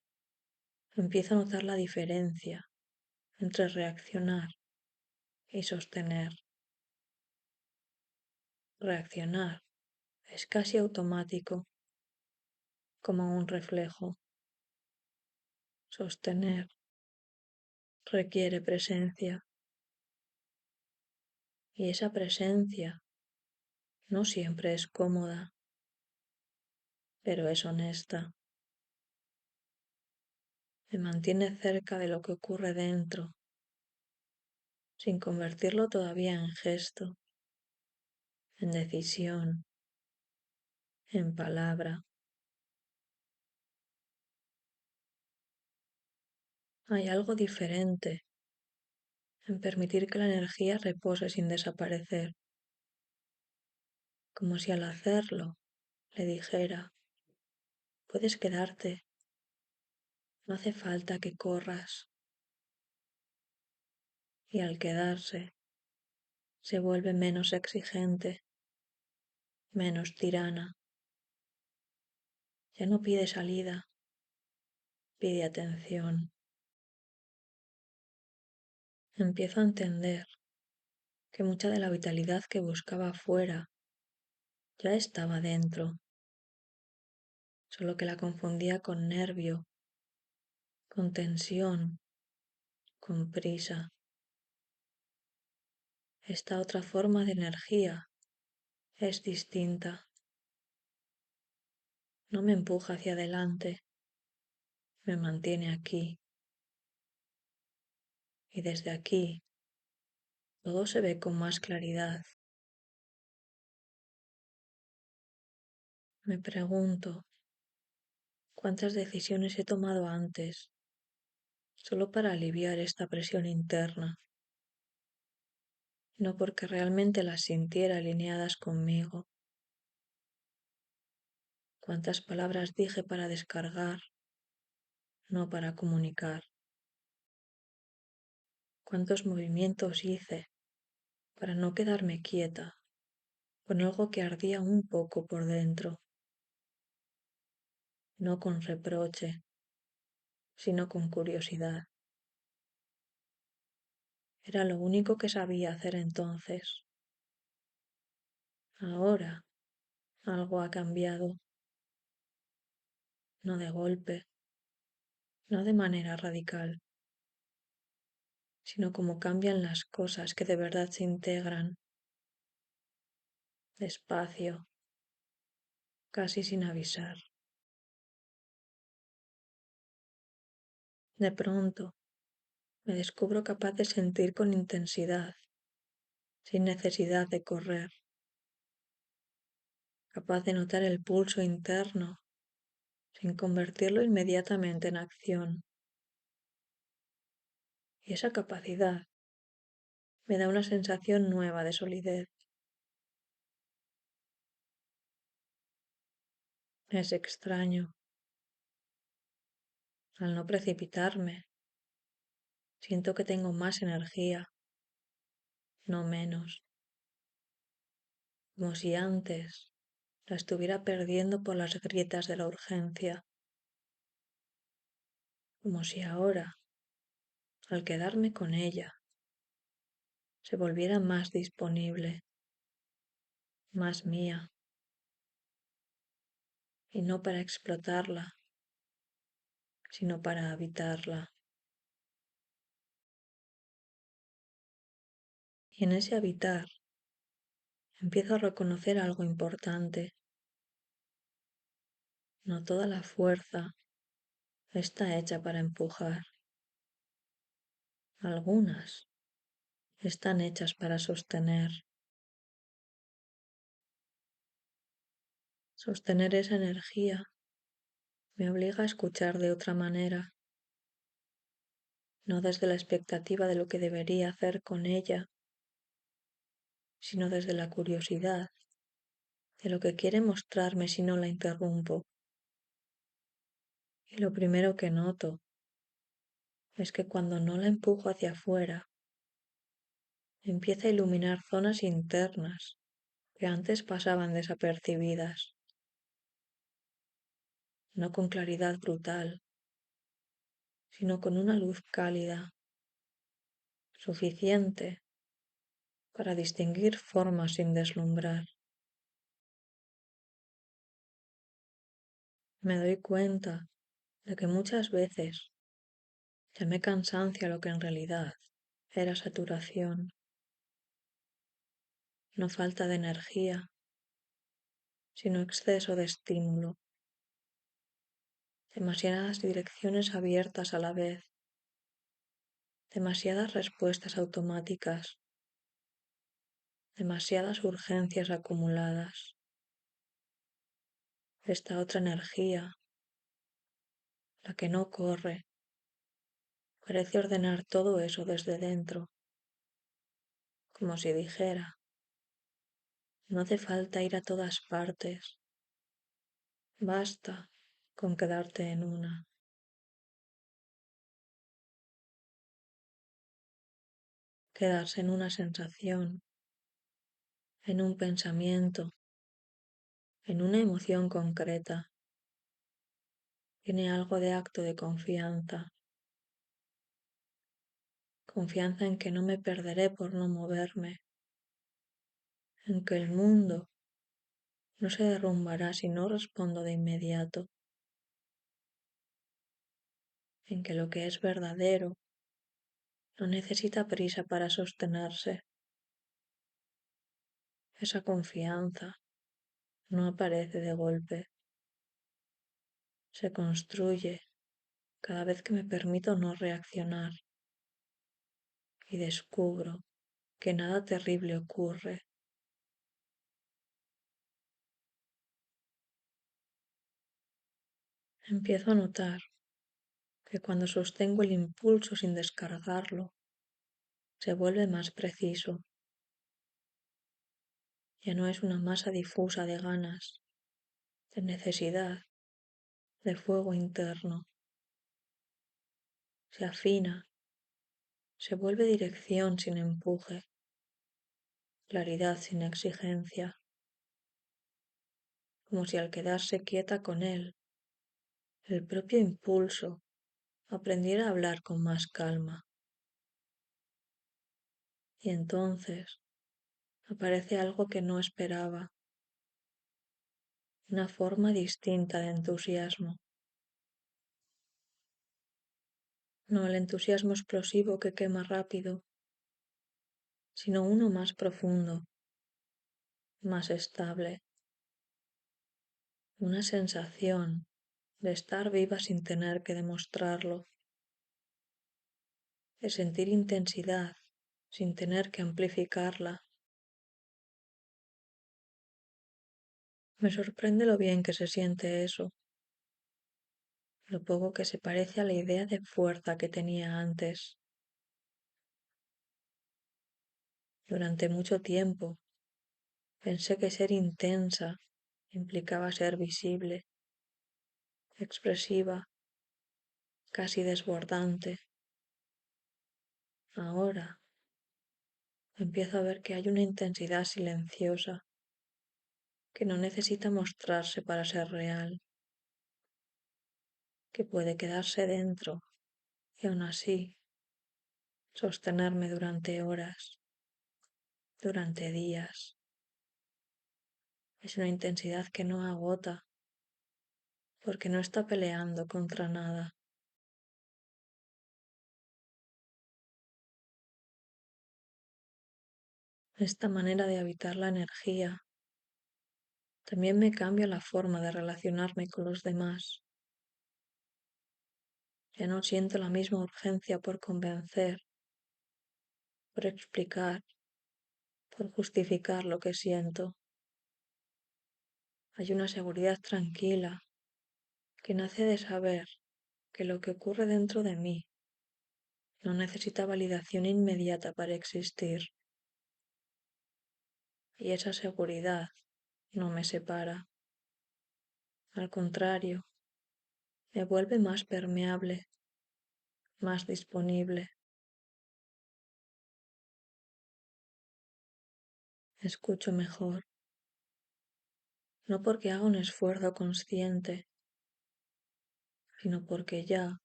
empiezo a notar la diferencia entre reaccionar y sostener. Reaccionar es casi automático, como un reflejo. Sostener requiere presencia, y esa presencia no siempre es cómoda, pero es honesta. Me mantiene cerca de lo que ocurre dentro, sin convertirlo todavía en gesto, en decisión, en palabra. Hay algo diferente en permitir que la energía repose sin desaparecer, como si al hacerlo le dijera, puedes quedarte, no hace falta que corras. Y al quedarse, se vuelve menos exigente, menos tirana. Ya no pide salida, pide atención. Empiezo a entender que mucha de la vitalidad que buscaba afuera ya estaba dentro, solo que la confundía con nervio, con tensión, con prisa. Esta otra forma de energía es distinta. No me empuja hacia adelante, me mantiene aquí. Y desde aquí todo se ve con más claridad. Me pregunto, ¿cuántas decisiones he tomado antes solo para aliviar esta presión interna? No porque realmente las sintiera alineadas conmigo. ¿Cuántas palabras dije para descargar, no para comunicar? ¿Cuántos movimientos hice para no quedarme quieta con algo que ardía un poco por dentro? No con reproche, sino con curiosidad. Era lo único que sabía hacer entonces. Ahora algo ha cambiado, no de golpe, no de manera radical, sino como cambian las cosas que de verdad se integran, despacio, casi sin avisar. De pronto, me descubro capaz de sentir con intensidad, sin necesidad de correr, capaz de notar el pulso interno, sin convertirlo inmediatamente en acción. Y esa capacidad me da una sensación nueva de solidez. Es extraño. Al no precipitarme, siento que tengo más energía, no menos, como si antes la estuviera perdiendo por las grietas de la urgencia, como si ahora, al quedarme con ella, se volviera más disponible, más mía, y no para explotarla, sino para habitarla. Y en ese habitar empiezo a reconocer algo importante. No toda la fuerza está hecha para empujar. Algunas están hechas para sostener. Sostener esa energía me obliga a escuchar de otra manera, no desde la expectativa de lo que debería hacer con ella, sino desde la curiosidad de lo que quiere mostrarme si no la interrumpo. Y lo primero que noto es que cuando no la empujo hacia afuera, empieza a iluminar zonas internas que antes pasaban desapercibidas, no con claridad brutal, sino con una luz cálida, suficiente para distinguir formas sin deslumbrar. Me doy cuenta de que muchas veces llamé cansancio a lo que en realidad era saturación, no falta de energía, sino exceso de estímulo, demasiadas direcciones abiertas a la vez, demasiadas respuestas automáticas, demasiadas urgencias acumuladas. Esta otra energía, la que no corre, parece ordenar todo eso desde dentro, como si dijera, no hace falta ir a todas partes, basta con quedarte en una. Quedarse en una sensación, en un pensamiento, en una emoción concreta, tiene algo de acto de confianza, confianza en que no me perderé por no moverme, en que el mundo no se derrumbará si no respondo de inmediato, en que lo que es verdadero no necesita prisa para sostenerse. Esa confianza no aparece de golpe, se construye cada vez que me permito no reaccionar y descubro que nada terrible ocurre. Empiezo a notar que cuando sostengo el impulso sin descargarlo, se vuelve más preciso. Ya no es una masa difusa de ganas, de necesidad, de fuego interno. Se afina, se vuelve dirección sin empuje, claridad sin exigencia, como si al quedarse quieta con él, el propio impulso aprendiera a hablar con más calma. Y entonces aparece algo que no esperaba, una forma distinta de entusiasmo. No el entusiasmo explosivo que quema rápido, sino uno más profundo, más estable, una sensación de estar viva sin tener que demostrarlo, de sentir intensidad sin tener que amplificarla. Me sorprende lo bien que se siente eso, lo poco que se parece a la idea de fuerza que tenía antes. Durante mucho tiempo pensé que ser intensa implicaba ser visible, expresiva, casi desbordante. Ahora empiezo a ver que hay una intensidad silenciosa que no necesita mostrarse para ser real, que puede quedarse dentro y aún así sostenerme durante horas, durante días. Es una intensidad que no agota porque no está peleando contra nada. Esta manera de habitar la energía también me cambia la forma de relacionarme con los demás. Ya no siento la misma urgencia por convencer, por explicar, por justificar lo que siento. Hay una seguridad tranquila que nace de saber que lo que ocurre dentro de mí no necesita validación inmediata para existir, y esa seguridad no me separa. Al contrario, me vuelve más permeable, más disponible. Escucho mejor, no porque haga un esfuerzo consciente, sino porque ya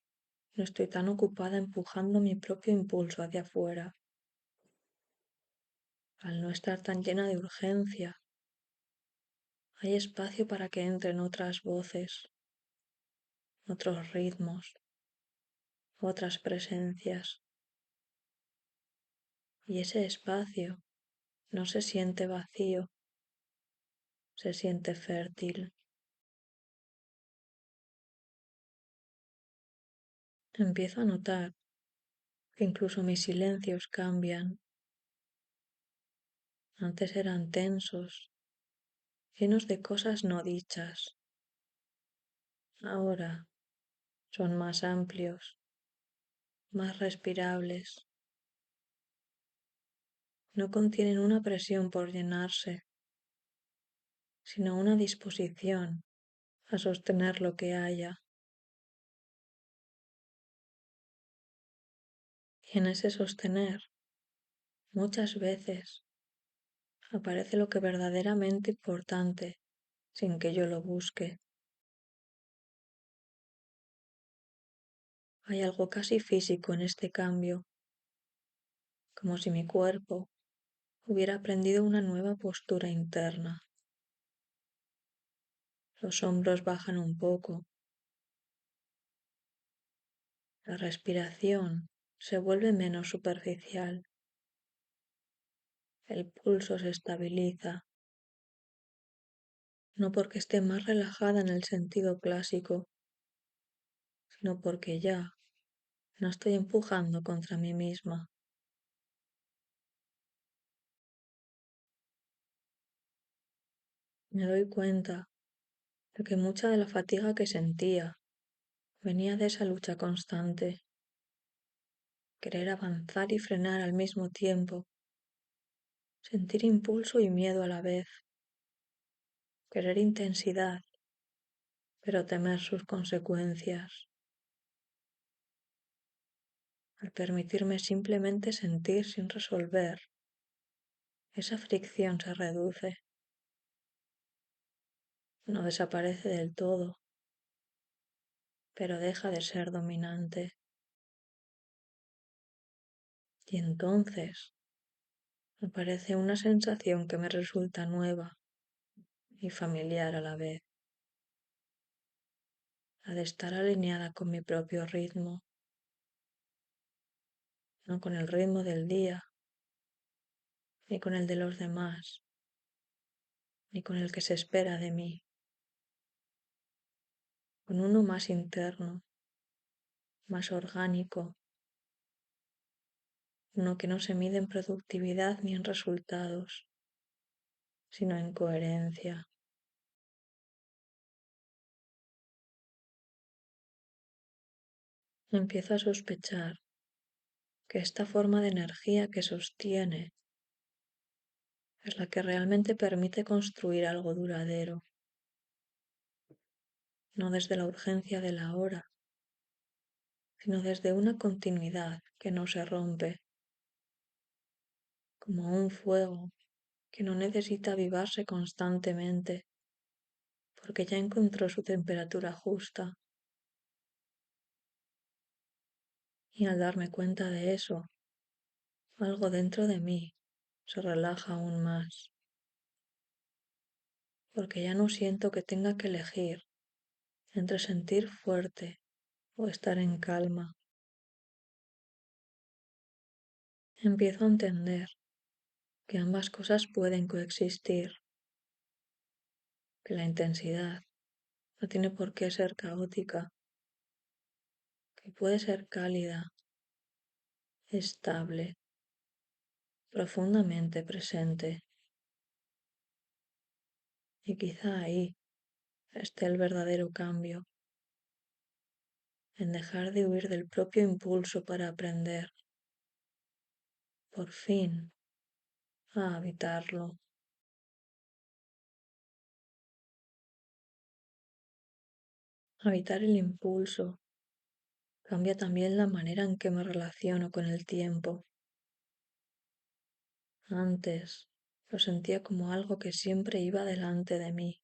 no estoy tan ocupada empujando mi propio impulso hacia afuera. Al no estar tan llena de urgencia, hay espacio para que entren otras voces, otros ritmos, otras presencias. Y ese espacio no se siente vacío, se siente fértil. Empiezo a notar que incluso mis silencios cambian. Antes eran tensos, llenos de cosas no dichas. Ahora son más amplios, más respirables. No contienen una presión por llenarse, sino una disposición a sostener lo que haya. Y en ese sostener, muchas veces, aparece lo que verdaderamente importante sin que yo lo busque. Hay algo casi físico en este cambio, como si mi cuerpo hubiera aprendido una nueva postura interna. Los hombros bajan un poco, la respiración se vuelve menos superficial, el pulso se estabiliza, no porque esté más relajada en el sentido clásico, sino porque ya no estoy empujando contra mí misma. Me doy cuenta de que mucha de la fatiga que sentía venía de esa lucha constante, querer avanzar y frenar al mismo tiempo, sentir impulso y miedo a la vez, querer intensidad, pero temer sus consecuencias. Al permitirme simplemente sentir sin resolver, esa fricción se reduce, no desaparece del todo, pero deja de ser dominante. Y entonces aparece una sensación que me resulta nueva y familiar a la vez, la de estar alineada con mi propio ritmo, no con el ritmo del día, ni con el de los demás, ni con el que se espera de mí, con uno más interno, más orgánico, uno que no se mide en productividad ni en resultados, sino en coherencia. Empiezo a sospechar que esta forma de energía que sostiene es la que realmente permite construir algo duradero, no desde la urgencia de la hora, sino desde una continuidad que no se rompe, como un fuego que no necesita avivarse constantemente, porque ya encontró su temperatura justa. Y al darme cuenta de eso, algo dentro de mí se relaja aún más, porque ya no siento que tenga que elegir entre sentir fuerte o estar en calma. Empiezo a entender que ambas cosas pueden coexistir, que la intensidad no tiene por qué ser caótica, que puede ser cálida, estable, profundamente presente. Y quizá ahí esté el verdadero cambio, en dejar de huir del propio impulso para aprender, por fin, a habitarlo. Habitar el impulso cambia también la manera en que me relaciono con el tiempo. Antes lo sentía como algo que siempre iba delante de mí,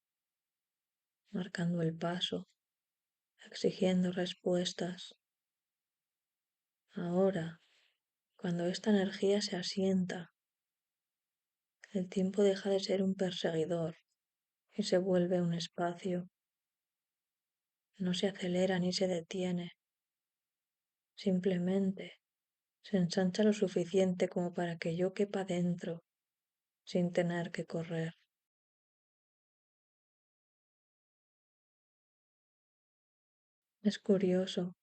marcando el paso, exigiendo respuestas. Ahora, cuando esta energía se asienta, el tiempo deja de ser un perseguidor y se vuelve un espacio. No se acelera ni se detiene, simplemente se ensancha lo suficiente como para que yo quepa dentro sin tener que correr. Es curioso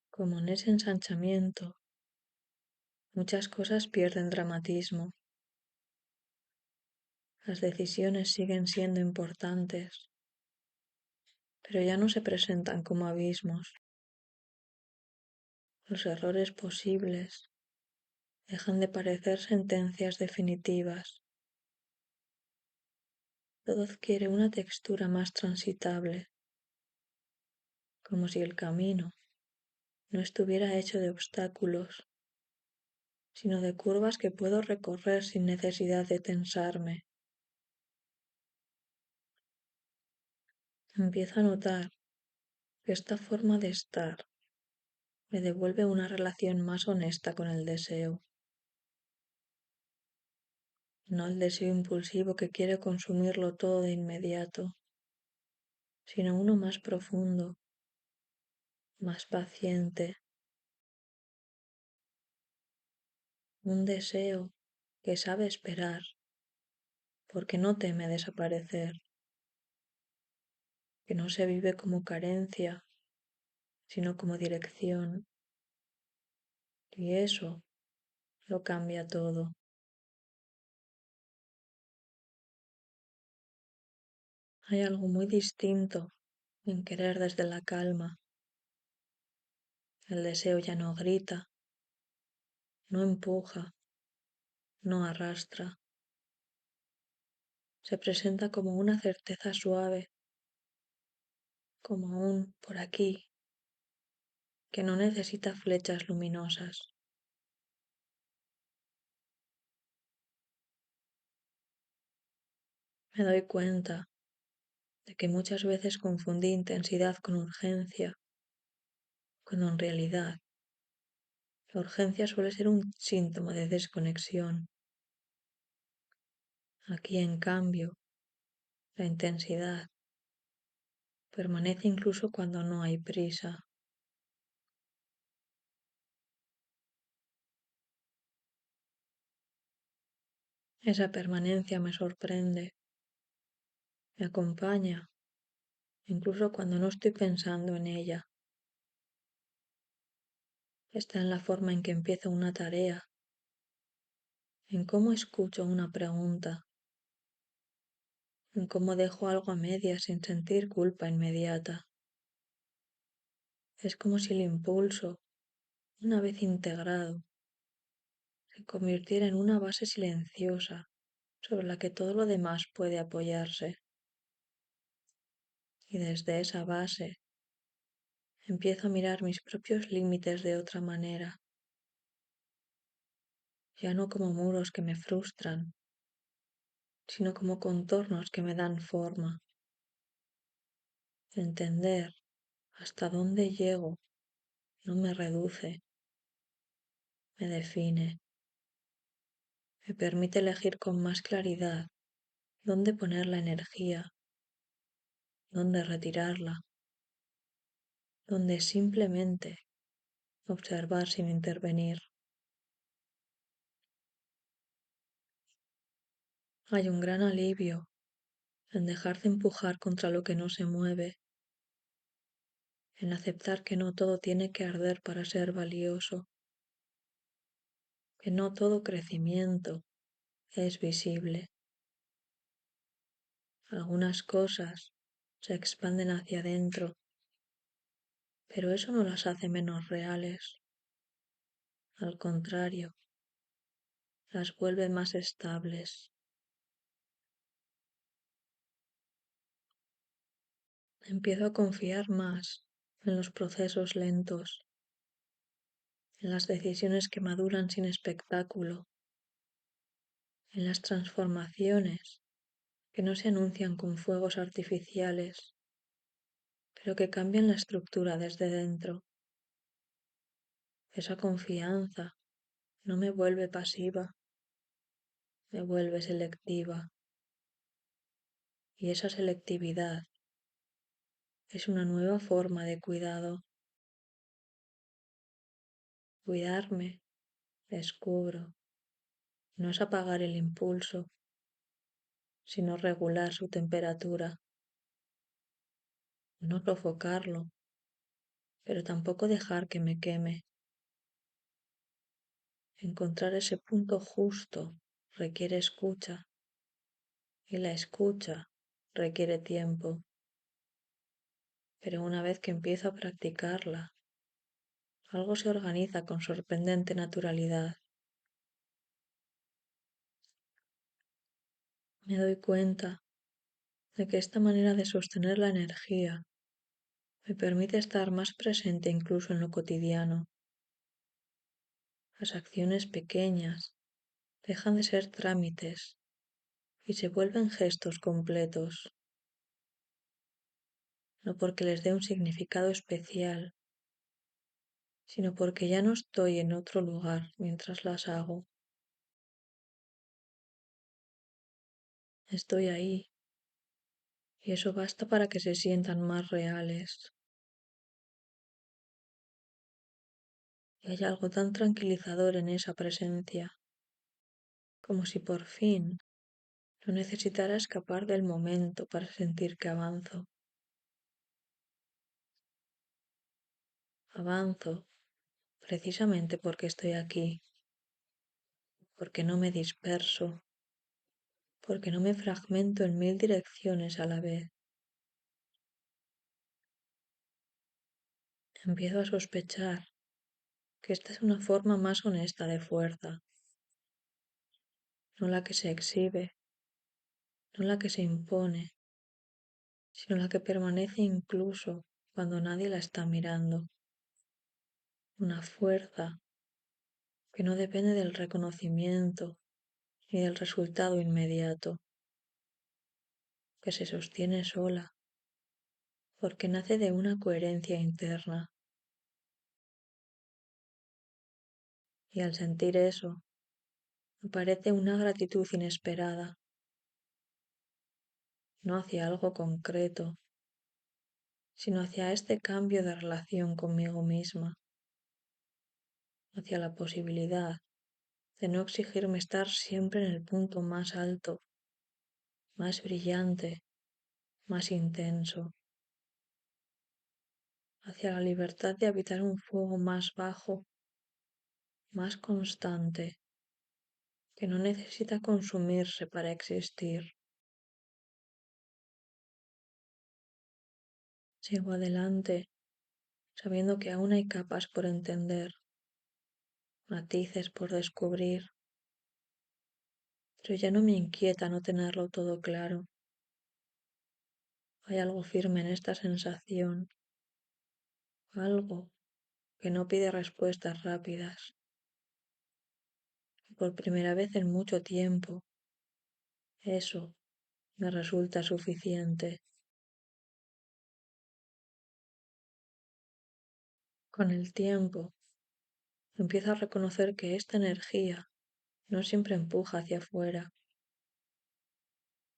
como en ese ensanchamiento muchas cosas pierden dramatismo. Las decisiones siguen siendo importantes, pero ya no se presentan como abismos. Los errores posibles dejan de parecer sentencias definitivas. Todo adquiere una textura más transitable, como si el camino no estuviera hecho de obstáculos, sino de curvas que puedo recorrer sin necesidad de tensarme. Empiezo a notar que esta forma de estar me devuelve una relación más honesta con el deseo, no el deseo impulsivo que quiere consumirlo todo de inmediato, sino uno más profundo, más paciente, un deseo que sabe esperar, porque no teme desaparecer, que no se vive como carencia, sino como dirección, y eso lo cambia todo. Hay algo muy distinto en querer desde la calma. El deseo ya no grita, no empuja, no arrastra. Se presenta como una certeza suave, como un por aquí, que no necesita flechas luminosas. Me doy cuenta de que muchas veces confundí intensidad con urgencia, cuando en realidad la urgencia suele ser un síntoma de desconexión. Aquí, en cambio, la intensidad permanece incluso cuando no hay prisa. Esa permanencia me sorprende, me acompaña, incluso cuando no estoy pensando en ella. Está en la forma en que empiezo una tarea, en cómo escucho una pregunta, en cómo dejo algo a medias sin sentir culpa inmediata. Es como si el impulso, una vez integrado, se convirtiera en una base silenciosa sobre la que todo lo demás puede apoyarse. Y desde esa base empiezo a mirar mis propios límites de otra manera, ya no como muros que me frustran, sino como contornos que me dan forma. Entender hasta dónde llego no me reduce, me define, me permite elegir con más claridad dónde poner la energía, dónde retirarla, dónde simplemente observar sin intervenir. Hay un gran alivio en dejar de empujar contra lo que no se mueve, en aceptar que no todo tiene que arder para ser valioso, que no todo crecimiento es visible. Algunas cosas se expanden hacia adentro, pero eso no las hace menos reales. Al contrario, las vuelve más estables. Empiezo a confiar más en los procesos lentos, en las decisiones que maduran sin espectáculo, en las transformaciones que no se anuncian con fuegos artificiales, pero que cambian la estructura desde dentro. Esa confianza no me vuelve pasiva, me vuelve selectiva. Y esa selectividad es una nueva forma de cuidado. Cuidarme, descubro, no es apagar el impulso, sino regular su temperatura, no sofocarlo, pero tampoco dejar que me queme. Encontrar ese punto justo requiere escucha y la escucha requiere tiempo, pero una vez que empiezo a practicarla, algo se organiza con sorprendente naturalidad. Me doy cuenta de que esta manera de sostener la energía me permite estar más presente incluso en lo cotidiano. Las acciones pequeñas dejan de ser trámites y se vuelven gestos completos, no porque les dé un significado especial, sino porque ya no estoy en otro lugar mientras las hago. Estoy ahí y eso basta para que se sientan más reales. Y hay algo tan tranquilizador en esa presencia, como si por fin no necesitara escapar del momento para sentir que avanzo. Avanzo precisamente porque estoy aquí, porque no me disperso, porque no me fragmento en mil direcciones a la vez. Empiezo a sospechar que esta es una forma más honesta de fuerza, no la que se exhibe, no la que se impone, sino la que permanece incluso cuando nadie la está mirando. Una fuerza que no depende del reconocimiento ni del resultado inmediato, que se sostiene sola, porque nace de una coherencia interna. Y al sentir eso, aparece una gratitud inesperada, no hacia algo concreto, sino hacia este cambio de relación conmigo misma, hacia la posibilidad de no exigirme estar siempre en el punto más alto, más brillante, más intenso, hacia la libertad de habitar un fuego más bajo, más constante, que no necesita consumirse para existir. Sigo adelante, sabiendo que aún hay capas por entender, matices por descubrir, pero ya no me inquieta no tenerlo todo claro. Hay algo firme en esta sensación, algo que no pide respuestas rápidas. Por primera vez en mucho tiempo, eso me resulta suficiente. Con el tiempo, empiezo a reconocer que esta energía no siempre empuja hacia afuera,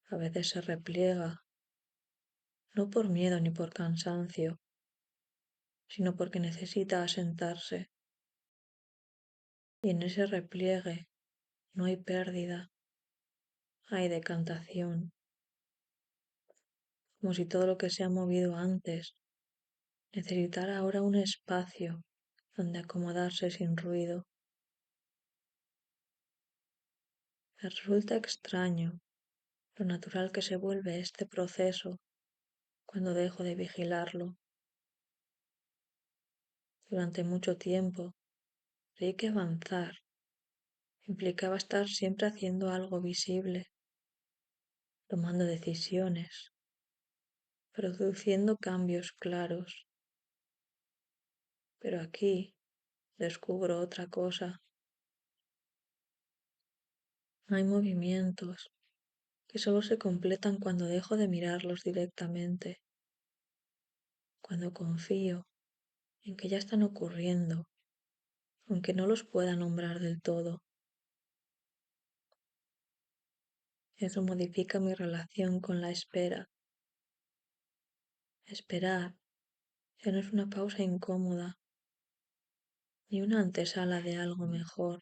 a veces se repliega, no por miedo ni por cansancio, sino porque necesita asentarse. Y en ese repliegue no hay pérdida, hay decantación, como si todo lo que se ha movido antes necesitara ahora un espacio donde acomodarse sin ruido. Me resulta extraño lo natural que se vuelve este proceso cuando dejo de vigilarlo. Durante mucho tiempo creí que avanzar implicaba estar siempre haciendo algo visible, tomando decisiones, produciendo cambios claros. Pero aquí descubro otra cosa. Hay movimientos que solo se completan cuando dejo de mirarlos directamente, cuando confío en que ya están ocurriendo, aunque no los pueda nombrar del todo. Eso modifica mi relación con la espera. Esperar ya no es una pausa incómoda, ni una antesala de algo mejor.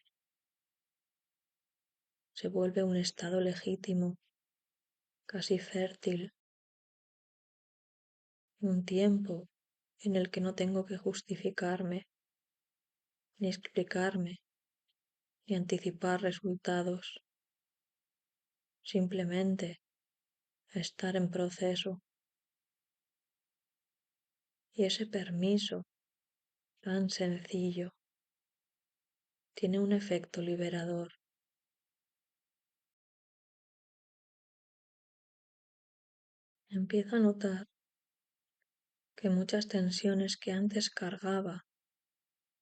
Se vuelve un estado legítimo, casi fértil, un tiempo en el que no tengo que justificarme, ni explicarme, ni anticipar resultados. Simplemente estar en proceso. Y ese permiso, tan sencillo, tiene un efecto liberador. Empiezo a notar que muchas tensiones que antes cargaba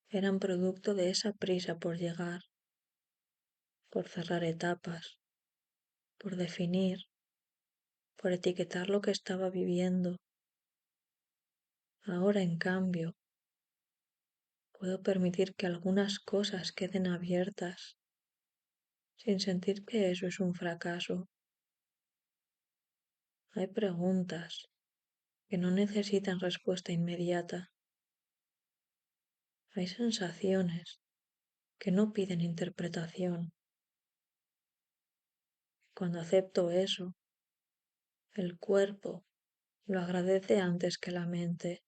eran producto de esa prisa por llegar, por cerrar etapas, por definir, por etiquetar lo que estaba viviendo. Ahora, en cambio, puedo permitir que algunas cosas queden abiertas sin sentir que eso es un fracaso. Hay preguntas que no necesitan respuesta inmediata. Hay sensaciones que no piden interpretación. Cuando acepto eso, el cuerpo lo agradece antes que la mente.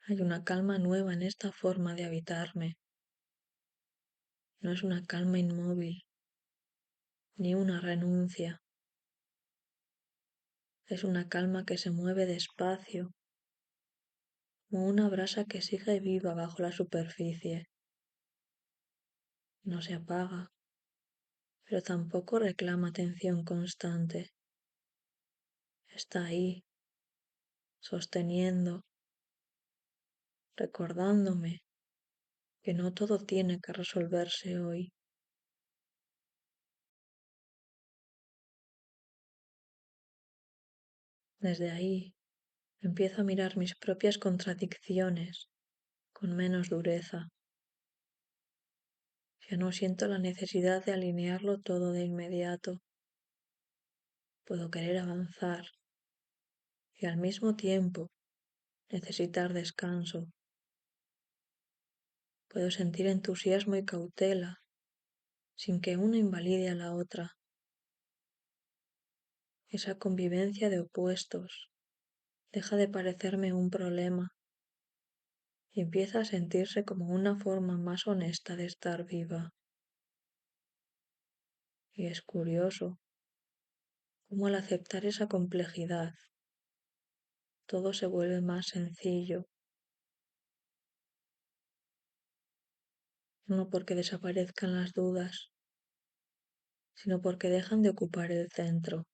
Hay una calma nueva en esta forma de habitarme. No es una calma inmóvil, ni una renuncia. Es una calma que se mueve despacio, como una brasa que sigue viva bajo la superficie. No se apaga, pero tampoco reclama atención constante. Está ahí, sosteniendo, recordándome que no todo tiene que resolverse hoy. Desde ahí empiezo a mirar mis propias contradicciones con menos dureza. Ya no siento la necesidad de alinearlo todo de inmediato. Puedo querer avanzar y al mismo tiempo necesitar descanso. Puedo sentir entusiasmo y cautela sin que una invalide a la otra. Esa convivencia de opuestos deja de parecerme un problema y empieza a sentirse como una forma más honesta de estar viva. Y es curioso cómo al aceptar esa complejidad, todo se vuelve más sencillo, no porque desaparezcan las dudas, sino porque dejan de ocupar el centro.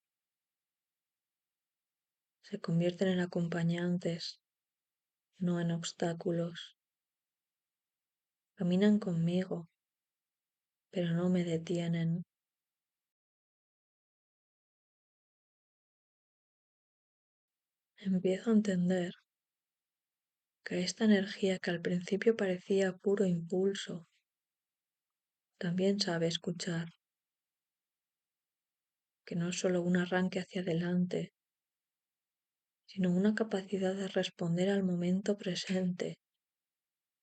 Se convierten en acompañantes, no en obstáculos. Caminan conmigo, pero no me detienen. Empiezo a entender que esta energía que al principio parecía puro impulso, también sabe escuchar, que no es solo un arranque hacia adelante, sino una capacidad de responder al momento presente,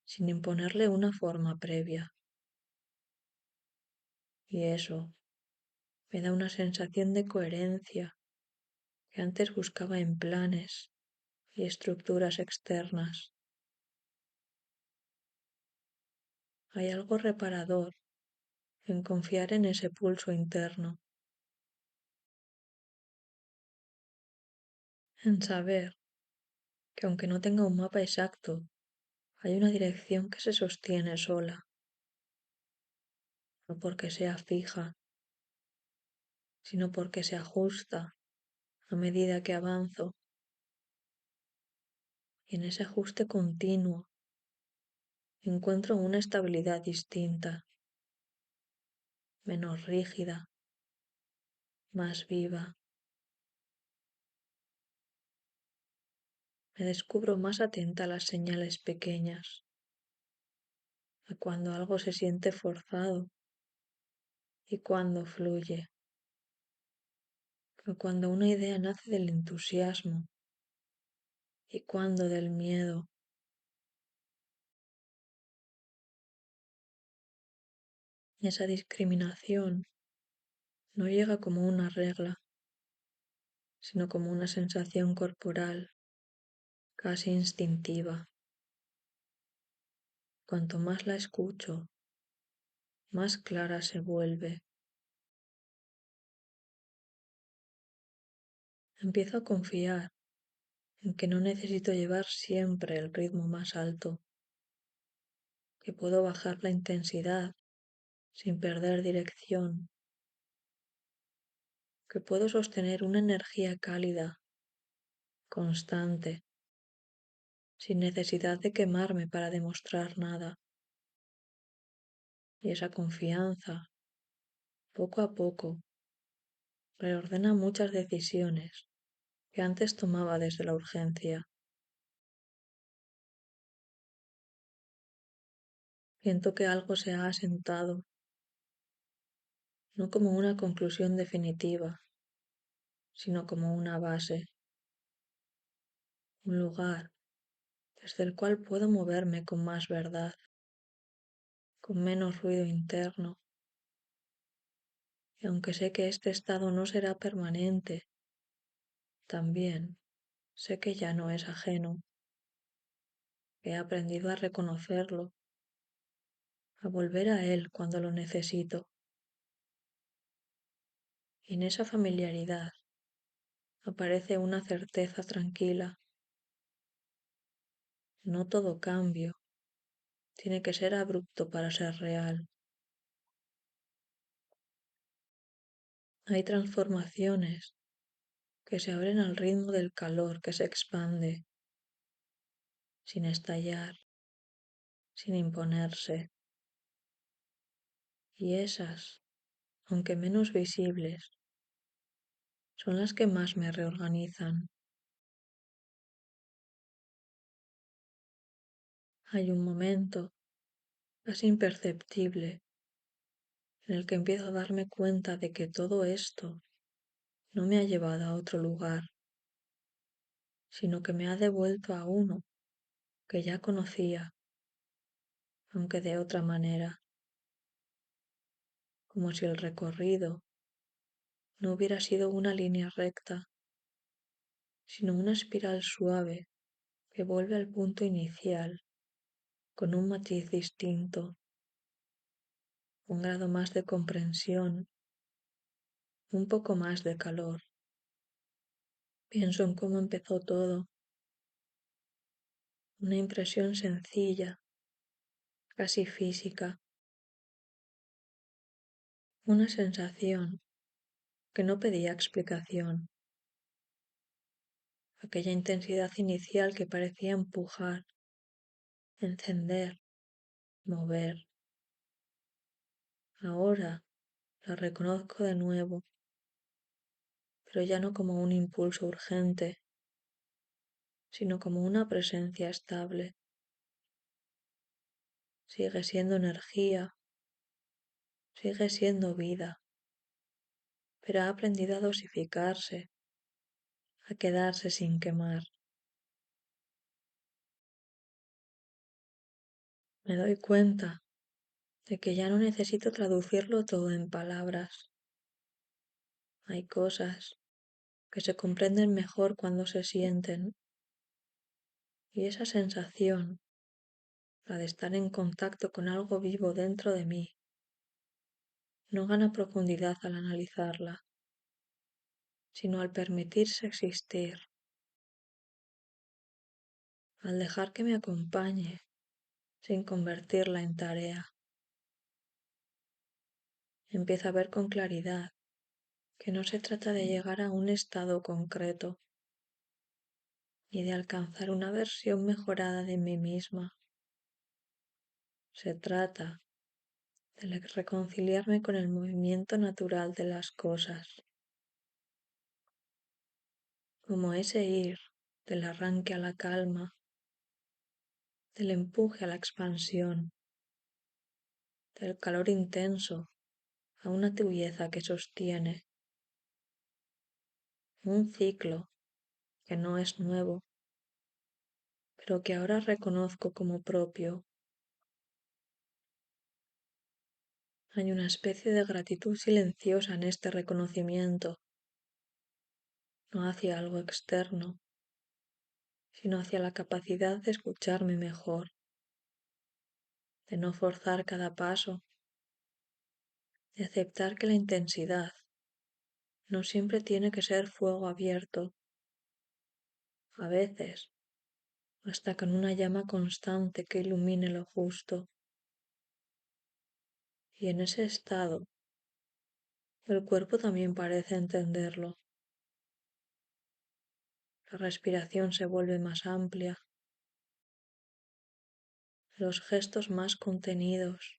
sin imponerle una forma previa. Y eso me da una sensación de coherencia que antes buscaba en planes y estructuras externas. Hay algo reparador en confiar en ese pulso interno, en saber que aunque no tenga un mapa exacto, hay una dirección que se sostiene sola, no porque sea fija, sino porque se ajusta a medida que avanzo, y en ese ajuste continuo encuentro una estabilidad distinta, menos rígida, más viva. Me descubro más atenta a las señales pequeñas, a cuando algo se siente forzado y cuando fluye, a cuando una idea nace del entusiasmo y cuando del miedo. Esa discriminación no llega como una regla, sino como una sensación corporal, casi instintiva. Cuanto más la escucho, más clara se vuelve. Empiezo a confiar en que no necesito llevar siempre el ritmo más alto, que puedo bajar la intensidad sin perder dirección, que puedo sostener una energía cálida, constante, sin necesidad de quemarme para demostrar nada. Y esa confianza, poco a poco, reordena muchas decisiones que antes tomaba desde la urgencia. Siento que algo se ha asentado, no como una conclusión definitiva, sino como una base, un lugar desde el cual puedo moverme con más verdad, con menos ruido interno. Y aunque sé que este estado no será permanente, también sé que ya no es ajeno. He aprendido a reconocerlo, a volver a él cuando lo necesito. Y en esa familiaridad aparece una certeza tranquila. No todo cambio tiene que ser abrupto para ser real. Hay transformaciones que se abren al ritmo del calor que se expande, sin estallar, sin imponerse. Y esas, aunque menos visibles, son las que más me reorganizan. Hay un momento, casi imperceptible, en el que empiezo a darme cuenta de que todo esto no me ha llevado a otro lugar, sino que me ha devuelto a uno que ya conocía, aunque de otra manera, como si el recorrido no hubiera sido una línea recta, sino una espiral suave que vuelve al punto inicial con un matiz distinto, un grado más de comprensión, un poco más de calor. Pienso en cómo empezó todo, una impresión sencilla, casi física, una sensación que no pedía explicación, aquella intensidad inicial que parecía empujar, encender, mover. Ahora la reconozco de nuevo, pero ya no como un impulso urgente, sino como una presencia estable. Sigue siendo energía, sigue siendo vida, pero ha aprendido a dosificarse, a quedarse sin quemar. Me doy cuenta de que ya no necesito traducirlo todo en palabras. Hay cosas que se comprenden mejor cuando se sienten, y esa sensación, la de estar en contacto con algo vivo dentro de mí, no gana profundidad al analizarla, sino al permitirse existir, al dejar que me acompañe sin convertirla en tarea. Empiezo a ver con claridad que no se trata de llegar a un estado concreto, ni de alcanzar una versión mejorada de mí misma. Se trata de reconciliarme con el movimiento natural de las cosas, como ese ir del arranque a la calma, del empuje a la expansión, del calor intenso a una tibieza que sostiene, un ciclo que no es nuevo, pero que ahora reconozco como propio. Hay una especie de gratitud silenciosa en este reconocimiento, no hacia algo externo, sino hacia la capacidad de escucharme mejor, de no forzar cada paso, de aceptar que la intensidad no siempre tiene que ser fuego abierto. A veces basta con una llama constante que ilumine lo justo. Y en ese estado, el cuerpo también parece entenderlo. La respiración se vuelve más amplia, los gestos más contenidos.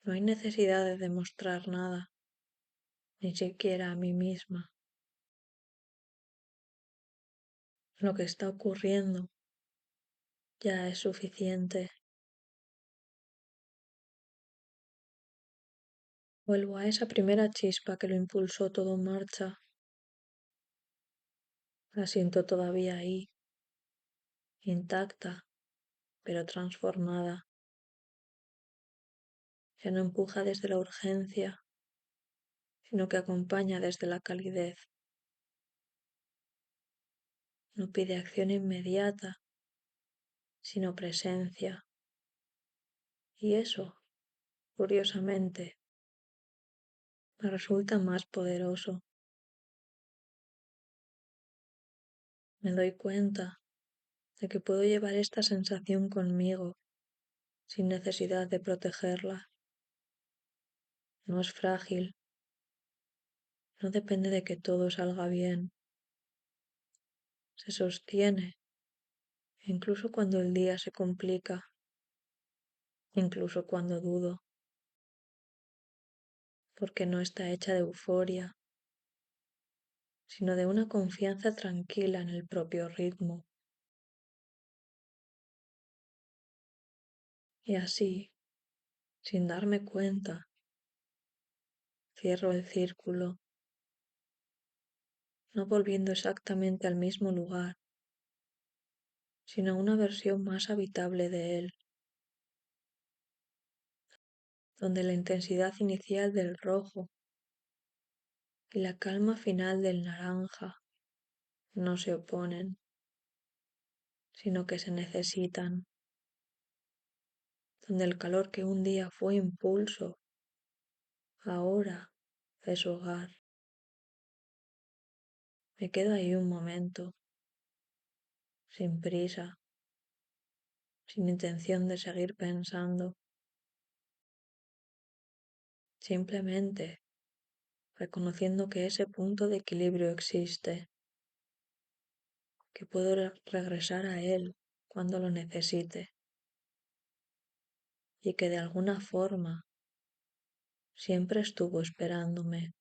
No hay necesidad de demostrar nada, ni siquiera a mí misma. Lo que está ocurriendo ya es suficiente. Vuelvo a esa primera chispa que lo impulsó todo en marcha. La siento todavía ahí, intacta, pero transformada. Ya no empuja desde la urgencia, sino que acompaña desde la calidez. No pide acción inmediata, sino presencia. Y eso, curiosamente, me resulta más poderoso. Me doy cuenta de que puedo llevar esta sensación conmigo sin necesidad de protegerla. No es frágil, no depende de que todo salga bien. Se sostiene, incluso cuando el día se complica, incluso cuando dudo, porque no está hecha de euforia, sino de una confianza tranquila en el propio ritmo. Y así, sin darme cuenta, cierro el círculo, no volviendo exactamente al mismo lugar, sino a una versión más habitable de él, donde la intensidad inicial del rojo y la calma final del naranja no se oponen, sino que se necesitan, donde el calor que un día fue impulso, ahora es hogar. Me quedo ahí un momento, sin prisa, sin intención de seguir pensando, simplemente reconociendo que ese punto de equilibrio existe, que puedo regresar a él cuando lo necesite y que de alguna forma siempre estuvo esperándome.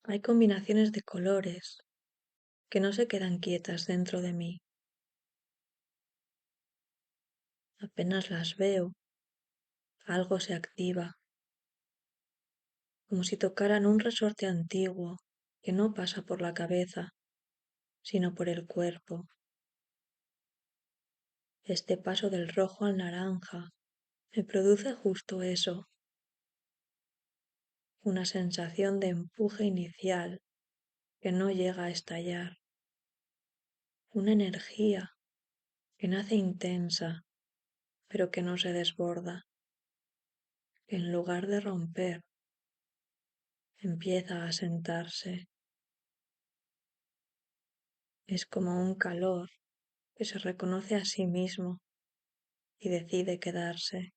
Hay combinaciones de colores que no se quedan quietas dentro de mí. Apenas las veo, algo se activa, como si tocaran un resorte antiguo que no pasa por la cabeza, sino por el cuerpo. Este paso del rojo al naranja me produce justo eso, una sensación de empuje inicial que no llega a estallar, una energía que nace intensa pero que no se desborda, que en lugar de romper empieza a sentarse. Es como un calor que se reconoce a sí mismo y decide quedarse.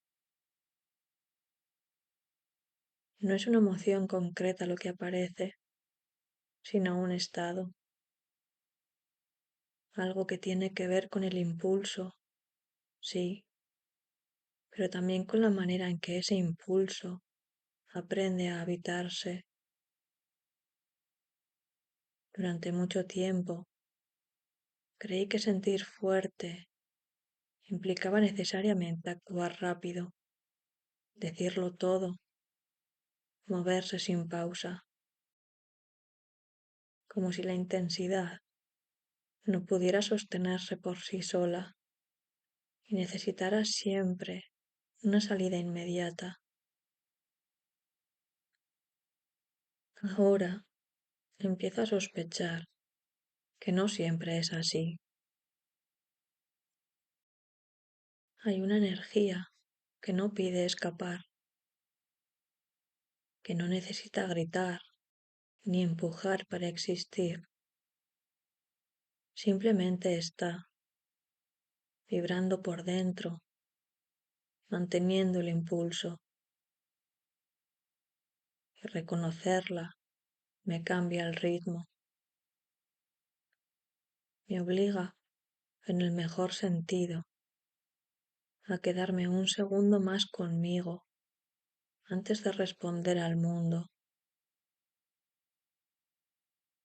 No es una emoción concreta lo que aparece, sino un estado, algo que tiene que ver con el impulso, sí, pero también con la manera en que ese impulso aprende a habitarse. Durante mucho tiempo creí que sentir fuerte implicaba necesariamente actuar rápido, decirlo todo, moverse sin pausa, como si la intensidad no pudiera sostenerse por sí sola y necesitara siempre una salida inmediata. Ahora empiezo a sospechar que no siempre es así. Hay una energía que no pide escapar, que no necesita gritar ni empujar para existir. Simplemente está vibrando por dentro, manteniendo el impulso. Y reconocerla me cambia el ritmo, me obliga, en el mejor sentido, a quedarme un segundo más conmigo antes de responder al mundo.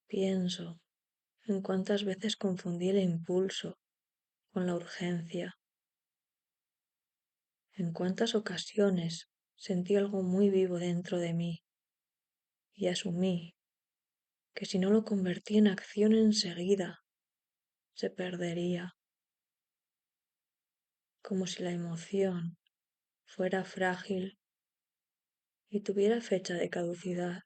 Pienso en cuántas veces confundí el impulso con la urgencia, en cuántas ocasiones sentí algo muy vivo dentro de mí y asumí que si no lo convertí en acción enseguida, se perdería, como si la emoción fuera frágil y tuviera fecha de caducidad.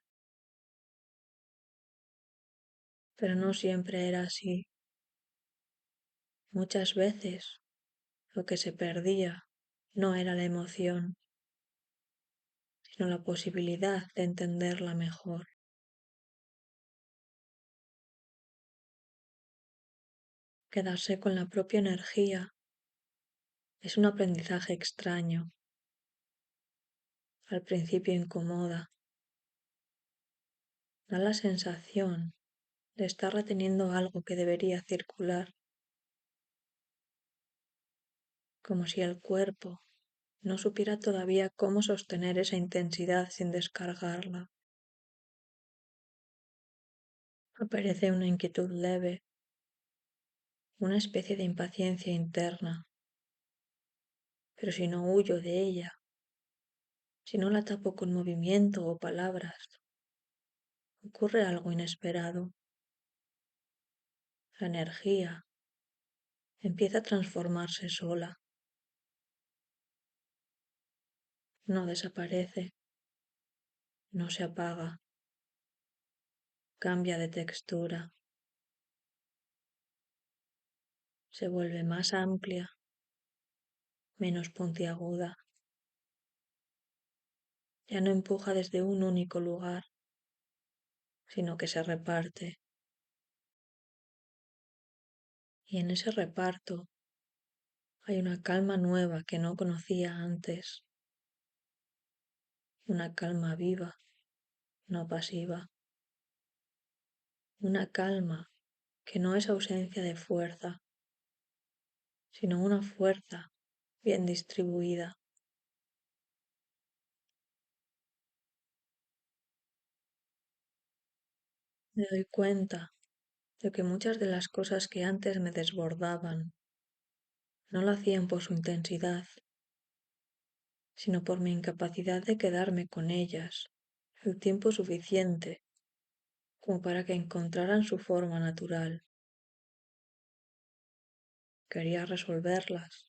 Pero no siempre era así. Muchas veces lo que se perdía no era la emoción, sino la posibilidad de entenderla mejor. Quedarse con la propia energía es un aprendizaje extraño. Al principio incomoda. Da la sensación de estar reteniendo algo que debería circular, como si el cuerpo no supiera todavía cómo sostener esa intensidad sin descargarla. Aparece una inquietud leve, una especie de impaciencia interna, pero si no huyo de ella, si no la tapo con movimiento o palabras, ocurre algo inesperado. La energía empieza a transformarse sola. No desaparece, no se apaga, cambia de textura, se vuelve más amplia, menos puntiaguda. Ya no empuja desde un único lugar, sino que se reparte. Y en ese reparto hay una calma nueva que no conocía antes, una calma viva, no pasiva, una calma que no es ausencia de fuerza, sino una fuerza bien distribuida. Me doy cuenta de que muchas de las cosas que antes me desbordaban no lo hacían por su intensidad, sino por mi incapacidad de quedarme con ellas el tiempo suficiente como para que encontraran su forma natural. Quería resolverlas,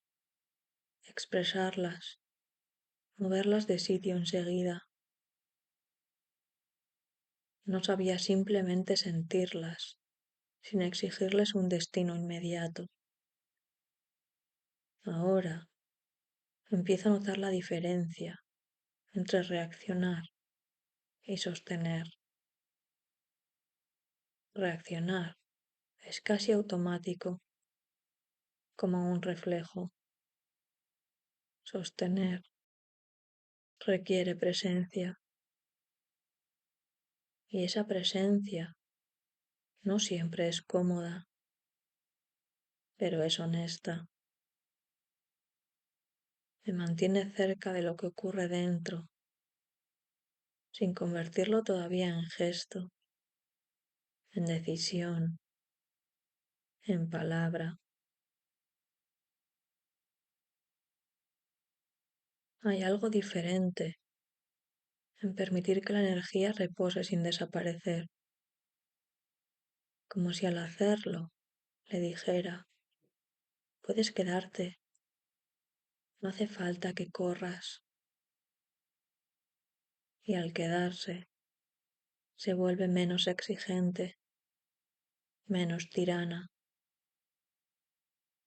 expresarlas, moverlas de sitio enseguida. No sabía simplemente sentirlas, sin exigirles un destino inmediato. Ahora empiezo a notar la diferencia entre reaccionar y sostener. Reaccionar es casi automático, como un reflejo. Sostener requiere presencia, y esa presencia no siempre es cómoda, pero es honesta. Me mantiene cerca de lo que ocurre dentro, sin convertirlo todavía en gesto, en decisión, en palabra. Hay algo diferente en permitir que la energía repose sin desaparecer, como si al hacerlo le dijera, puedes quedarte, no hace falta que corras. Y al quedarse, se vuelve menos exigente, menos tirana.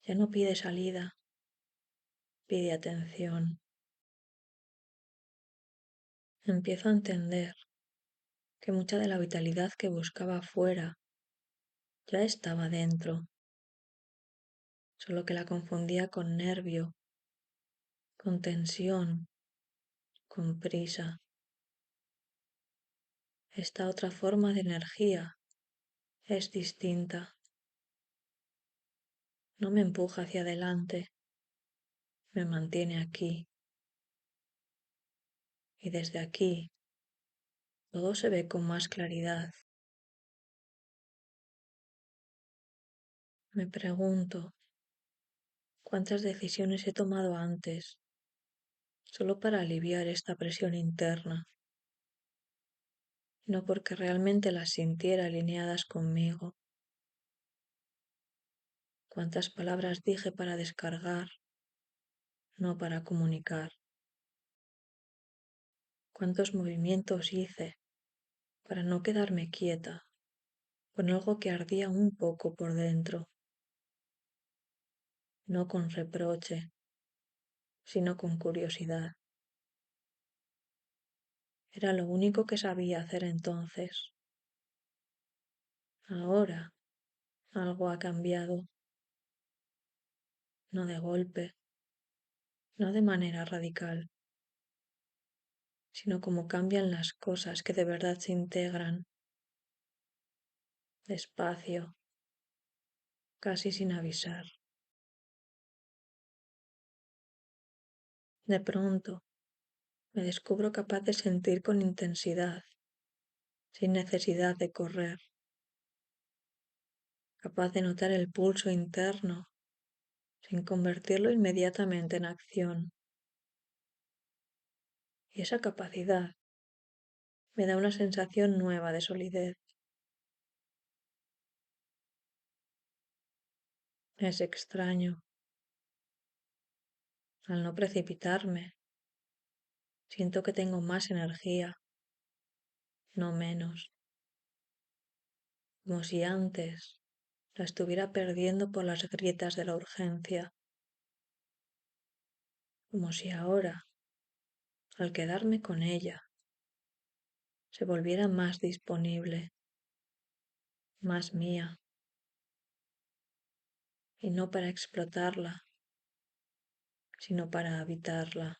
Ya no pide salida, pide atención. Empiezo a entender que mucha de la vitalidad que buscaba afuera ya estaba dentro, solo que la confundía con nervio, con tensión, con prisa. Esta otra forma de energía es distinta. No me empuja hacia adelante, me mantiene aquí. Y desde aquí todo se ve con más claridad. Me pregunto, ¿cuántas decisiones he tomado antes solo para aliviar esta presión interna? No porque realmente las sintiera alineadas conmigo. ¿Cuántas palabras dije para descargar, no para comunicar? ¿Cuántos movimientos hice para no quedarme quieta con algo que ardía un poco por dentro? No con reproche, sino con curiosidad. Era lo único que sabía hacer entonces. Ahora algo ha cambiado, no de golpe, no de manera radical, sino como cambian las cosas que de verdad se integran, despacio, casi sin avisar. De pronto, me descubro capaz de sentir con intensidad, sin necesidad de correr, capaz de notar el pulso interno, sin convertirlo inmediatamente en acción. Y esa capacidad me da una sensación nueva de solidez. Es extraño. Al no precipitarme, siento que tengo más energía, no menos, como si antes la estuviera perdiendo por las grietas de la urgencia, como si ahora, al quedarme con ella, se volviera más disponible, más mía, y no para explotarla, sino para habitarla.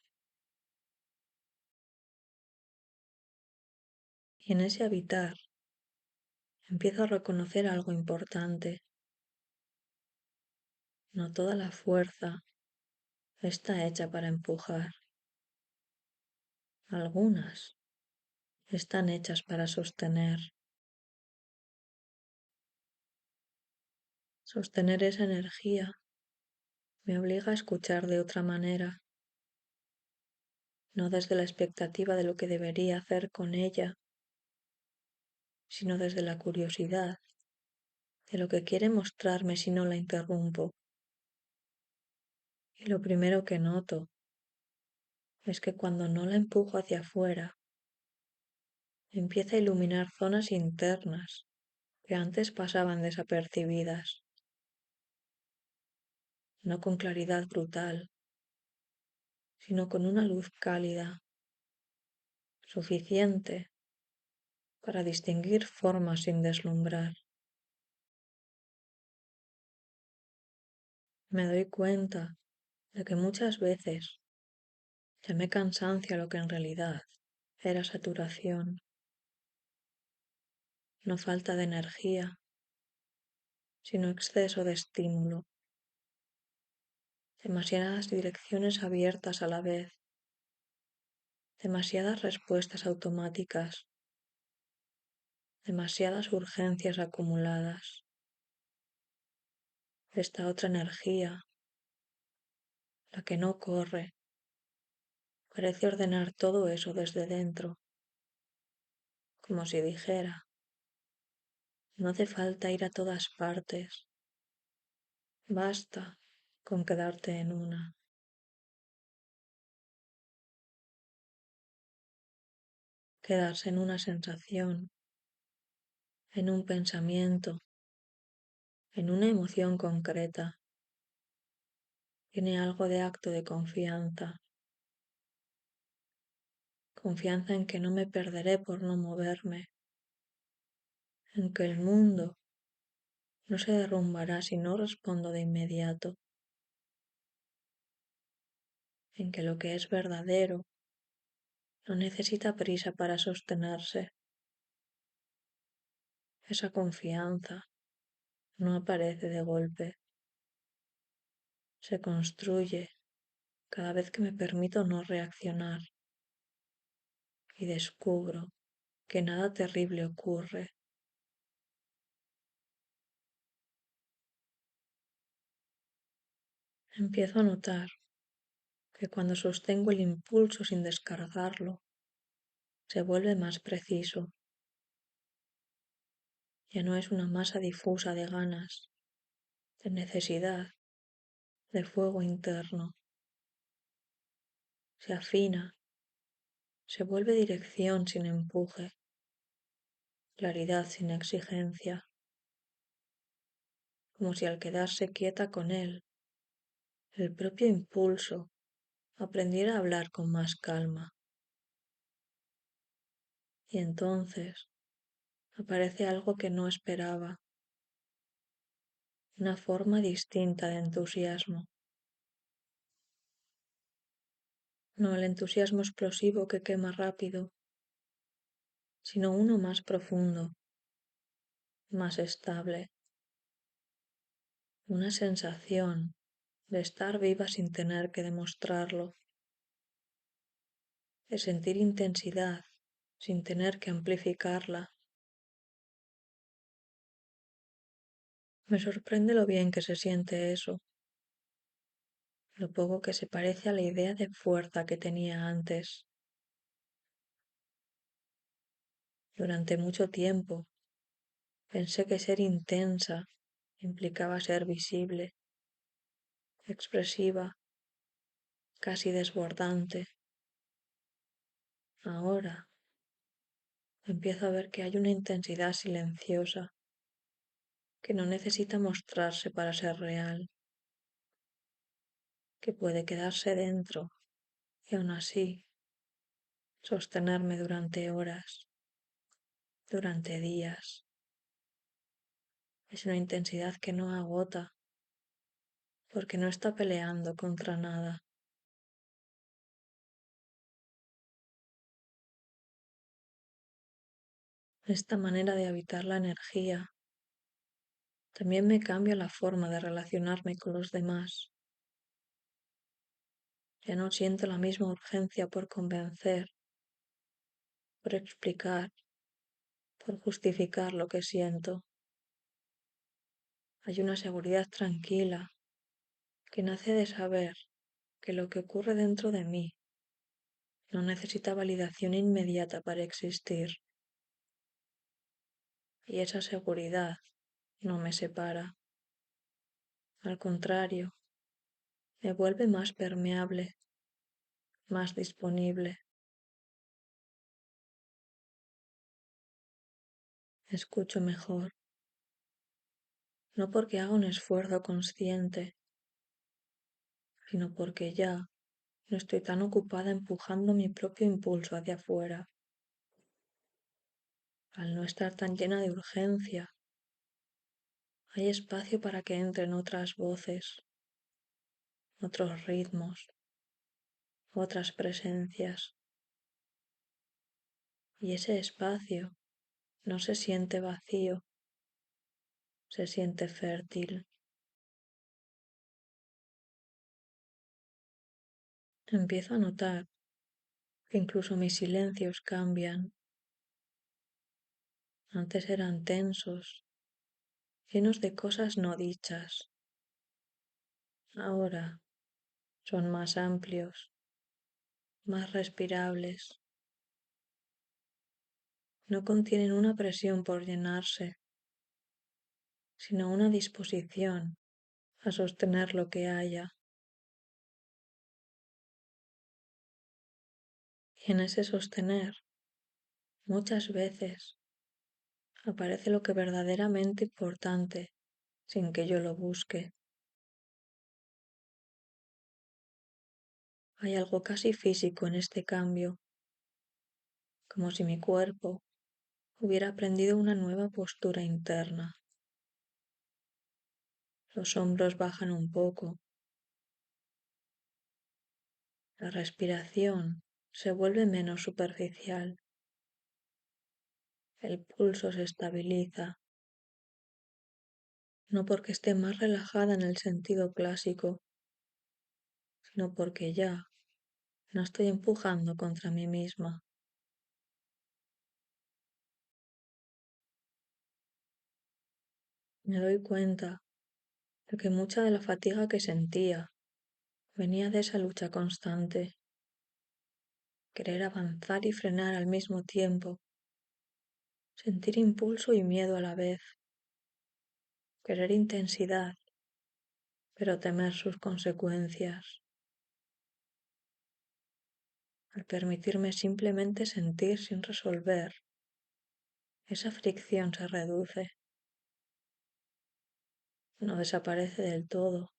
Y en ese habitar empiezo a reconocer algo importante. No toda la fuerza está hecha para empujar. Algunas están hechas para sostener. Sostener esa energía me obliga a escuchar de otra manera, no desde la expectativa de lo que debería hacer con ella, sino desde la curiosidad de lo que quiere mostrarme si no la interrumpo. Y lo primero que noto es que cuando no la empujo hacia afuera, empieza a iluminar zonas internas que antes pasaban desapercibidas, no con claridad brutal, sino con una luz cálida, suficiente para distinguir formas sin deslumbrar. Me doy cuenta de que muchas veces llamé cansancio a lo que en realidad era saturación, no falta de energía, sino exceso de estímulo, demasiadas direcciones abiertas a la vez, demasiadas respuestas automáticas, demasiadas urgencias acumuladas. Esta otra energía, la que no corre, parece ordenar todo eso desde dentro, como si dijera, no hace falta ir a todas partes, basta con quedarte en una. Quedarse en una sensación, en un pensamiento, en una emoción concreta, tiene algo de acto de confianza, confianza en que no me perderé por no moverme, en que el mundo no se derrumbará si no respondo de inmediato, en que lo que es verdadero no necesita prisa para sostenerse. Esa confianza no aparece de golpe, se construye cada vez que me permito no reaccionar y descubro que nada terrible ocurre. Empiezo a notar que cuando sostengo el impulso sin descargarlo, se vuelve más preciso. Ya no es una masa difusa de ganas, de necesidad, de fuego interno. Se afina, se vuelve dirección sin empuje, claridad sin exigencia, como si al quedarse quieta con él, el propio impulso aprendiera a hablar con más calma. Y entonces aparece algo que no esperaba, una forma distinta de entusiasmo. No el entusiasmo explosivo que quema rápido, sino uno más profundo, más estable, una sensación de estar viva sin tener que demostrarlo, de sentir intensidad sin tener que amplificarla. Me sorprende lo bien que se siente eso, lo poco que se parece a la idea de fuerza que tenía antes. Durante mucho tiempo pensé que ser intensa implicaba ser visible, expresiva, casi desbordante. Ahora empiezo a ver que hay una intensidad silenciosa que no necesita mostrarse para ser real, que puede quedarse dentro y aún así sostenerme durante horas, durante días. Es una intensidad que no agota porque no está peleando contra nada. Esta manera de habitar la energía también me cambia la forma de relacionarme con los demás. Ya no siento la misma urgencia por convencer, por explicar, por justificar lo que siento. Hay una seguridad tranquila que nace de saber que lo que ocurre dentro de mí no necesita validación inmediata para existir, y esa seguridad no me separa. Al contrario, me vuelve más permeable, más disponible. Escucho mejor, no porque haga un esfuerzo consciente, sino porque ya no estoy tan ocupada empujando mi propio impulso hacia afuera. Al no estar tan llena de urgencia, hay espacio para que entren otras voces, otros ritmos, otras presencias. Y ese espacio no se siente vacío, se siente fértil. Empiezo a notar que incluso mis silencios cambian. Antes eran tensos, llenos de cosas no dichas. Ahora son más amplios, más respirables. No contienen una presión por llenarse, sino una disposición a sostener lo que haya. Y en ese sostener, muchas veces, aparece lo que verdaderamente importante sin que yo lo busque. Hay algo casi físico en este cambio, como si mi cuerpo hubiera aprendido una nueva postura interna. Los hombros bajan un poco, la respiración se vuelve menos superficial, el pulso se estabiliza, no porque esté más relajada en el sentido clásico, sino porque ya no estoy empujando contra mí misma. Me doy cuenta de que mucha de la fatiga que sentía venía de esa lucha constante, querer avanzar y frenar al mismo tiempo, sentir impulso y miedo a la vez, querer intensidad, pero temer sus consecuencias. Al permitirme simplemente sentir sin resolver, esa fricción se reduce, no desaparece del todo,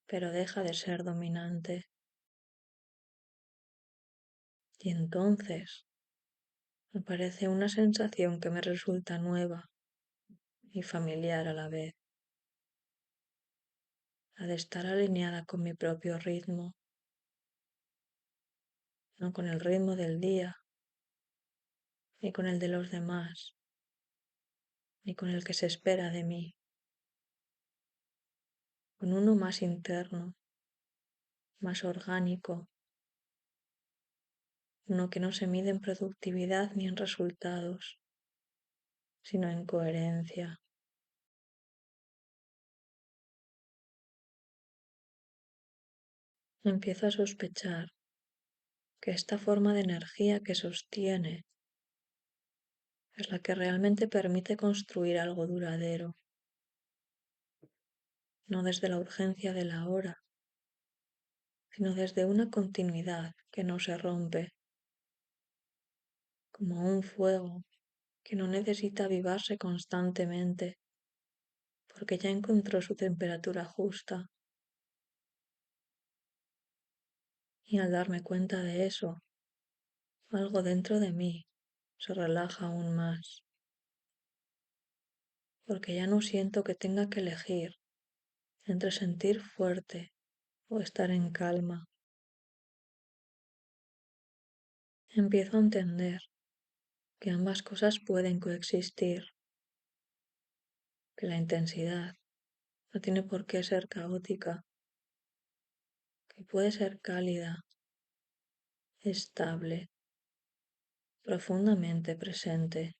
pero deja de ser dominante. Y entonces aparece una sensación que me resulta nueva y familiar a la vez, la de estar alineada con mi propio ritmo, no con el ritmo del día, ni con el de los demás, ni con el que se espera de mí, con uno más interno, más orgánico, uno que no se mide en productividad ni en resultados, sino en coherencia. Empiezo a sospechar que esta forma de energía que sostiene es la que realmente permite construir algo duradero, no desde la urgencia de la hora, sino desde una continuidad que no se rompe, como un fuego que no necesita avivarse constantemente, porque ya encontró su temperatura justa. Y al darme cuenta de eso, algo dentro de mí se relaja aún más, porque ya no siento que tenga que elegir entre sentir fuerte o estar en calma. Empiezo a entender que ambas cosas pueden coexistir, que la intensidad no tiene por qué ser caótica, que puede ser cálida, estable, profundamente presente.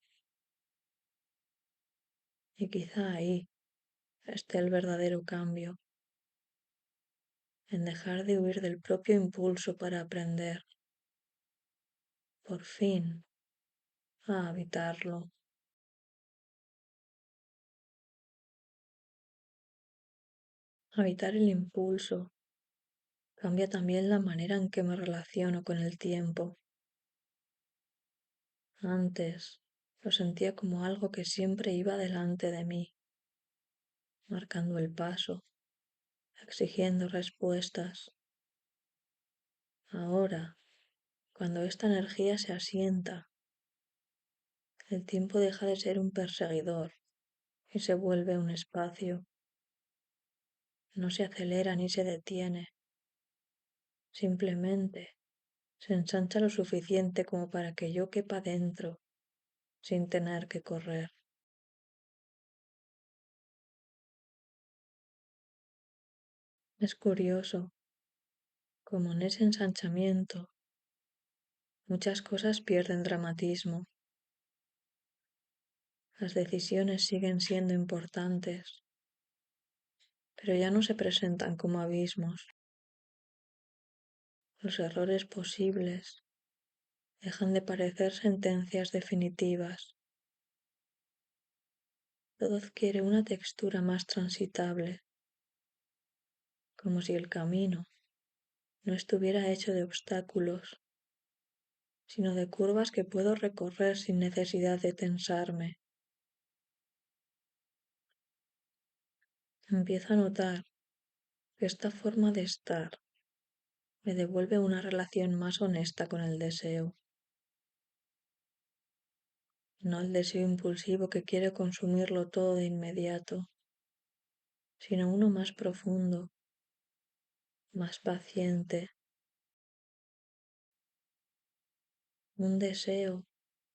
Y quizá ahí esté el verdadero cambio, en dejar de huir del propio impulso para aprender, por fin, a habitarlo. Habitar el impulso cambia también la manera en que me relaciono con el tiempo. Antes lo sentía como algo que siempre iba delante de mí, marcando el paso, exigiendo respuestas. Ahora, cuando esta energía se asienta, el tiempo deja de ser un perseguidor y se vuelve un espacio. No se acelera ni se detiene, simplemente se ensancha lo suficiente como para que yo quepa dentro sin tener que correr. Es curioso como en ese ensanchamiento muchas cosas pierden dramatismo. Las decisiones siguen siendo importantes, pero ya no se presentan como abismos. Los errores posibles dejan de parecer sentencias definitivas. Todo adquiere una textura más transitable, como si el camino no estuviera hecho de obstáculos, sino de curvas que puedo recorrer sin necesidad de tensarme. Empiezo a notar que esta forma de estar me devuelve una relación más honesta con el deseo, no el deseo impulsivo que quiere consumirlo todo de inmediato, sino uno más profundo, más paciente, un deseo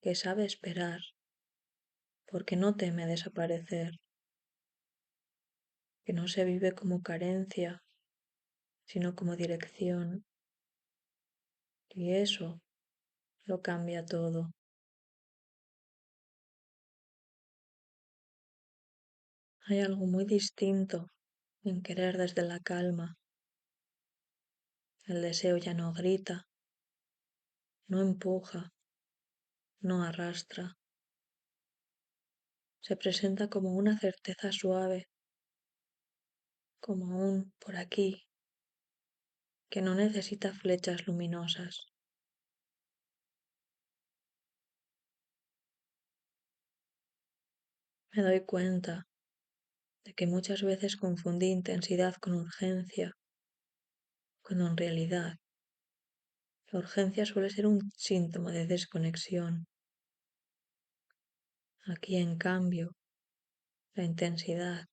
que sabe esperar, porque no teme desaparecer, que no se vive como carencia, sino como dirección, y eso lo cambia todo. Hay algo muy distinto en querer desde la calma. El deseo ya no grita, no empuja, no arrastra. Se presenta como una certeza suave, como un por aquí, que no necesita flechas luminosas. Me doy cuenta de que muchas veces confundí intensidad con urgencia, cuando en realidad la urgencia suele ser un síntoma de desconexión. Aquí, en cambio, la intensidad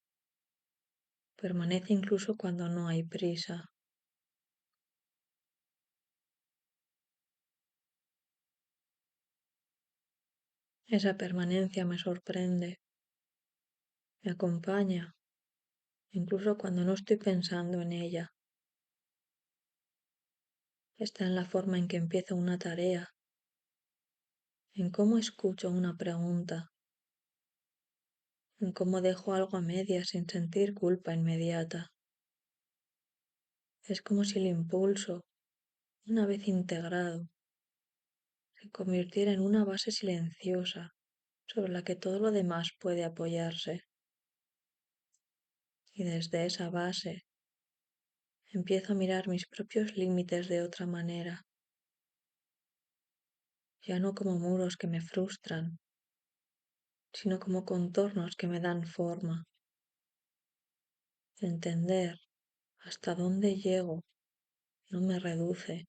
permanece incluso cuando no hay prisa. Esa permanencia me sorprende, me acompaña, incluso cuando no estoy pensando en ella. Está en la forma en que empiezo una tarea, en cómo escucho una pregunta, en cómo dejo algo a medias sin sentir culpa inmediata. Es como si el impulso, una vez integrado, se convirtiera en una base silenciosa sobre la que todo lo demás puede apoyarse. Y desde esa base empiezo a mirar mis propios límites de otra manera, ya no como muros que me frustran, sino como contornos que me dan forma. Entender hasta dónde llego no me reduce,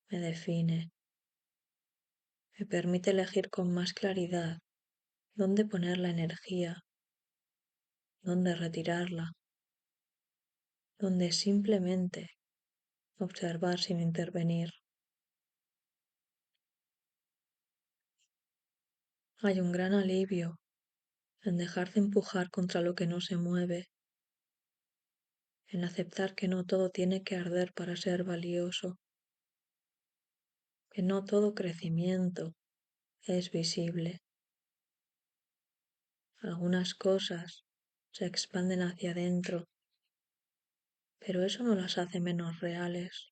me define, me permite elegir con más claridad dónde poner la energía, dónde retirarla, dónde simplemente observar sin intervenir. Hay un gran alivio en dejar de empujar contra lo que no se mueve, en aceptar que no todo tiene que arder para ser valioso, que no todo crecimiento es visible. Algunas cosas se expanden hacia adentro, pero eso no las hace menos reales.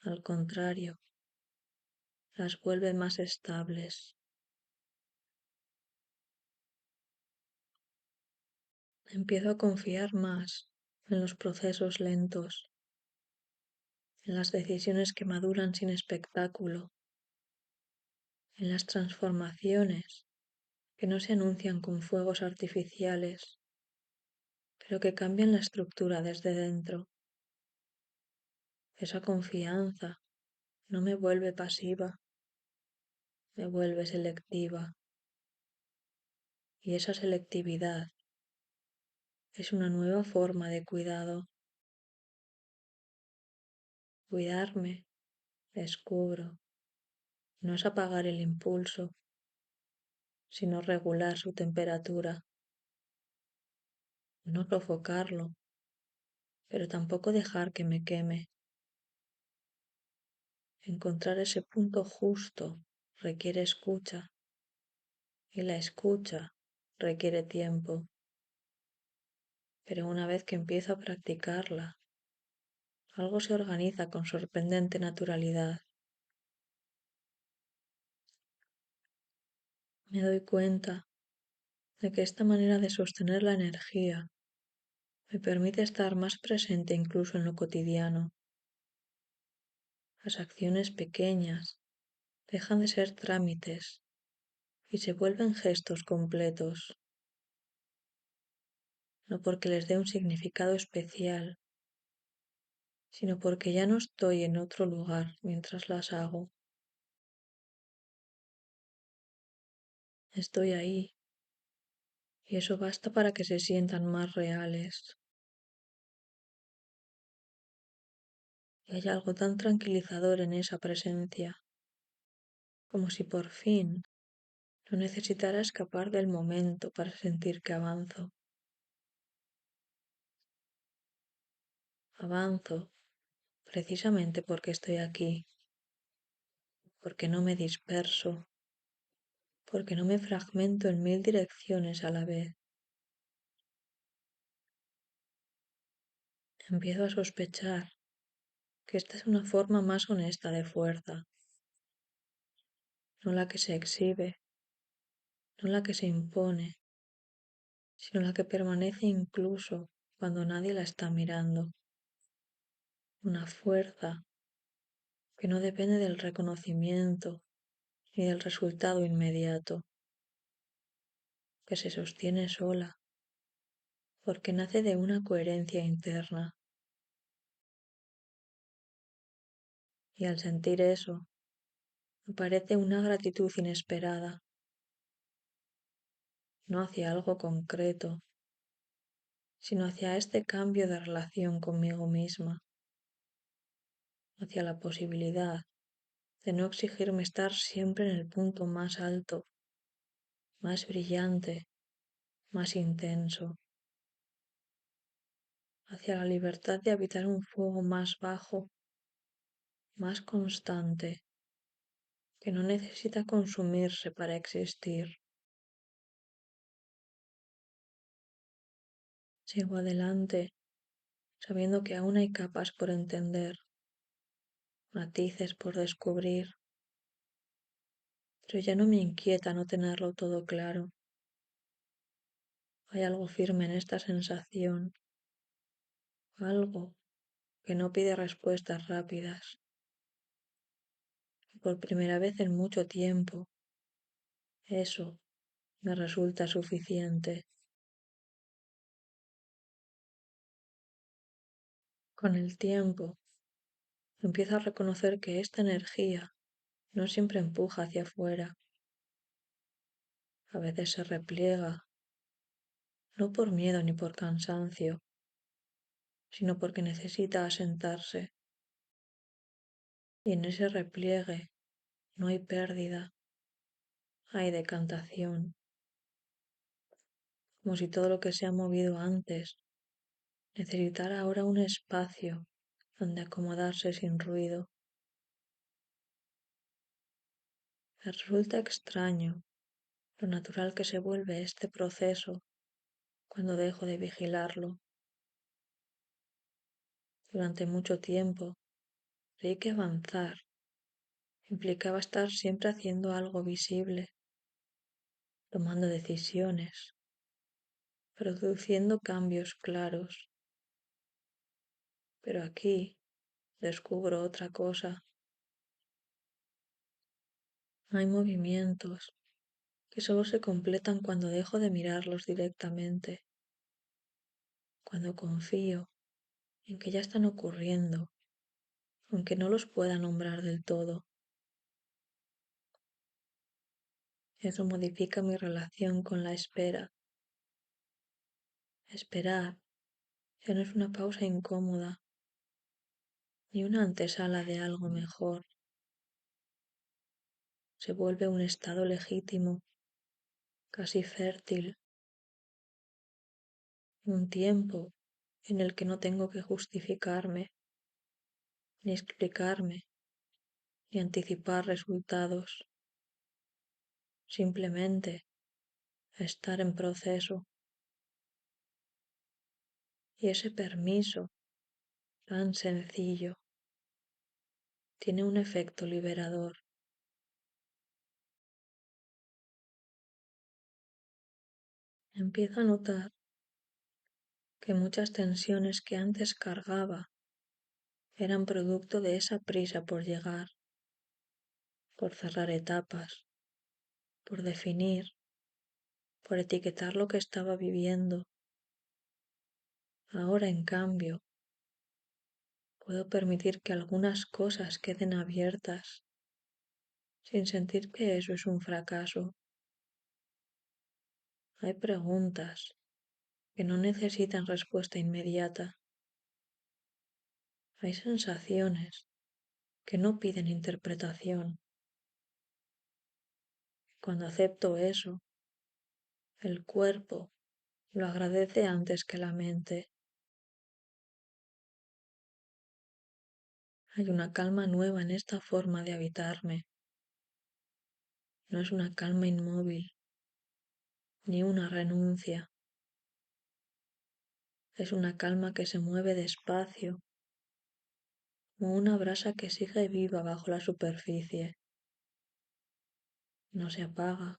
Al contrario, las vuelve más estables. Empiezo a confiar más en los procesos lentos, en las decisiones que maduran sin espectáculo, en las transformaciones que no se anuncian con fuegos artificiales, pero que cambian la estructura desde dentro. Esa confianza no me vuelve pasiva, me vuelve selectiva. Y esa selectividad es una nueva forma de cuidado. Cuidarme, descubro, no es apagar el impulso, sino regular su temperatura, no sofocarlo, pero tampoco dejar que me queme. Encontrar ese punto justo requiere escucha, y la escucha requiere tiempo. Pero una vez que empiezo a practicarla, algo se organiza con sorprendente naturalidad. Me doy cuenta de que esta manera de sostener la energía me permite estar más presente incluso en lo cotidiano. Las acciones pequeñas dejan de ser trámites y se vuelven gestos completos, no porque les dé un significado especial, sino porque ya no estoy en otro lugar mientras las hago. Estoy ahí, y eso basta para que se sientan más reales. Y hay algo tan tranquilizador en esa presencia, como si por fin no necesitara escapar del momento para sentir que avanzo. Avanzo precisamente porque estoy aquí, porque no me disperso, porque no me fragmento en mil direcciones a la vez. Empiezo a sospechar que esta es una forma más honesta de fuerza, no la que se exhibe, no la que se impone, sino la que permanece incluso cuando nadie la está mirando. Una fuerza que no depende del reconocimiento ni del resultado inmediato, que se sostiene sola, porque nace de una coherencia interna. Y al sentir eso, aparece una gratitud inesperada, no hacia algo concreto, sino hacia este cambio de relación conmigo misma, hacia la posibilidad de no exigirme estar siempre en el punto más alto, más brillante, más intenso, hacia la libertad de habitar un fuego más bajo, más constante, que no necesita consumirse para existir. Sigo adelante, sabiendo que aún hay capas por entender, matices por descubrir, pero ya no me inquieta no tenerlo todo claro. Hay algo firme en esta sensación, algo que no pide respuestas rápidas. Por primera vez en mucho tiempo, eso me resulta suficiente. Con el tiempo, empiezo a reconocer que esta energía no siempre empuja hacia afuera. A veces se repliega, no por miedo ni por cansancio, sino porque necesita asentarse. Y en ese repliegue no hay pérdida, hay decantación, como si todo lo que se ha movido antes necesitara ahora un espacio donde acomodarse sin ruido. Me resulta extraño lo natural que se vuelve este proceso cuando dejo de vigilarlo. Durante mucho tiempo creí que avanzar implicaba estar siempre haciendo algo visible, tomando decisiones, produciendo cambios claros. Pero aquí descubro otra cosa. Hay movimientos que solo se completan cuando dejo de mirarlos directamente, cuando confío en que ya están ocurriendo, aunque no los pueda nombrar del todo. Eso modifica mi relación con la espera. Esperar ya no es una pausa incómoda, ni una antesala de algo mejor. Se vuelve un estado legítimo, casi fértil, un tiempo en el que no tengo que justificarme, ni explicarme, ni anticipar resultados. Simplemente estar en proceso. Y ese permiso, tan sencillo, tiene un efecto liberador. Empiezo a notar que muchas tensiones que antes cargaba eran producto de esa prisa por llegar, por cerrar etapas, por definir, por etiquetar lo que estaba viviendo. Ahora, en cambio, puedo permitir que algunas cosas queden abiertas sin sentir que eso es un fracaso. Hay preguntas que no necesitan respuesta inmediata. Hay sensaciones que no piden interpretación. Cuando acepto eso, el cuerpo lo agradece antes que la mente. Hay una calma nueva en esta forma de habitarme. No es una calma inmóvil, ni una renuncia. Es una calma que se mueve despacio, como una brasa que sigue viva bajo la superficie. No se apaga,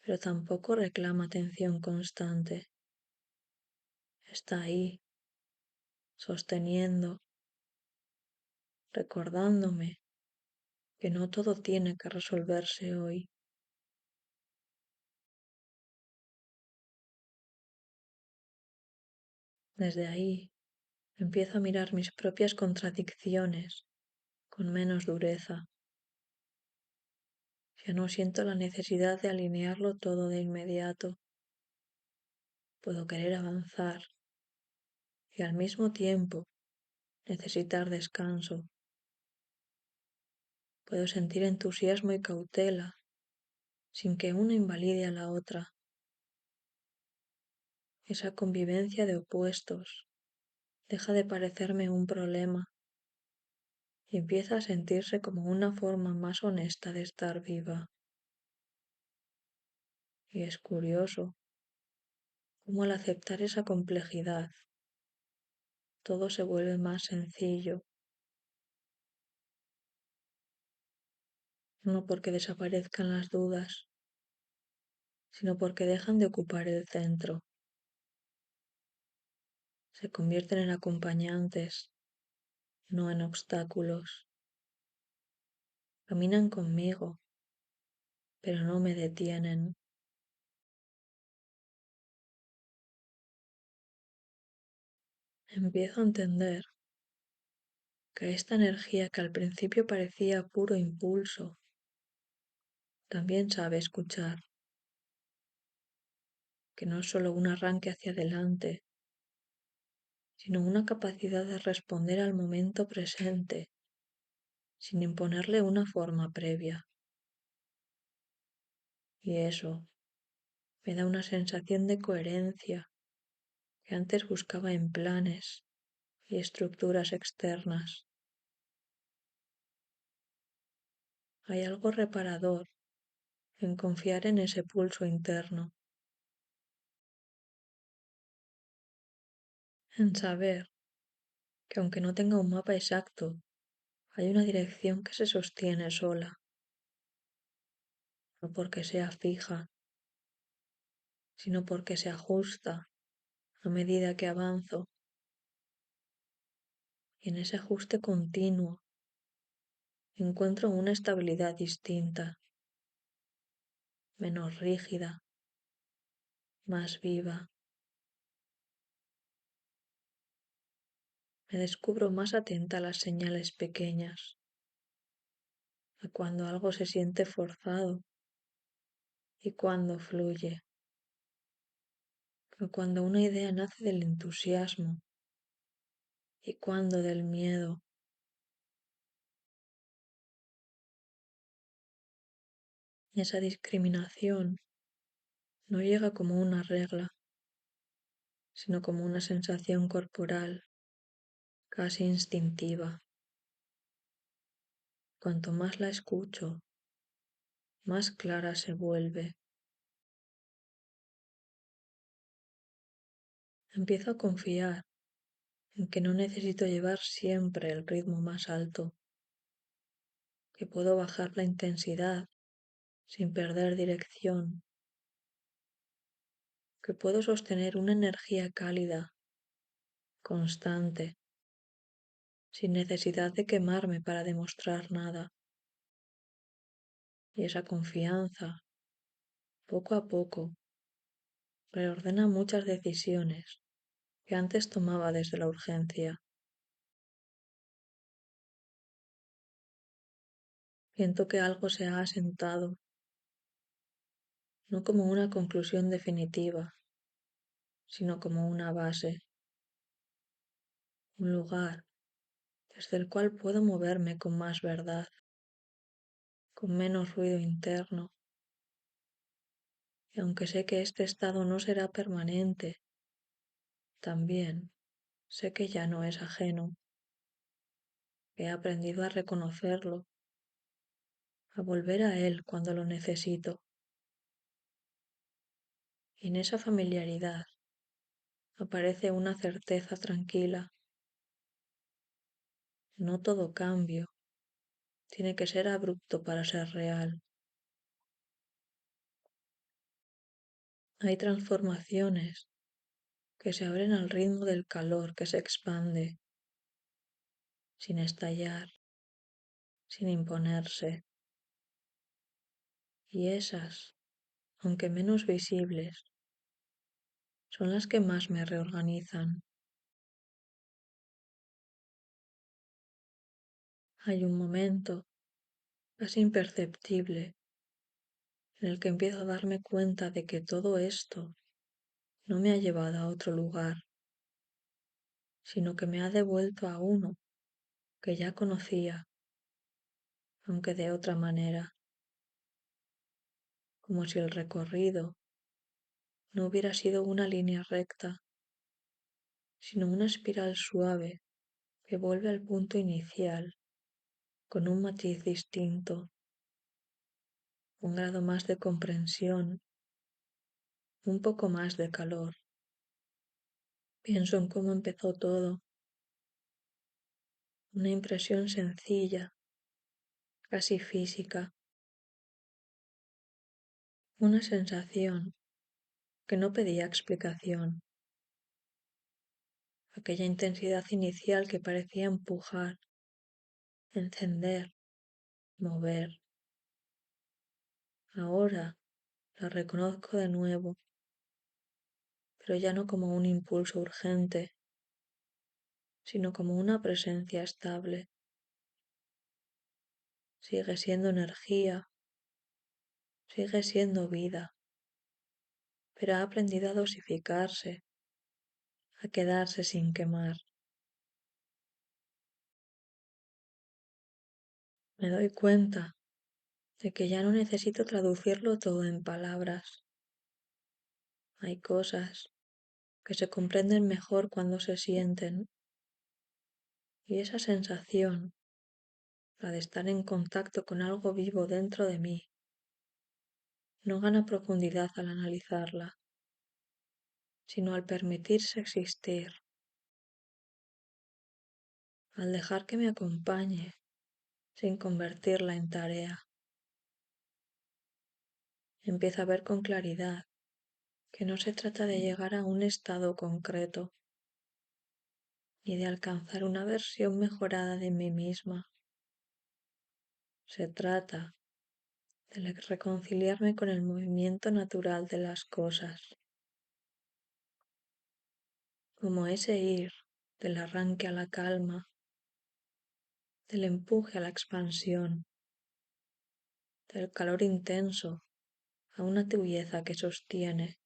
pero tampoco reclama atención constante. Está ahí, sosteniendo, recordándome que no todo tiene que resolverse hoy. Desde ahí empiezo a mirar mis propias contradicciones con menos dureza. Ya no siento la necesidad de alinearlo todo de inmediato. Puedo querer avanzar y al mismo tiempo necesitar descanso. Puedo sentir entusiasmo y cautela sin que una invalide a la otra. Esa convivencia de opuestos deja de parecerme un problema y empieza a sentirse como una forma más honesta de estar viva. Y es curioso cómo al aceptar esa complejidad, todo se vuelve más sencillo, no porque desaparezcan las dudas, sino porque dejan de ocupar el centro. Se convierten en acompañantes, no en obstáculos. Caminan conmigo, pero no me detienen. Empiezo a entender que esta energía que al principio parecía puro impulso, también sabe escuchar, que no es solo un arranque hacia adelante, sino una capacidad de responder al momento presente, sin imponerle una forma previa. Y eso me da una sensación de coherencia que antes buscaba en planes y estructuras externas. Hay algo reparador en confiar en ese pulso interno, en saber que aunque no tenga un mapa exacto, hay una dirección que se sostiene sola, no porque sea fija, sino porque se ajusta a medida que avanzo, y en ese ajuste continuo encuentro una estabilidad distinta, menos rígida, más viva. Me descubro más atenta a las señales pequeñas, a cuando algo se siente forzado y cuando fluye, a cuando una idea nace del entusiasmo y cuando del miedo. Esa discriminación no llega como una regla, sino como una sensación corporal, casi instintiva. Cuanto más la escucho, más clara se vuelve. Empiezo a confiar en que no necesito llevar siempre el ritmo más alto, que puedo bajar la intensidad sin perder dirección, que puedo sostener una energía cálida, constante, sin necesidad de quemarme para demostrar nada. Y esa confianza, poco a poco, reordena muchas decisiones que antes tomaba desde la urgencia. Siento que algo se ha asentado, no como una conclusión definitiva, sino como una base, un lugar desde el cual puedo moverme con más verdad, con menos ruido interno. Y aunque sé que este estado no será permanente, también sé que ya no es ajeno, que he aprendido a reconocerlo, a volver a él cuando lo necesito. Y en esa familiaridad aparece una certeza tranquila. No todo cambio tiene que ser abrupto para ser real. Hay transformaciones que se abren al ritmo del calor que se expande, sin estallar, sin imponerse. Y esas, aunque menos visibles, son las que más me reorganizan. Hay un momento, casi imperceptible, en el que empiezo a darme cuenta de que todo esto no me ha llevado a otro lugar, sino que me ha devuelto a uno que ya conocía, aunque de otra manera, como si el recorrido no hubiera sido una línea recta, sino una espiral suave que vuelve al punto inicial con un matiz distinto, un grado más de comprensión, un poco más de calor. Pienso en cómo empezó todo, una impresión sencilla, casi física, una sensación que no pedía explicación, aquella intensidad inicial que parecía empujar, encender, mover. Ahora la reconozco de nuevo, pero ya no como un impulso urgente, sino como una presencia estable. Sigue siendo energía, sigue siendo vida, pero ha aprendido a dosificarse, a quedarse sin quemar. Me doy cuenta de que ya no necesito traducirlo todo en palabras. Hay cosas que se comprenden mejor cuando se sienten, y esa sensación, la de estar en contacto con algo vivo dentro de mí, no gana profundidad al analizarla, sino al permitirse existir, al dejar que me acompañe sin convertirla en tarea. Empiezo a ver con claridad que no se trata de llegar a un estado concreto, ni de alcanzar una versión mejorada de mí misma. Se trata de reconciliarme con el movimiento natural de las cosas, como ese ir del arranque a la calma, del empuje a la expansión, del calor intenso a una tibieza que sostiene,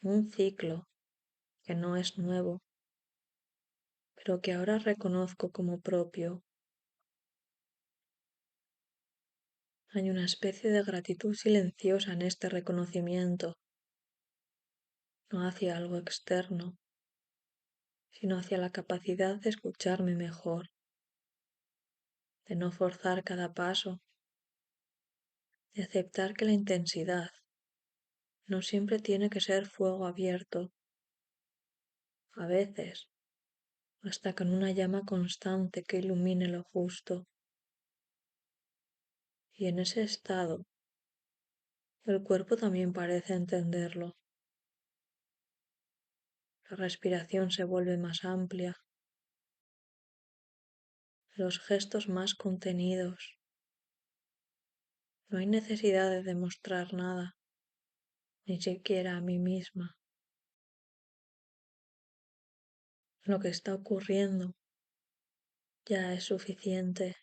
un ciclo que no es nuevo, pero que ahora reconozco como propio. Hay una especie de gratitud silenciosa en este reconocimiento, no hacia algo externo, sino hacia la capacidad de escucharme mejor, de no forzar cada paso, de aceptar que la intensidad no siempre tiene que ser fuego abierto. A veces, basta con una llama constante que ilumine lo justo. Y en ese estado, el cuerpo también parece entenderlo. La respiración se vuelve más amplia, los gestos más contenidos. No hay necesidad de demostrar nada, ni siquiera a mí misma. Lo que está ocurriendo ya es suficiente.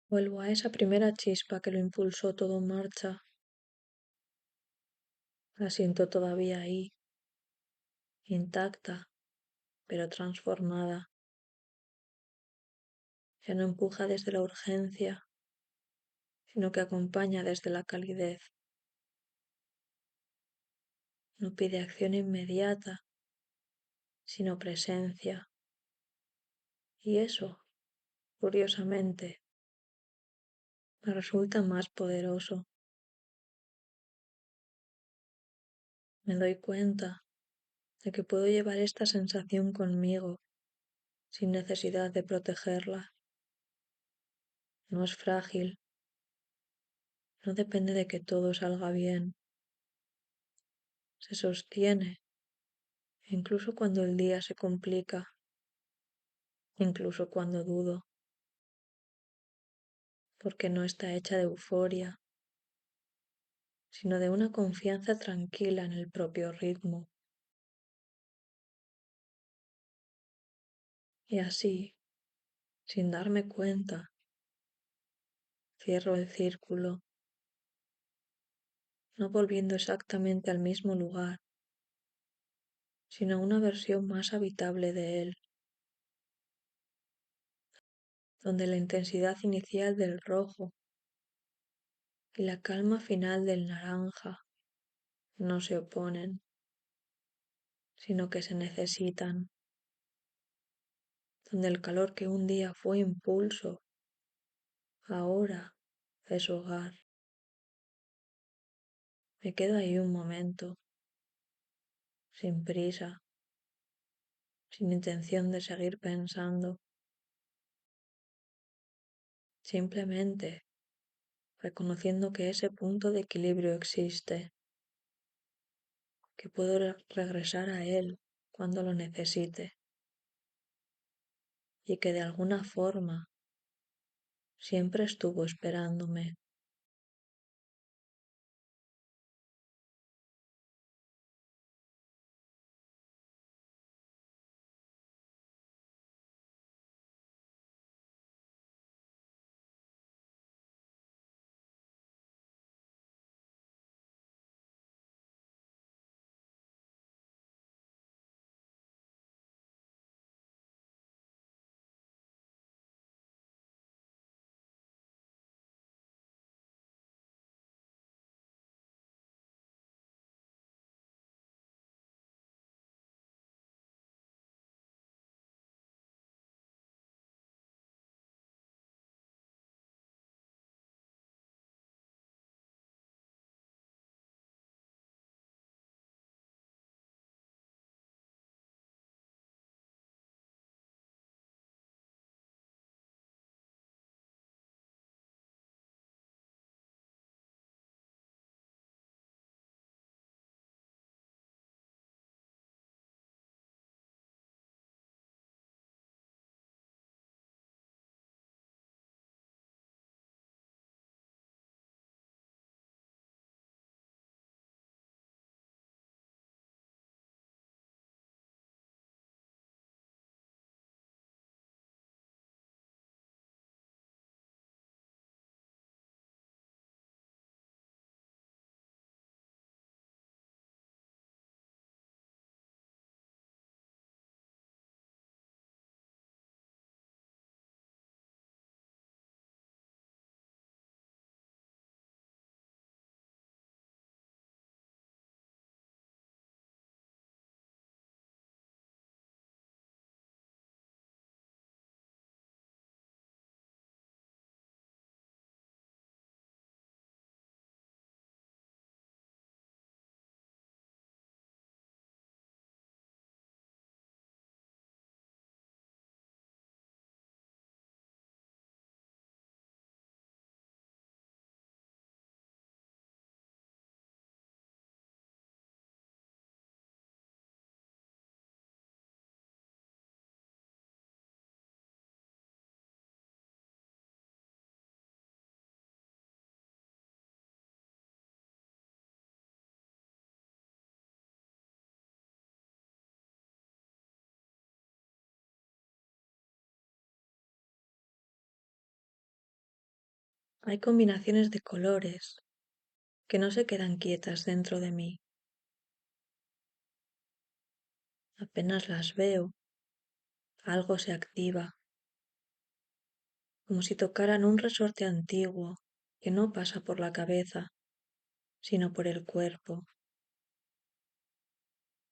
Vuelvo a esa primera chispa que lo impulsó todo en marcha. La siento todavía ahí, intacta, pero transformada. Ya no empuja desde la urgencia, sino que acompaña desde la calidez. No pide acción inmediata, sino presencia. Y eso, curiosamente, me resulta más poderoso. Me doy cuenta de que puedo llevar esta sensación conmigo sin necesidad de protegerla. No es frágil, no depende de que todo salga bien. Se sostiene, incluso cuando el día se complica, incluso cuando dudo, porque no está hecha de euforia, sino de una confianza tranquila en el propio ritmo. Y así, sin darme cuenta, cierro el círculo, no volviendo exactamente al mismo lugar, sino a una versión más habitable de él, donde la intensidad inicial del rojo y la calma final del naranja no se oponen, sino que se necesitan, donde el calor que un día fue impulso, ahora es hogar. Me quedo ahí un momento, sin prisa, sin intención de seguir pensando, simplemente reconociendo que ese punto de equilibrio existe, que puedo regresar a él cuando lo necesite y que de alguna forma siempre estuvo esperándome. Hay combinaciones de colores que no se quedan quietas dentro de mí. Apenas las veo, algo se activa, como si tocaran un resorte antiguo que no pasa por la cabeza, sino por el cuerpo.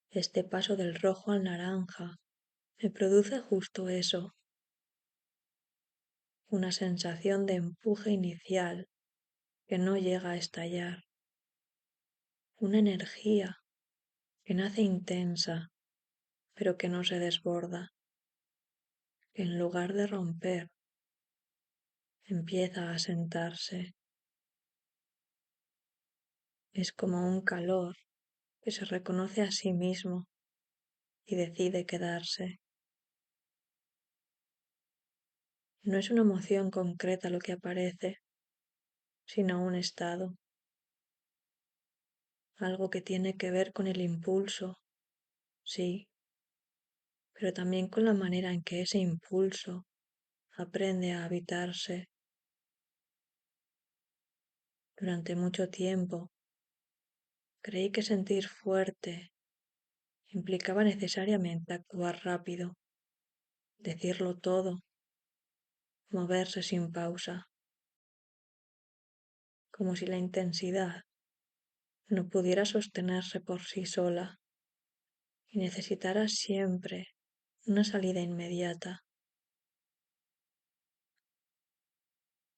Este paso del rojo al naranja me produce justo eso, una sensación de empuje inicial que no llega a estallar, una energía que nace intensa pero que no se desborda, que en lugar de romper empieza a sentarse. Es como un calor que se reconoce a sí mismo y decide quedarse. No es una emoción concreta lo que aparece, sino un estado, algo que tiene que ver con el impulso, sí, pero también con la manera en que ese impulso aprende a habitarse. Durante mucho tiempo creí que sentir fuerte implicaba necesariamente actuar rápido, decirlo todo, moverse sin pausa, como si la intensidad no pudiera sostenerse por sí sola y necesitara siempre una salida inmediata.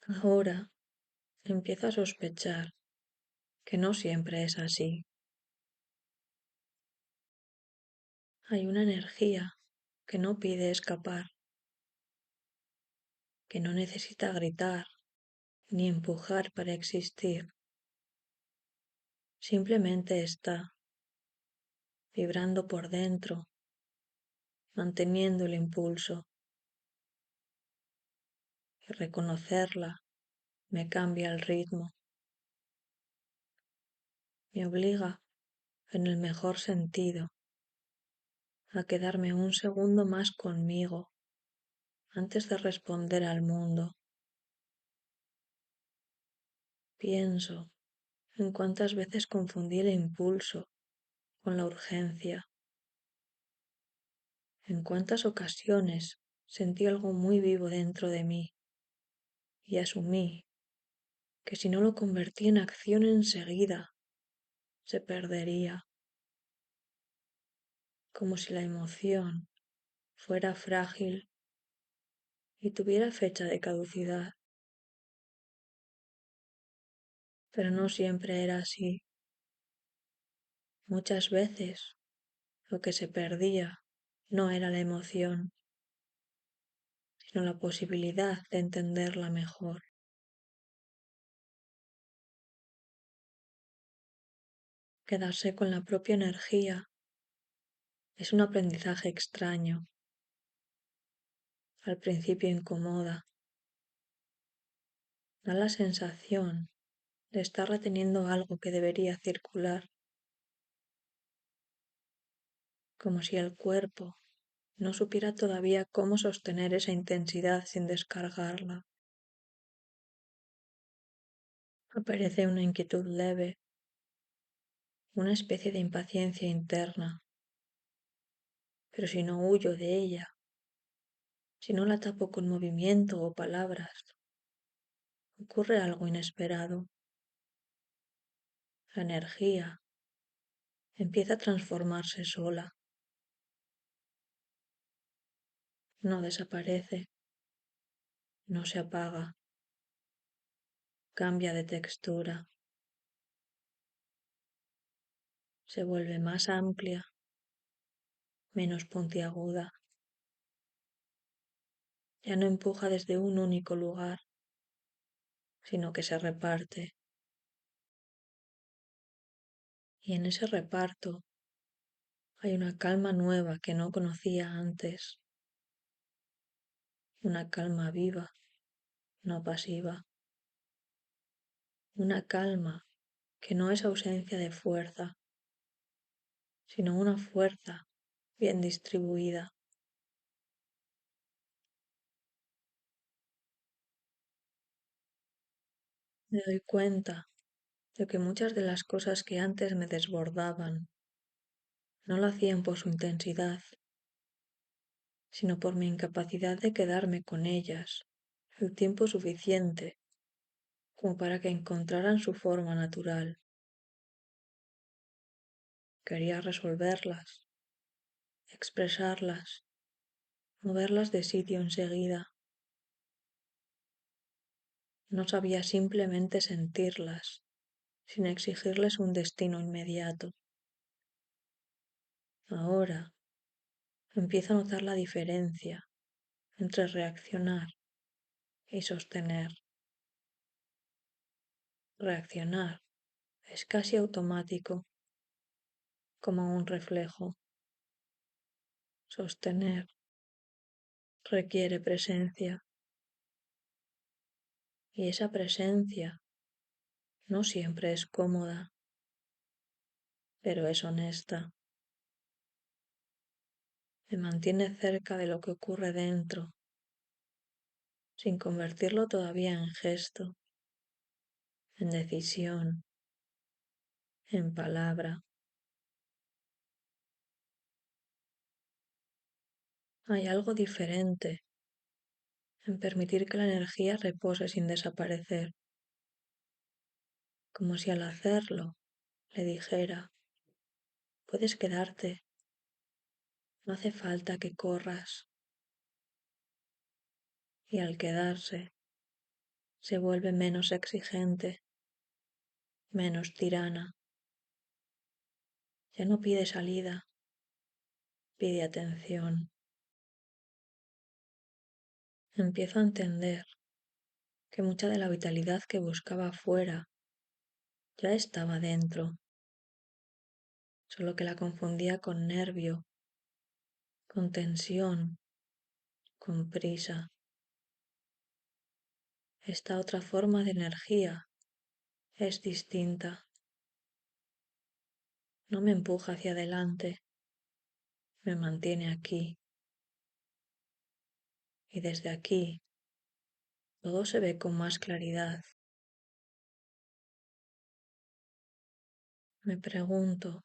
Ahora empiezo a sospechar que no siempre es así. Hay una energía que no pide escapar, que no necesita gritar ni empujar para existir. Simplemente está vibrando por dentro, manteniendo el impulso. Y reconocerla me cambia el ritmo, me obliga, en el mejor sentido, a quedarme un segundo más conmigo antes de responder al mundo. Pienso en cuántas veces confundí el impulso con la urgencia, en cuántas ocasiones sentí algo muy vivo dentro de mí y asumí que si no lo convertí en acción enseguida, se perdería, como si la emoción fuera frágil y tuviera fecha de caducidad. Pero no siempre era así. Muchas veces lo que se perdía no era la emoción, sino la posibilidad de entenderla mejor. Quedarse con la propia energía es un aprendizaje extraño. Al principio incomoda. Da la sensación de estar reteniendo algo que debería circular, como si el cuerpo no supiera todavía cómo sostener esa intensidad sin descargarla. Aparece una inquietud leve, una especie de impaciencia interna, pero si no huyo de ella, si no la tapo con movimiento o palabras, ocurre algo inesperado. La energía empieza a transformarse sola. No desaparece, no se apaga, cambia de textura, se vuelve más amplia, menos puntiaguda. Ya no empuja desde un único lugar, sino que se reparte. Y en ese reparto hay una calma nueva que no conocía antes, una calma viva, no pasiva, una calma que no es ausencia de fuerza, sino una fuerza bien distribuida. Me doy cuenta de que muchas de las cosas que antes me desbordaban no lo hacían por su intensidad, sino por mi incapacidad de quedarme con ellas el tiempo suficiente como para que encontraran su forma natural. Quería resolverlas, expresarlas, moverlas de sitio enseguida. No sabía simplemente sentirlas, sin exigirles un destino inmediato. Ahora empiezo a notar la diferencia entre reaccionar y sostener. Reaccionar es casi automático, como un reflejo. Sostener requiere presencia, y esa presencia no siempre es cómoda, pero es honesta. Me mantiene cerca de lo que ocurre dentro, sin convertirlo todavía en gesto, en decisión, en palabra. Hay algo diferente en permitir que la energía repose sin desaparecer, como si al hacerlo le dijera, puedes quedarte, no hace falta que corras. Y al quedarse, se vuelve menos exigente, menos tirana. Ya no pide salida, pide atención. Empiezo a entender que mucha de la vitalidad que buscaba afuera ya estaba dentro, solo que la confundía con nervio, con tensión, con prisa. Esta otra forma de energía es distinta. No me empuja hacia adelante, me mantiene aquí. Y desde aquí todo se ve con más claridad. Me pregunto,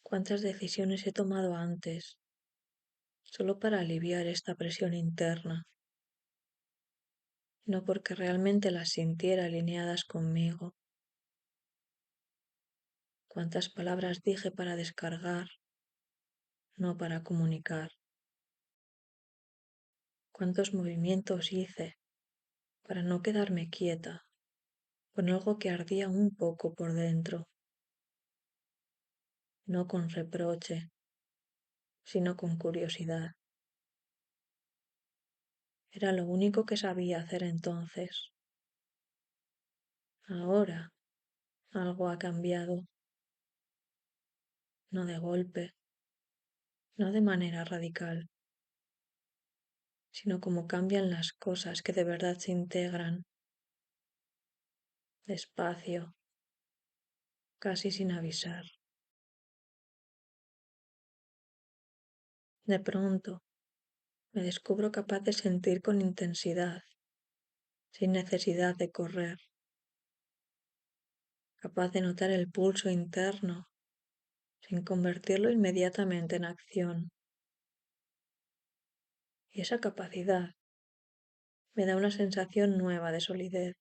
¿cuántas decisiones he tomado antes solo para aliviar esta presión interna? No porque realmente las sintiera alineadas conmigo. ¿Cuántas palabras dije para descargar, no para comunicar? ¿Cuántos movimientos hice para no quedarme quieta con algo que ardía un poco por dentro? No con reproche, sino con curiosidad. Era lo único que sabía hacer entonces. Ahora algo ha cambiado, no de golpe, no de manera radical, sino como cambian las cosas que de verdad se integran, despacio, casi sin avisar. De pronto, me descubro capaz de sentir con intensidad, sin necesidad de correr, capaz de notar el pulso interno, sin convertirlo inmediatamente en acción. Y esa capacidad me da una sensación nueva de solidez.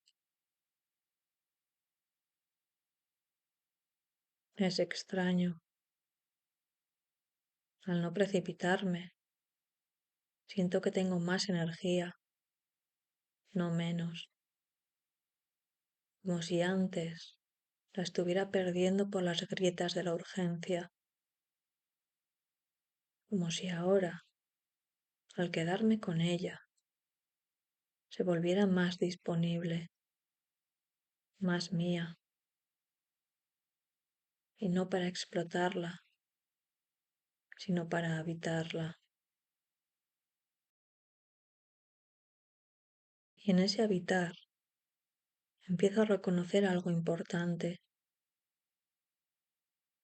Es extraño. Al no precipitarme, siento que tengo más energía, no menos, como si antes la estuviera perdiendo por las grietas de la urgencia, como si ahora, al quedarme con ella, se volviera más disponible, más mía, y no para explotarla, sino para habitarla. Y en ese habitar empiezo a reconocer algo importante.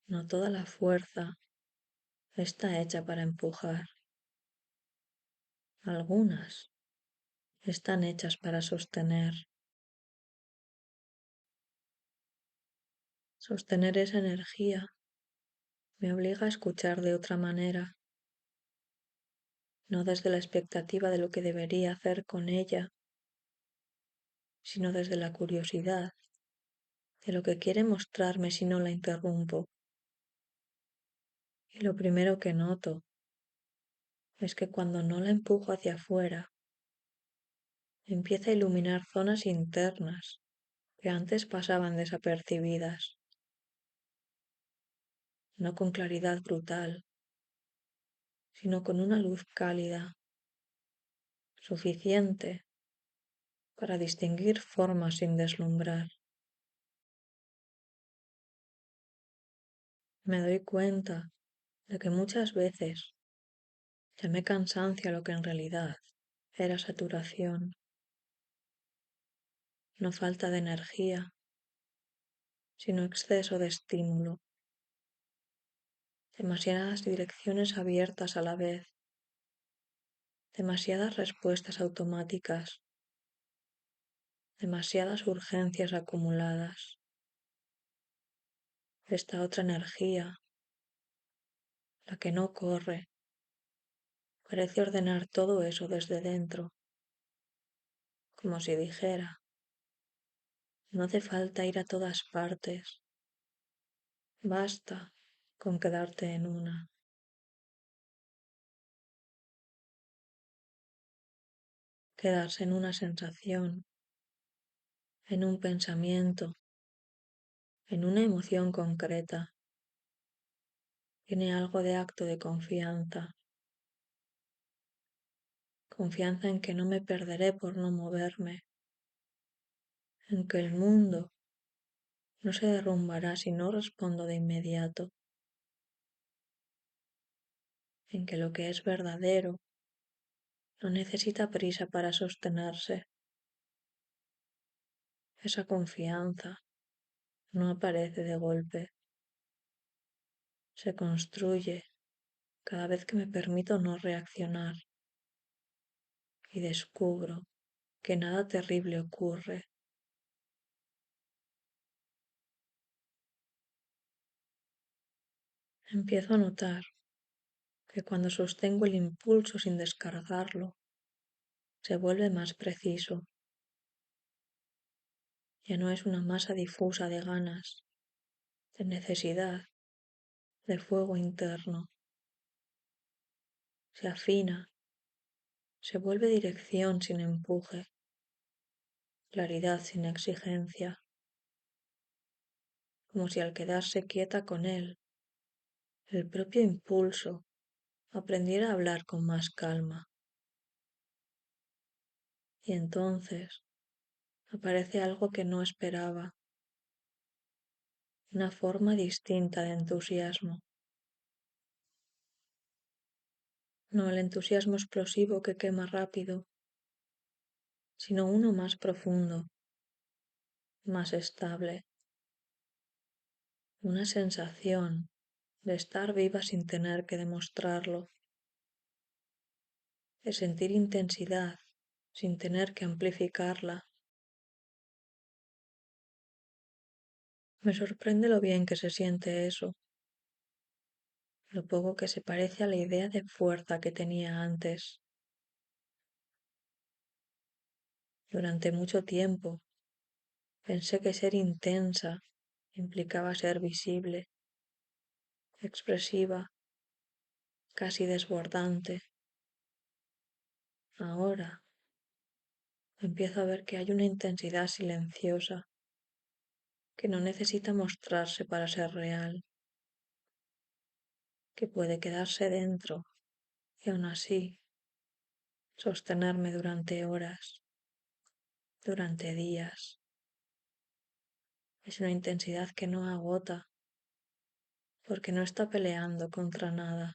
No toda la fuerza está hecha para empujar. Algunas están hechas para sostener. Sostener esa energía me obliga a escuchar de otra manera, no desde la expectativa de lo que debería hacer con ella, sino desde la curiosidad de lo que quiere mostrarme si no la interrumpo. Y lo primero que noto es que cuando no la empujo hacia afuera, empieza a iluminar zonas internas que antes pasaban desapercibidas, no con claridad brutal, sino con una luz cálida, suficiente para distinguir formas sin deslumbrar. Me doy cuenta de que muchas veces llamé cansancio a lo que en realidad era saturación, no falta de energía, sino exceso de estímulo, demasiadas direcciones abiertas a la vez, demasiadas respuestas automáticas, demasiadas urgencias acumuladas. Esta otra energía, la que no corre, parece ordenar todo eso desde dentro, como si dijera, no hace falta ir a todas partes, basta con quedarte en una. Quedarse en una sensación, en un pensamiento, en una emoción concreta, tiene algo de acto de confianza, confianza en que no me perderé por no moverme, en que el mundo no se derrumbará si no respondo de inmediato, en que lo que es verdadero no necesita prisa para sostenerse. Esa confianza no aparece de golpe, se construye cada vez que me permito no reaccionar y descubro que nada terrible ocurre. Empiezo a notar que cuando sostengo el impulso sin descargarlo, se vuelve más preciso. Ya no es una masa difusa de ganas, de necesidad, de fuego interno. Se afina, se vuelve dirección sin empuje, claridad sin exigencia, como si al quedarse quieta con él, el propio impulso aprendiera a hablar con más calma. Y entonces aparece algo que no esperaba, una forma distinta de entusiasmo. No el entusiasmo explosivo que quema rápido, sino uno más profundo, más estable, una sensación de estar viva sin tener que demostrarlo, de sentir intensidad sin tener que amplificarla. Me sorprende lo bien que se siente eso, lo poco que se parece a la idea de fuerza que tenía antes. Durante mucho tiempo pensé que ser intensa implicaba ser visible, expresiva, casi desbordante. Ahora empiezo a ver que hay una intensidad silenciosa que no necesita mostrarse para ser real, que puede quedarse dentro y aún así sostenerme durante horas, durante días. Es una intensidad que no agota porque no está peleando contra nada.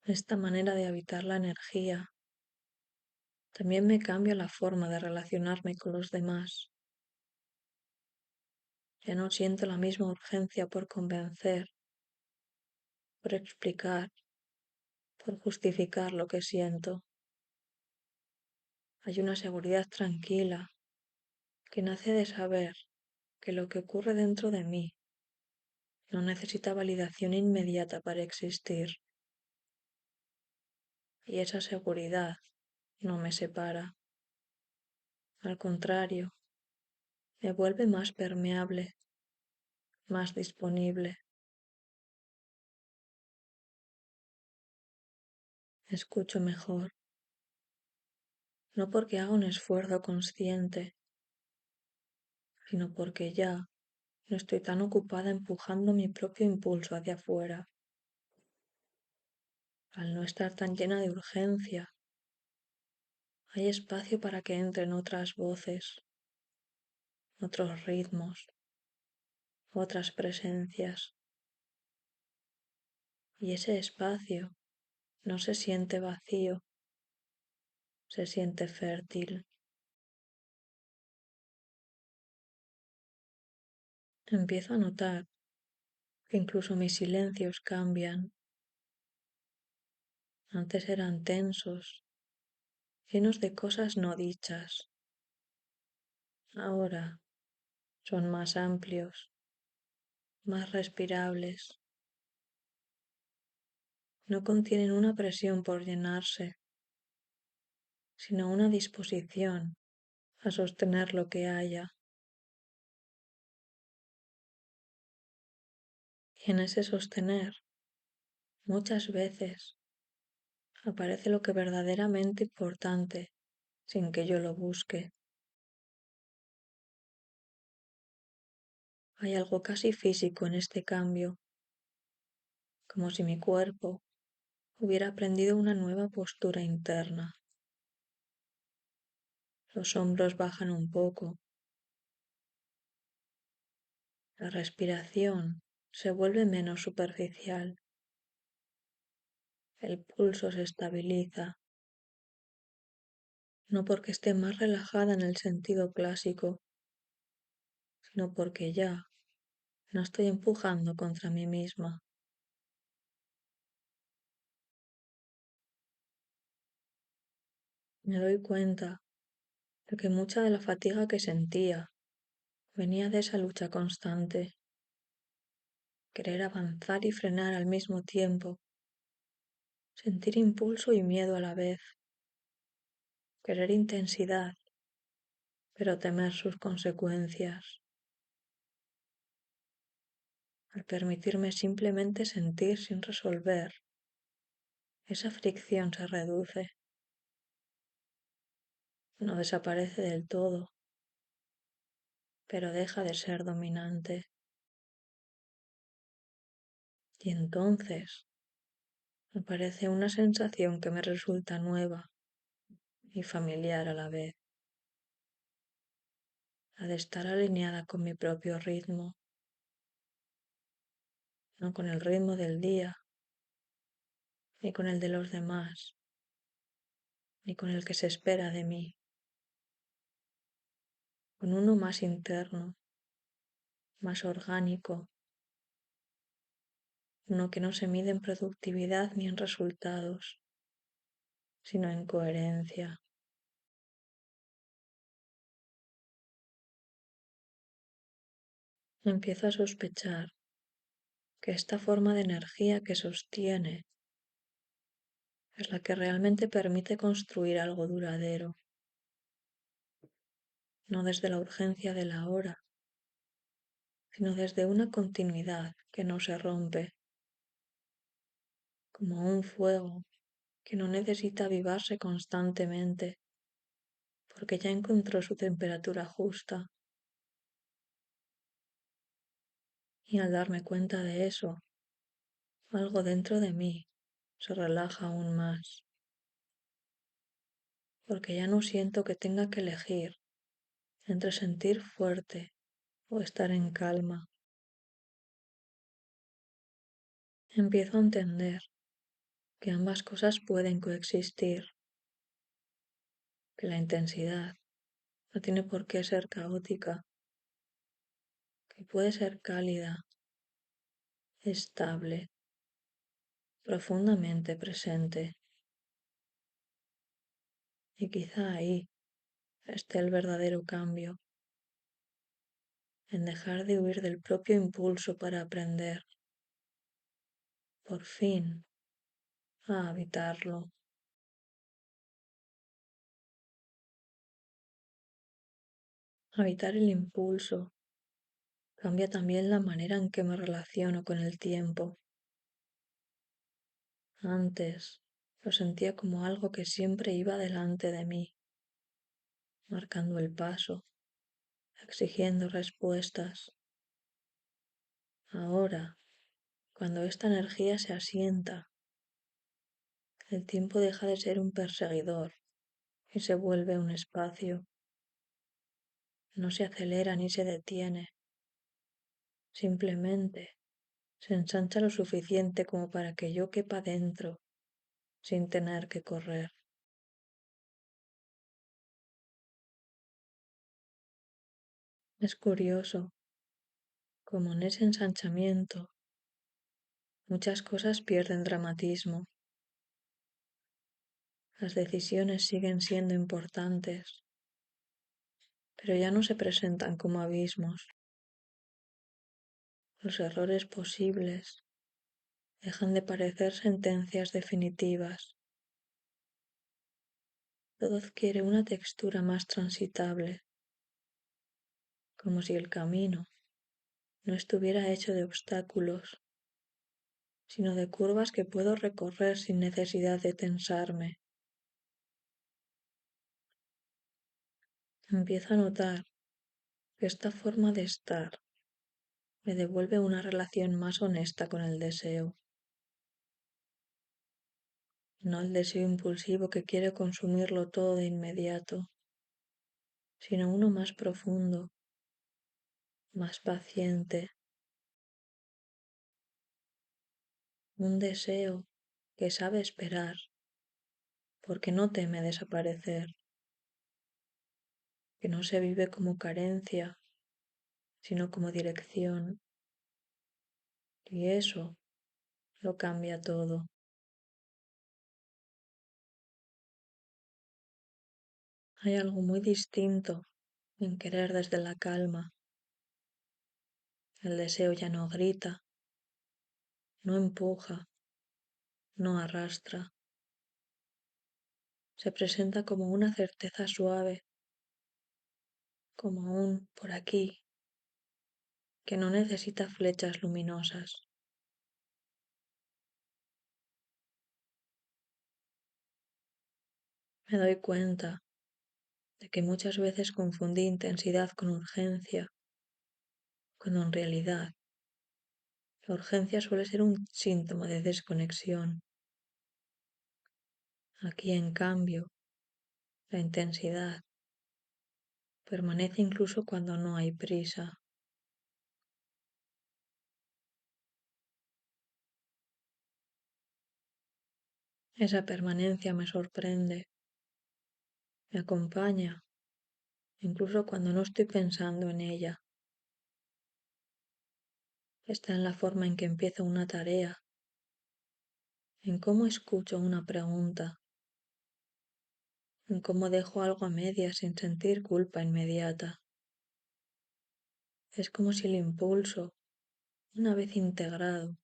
Esta manera de habitar la energía también me cambia la forma de relacionarme con los demás. Ya no siento la misma urgencia por convencer, por explicar, por justificar lo que siento. Hay una seguridad tranquila que nace de saber que lo que ocurre dentro de mí no necesita validación inmediata para existir, y esa seguridad no me separa. Al contrario, me vuelve más permeable, más disponible. Escucho mejor, no porque haga un esfuerzo consciente, sino porque ya no estoy tan ocupada empujando mi propio impulso hacia afuera. Al no estar tan llena de urgencia, hay espacio para que entren otras voces, otros ritmos, otras presencias. Y ese espacio no se siente vacío, se siente fértil. Empiezo a notar que incluso mis silencios cambian. Antes eran tensos, llenos de cosas no dichas. Ahora son más amplios, más respirables. No contienen una presión por llenarse, sino una disposición a sostener lo que haya. Y en ese sostener, muchas veces, aparece lo que verdaderamente importante sin que yo lo busque. Hay algo casi físico en este cambio, como si mi cuerpo hubiera aprendido una nueva postura interna. Los hombros bajan un poco, la respiración se vuelve menos superficial, el pulso se estabiliza, no porque esté más relajada en el sentido clásico, sino porque ya no estoy empujando contra mí misma. Me doy cuenta de que mucha de la fatiga que sentía venía de esa lucha constante, querer avanzar y frenar al mismo tiempo, sentir impulso y miedo a la vez, querer intensidad, pero temer sus consecuencias. Al permitirme simplemente sentir sin resolver, esa fricción se reduce, no desaparece del todo, pero deja de ser dominante. Y entonces aparece una sensación que me resulta nueva y familiar a la vez, la de estar alineada con mi propio ritmo, no con el ritmo del día, ni con el de los demás, ni con el que se espera de mí, con uno más interno, más orgánico, uno que no se mide en productividad ni en resultados, sino en coherencia. Empiezo a sospechar que esta forma de energía que sostiene es la que realmente permite construir algo duradero, no desde la urgencia de la hora, sino desde una continuidad que no se rompe, como un fuego que no necesita avivarse constantemente, porque ya encontró su temperatura justa. Y al darme cuenta de eso, algo dentro de mí se relaja aún más, porque ya no siento que tenga que elegir entre sentir fuerte o estar en calma. Empiezo a entender que ambas cosas pueden coexistir, que la intensidad no tiene por qué ser caótica, que puede ser cálida, estable, profundamente presente. Y quizá ahí esté el verdadero cambio, en dejar de huir del propio impulso para aprender, por fin, a habitarlo. Habitar el impulso cambia también la manera en que me relaciono con el tiempo. Antes lo sentía como algo que siempre iba delante de mí, marcando el paso, exigiendo respuestas. Ahora, cuando esta energía se asienta, el tiempo deja de ser un perseguidor y se vuelve un espacio. No se acelera ni se detiene, simplemente se ensancha lo suficiente como para que yo quepa dentro sin tener que correr. Es curioso como en ese ensanchamiento muchas cosas pierden dramatismo. Las decisiones siguen siendo importantes, pero ya no se presentan como abismos. Los errores posibles dejan de parecer sentencias definitivas. Todo adquiere una textura más transitable, como si el camino no estuviera hecho de obstáculos, sino de curvas que puedo recorrer sin necesidad de tensarme. Empiezo a notar que esta forma de estar me devuelve una relación más honesta con el deseo, no el deseo impulsivo que quiere consumirlo todo de inmediato, sino uno más profundo, más paciente, un deseo que sabe esperar porque no teme desaparecer, que no se vive como carencia, sino como dirección, y eso lo cambia todo. Hay algo muy distinto en querer desde la calma. El deseo ya no grita, no empuja, no arrastra. Se presenta como una certeza suave, como un por aquí, que no necesita flechas luminosas. Me doy cuenta de que muchas veces confundí intensidad con urgencia, cuando en realidad la urgencia suele ser un síntoma de desconexión. Aquí, en cambio, la intensidad permanece incluso cuando no hay prisa. Esa permanencia me sorprende, me acompaña, incluso cuando no estoy pensando en ella. Está en la forma en que empiezo una tarea, en cómo escucho una pregunta, en cómo dejo algo a medias sin sentir culpa inmediata. Es como si el impulso, una vez integrado,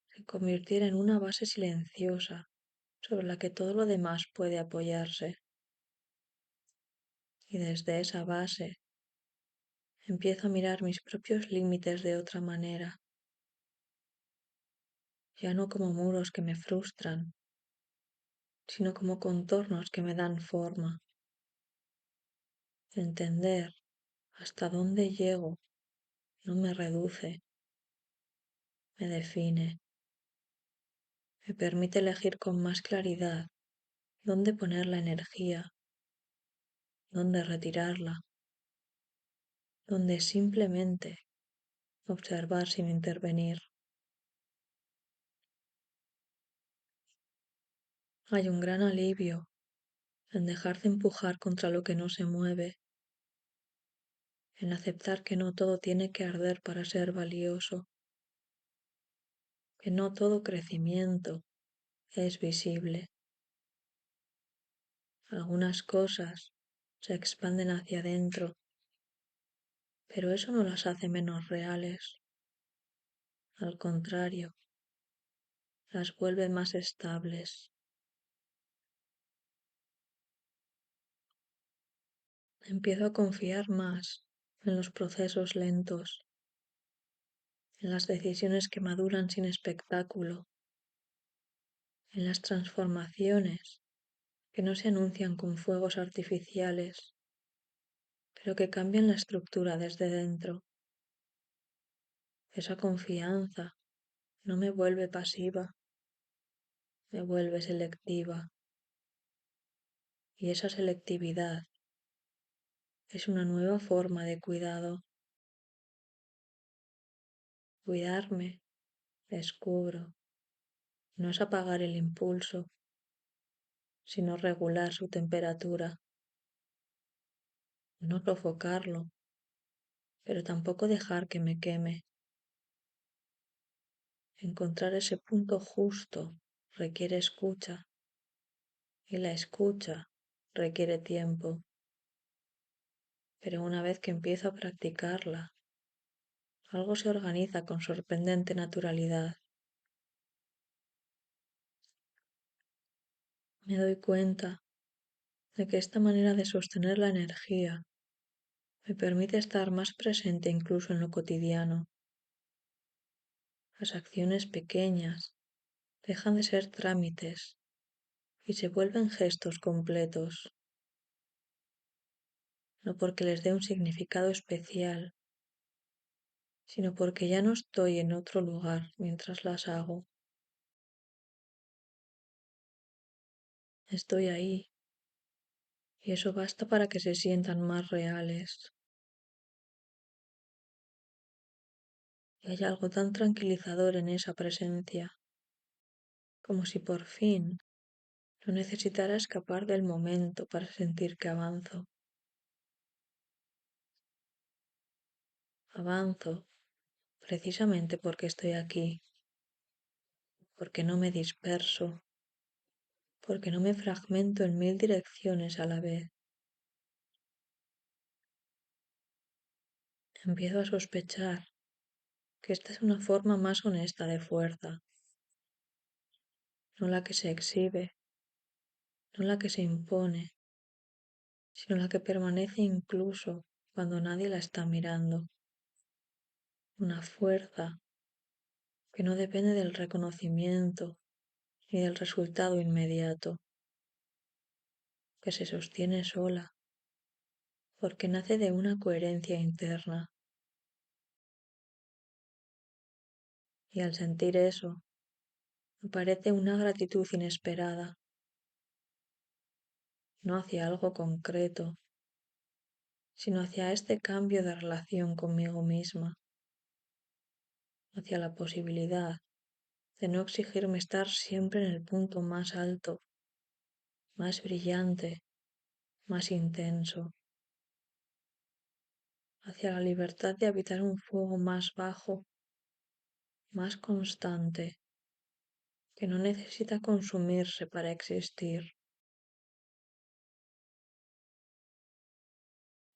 se convirtiera en una base silenciosa sobre la que todo lo demás puede apoyarse. Y desde esa base empiezo a mirar mis propios límites de otra manera, ya no como muros que me frustran, sino como contornos que me dan forma. Entender hasta dónde llego no me reduce, me define, me permite elegir con más claridad dónde poner la energía, dónde retirarla, dónde simplemente observar sin intervenir. Hay un gran alivio en dejar de empujar contra lo que no se mueve, en aceptar que no todo tiene que arder para ser valioso, que no todo crecimiento es visible. Algunas cosas se expanden hacia adentro, pero eso no las hace menos reales. Al contrario, las vuelve más estables. Empiezo a confiar más en los procesos lentos, en las decisiones que maduran sin espectáculo, en las transformaciones que no se anuncian con fuegos artificiales, pero que cambian la estructura desde dentro. Esa confianza no me vuelve pasiva, me vuelve selectiva. Y esa selectividad es una nueva forma de cuidado. Cuidarme, descubro, no es apagar el impulso, sino regular su temperatura, no sofocarlo, pero tampoco dejar que me queme. Encontrar ese punto justo requiere escucha y la escucha requiere tiempo, pero una vez que empiezo a practicarla, algo se organiza con sorprendente naturalidad. Me doy cuenta de que esta manera de sostener la energía me permite estar más presente incluso en lo cotidiano. Las acciones pequeñas dejan de ser trámites y se vuelven gestos completos, no porque les dé un significado especial, sino porque ya no estoy en otro lugar mientras las hago. Estoy ahí y eso basta para que se sientan más reales. Y hay algo tan tranquilizador en esa presencia, como si por fin no necesitara escapar del momento para sentir que avanzo. Avanzo precisamente porque estoy aquí, porque no me disperso, porque no me fragmento en mil direcciones a la vez. Empiezo a sospechar que esta es una forma más honesta de fuerza, no la que se exhibe, no la que se impone, sino la que permanece incluso cuando nadie la está mirando. Una fuerza que no depende del reconocimiento ni del resultado inmediato, que se sostiene sola, porque nace de una coherencia interna. Y al sentir eso, me parece una gratitud inesperada, no hacia algo concreto, sino hacia este cambio de relación conmigo misma, hacia la posibilidad de no exigirme estar siempre en el punto más alto, más brillante, más intenso, hacia la libertad de habitar un fuego más bajo, más constante, que no necesita consumirse para existir.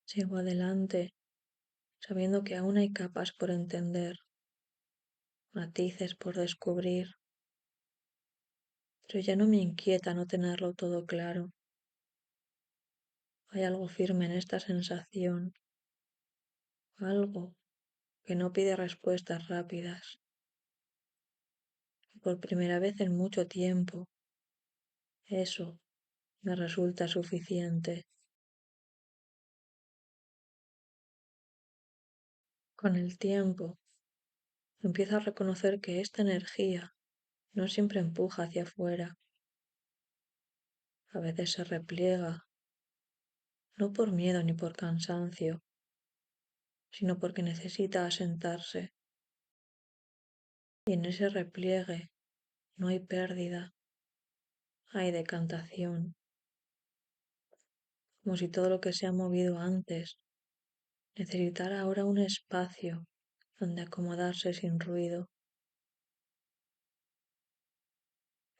Sigo adelante, sabiendo que aún hay capas por entender, matices por descubrir, pero ya no me inquieta no tenerlo todo claro. Hay algo firme en esta sensación, algo que no pide respuestas rápidas. Por primera vez en mucho tiempo, eso me resulta suficiente. Con el tiempo, empiezo a reconocer que esta energía no siempre empuja hacia afuera. A veces se repliega, no por miedo ni por cansancio, sino porque necesita asentarse. Y en ese repliegue no hay pérdida, hay decantación, como si todo lo que se ha movido antes necesitara ahora un espacio donde acomodarse sin ruido.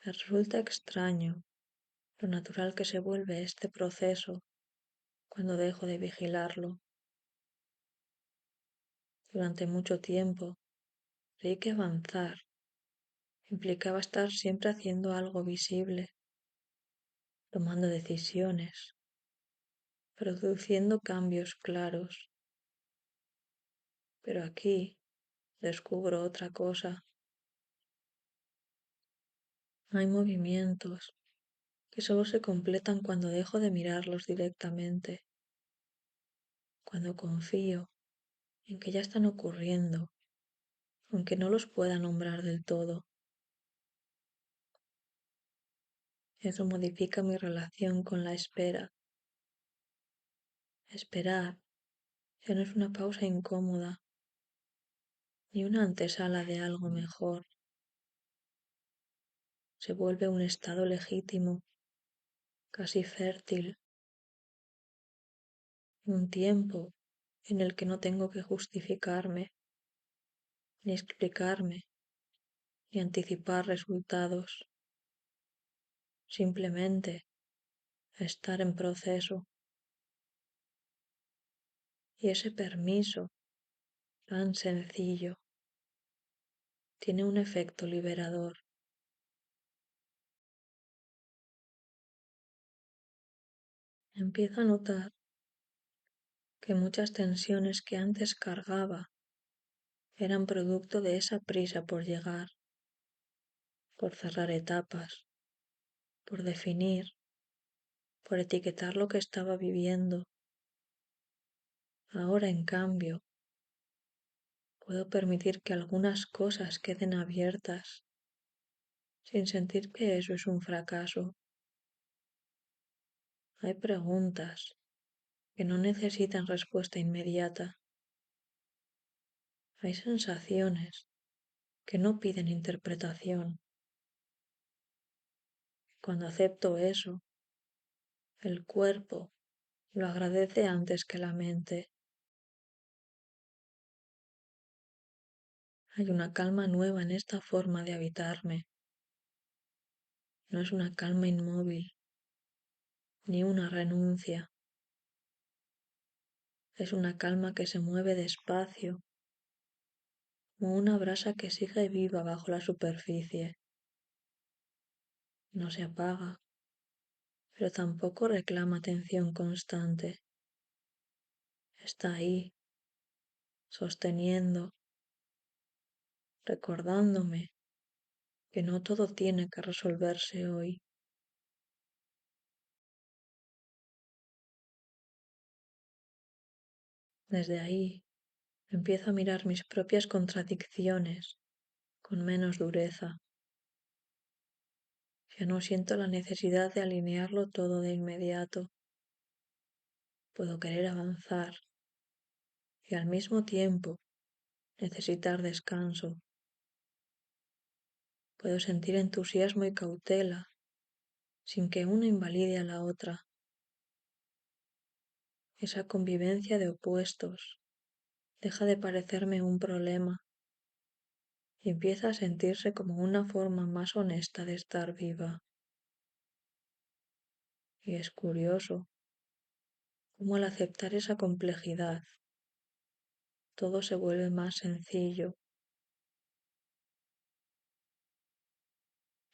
Me resulta extraño lo natural que se vuelve este proceso cuando dejo de vigilarlo. Durante mucho tiempo creí que avanzar implicaba estar siempre haciendo algo visible, tomando decisiones, produciendo cambios claros. Pero aquí descubro otra cosa. Hay movimientos que solo se completan cuando dejo de mirarlos directamente, cuando confío en que ya están ocurriendo, aunque no los pueda nombrar del todo. Eso modifica mi relación con la espera. Esperar ya no es una pausa incómoda, ni una antesala de algo mejor. Se vuelve un estado legítimo, casi fértil, un tiempo en el que no tengo que justificarme, ni explicarme, ni anticipar resultados. Simplemente estar en proceso. Y ese permiso, tan sencillo, tiene un efecto liberador. Empiezo a notar que muchas tensiones que antes cargaba eran producto de esa prisa por llegar, por cerrar etapas, por definir, por etiquetar lo que estaba viviendo. Ahora, en cambio, puedo permitir que algunas cosas queden abiertas sin sentir que eso es un fracaso. Hay preguntas que no necesitan respuesta inmediata. Hay sensaciones que no piden interpretación. Cuando acepto eso, el cuerpo lo agradece antes que la mente. Hay una calma nueva en esta forma de habitarme. No es una calma inmóvil, ni una renuncia. Es una calma que se mueve despacio, como una brasa que sigue viva bajo la superficie. No se apaga, pero tampoco reclama atención constante. Está ahí, sosteniendo, recordándome que no todo tiene que resolverse hoy. Desde ahí empiezo a mirar mis propias contradicciones con menos dureza. Ya no siento la necesidad de alinearlo todo de inmediato. Puedo querer avanzar y al mismo tiempo necesitar descanso. Puedo sentir entusiasmo y cautela sin que una invalide a la otra. Esa convivencia de opuestos deja de parecerme un problema y empieza a sentirse como una forma más honesta de estar viva. Y es curioso cómo al aceptar esa complejidad todo se vuelve más sencillo,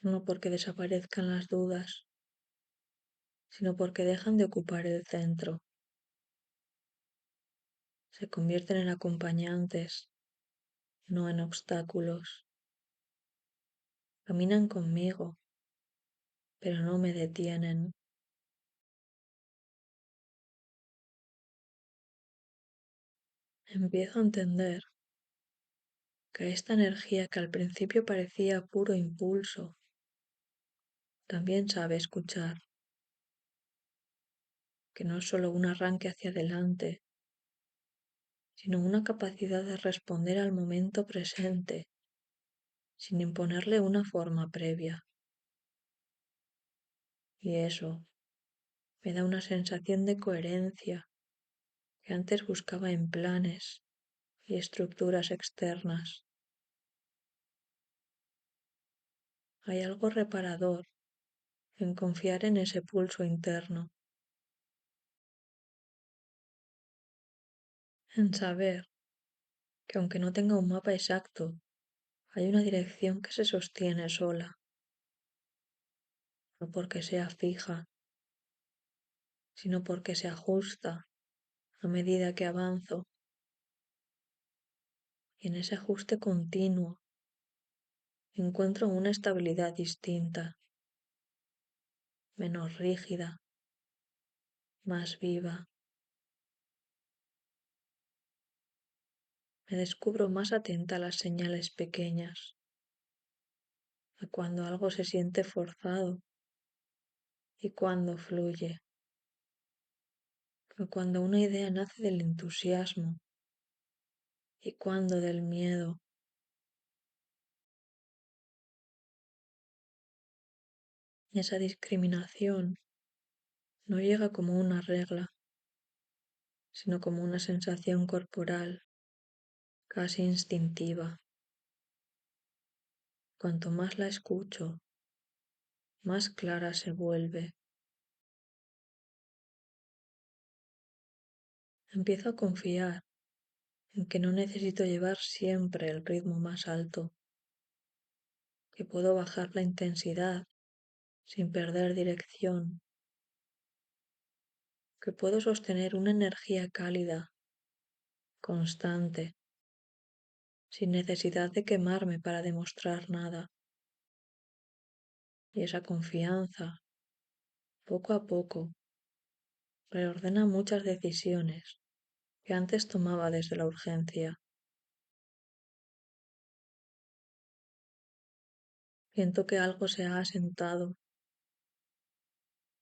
no porque desaparezcan las dudas, sino porque dejan de ocupar el centro. Se convierten en acompañantes, no en obstáculos. Caminan conmigo, pero no me detienen. Empiezo a entender que esta energía que al principio parecía puro impulso, también sabe escuchar, que no es solo un arranque hacia adelante, sino una capacidad de responder al momento presente, sin imponerle una forma previa. Y eso me da una sensación de coherencia que antes buscaba en planes y estructuras externas. Hay algo reparador en confiar en ese pulso interno, en saber que aunque no tenga un mapa exacto, hay una dirección que se sostiene sola, no porque sea fija, sino porque se ajusta a medida que avanzo, y en ese ajuste continuo encuentro una estabilidad distinta, menos rígida, más viva. Me descubro más atenta a las señales pequeñas, a cuando algo se siente forzado y cuando fluye, a cuando una idea nace del entusiasmo y cuando del miedo. Esa discriminación no llega como una regla, sino como una sensación corporal, casi instintiva. Cuanto más la escucho, más clara se vuelve. Empiezo a confiar en que no necesito llevar siempre el ritmo más alto, que puedo bajar la intensidad sin perder dirección, que puedo sostener una energía cálida, constante, sin necesidad de quemarme para demostrar nada. Y esa confianza, poco a poco, reordena muchas decisiones que antes tomaba desde la urgencia. Siento que algo se ha asentado,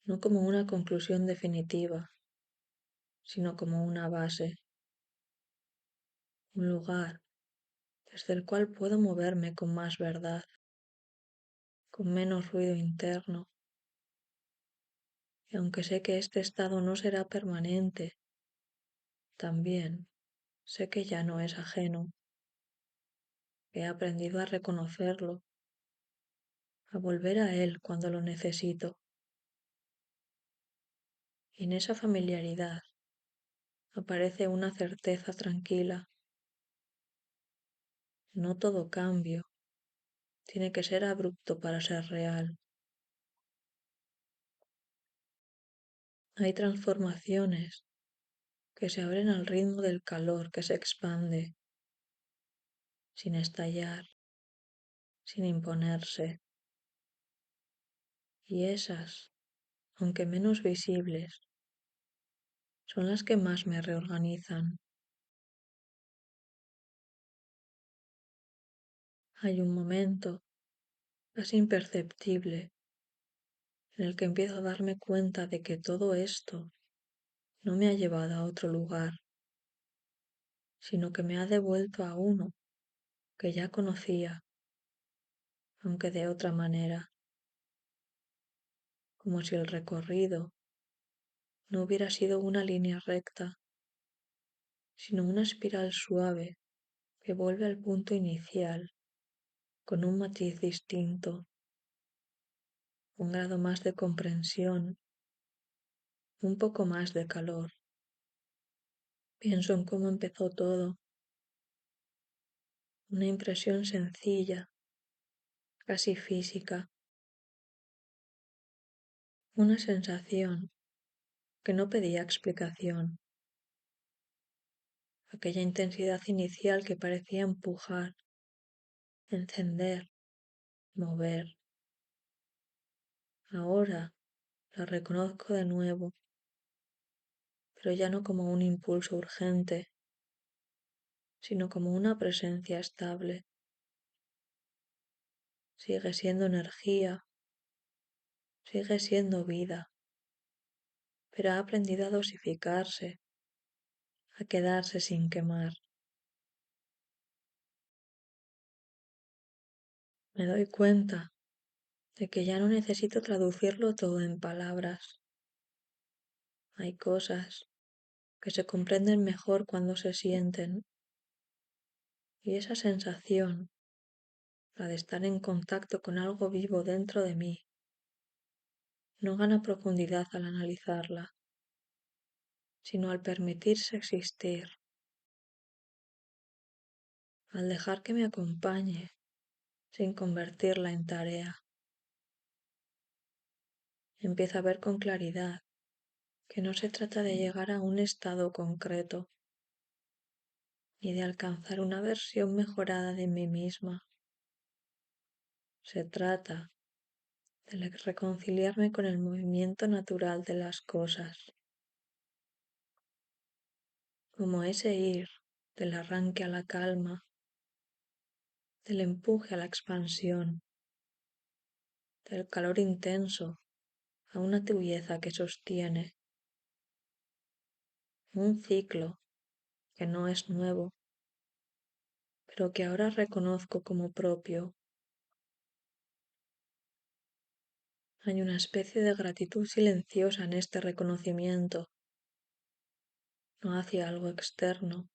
no como una conclusión definitiva, sino como una base, un lugar desde el cual puedo moverme con más verdad, con menos ruido interno. Y aunque sé que este estado no será permanente, también sé que ya no es ajeno. He aprendido a reconocerlo, a volver a él cuando lo necesito. Y en esa familiaridad aparece una certeza tranquila. No todo cambio tiene que ser abrupto para ser real. Hay transformaciones que se abren al ritmo del calor que se expande, sin estallar, sin imponerse. Y esas, aunque menos visibles, son las que más me reorganizan. Hay un momento, casi imperceptible, en el que empiezo a darme cuenta de que todo esto no me ha llevado a otro lugar, sino que me ha devuelto a uno que ya conocía, aunque de otra manera, como si el recorrido no hubiera sido una línea recta, sino una espiral suave que vuelve al punto inicial con un matiz distinto, un grado más de comprensión, un poco más de calor. Pienso en cómo empezó todo, una impresión sencilla, casi física, una sensación que no pedía explicación, aquella intensidad inicial que parecía empujar, encender, mover. Ahora la reconozco de nuevo, pero ya no como un impulso urgente, sino como una presencia estable. Sigue siendo energía, sigue siendo vida, pero ha aprendido a dosificarse, a quedarse sin quemar. Me doy cuenta de que ya no necesito traducirlo todo en palabras. Hay cosas que se comprenden mejor cuando se sienten, y esa sensación, la de estar en contacto con algo vivo dentro de mí, no gana profundidad al analizarla, sino al permitirse existir, al dejar que me acompañe sin convertirla en tarea. Empiezo a ver con claridad que no se trata de llegar a un estado concreto, ni de alcanzar una versión mejorada de mí misma. Se trata de reconciliarme con el movimiento natural de las cosas, como ese ir del arranque a la calma, del empuje a la expansión, del calor intenso a una tibieza que sostiene, un ciclo que no es nuevo, pero que ahora reconozco como propio. Hay una especie de gratitud silenciosa en este reconocimiento, no hacia algo externo,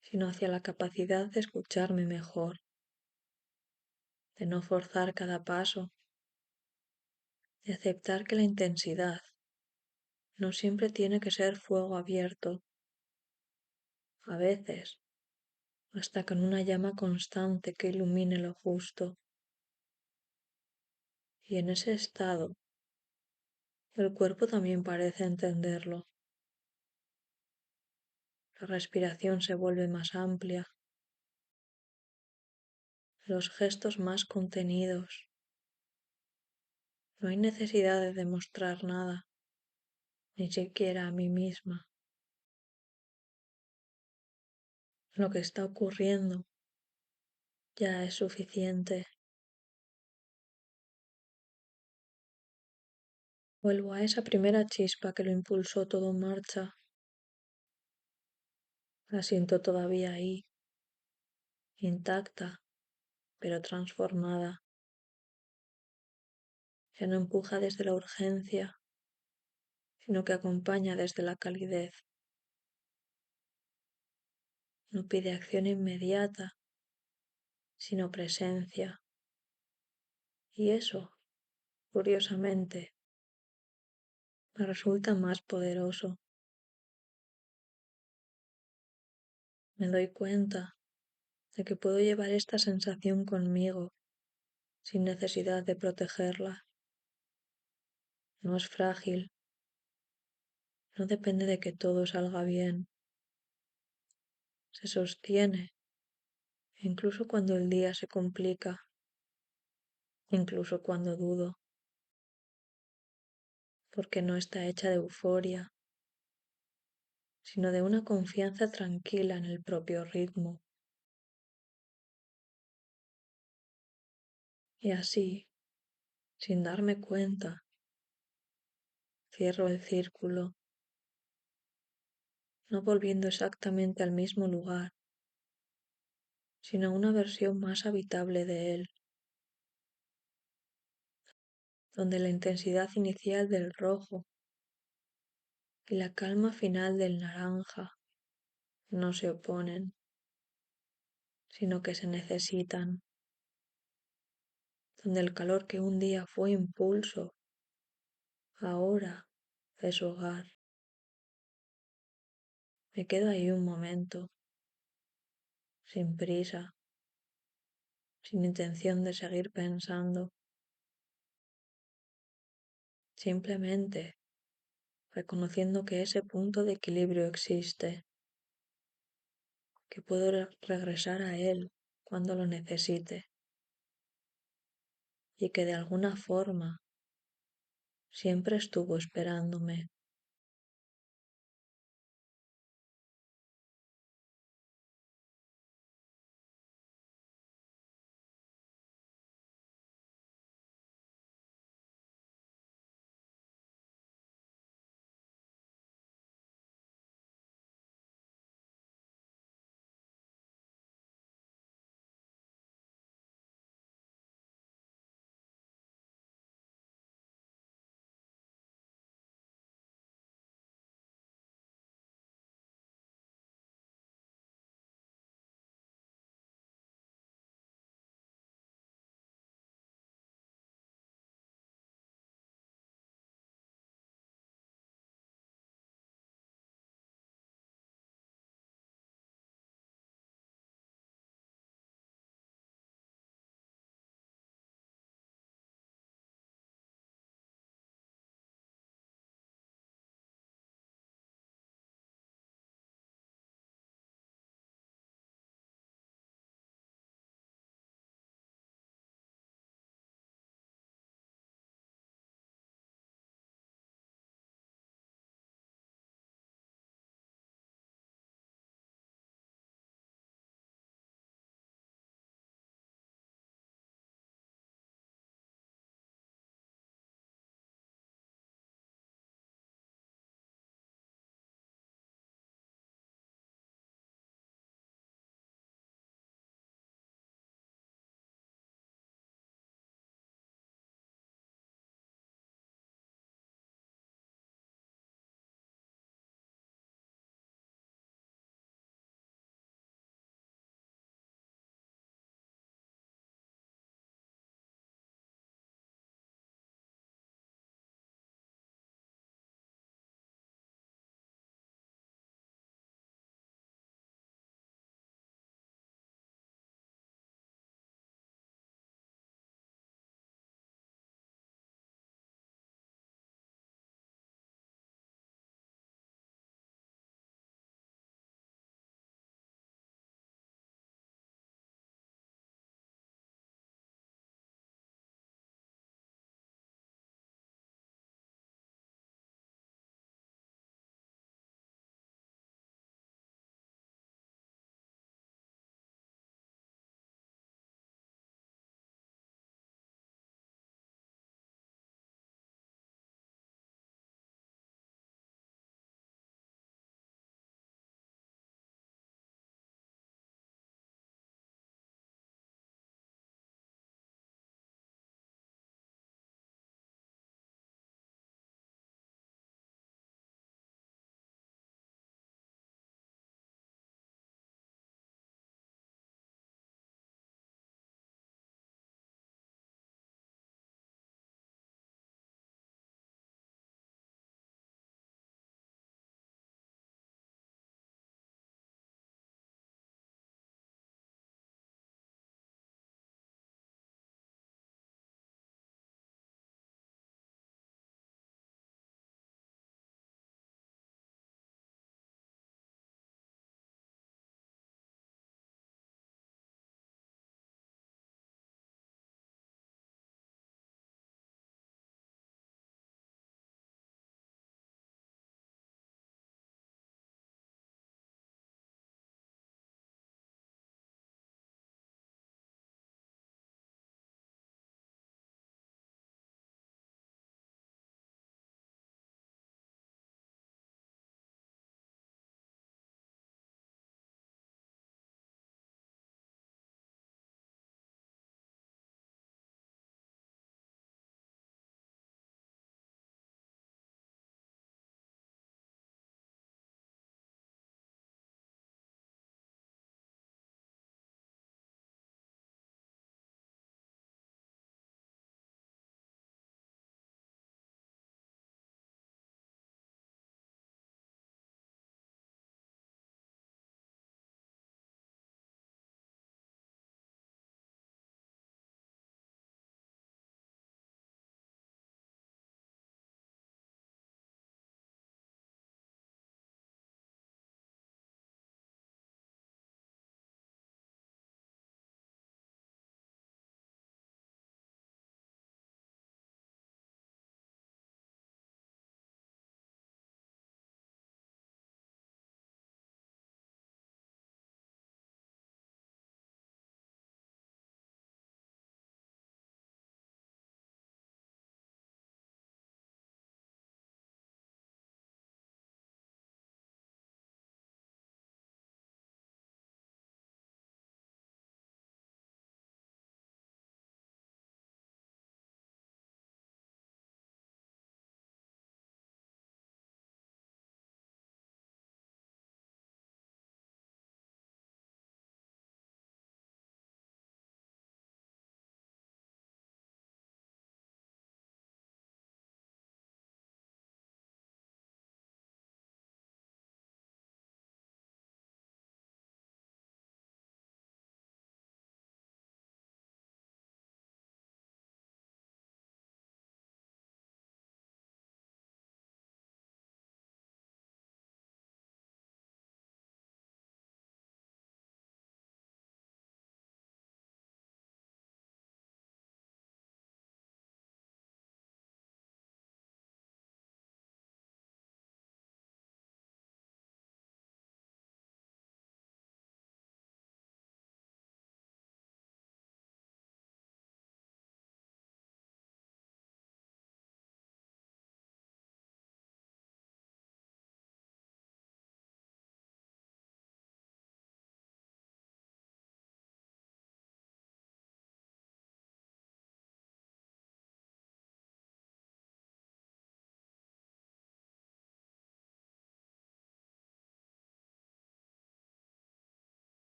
sino hacia la capacidad de escucharme mejor, de no forzar cada paso, de aceptar que la intensidad no siempre tiene que ser fuego abierto. A veces, hasta con una llama constante que ilumine lo justo. Y en ese estado, el cuerpo también parece entenderlo. La respiración se vuelve más amplia, los gestos más contenidos. No hay necesidad de demostrar nada, ni siquiera a mí misma. Lo que está ocurriendo ya es suficiente. Vuelvo a esa primera chispa que lo impulsó todo en marcha. La siento todavía ahí, intacta, pero transformada. Ya no empuja desde la urgencia, sino que acompaña desde la calidez. No pide acción inmediata, sino presencia. Y eso, curiosamente, me resulta más poderoso. Me doy cuenta de que puedo llevar esta sensación conmigo sin necesidad de protegerla. No es frágil, no depende de que todo salga bien. Se sostiene, incluso cuando el día se complica, incluso cuando dudo, porque no está hecha de euforia, sino de una confianza tranquila en el propio ritmo. Y así, sin darme cuenta, cierro el círculo, no volviendo exactamente al mismo lugar, sino a una versión más habitable de él, donde la intensidad inicial del rojo y la calma final del naranja no se oponen, sino que se necesitan, donde el calor que un día fue impulso, ahora es hogar. Me quedo ahí un momento, sin prisa, sin intención de seguir pensando, simplemente reconociendo que ese punto de equilibrio existe, que puedo regresar a él cuando lo necesite y que de alguna forma siempre estuvo esperándome.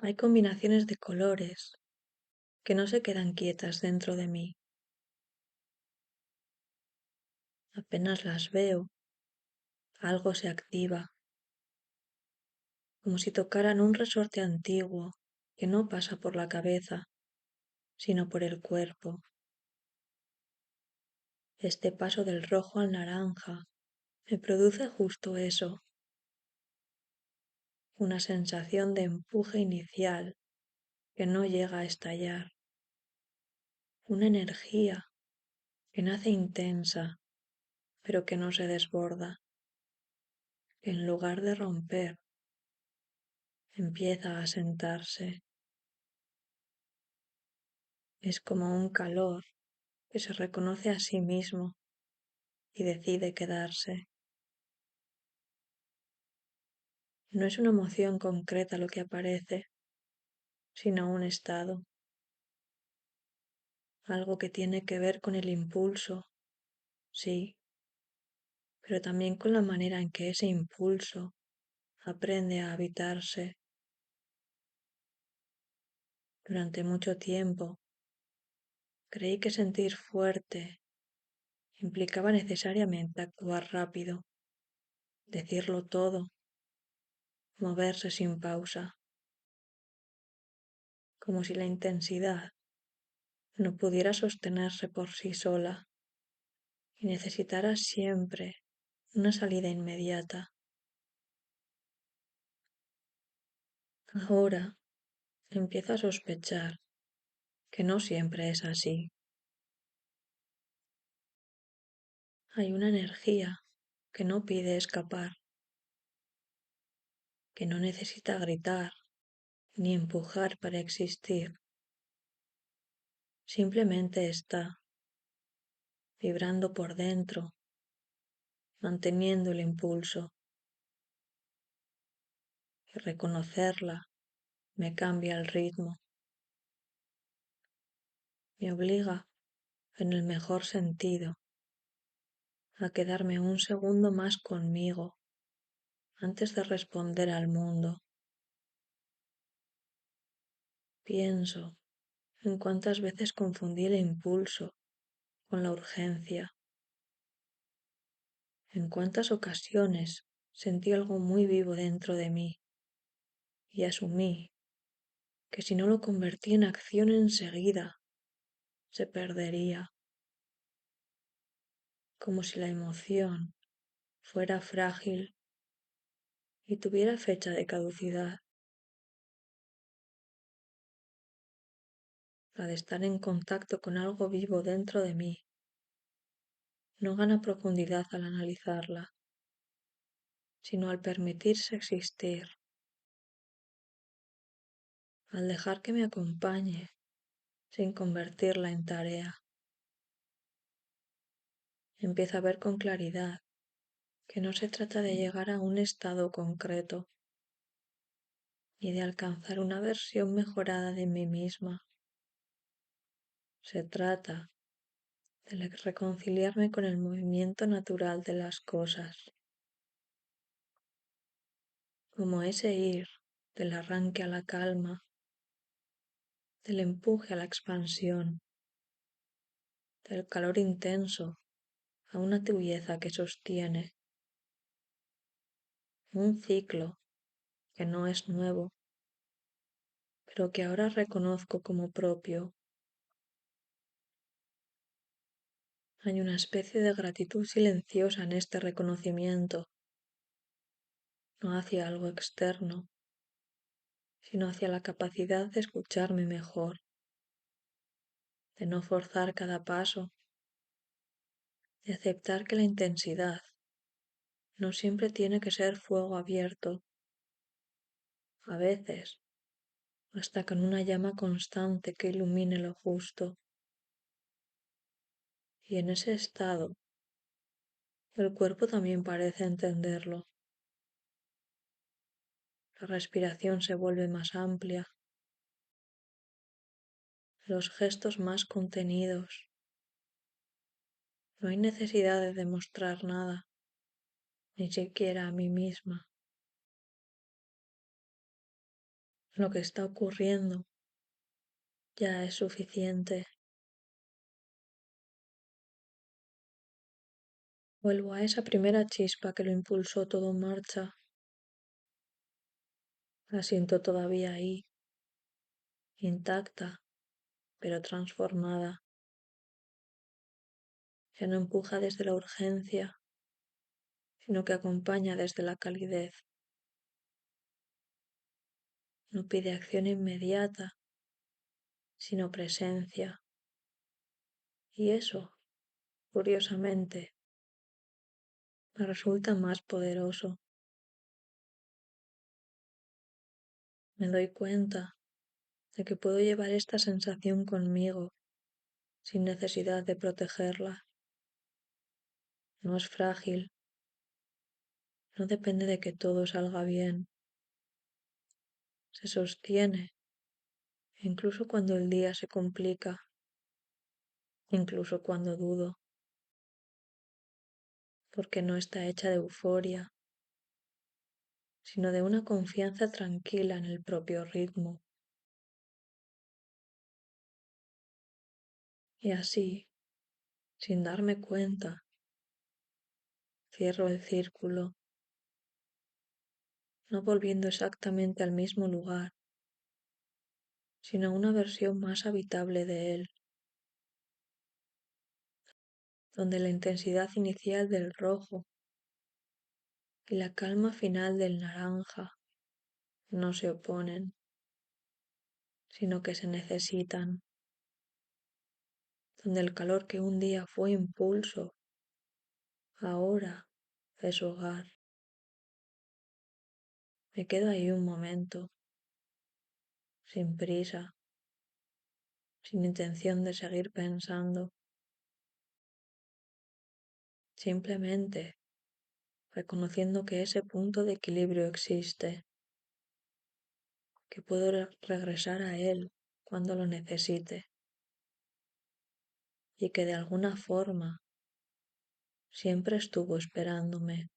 Hay combinaciones de colores que no se quedan quietas dentro de mí. Apenas las veo, algo se activa, como si tocaran un resorte antiguo que no pasa por la cabeza, sino por el cuerpo. Este paso del rojo al naranja me produce justo eso, una sensación de empuje inicial que no llega a estallar, una energía que nace intensa pero que no se desborda, que en lugar de romper empieza a sentarse. Es como un calor que se reconoce a sí mismo y decide quedarse. No es una emoción concreta lo que aparece, sino un estado, algo que tiene que ver con el impulso, sí, pero también con la manera en que ese impulso aprende a habitarse. Durante mucho tiempo creí que sentir fuerte implicaba necesariamente actuar rápido, decirlo todo, moverse sin pausa, como si la intensidad no pudiera sostenerse por sí sola y necesitara siempre una salida inmediata. Ahora empiezo a sospechar que no siempre es así. Hay una energía que no pide escapar, que no necesita gritar ni empujar para existir. Simplemente está vibrando por dentro, manteniendo el impulso. Y reconocerla me cambia el ritmo, me obliga, en el mejor sentido, a quedarme un segundo más conmigo antes de responder al mundo. Pienso en cuántas veces confundí el impulso con la urgencia, en cuántas ocasiones sentí algo muy vivo dentro de mí y asumí que si no lo convertí en acción enseguida, se perdería, como si la emoción fuera frágil y tuviera fecha de caducidad. La de estar en contacto con algo vivo dentro de mí no gana profundidad al analizarla, sino al permitirse existir, al dejar que me acompañe sin convertirla en tarea. Empiezo a ver con claridad que no se trata de llegar a un estado concreto, ni de alcanzar una versión mejorada de mí misma. Se trata de reconciliarme con el movimiento natural de las cosas, como ese ir del arranque a la calma, del empuje a la expansión, del calor intenso a una tibieza que sostiene, un ciclo que no es nuevo, pero que ahora reconozco como propio. Hay una especie de gratitud silenciosa en este reconocimiento, no hacia algo externo, sino hacia la capacidad de escucharme mejor, de no forzar cada paso, de aceptar que la intensidad no siempre tiene que ser fuego abierto. A veces basta con una llama constante que ilumine lo justo. Y en ese estado, el cuerpo también parece entenderlo. La respiración se vuelve más amplia, los gestos más contenidos. No hay necesidad de demostrar nada, ni siquiera a mí misma. Lo que está ocurriendo ya es suficiente. Vuelvo a esa primera chispa que lo impulsó todo en marcha. La siento todavía ahí, intacta, pero transformada. Ya no empuja desde la urgencia, sino que acompaña desde la calidez. No pide acción inmediata, sino presencia. Y eso, curiosamente, me resulta más poderoso. Me doy cuenta de que puedo llevar esta sensación conmigo sin necesidad de protegerla. No es frágil, no depende de que todo salga bien. Se sostiene, incluso cuando el día se complica, incluso cuando dudo, porque no está hecha de euforia, sino de una confianza tranquila en el propio ritmo. Y así, sin darme cuenta, cierro el círculo, no volviendo exactamente al mismo lugar, sino una versión más habitable de él, donde la intensidad inicial del rojo y la calma final del naranja no se oponen, sino que se necesitan, donde el calor que un día fue impulso, ahora es hogar. Me quedo ahí un momento, sin prisa, sin intención de seguir pensando, simplemente reconociendo que ese punto de equilibrio existe, que puedo regresar a él cuando lo necesite y que de alguna forma siempre estuvo esperándome.